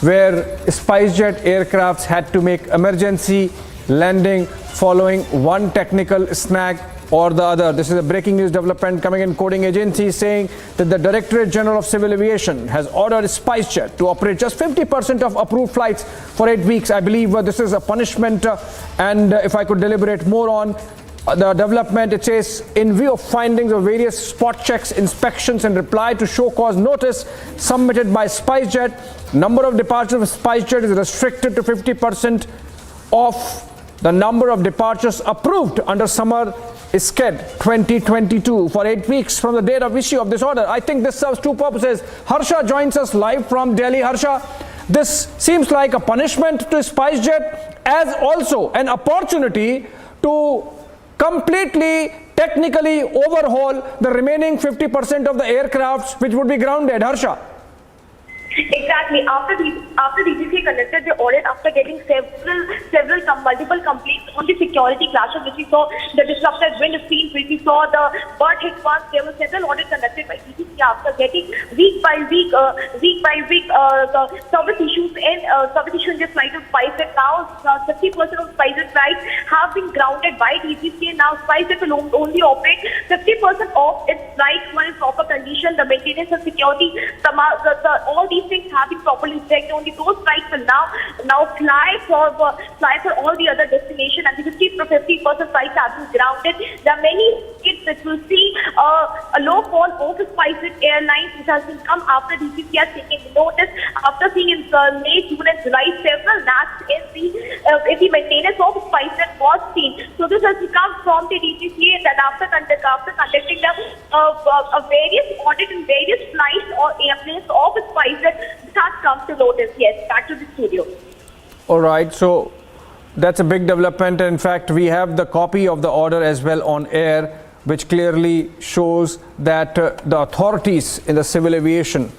where SpiceJet aircrafts had to make emergency landing following one technical snag or the other. This is a breaking news development coming in. Coding agency saying that the Directorate General of Civil Aviation has ordered SpiceJet to operate just 50% of approved flights for 8 weeks. I believe this is a punishment, and if I could deliberate more on the development, it says, in view of findings of various spot checks, inspections, and reply to show cause notice submitted by SpiceJet, number of departures of SpiceJet is restricted to 50% of the number of departures approved under summer SCED 2022 for 8 weeks from the date of issue of this order. I think this serves two purposes. Harsha joins us live from Delhi. Harsha, this seems like a punishment to SpiceJet as also an opportunity to completely technically overhaul the remaining 50% of the aircrafts which would be grounded. Harsha. Exactly. After DGCA conducted the audit, after getting multiple complaints on the security clashes, which we saw the disrupted wind speed, which we saw the bird hit once, there were several audits conducted by DGCA after getting week by week the service issues in this flight of SpiceJet. Now 50% of SpiceJet flights have been grounded by DGCA. Now SpiceJet will only operate 50% of its flights when in proper condition. The maintenance and security, all these things have been properly checked. Only those flights will now fly for all the other destinations, and the 50% flights have been grounded. There are many states which will see a low fall over SpiceJet Airlines, which has been come after DGCA has taken notice after seeing in May, June and July several naps in the maintenance of SpiceJet was seen. So this has come from the DGCA that after conducting a various audit in various flights or airplanes of SpiceJet, this has come to notice. Yes, back to the studio. All right, so that's a big development. In fact, we have the copy of the order as well on air, which clearly shows that the authorities in the civil aviation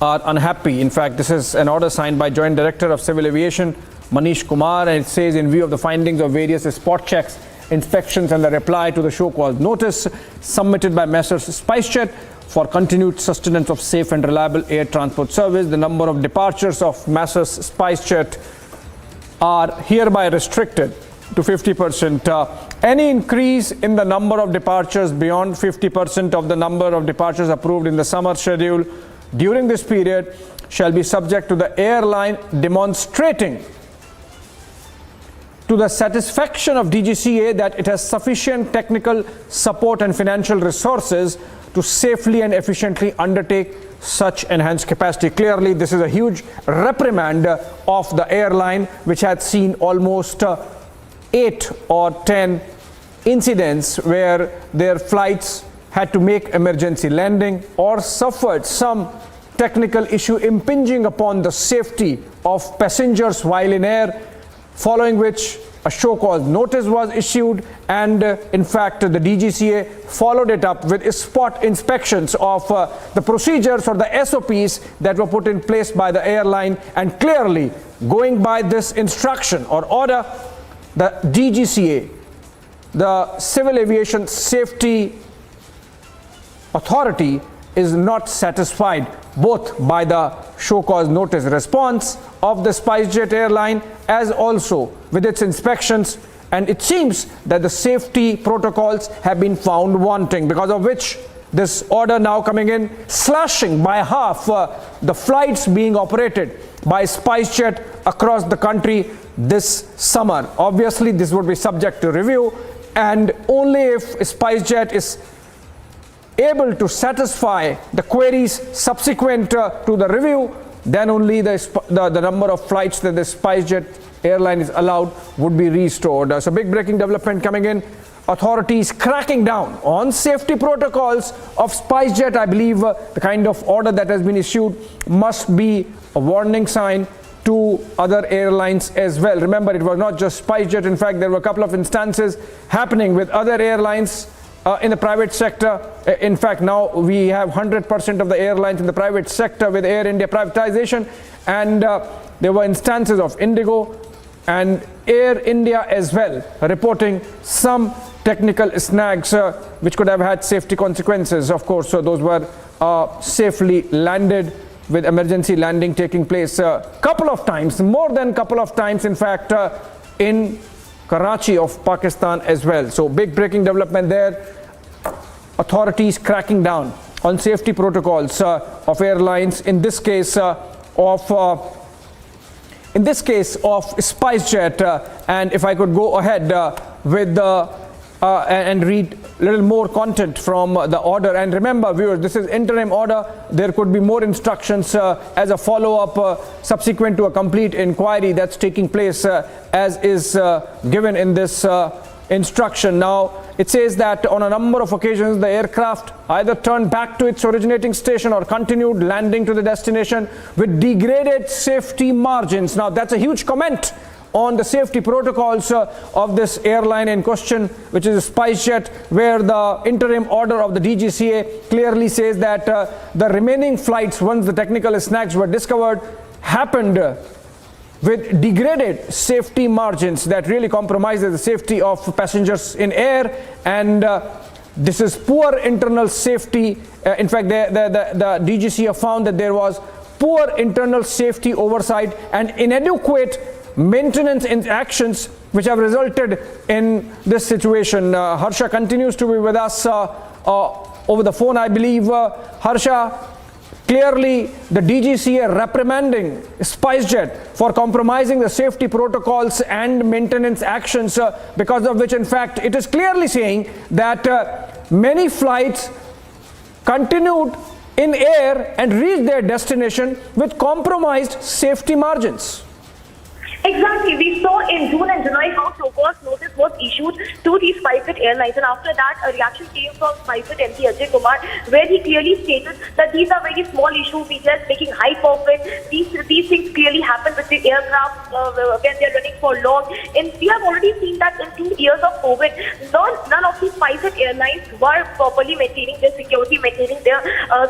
are unhappy. In fact, this is an order signed by Joint Director of Civil Aviation, Manish Kumar, and it says, in view of the findings of various spot checks, inspections and the reply to the show cause notice submitted by Messrs SpiceJet for continued sustenance of safe and reliable air transport service, the number of departures of Messrs SpiceJet are hereby restricted to 50%. Any increase in the number of departures beyond 50% of the number of departures approved in the summer schedule during this period shall be subject to the airline demonstrating to the satisfaction of DGCA that it has sufficient technical support and financial resources to safely and efficiently undertake such enhanced capacity. Clearly, this is a huge reprimand of the airline, which had seen almost 8 or 10 incidents where their flights had to make emergency landing or suffered some technical issue impinging upon the safety of passengers while in air, following which a show cause notice was issued, and in fact the DGCA followed it up with spot inspections of the procedures or the SOPs that were put in place by the airline. And clearly, going by this instruction or order, the DGCA, the Civil Aviation Safety Authority, is not satisfied both by the show cause notice response of the SpiceJet airline as also with its inspections, and it seems that the safety protocols have been found wanting, because of which this order now coming in, slashing by half the flights being operated by SpiceJet across the country this summer. Obviously, this would be subject to review, and only if SpiceJet is able to satisfy the queries subsequent to the review, then only the number of flights that the SpiceJet airline is allowed would be restored. So big breaking development coming in. Authorities cracking down on safety protocols of SpiceJet. I believe the kind of order that has been issued must be a warning sign to other airlines as well. Remember, it was not just SpiceJet. In fact, there were a couple of instances happening with other airlines in the private sector. In fact, now we have 100% of the airlines in the private sector with Air India privatization, and there were instances of Indigo and Air India as well reporting some technical snags which could have had safety consequences. Of course, so those were safely landed with emergency landing taking place a couple of times, more than a couple of times, in fact, in Karachi of Pakistan as well. So big breaking development there. Authorities cracking down on safety protocols of airlines, in this case of SpiceJet. And if I could go ahead with and read a little more content from the order. And remember, viewers, this is interim order. There could be more instructions as a follow-up subsequent to a complete inquiry that's taking place as is given in this instruction. Now, it says that on a number of occasions, the aircraft either turned back to its originating station or continued landing to the destination with degraded safety margins. Now, that's a huge comment on the safety protocols of this airline in question, which is SpiceJet, where the interim order of the DGCA clearly says that the remaining flights, once the technical snags were discovered, happened with degraded safety margins that really compromises the safety of passengers in air. And this is poor internal safety. In fact, the DGCA found that there was poor internal safety oversight and inadequate maintenance in actions which have resulted in this situation. Harsha continues to be with us over the phone, I believe. Harsha, clearly the DGCA reprimanding SpiceJet for compromising the safety protocols and maintenance actions, because of which in fact it is clearly saying that many flights continued in air and reached their destination with compromised safety margins. Exactly. We saw in June and July how so-called notice was issued to these SpiceJet airlines, and after that a reaction came from SpiceJet MD Ajay Kumar, where he clearly stated that these are very small issues, we just making high profit. These things clearly happen with the aircraft when they're running for long. And we have already seen that in 2 years of COVID, none of these SpiceJet airlines were properly maintaining their security, maintaining their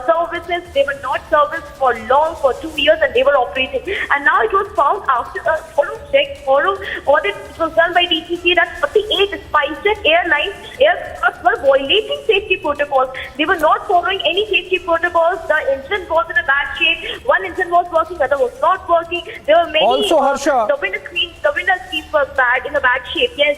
services. They were not serviced for long, for 2 years, and they were operating. And now it was found after a follow audit was done by DGCA that 48 SpiceJet aircraft were violating safety protocols. They were not following any safety protocols. The engine was in a bad shape. One engine was working, the other was not working. There were many. Also, Harsha, the window screens were bad, in a bad shape. Yes.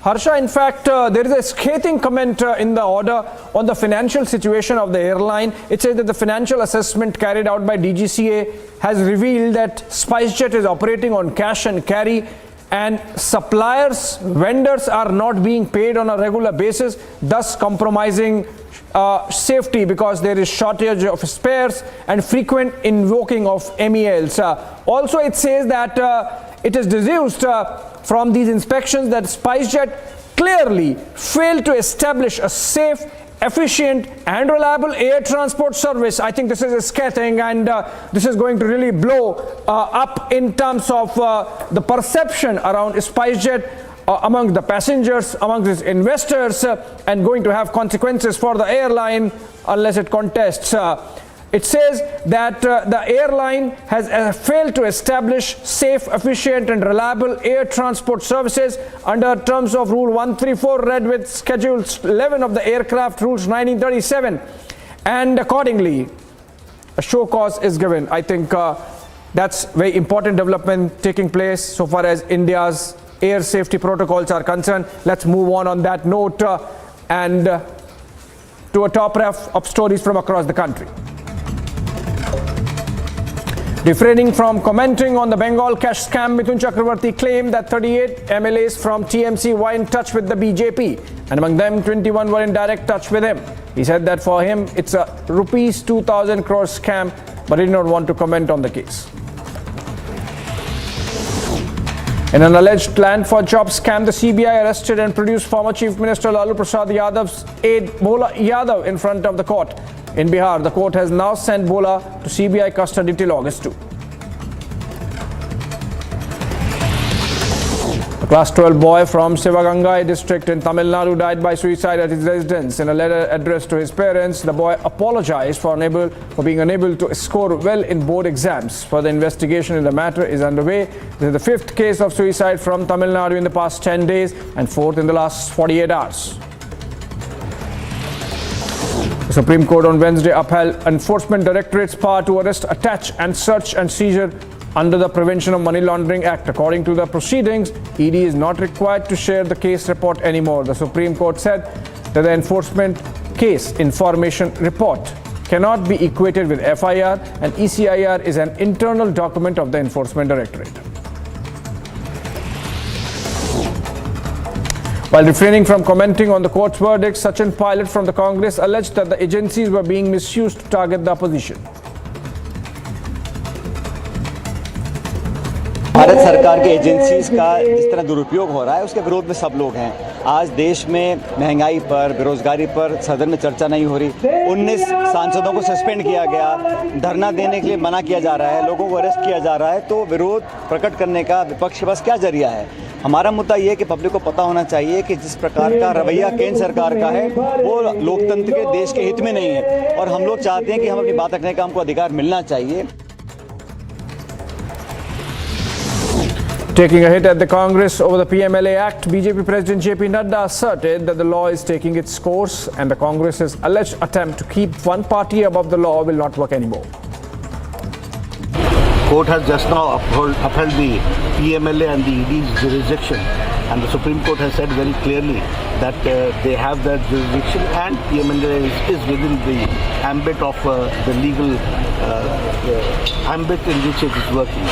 Harsha, in fact, there is a scathing comment in the order on the financial situation of the airline. It says that the financial assessment carried out by DGCA has revealed that SpiceJet is operating on cash and carry, and suppliers, vendors are not being paid on a regular basis, thus compromising safety because there is shortage of spares and frequent invoking of MELs. Also, it says that it is deduced from these inspections that SpiceJet clearly failed to establish a safe, efficient and reliable air transport service. I think this is a scathing, and this is going to really blow up in terms of the perception around SpiceJet among the passengers, among its investors, and going to have consequences for the airline unless it contests. It says that the airline has failed to establish safe, efficient and reliable air transport services under terms of Rule 134 read with Schedule 11 of the Aircraft Rules 1937, and accordingly a show cause is given. I think that's very important development taking place so far as India's air safety protocols are concerned. Let's move on that note and to a top ref of stories from across the country. Refraining from commenting on the Bengal cash scam, Mithun Chakravarti claimed that 38 MLAs from TMC were in touch with the BJP, and among them 21 were in direct touch with him. He said that for him it's a rupees 2,000 crore scam, but he did not want to comment on the case. In an alleged land for job scam, the CBI arrested and produced former Chief Minister Lalu Prasad Yadav's aide Bhola Yadav in front of the court. In Bihar, the court has now sent Bhola to CBI custody till August 2. A class 12 boy from Sivagangai district in Tamil Nadu died by suicide at his residence. In a letter addressed to his parents, the boy apologized for being unable to score well in board exams. Further investigation in the matter is underway. This is the 5th case of suicide from Tamil Nadu in the past 10 days and 4th in the last 48 hours. The Supreme Court on Wednesday upheld Enforcement Directorate's power to arrest, attach and search and seizure under the Prevention of Money Laundering Act. According to the proceedings, ED is not required to share the case report anymore. The Supreme Court said that the enforcement case information report cannot be equated with FIR, and ECIR is an internal document of the Enforcement Directorate. While refraining from commenting on the court's verdict, Sachin Pilot from the Congress alleged that the agencies were being misused to target the opposition. Bharat सरकार के agencies का जिस तरह दुरुपयोग हो रहा है उसके विरोध में सब लोग हैं। आज देश में महंगाई पर, बेरोजगारी पर सदन में चर्चा नहीं हो रही। 19 सांसदों को सस्पेंड किया गया, धरना देने के लिए मना किया जा रहा है, लोगों को अरेस्ट किया जा रहा है। तो विरोध प्रकट करने का विपक्ष के पास क्या जरिया है? हमारा मुद्दा ये है कि पब्लिक को पता होना चाहिए कि जिस प्रकार का रवैया केंद्र सरकार का है वो लोकतंत्र के देश के हित में नहीं है, और हम लोग चाहते हैं कि हम अपनी बात रखने का हमको अधिकार मिलना चाहिए। Taking a hit at the Congress over the PMLA Act, BJP President JP Nadda asserted that the law is taking its course and the Congress's alleged attempt to keep one party above the law will not work anymore. Court has just now upheld the PMLA and the ED's jurisdiction, And the Supreme Court has said very clearly that they have that jurisdiction, and PM India is within the ambit of the legal ambit in which it is working.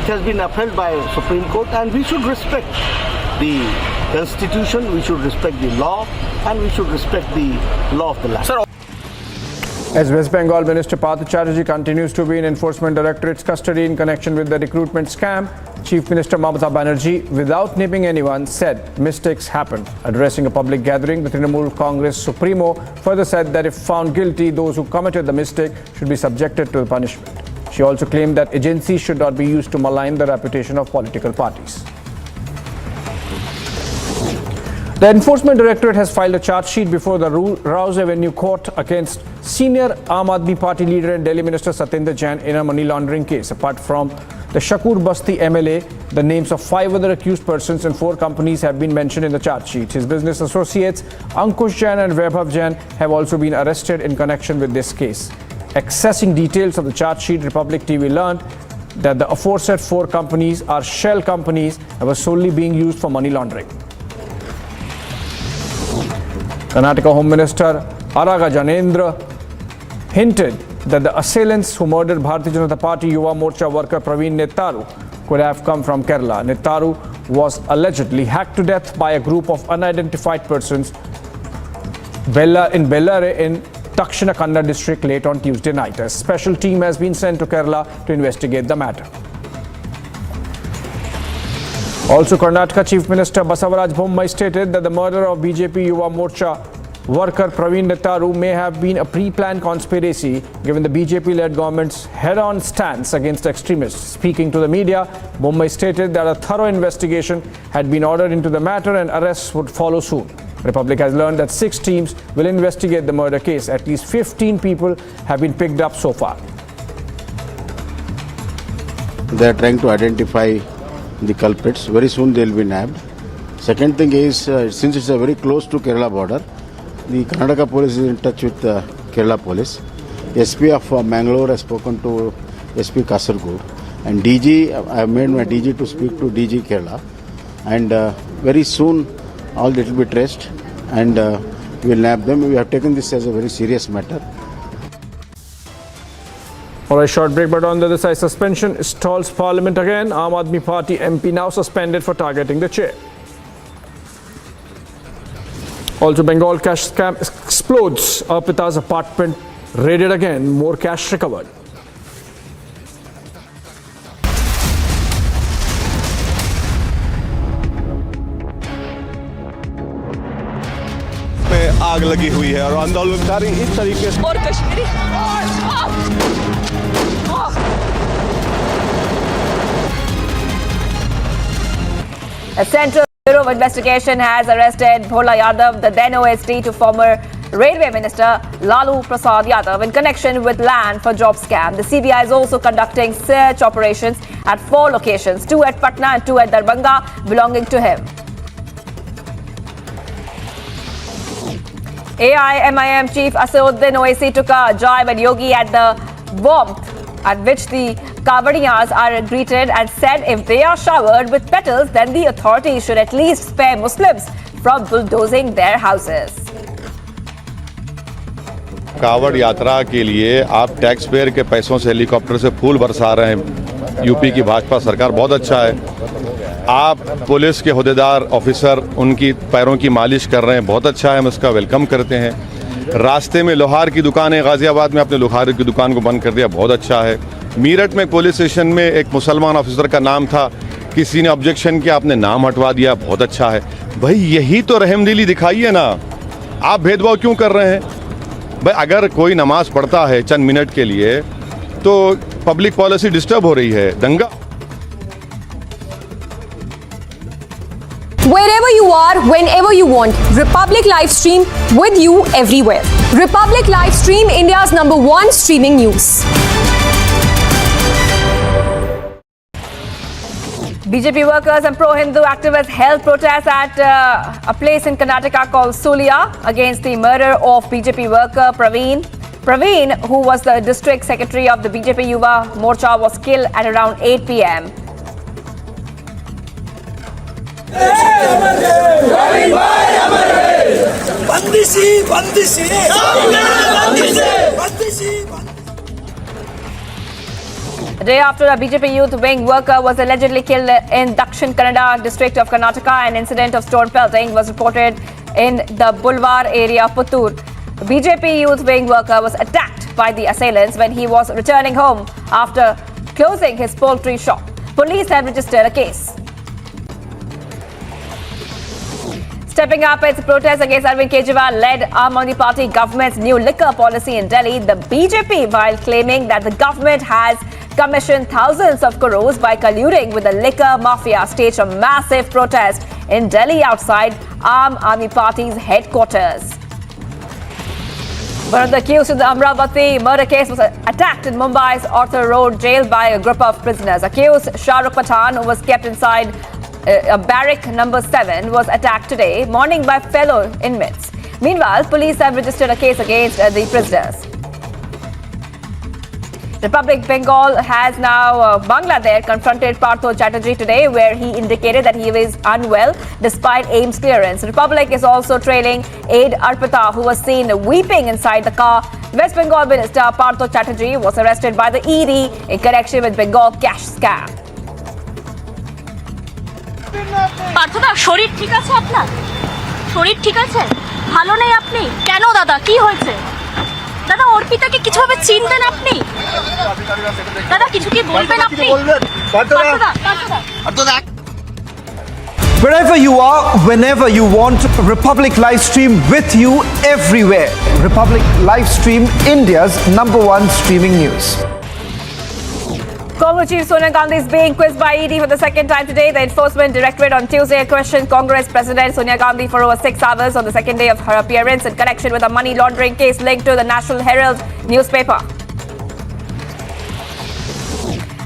It has been upheld by Supreme Court, and we should respect the Constitution, we should respect the law, and we should respect the law of the land. Sir, as West Bengal Minister Partha Chatterjee continues to be in Enforcement Directorate's custody in connection with the recruitment scam, Chief Minister Mamata Banerjee, without naming anyone, said mistakes happened. Addressing a public gathering, the Trinamool Congress Supremo further said that if found guilty, those who committed the mistake should be subjected to the punishment. She also claimed that agencies should not be used to malign the reputation of political parties. The Enforcement Directorate has filed a charge sheet before the Rouse Avenue Court against senior Aam Aadmi Party leader and Delhi Minister Satyendra Jain in a money laundering case. Apart from the Shakur Basti MLA, the names of 5 other accused persons and 4 companies have been mentioned in the charge sheet. His business associates Ankush Jain and Vaibhav Jain have also been arrested in connection with this case. Accessing details of the charge sheet, Republic TV learned that the aforesaid 4 companies are shell companies and were solely being used for money laundering. Karnataka Home Minister Araga Janendra hinted that the assailants who murdered Bharatiya Janata Party Yuva Morcha worker Praveen Nettaru could have come from Kerala. Nettaru was allegedly hacked to death by a group of unidentified persons in Bellare in Dakshina Kannada district late on Tuesday night. A special team has been sent to Kerala to investigate the matter. Also, Karnataka Chief Minister Basavaraj Bommai stated that the murder of BJP Yuva Morcha worker Praveen Nettaru may have been a pre-planned conspiracy given the BJP-led government's head-on stance against extremists. Speaking to the media, Bommai stated that a thorough investigation had been ordered into the matter and arrests would follow soon. Republic has learned that 6 teams will investigate the murder case. At least 15 people have been picked up so far. They are trying to identify the culprits. Very soon they will be nabbed. Second thing is, since it's very close to Kerala border, the Karnataka police is in touch with Kerala police. SP of Mangalore has spoken to SP Kasaragod, and DG, I have made my DG to speak to DG Kerala, and very soon all that will be traced and we will nab them. We have taken this as a very serious matter. For a short break, but on the other side, suspension stalls Parliament again. Aam Aadmi Party MP now suspended for targeting the chair. Also, Bengal cash scam explodes. Arpita's apartment raided again. More cash recovered. आग लगी हुई है और आंदोलनकारी इस तरीके से और Kashmiri A Central Bureau of Investigation has arrested Bhola Yadav, the then OSD to former Railway Minister Lalu Prasad Yadav in connection with land for job scam. The CBI is also conducting search operations at 4 locations, 2 at Patna and 2 at Darbhanga, belonging to him. AIMIM Chief Asauddin Owaisi took a jibe at Yogi at the warmth at which the Kavadiyas are greeted and said if they are showered with petals, then the authorities should at least spare Muslims from bulldozing their houses. कावड़ यात्रा के लिए आप tax payer के पैसों से helicopter से फूल बरसा रहे हैं। यूपी की भाजपा सरकार बहुत अच्छा है। आप पुलिस के हुदेदार ऑफिसर उनकी पैरों की मालिश कर रहे हैं, बहुत अच्छा है, हम इसका वेलकम करते हैं। रास्ते में लोहार की दुकान है, गाजियाबाद में आपने लोहार की दुकान को बंद कर दिया, बहुत अच्छा है। मीरठ में पुलिस स्टेशन में एक मुसलमान ऑफिसर का नाम था, किसी ने ऑब्जेक्शन किया, आपने नाम हटवा दिया, बहुत अच्छा है। भाई यही तो रहमदिली दिखाई है ना, आप भेदभाव क्यों कर रहे हैं? भाई अगर कोई नमाज पढ़ता है चंद मिनट के लिए तो पब्लिक पॉलिसी डिस्टर्ब हो रही है, दंगा। Wherever you are, whenever you want, Republic Live Stream with you everywhere. Republic Live Stream, India's #1 streaming news. BJP workers and pro-Hindu activists held protests at a place in Karnataka called Sonia against the murder of BJP worker Praveen. Praveen, who was the district secretary of the BJP Yuva Morcha, was killed at around 8 p.m. A day after a BJP youth wing worker was allegedly killed in Dakshin Kannada district of Karnataka, an incident of stone pelting was reported in the Bulwar area of Puttur. A BJP youth wing worker was attacked by the assailants when he was returning home after closing his poultry shop. Police have registered a case. Stepping up its protest against Arvind Kejriwal-led Aam Aadmi Party government's new liquor policy in Delhi, the BJP, while claiming that the government has commissioned thousands of crores by colluding with the liquor mafia, staged a massive protest in Delhi outside Aam Aadmi Party's headquarters. One of the accused in the Amravati murder case was attacked in Mumbai's Arthur Road jail by a group of prisoners. Accused Shah Rukh Pathan, who was kept inside a barrack number 7, was attacked today morning by fellow inmates. Meanwhile, police have registered a case against the prisoners. Republic Bengal has now Bangladesh confronted Partho Chatterjee today, where he indicated that he is unwell despite AIMS clearance. Republic is also trailing aide Arpita, who was seen weeping inside the car. West Bengal Minister Partho Chatterjee was arrested by the ED in connection with Bengal cash scam. পার্থদা শরীর ঠিক আছে আপনার? শরীর ঠিক আছে? ভালো নেই আপনি? কেন দাদা কি হয়েছে? দাদা অর্পিতাকে কিছুভাবে চিনতেন আপনি? দাদা কিছু কি বলবেন আপনি? পার্থদা Wherever you are, whenever you want, Republic Livestream with you everywhere. Republic Livestream, India's #1 streaming news. Congress Chief Sonia Gandhi is being quizzed by ED for the second time today. The Enforcement Directorate on Tuesday questioned Congress President Sonia Gandhi for over 6 hours on the second day of her appearance in connection with a money laundering case linked to the National Herald newspaper.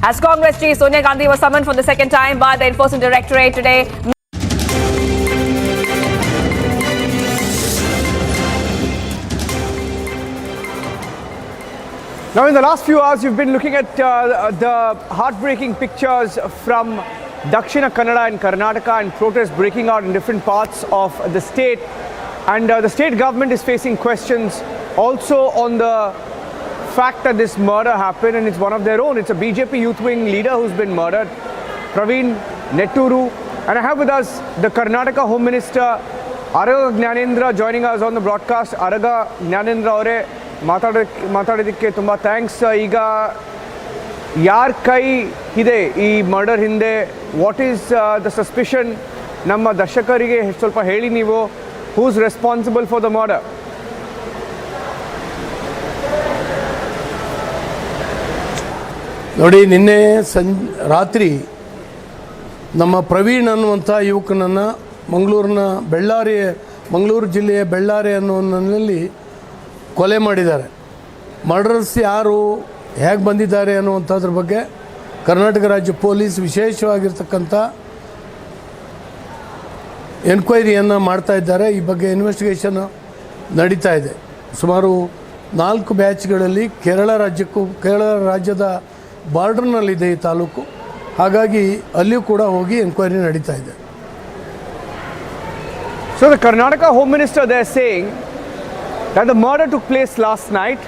As Congress Chief Sonia Gandhi was summoned for the second time by the Enforcement Directorate today. Now, in the last few hours, you've been looking at the heartbreaking pictures from Dakshina Kannada and Karnataka, and protests breaking out in different parts of the state. And the state government is facing questions also on the fact that this murder happened, and it's one of their own. It's a BJP youth wing leader who's been murdered, Praveen Netturu. And I have with us the Karnataka Home Minister, Araga Gnanendra, joining us on the broadcast. Araga Gnanendra avare ಮಾತಾಡೋದಕ್ಕೆ ತುಂಬ thanks. ಈಗ ಯಾರ ಕೈ ಇದೆ ಈ murder ಹಿಂದೆ? What is the suspicion? ನಮ್ಮ ದರ್ಶಕರಿಗೆ ಸ್ವಲ್ಪ ಹೇಳಿ ನೀವು, who is responsible for the murder? ನೋಡಿ, ನಿನ್ನೆ ರಾತ್ರಿ ನಮ್ಮ ಪ್ರವೀಣ್ ಅನ್ನುವಂಥ ಯುವಕನನ್ನು ಮಂಗಳೂರು ಜಿಲ್ಲೆಯ ಬೆಳ್ಳಾರಿ ಅನ್ನುವಲ್ಲಿ ಕೊಲೆ ಮಾಡಿದ್ದಾರೆ. ಮರ್ಡರ್ಸ್ ಯಾರು, ಹೇಗೆ ಬಂದಿದ್ದಾರೆ ಅನ್ನುವಂಥದ್ರ ಬಗ್ಗೆ ಕರ್ನಾಟಕ ರಾಜ್ಯ ಪೊಲೀಸ್ ವಿಶೇಷವಾಗಿರ್ತಕ್ಕಂಥ ಎನ್ಕ್ವೈರಿಯನ್ನು ಮಾಡ್ತಾ ಇದ್ದಾರೆ. ಈ ಬಗ್ಗೆ ಇನ್ವೆಸ್ಟಿಗೇಷನ್ ನಡೀತಾ ಇದೆ. ಸುಮಾರು 4 ಬ್ಯಾಚ್ಗಳಲ್ಲಿ ಕೇರಳ ರಾಜ್ಯದ ಬಾರ್ಡರ್ನಲ್ಲಿದೆ ಈ ತಾಲೂಕು. ಹಾಗಾಗಿ ಅಲ್ಲಿಯೂ ಕೂಡ ಹೋಗಿ ಎನ್ಕ್ವೈರಿ ನಡೀತಾ ಇದೆ. So the Karnataka Home Minister, they're saying that the murder took place last night,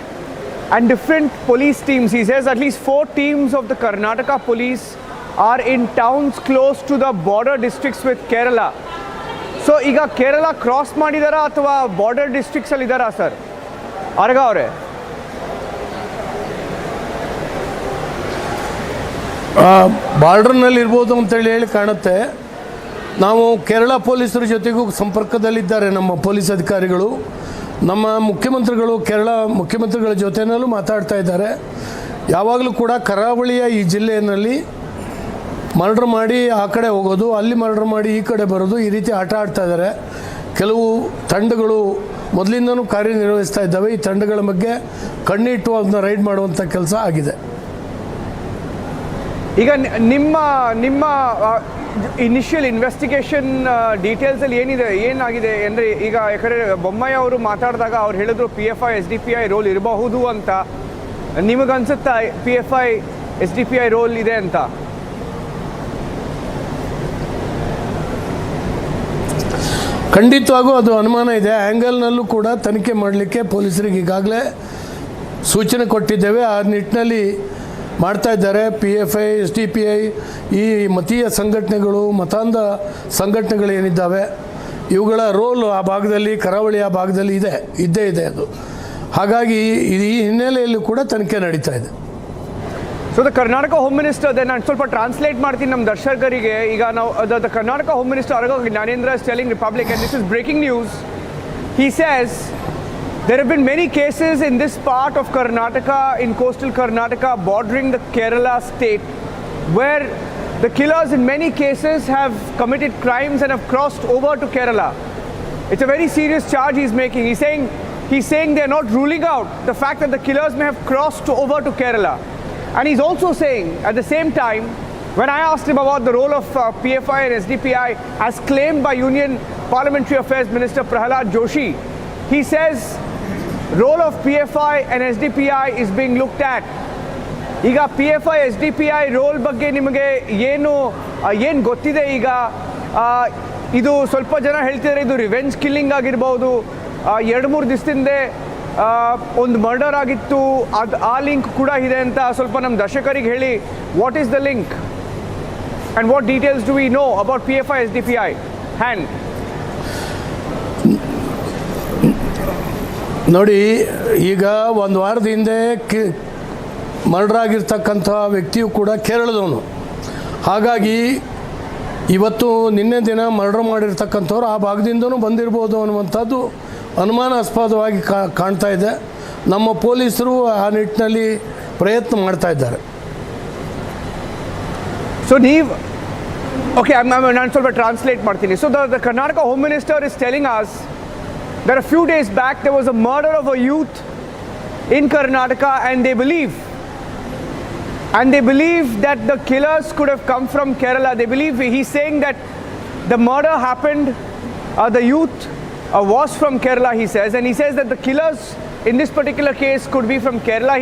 and different police teams, he says at least 4 teams of the Karnataka police are in towns close to the border districts with Kerala. So ಈಗ Kerala cross ಮಾಡಿದಾರಾ ಅಥವಾ border districts ಅಲ್ಲಿ ಇದ್ದಾರಾ sir? Araga ಅವರೇ, ಬಾರ್ಡರ್ನಲ್ಲಿ ಇರ್ಬೋದು ಅಂತೇಳಿ ಕಾಣುತ್ತೆ. ನಾವು ಕೇರಳ ಪೊಲೀಸರ ಜೊತೆಗೂ ಸಂಪರ್ಕದಲ್ಲಿದ್ದಾರೆ ನಮ್ಮ ಪೊಲೀಸ್ ಅಧಿಕಾರಿಗಳು. ನಮ್ಮ ಮುಖ್ಯಮಂತ್ರಿಗಳು ಕೇರಳ ಮುಖ್ಯಮಂತ್ರಿಗಳ ಜೊತೆಯಲ್ಲೂ ಮಾತಾಡ್ತಾ ಇದ್ದಾರೆ. ಯಾವಾಗಲೂ ಕೂಡ ಕರಾವಳಿಯ ಈ ಜಿಲ್ಲೆಯಲ್ಲಿ ಮರ್ಡರ್ ಮಾಡಿ ಆ ಕಡೆ ಹೋಗೋದು, ಅಲ್ಲಿ ಮರ್ಡರ್ ಮಾಡಿ ಈ ಕಡೆ ಬರೋದು, ಈ ರೀತಿ ಆಟ ಆಡ್ತಾ ಇದ್ದಾರೆ. ಕೆಲವು ತಂಡಗಳು ಮೊದಲಿಂದನೂ ಕಾರ್ಯನಿರ್ವಹಿಸ್ತಾ ಇದ್ದಾವೆ. ಈ ತಂಡಗಳ ಬಗ್ಗೆ ಕಣ್ಣಿಟ್ಟು ಅದನ್ನ ರೈಡ್ ಮಾಡುವಂಥ ಕೆಲಸ ಆಗಿದೆ. ಈಗ ನಿಮ್ಮ ಇನಿಷಿಯಲ್ ಇನ್ವೆಸ್ಟಿಗೇಷನ್ ಡೀಟೇಲ್ಸಲ್ಲಿ ಏನಾಗಿದೆ ಅಂದರೆ, ಈಗ ಯಾಕಂದರೆ ಬೊಮ್ಮಾಯಿ ಅವರು ಮಾತಾಡಿದಾಗ ಅವ್ರು ಹೇಳಿದ್ರು PFI SDPI ರೋಲ್ ಇರಬಹುದು ಅಂತ. ನಿಮಗನ್ಸುತ್ತಾ PFI SDPI ರೋಲ್ ಇದೆ ಅಂತ? ಖಂಡಿತವಾಗೂ ಅದು ಅನುಮಾನ ಇದೆ. ಆ್ಯಂಗಲ್ನಲ್ಲೂ ಕೂಡ ತನಿಖೆ ಮಾಡಲಿಕ್ಕೆ ಪೊಲೀಸರಿಗೆ ಈಗಾಗಲೇ ಸೂಚನೆ ಕೊಟ್ಟಿದ್ದೇವೆ. ಆ ನಿಟ್ಟಿನಲ್ಲಿ ಮಾಡ್ತಾ ಇದ್ದಾರೆ. PFI, SDPI, ಈ ಮತೀಯ ಸಂಘಟನೆಗಳು, ಮತಾಂಧ ಸಂಘಟನೆಗಳೇನಿದ್ದಾವೆ ಇವುಗಳ ರೋಲ್ ಆ ಭಾಗದಲ್ಲಿ, ಕರಾವಳಿಯ ಭಾಗದಲ್ಲಿ ಇದ್ದೇ ಇದೆ ಅದು. ಹಾಗಾಗಿ ಈ ಹಿನ್ನೆಲೆಯಲ್ಲೂ ಕೂಡ ತನಿಖೆ ನಡೀತಾ ಇದೆ. So the Karnataka home minister, ನಾನು ಸ್ವಲ್ಪ ಟ್ರಾನ್ಸ್ಲೇಟ್ ಮಾಡ್ತೀನಿ ನಮ್ಮ ದರ್ಶಕರಿಗೆ. ಈಗ ನಾವು the Karnataka home minister Aragha Gnanendra is telling Republic, and this is breaking news. He says there have been many cases in this part of Karnataka, in coastal Karnataka bordering the Kerala state, where the killers in many cases have committed crimes and have crossed over to Kerala. It's a very serious charge he's making. He's saying they're not ruling out the fact that the killers may have crossed over to Kerala. And he's also saying, at the same time, when I asked him about the role of PFI and SDPI as claimed by Union Parliamentary Affairs Minister Prahalad Joshi, he says role of PFI and SDPI is being looked at. ಈಗ PFI SDPI roll ಬಗ್ಗೆ ನಿಮಗೆ ಏನು ಗೊತ್ತಿದೆ? ಈಗ ಇದು ಸ್ವಲ್ಪ ಜನ ಹೇಳ್ತಿದ್ದಾರೆ ಇದು ರಿವೆಂಜ್ ಕಿಲ್ಲಿಂಗ್ ಆಗಿರ್ಬೋದು. 2-3 ದಿವಸದಿಂದ ಒಂದು ಮರ್ಡರ್ ಆಗಿತ್ತು, ಆ ಲಿಂಕ್ ಕೂಡ ಇದೆ ಅಂತ ಸ್ವಲ್ಪ ನಮ್ಮ ದರ್ಶಕರಿಗೆ ಹೇಳಿ. What is the link and what details do we know about PFI SDPI hand? ನೋಡಿ, ಈಗ ಒಂದು ವಾರದ ಹಿಂದೆ ಮರ್ಡರ್ ಆಗಿರ್ತಕ್ಕಂಥ ವ್ಯಕ್ತಿಯು ಕೂಡ ಕೇರಳದವನು. ಹಾಗಾಗಿ ಇವತ್ತು ನಿನ್ನೆ ದಿನ ಮರ್ಡರ್ ಮಾಡಿರ್ತಕ್ಕಂಥವ್ರು ಆ ಭಾಗದಿಂದನೂ ಬಂದಿರ್ಬೋದು ಅನ್ನುವಂಥದ್ದು ಅನುಮಾನಾಸ್ಪದವಾಗಿ ಕಾಣ್ತಾ ಇದೆ. ನಮ್ಮ ಪೊಲೀಸರು ಆ ನಿಟ್ಟಿನಲ್ಲಿ ಪ್ರಯತ್ನ ಮಾಡ್ತಾ ಇದ್ದಾರೆ. ಸೊ ನೀವು ನಾನು ಸ್ವಲ್ಪ ಟ್ರಾನ್ಸ್ಲೇಟ್ ಮಾಡ್ತೀನಿ. So the Karnataka home minister is telling us that a few days back there was a murder of a youth in Karnataka, and they believe that the killers could have come from Kerala. He's saying that the murder happened, the youth was from Kerala, he says, and he says that the killers in this particular case could be from Kerala.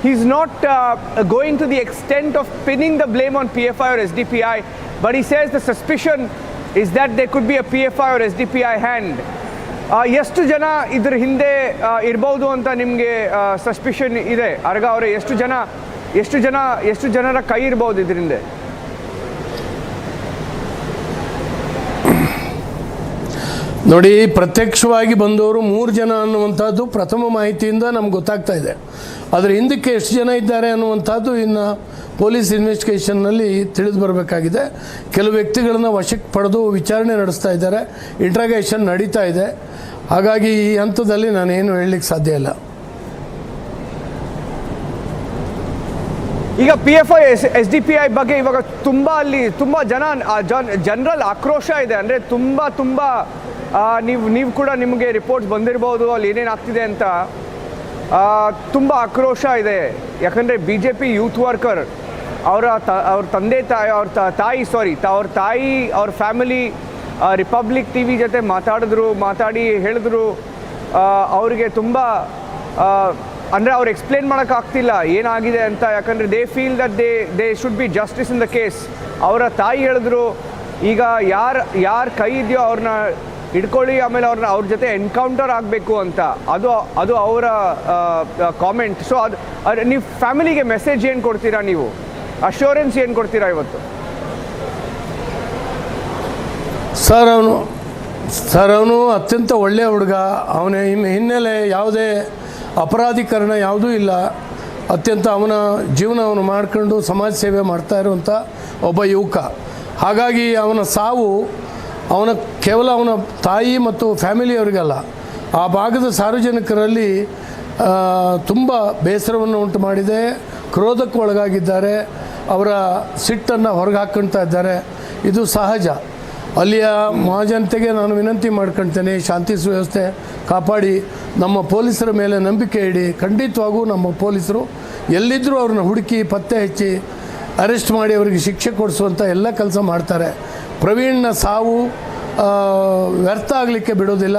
He's not going to the extent of pinning the blame on PFI or SDPI, but he says the suspicion is that there could be a PFI or SDPI hand. ಎಷ್ಟು ಜನ ಇದ್ರ ಹಿಂದೆ ಇರ್ಬೋದು ಅಂತ ನಿಮಗೆ suspicion ಇದೆ ಅರ್ಗ ಅವರೇ? ಎಷ್ಟು ಜನರ ಕೈ ಇರ್ಬೋದು ಇದರಿಂದ? ನೋಡಿ, ಪ್ರತ್ಯಕ್ಷವಾಗಿ ಬಂದವರು 3 ಜನ ಅನ್ನುವಂಥದ್ದು ಪ್ರಥಮ ಮಾಹಿತಿಯಿಂದ ನಮ್ಗೆ ಗೊತ್ತಾಗ್ತಾ ಇದೆ. ಅದರ ಹಿಂದಕ್ಕೆ ಎಷ್ಟು ಜನ ಇದ್ದಾರೆ ಅನ್ನುವಂಥದ್ದು ಇನ್ನು ಪೊಲೀಸ್ ಇನ್ವೆಸ್ಟಿಗೇಷನ್ನಲ್ಲಿ ತಿಳಿದು ಬರಬೇಕಾಗಿದೆ. ಕೆಲವು ವ್ಯಕ್ತಿಗಳನ್ನು ವಶಕ್ಕೆ ಪಡೆದು ವಿಚಾರಣೆ ನಡೆಸ್ತಾ ಇದ್ದಾರೆ, ಇಂಟ್ರಾಗೇಷನ್ ನಡೀತಾ ಇದೆ. ಹಾಗಾಗಿ ಈ ಹಂತದಲ್ಲಿ ನಾನೇನು ಹೇಳಲಿಕ್ಕೆ ಸಾಧ್ಯ ಇಲ್ಲ. ಈಗ PFI SDPI ಬಗ್ಗೆ ಇವಾಗ ತುಂಬ ಜನರಲ್ ಆಕ್ರೋಶ ಇದೆ. ಅಂದರೆ ತುಂಬ ನೀವು ಕೂಡ ನಿಮಗೆ ರಿಪೋರ್ಟ್ಸ್ ಬಂದಿರ್ಬೋದು ಅಲ್ಲಿ ಏನೇನು ಆಗ್ತಿದೆ ಅಂತ. ತುಂಬ ಆಕ್ರೋಶ ಇದೆ. ಯಾಕಂದರೆ BJP ಯೂತ್ ವರ್ಕರ್ ಅವ್ರ ತಂದೆ ತಾಯಿ ಅವ್ರ ತಾಯಿ ಅವ್ರ ಫ್ಯಾಮಿಲಿ ರಿಪಬ್ಲಿಕ್ TV ಜೊತೆ ಮಾತಾಡಿ ಹೇಳಿದ್ರು ಅವರಿಗೆ ತುಂಬ ಅಂದರೆ ಅವ್ರು ಎಕ್ಸ್ಪ್ಲೇನ್ ಮಾಡೋಕ್ಕಾಗ್ತಿಲ್ಲ ಏನಾಗಿದೆ ಅಂತ. ಯಾಕಂದರೆ they feel that they should be justice in the case. ಅವರ ತಾಯಿ ಹೇಳಿದ್ರು ಈಗ ಯಾರ ಕೈ ಇದೆಯೋ ಅವ್ರನ್ನ ಹಿಡ್ಕೊಳ್ಳಿ, ಆಮೇಲೆ ಅವ್ರ ಜೊತೆ ಎನ್ಕೌಂಟರ್ ಆಗಬೇಕು ಅಂತ. ಅದು ಅವರ ಕಾಮೆಂಟ್. ಸೊ ಅದು ನೀವು ಫ್ಯಾಮಿಲಿಗೆ ಮೆಸೇಜ್ ಏನು ಕೊಡ್ತೀರಾ? ನೀವು ಅಶ್ಯೂರೆನ್ಸ್ ಏನು ಕೊಡ್ತೀರಾ ಇವತ್ತು? ಸರ್ ಅವನು ಅತ್ಯಂತ ಒಳ್ಳೆಯ ಹುಡುಗ. ಅವನ ಹಿನ್ನೆಲೆ ಯಾವುದೇ ಅಪರಾಧೀಕರಣ ಯಾವುದೂ ಇಲ್ಲ. ಅತ್ಯಂತ ಅವನ ಜೀವನ ಅವನು ಮಾಡ್ಕೊಂಡು ಸಮಾಜ ಸೇವೆ ಮಾಡ್ತಾ ಇರುವಂಥ ಒಬ್ಬ ಯುವಕ. ಹಾಗಾಗಿ ಅವನ ಸಾವು ಕೇವಲ ಅವನ ತಾಯಿ ಮತ್ತು ಫ್ಯಾಮಿಲಿಯವರಿಗಲ್ಲ, ಆ ಭಾಗದ ಸಾರ್ವಜನಿಕರಲ್ಲಿ ತುಂಬ ಬೇಸರವನ್ನು ಉಂಟು ಮಾಡಿದೆ. ಕ್ರೋಧಕ್ಕೆ ಒಳಗಾಗಿದ್ದಾರೆ. ಅವರ ಸಿಟ್ಟನ್ನು ಹೊರಗೆ ಹಾಕ್ಕೊಳ್ತಾ ಇದ್ದಾರೆ. ಇದು ಸಹಜ. ಅಲ್ಲಿಯ ಮಹಾಜನತೆಗೆ ನಾನು ವಿನಂತಿ ಮಾಡ್ಕೊಳ್ತೇನೆ, ಶಾಂತಿ ಸುವ್ಯವಸ್ಥೆ ಕಾಪಾಡಿ ನಮ್ಮ ಪೊಲೀಸರ ಮೇಲೆ ನಂಬಿಕೆ ಇಡಿ. ಖಂಡಿತವಾಗೂ ನಮ್ಮ ಪೊಲೀಸರು ಎಲ್ಲಿದ್ದರೂ ಅವ್ರನ್ನ ಹುಡುಕಿ ಪತ್ತೆ ಹಚ್ಚಿ ಅರೆಸ್ಟ್ ಮಾಡಿ ಅವರಿಗೆ ಶಿಕ್ಷೆ ಕೊಡಿಸುವಂಥ ಎಲ್ಲ ಕೆಲಸ ಮಾಡ್ತಾರೆ. ಪ್ರವೀಣ್ನ ಸಾವು ವ್ಯರ್ಥ ಆಗಲಿಕ್ಕೆ ಬಿಡೋದಿಲ್ಲ.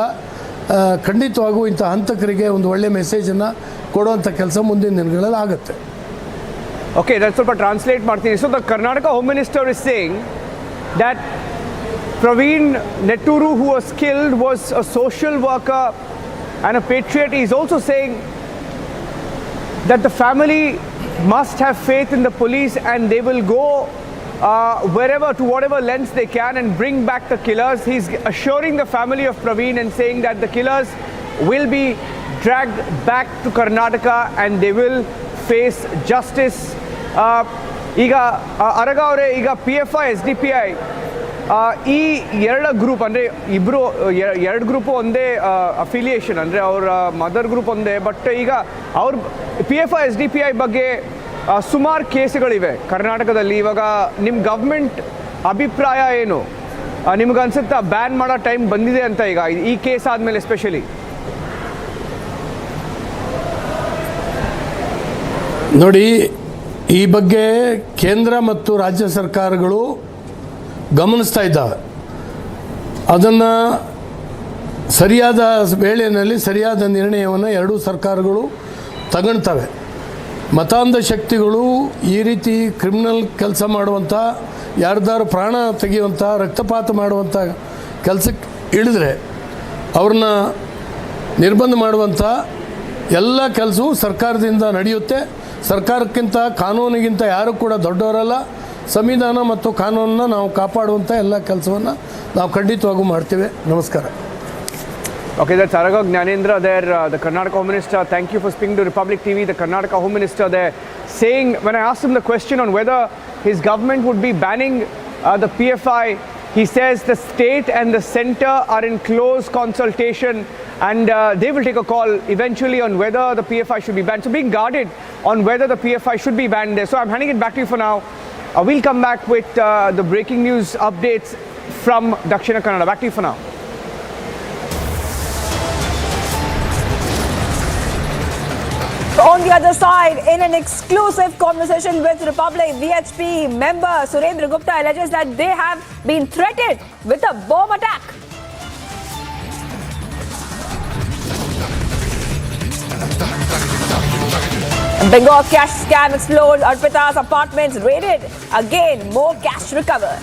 ಖಂಡಿತವಾಗೂ ಇಂಥ ಹಂತಕರಿಗೆ ಒಂದು ಒಳ್ಳೆಯ ಮೆಸೇಜನ್ನು ಕೊಡುವಂಥ ಕೆಲಸ ಮುಂದಿನ ದಿನಗಳಲ್ಲಿ ಆಗುತ್ತೆ. ಓಕೆ, ನಾನು ಸ್ವಲ್ಪ ಟ್ರಾನ್ಸ್ಲೇಟ್ ಮಾಡ್ತೀನಿ. So the Karnataka home minister is saying that Praveen Netturu, who was killed, was a social worker and a patriot. He's also saying that the family must have faith in the police and they will go wherever, to whatever lengths they can and bring back the killers. He's assuring the family of Praveen and saying that the killers will be dragged back to Karnataka and they will face justice. ಈಗ ಅರಗ ಅವರೇ, ಈಗ PFI SDPI ಈ ಎರಡು group ಅಂದರೆ ಎರಡು group ಒಂದೇ affiliation, ಅಂದರೆ ಅವರ ಮದರ್ ಗ್ರೂಪ್ ಒಂದೇ. ಬಟ್ ಈಗ ಅವ್ರ PFI SDPI ಬಗ್ಗೆ ಸುಮಾರು ಕೇಸುಗಳಿವೆ ಕರ್ನಾಟಕದಲ್ಲಿ. ಇವಾಗ ನಿಮ್ಮ ಗೌರ್ಮೆಂಟ್ ಅಭಿಪ್ರಾಯ ಏನು? ನಿಮ್ಗನ್ಸುತ್ತಾ ಬ್ಯಾನ್ ಮಾಡೋ ಟೈಮ್ ಬಂದಿದೆ ಅಂತ ಈಗ ಈ ಕೇಸ್ ಆದಮೇಲೆ ಎಸ್ಪೆಷಲಿ? ನೋಡಿ, ಈ ಬಗ್ಗೆ ಕೇಂದ್ರ ಮತ್ತು ರಾಜ್ಯ ಸರ್ಕಾರಗಳು ಗಮನಿಸ್ತಾ ಇದ್ದಾವೆ. ಅದನ್ನು ಸರಿಯಾದ ವೇಳೆಯಲ್ಲಿ ಸರಿಯಾದ ನಿರ್ಣಯವನ್ನು ಎರಡೂ ಸರ್ಕಾರಗಳು ತಗೊಳ್ತವೆ. ಮತಾಂಧ ಶಕ್ತಿಗಳು ಈ ರೀತಿ ಕ್ರಿಮಿನಲ್ ಕೆಲಸ ಮಾಡುವಂಥ, ಯಾರ್ದಾರು ಪ್ರಾಣ ತೆಗೆಯುವಂಥ, ರಕ್ತಪಾತ ಮಾಡುವಂಥ ಕೆಲಸಕ್ಕೆ ಇಳಿದ್ರೆ ಅವ್ರನ್ನ ನಿರ್ಬಂಧ ಮಾಡುವಂಥ ಎಲ್ಲ ಕೆಲಸವೂ ಸರ್ಕಾರದಿಂದ ನಡೆಯುತ್ತೆ. ಸರ್ಕಾರಕ್ಕಿಂತ ಕಾನೂನಿಗಿಂತ ಯಾರೂ ಕೂಡ ದೊಡ್ಡವರಲ್ಲ. ಸಂವಿಧಾನ ಮತ್ತು ಕಾನೂನನ್ನು ನಾವು ಕಾಪಾಡುವಂಥ ಎಲ್ಲ ಕೆಲಸವನ್ನು ನಾವು ಖಂಡಿತವಾಗೂ ಮಾಡ್ತೇವೆ. ನಮಸ್ಕಾರ. Okay, that's Araga Gnanendra there, the Karnataka Home Minister. Thank you for speaking to Republic TV. The Karnataka Home Minister there saying, when I asked him the question on whether his government would be banning the PFI, he says the state and the centre are in close consultation and they will take a call eventually on whether the PFI should be banned. So being guarded on whether the PFI should be banned there. So I'm handing it back to you for now. We'll come back with the breaking news updates from Dakshina Kannada. Back to you for now. On the other side, in an exclusive conversation with Republic, VHP member Surendra Gupta alleges that they have been threatened with a bomb attack. Bengal cash scam explodes. Arpita's apartments raided. Again, more cash recovered.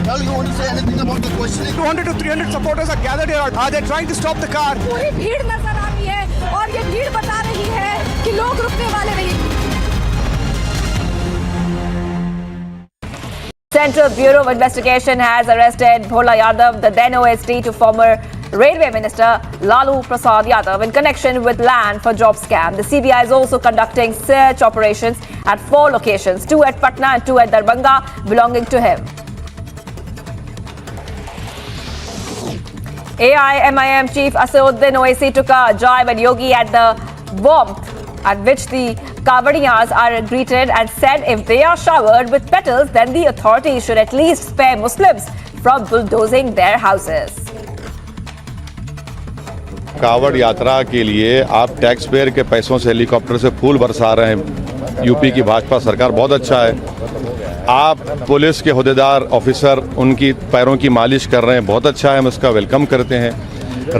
Rahul, you want to say anything about the questioning? 200 to 300 supporters are gathered here. They're trying to stop the car. पूरी भीड़ नजर आ रही है और ये भीड़ बता रही है कि लोग रुकने वाले नहीं. Central Bureau of Investigation has arrested Bhola Yadav, the then OSD to former Railway Minister Lalu Prasad Yadav in connection with land for job scam. The CBI is also conducting search operations at 4 locations, 2 at Patna and 2 at Darbhanga belonging to him. AIMIM Chief Asaduddin Owaisi took a jibe at Yogi at the warmth at which the Kavadiyas are greeted and said if they are showered with petals, then the authorities should at least spare Muslims from bulldozing their houses. कावड़ यात्रा के लिए आप tax payer के पैसों से helicopter से फूल बरसा रहे हैं। यूपी की भाजपा सरकार बहुत अच्छा है। आप पुलिस के ओहदेदार ऑफिसर उनकी पैरों की मालिश कर रहे हैं, बहुत अच्छा है, हम उसका वेलकम करते हैं।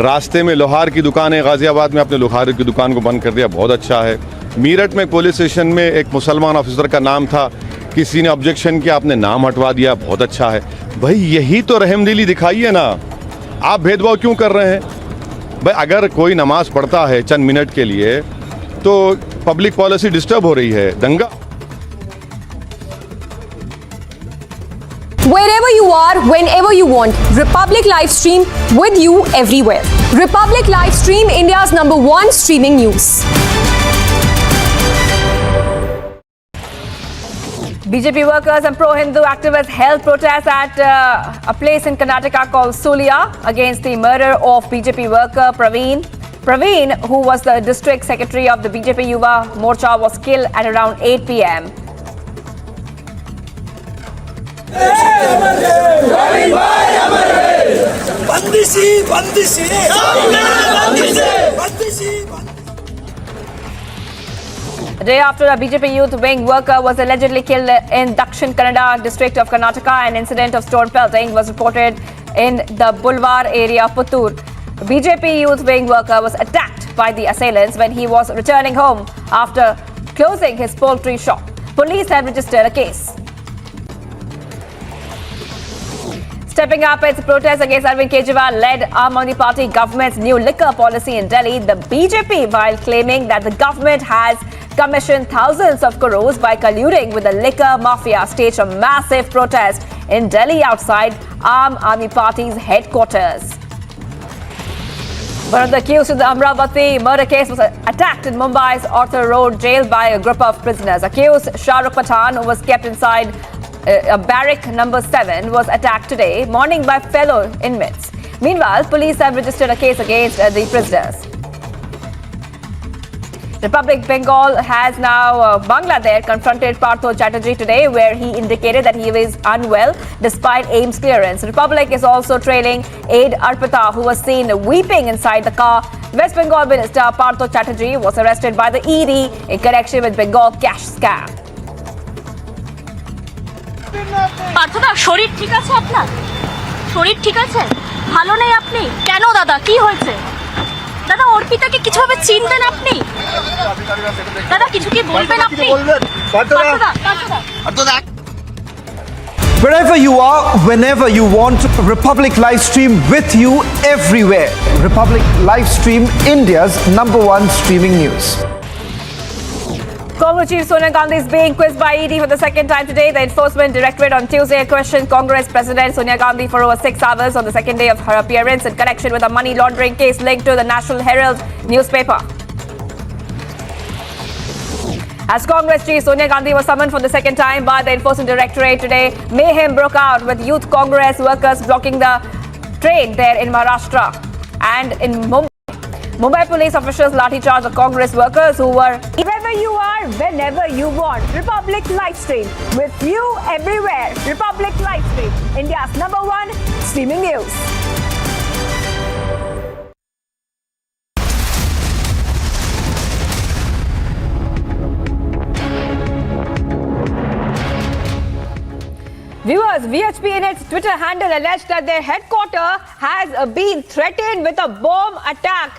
रास्ते में लोहार की दुकान है, गाजियाबाद में आपने लोहार की दुकान को बंद कर दिया, बहुत अच्छा है। मीरठ में पुलिस स्टेशन में एक मुसलमान ऑफिसर का नाम था, किसी ने ऑब्जेक्शन किया, आपने नाम हटवा दिया, बहुत अच्छा है। भाई यही तो रहमदिली दिखाइए ना, आप भेदभाव क्यों कर रहे हैं? भाई अगर कोई नमाज पढ़ता है चंद मिनट के लिए तो पब्लिक पॉलिसी डिस्टर्ब हो रही है, दंगा। Wherever you are, whenever you want, Republic Live Stream with you everywhere. Republic Live Stream, India's #1 streaming news. BJP workers and pro-Hindu activists held protests at a place in Karnataka called Sonia against the murder of BJP worker Praveen. Praveen, who was the district secretary of the BJP Yuva Morcha, was killed at around 8 p.m. A day after a BJP youth wing worker was allegedly killed in Dakshin Kannada district of Karnataka, an incident of stone pelting was reported in the Bulwar area of Puttur. A BJP youth wing worker was attacked by the assailants when he was returning home after closing his poultry shop. Police have registered a case. Stepping up its protest against Arvind Kejriwal-led Aam Aadmi Party government's new liquor policy in Delhi, the BJP, while claiming that the government has commissioned thousands of crores by colluding with the liquor mafia, staged a massive protest in Delhi outside Aam Aadmi Party's headquarters. One of the accused in the Amravati murder case was attacked in Mumbai's Arthur Road jail by a group of prisoners. Accused Shah Rukh Pathan, who was kept inside a barrack number 7, was attacked today morning by fellow inmates. Meanwhile, police have registered a case against the prisoners. Republic Bengal has now Bangladesh confronted Partho Chatterjee today, where he indicated that he is unwell despite AIMS clearance. Republic is also trailing aide Arpita, who was seen weeping inside the car. West Bengal Minister Partho Chatterjee was arrested by the ED in connection with Bengal cash scam. পার্থদা শরীর ঠিক আছে আপনার? শরীর ঠিক আছে? ভালো নেই আপনি? কেন দাদা, কি হয়েছে? দাদা অর্পিতাকে কিছুভাবে চিনবেন আপনি? দাদা কিছু কি বলবেন আপনি? পার্থদা Wherever you are, whenever you want, Republic live stream with you everywhere. Republic live stream, India's #1 streaming news. Congress Chief Sonia Gandhi is being quizzed by ED for the second time today. The Enforcement Directorate on Tuesday questioned Congress President Sonia Gandhi for over 6 hours on the second day of her appearance in connection with a money laundering case linked to the National Herald newspaper. As Congress Chief Sonia Gandhi was summoned for the second time by the Enforcement Directorate today, mayhem broke out with Youth Congress workers blocking the train there in Maharashtra and in Mumbai. Mumbai police officials lathi-charged the Congress workers who were wherever you are, whenever you want. Republic live stream with you everywhere. Republic live stream, India's #1 streaming news. Viewers, VHP in its Twitter handle alleged that their headquarters has been threatened with a bomb attack.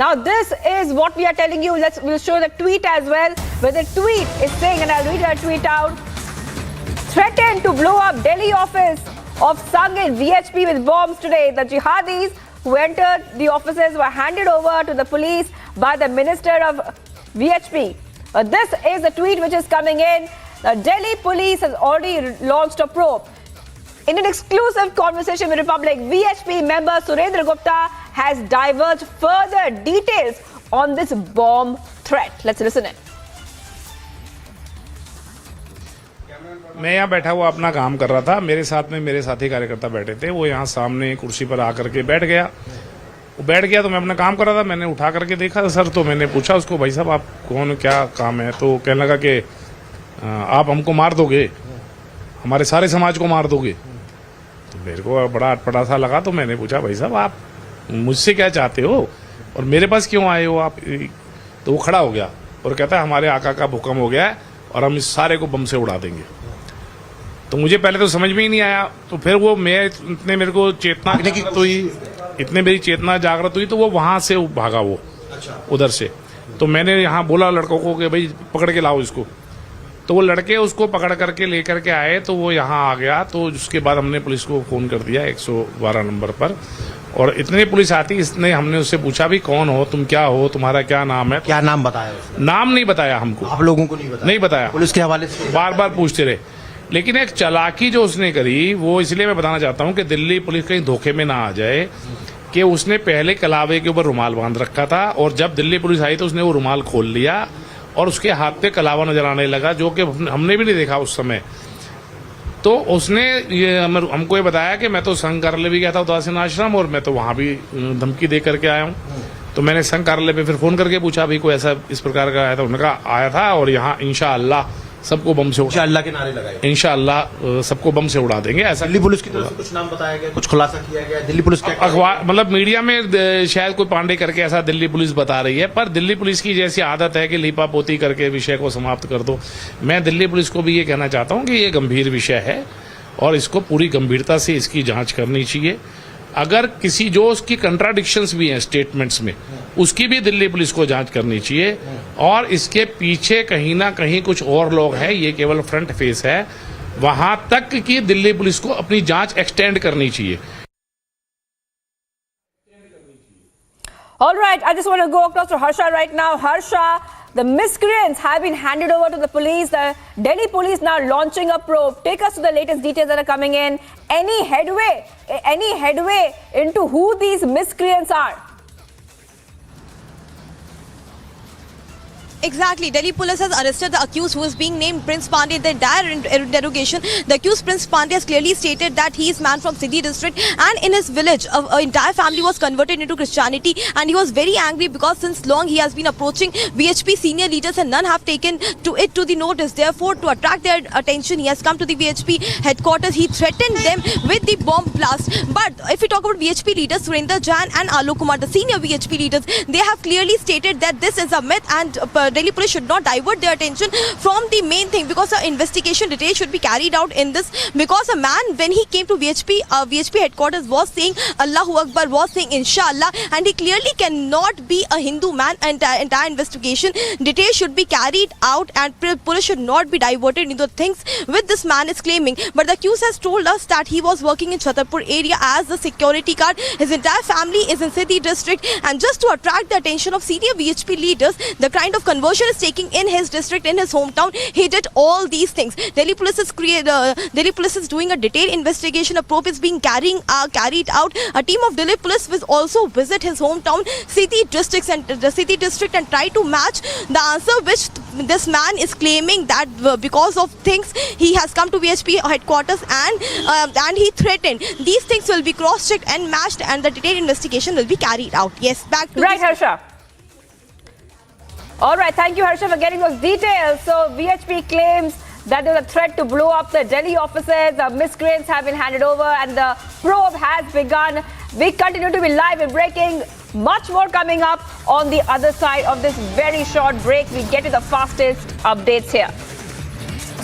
Now this is what we are telling you. We'll show the tweet as well, where the tweet is saying, and I'll read the tweet out: threatened to blow up Delhi office of Sangh in VHP with bombs today. The jihadis who entered the offices were handed over to the police by the Minister of VHP. This is a tweet which is coming in. The Delhi police has already launched a probe. In an exclusive conversation with Republic, VHP member Surendra Gupta has diverged further details on this bomb threat. Let's listen in. मैं यहाँ बैठा हुआ अपना काम कर रहा था, मेरे साथ में मेरे साथी कार्यकर्ता बैठे थे। वो यहाँ सामने कुर्सी पर आकर के बैठ गया। वो बैठ गया तो मैं अपना काम कर रहा था, मैंने उठा करके देखा सर, तो मैंने पूछा उसको, भाई साहब आप कौन, क्या काम है? तो कहने लगा कि आप हमको मार दोगे, हमारे सारे समाज को मार दोगे। तो मेरे को बड़ा अटपटा सा लगा, तो मैंने पूछा, भाई साहब आप मुझसे क्या चाहते हो और मेरे पास क्यों आए हो आप? तो वो खड़ा हो गया और कहता है हमारे आका का भूकंप हो गया है और हम इस सारे को बम से उड़ा देंगे। तो मुझे पहले तो समझ में ही नहीं आया। तो फिर वो इतने मेरे को चेतना तो इतने मेरी चेतना जागृत हुई, तो वो वहां से भागा वो उधर से। तो मैंने यहाँ बोला लड़कों को कि भाई पकड़ के लाओ इसको। तो वो लड़के उसको पकड़ करके लेकर के आए, तो वो यहाँ आ गया। तो उसके बाद हमने पुलिस को फ़ोन कर दिया 112 नंबर पर, और इतने पुलिस आती, इसने हमने उससे पूछा भी कौन हो तुम, क्या हो, तुम्हारा क्या नाम है? क्या नाम बताया? नाम नहीं बताया हमको। आप लोगों को नहीं बताया? नहीं बताया। पुलिस के हवाले से बार बार पूछते रहे। लेकिन एक चालाकी जो उसने करी, वो इसलिए मैं बताना चाहता हूँ कि दिल्ली पुलिस कहीं धोखे में ना आ जाए, कि उसने पहले कलावे के ऊपर रुमाल बांध रखा था, और जब दिल्ली पुलिस आई तो उसने वो रुमाल खोल लिया और उसके हाथ पे कलावा नजर आने लगा, जो कि हमने भी नहीं देखा उस समय। तो उसने ये हमको ये बताया कि मैं तो संघ कार्यालय भी गया था उदासीन आश्रम, और मैं तो वहाँ भी धमकी दे करके आया हूँ। तो मैंने संघ कार्यालय पे फिर फोन करके पूछा भी कोई ऐसा इस प्रकार का आया था? उन्होंने कहा आया था, और यहाँ इंशाअल्लाह सबको बम से इंशाअल्लाह के नारे लगाए, इंशाअल्लाह सबको बम से उड़ा देंगे। ऐसा दिल्ली पुलिस की तरफ से कुछ नाम बताया गया, कुछ खुलासा किया गया? दिल्ली पुलिस के अखबार मतलब मीडिया में शायद कोई पांडे करके ऐसा दिल्ली पुलिस बता रही है, पर दिल्ली पुलिस की जैसी आदत है कि लीपापोती करके विषय को समाप्त कर दो। मैं दिल्ली पुलिस को भी ये कहना चाहता हूँ कि ये गंभीर विषय है और इसको पूरी गंभीरता से इसकी जांच करनी चाहिए। अगर किसी जो उसकी कंट्राडिक्शंस भी हैं स्टेटमेंट्स में, उसकी भी दिल्ली पुलिस को जांच करनी चाहिए। और इसके पीछे कहीं ना कहीं कुछ और लोग हैं, ये केवल फ्रंट फेस है, वहां तक कि दिल्ली पुलिस को अपनी जांच एक्सटेंड करनी चाहिए। All right, I just want to go across to Harsha right now. Harsha, the miscreants have been handed over to the police. The Delhi police now launching a probe. Take us to the latest details that are coming in. Any headway into who these miscreants are? Exactly. Delhi police has arrested the accused who is being named Prince Pandey. In the entire interrogation, the accused Prince Pandey has clearly stated that he is man from Sindhi district, and in his village, an entire family was converted into Christianity, and he was very angry because since long he has been approaching VHP senior leaders and none have taken to the notice. Therefore, to attract their attention, he has come to the VHP headquarters. He threatened them with the bomb blast. But if we talk about VHP leaders, Surinder Jain and Alok Kumar, the senior VHP leaders, they have clearly stated that this is a myth, and Delhi police should not divert their attention from the main thing, because an investigation detail should be carried out in this, because a man, when he came to VHP headquarters, was saying Allahu Akbar, was saying Inshallah, and he clearly cannot be a Hindu man. Entire investigation detail should be carried out, and police should not be diverted into things which this man is claiming. But the accused has told us that he was working in Chhatarpur area as the security guard. His entire family is in Sindhi district, and just to attract the attention of senior VHP leaders, the kind of conversion is taking in his district, in his hometown, he did all these things. Delhi police is doing a detailed investigation. A probe is being carried out. A team of Delhi police will also visit his hometown Sindhi district and try to match the answer which this man is claiming, that because of things he has come to VHP headquarters and he threatened. These things will be cross-checked and matched, and the detailed investigation will be carried out. Yes, back to right, Harsha. All right, thank you, Harsha, for getting those details. So VHP claims that there was a threat to blow up the Delhi offices. The miscreants have been handed over and the probe has begun. We continue to be live and breaking. Much more coming up on the other side of this very short break. We get to the fastest updates here.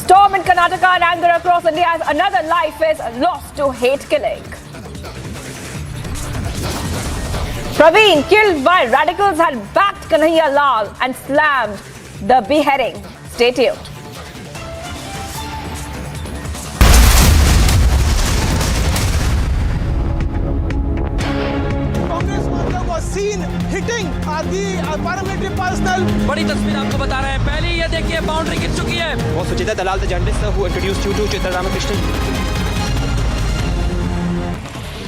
Storm in Karnataka and anger across India as another life is lost to hate killing. Praveen, killed by radicals, had backed Kanhaiya Lal and slammed the beheading. Stay tuned. Seen hitting the paramilitary personnel. बड़ी तस्वीर आपको बता रहे हैं. पहले ये देखिए boundary गिर चुकी है. वो सुचिता दलाल, the journalist who introduced you to Chitra Ramakrishnan.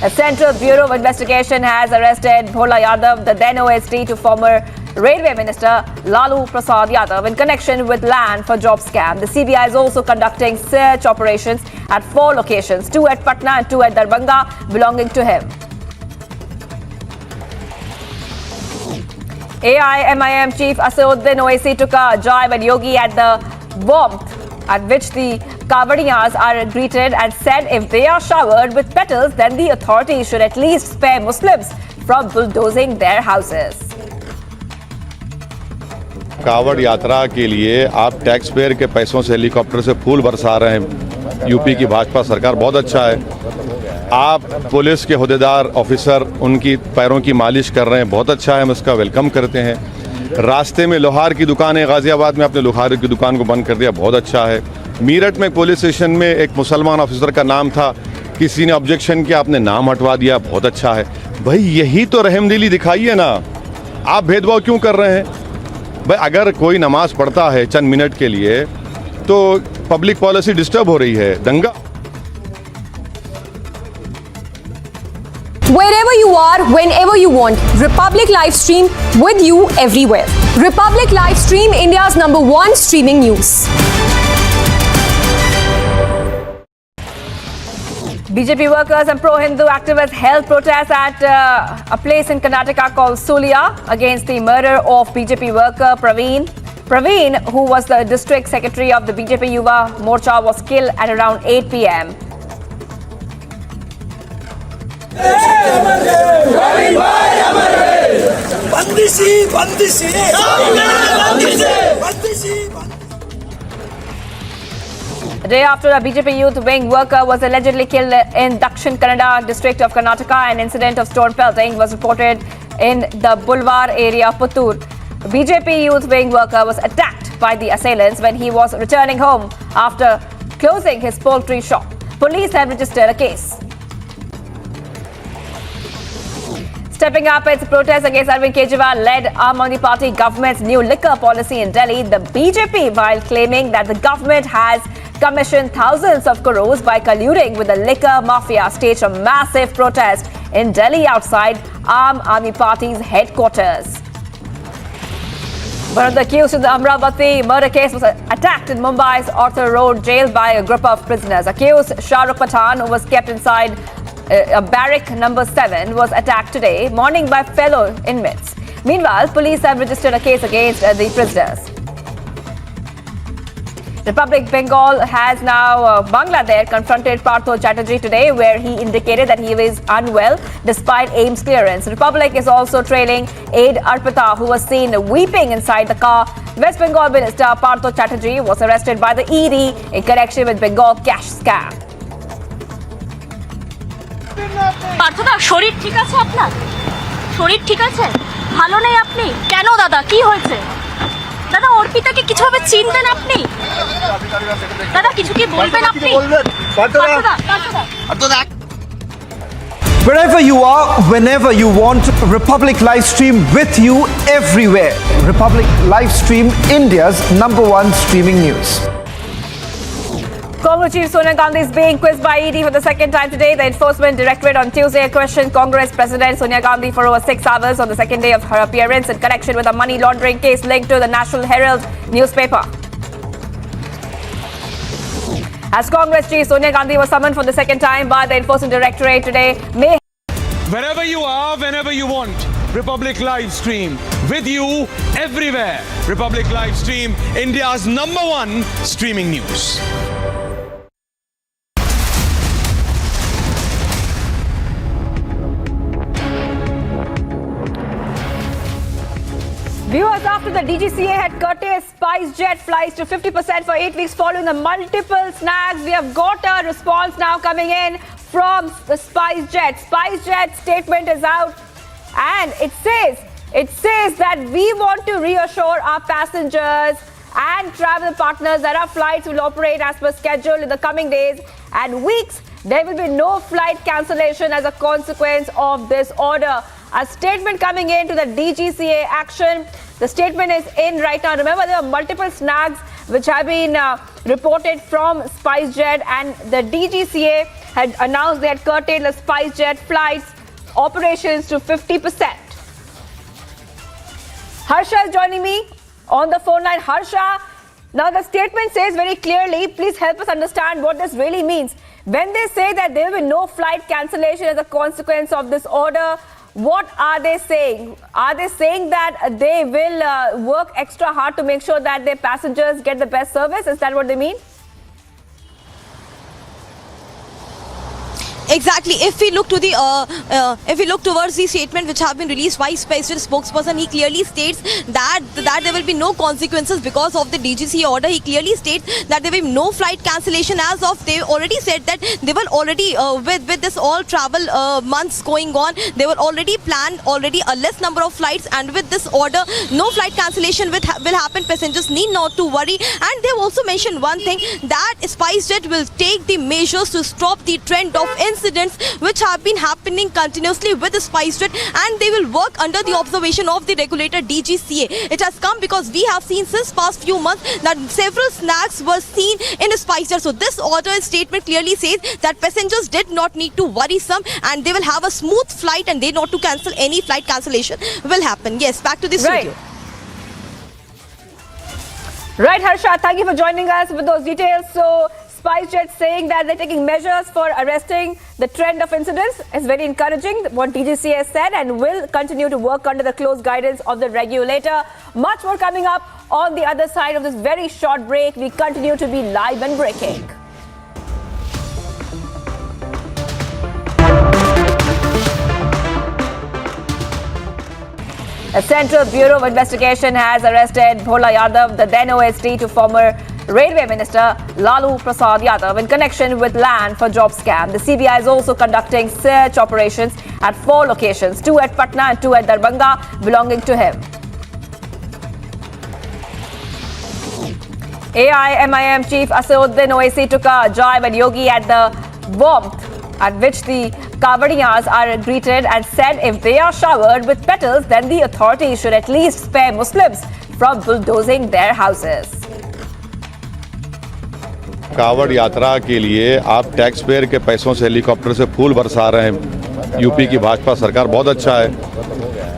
A Central Bureau of Investigation has arrested Bhola Yadav, the then OSD to former Railway Minister Lalu Prasad Yadav in connection with land for job scam. The CBI is also conducting search operations at 4 locations, 2 at Patna and 2 at Darbhanga, belonging to him. AIMIM Chief Asauddin Owaisi took a jibe at Yogi at the warmth at which the Kavadiyas are greeted and said if they are showered with petals, then the authorities should at least spare Muslims from bulldozing their houses. कावड़ यात्रा के लिए आप tax payer के पैसों से helicopter से फूल बरसा रहे हैं। यूपी की भाजपा सरकार बहुत अच्छा है। आप पुलिस के हुदेदार ऑफिसर उनकी पैरों की मालिश कर रहे हैं, बहुत अच्छा है, हम इसका वेलकम करते हैं। रास्ते में लोहार की दुकान है, गाजियाबाद में आपने लोहार की दुकान को बंद कर दिया, बहुत अच्छा है। मीरठ में पुलिस स्टेशन में एक मुसलमान ऑफिसर का नाम था, किसी ने ऑब्जेक्शन किया, आपने नाम हटवा दिया, बहुत अच्छा है। भाई यही तो रहमदिली दिखाई है ना, आप भेदभाव क्यों कर रहे हैं? भाई अगर कोई नमाज पढ़ता है चंद मिनट के लिए तो पब्लिक पॉलिसी डिस्टर्ब हो रही है, दंगा। Wherever you are, whenever you want, Republic Live Stream with you everywhere. Republic Live Stream, India's #1 streaming news. BJP workers and pro-Hindu activists held protests at a place in Karnataka called Sonia against the murder of BJP worker Praveen. Praveen, who was the district secretary of the BJP Yuva Morcha, was killed at around 8 p.m. The day after a BJP youth wing worker was allegedly killed in Dakshin Kannada district of Karnataka, an incident of stone pelting was reported in the Bulwar area of Puttur. A BJP youth wing worker was attacked by the assailants when he was returning home after closing his poultry shop. Police have registered a case. Stepping up its protest against Arvind Kejriwal-led Aam Aadmi Party government's new liquor policy in Delhi, the BJP, while claiming that the government has commissioned thousands of crores by colluding with the liquor mafia, staged a massive protest in Delhi outside Aam Aadmi Party's headquarters. One of the accused in the Amravati murder case was attacked in Mumbai's Arthur Road jail by a group of prisoners. Accused Shah Rukh Pathan, who was kept inside a barrack number 7, was attacked today morning by fellow inmates. Meanwhile, police have registered a case against the prisoners. Republic Bengal has now Bangladesh confronted Partho Chatterjee today, where he indicated that he is unwell despite AIMS clearance. Republic is also trailing aide Arpita, who was seen weeping inside the car. West Bengal Minister Partho Chatterjee was arrested by the ED in connection with Bengal cash scam. পার্থদা শরীর ঠিক আছে আপনার? শরীর ঠিক আছে? ভালো নেই আপনি? কেন দাদা, কি হয়েছে? দাদা অর্পিতাকে কিছুভাবে চিনতেন আপনি? দাদা কিছু কি বলবেন আপনি? পার্থদা Wherever you are, whenever you want, Republic Livestream with you everywhere. Republic Livestream, India's #1 streaming news. Congress Chief Sonia Gandhi is being quizzed by ED for the second time today. The Enforcement Directorate on Tuesday questioned Congress President Sonia Gandhi for over 6 hours on the second day of her appearance in connection with a money laundering case linked to the National Herald newspaper. As Congress Chief Sonia Gandhi was summoned for the second time by the Enforcement Directorate today, Wherever you are, whenever you want, Republic Livestream with you everywhere. Republic Livestream, India's #1 streaming news. Viewers, after the DGCA had curtailed SpiceJet flights to 50% for 8 weeks following the multiple snags, we have got a response now coming in from the SpiceJet. SpiceJet statement is out and it says that we want to reassure our passengers and travel partners that our flights will operate as per schedule in the coming days and weeks. There will be no flight cancellation as a consequence of this order. A statement coming in to the DGCA action. The statement is in right now. Remember, there are multiple snags which have been reported from SpiceJet, and the DGCA had announced they had curtailed the SpiceJet flights operations to 50%. Harsha is joining me on the phone line. Harsha, now the statement says very clearly, please help us understand what this really means. When they say that there will be no flight cancellation as a consequence of this order, what are they saying? Are they saying that they will work extra hard to make sure that their passengers get the best service? Is that what they mean? Exactly. If we look towards the statement which have been released by SpiceJet spokesperson, he clearly states that there will be no consequences because of the DGCA order. He clearly states that there will be no flight cancellation as of. They already said that they will already with this all travel months going on, they will already plan already a less number of flights, and with this order, no flight cancellation will happen. Passengers need not to worry. And they have also mentioned one thing, that SpiceJet will take the measures to stop the trend of incidents which have been happening continuously with SpiceJet, and they will work under the observation of the regulator DGCA. It has come because we have seen since past few months that several snags were seen in SpiceJet. So this order statement clearly says that passengers did not need to worry some, and they will have a smooth flight, and they not to cancel any flight cancellation will happen. Yes, back to the studio. Right, Harsha, thank you for joining us with those details. So SpiceJet saying that they're taking measures for arresting the trend of incidents is very encouraging, what DGCA has said, and will continue to work under the close guidance of the regulator. Much more coming up on the other side of this very short break. We continue to be live and breaking. A Central Bureau of Investigation has arrested Bhola Yadav, the then OSD to former Railway Minister Lalu Prasad Yadav in connection with land for job scam. The CBI is also conducting search operations at 4 locations, 2 at Patna and 2 at Darbhanga, belonging to him. AIMIM Chief Asauddin Owaisi took a jibe at Yogi at the warmth at which the Kavadiyas are greeted and said if they are showered with petals, then the authorities should at least spare Muslims from bulldozing their houses. कावड़ यात्रा के लिए आप tax payer के पैसों से helicopter से फूल बरसा रहे हैं। यूपी की भाजपा सरकार बहुत अच्छा है।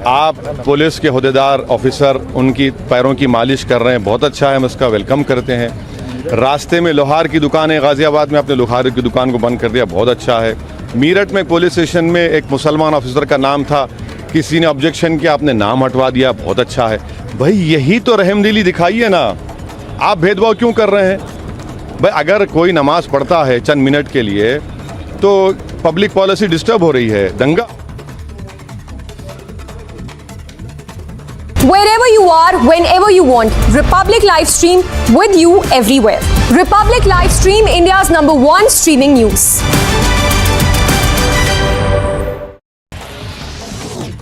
आप पुलिस के हुदेदार ऑफिसर उनकी पैरों की मालिश कर रहे हैं, बहुत अच्छा है, हम इसका वेलकम करते हैं। रास्ते में लोहार की दुकान है, गाजियाबाद में आपने लोहार की दुकान को बंद कर दिया, बहुत अच्छा है। मीरठ में पुलिस स्टेशन में एक मुसलमान ऑफिसर का नाम था, किसी ने ऑब्जेक्शन किया, आपने नाम हटवा दिया, बहुत अच्छा है। भाई यही तो रहमदिली दिखाइए ना, आप भेदभाव क्यों कर रहे हैं? भाई अगर कोई नमाज पढ़ता है चंद मिनट के लिए तो पब्लिक पॉलिसी डिस्टर्ब हो रही है, दंगा। Wherever you are, whenever you want, Republic Live Stream with you everywhere. Republic Live Stream, India's #1 streaming news.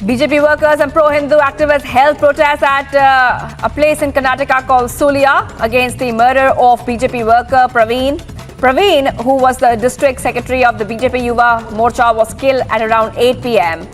BJP workers and pro-Hindu activists held protests at a place in Karnataka called Sonia against the murder of BJP worker Praveen. Praveen, who was the district secretary of the BJP Yuva Morcha, was killed at around 8 p.m.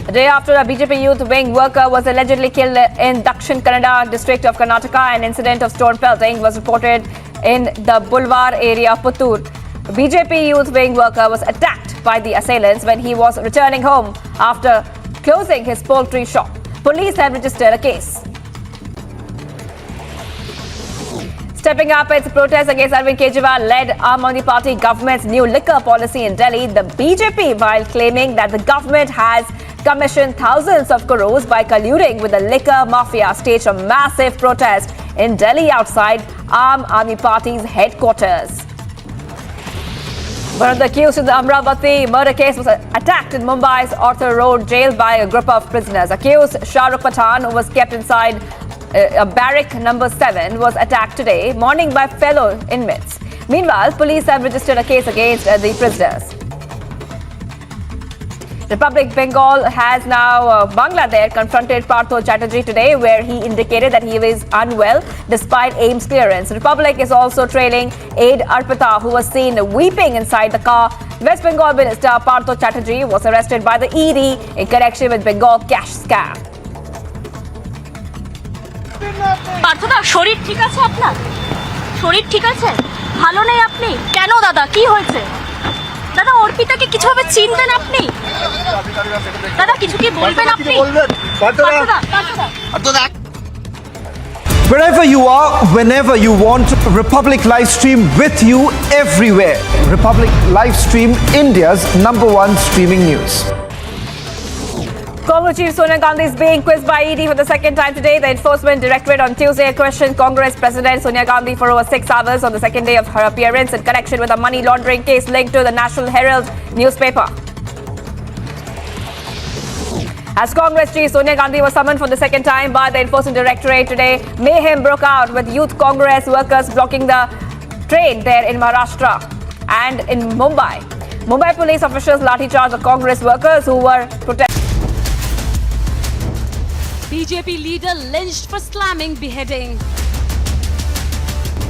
A day after a BJP youth wing worker was allegedly killed in Dakshin Kannada district of Karnataka, an incident of stone pelting was reported in the Bulwar area of Puttur. A BJP youth wing worker was attacked by the assailants when he was returning home after closing his poultry shop. Police have registered a case. Stepping up its protest against Arvind Kejriwal-led Aam Aadmi Party government's new liquor policy in Delhi, the BJP, while claiming that the government has commissioned thousands of crores by colluding with the liquor mafia, staged a massive protest in Delhi outside Aam Aadmi Party's headquarters. One of the accused in the Amravati murder case was attacked in Mumbai's Arthur Road jail by a group of prisoners. Accused Shah Rukh Pathan, who was kept inside a barrack number 7, was attacked today morning by fellow inmates. Meanwhile, police have registered a case against the prisoners. Republic Bengal has now Bangladesh confronted Partho Chatterjee today, where he indicated that he was unwell despite AIMS clearance. Republic is also trailing aide Arpita, who was seen weeping inside the car. West Bengal Minister Partho Chatterjee was arrested by the ED in connection with Bengal cash scam. পার্থদা শরীর ঠিক আছে আপনার? শরীর ঠিক আছে? ভালো নেই আপনি? কেন দাদা, কি হয়েছে? দাদা অর্পিতাকে কিছুভাবে চিনবেন আপনি? দাদা কিছু কি বলবেন আপনি? পার্থদা Wherever you are, whenever you want, Republic Live Stream with you everywhere. Republic Live Stream, India's #1 streaming news. Congress Chief Sonia Gandhi is being quizzed by ED for the second time today. The Enforcement Directorate on Tuesday questioned Congress President Sonia Gandhi for over 6 hours on the second day of her appearance in connection with a money laundering case linked to the National Herald newspaper. As Congress Chief Sonia Gandhi was summoned for the second time by the Enforcement Directorate today, mayhem broke out with Youth Congress workers blocking the train there in Maharashtra and in Mumbai. Mumbai police officials lathi-charged the Congress workers who were protesting. BJP leader lynched for slamming beheading.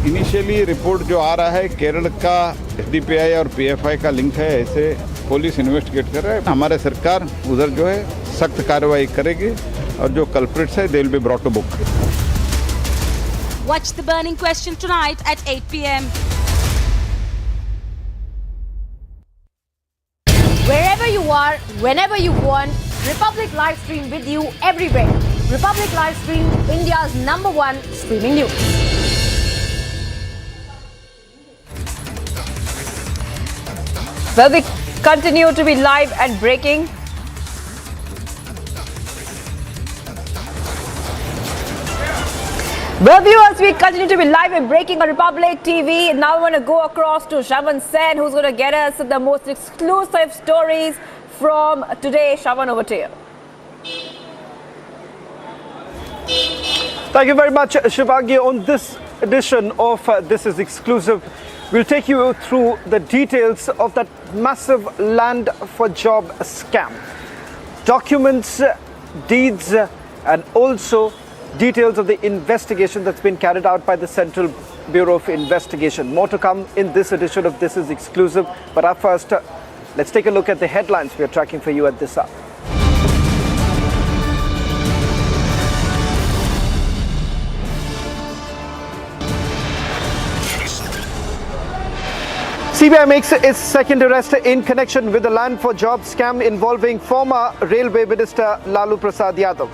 Initially report जो आ रहा है केरल का SDPI और PFI का link है, ऐसे police investigate कर रहा है। हमारे सरकार उधर जो है सख्त कार्रवाई करेगी और जो कल्प्रिट्स है they will be brought to book. Watch the burning question tonight at 8 p.m. Wherever you are, whenever you want, Republic Live Stream with you everywhere. Republic Live Stream, India's #1 streaming news. Well, we continue to be live and breaking. Well, viewers, we continue to be live and breaking on Republic TV. Now we're going to go across to Shravan Sen, who's going to get us the most exclusive stories from today. Shravan, over to you. Thank you very much, Shivangi. On this edition of This Is Exclusive, we'll take you through the details of that massive land for job scam. Documents, deeds, and also details of the investigation that's been carried out by the Central Bureau of Investigation. More to come in this edition of This Is Exclusive. But up first, let's take a look at the headlines we are tracking for you at this hour. CBI makes its second arrest in connection with the land for job scam involving former Railway Minister Lalu Prasad Yadav.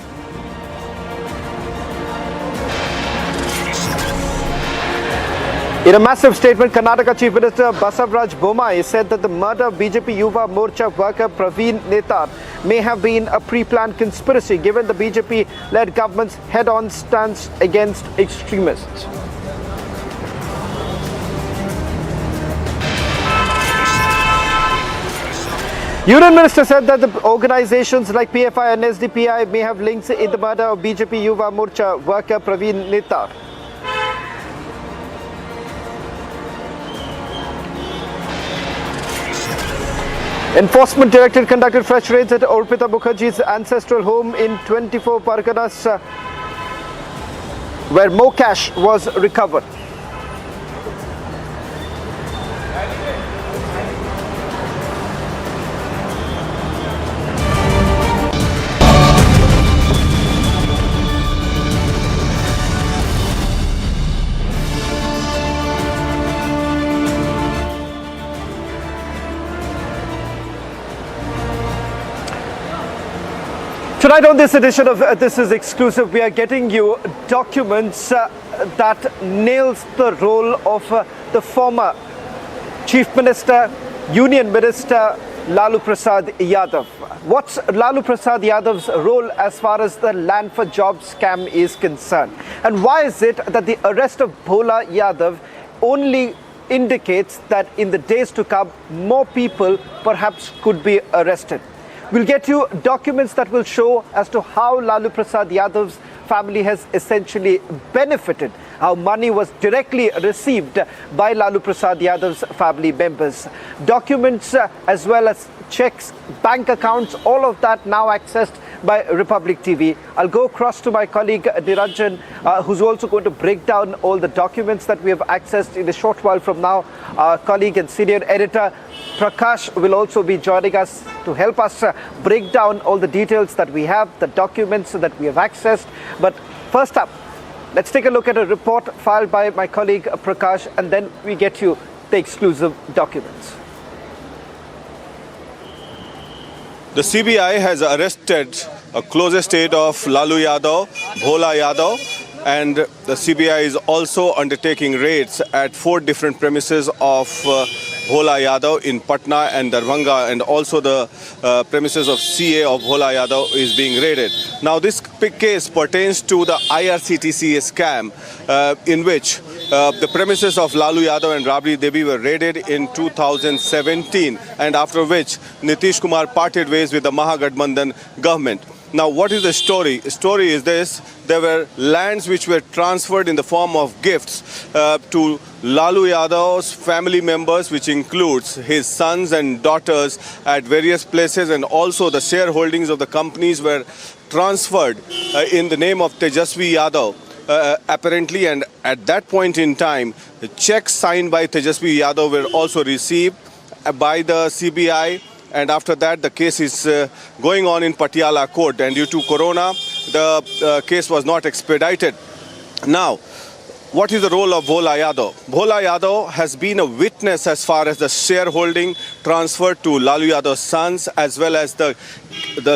In a massive statement, Karnataka Chief Minister Basavaraj Bommai said that the murder of BJP Yuva Morcha worker Praveen Netar may have been a pre-planned conspiracy given the BJP-led government's head-on stance against extremists. Union Minister said that the organizations like PFI and SDPI may have links in the murder of BJP Yuva Morcha worker Praveen Netar. Enforcement Directorate conducted fresh raids at Arpita Mukherjee's ancestral home in 24 Parganas, where more cash was recovered. Tonight on this edition of This Is Exclusive, we are getting you documents that nails the role of the former Chief Minister, Union Minister Lalu Prasad Yadav. What's Lalu Prasad Yadav's role as far as the land for job scam is concerned? And why is it that the arrest of Bhola Yadav only indicates that in the days to come, more people perhaps could be arrested? We'll get you documents that will show as to how Lalu Prasad Yadav's family has essentially benefited, how money was directly received by Lalu Prasad Yadav's family members. Documents as well as checks, bank accounts, all of that now accessed by Republic TV. I'll go across to my colleague Niranjan, who's also going to break down all the documents that we have accessed in a short while from now. Our colleague and senior editor Prakash will also be joining us to help us break down all the details that we have, the documents that we have accessed. But first up, let's take a look at a report filed by my colleague Prakash, and then we get you the exclusive documents. The CBI has arrested a closest aide of Lalu Yadav, Bhola Yadav, and the CBI is also undertaking raids at 4 different premises of Bhola Yadav in Patna and Darbhanga, and also the premises of CA of Bhola Yadav is being raided. Now this case pertains to the IRCTC scam in which the premises of Lalu Yadav and Rabri Devi were raided in 2017, and after which Nitish Kumar parted ways with the Mahagathbandhan government. Now, what is the story? The story is this: there were lands which were transferred in the form of gifts to Lalu Yadav's family members, which includes his sons and daughters at various places, and also the shareholdings of the companies were transferred in the name of Tejasvi Yadav. Apparently, and at that point in time, the checks signed by Tejasvi Yadav were also received by the CBI, and after that the case is going on in Patiala court, and due to Corona the case was not expedited. Now, what is the role of Bhola Yadav? Bhola Yadav has been a witness as far as the shareholding transferred to Lalu Yadav's sons, as well as the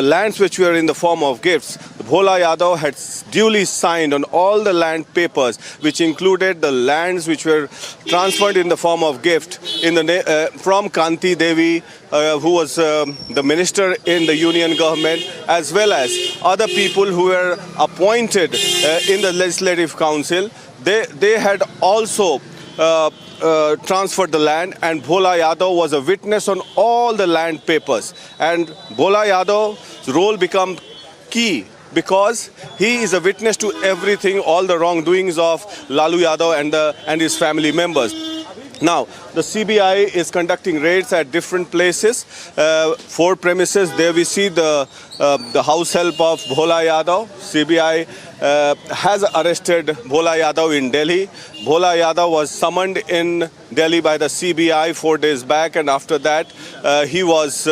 lands which were in the form of gifts. Bhola Yadav had duly signed on all the land papers, which included the lands which were transferred in the form of gift from Kanti Devi, who was the minister in the union government, as well as other people who were appointed in the legislative council. They had also transferred the land, and Bhola Yadav was a witness on all the land papers. And Bhola Yadav's role became key because he is a witness to everything, all the wrongdoings of Lalu Yadav and his family members. Now, the CBI is conducting raids at different places, 4 premises. There we see the house help of Bhola Yadav. CBI has arrested Bhola Yadav in Delhi. Bhola Yadav was summoned in Delhi by the CBI 4 days back, and after that he was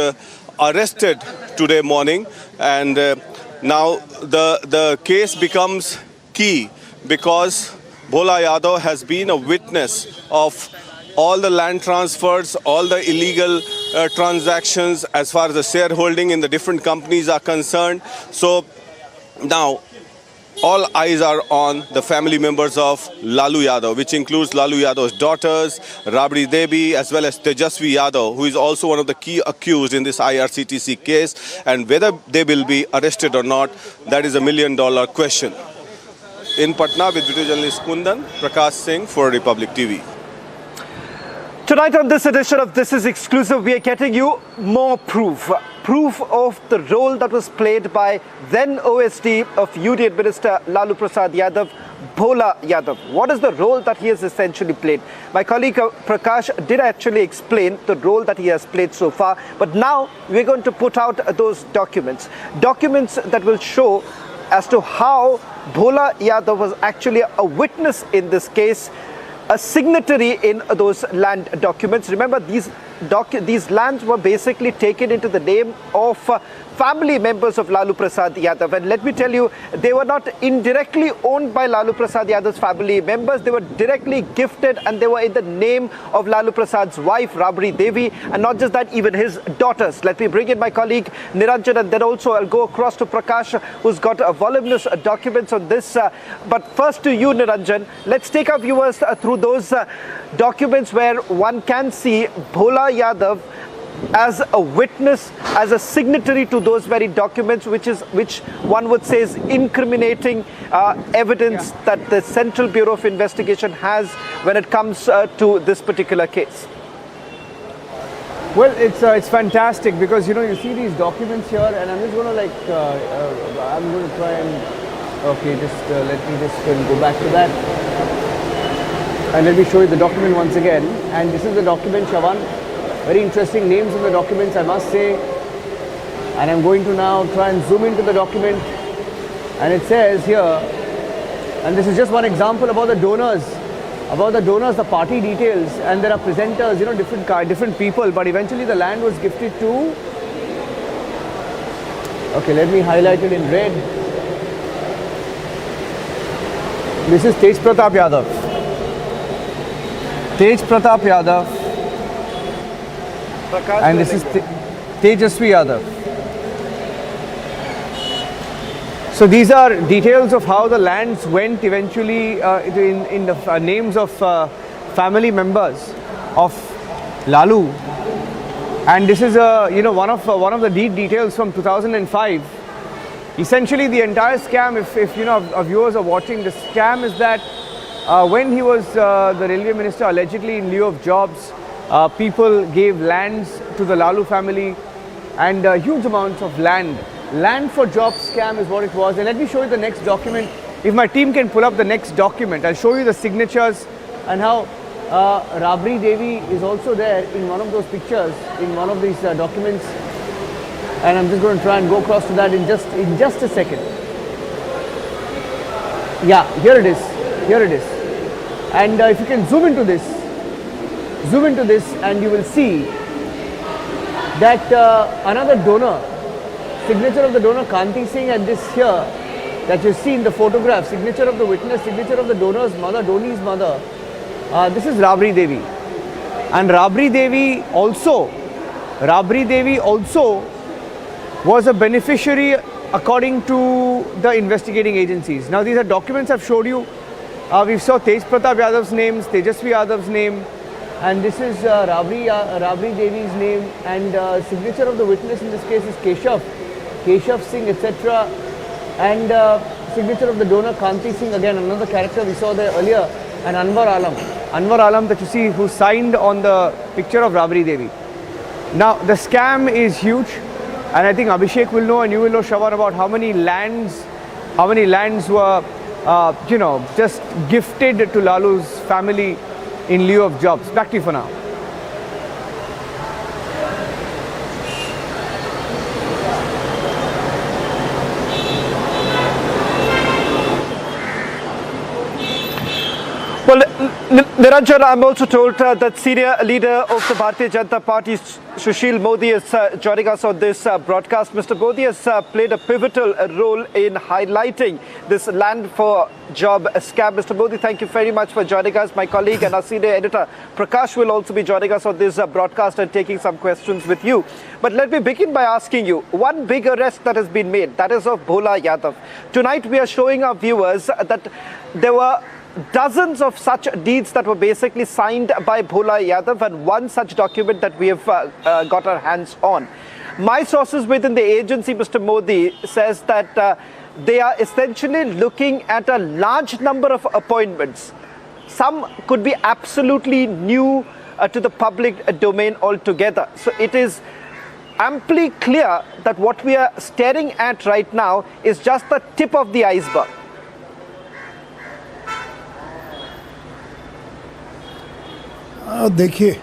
arrested today morning. And now the case becomes key because Bhola Yadav has been a witness of all the land transfers, all the illegal transactions as far as the shareholding in the different companies are concerned. So now all eyes are on the family members of Lalu Yadav, which includes Lalu Yadav's daughters, Rabri Devi, as well as Tejasvi Yadav, who is also one of the key accused in this IRCTC case. And whether they will be arrested or not, that is a $1 million question. In Patna, with video journalist Kundan, Prakash Singh for Republic TV. Tonight on this edition of This Is Exclusive, we are getting you more proof of the role that was played by then OSD of Union Minister Lalu Prasad Yadav, Bhola Yadav. What is the role that he has essentially played? My colleague Prakash did actually explain the role that he has played so far, but now we're going to put out those documents that will show as to how Bhola Yadav was actually a witness in this case, a signatory in those land documents. Remember, these lands were basically taken into the name of family members of Lalu Prasad Yadav. And let me tell you, they were not indirectly owned by Lalu Prasad Yadav's family members. They were directly gifted, and they were in the name of Lalu Prasad's wife, Rabri Devi, and not just that, even his daughters. Let me bring in my colleague Niranjan, and then also I'll go across to Prakash, who's got voluminous documents on this. But first to you, Niranjan, let's take our viewers through those documents where one can see Bhola Yadav as a witness, as a signatory to those very documents, which one would say is incriminating evidence that the Central Bureau of Investigation has when it comes to this particular case. Well, it's fantastic because, you know, you see these documents here, and I'm just going to I'm going to try and, okay, just let me just go back to that. And let me show you the document once again. And this is the document, Shawan. Very interesting names in the documents, I must say. And I'm going to now try and zoom into the document. And it says here, and this is just one example about the donors, the party details, and there are presenters, you know, different people, but eventually the land was gifted to, okay, let me highlight it in red. This is Tej Pratap Yadav. Tej Pratap Yadav. And this is Tejasvi Yadav. So these are details of how the lands went eventually in the names of family members of Lalu. And this is one of the deed details from 2005. Essentially, the entire scam, if you know, our viewers are watching, the scam is that when he was the railway minister, allegedly in lieu of jobs, people gave lands to the Lalu family, and huge amounts of land. Land for jobs scam is what it was. And let me show you the next document. If my team can pull up the next document, I'll show you the signatures and how Rabri Devi is also there in one of those pictures, in one of these documents. And I'm just going to try and go across to that in just a second. Yeah, here it is. Here it is. And if you can zoom into this, and you will see that another donor, signature of the donor Kanti Singh, and this here that you see in the photograph, signature of the witness, signature of the donor's mother, Doni's mother, this is Rabri Devi. And Rabri Devi also was a beneficiary according to the investigating agencies. Now these are documents I've showed you. We saw Tej Pratap Yadav's name, Tejasvi Yadav's name, and this is Rabri Devi's name, and signature of the witness in this case is Keshav Singh, etc. And signature of the donor Kanti Singh, again another character we saw there earlier, and Anwar Alam that you see, who signed on the picture of Rabri Devi. Now the scam is huge, and I think Abhishek will know and you will know, Shravan, about how many lands were just gifted to Lalu's family in lieu of jobs. Back to you for now. Well, Niranjan, I'm also told that senior leader of the Bharatiya Janata Party, Sushil Modi, is joining us on this broadcast. Mr. Modi has played a pivotal role in highlighting this land for job scam. Mr. Modi, thank you very much for joining us. My colleague and our senior editor, Prakash, will also be joining us on this broadcast and taking some questions with you. But let me begin by asking you, one big arrest that has been made, that is of Bhola Yadav. Tonight we are showing our viewers that there were dozens of such deeds that were basically signed by Bhola Yadav, and one such document that we have got our hands on. My sources within the agency, Mr. Modi, says that they are essentially looking at a large number of appointments. Some could be absolutely new to the public domain altogether. So it is amply clear that what we are staring at right now is just the tip of the iceberg. देखिए,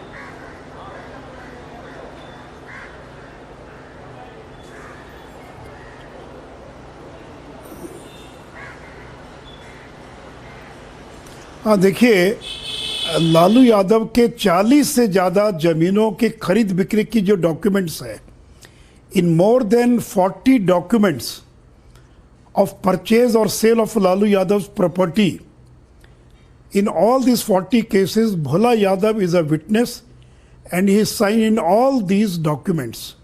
लालू यादव के 40 से ज़्यादा ज़मीनों के खरीद बिक्री की जो documents है, in more than 40 documents of purchase और sale of Lalu Yadav property. In all these 40 cases, Bhola Yadav is a witness and he is signed in all these documents.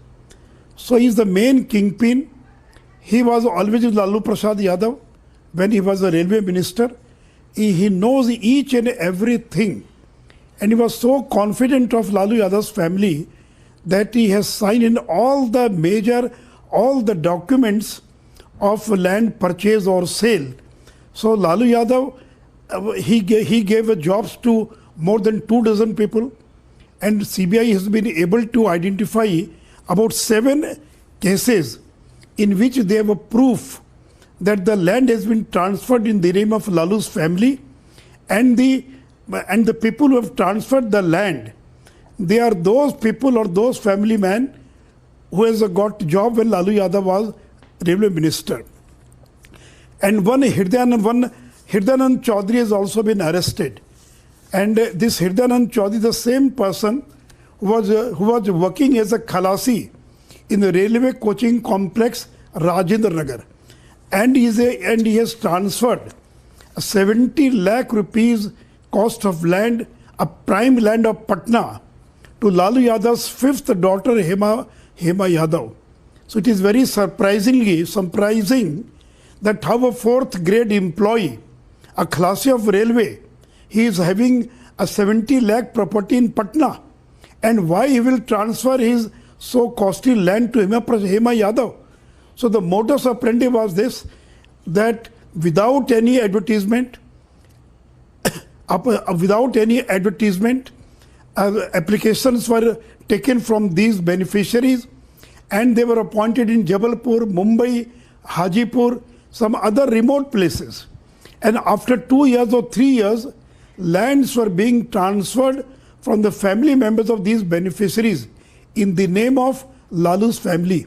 So he is the main kingpin. He was always with Lalu Prasad Yadav when he was a railway minister. He knows each and everything. And he was so confident of Lalu Yadav's family that he has signed in all the documents of land purchase or sale. So Lalu Yadav, he gave jobs to more than 24 people, and CBI has been able to identify about 7 cases in which they have a proof that the land has been transferred in the name of Lalu's family, and the people who have transferred the land, they are those people or those family men who has got job when Lalu Yadav was railway minister. And one Hirdanand Chaudhary has also been arrested, and this Hirdanand Chaudhary, the same person who was working as a khalasi in the railway coaching complex Rajendra Nagar, and he has transferred 70 lakh rupees cost of land, a prime land of Patna, to Lalu Yadav's 5th daughter Hema Yadav. So it is very surprising that how a 4th grade employee, a khalasi of railway, he is having a 70 lakh property in Patna, and why he will transfer his so costly land to Hema Yadav. So the modus operandi was this, that without any advertisement, applications were taken from these beneficiaries, and they were appointed in Jabalpur, Mumbai, Hajipur, some other remote places. And after 2 years or 3 years, lands were being transferred from the family members of these beneficiaries in the name of Lalu's family.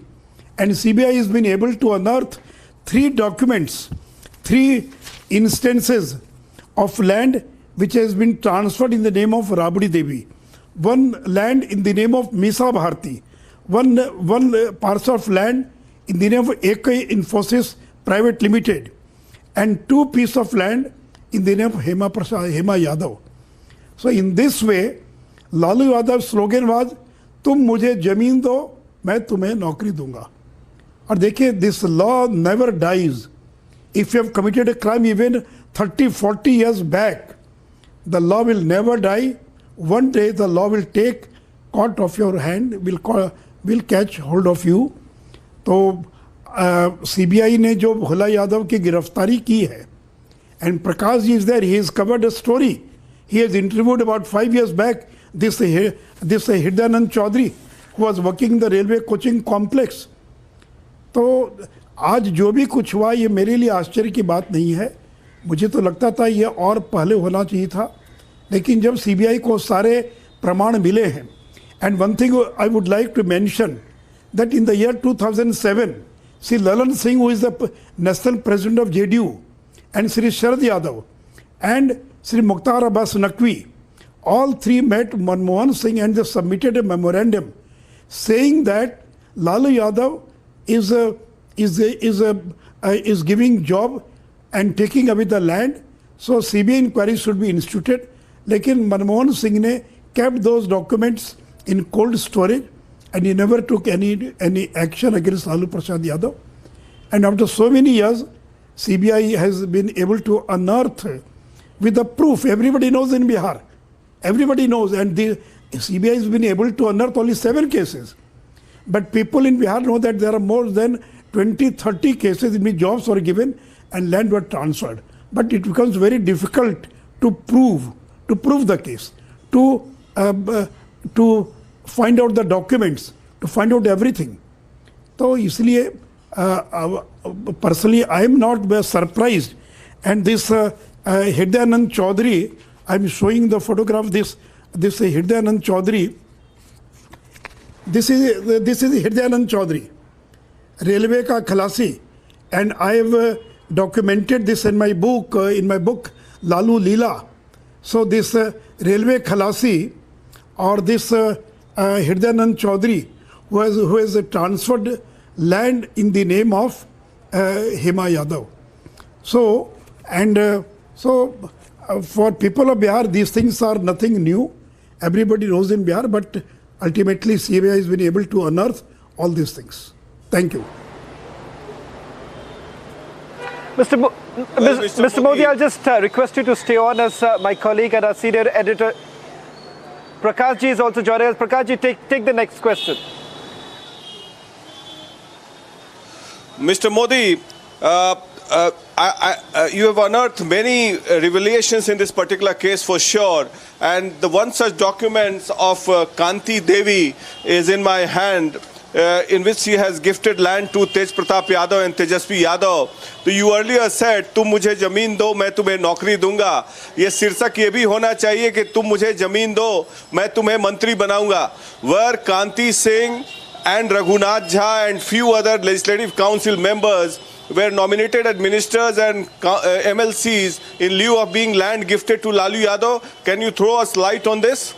And CBI has been able to unearth 3 documents, 3 instances of land which has been transferred in the name of Rabri Devi. One land in the name of Misa Bharti, one parcel of land in the name of AK Infosys Private Limited, and 2 pieces of land in the name of Hema Yadav. So in this way, Lalu Yadav's slogan was, "तुम मुझे जमीन दो, मैं तुम्हें नौकरी दूंगा." और देखिए, this law never dies. If you have committed a crime even 30-40 years back, the law will never die. One day the law will take caught of your hand, will catch hold of you. तो CBI ने जो भोला यादव की गिरफ्तारी की है, and Prakash ji is there, he has covered a story. He has interviewed about 5 years back this Hridayanand Chaudhary, who was working in the railway coaching complex. तो आज जो भी कुछ हुआ ये मेरे लिए आश्चर्य की बात नहीं है. मुझे तो लगता था ये और पहले होना चाहिए था, लेकिन जब सीबीआई को सारे प्रमाण मिले हैं. And one thing I would like to mention that in the year 2007 Shri Lalan Singh, who is the national president of JDU, and Shri Sharad Yadav and Shri Mukhtar Abbas Naqvi, all three met Manmohan Singh and they submitted a memorandum saying that Lalu Yadav is giving job and taking away the land, so CBI inquiry should be instituted. लेकिन मनमोहन सिंह ने kept those documents in cold storage and he never took any action against Lalu Prasad Yadav. And after so many years, CBI has been able to unearth with the proof. Everybody knows in Bihar. Everybody knows, and the CBI has been able to unearth only 7 cases. But people in Bihar know that there are more than 20-30 cases in which jobs were given and land were transferred. But it becomes very difficult to prove the case, to find out the documents, to find out everything. So इसलिए personally I am not surprised. And this Hridayanand Chaudhary, I am showing the photograph. This Hridayanand Chaudhary. This is Hridayanand Chaudhary, railway ka khalasi, and I have documented this in my book. Lalu Leela. So this railway khalasi or this Hridayanand Chaudhary, who has transferred land in the name of Hema Yadav. So for people of Bihar, these things are nothing new. Everybody knows in Bihar, but ultimately CBI has been able to unearth all these things. Thank you. Mr. Modi, I'll just request you to stay on as my colleague and our senior editor Prakash ji is also joining us. Prakash ji, take the next question. Mr. Modi, you have unearthed many revelations in this particular case for sure, and the one such documents of Kanti Devi is in my hand, in which she has gifted land to Tej Pratap Yadav and Tejasvi Yadav. So you earlier said, तुम मुझे जमीन दो मैं तुम्हें नौकरी दूंगा. ये शीर्षक ये भी होना चाहिए कि तुम मुझे जमीन दो मैं तुम्हें मंत्री बनाऊंगा. Were Kanti Singh and Raghunath Jha and few other legislative council members were nominated as ministers and MLCs in lieu of being land gifted to Lalu Yadav? Can you throw us light on this?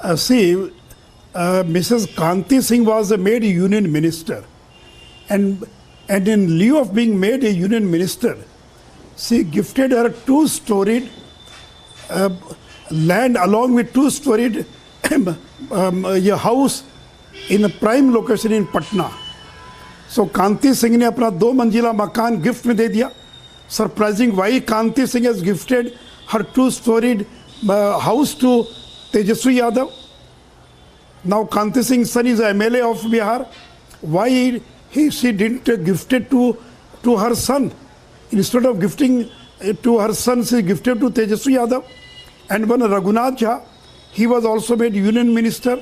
Mrs. Kanti Singh was made a union minister, and in lieu of being made a union minister, she gifted her 2-storied land along with 2-storied house in a prime location in Patna. So Kanti Singh ने अपना 2 मंजिला मकान gift में दे दिया. Surprising, why Kanti Singh has gifted her 2-storied house to Tejasvi Yadav. Now Kanti Singh's son is MLA of Bihar. Why she didn't gift it to her son? Instead of gifting to her son, she gifted to Tejasvi Yadav. And when Raghunath Jha, he was also made union minister,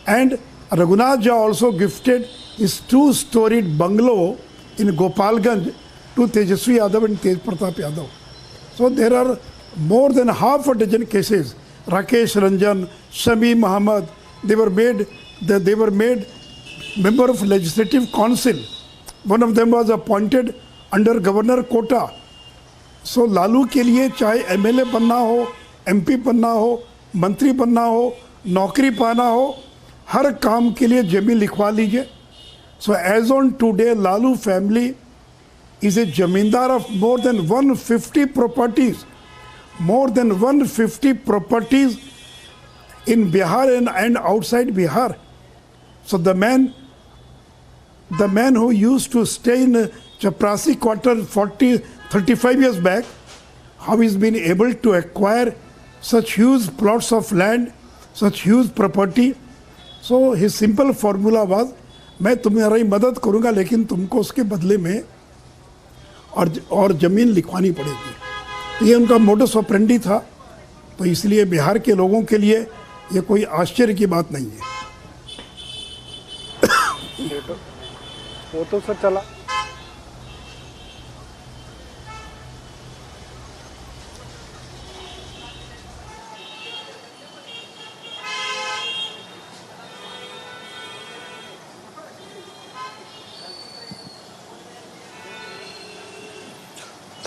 and Raghunath Jha also gifted his 2-storied bungalow in Gopalganj to Tejasvi Yadav and Tej Pratap Yadav. So there are more than half a dozen cases. Rakesh Ranjan, Shami Muhammad, they were made member of legislative council. One of them was appointed under governor quota. So Lalu के लिए चाहे MLA बनना हो, MP बनना हो, मंत्री बनना हो, नौकरी पाना हो, हर काम के लिए जमीन लिखवा लीजिए. So as on today, Lalu family is a jamindar of more than 150 properties. More than 150 properties in Bihar and outside Bihar. So the man who used to stay in Chaprasi quarter 35 years back, how he's been able to acquire such huge plots of land, such huge property. So his simple formula was, मैं तुम्हारी मदद करूंगा लेकिन तुमको उसके बदले में और ज़मीन लिखवानी पड़ेगी. तो ये उनका मोडस ऑपरेंडी था. तो इसलिए बिहार के लोगों के लिए ये कोई आश्चर्य की बात नहीं है. वो तो सर चला.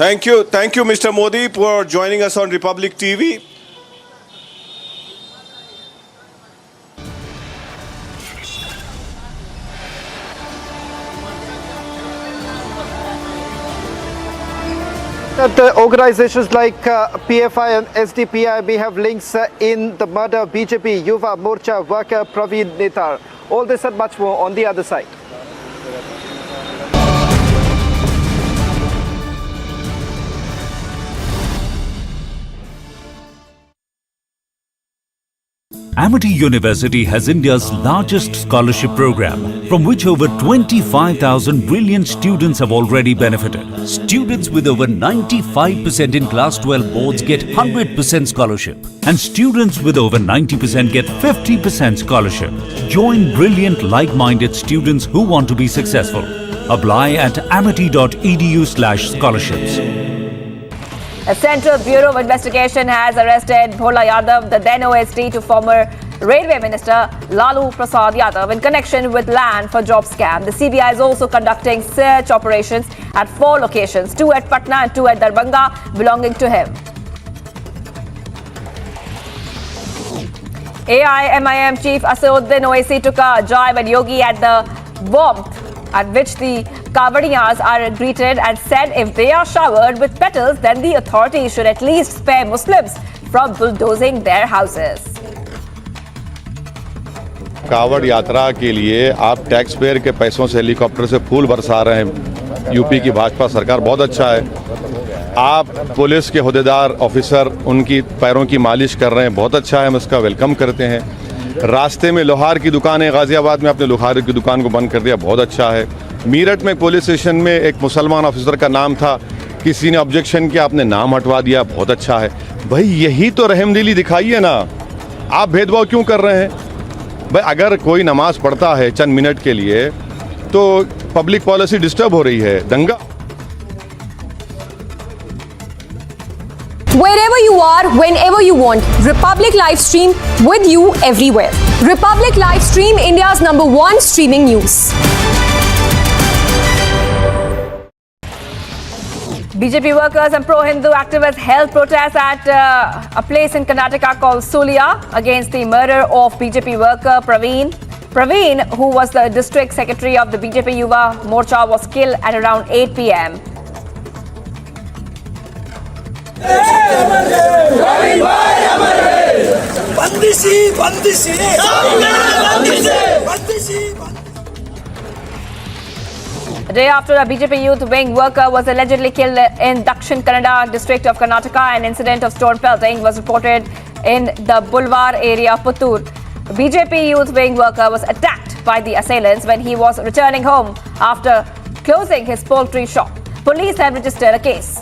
Thank you, Mr. Modi, for joining us on Republic TV. The organizations like PFI and SDPI may have links in the murder of BJP Yuva Morcha worker Praveen Netar. All this and much more on the other side. Amity University has India's largest scholarship program, from which over 25,000 brilliant students have already benefited. Students with over 95% in Class 12 boards get 100% scholarship, and students with over 90% get 50% scholarship. Join brilliant, like-minded students who want to be successful. Apply at amity.edu/scholarships. A Central Bureau of Investigation has arrested Bhola Yadav, the then OSD to former Railway Minister Lalu Prasad Yadav in connection with land for job scam. The CBI is also conducting search operations at 4 locations, 2 at Patna and 2 at Darbhanga, belonging to him. AIMIM Chief Asaduddin Owaisi took a jibe at Yogi at the warmth at which the Kavadiyas are greeted and said if they are showered with petals, then the authorities should at least spare Muslims from bulldozing their houses. कावड़ यात्रा के लिए आप tax payer के पैसों से helicopter से फूल बरसा रहे हैं. यूपी की भाजपा सरकार बहुत अच्छा है. आप पुलिस के हुदेदार ऑफिसर उनकी पैरों की मालिश कर रहे हैं, बहुत अच्छा है, हम इसका वेलकम करते हैं. रास्ते में लोहार की दुकान है, गाजियाबाद में आपने लोहार की दुकान को बंद कर दिया, बहुत अच्छा है. मीरठ में पुलिस स्टेशन में एक मुसलमान ऑफिसर का नाम था, किसी ने ऑब्जेक्शन किया, आपने नाम हटवा दिया, बहुत अच्छा है. भाई यही तो रहमदिली दिखाई है ना. आप भेदभाव क्यों कर रहे हैं भाई? अगर कोई नमाज पढ़ता है चंद मिनट के लिए तो पब्लिक पॉलिसी डिस्टर्ब हो रही है. दंगा. Wherever you are, whenever you want, Republic Live Stream with you everywhere. Republic Live Stream, India's #1 streaming news. BJP workers and pro-Hindu activists held protests at a place in Karnataka called Sonia against the murder of BJP worker Praveen. Praveen, who was the district secretary of the BJP Yuva Morcha, was killed at around 8 p.m. A day after a BJP youth wing worker was allegedly killed in Dakshin Kannada district of Karnataka, an incident of stone pelting was reported in the Bulwar area of Puttur. A BJP youth wing worker was attacked by the assailants when he was returning home after closing his poultry shop. Police have registered a case.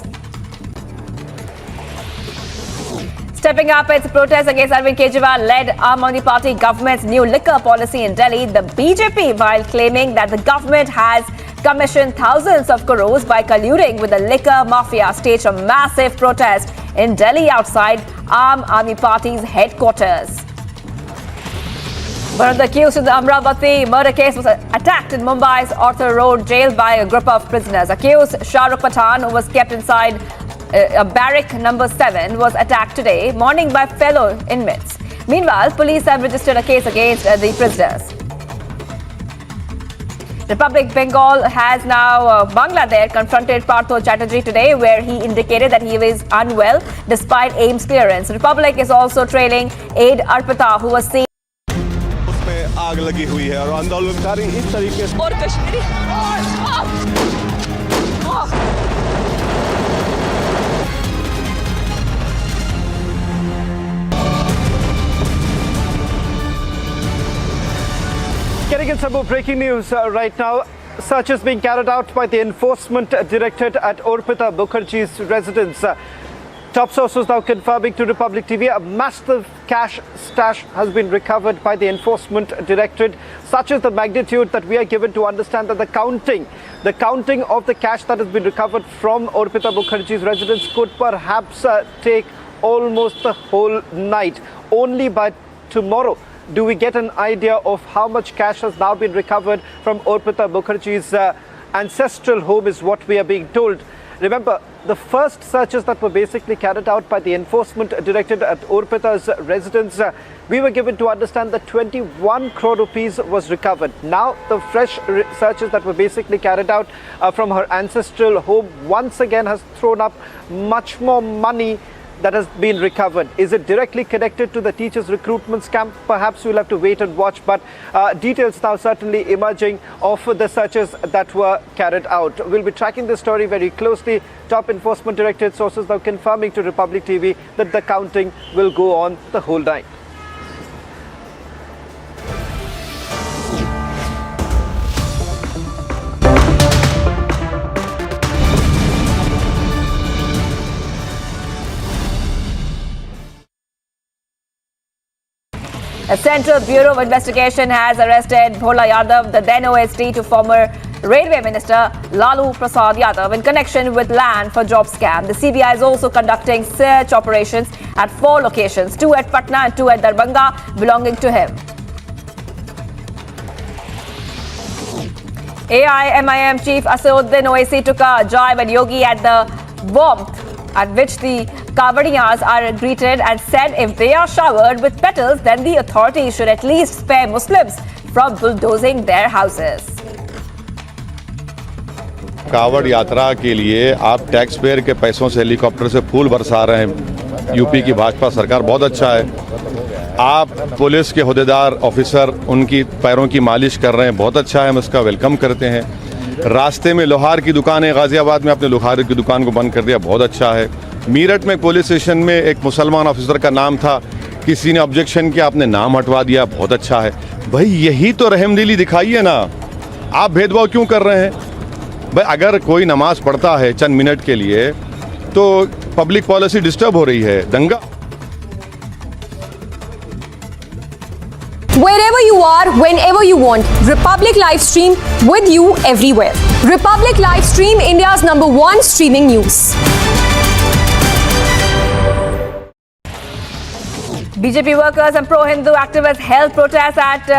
Stepping up its protest against Arvind Kejriwal-led Aam Aadmi Party government's new liquor policy in Delhi, the BJP, while claiming that the government has commissioned thousands of crores by colluding with the liquor mafia, staged a massive protest in Delhi outside Aam Aadmi Party's headquarters. One of the accused in the Amravati murder case was attacked in Mumbai's Arthur Road jail by a group of prisoners. Accused Shah Rukh Pathan, who was kept inside a barrack number 7, was attacked today morning by fellow inmates. Meanwhile, police have registered a case against the prisoners. Republic Bengal has now Bangladesh confronted Partho Chatterjee today, where he indicated that he is unwell despite AIMS clearance. Republic is also trailing aide Arpita, who was seen. आग लगी हुई है और आंदोलनकारी इस तरीके से और Kashmiri Getting in some more breaking news right now. Search is being carried out by the Enforcement Directorate at Orpita Mukherjee's residence. Top sources now confirming to Republic TV a massive cash stash has been recovered by the Enforcement Directorate. Such is the magnitude that we are given to understand that the counting of the cash that has been recovered from Orpita Mukherjee's residence could perhaps take almost the whole night. Only by tomorrow do we get an idea of how much cash has now been recovered from Orpita Mukherjee's ancestral home is what we are being told. Remember, the first searches that were basically carried out by the Enforcement Directorate at Orpita's residence, we were given to understand that 21 crore rupees was recovered. Now, the fresh searches that were basically carried out from her ancestral home once again has thrown up much more money that has been recovered. Is it directly connected to the teachers' recruitment scam? Perhaps we'll have to wait and watch, but details now certainly emerging of the searches that were carried out. We'll be tracking this story very closely. Top Enforcement Directorate sources now confirming to Republic TV that the counting will go on the whole night. A Central Bureau of Investigation has arrested Bhola Yadav, the then OSD to former Railway Minister Lalu Prasad Yadav in connection with land for job scam. The CBI is also conducting search operations at 4 locations, 2 at Patna and 2 at Darbhanga, belonging to him. AIMIM Chief Asaduddin Owaisi took a jibe at Yogi at the warmth at which the Kavadiyas are greeted and said if they are showered with petals, then the authorities should at least spare Muslims from bulldozing their houses. कावड़ यात्रा के लिए आप tax payer के पैसों से helicopter से फूल बरसा रहे हैं। यूपी की भाजपा सरकार बहुत अच्छा है। आप पुलिस के हुदेदार ऑफिसर उनकी पैरों की मालिश कर रहे हैं, बहुत अच्छा है, हम इसका वेलकम करते हैं। रास्ते में लोहार की दुकान है, गाजियाबाद में आपने लोहार की दुकान को बंद कर दिया, बहुत अच्छा है। मीरठ में पुलिस स्टेशन में एक मुसलमान ऑफिसर का नाम था, किसी ने ऑब्जेक्शन किया, आपने नाम हटवा दिया, बहुत अच्छा है। भाई यही तो रहमदिली दिखाइए ना, आप भेदभाव क्यों कर रहे हैं? भाई अगर कोई नमाज पढ़ता है चंद मिनट के लिए तो पब्लिक पॉलिसी डिस्टर्ब हो रही है, दंगा। Wherever you are, whenever you want, Republic Live Stream with you everywhere. Republic Live Stream, India's #1 streaming news. BJP workers and pro-Hindu activists held protests at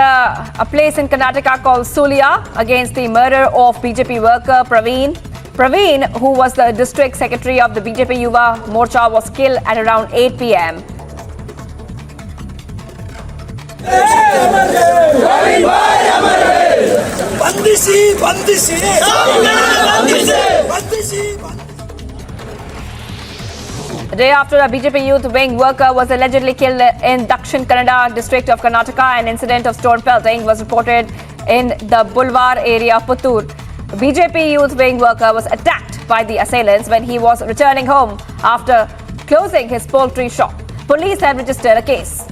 a place in Karnataka called Sonia against the murder of BJP worker Praveen. Praveen, who was the district secretary of the BJP Yuva Morcha, was killed at around 8 p.m. A day after a BJP youth wing worker was allegedly killed in Dakshin Kannada district of Karnataka, an incident of stone pelting was reported in the Bulwar area of Puttur. BJP youth wing worker was attacked by the assailants when he was returning home after closing his poultry shop. Police have registered a case.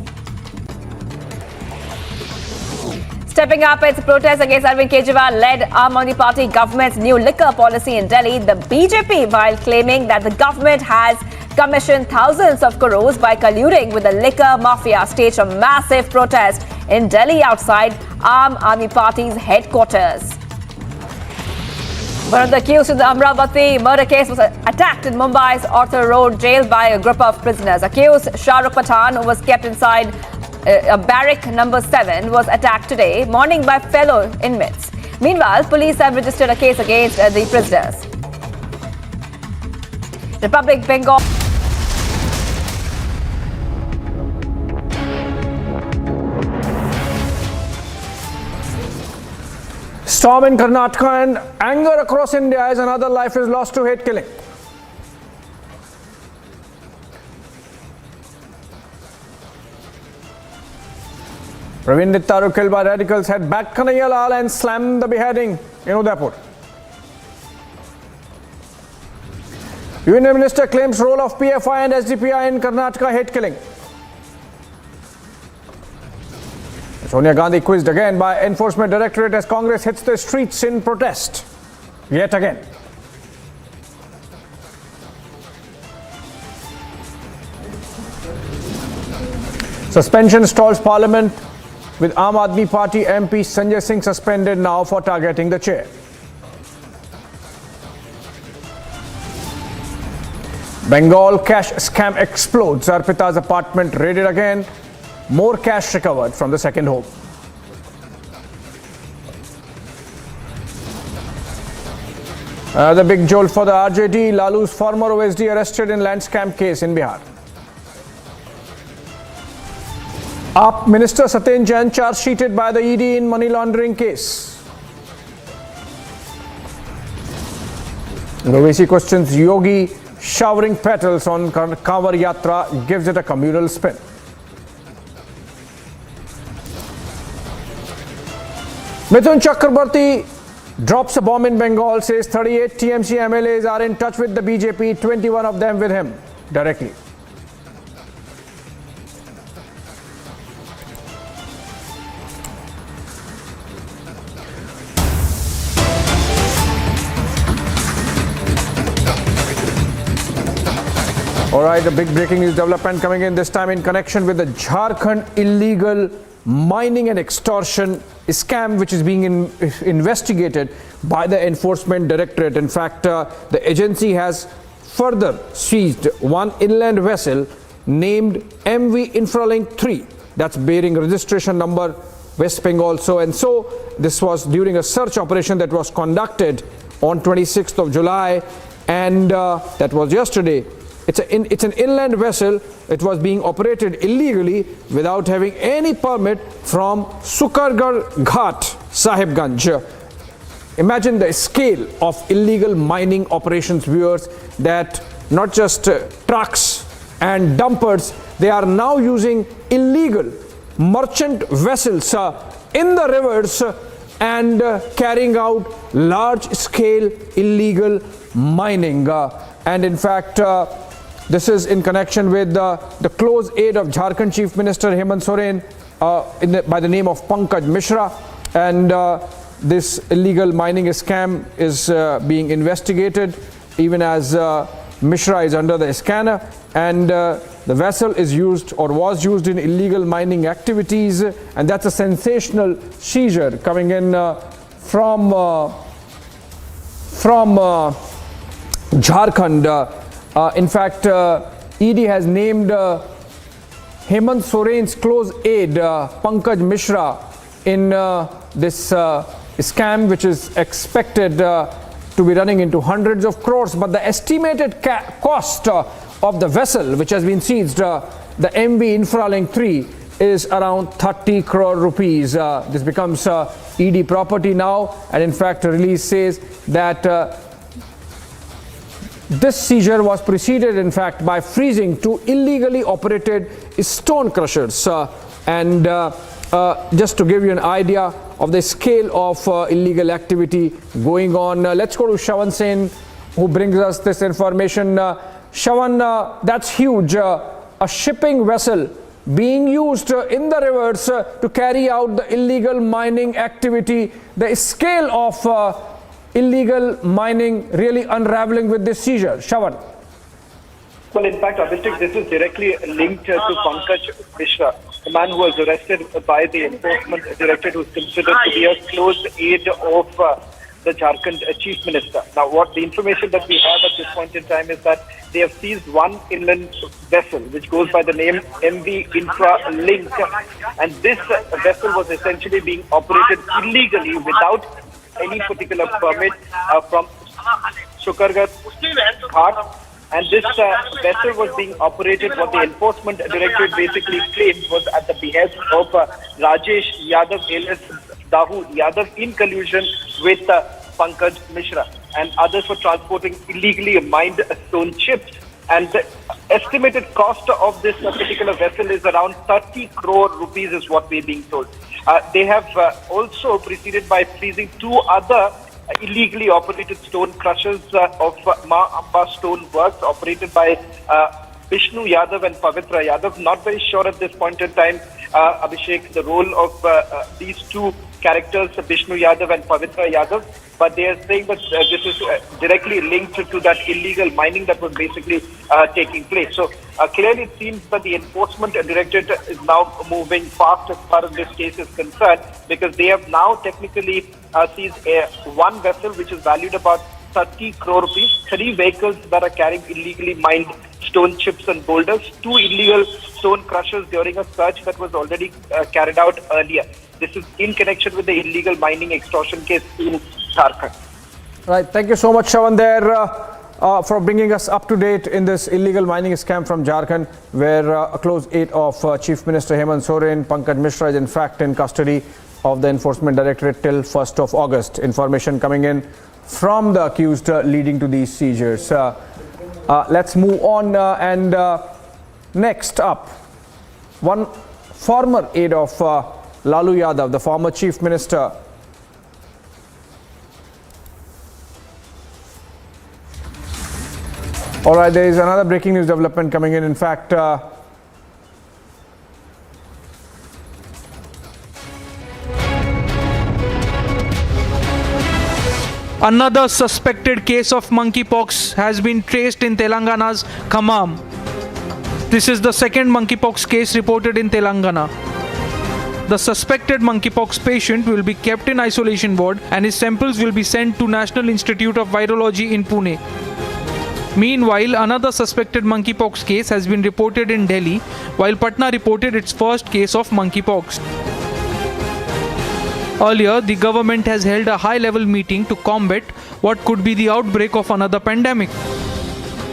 Stepping up its protest against Arvind Kejriwal-led Aam Aadmi Party government's new liquor policy in Delhi, the BJP, while claiming that the government has commissioned thousands of crores by colluding with the liquor mafia, staged a massive protest in Delhi outside Aam Aadmi Party's headquarters. One of the accused in the Amravati murder case was attacked in Mumbai's Arthur Road jail by a group of prisoners. Accused Shahrukh Pathan, who was kept inside a barrack number 7, was attacked today morning by fellow inmates. Meanwhile, police have registered a case against the prisoners. Republic Bengal. Storm in Karnataka and anger across India as another life is lost to hate killing. Praveen Nittaru killed by radicals had backed Kanhaiya Lal and slammed the beheading in Udaipur. Union Minister claims role of PFI and SDPI in Karnataka hate killing. Sonia Gandhi quizzed again by Enforcement Directorate as Congress hits the streets in protest. Yet again. Suspension stalls Parliament with Aam Aadmi Party MP Sanjay Singh suspended now for targeting the chair. Bengal cash scam explodes. Arpita's apartment raided again. More cash recovered from the second home. The big jolt for the RJD. Lalu's former OSD arrested in land scam case in Bihar. AAP Minister Satyen Jain charge sheeted by the ED in money laundering case. Owaisi questions Yogi showering petals on Kanwar Yatra, gives it a communal spin. Mithun Chakrabarti drops a bomb in Bengal, says 38 TMC MLAs are in touch with the BJP, 21 of them with him directly. All right, a big breaking news development coming in this time in connection with the Jharkhand illegal mining and extortion scam, which is being investigated by the Enforcement Directorate. In fact, the agency has further seized one inland vessel named MV Infralink 3, that's bearing registration number West Bengal. And so this was during a search operation that was conducted on 26th of July, and that was yesterday. It's an inland vessel. It was being operated illegally without having any permit from Sukargarh Ghat, Sahibganj. Imagine the scale of illegal mining operations, viewers, that not just trucks and dumpers, they are now using illegal merchant vessels in the rivers and carrying out large-scale illegal mining. And in fact, this is in connection with the close aide of Jharkhand Chief Minister Hemant Soren by the name of Pankaj Mishra. And this illegal mining scam is being investigated, even as Mishra is under the scanner. And the vessel is used or was used in illegal mining activities. And that's a sensational seizure coming in from Jharkhand. In fact, ED has named Hemant Soren's close aide, Pankaj Mishra, in this scam, which is expected to be running into hundreds of crores. But the estimated cost of the vessel, which has been seized, the MV Infralink 3, is around 30 crore rupees. This becomes ED property now. And in fact, the release says that this seizure was preceded, in fact, by freezing two illegally operated stone crushers. And just to give you an idea of the scale of illegal activity going on, let's go to Shawan Sen, who brings us this information. Shawan, that's huge. A shipping vessel being used in the rivers to carry out the illegal mining activity. The scale of illegal mining really unraveling with this seizure. Shawan. Well, in fact, Abhishek, this is directly linked to Pankaj Mishra, the man who was arrested by the Enforcement Directorate, who is considered to be a close aide of the Jharkhand Chief Minister. Now, what the information that we have at this point in time is that they have seized one inland vessel, which goes by the name MV Infralink, and this vessel was essentially being operated illegally without any particular permit from Sukargarh Ghat. And this vessel was being operated, what the Enforcement Directorate basically claimed was at the behest of Rajesh Yadav alias Dahu Yadav in collusion with Pankaj Mishra and others for transporting illegally mined stone chips. and the estimated cost of this particular vessel is around 30 crore rupees is what we're being told. They have also proceeded by freezing 2 other illegally operated stone crushers of Ma Amba Stone Works operated by Vishnu Yadav and Pavitra Yadav. Not very sure at this point in time, Abhishek, the role of these 2 characters, Vishnu Yadav and Pavitra Yadav, but they are saying that this is directly linked to that illegal mining that was basically taking place. So clearly it seems that the enforcement directorate is now moving fast as far as this case is concerned, because they have now technically seized one vessel which is valued about 30 crore rupees, 3 vehicles that are carrying illegally mined stone chips and boulders, 2 illegal stone crushers during a search that was already carried out earlier. This is in connection with the illegal mining extortion case in Jharkhand. Right, thank you so much, Shawan, there for bringing us up to date in this illegal mining scam from Jharkhand, where a close aide of Chief Minister Hemant Soren, Pankaj Mishra, is in fact in custody of the Enforcement Directorate till 1st of August. Information coming in from the accused leading to these seizures. Let's move on and next up, one former aide of Lalu Yadav, the former Chief Minister. All right, there is another breaking news development coming in. In fact, another suspected case of monkeypox has been traced in Telangana's Khammam. This is the second monkeypox case reported in Telangana. The suspected monkeypox patient will be kept in isolation ward and his samples will be sent to National Institute of Virology in Pune. Meanwhile, another suspected monkeypox case has been reported in Delhi, while Patna reported its first case of monkeypox. Earlier, the government has held a high-level meeting to combat what could be the outbreak of another pandemic.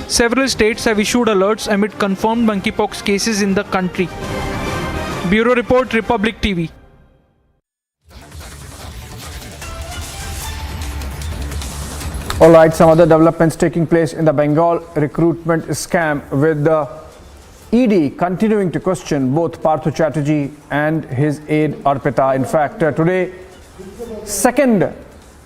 Several states have issued alerts amid confirmed monkeypox cases in the country. Bureau Report, Republic TV. all right, some other developments taking place in the Bengal recruitment scam, with the ED continuing to question both Parthu Chatterjee and his aide Arpita. In fact, today, second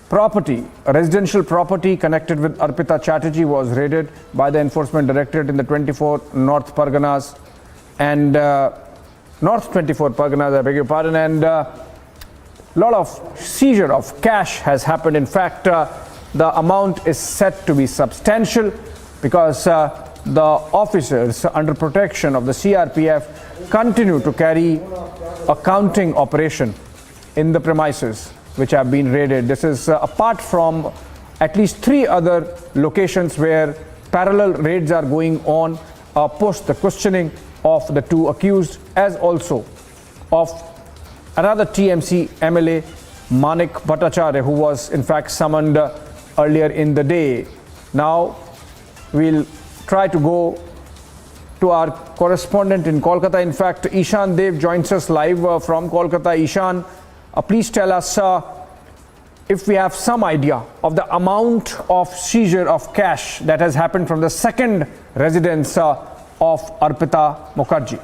property, a residential property connected with Arpita Chatterjee was raided by the Enforcement Directorate in the 24 North Parganas and North 24 Parganas, I beg your pardon, and lot of seizure of cash has happened. In fact, the amount is said to be substantial because the officers under protection of the CRPF continue to carry a counting operation in the premises which have been raided. This is apart from at least 3 other locations where parallel raids are going on post the questioning of the 2 accused, as also of another TMC MLA, Manik Bhattacharya, who was in fact summoned earlier in the day. Now we'll try to go to our correspondent in Kolkata. In fact, Ishan Dev joins us live from Kolkata. Ishan, please tell us if we have some idea of the amount of seizure of cash that has happened from the second residence of Arpita Mukherjee.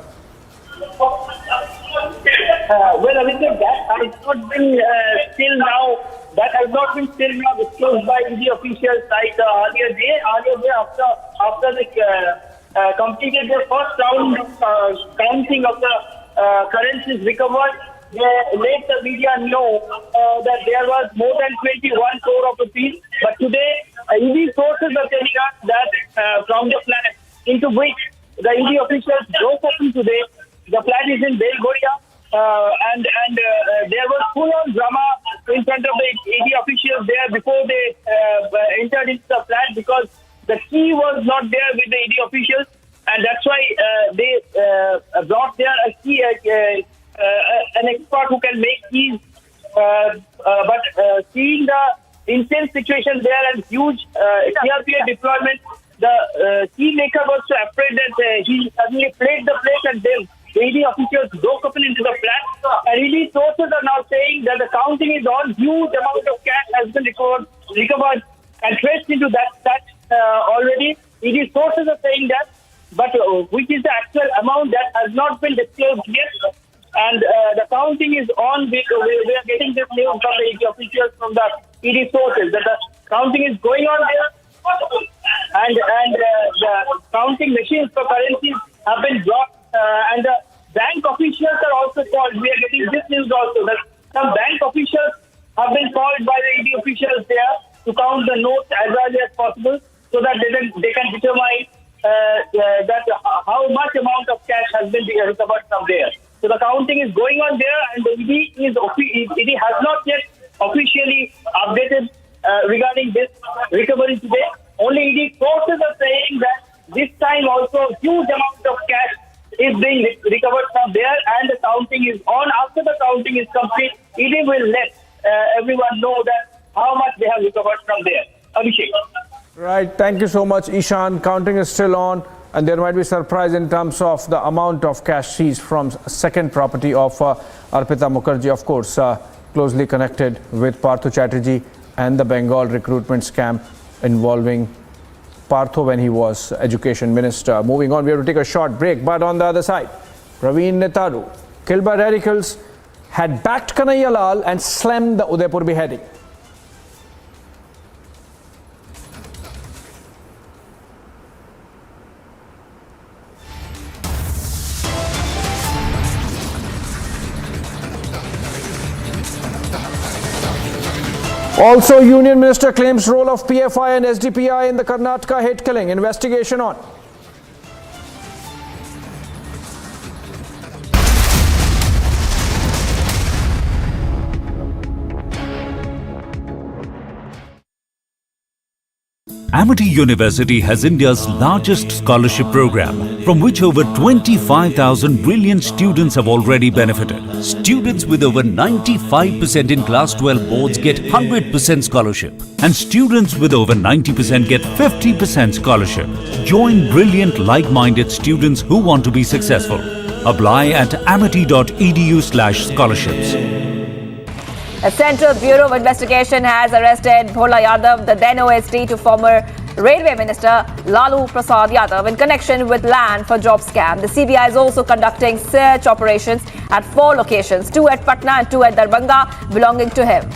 Well, I mean, that has not been still now. That has not been still now disclosed by the official site earlier day. After the completed the first round of counting of the currencies recovered, they let the media know that there was more than 21 crore of rupees. But today, ED sources are telling us that from the flat into which the ED officials broke open today, the flat is in Belgoria. And there was full-on drama in front of the ED officials there before they entered into the flat, because the key was not there with the ED officials, and that's why they brought there a key, an expert who can make keys. But seeing the intense situation there and huge CRPF deployment, the key maker was so afraid that he suddenly played the place, and then the ED officials broke open into the flat. And ED sources are now saying that the counting is on. Huge amount of cash has been recovered and traced into that flat already. ED sources are saying that, but which is the actual amount that has not been disclosed yet. And the counting is on. We are getting this news from the ED officials, from the ED sources, that the counting is going on there. And the counting machines for currencies have been blocked. And the bank officials are also called. We are getting this news also, that some bank officials have been called by the ED officials there to count the notes as early as possible, so that they can determine that how much amount of cash has been recovered from there. So the counting is going on there, and the ED has not yet officially updated regarding this recovery today. Only ED sources are saying that this time also huge amount of cash is being recovered from there, and the counting is on. After the counting is complete, ED will let everyone know that how much they have recovered from there. Abhishek. Right, thank you so much, Ishan. Counting is still on, and there might be surprise in terms of the amount of cash seized from second property of Arpita Mukherjee, of course, closely connected with Partho Chatterjee and the Bengal recruitment scam involving Partho when he was education minister. Moving on, we have to take a short break, but on the other side, Praveen Netaru, killed by radicals, had backed Kanhaiya Lal and slammed the Udaipur beheading. Also, Union Minister claims role of PFI and SDPI in the Karnataka hate killing. Investigation on. Amity University has India's largest scholarship program, from which over 25,000 brilliant students have already benefited. Students with over 95% in Class 12 boards get 100% scholarship, and students with over 90% get 50% scholarship. Join brilliant, like-minded students who want to be successful. Apply at amity.edu/scholarships. A Central Bureau of Investigation has arrested Bhola Yadav, the then OSD to former Railway Minister Lalu Prasad Yadav, in connection with land for job scam. The CBI is also conducting search operations at 4 locations, 2 at Patna and 2 at Darbhanga, belonging to him.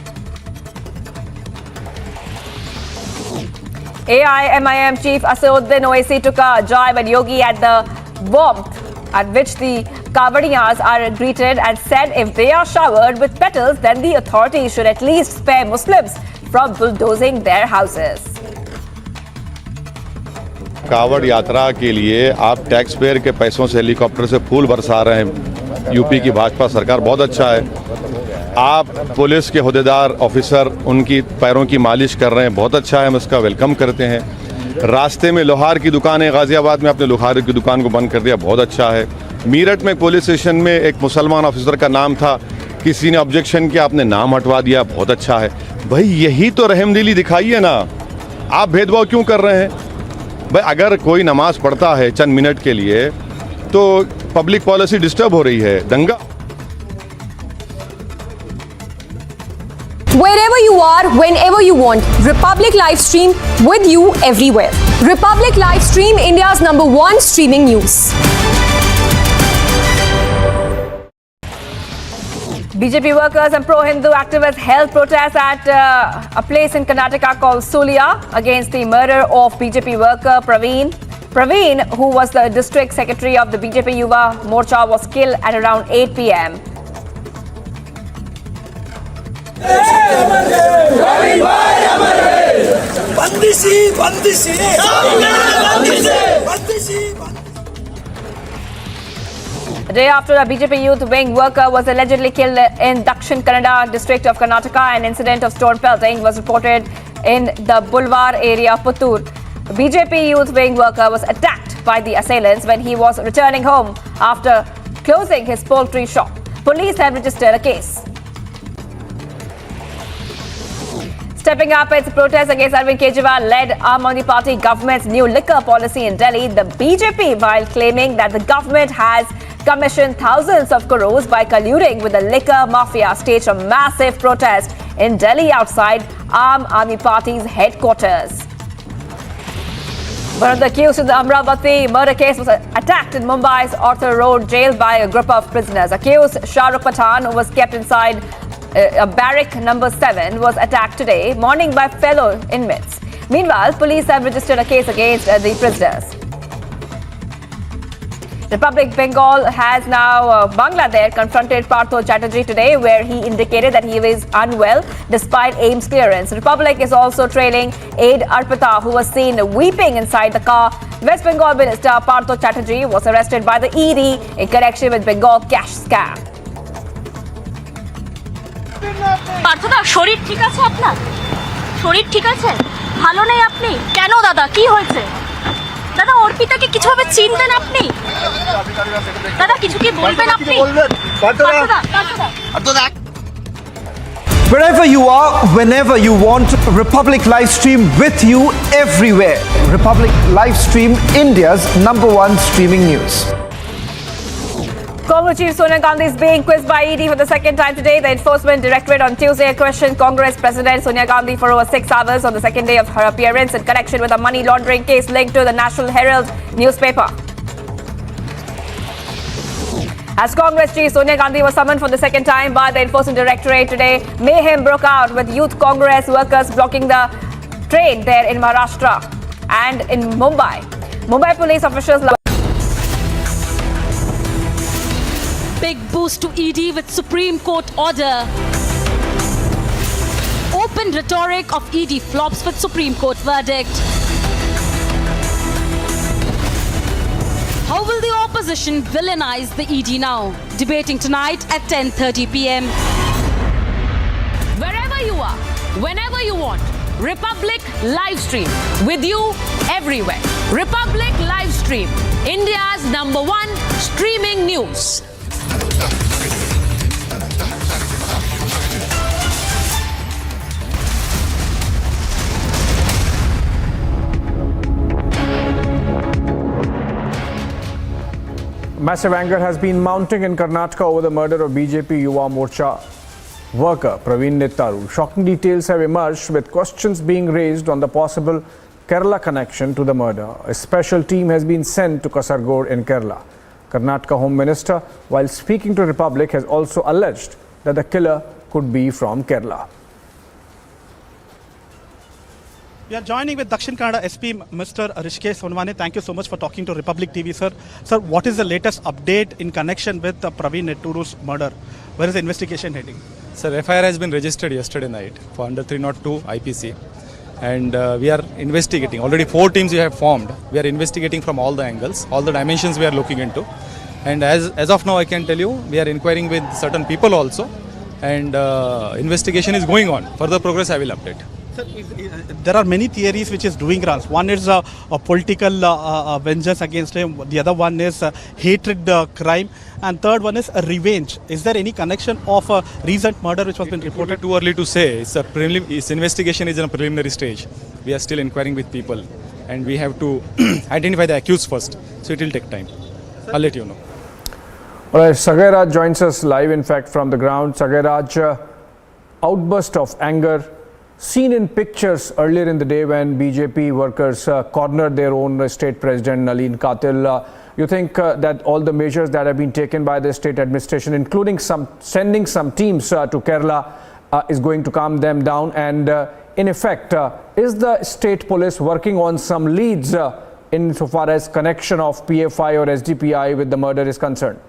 AIMIM Chief Asauddin Owaisi took a jibe at Yogi at the warmth at which the Kavadiyas are greeted, and said if they are showered with petals, then the authorities should at least spare Muslims from bulldozing their houses. कावड़ यात्रा के लिए आप tax payer के पैसों से helicopter से फूल बरसा रहे हैं। यूपी की भाजपा सरकार बहुत अच्छा है। आप पुलिस के हुदेदार ऑफिसर उनकी पैरों की मालिश कर रहे हैं, बहुत अच्छा है, हम इसका वेलकम करते हैं। रास्ते में लोहार की दुकान है, गाजियाबाद में आपने लोहार की दुकान को बंद कर दिया, बहुत अच्छा है। मीरठ में पुलिस स्टेशन में एक मुसलमान ऑफिसर का नाम था, किसी ने ऑब्जेक्शन किया, आपने नाम हटवा दिया, बहुत अच्छा है। भाई यही तो रहमदिली दिखाई है ना, आप भेदभाव क्यों कर रहे हैं? भाई अगर कोई नमाज पढ़ता है चंद मिनट के लिए तो पब्लिक पॉलिसी डिस्टर्ब हो रही है, दंगा। Wherever you are, whenever you want, Republic Live Stream with you everywhere. Republic Live Stream, India's #1 streaming news. BJP workers and pro-Hindu activists held protests at a place in Karnataka called Sonia against the murder of BJP worker Praveen. Praveen, who was the district secretary of the BJP Yuva Morcha, was killed at around 8 p.m. A day after a BJP youth wing worker was allegedly killed in Dakshin Kannada district of Karnataka, an incident of stone pelting was reported in the Bulwar area of Puttur. A BJP youth wing worker was attacked by the assailants when he was returning home after closing his poultry shop. Police have registered a case. Stepping up its protest against Arvind Kejriwal-led Aam Aadmi Party government's new liquor policy in Delhi, the BJP, while claiming that the government has commissioned thousands of crores by colluding with the liquor mafia, staged a massive protest in Delhi outside Aam Aadmi Party's headquarters. One of the accused in the Amravati murder case was attacked in Mumbai's Arthur Road jail by a group of prisoners. Accused Shah Rukh Pathan, who was kept inside a barrack number 7, was attacked today morning by fellow inmates. Meanwhile, police have registered a case against the prisoners. Republic Bengal has now Bangladesh confronted Partho Chatterjee today, where he indicated that he was unwell despite AIMS clearance. Republic is also trailing aide Arpita, who was seen weeping inside the car. West Bengal Minister Partho Chatterjee was arrested by the ED in connection with Bengal cash scam. পার্থদা শরীর ঠিক আছে আপনার? শরীর ঠিক আছে? ভালো নেই আপনি? কেন দাদা কি হয়েছে? দাদা অর্পিতাকে কিছুভাবে চিনতেন আপনি? দাদা কিছু কি বলবেন আপনি? পার্থদা Wherever you are, whenever you want, Republic Livestream with you everywhere. Republic Livestream, India's #1 streaming news. Congress Chief Sonia Gandhi is being quizzed by ED for the second time today. The Enforcement Directorate on Tuesday questioned Congress President Sonia Gandhi for over 6 hours on the second day of her appearance in connection with a money laundering case linked to the National Herald newspaper. As Congress Chief Sonia Gandhi was summoned for the second time by the Enforcement Directorate today, mayhem broke out with Youth Congress workers blocking the train there in Maharashtra and in Mumbai. Mumbai police officials Big boost to ED with Supreme Court order. Open rhetoric of ED flops with Supreme Court verdict. How will the opposition villainize the ED now? Debating tonight at 10:30 p.m. Wherever you are, whenever you want, Republic Livestream with you everywhere. Republic Livestream, India's #1 streaming news. Massive anger has been mounting in Karnataka over the murder of BJP Yuva Morcha worker Praveen Nettaru. Shocking details have emerged with questions being raised on the possible Kerala connection to the murder. A special team has been sent to Kasaragod in Kerala. Karnataka Home Minister, while speaking to Republic, has also alleged that the killer could be from Kerala. We are joining with Dakshin Kannada SP, Mr. Rishikesh Sonwane. Thank you so much for talking to Republic TV, sir. Sir, what is the latest update in connection with Praveen Nettaru's murder? Where is the investigation heading? Sir, FIR has been registered yesterday night for under 302 IPC. And we are investigating. Already 4 teams we have formed. We are investigating from all the angles, all the dimensions we are looking into. And as of now, I can tell you, we are inquiring with certain people also. And investigation is going on. Further progress, I will update. Sir, there are many theories which is doing runs. One is a political vengeance against him. The other one is hatred crime. And third one is a revenge. Is there any connection of a recent murder which was been reported? Too early to say. Its investigation is in a preliminary stage. We are still inquiring with people. And we have to identify the accused first. So it will take time. I'll let you know. All right, Sagaraj joins us live, in fact, from the ground. Sagaraj, outburst of anger seen in pictures earlier in the day when BJP workers cornered their own state president, Nalin Katil. You think that all the measures that have been taken by the state administration, including sending some teams to Kerala, is going to calm them down? And in effect, is the state police working on some leads insofar as connection of PFI or SDPI with the murder is concerned?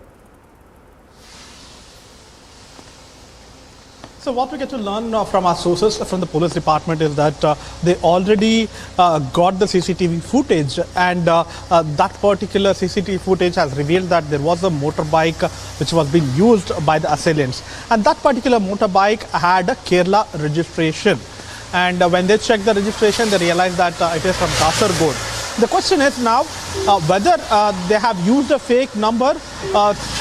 So what we get to learn from our sources from the police department is that they already got the CCTV footage, and that particular CCTV footage has revealed that there was a motorbike which was being used by the assailants, and that particular motorbike had a Kerala registration. And when they checked the registration, they realized that it is from Kasaragod. The question is now whether they have used a fake number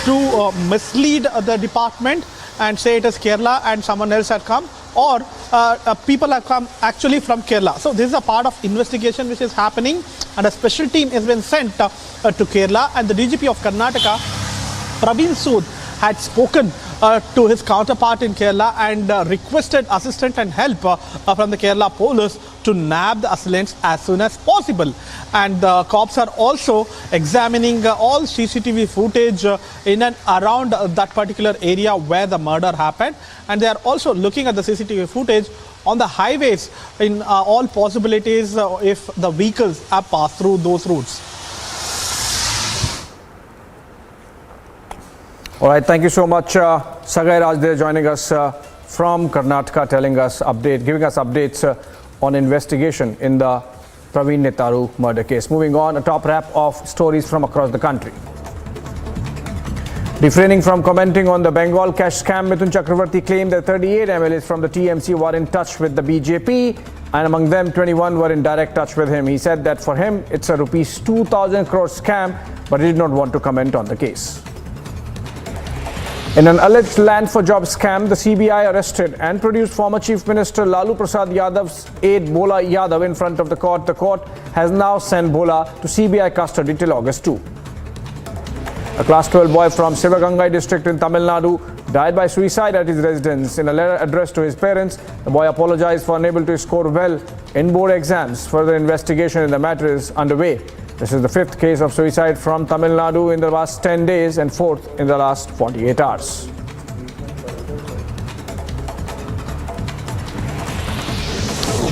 to mislead the department and say it is Kerala and someone else had come, or people have come actually from Kerala. So this is a part of investigation which is happening, and a special team has been sent to Kerala, and the DGP of Karnataka, Praveen Sood, had spoken to his counterpart in Kerala and requested assistance and help from the Kerala police to nab the assailants as soon as possible. And the cops are also examining all CCTV footage in and around that particular area where the murder happened, and they are also looking at the CCTV footage on the highways in all possibilities if the vehicles have passed through those routes. All right, thank you so much, Sagai Raj there joining us from Karnataka, giving us updates on investigation in the Praveen Netaru murder case. Moving on, a top wrap of stories from across the country. Refraining from commenting on the Bengal cash scam, Mithun Chakravarti claimed that 38 MLAs from the TMC were in touch with the BJP, and among them 21 were in direct touch with him. He said that for him it's a rupees 2,000 crore scam, but he did not want to comment on the case. In an alleged land for jobs scam, the CBI arrested and produced former Chief Minister Lalu Prasad Yadav's aide Bhola Yadav in front of the court. The court has now sent Bhola to CBI custody till August 2. A class 12 boy from Sivagangai district in Tamil Nadu died by suicide at his residence. In a letter addressed to his parents, the boy apologized for unable to score well in board exams. Further investigation in the matter is underway. This is the 5th case of suicide from Tamil Nadu in the last 10 days and 4th in the last 48 hours.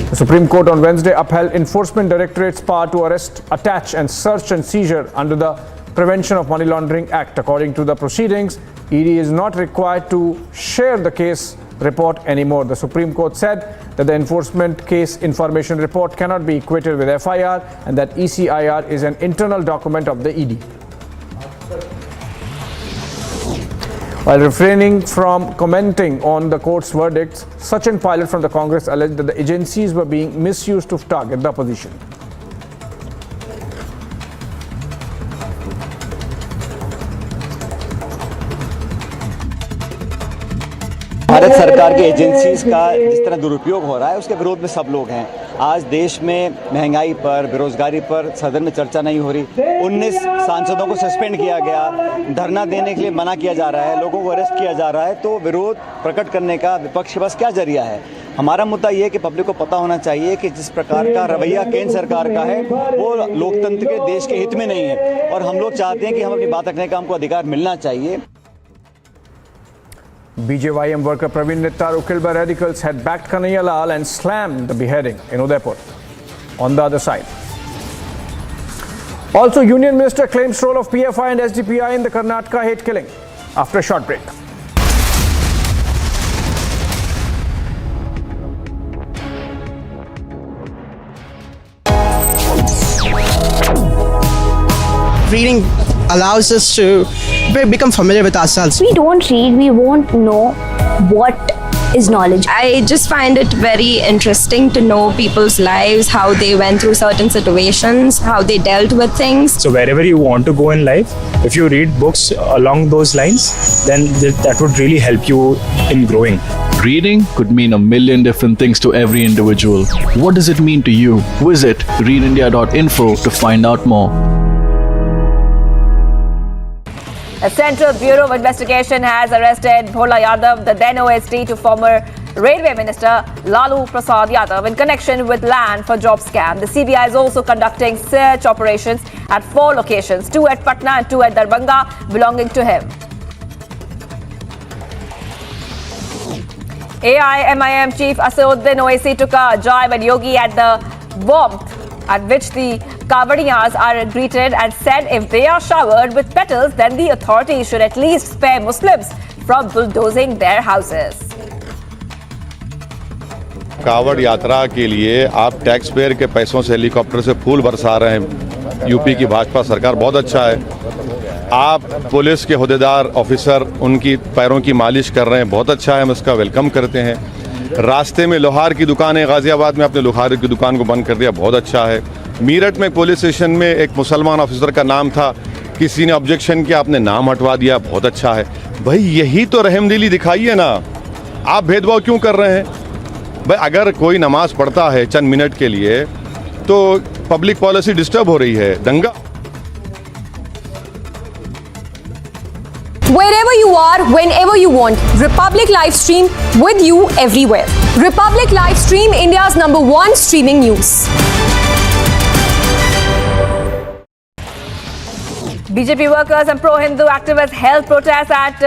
The Supreme Court on Wednesday upheld Enforcement Directorate's power to arrest, attach and search and seizure under the Prevention of Money Laundering Act. According to the proceedings, ED is not required to share the case report anymore. The Supreme Court said that the enforcement case information report cannot be equated with FIR and that ECIR is an internal document of the ED. While refraining from commenting on the court's verdicts, Sachin Pilot from the Congress alleged that the agencies were being misused to target the opposition. Bharat सरकार के agencies का जिस तरह दुरुपयोग हो रहा है उसके विरोध में सब लोग हैं। आज देश में महंगाई पर, बेरोजगारी पर सदन में चर्चा नहीं हो रही। 19 सांसदों को सस्पेंड किया गया, धरना देने के लिए मना किया जा रहा है, लोगों को अरेस्ट किया जा रहा है। तो विरोध प्रकट करने का विपक्ष के पास क्या जरिया है? हमारा मुद्दा ये है कि पब्लिक को पता होना चाहिए कि जिस प्रकार का रवैया केंद्र सरकार का है वो लोकतंत्र के देश के हित में नहीं है, और हम लोग चाहते हैं कि हम अपनी बात रखने का हमको अधिकार मिलना चाहिए। BJYM worker Praveen Netaru, killed by radicals, had backed Kanhaiya Lal and slammed the beheading in Udaipur. On the other side, also Union Minister claims role of PFI and SDPI in the Karnataka hate killing. After a short break. Reading allows us to become familiar with ourselves. We don't read, we won't know what is knowledge. I just find it very interesting to know people's lives, how they went through certain situations, how they dealt with things. So wherever you want to go in life, if you read books along those lines, then that would really help you in growing. Reading could mean a million different things to every individual. What does it mean to you? Visit readindia.info to find out more. The Central Bureau of Investigation has arrested Bhola Yadav, the then OSD to former Railway Minister Lalu Prasad Yadav in connection with land for job scam. The CBI is also conducting search operations at 4 locations, 2 at Patna and 2 at Darbhanga, belonging to him. AIMIM Chief Asauddin Owaisi took a jibe at Yogi at the warmth at which the Kavadiyas are greeted and said if they are showered with petals, then the authorities should at least spare Muslims from bulldozing their houses. कावड़ यात्रा के लिए आप tax payer के पैसों से helicopter से फूल बरसा रहे हैं। यूपी की भाजपा सरकार बहुत अच्छा है। आप पुलिस के हुदेदार ऑफिसर उनकी पैरों की मालिश कर रहे हैं, बहुत अच्छा है, हम इसका वेलकम करते हैं। रास्ते में लोहार की दुकान है, गाजियाबाद में आपने लोहार की दुकान को बंद कर दिया, बहुत अच्छा है। मीरठ में पुलिस स्टेशन में एक मुसलमान ऑफिसर का नाम था, किसी ने ऑब्जेक्शन किया, आपने नाम हटवा दिया, बहुत अच्छा है। भाई यही तो रहमदिली दिखाइए ना, आप भेदभाव क्यों कर रहे हैं? भाई अगर कोई नमाज पढ़ता है चंद मिनट के लिए तो पब्लिक पॉलिसी डिस्टर्ब हो रही है, दंगा। Wherever you are, whenever you want. Republic live stream with you everywhere. Republic live stream, India's #1 streaming news. BJP workers and pro-Hindu activists held protests at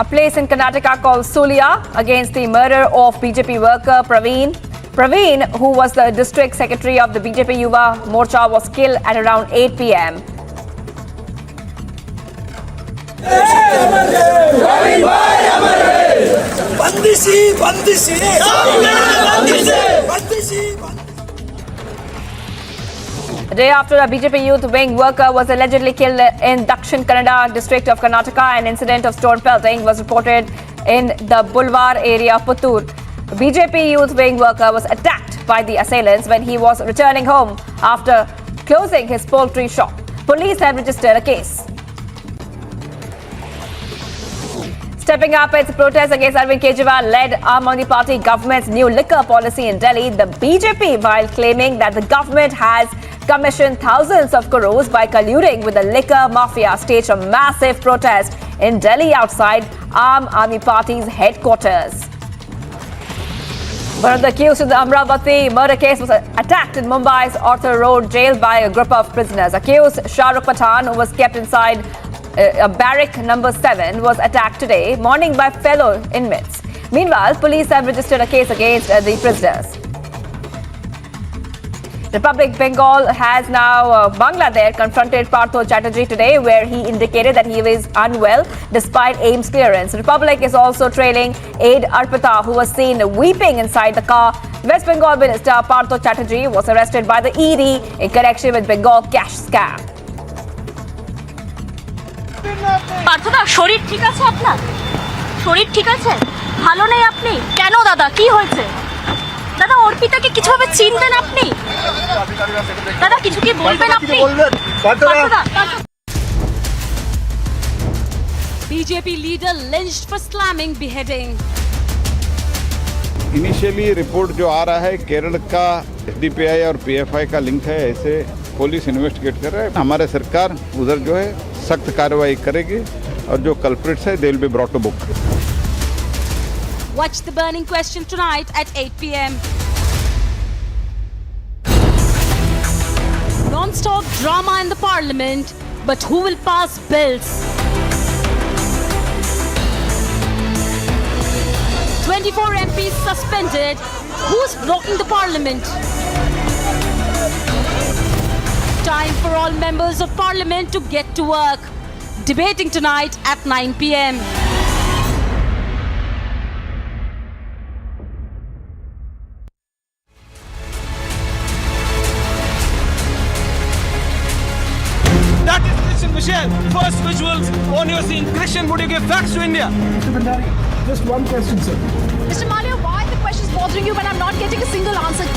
a place in Karnataka called Sonia against the murder of BJP worker Praveen. Praveen, who was the district secretary of the BJP Yuva Morcha, was killed at around 8 p.m. A day after a BJP youth wing worker was allegedly killed in Dakshin Kannada district of Karnataka, an incident of stone pelting was reported in the Bulwar area of Puttur. A BJP youth wing worker was attacked by the assailants when he was returning home after closing his poultry shop. Police have registered a case. Stepping up its protest against Arvind Kejriwal-led Aam Aadmi Party government's new liquor policy in Delhi, the BJP, while claiming that the government has commissioned thousands of crores by colluding with the liquor mafia, staged a massive protest in Delhi outside Aam Aadmi Party's headquarters. One of the accused in the Amravati murder case was attacked in Mumbai's Arthur Road jail by a group of prisoners. Accused Shah Rukh Pathan, who was kept inside a barrack number 7, was attacked today morning by fellow inmates. Meanwhile, police have registered a case against the prisoners. Republic Bengal has now Bangladesh confronted Partho Chatterjee today, where he indicated that he is unwell despite AIMS clearance. Republic is also trailing aide Arpita, who was seen weeping inside the car. West Bengal Minister Partho Chatterjee was arrested by the ED in connection with Bengal cash scam. পার্থদা শরীর ঠিক আছে আপনার? শরীর ঠিক আছে? ভালো নেই আপনি? কেন দাদা, কি হয়েছে? দাদা অর্পিতাকে কিছুভাবে চিনতেন আপনি? দাদা কিছু কি বলবেন আপনি? BJP leader lynched for slamming beheading. Initially report जो आ रहा है केरल का एसडीपीआई और पीएफआई का लिंक है, ऐसे पुलिस इन्वेस्टिगेट कर रहा है. हमारे सरकार उधर जो है सख्त कार्रवाई करेगी और जो कल्प्रिट्स है they will be brought to book. Watch the burning question tonight at 8 p.m. Non-stop drama in the parliament, but who will pass bills? 24 MPs suspended. Who's blocking the parliament? Time for all members of parliament to get to work. Debating tonight at 9 p.m. That is Christian Michel. First visuals on your scene. Christian, would you give facts to India? Mr. Bhandari, just one question, sir. Mr. Malia, why are the questions bothering you when I'm not getting a single answer?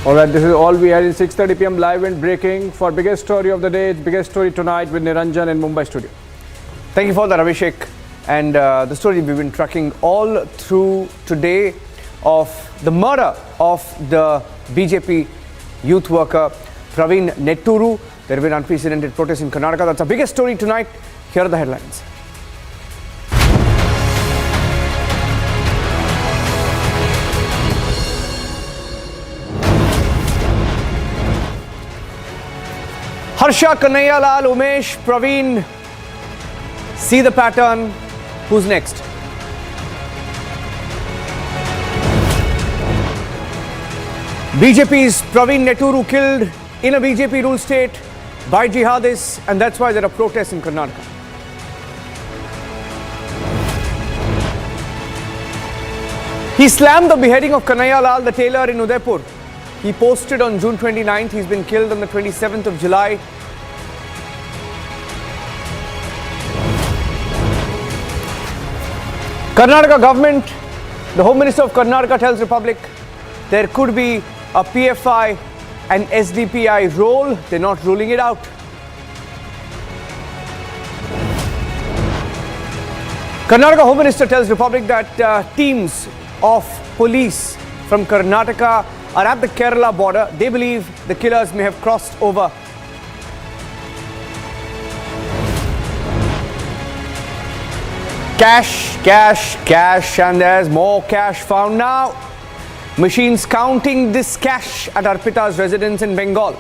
All right, this is all we had in 6:30 p.m. live and breaking for biggest story of the day. It's biggest story tonight with Niranjan in Mumbai studio. Thank you for that, Abhishek. And the story we've been tracking all through today of the murder of the BJP youth worker Praveen Netturu. There have been unprecedented protests in Karnataka. That's the biggest story tonight. Here are the headlines. Harsha, Kanhaiya-lal, Umesh, Praveen. See the pattern. Who's next? BJP's Praveen Netturu killed in a BJP ruled state by jihadists, and that's why there are protests in Karnataka. He slammed the beheading of Kanhaiya-lal, the tailor in Udaipur. He posted on June 29th. He's been killed on the 27th of July. Karnataka government, the Home Minister of Karnataka tells Republic there could be a PFI and SDPI role. They're not ruling it out. Karnataka Home Minister tells Republic that teams of police from Karnataka are at the Kerala border. They believe the killers may have crossed over. Cash, cash, cash, and there's more cash found now. Machines counting this cash at Arpita's residence in Bengal.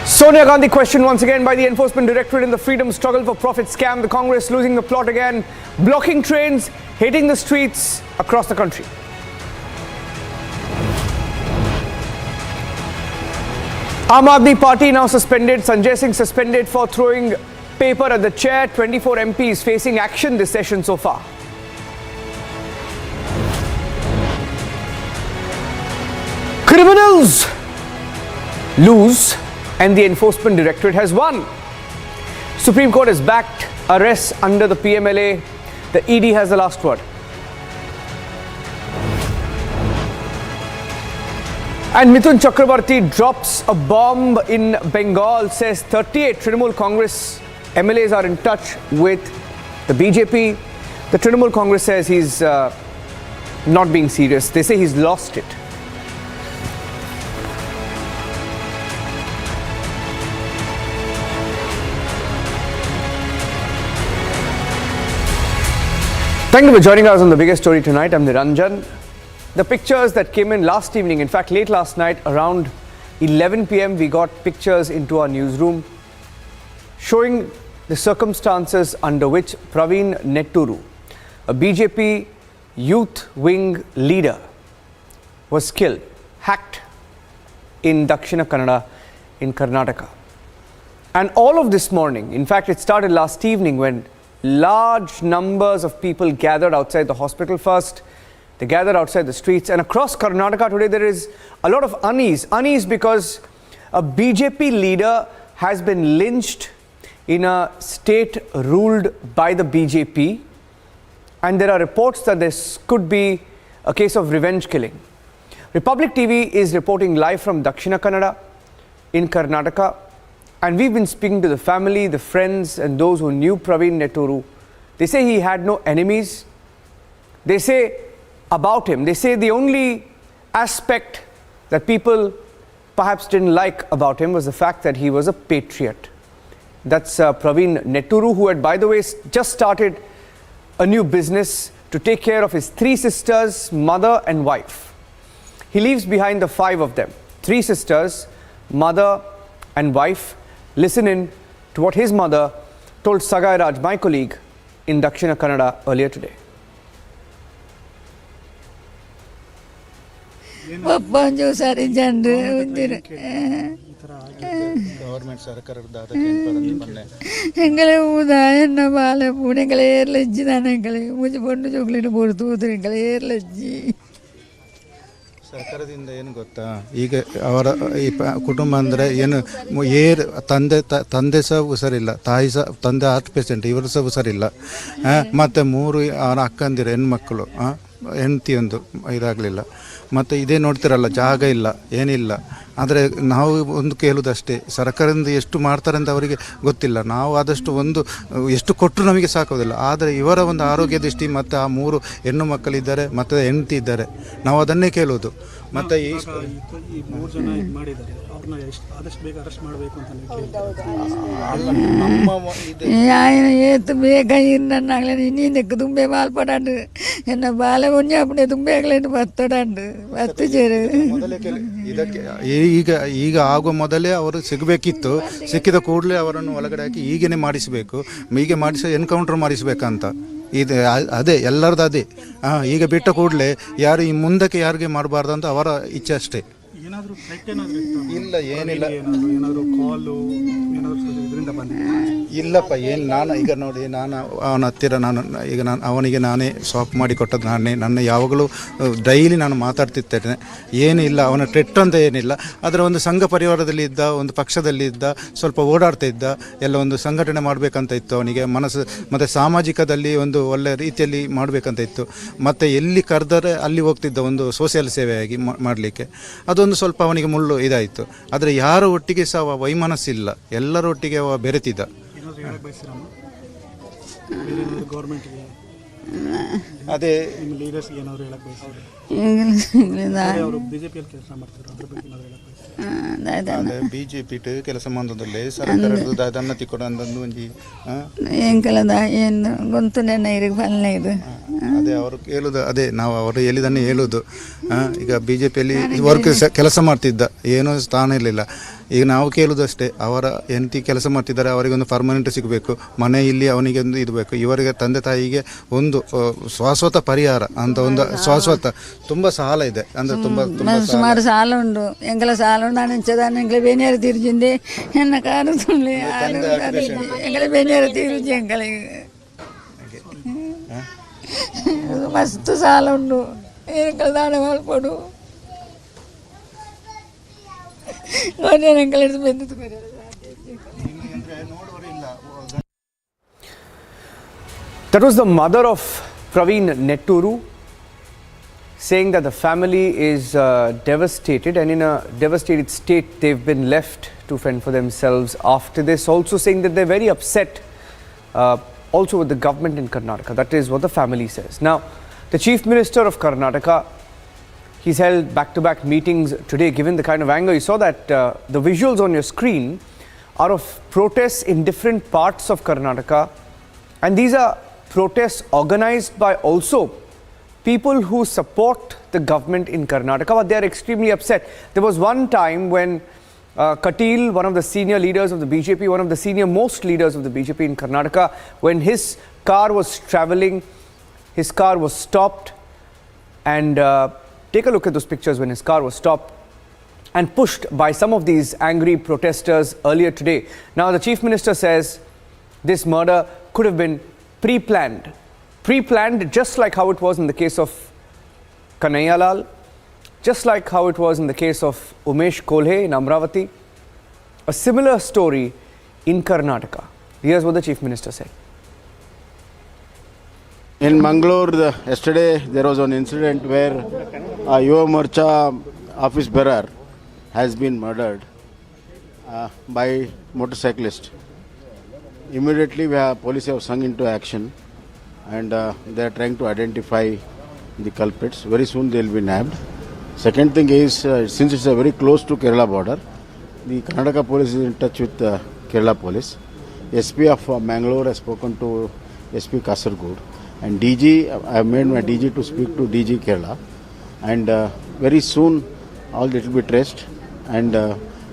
Sonia Gandhi questioned once again by the Enforcement Directorate in the Freedom Struggle for Profit scam. The Congress losing the plot again, blocking trains, hitting the streets across the country. Aam Aadmi Party now suspended. Sanjay Singh suspended for throwing paper at the chair. 24 MPs facing action this session so far. Criminals lose and the Enforcement Directorate has won. Supreme Court has backed arrests under the PMLA. The ED has the last word. And Mithun Chakrabarti drops a bomb in Bengal, says 38 Trinamool Congress MLAs are in touch with the BJP. The Trinamool Congress says he's not being serious. They say he's lost it. Thank you for joining us on the biggest story tonight. I'm Niranjan. The pictures that came in last evening, in fact late last night around 11 p.m. we got pictures into our newsroom showing the circumstances under which Praveen Netturu, a BJP youth wing leader, was killed, hacked in Dakshina Kannada in Karnataka. And all of this morning, in fact it started last evening when large numbers of people gathered outside the hospital first. They gathered outside the streets, and across Karnataka today there is a lot of unease. Unease because a BJP leader has been lynched in a state ruled by the BJP, and there are reports that this could be a case of revenge killing. Republic TV is reporting live from Dakshina Kannada in Karnataka, and we've been speaking to the family, the friends, and those who knew Praveen Netturu. They say he had no enemies. They say about him, they say the only aspect that people perhaps didn't like about him was the fact that he was a patriot. That's Praveen Netturu, who had, by the way, just started a new business to take care of his 3 sisters, mother and wife. He leaves behind the 5 of them, 3 sisters, mother and wife. Listen in to what his mother told Sagai Raj, my colleague, in Dakshina Kannada earlier today. Government ಸರ್ಕಾರದ எங்களை என்ன பாலை பூனைங்களை ஏர்லஜ்ஜி தானே எங்களை முஞ்சி பொண்ணு chocolate பொறுத்து எங்களை ಏರ್ಲಜ್ಜಿ ಸರ್ಕಾರದಿಂದ ಏನು ಗೊತ್ತಾ, ಈಗ ಅವರ ಈ ಕುಟುಂಬ ಅಂದರೆ ಏನು ತಂದೆ ಸಹ ಹುಷಾರಿಲ್ಲ, ತಾಯಿ ಸಹ ತಂದೆ ಹಾರ್ಟ್ ಪೇಷಂಟ್, ಇವರು ಸಹ ಹುಷಾರಿಲ್ಲ. ಮತ್ತು 3 ಅವನ ಅಕ್ಕಂದಿರು ಹೆಣ್ಮಕ್ಕಳು, ಹೆಂಡತಿಯೊಂದು ಇದಾಗಲಿಲ್ಲ. ಮತ್ತು ಇದೇ ನೋಡ್ತಿರಲ್ಲ, ಜಾಗ ಇಲ್ಲ, ಏನಿಲ್ಲ. ಆದರೆ ನಾವು ಒಂದು ಕೇಳುವುದಷ್ಟೇ, ಸರ್ಕಾರದಿಂದ ಎಷ್ಟು ಮಾಡ್ತಾರೆ ಅಂತ ಅವರಿಗೆ ಗೊತ್ತಿಲ್ಲ. ನಾವು ಆದಷ್ಟು ಎಷ್ಟು ಕೊಟ್ಟರು ನಮಗೆ ಸಾಕೋದಿಲ್ಲ. ಆದರೆ ಇವರ ಒಂದು ಆರೋಗ್ಯ ದೃಷ್ಟಿ ಮತ್ತು ಆ 3 ಹೆಣ್ಣು ಮಕ್ಕಳಿದ್ದಾರೆ ಮತ್ತು ಹೆಂಡತಿ ಇದ್ದಾರೆ, ನಾವು ಅದನ್ನೇ ಕೇಳೋದು. ಮತ್ತು ಈ 3 ಜನ ಮಾಡಿದ್ದಾರೆ, ಅವ್ರನ್ನ ಆದಷ್ಟು ಬೇಗ ಅರೆಸ್ಟ್ ಮಾಡಬೇಕು ಅಂತ ಏತು ಬೇಗ ಇನ್ನಾಗಲೇ ನೀನಕ್ಕೆ ತುಂಬೆ ಮಾಲ್ಪಡಾಂಡು ಎನ್ನ ಬಾಲೆ ಒಂಜೆ ಅಪ್ಪಣೆ ತುಂಬೆಗಳೇನು ಬತ್ತಡಾಂಡು ಬತ್ತು ಸೇರು. ಇದಕ್ಕೆ ಈಗ ಆಗುವ ಮೊದಲೇ ಅವರು ಸಿಗಬೇಕಿತ್ತು. ಸಿಕ್ಕಿದ ಕೂಡಲೇ ಅವರನ್ನು ಒಳಗಡೆ ಹಾಕಿ ಈಗೇನೆ ಮಾಡಿಸಬೇಕು, ಹೀಗೆ ಮಾಡಿಸಿ ಎನ್ಕೌಂಟರ್ ಮಾಡಿಸಬೇಕಂತ. ಇದು ಅದೇ ಎಲ್ಲರದ್ದು ಅದೇ. ಈಗ ಬಿಟ್ಟ ಕೂಡಲೇ ಯಾರು ಈ ಮುಂದಕ್ಕೆ ಯಾರಿಗೆ ಮಾಡಬಾರ್ದು ಅಂತ ಅವರ ಇಚ್ಛೆ ಅಷ್ಟೇ. ಇಲ್ಲ, ಏನಿಲ್ಲ. ಇಲ್ಲಪ್ಪ, ಏನು ನಾನು ಈಗ ನೋಡಿ, ನಾನು ಅವನ ಹತ್ತಿರ ನಾನು ಅವನಿಗೆ ನಾನೇ ಸಾಫ್ಟ್ ಮಾಡಿ ಕೊಟ್ಟದ್ದು ನಾನೇ. ನನ್ನ ಯಾವಾಗಲೂ ಡೈಲಿ ನಾನು ಮಾತಾಡ್ತಿರ್ತೇನೆ. ಏನಿಲ್ಲ, ಅವನ ಟ್ರೆಟ್ ಅಂತ ಏನಿಲ್ಲ. ಅದರ ಒಂದು ಸಂಘ ಪರಿವಾರದಲ್ಲಿ ಇದ್ದ, ಒಂದು ಪಕ್ಷದಲ್ಲಿ ಇದ್ದ, ಸ್ವಲ್ಪ ಓಡಾಡ್ತಾ ಇದ್ದ, ಎಲ್ಲ ಒಂದು ಸಂಘಟನೆ ಮಾಡಬೇಕಂತ ಇತ್ತು ಅವನಿಗೆ ಮನಸ್ಸು. ಮತ್ತು ಸಾಮಾಜಿಕದಲ್ಲಿ ಒಂದು ಒಳ್ಳೆಯ ರೀತಿಯಲ್ಲಿ ಮಾಡಬೇಕಂತ ಇತ್ತು. ಮತ್ತು ಎಲ್ಲಿ ಕರೆದರೆ ಅಲ್ಲಿ ಹೋಗ್ತಿದ್ದ, ಒಂದು ಸೋಷಿಯಲ್ ಸೇವೆಯಾಗಿ ಮಾಡಲಿಕ್ಕೆ. ಅದೊಂದು ಸ್ವಲ್ಪ ಅವನಿಗೆ ಮುಳ್ಳು ಇದಾಯಿತು. ಆದರೆ ಯಾರ ಒಟ್ಟಿಗೆ ಸಹ ವೈಮನಸ್ಸಿಲ್ಲ, ಎಲ್ಲರ ಒಟ್ಟಿಗೆ ಅವ ಬೆರೆತಿದ್ದ. ಗೌರ್ಮೆಂಟ್ಗೆ ಅದೇ ನಿಮ್ಮ ಲೀಡರ್ಸ್ಗೆ ಏನಾದ್ರು ಹೇಳಕ್ ಬಯಸ್ತಾರೆ ಅವರು ಬಿಜೆಪಿಯಲ್ಲಿ ಕೆಲಸ ಮಾಡ್ತಾರೆ ಅದ್ರ ಬಗ್ಗೆ ಏನಾದ್ರು ಹೇಳಕ್ ಬಯಸ್ತಾರೆ ಬಿಜೆಪಿ ಕೆಲಸ ಮಾಡೋದಿಲ್ಲ ಸರ್ಕಾರದ ಅದನ್ನ ತಿಕ್ಕೊಂಡು ಒಂಜಿ ಎಂಕಲದ ಏನು ಗೊಂತುನೇನ ಇರಿಗೆ ಬಲ್ಲೆ ಇದು ಅದೇ ಅವರು ಹೇಳುದು ಅದೇ ನಾವು ಅವರು ಹೇಳಿದನ್ನೇ ಹೇಳುದು ಈಗ ಬಿಜೆಪಿಯಲ್ಲಿ ವರ್ಕ್ ಕೆಲಸ ಮಾಡ್ತಿದ್ದ ಏನೂ ಸ್ಥಾನ ಇರಲಿಲ್ಲ ಈಗ ನಾವು ಕೇಳುದು ಅಷ್ಟೇ ಅವರ ಹೆಂಡತಿ ಕೆಲಸ ಮಾಡ್ತಿದ್ದಾರೆ ಅವರಿಗೊಂದು ಪರ್ಮನೆಂಟ್ ಸಿಗಬೇಕು ಮನೆ ಇಲ್ಲಿ ಅವನಿಗೆ ಒಂದು ಇರಬೇಕು ಇವರಿಗೆ ತಂದೆ ತಾಯಿಗೆ ಒಂದು ಶಾಶ್ವತ ಪರಿಹಾರ ಅಂತ ಒಂದು ಶಾಶ್ವತ ತುಂಬ ಸಾಲ ಇದೆ ಅಂದರೆ ತುಂಬ ಸುಮಾರು ಸಾಲ ಉಂಟು ಎಂಕಲ ಸಾಲ ಉಂಡು ನಾನು ಎಂಚದಾನ ಎಂಕಲ ಬೇನಿಯಾರು ತೀರ್ಜಿಂದೆ ಎನ್ನ ಕಾರು ತುಳ್ಳಿ ಎಂಕಲ ಬೇನಿಯಾರು ತೀರ್ಜಿ ಎಂಕಲಿಗೆ ಮಸ್ತ್ ಸಾಲ ಉಂಡು ಎಂಕಲ ದಾನ ಮಾಡ್ಕೊಡು That was the mother of Praveen Netturu saying that the family is devastated, and in a devastated state they've been left to fend for themselves after this. Also saying that they're very upset also with the government in Karnataka. That is what the family says. Now, the Chief Minister of Karnataka, he's held back-to-back meetings today. Given the kind of anger, you saw that the visuals on your screen are of protests in different parts of Karnataka, and these are protests organized by also people who support the government in Karnataka, but they are extremely upset. There was one time when Katil, one of the senior leaders of the BJP, one of the senior most leaders of the BJP in Karnataka, when his car was traveling, his car was stopped, and take a look at those pictures when his car was stopped and pushed by some of these angry protesters earlier today. Now, the Chief Minister says this murder could have been pre-planned just like how it was in the case of Kanhaiyalal, just like how it was in the case of Umesh Kolhe in Amravati. A similar story in Karnataka. Here's what the Chief Minister said. In Mangalore, yesterday there was an incident where a Yuva Morcha office bearer has been murdered by motorcyclist. Immediately, police have sung into action, and they are trying to identify the culprits. Very soon they will be nabbed. Second thing is, since it's very close to Kerala border, the Karnataka police is in touch with Kerala police. SP of Mangalore has spoken to SP Kasaragod. And DG, I have made my DG to speak to DG Kerala, and very soon all that will be traced, and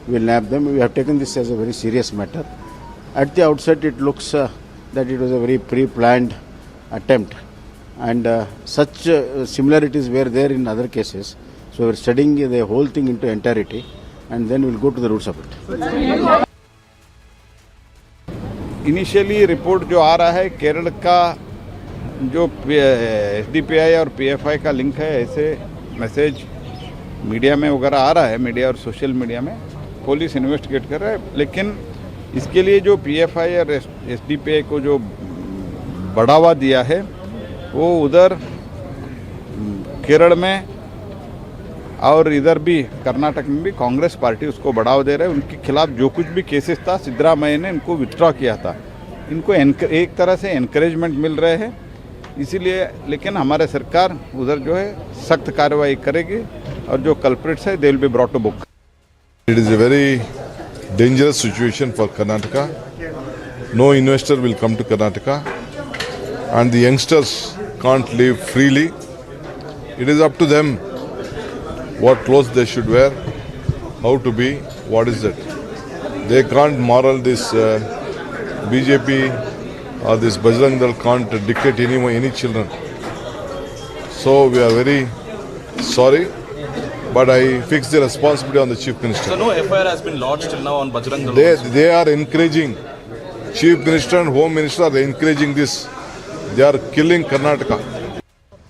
we will nab them. We have taken this as a very serious matter. At the outset, it looks that it was a very pre-planned attempt, and such similarities were there in other cases. So we are studying the whole thing into entirety, and then we will go to the roots of it. Initially report जो आ रहा है केरल का जो SDPI और PFI का link है, ऐसे message media में वगैरह आ रहा है, मीडिया और सोशल मीडिया में। पुलिस इन्वेस्टिगेट कर रहा है, लेकिन इसके लिए जो PFI और SDPI को जो बढ़ावा दिया है वो उधर केरल में और इधर भी कर्नाटक में भी कांग्रेस पार्टी उसको बढ़ावा दे रहे हैं। उनके खिलाफ जो कुछ भी केसेस था सिद्धरामैया ने इनको विथड्रॉ किया था। इनको एक तरह से एनकरेजमेंट मिल रहे हैं, इसीलिए। लेकिन हमारे सरकार उधर जो है सख्त कार्रवाई करेगी और जो कल्प्रिट्स है they will be brought to book. It is a very dangerous situation for Karnataka. No investor will come to Karnataka, and the youngsters can't live freely. It is up to them what clothes they should wear, how to be, what is it. They can't moral this BJP or this Bajrang Dal can't dictate any children. So we are very sorry, but I fix the responsibility on the Chief Minister. So no FIR has been lodged till now on Bajrang Dal. They are encouraging, Chief Minister and Home Minister are encouraging this. They are killing Karnataka.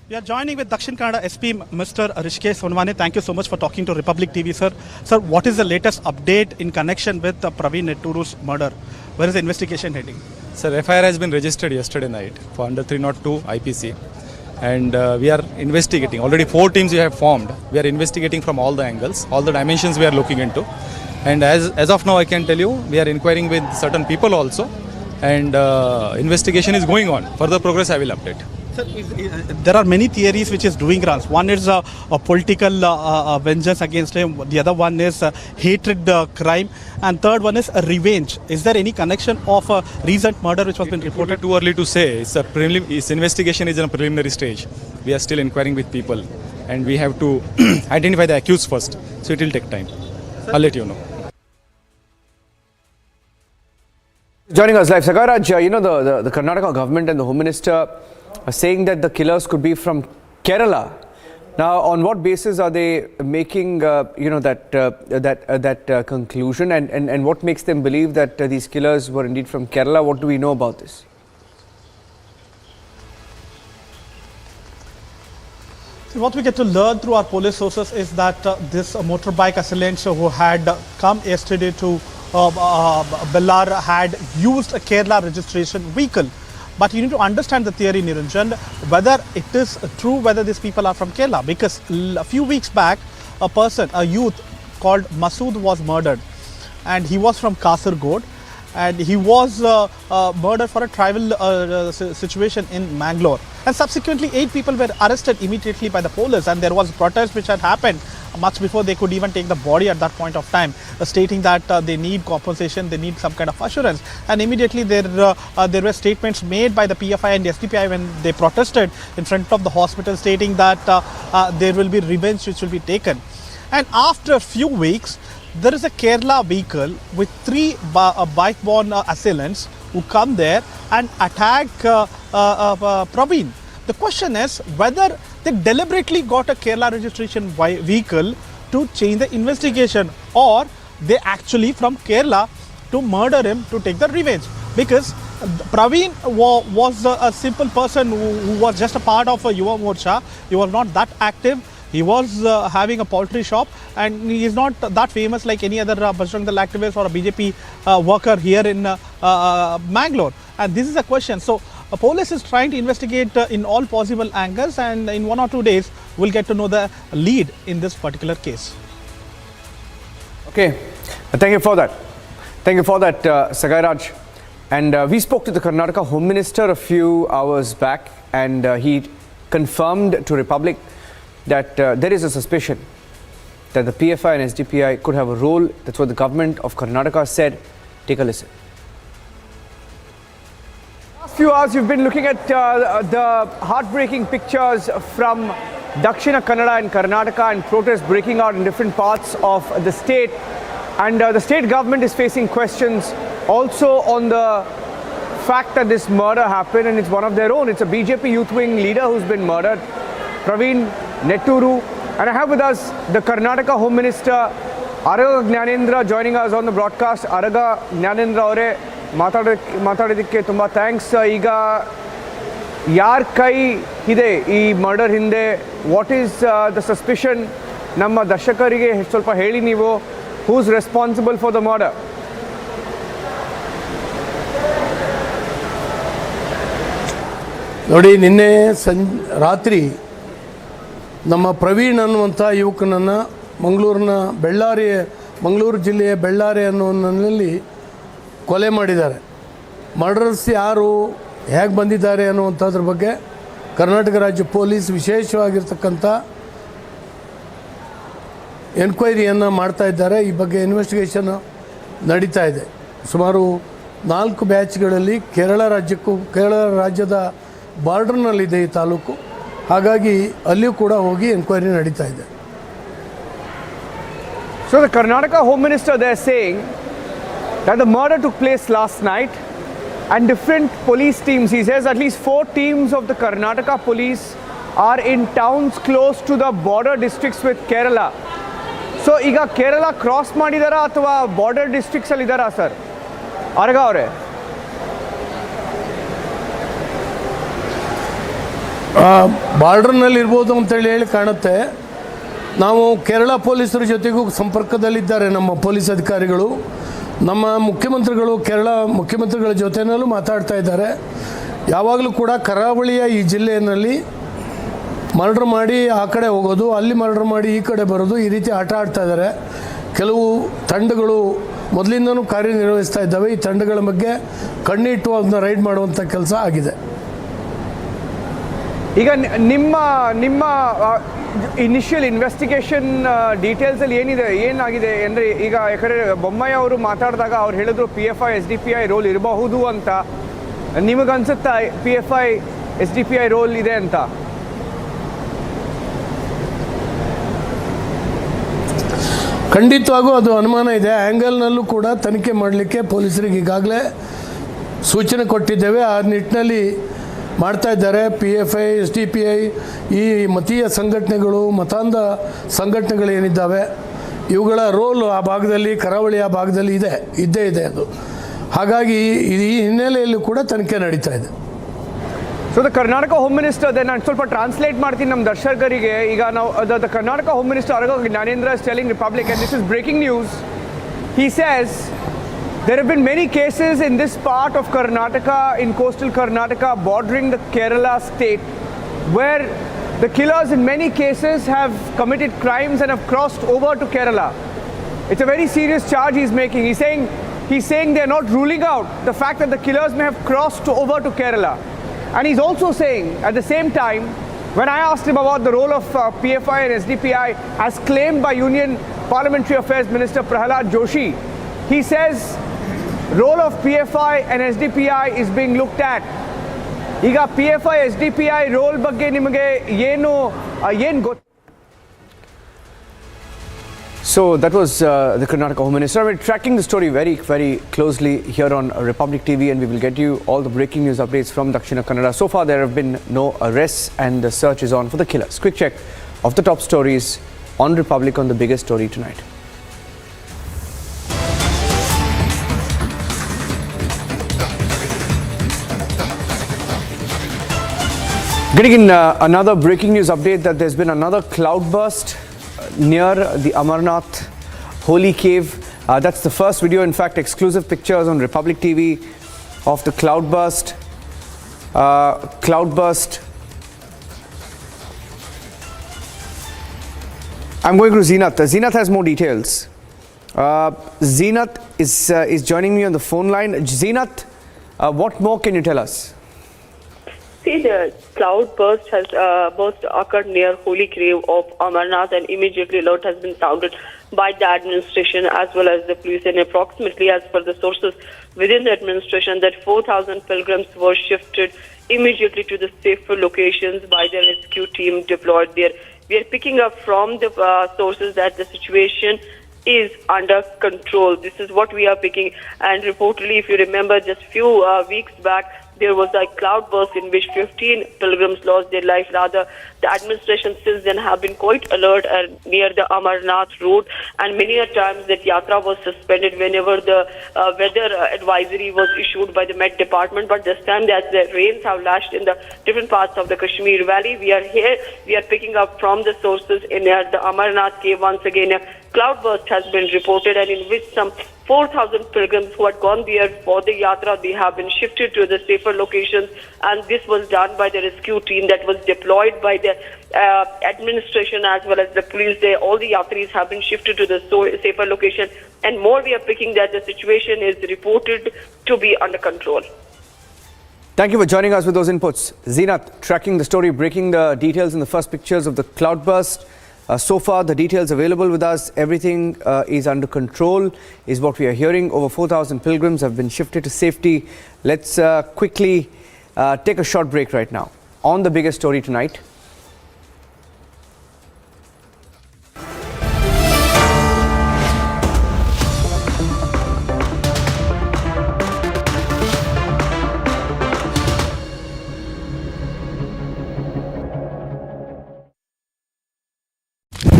We are joining with Dakshin Kannada SP Mr. Rishikesh Sonwane. Thank you so much for talking to Republic TV, sir. Sir, what is the latest update in connection with Praveen Netturu's murder? Where is the investigation heading? Sir, FIR has been registered yesterday night for under 302 IPC, and we are investigating. Already 4 teams we have formed. We are investigating from all the angles, all the dimensions we are looking into. And as of now, I can tell you, we are inquiring with certain people also, and investigation is going on. Further progress I will update. Sir, there are many theories which is doing rounds. One is a political vengeance against him. The other one is hatred crime, and third one is revenge. Is there any connection of a recent murder which was been reported? Too early to say. Its investigation is in a preliminary stage. We are still inquiring with people, and we have to identify the accused first. So it will take time. I'll let you know. Joining us live, Sagaraj, the Karnataka government and the Home Minister are saying that the killers could be from Kerala. Now, on what basis are they making, that conclusion, and what makes them believe that these killers were indeed from Kerala? What do we know about this? What we get to learn through our police sources is that this motorbike assailant who had come yesterday to Bellar had used a Kerala registration vehicle. But you need to understand the theory, Niranjan, whether it is true whether these people are from Kerala. Because a few weeks back, a youth called Masood was murdered. And he was from Kasargod. And he was murdered for a tribal situation in Mangalore. And subsequently, 8 people were arrested immediately by the police. And there was a protest which had happened much before they could even take the body at that point of time, stating that they need compensation, they need some kind of assurance. And immediately there were statements made by the PFI and SDPI when they protested in front of the hospital, stating that there will be revenge which will be taken. And after a few weeks, there is a Kerala vehicle with 3 bike-borne assailants who come there and attack Praveen. The question is whether they deliberately got a Kerala registration vehicle to change the investigation, or they actually from Kerala to murder him to take the revenge. Because Praveen was a simple person who was just a part of a Yuva Morcha. He was not that active. He was having a poultry shop, and he is not that famous like any other Bajrang Dal activist or a BJP worker here in Mangalore. And this is a question. So police is trying to investigate in all possible angles, and in 1 or 2 days we'll get to know the lead in this particular case. Okay, thank you for that. Thank you for that, Sagaraj. And we spoke to the Karnataka Home Minister a few hours back, and he confirmed to Republic that there is a suspicion that the PFI and SDPI could have a role. That's what the government of Karnataka said. Take a listen. Last few hours, you've been looking at the heartbreaking pictures from Dakshina Kannada and Karnataka, and protests breaking out in different parts of the state. And the state government is facing questions also on the fact that this murder happened, and it's one of their own. It's a BJP youth wing leader who's been murdered, Praveen Netturu. And I have with us the Karnataka Home Minister, Araga Gnanendra, joining us on the broadcast. Araga Gnanendra avare matadidikke tumba thanks. Iga yar kai ide ee murder hinde, what is the suspicion? Namma darshakarige solpa heli neevu, who's responsible for the murder? ನೋಡಿ, ನಿನ್ನೆ ರಾತ್ರಿ ನಮ್ಮ ಪ್ರವೀಣ್ ಅನ್ನುವಂಥ ಯುವಕನನ್ನು ಮಂಗಳೂರು ಜಿಲ್ಲೆಯ ಬೆಳ್ಳಾರಿ ಅನ್ನುವಲ್ಲಿ ಕೊಲೆ ಮಾಡಿದ್ದಾರೆ. Murders ಯಾರು, ಹೇಗೆ ಬಂದಿದ್ದಾರೆ ಅನ್ನುವಂಥದ್ರ ಬಗ್ಗೆ ಕರ್ನಾಟಕ ರಾಜ್ಯ ಪೊಲೀಸ್ ವಿಶೇಷವಾಗಿರ್ತಕ್ಕಂಥ ಎನ್ಕ್ವೈರಿಯನ್ನು ಮಾಡ್ತಾ ಇದ್ದಾರೆ. ಈ ಬಗ್ಗೆ ಇನ್ವೆಸ್ಟಿಗೇಷನ್ ನಡೀತಾ ಇದೆ. ಸುಮಾರು 4 ಬ್ಯಾಚ್ಗಳಲ್ಲಿ ಕೇರಳ ರಾಜ್ಯದ ಬಾರ್ಡರ್ನಲ್ಲಿದೆ ಈ ತಾಲೂಕು. ಹಾಗಾಗಿ ಅಲ್ಲಿಯೂ ಕೂಡ ಹೋಗಿ ಎನ್ಕ್ವೈರಿ ನಡೀತಾ ಇದೆ. So the Karnataka Home Minister, they're saying that the murder took place last night, and different police teams, he says at least 4 teams of the Karnataka police are in towns close to the border districts with Kerala. So ಈಗ Kerala cross ಮಾಡಿದಾರಾ ಅಥವಾ border districts ಅಲ್ಲಿ ಇದ್ದಾರಾ sir? Araga ಅವರೇ, ಬಾರ್ಡರ್ನಲ್ಲಿ ಇರ್ಬೋದು ಅಂತೇಳಿ ಕಾಣುತ್ತೆ. ನಾವು ಕೇರಳ ಪೊಲೀಸರ ಜೊತೆಗೂ ಸಂಪರ್ಕದಲ್ಲಿದ್ದಾರೆ ನಮ್ಮ ಪೊಲೀಸ್ ಅಧಿಕಾರಿಗಳು. ನಮ್ಮ ಕೇರಳ ಮುಖ್ಯಮಂತ್ರಿಗಳ ಜೊತೆಯಲ್ಲೂ ಮಾತಾಡ್ತಾ ಇದ್ದಾರೆ. ಯಾವಾಗಲೂ ಕೂಡ ಕರಾವಳಿಯ ಈ ಜಿಲ್ಲೆಯಲ್ಲಿ ಮರ್ಡರ್ ಮಾಡಿ ಆ ಕಡೆ ಹೋಗೋದು, ಅಲ್ಲಿ ಮರ್ಡರ್ ಮಾಡಿ ಈ ಕಡೆ ಬರೋದು, ಈ ರೀತಿ ಆಟ ಆಡ್ತಾ ಇದ್ದಾರೆ. ಕೆಲವು ತಂಡಗಳು ಮೊದಲಿಂದನೂ ಕಾರ್ಯನಿರ್ವಹಿಸ್ತಾ ಇದ್ದಾವೆ. ಈ ತಂಡಗಳ ಬಗ್ಗೆ ಕಣ್ಣಿಟ್ಟು ಅದನ್ನ ರೈಡ್ ಮಾಡುವಂಥ ಕೆಲಸ ಆಗಿದೆ. ಈಗ ನಿಮ್ಮ ಇನಿಷಿಯಲ್ ಇನ್ವೆಸ್ಟಿಗೇಷನ್ ಡೀಟೇಲ್ಸಲ್ಲಿ ಏನಾಗಿದೆ ಅಂದರೆ, ಈಗ ಯಾಕಂದರೆ ಬೊಮ್ಮಾಯಿ ಅವರು ಮಾತಾಡಿದಾಗ ಅವ್ರು ಹೇಳಿದ್ರು PFI SDPI ರೋಲ್ ಇರಬಹುದು ಅಂತ. ನಿಮಗನ್ಸುತ್ತಾ PFI SDPI ರೋಲ್ ಇದೆ ಅಂತ? ಖಂಡಿತವಾಗೂ ಅದು ಅನುಮಾನ ಇದೆ. ಆ್ಯಂಗಲ್ನಲ್ಲೂ ಕೂಡ ತನಿಖೆ ಮಾಡಲಿಕ್ಕೆ ಪೊಲೀಸರಿಗೆ ಈಗಾಗಲೇ ಸೂಚನೆ ಕೊಟ್ಟಿದ್ದೇವೆ. ಆ ನಿಟ್ಟಿನಲ್ಲಿ ಮಾಡ್ತಾ ಇದ್ದಾರೆ. PFI SDPI ಈ ಮತೀಯ ಸಂಘಟನೆಗಳು, ಮತಾಂಧ ಸಂಘಟನೆಗಳೇನಿದ್ದಾವೆ ಇವುಗಳ ರೋಲ್ ಆ ಭಾಗದಲ್ಲಿ, ಕರಾವಳಿಯ ಭಾಗದಲ್ಲಿ ಇದ್ದೇ ಇದೆ ಅದು. ಹಾಗಾಗಿ ಈ ಹಿನ್ನೆಲೆಯಲ್ಲೂ ಕೂಡ ತನಿಖೆ ನಡೀತಾ ಇದೆ. So the Karnataka home minister, ನಾನು ಸ್ವಲ್ಪ ಟ್ರಾನ್ಸ್ಲೇಟ್ ಮಾಡ್ತೀನಿ ನಮ್ಮ ದರ್ಶಕರಿಗೆ. ಈಗ ನಾವು the Karnataka home minister Aragha Gnanendra is telling Republic, and this is breaking news. He says there have been many cases in this part of Karnataka, in coastal Karnataka bordering the Kerala state, where the killers in many cases have committed crimes and have crossed over to Kerala. It's a very serious charge he's making. He's saying they're not ruling out the fact that the killers may have crossed over to Kerala. And he's also saying, at the same time, when I asked him about the role of PFI and SDPI as claimed by Union Parliamentary Affairs Minister Prahalad Joshi, he says role of PFI and SDPI is being looked at. ಈಗ PFI SDPI roll ಬಗ್ಗೆ ನಿಮಗೆ ಏನು ಗೊತ್ತು? So that was the Karnataka Home Minister. We're tracking the story very, very closely here on Republic TV, and we will get you all the breaking news updates from Dakshina Kannada. So far, there have been no arrests, and the search is on for the killers. Quick check of the top stories on Republic on the biggest story tonight. Getting in another breaking news update that there's been another cloudburst near the Amarnath Holy Cave. That's the first video, in fact, exclusive pictures on Republic TV of the cloudburst. I'm going to Zeenath. Zeenath has more details. Zeenath is joining me on the phone line. Zeenath, what more can you tell us? See, the cloudburst has occurred near Holy Cave of Amarnath, and immediately alert has been sounded by the administration as well as the police. And approximately, as per the sources within the administration, that 4,000 pilgrims were shifted immediately to the safer locations by the rescue team deployed there. We are picking up from the sources that the situation is under control. This is what we are picking. And reportedly, if you remember, just few weeks back, there was a cloudburst in which 15 pilgrims lost their life. Rather, the administration since then have been quite alert near the Amarnath road, and many a times that yatra was suspended whenever the weather advisory was issued by the Met Department. But this time, that the rains have lashed in the different parts of the Kashmir Valley. We are here. We are picking up from the sources in the Amarnath cave. Once again, a cloudburst has been reported, and in which some 4,000 pilgrims who had gone there for the yatra, they have been shifted to the safer locations, and this was done by the rescue team that was deployed by the administration as well as the police. All the yatris have been shifted to the safer location, and more we are picking that the situation is reported to be under control. Thank you for joining us with those inputs. Zeenath, tracking the story, breaking the details in the first pictures of the cloudburst. So far, the details available with us, everything is under control, is what we are hearing. Over 4,000 pilgrims have been shifted to safety. Let's quickly take a short break right now on the biggest story tonight.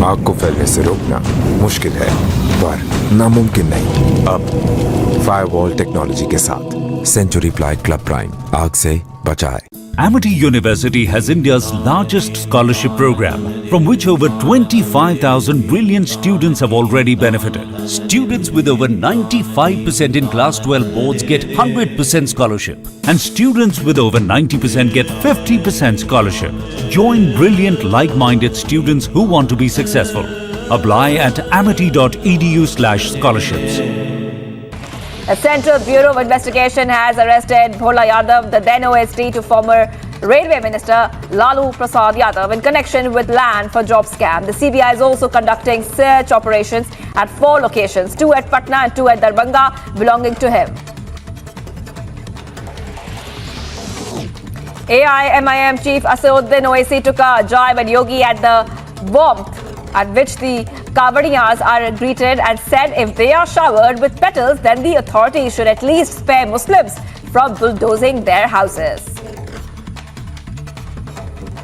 आग को फैलने से रोकना मुश्किल है, पर नामुमकिन नहीं। अब फायरवॉल टेक्नोलॉजी के साथ सेंचुरी प्लाई क्लब प्राइम आग से बचाए। Amity University has India's largest scholarship program, from which over 25,000 brilliant students have already benefited. Students with over 95% in Class 12 boards get 100% scholarship, and students with over 90% get 50% scholarship. Join brilliant, like-minded students who want to be successful. Apply at amity.edu/scholarships. A Central Bureau of Investigation has arrested Bhola Yadav, the then OSD to former Railway Minister Lalu Prasad Yadav in connection with land for job scam. The CBI is also conducting search operations at 4 locations, 2 at Patna and 2 at Darbhanga, belonging to him. AIMIM Chief Asaduddin Owaisi took a jibe at Yogi at the warmth at which the Kavadiyas are greeted and said if they are showered with petals, then the authorities should at least spare Muslims from bulldozing their houses.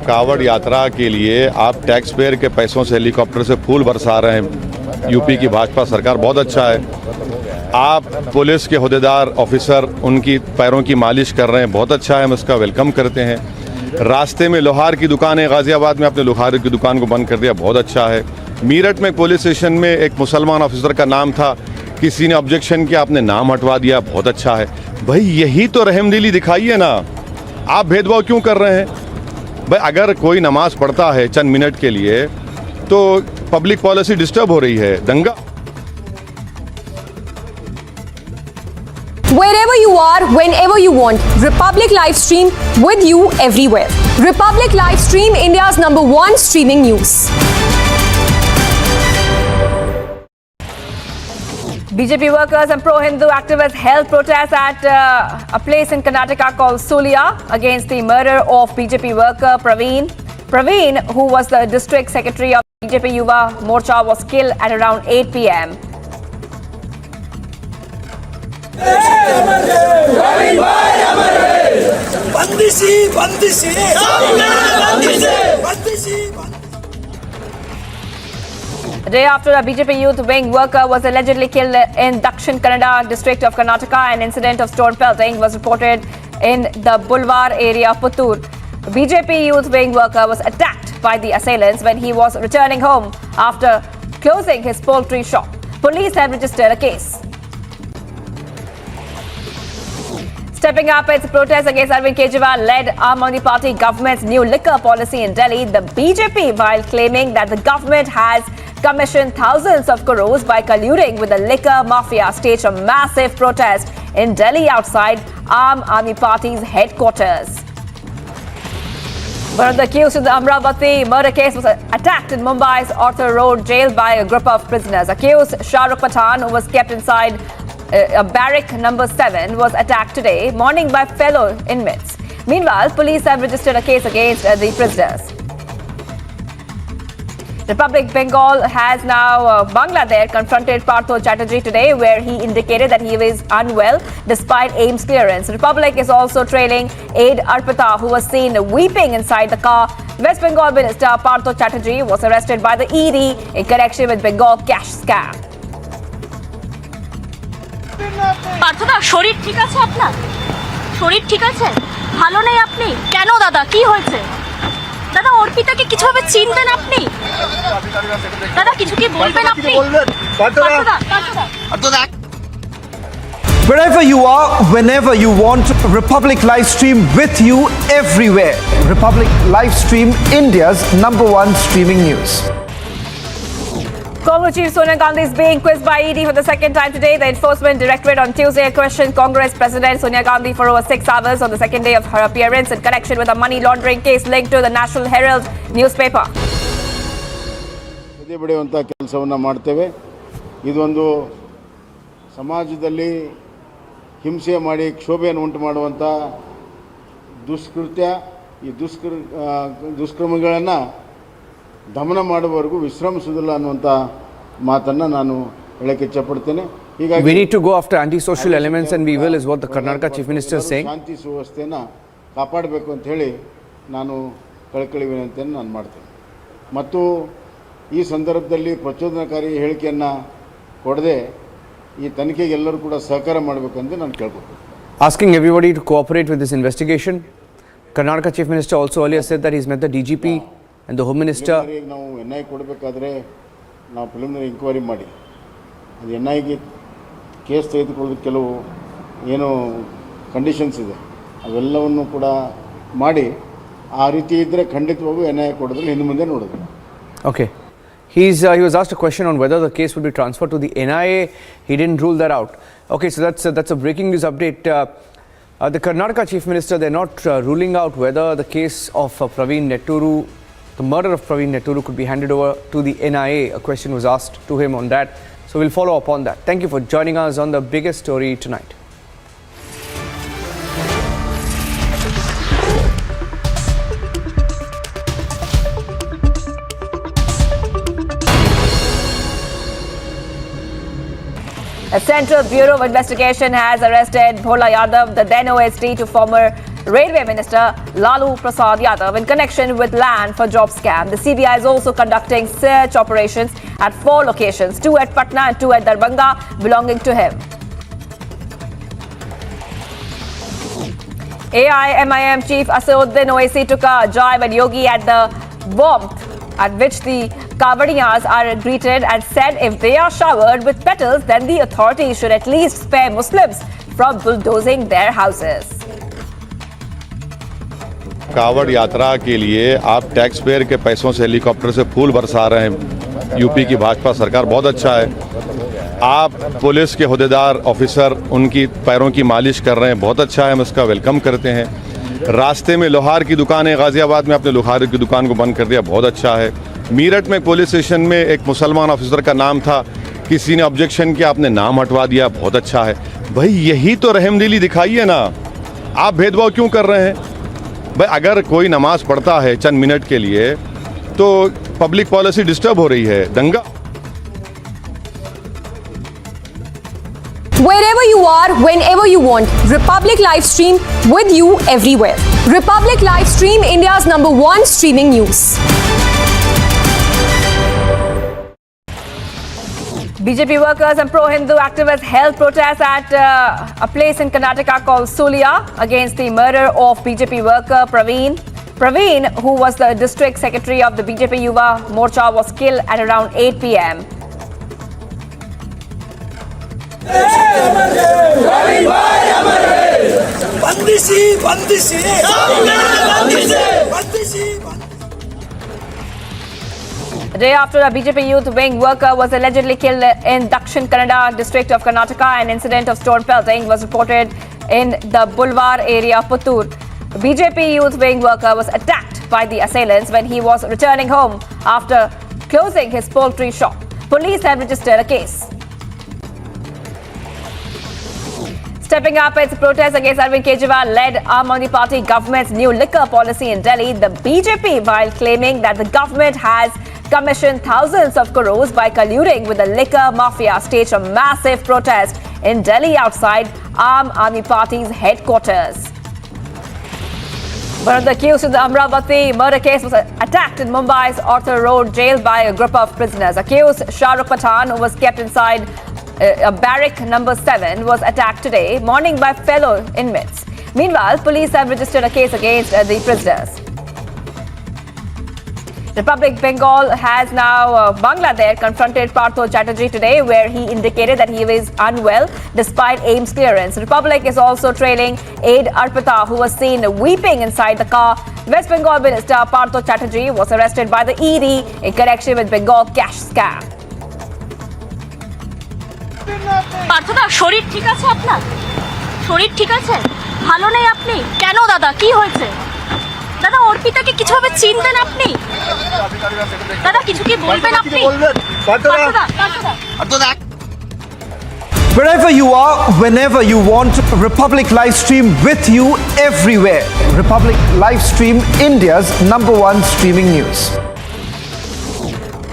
कावड़ यात्रा के लिए आप tax payer के पैसों से helicopter से फूल बरसा रहे हैं। यूपी की भाजपा सरकार बहुत अच्छा है। आप पुलिस के हुदेदार ऑफिसर उनकी पैरों की मालिश कर रहे हैं, बहुत अच्छा है, हम उसका वेलकम करते हैं। रास्ते में लोहार की दुकान है, गाजियाबाद में आपने लोहार की दुकान को बंद कर दिया, बहुत अच्छा है। मीरठ में पुलिस स्टेशन में एक मुसलमान ऑफिसर का नाम था, किसी ने ऑब्जेक्शन किया, आपने नाम हटवा दिया, बहुत अच्छा है। भाई यही तो रहमदिली दिखाइए ना, आप भेदभाव क्यों कर रहे हैं? भाई अगर कोई नमाज पढ़ता है चंद मिनट के लिए तो पब्लिक पॉलिसी डिस्टर्ब हो रही है, दंगा। Wherever you are, whenever you want, Republic live stream with you everywhere. Republic live stream, India's #1 streaming news. BJP workers and pro-Hindu activists held protests at a place in Karnataka called Sonia against the murder of BJP worker Praveen. Praveen, who was the district secretary of BJP Yuva Morcha, was killed at around 8 p.m. A day after a BJP youth wing worker was allegedly killed in Dakshin Kannada district of Karnataka, an incident of stone pelting was reported in the Bulwar area of Puttur. A BJP youth wing worker was attacked by the assailants when he was returning home after closing his poultry shop. Police have registered a case. Stepping up its protest against Arvind Kejriwal-led Aam Aadmi Party government's new liquor policy in Delhi, the BJP, while claiming that the government has commissioned thousands of crores by colluding with the liquor mafia, staged a massive protest in Delhi outside Aam Aadmi Party's headquarters. One of the accused in the Amravati murder case was attacked in Mumbai's Arthur Road jail by a group of prisoners. Accused Shah Rukh Pathan, who was kept inside a barrack number 7, was attacked today morning by fellow inmates. Meanwhile, police have registered a case against the prisoners. Republic Bengal has now Bangladesh confronted Partho Chatterjee today, where he indicated that he is unwell despite AIMS clearance. Republic is also trailing aide Arpita, who was seen weeping inside the car. West Bengal Minister Partho Chatterjee was arrested by the ED in connection with Bengal cash scam. পার্থদা শরীর ঠিক আছে আপনার? শরীর ঠিক আছে? ভালো নেই আপনি? কেন দাদা, কি হয়েছে? দাদা অর্পিতাকে কিছুভাবে চিনতেন আপনি? দাদা কিছু কি বলবেন আপনি? পার্থদা Wherever you are, whenever you want, Republic live stream with you everywhere. Republic live stream, India's #1 streaming news. Congress Chief Sonia Gandhi is being quizzed by ED for the second time today. The Enforcement Directorate on Tuesday questioned Congress President Sonia Gandhi for over 6 hours on the second day of her appearance in connection with a money laundering case linked to the National Herald newspaper. ಬಡಿಯುವಂಥ ಕೆಲಸವನ್ನು ಮಾಡ್ತೇವೆ. ಇದೊಂದು ಸಮಾಜದಲ್ಲಿ ಹಿಂಸೆ ಮಾಡಿ ಕ್ಷೋಭೆಯನ್ನು ಉಂಟು ಮಾಡುವಂಥ ದುಷ್ಕೃತ್ಯ, ಈ ದುಷ್ಕ್ರಮಗಳನ್ನು ದಮನ ಮಾಡುವವರೆಗೂ ವಿಶ್ರಮಿಸುವುದಿಲ್ಲ ಅನ್ನುವಂಥ ಮಾತನ್ನು ನಾನು ಹೇಳಕ್ಕೆ ಇಚ್ಛಪಡ್ತೇನೆ. ಹೀಗಾಗಿ we need to go after anti-social elements and we will, is what the Karnataka Chief Minister is saying. ಶಾಂತಿ ಸುವ್ಯವಸ್ಥೆಯನ್ನು ಕಾಪಾಡಬೇಕು ಅಂತ ಹೇಳಿ ನಾನು ಕಳಕಳಿ ವಿನಂತಿಯನ್ನು ನಾನು ಮಾಡ್ತೇನೆ. ಮತ್ತು ಈ ಸಂದರ್ಭದಲ್ಲಿ ಪ್ರಚೋದನಕಾರಿ ಹೇಳಿಕೆಯನ್ನು ಕೊಡದೆ ಈ ತನಿಖೆಗೆ ಎಲ್ಲರೂ ಕೂಡ ಸಹಕಾರ ಮಾಡಬೇಕಂತ ನಾನು ಕೇಳ್ಕೊಳ್ತೀನಿ. Asking everybody to cooperate with this investigation. Karnataka Chief Minister also earlier said that he's met the DGP and the Home Minister. ನಾವು NI ಕೊಡಬೇಕಾದ್ರೆ ನಾವು ಪ್ರಿಲಿಮಿನರಿ ಇಂಕ್ವೈರಿ ಮಾಡಿ ಅದು NIಗೆ ಕೇಸ್ ತೆಗೆದುಕೊಳ್ಳೋದಕ್ಕೆ ಕೆಲವು ಏನು ಕಂಡೀಷನ್ಸ್ ಇದೆ ಅವೆಲ್ಲವನ್ನು ಕೂಡ ಮಾಡಿ ಆ ರೀತಿ ಇದ್ದರೆ ಖಂಡಿತವಾಗೂ NI ಕೊಡೋದ್ರಲ್ಲಿ ಹಿಂದೆ ಮುಂದೆ ನೋಡೋದು. Okay. He was asked a question on whether the case would be transferred to the NIA. He didn't rule that out. Okay, so that's a breaking news update. The Karnataka Chief Minister, they're not ruling out whether the case of Praveen Netturu, the murder of Praveen Netturu, could be handed over to the NIA. A question was asked to him on that. So we'll follow up on that. Thank you for joining us on the biggest story tonight. A Central Bureau of Investigation has arrested Bhola Yadav, the then OSD to former Railway Minister Lalu Prasad Yadav in connection with land for job scam. The CBI is also conducting search operations at 4 locations, 2 at Patna and 2 at Darbhanga, belonging to him. AIMIM Chief Asaduddin Owaisi took a jibe at Yogi at the warmth at which the Kavadiyas are greeted and said if they are showered with petals, then the authorities should at least spare Muslims from bulldozing their houses. कावड़ यात्रा के लिए आप tax payer के पैसों से helicopter से फूल बरसा रहे हैं। यूपी की भाजपा सरकार बहुत अच्छा है। आप पुलिस के हुदेदार ऑफिसर उनकी पैरों की मालिश कर रहे हैं, बहुत अच्छा है, हम इसका वेलकम करते हैं। रास्ते में लोहार की दुकान है, गाजियाबाद में आपने लोहार की दुकान को बंद कर दिया, बहुत अच्छा है। मीरठ में पुलिस स्टेशन में एक मुसलमान ऑफिसर का नाम था, किसी ने ऑब्जेक्शन किया, आपने नाम हटवा दिया, बहुत अच्छा है। भाई यही तो रहमदिली दिखाइए ना, आप भेदभाव क्यों कर रहे हैं? भाई अगर कोई नमाज पढ़ता है चंद मिनट के लिए तो पब्लिक पॉलिसी डिस्टर्ब हो रही है, दंगा। Wherever you are, whenever you want, Republic Live Stream with you everywhere. Republic Live Stream, India's #1 streaming news. BJP workers and pro-Hindu activists held protests at a place in Karnataka called Sonia against the murder of BJP worker Praveen. Praveen, who was the district secretary of the BJP Yuva Morcha, was killed at around 8 p.m. A day after a BJP youth wing worker was allegedly killed in Dakshin Kannada district of Karnataka, an incident of stone pelting was reported in the Bulwar area of Puttur. A BJP youth wing worker was attacked by the assailants when he was returning home after closing his poultry shop. Police have registered a case. Stepping up its protest against Arvind Kejriwal-led Aam Aadmi Party government's new liquor policy in Delhi, the BJP, while claiming that the government has commissioned thousands of crores by colluding with the liquor mafia, staged a massive protest in Delhi outside Aam Aadmi Party's headquarters. One of the accused in the Amravati murder case was attacked in Mumbai's Arthur Road jail by a group of prisoners. Accused Shahrukh Pathan, who was kept inside a barrack number 7, was attacked today morning by fellow inmates. Meanwhile, police have registered a case against the prisoners. Republic Bengal has now Bangladesh confronted Partho Chatterjee today, where he indicated that he was unwell despite AIMS clearance. Republic is also trailing aide Arpita, who was seen weeping inside the car. West Bengal Minister Partho Chatterjee was arrested by the ED in connection with Bengal cash scam. পার্থদা শরীর ঠিক আছে আপনার? শরীর ঠিক আছে? ভালো নেই আপনি? কেন দাদা, কি হয়েছে? দাদা অর্পিতাকে কিছুভাবে চিনবেন আপনি? দাদা কিছু কি বলবেন আপনি? Wherever you are, whenever you want, Republic Live Stream with you everywhere. Republic Live Stream, India's #1 streaming news.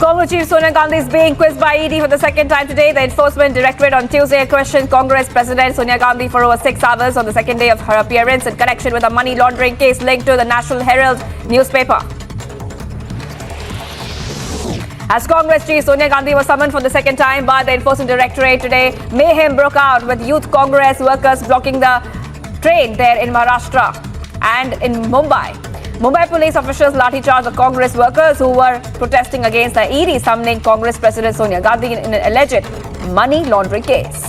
Congress Chief Sonia Gandhi is being quizzed by ED for the second time today. The Enforcement Directorate on Tuesday questioned Congress President Sonia Gandhi for over 6 hours on the second day of her appearance in connection with a money laundering case linked to the National Herald newspaper. As Congress Chief Sonia Gandhi was summoned for the second time by the Enforcement Directorate today, mayhem broke out with Youth Congress workers blocking the train there in Maharashtra and in Mumbai. Mumbai police officials lathi-charged the Congress workers who were protesting against the ED summoning Congress President Sonia Gandhi in an alleged money laundering case.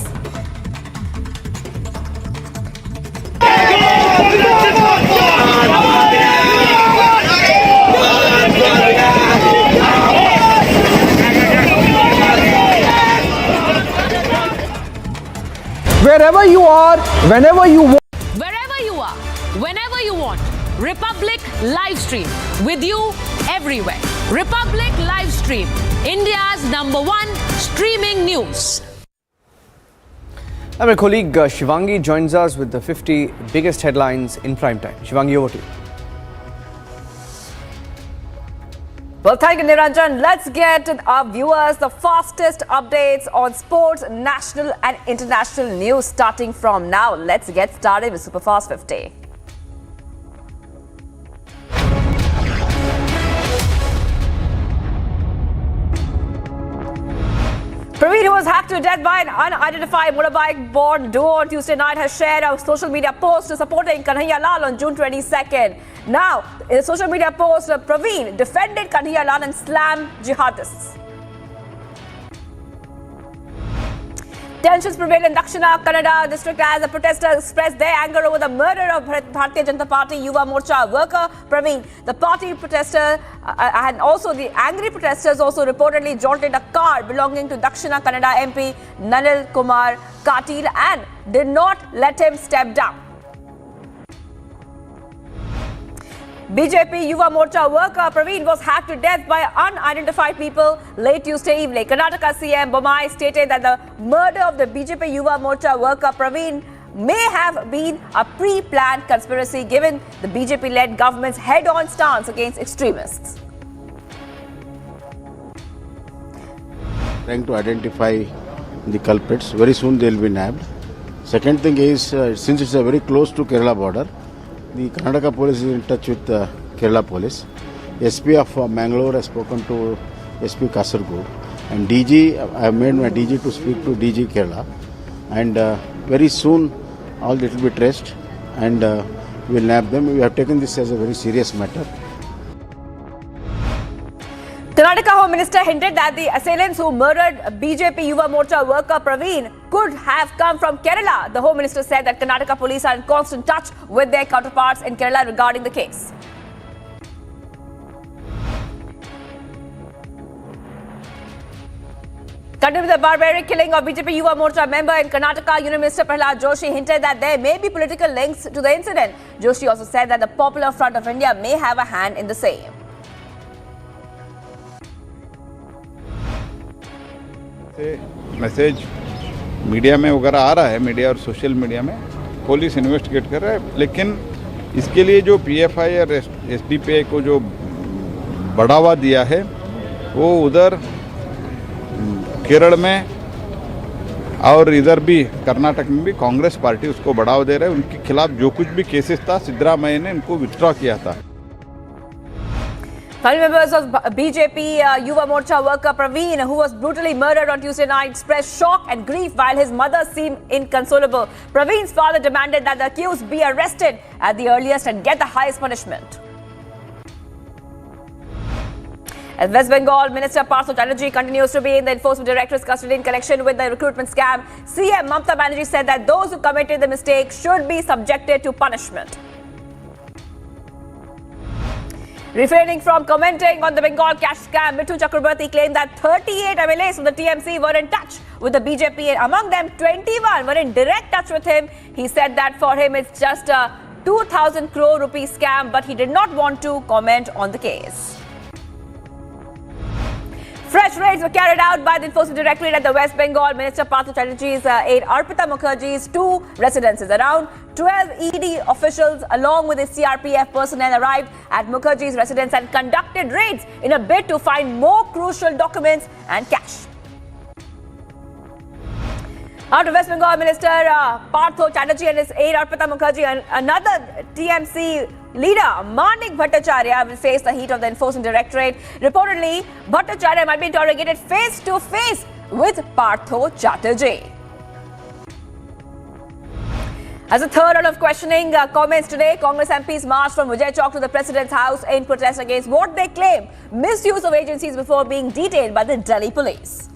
wherever you are, whenever you want. Wherever you are, whenever you want. Republic Livestream, with you everywhere. Republic Livestream, India's #1 streaming news. And my colleague Shivangi joins us with the 50 biggest headlines in prime time. Shivangi, over to you. Well, thank you, Niranjan. Let's get our viewers the fastest updates on sports, national and international news starting from now. Let's get started with Superfast 50. Praveen, who was hacked to death by an unidentified motorbike-borne duo on Tuesday night, has shared a social media post supporting Kanhaiya Lal on June 22nd. Now, in a social media post, Praveen defended Kanhaiya Lal and slammed jihadists. Tensions prevailed in Dakshina Kannada district as the protesters expressed their anger over the murder of Bharatiya Janata Party Yuva Morcha worker Praveen. The party protester and also the angry protesters also reportedly jolted a car belonging to Dakshina Kannada MP Nanil Kumar Katil and did not let him step down. BJP Yuva Morcha worker Praveen was hacked to death by unidentified people late Tuesday evening. Karnataka CM Bommai stated that the murder of the BJP Yuva Morcha worker Praveen may have been a pre-planned conspiracy given the BJP-led government's head-on stance against extremists. Trying to identify the culprits. Very soon they will be nabbed. Second thing is, since it's a very close to Kerala border, the Karnataka police is in touch with Kerala police. SP of Mangalore has spoken to SP Kasaragod, and DG, I have made my DG to speak to DG Kerala, and very soon all it will be traced and we will nab them. We have taken this as a very serious matter. Karnataka Home Minister hinted that the assailants who murdered BJP Yuva Morcha worker Praveen could have come from Kerala. The Home Minister said that Karnataka police are in constant touch with their counterparts in Kerala regarding the case. Continuing with the barbaric killing of BJP Yuva Morcha member in Karnataka, Union Minister Prahlad Joshi hinted that there may be political links to the incident. Joshi also said that the Popular Front of India may have a hand in the same. Message media में वगैरह आ रहा है, media और social media में police investigate कर रहा है, लेकिन इसके लिए जो पीएफआई और एसडीपीआई को जो बढ़ावा दिया है वो उधर केरल में और इधर भी कर्नाटक में भी कांग्रेस पार्टी उसको बढ़ावा दे रहा है. उनके खिलाफ जो कुछ भी केसेस था सिद्धरामैया ने इनको विथड्रॉ किया था. Family members of BJP Yuva Morcha worker Praveen, who was brutally murdered on Tuesday night, expressed shock and grief while his mother seemed inconsolable. Praveen's father demanded that the accused be arrested at the earliest and get the highest punishment. As West Bengal Minister Partho Chatterjee continues to be in the Enforcement Directorate's custody in connection with the recruitment scam, CM Mamata Banerjee said that those who committed the mistake should be subjected to punishment. Refraining from commenting on the Bengal cash scam, Mithu Chakrabarti claimed that 38 MLAs of the TMC were in touch with the BJP and among them 21 were in direct touch with him. He said that for him it's just a 2,000 crore rupee scam, but he did not want to comment on the case. Fresh raids were carried out by the Enforcement Directorate at the West Bengal Minister Partho Chatterjee's aide Arpita Mukherjee's 2 residences. Around 12 ED officials along with the CRPF personnel arrived at Mukherjee's residence and conducted raids in a bid to find more crucial documents and cash. After West Bengal Minister Partho Chatterjee and his aide Arpita Mukherjee, another TMC leader Manik Bhattacharya will face the heat of the Enforcement Directorate. Reportedly, Bhattacharya might be interrogated face to face with Partho Chatterjee. As a third round of questioning comments today, Congress MPs marched from Vijay Chowk to the President's house in protest against what they claim misuse of agencies before being detained by the Delhi police.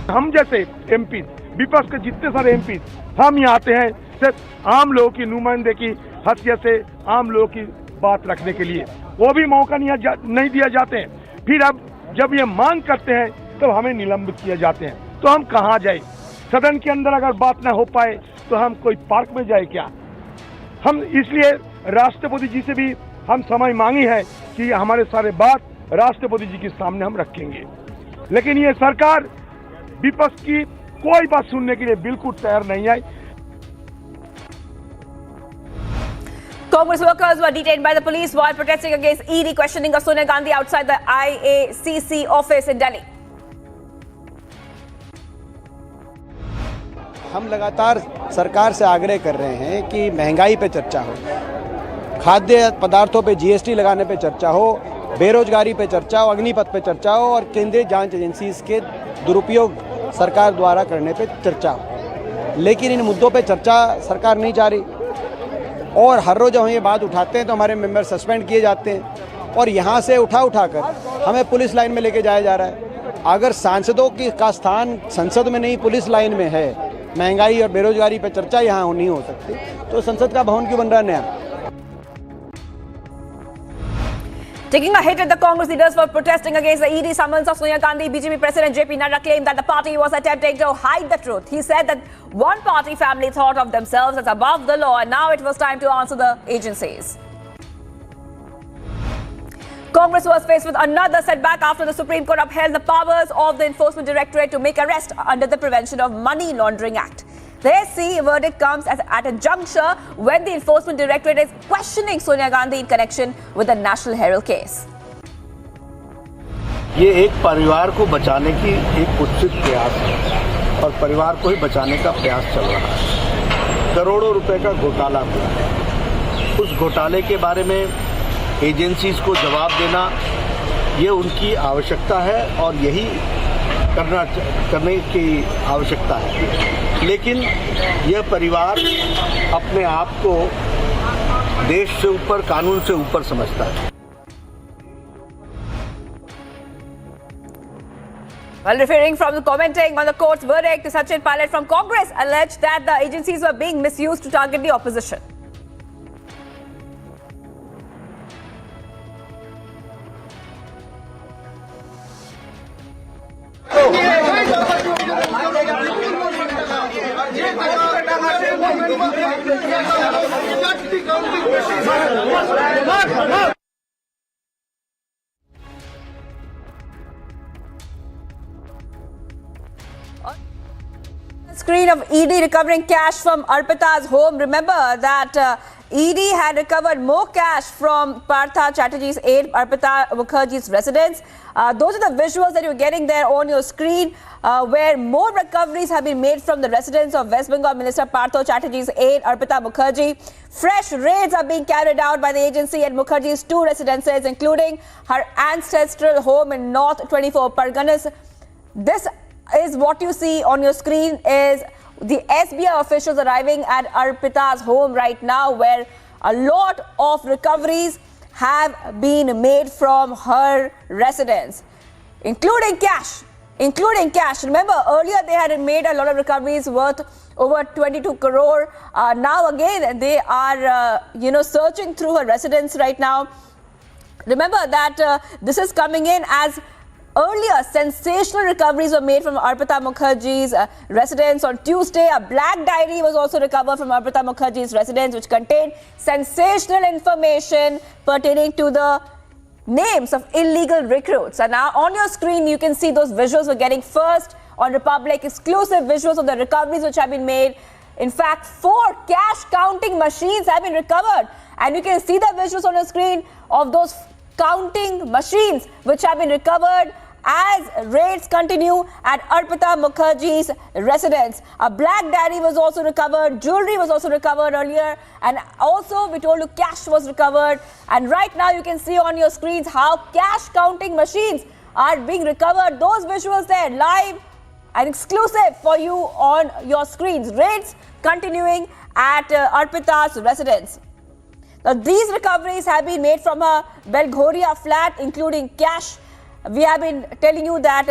हम जैसे MP, विपक्ष के जितने सारे MP, हम यहाँ आते हैं सिर्फ आम लोगों की नुमाइंदे की हैसियत से आम लोगों की बात रखने के लिए. वो भी मौका नहीं दिया जाते हैं. फिर अब जब ये मांग करते हैं तो हमें निलंबित किए जाते हैं. तो हम कहाँ जाए? सदन के अंदर अगर बात ना हो पाए तो हम कोई पार्क में जाए क्या? हम इसलिए राष्ट्रपति जी से भी हम समय मांगी है कि हमारे सारे बात राष्ट्रपति जी के सामने हम रखेंगे, लेकिन ये सरकार विपक्ष की कोई बात सुनने के लिए बिल्कुल तैयार नहीं है। Congress workers were detained by the police while protesting against ED questioning of Sonia Gandhi outside the IACC office in Delhi. हम लगातार सरकार से आग्रह कर रहे हैं कि महंगाई पे चर्चा हो, खाद्य पदार्थों पे जीएसटी लगाने पे चर्चा हो, बेरोजगारी पे चर्चा हो, अग्निपथ पे चर्चा हो और केंद्रीय जांच एजेंसीज के दुरुपयोग सरकार द्वारा करने पे चर्चा हो। लेकिन इन मुद्दों पे चर्चा सरकार नहीं चाह रही और हर रोज़ हम ये बात उठाते हैं तो हमारे मेंबर सस्पेंड किए जाते हैं और यहाँ से उठाकर हमें पुलिस लाइन में लेके जाया जा रहा है। अगर सांसदों का स्थान संसद में नहीं पुलिस लाइन में है, महंगाई और बेरोजगारी पे चर्चा यहाँ नहीं हो सकती, तो संसद का भवन क्यों बन रहा है नया? Taking a hit at the Congress leaders for protesting against the ED summons of Sonia Gandhi, BJP President JP Nadda claimed that the party was attempting to hide the truth. He said that one party family thought of themselves as above the law and now it was time to answer the agencies. Congress was faced with another setback after the Supreme Court upheld the powers of the Enforcement Directorate to make arrests under the Prevention of Money Laundering Act. The SC verdict comes at a juncture when the Enforcement Directorate is questioning Sonia Gandhi in connection with the National Herald case. ये एक परिवार को बचाने की एक कुत्सित प्रयास है और परिवार को ही बचाने का प्रयास चल रहा है। करोड़ों रुपए का घोटाला हुआ है। उस घोटाले के बारे में एजेंसीज को जवाब देना ये उनकी आवश्यकता है और यही करने की आवश्यकता है। लेकिन यह परिवार अपने आप को देश से ऊपर, कानून से ऊपर समझता है। While referring from commenting on the court's verdict, Sachin Pilot from Congress alleged that the agencies were being misused to target the opposition. Screen of ED recovering cash from Arpita's home. Remember that ED had recovered more cash from Partha Chatterjee's aide, Arpita Mukherjee's residence. Those are the visuals that you're getting there on your screen, where more recoveries have been made from the residence of West Bengal Minister Partha Chatterjee's aide, Arpita Mukherjee. Fresh raids are being carried out by the agency at Mukherjee's two residences, including her ancestral home in North 24 Parganas. This is what you see on your screen is the SBI officials arriving at Arpita's home right now, where a lot of recoveries have been made from her residence, including cash. Remember, earlier they had made a lot of recoveries worth over 22 crore. Now again, they are, searching through her residence right now. Remember that this is coming in as earlier sensational recoveries were made from Arpita Mukherjee's residence. On Tuesday, a black diary was also recovered from Arpita Mukherjee's residence, which contained sensational information pertaining to the names of illegal recruits. And now on your screen, you can see those visuals we're getting first on Republic, exclusive visuals of the recoveries which have been made. In fact, 4 cash counting machines have been recovered. And you can see the visuals on your screen of those counting machines which have been recovered as raids continue at Arpita Mukherjee's residence. A black diary was also recovered, jewelry was also recovered earlier, and also we told you cash was recovered. And right now you can see on your screens how cash counting machines are being recovered. Those visuals there live and exclusive for you on your screens. Raids continuing at Arpita's residence. Now, these recoveries have been made from her Belghoria flat, including cash. We have been telling you that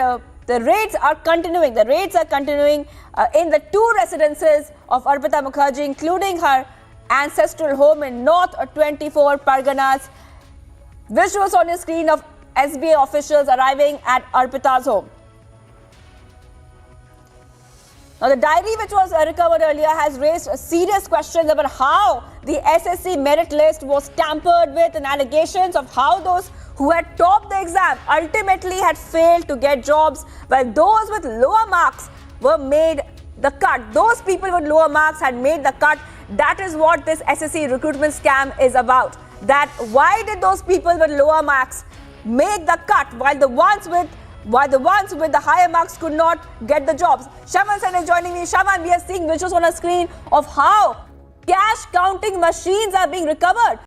the raids are continuing. The raids are continuing in the 2 residences of Arpita Mukherjee, including her ancestral home in North 24 Parganas. Visuals on your screen of SBA officials arriving at Arpita's home. Now, the diary which was recovered earlier has raised serious questions about how the SSC merit list was tampered with and allegations of how those who had topped the exam ultimately had failed to get jobs, while those with lower marks were made the cut. Those people with lower marks had made the cut. That is what this SSC recruitment scam is about. That why did those people with lower marks make the cut while the ones with the higher marks could not get the jobs? Shaman Sen is joining me. Shaman, we are seeing visuals on a screen of how cash counting machines are being recovered.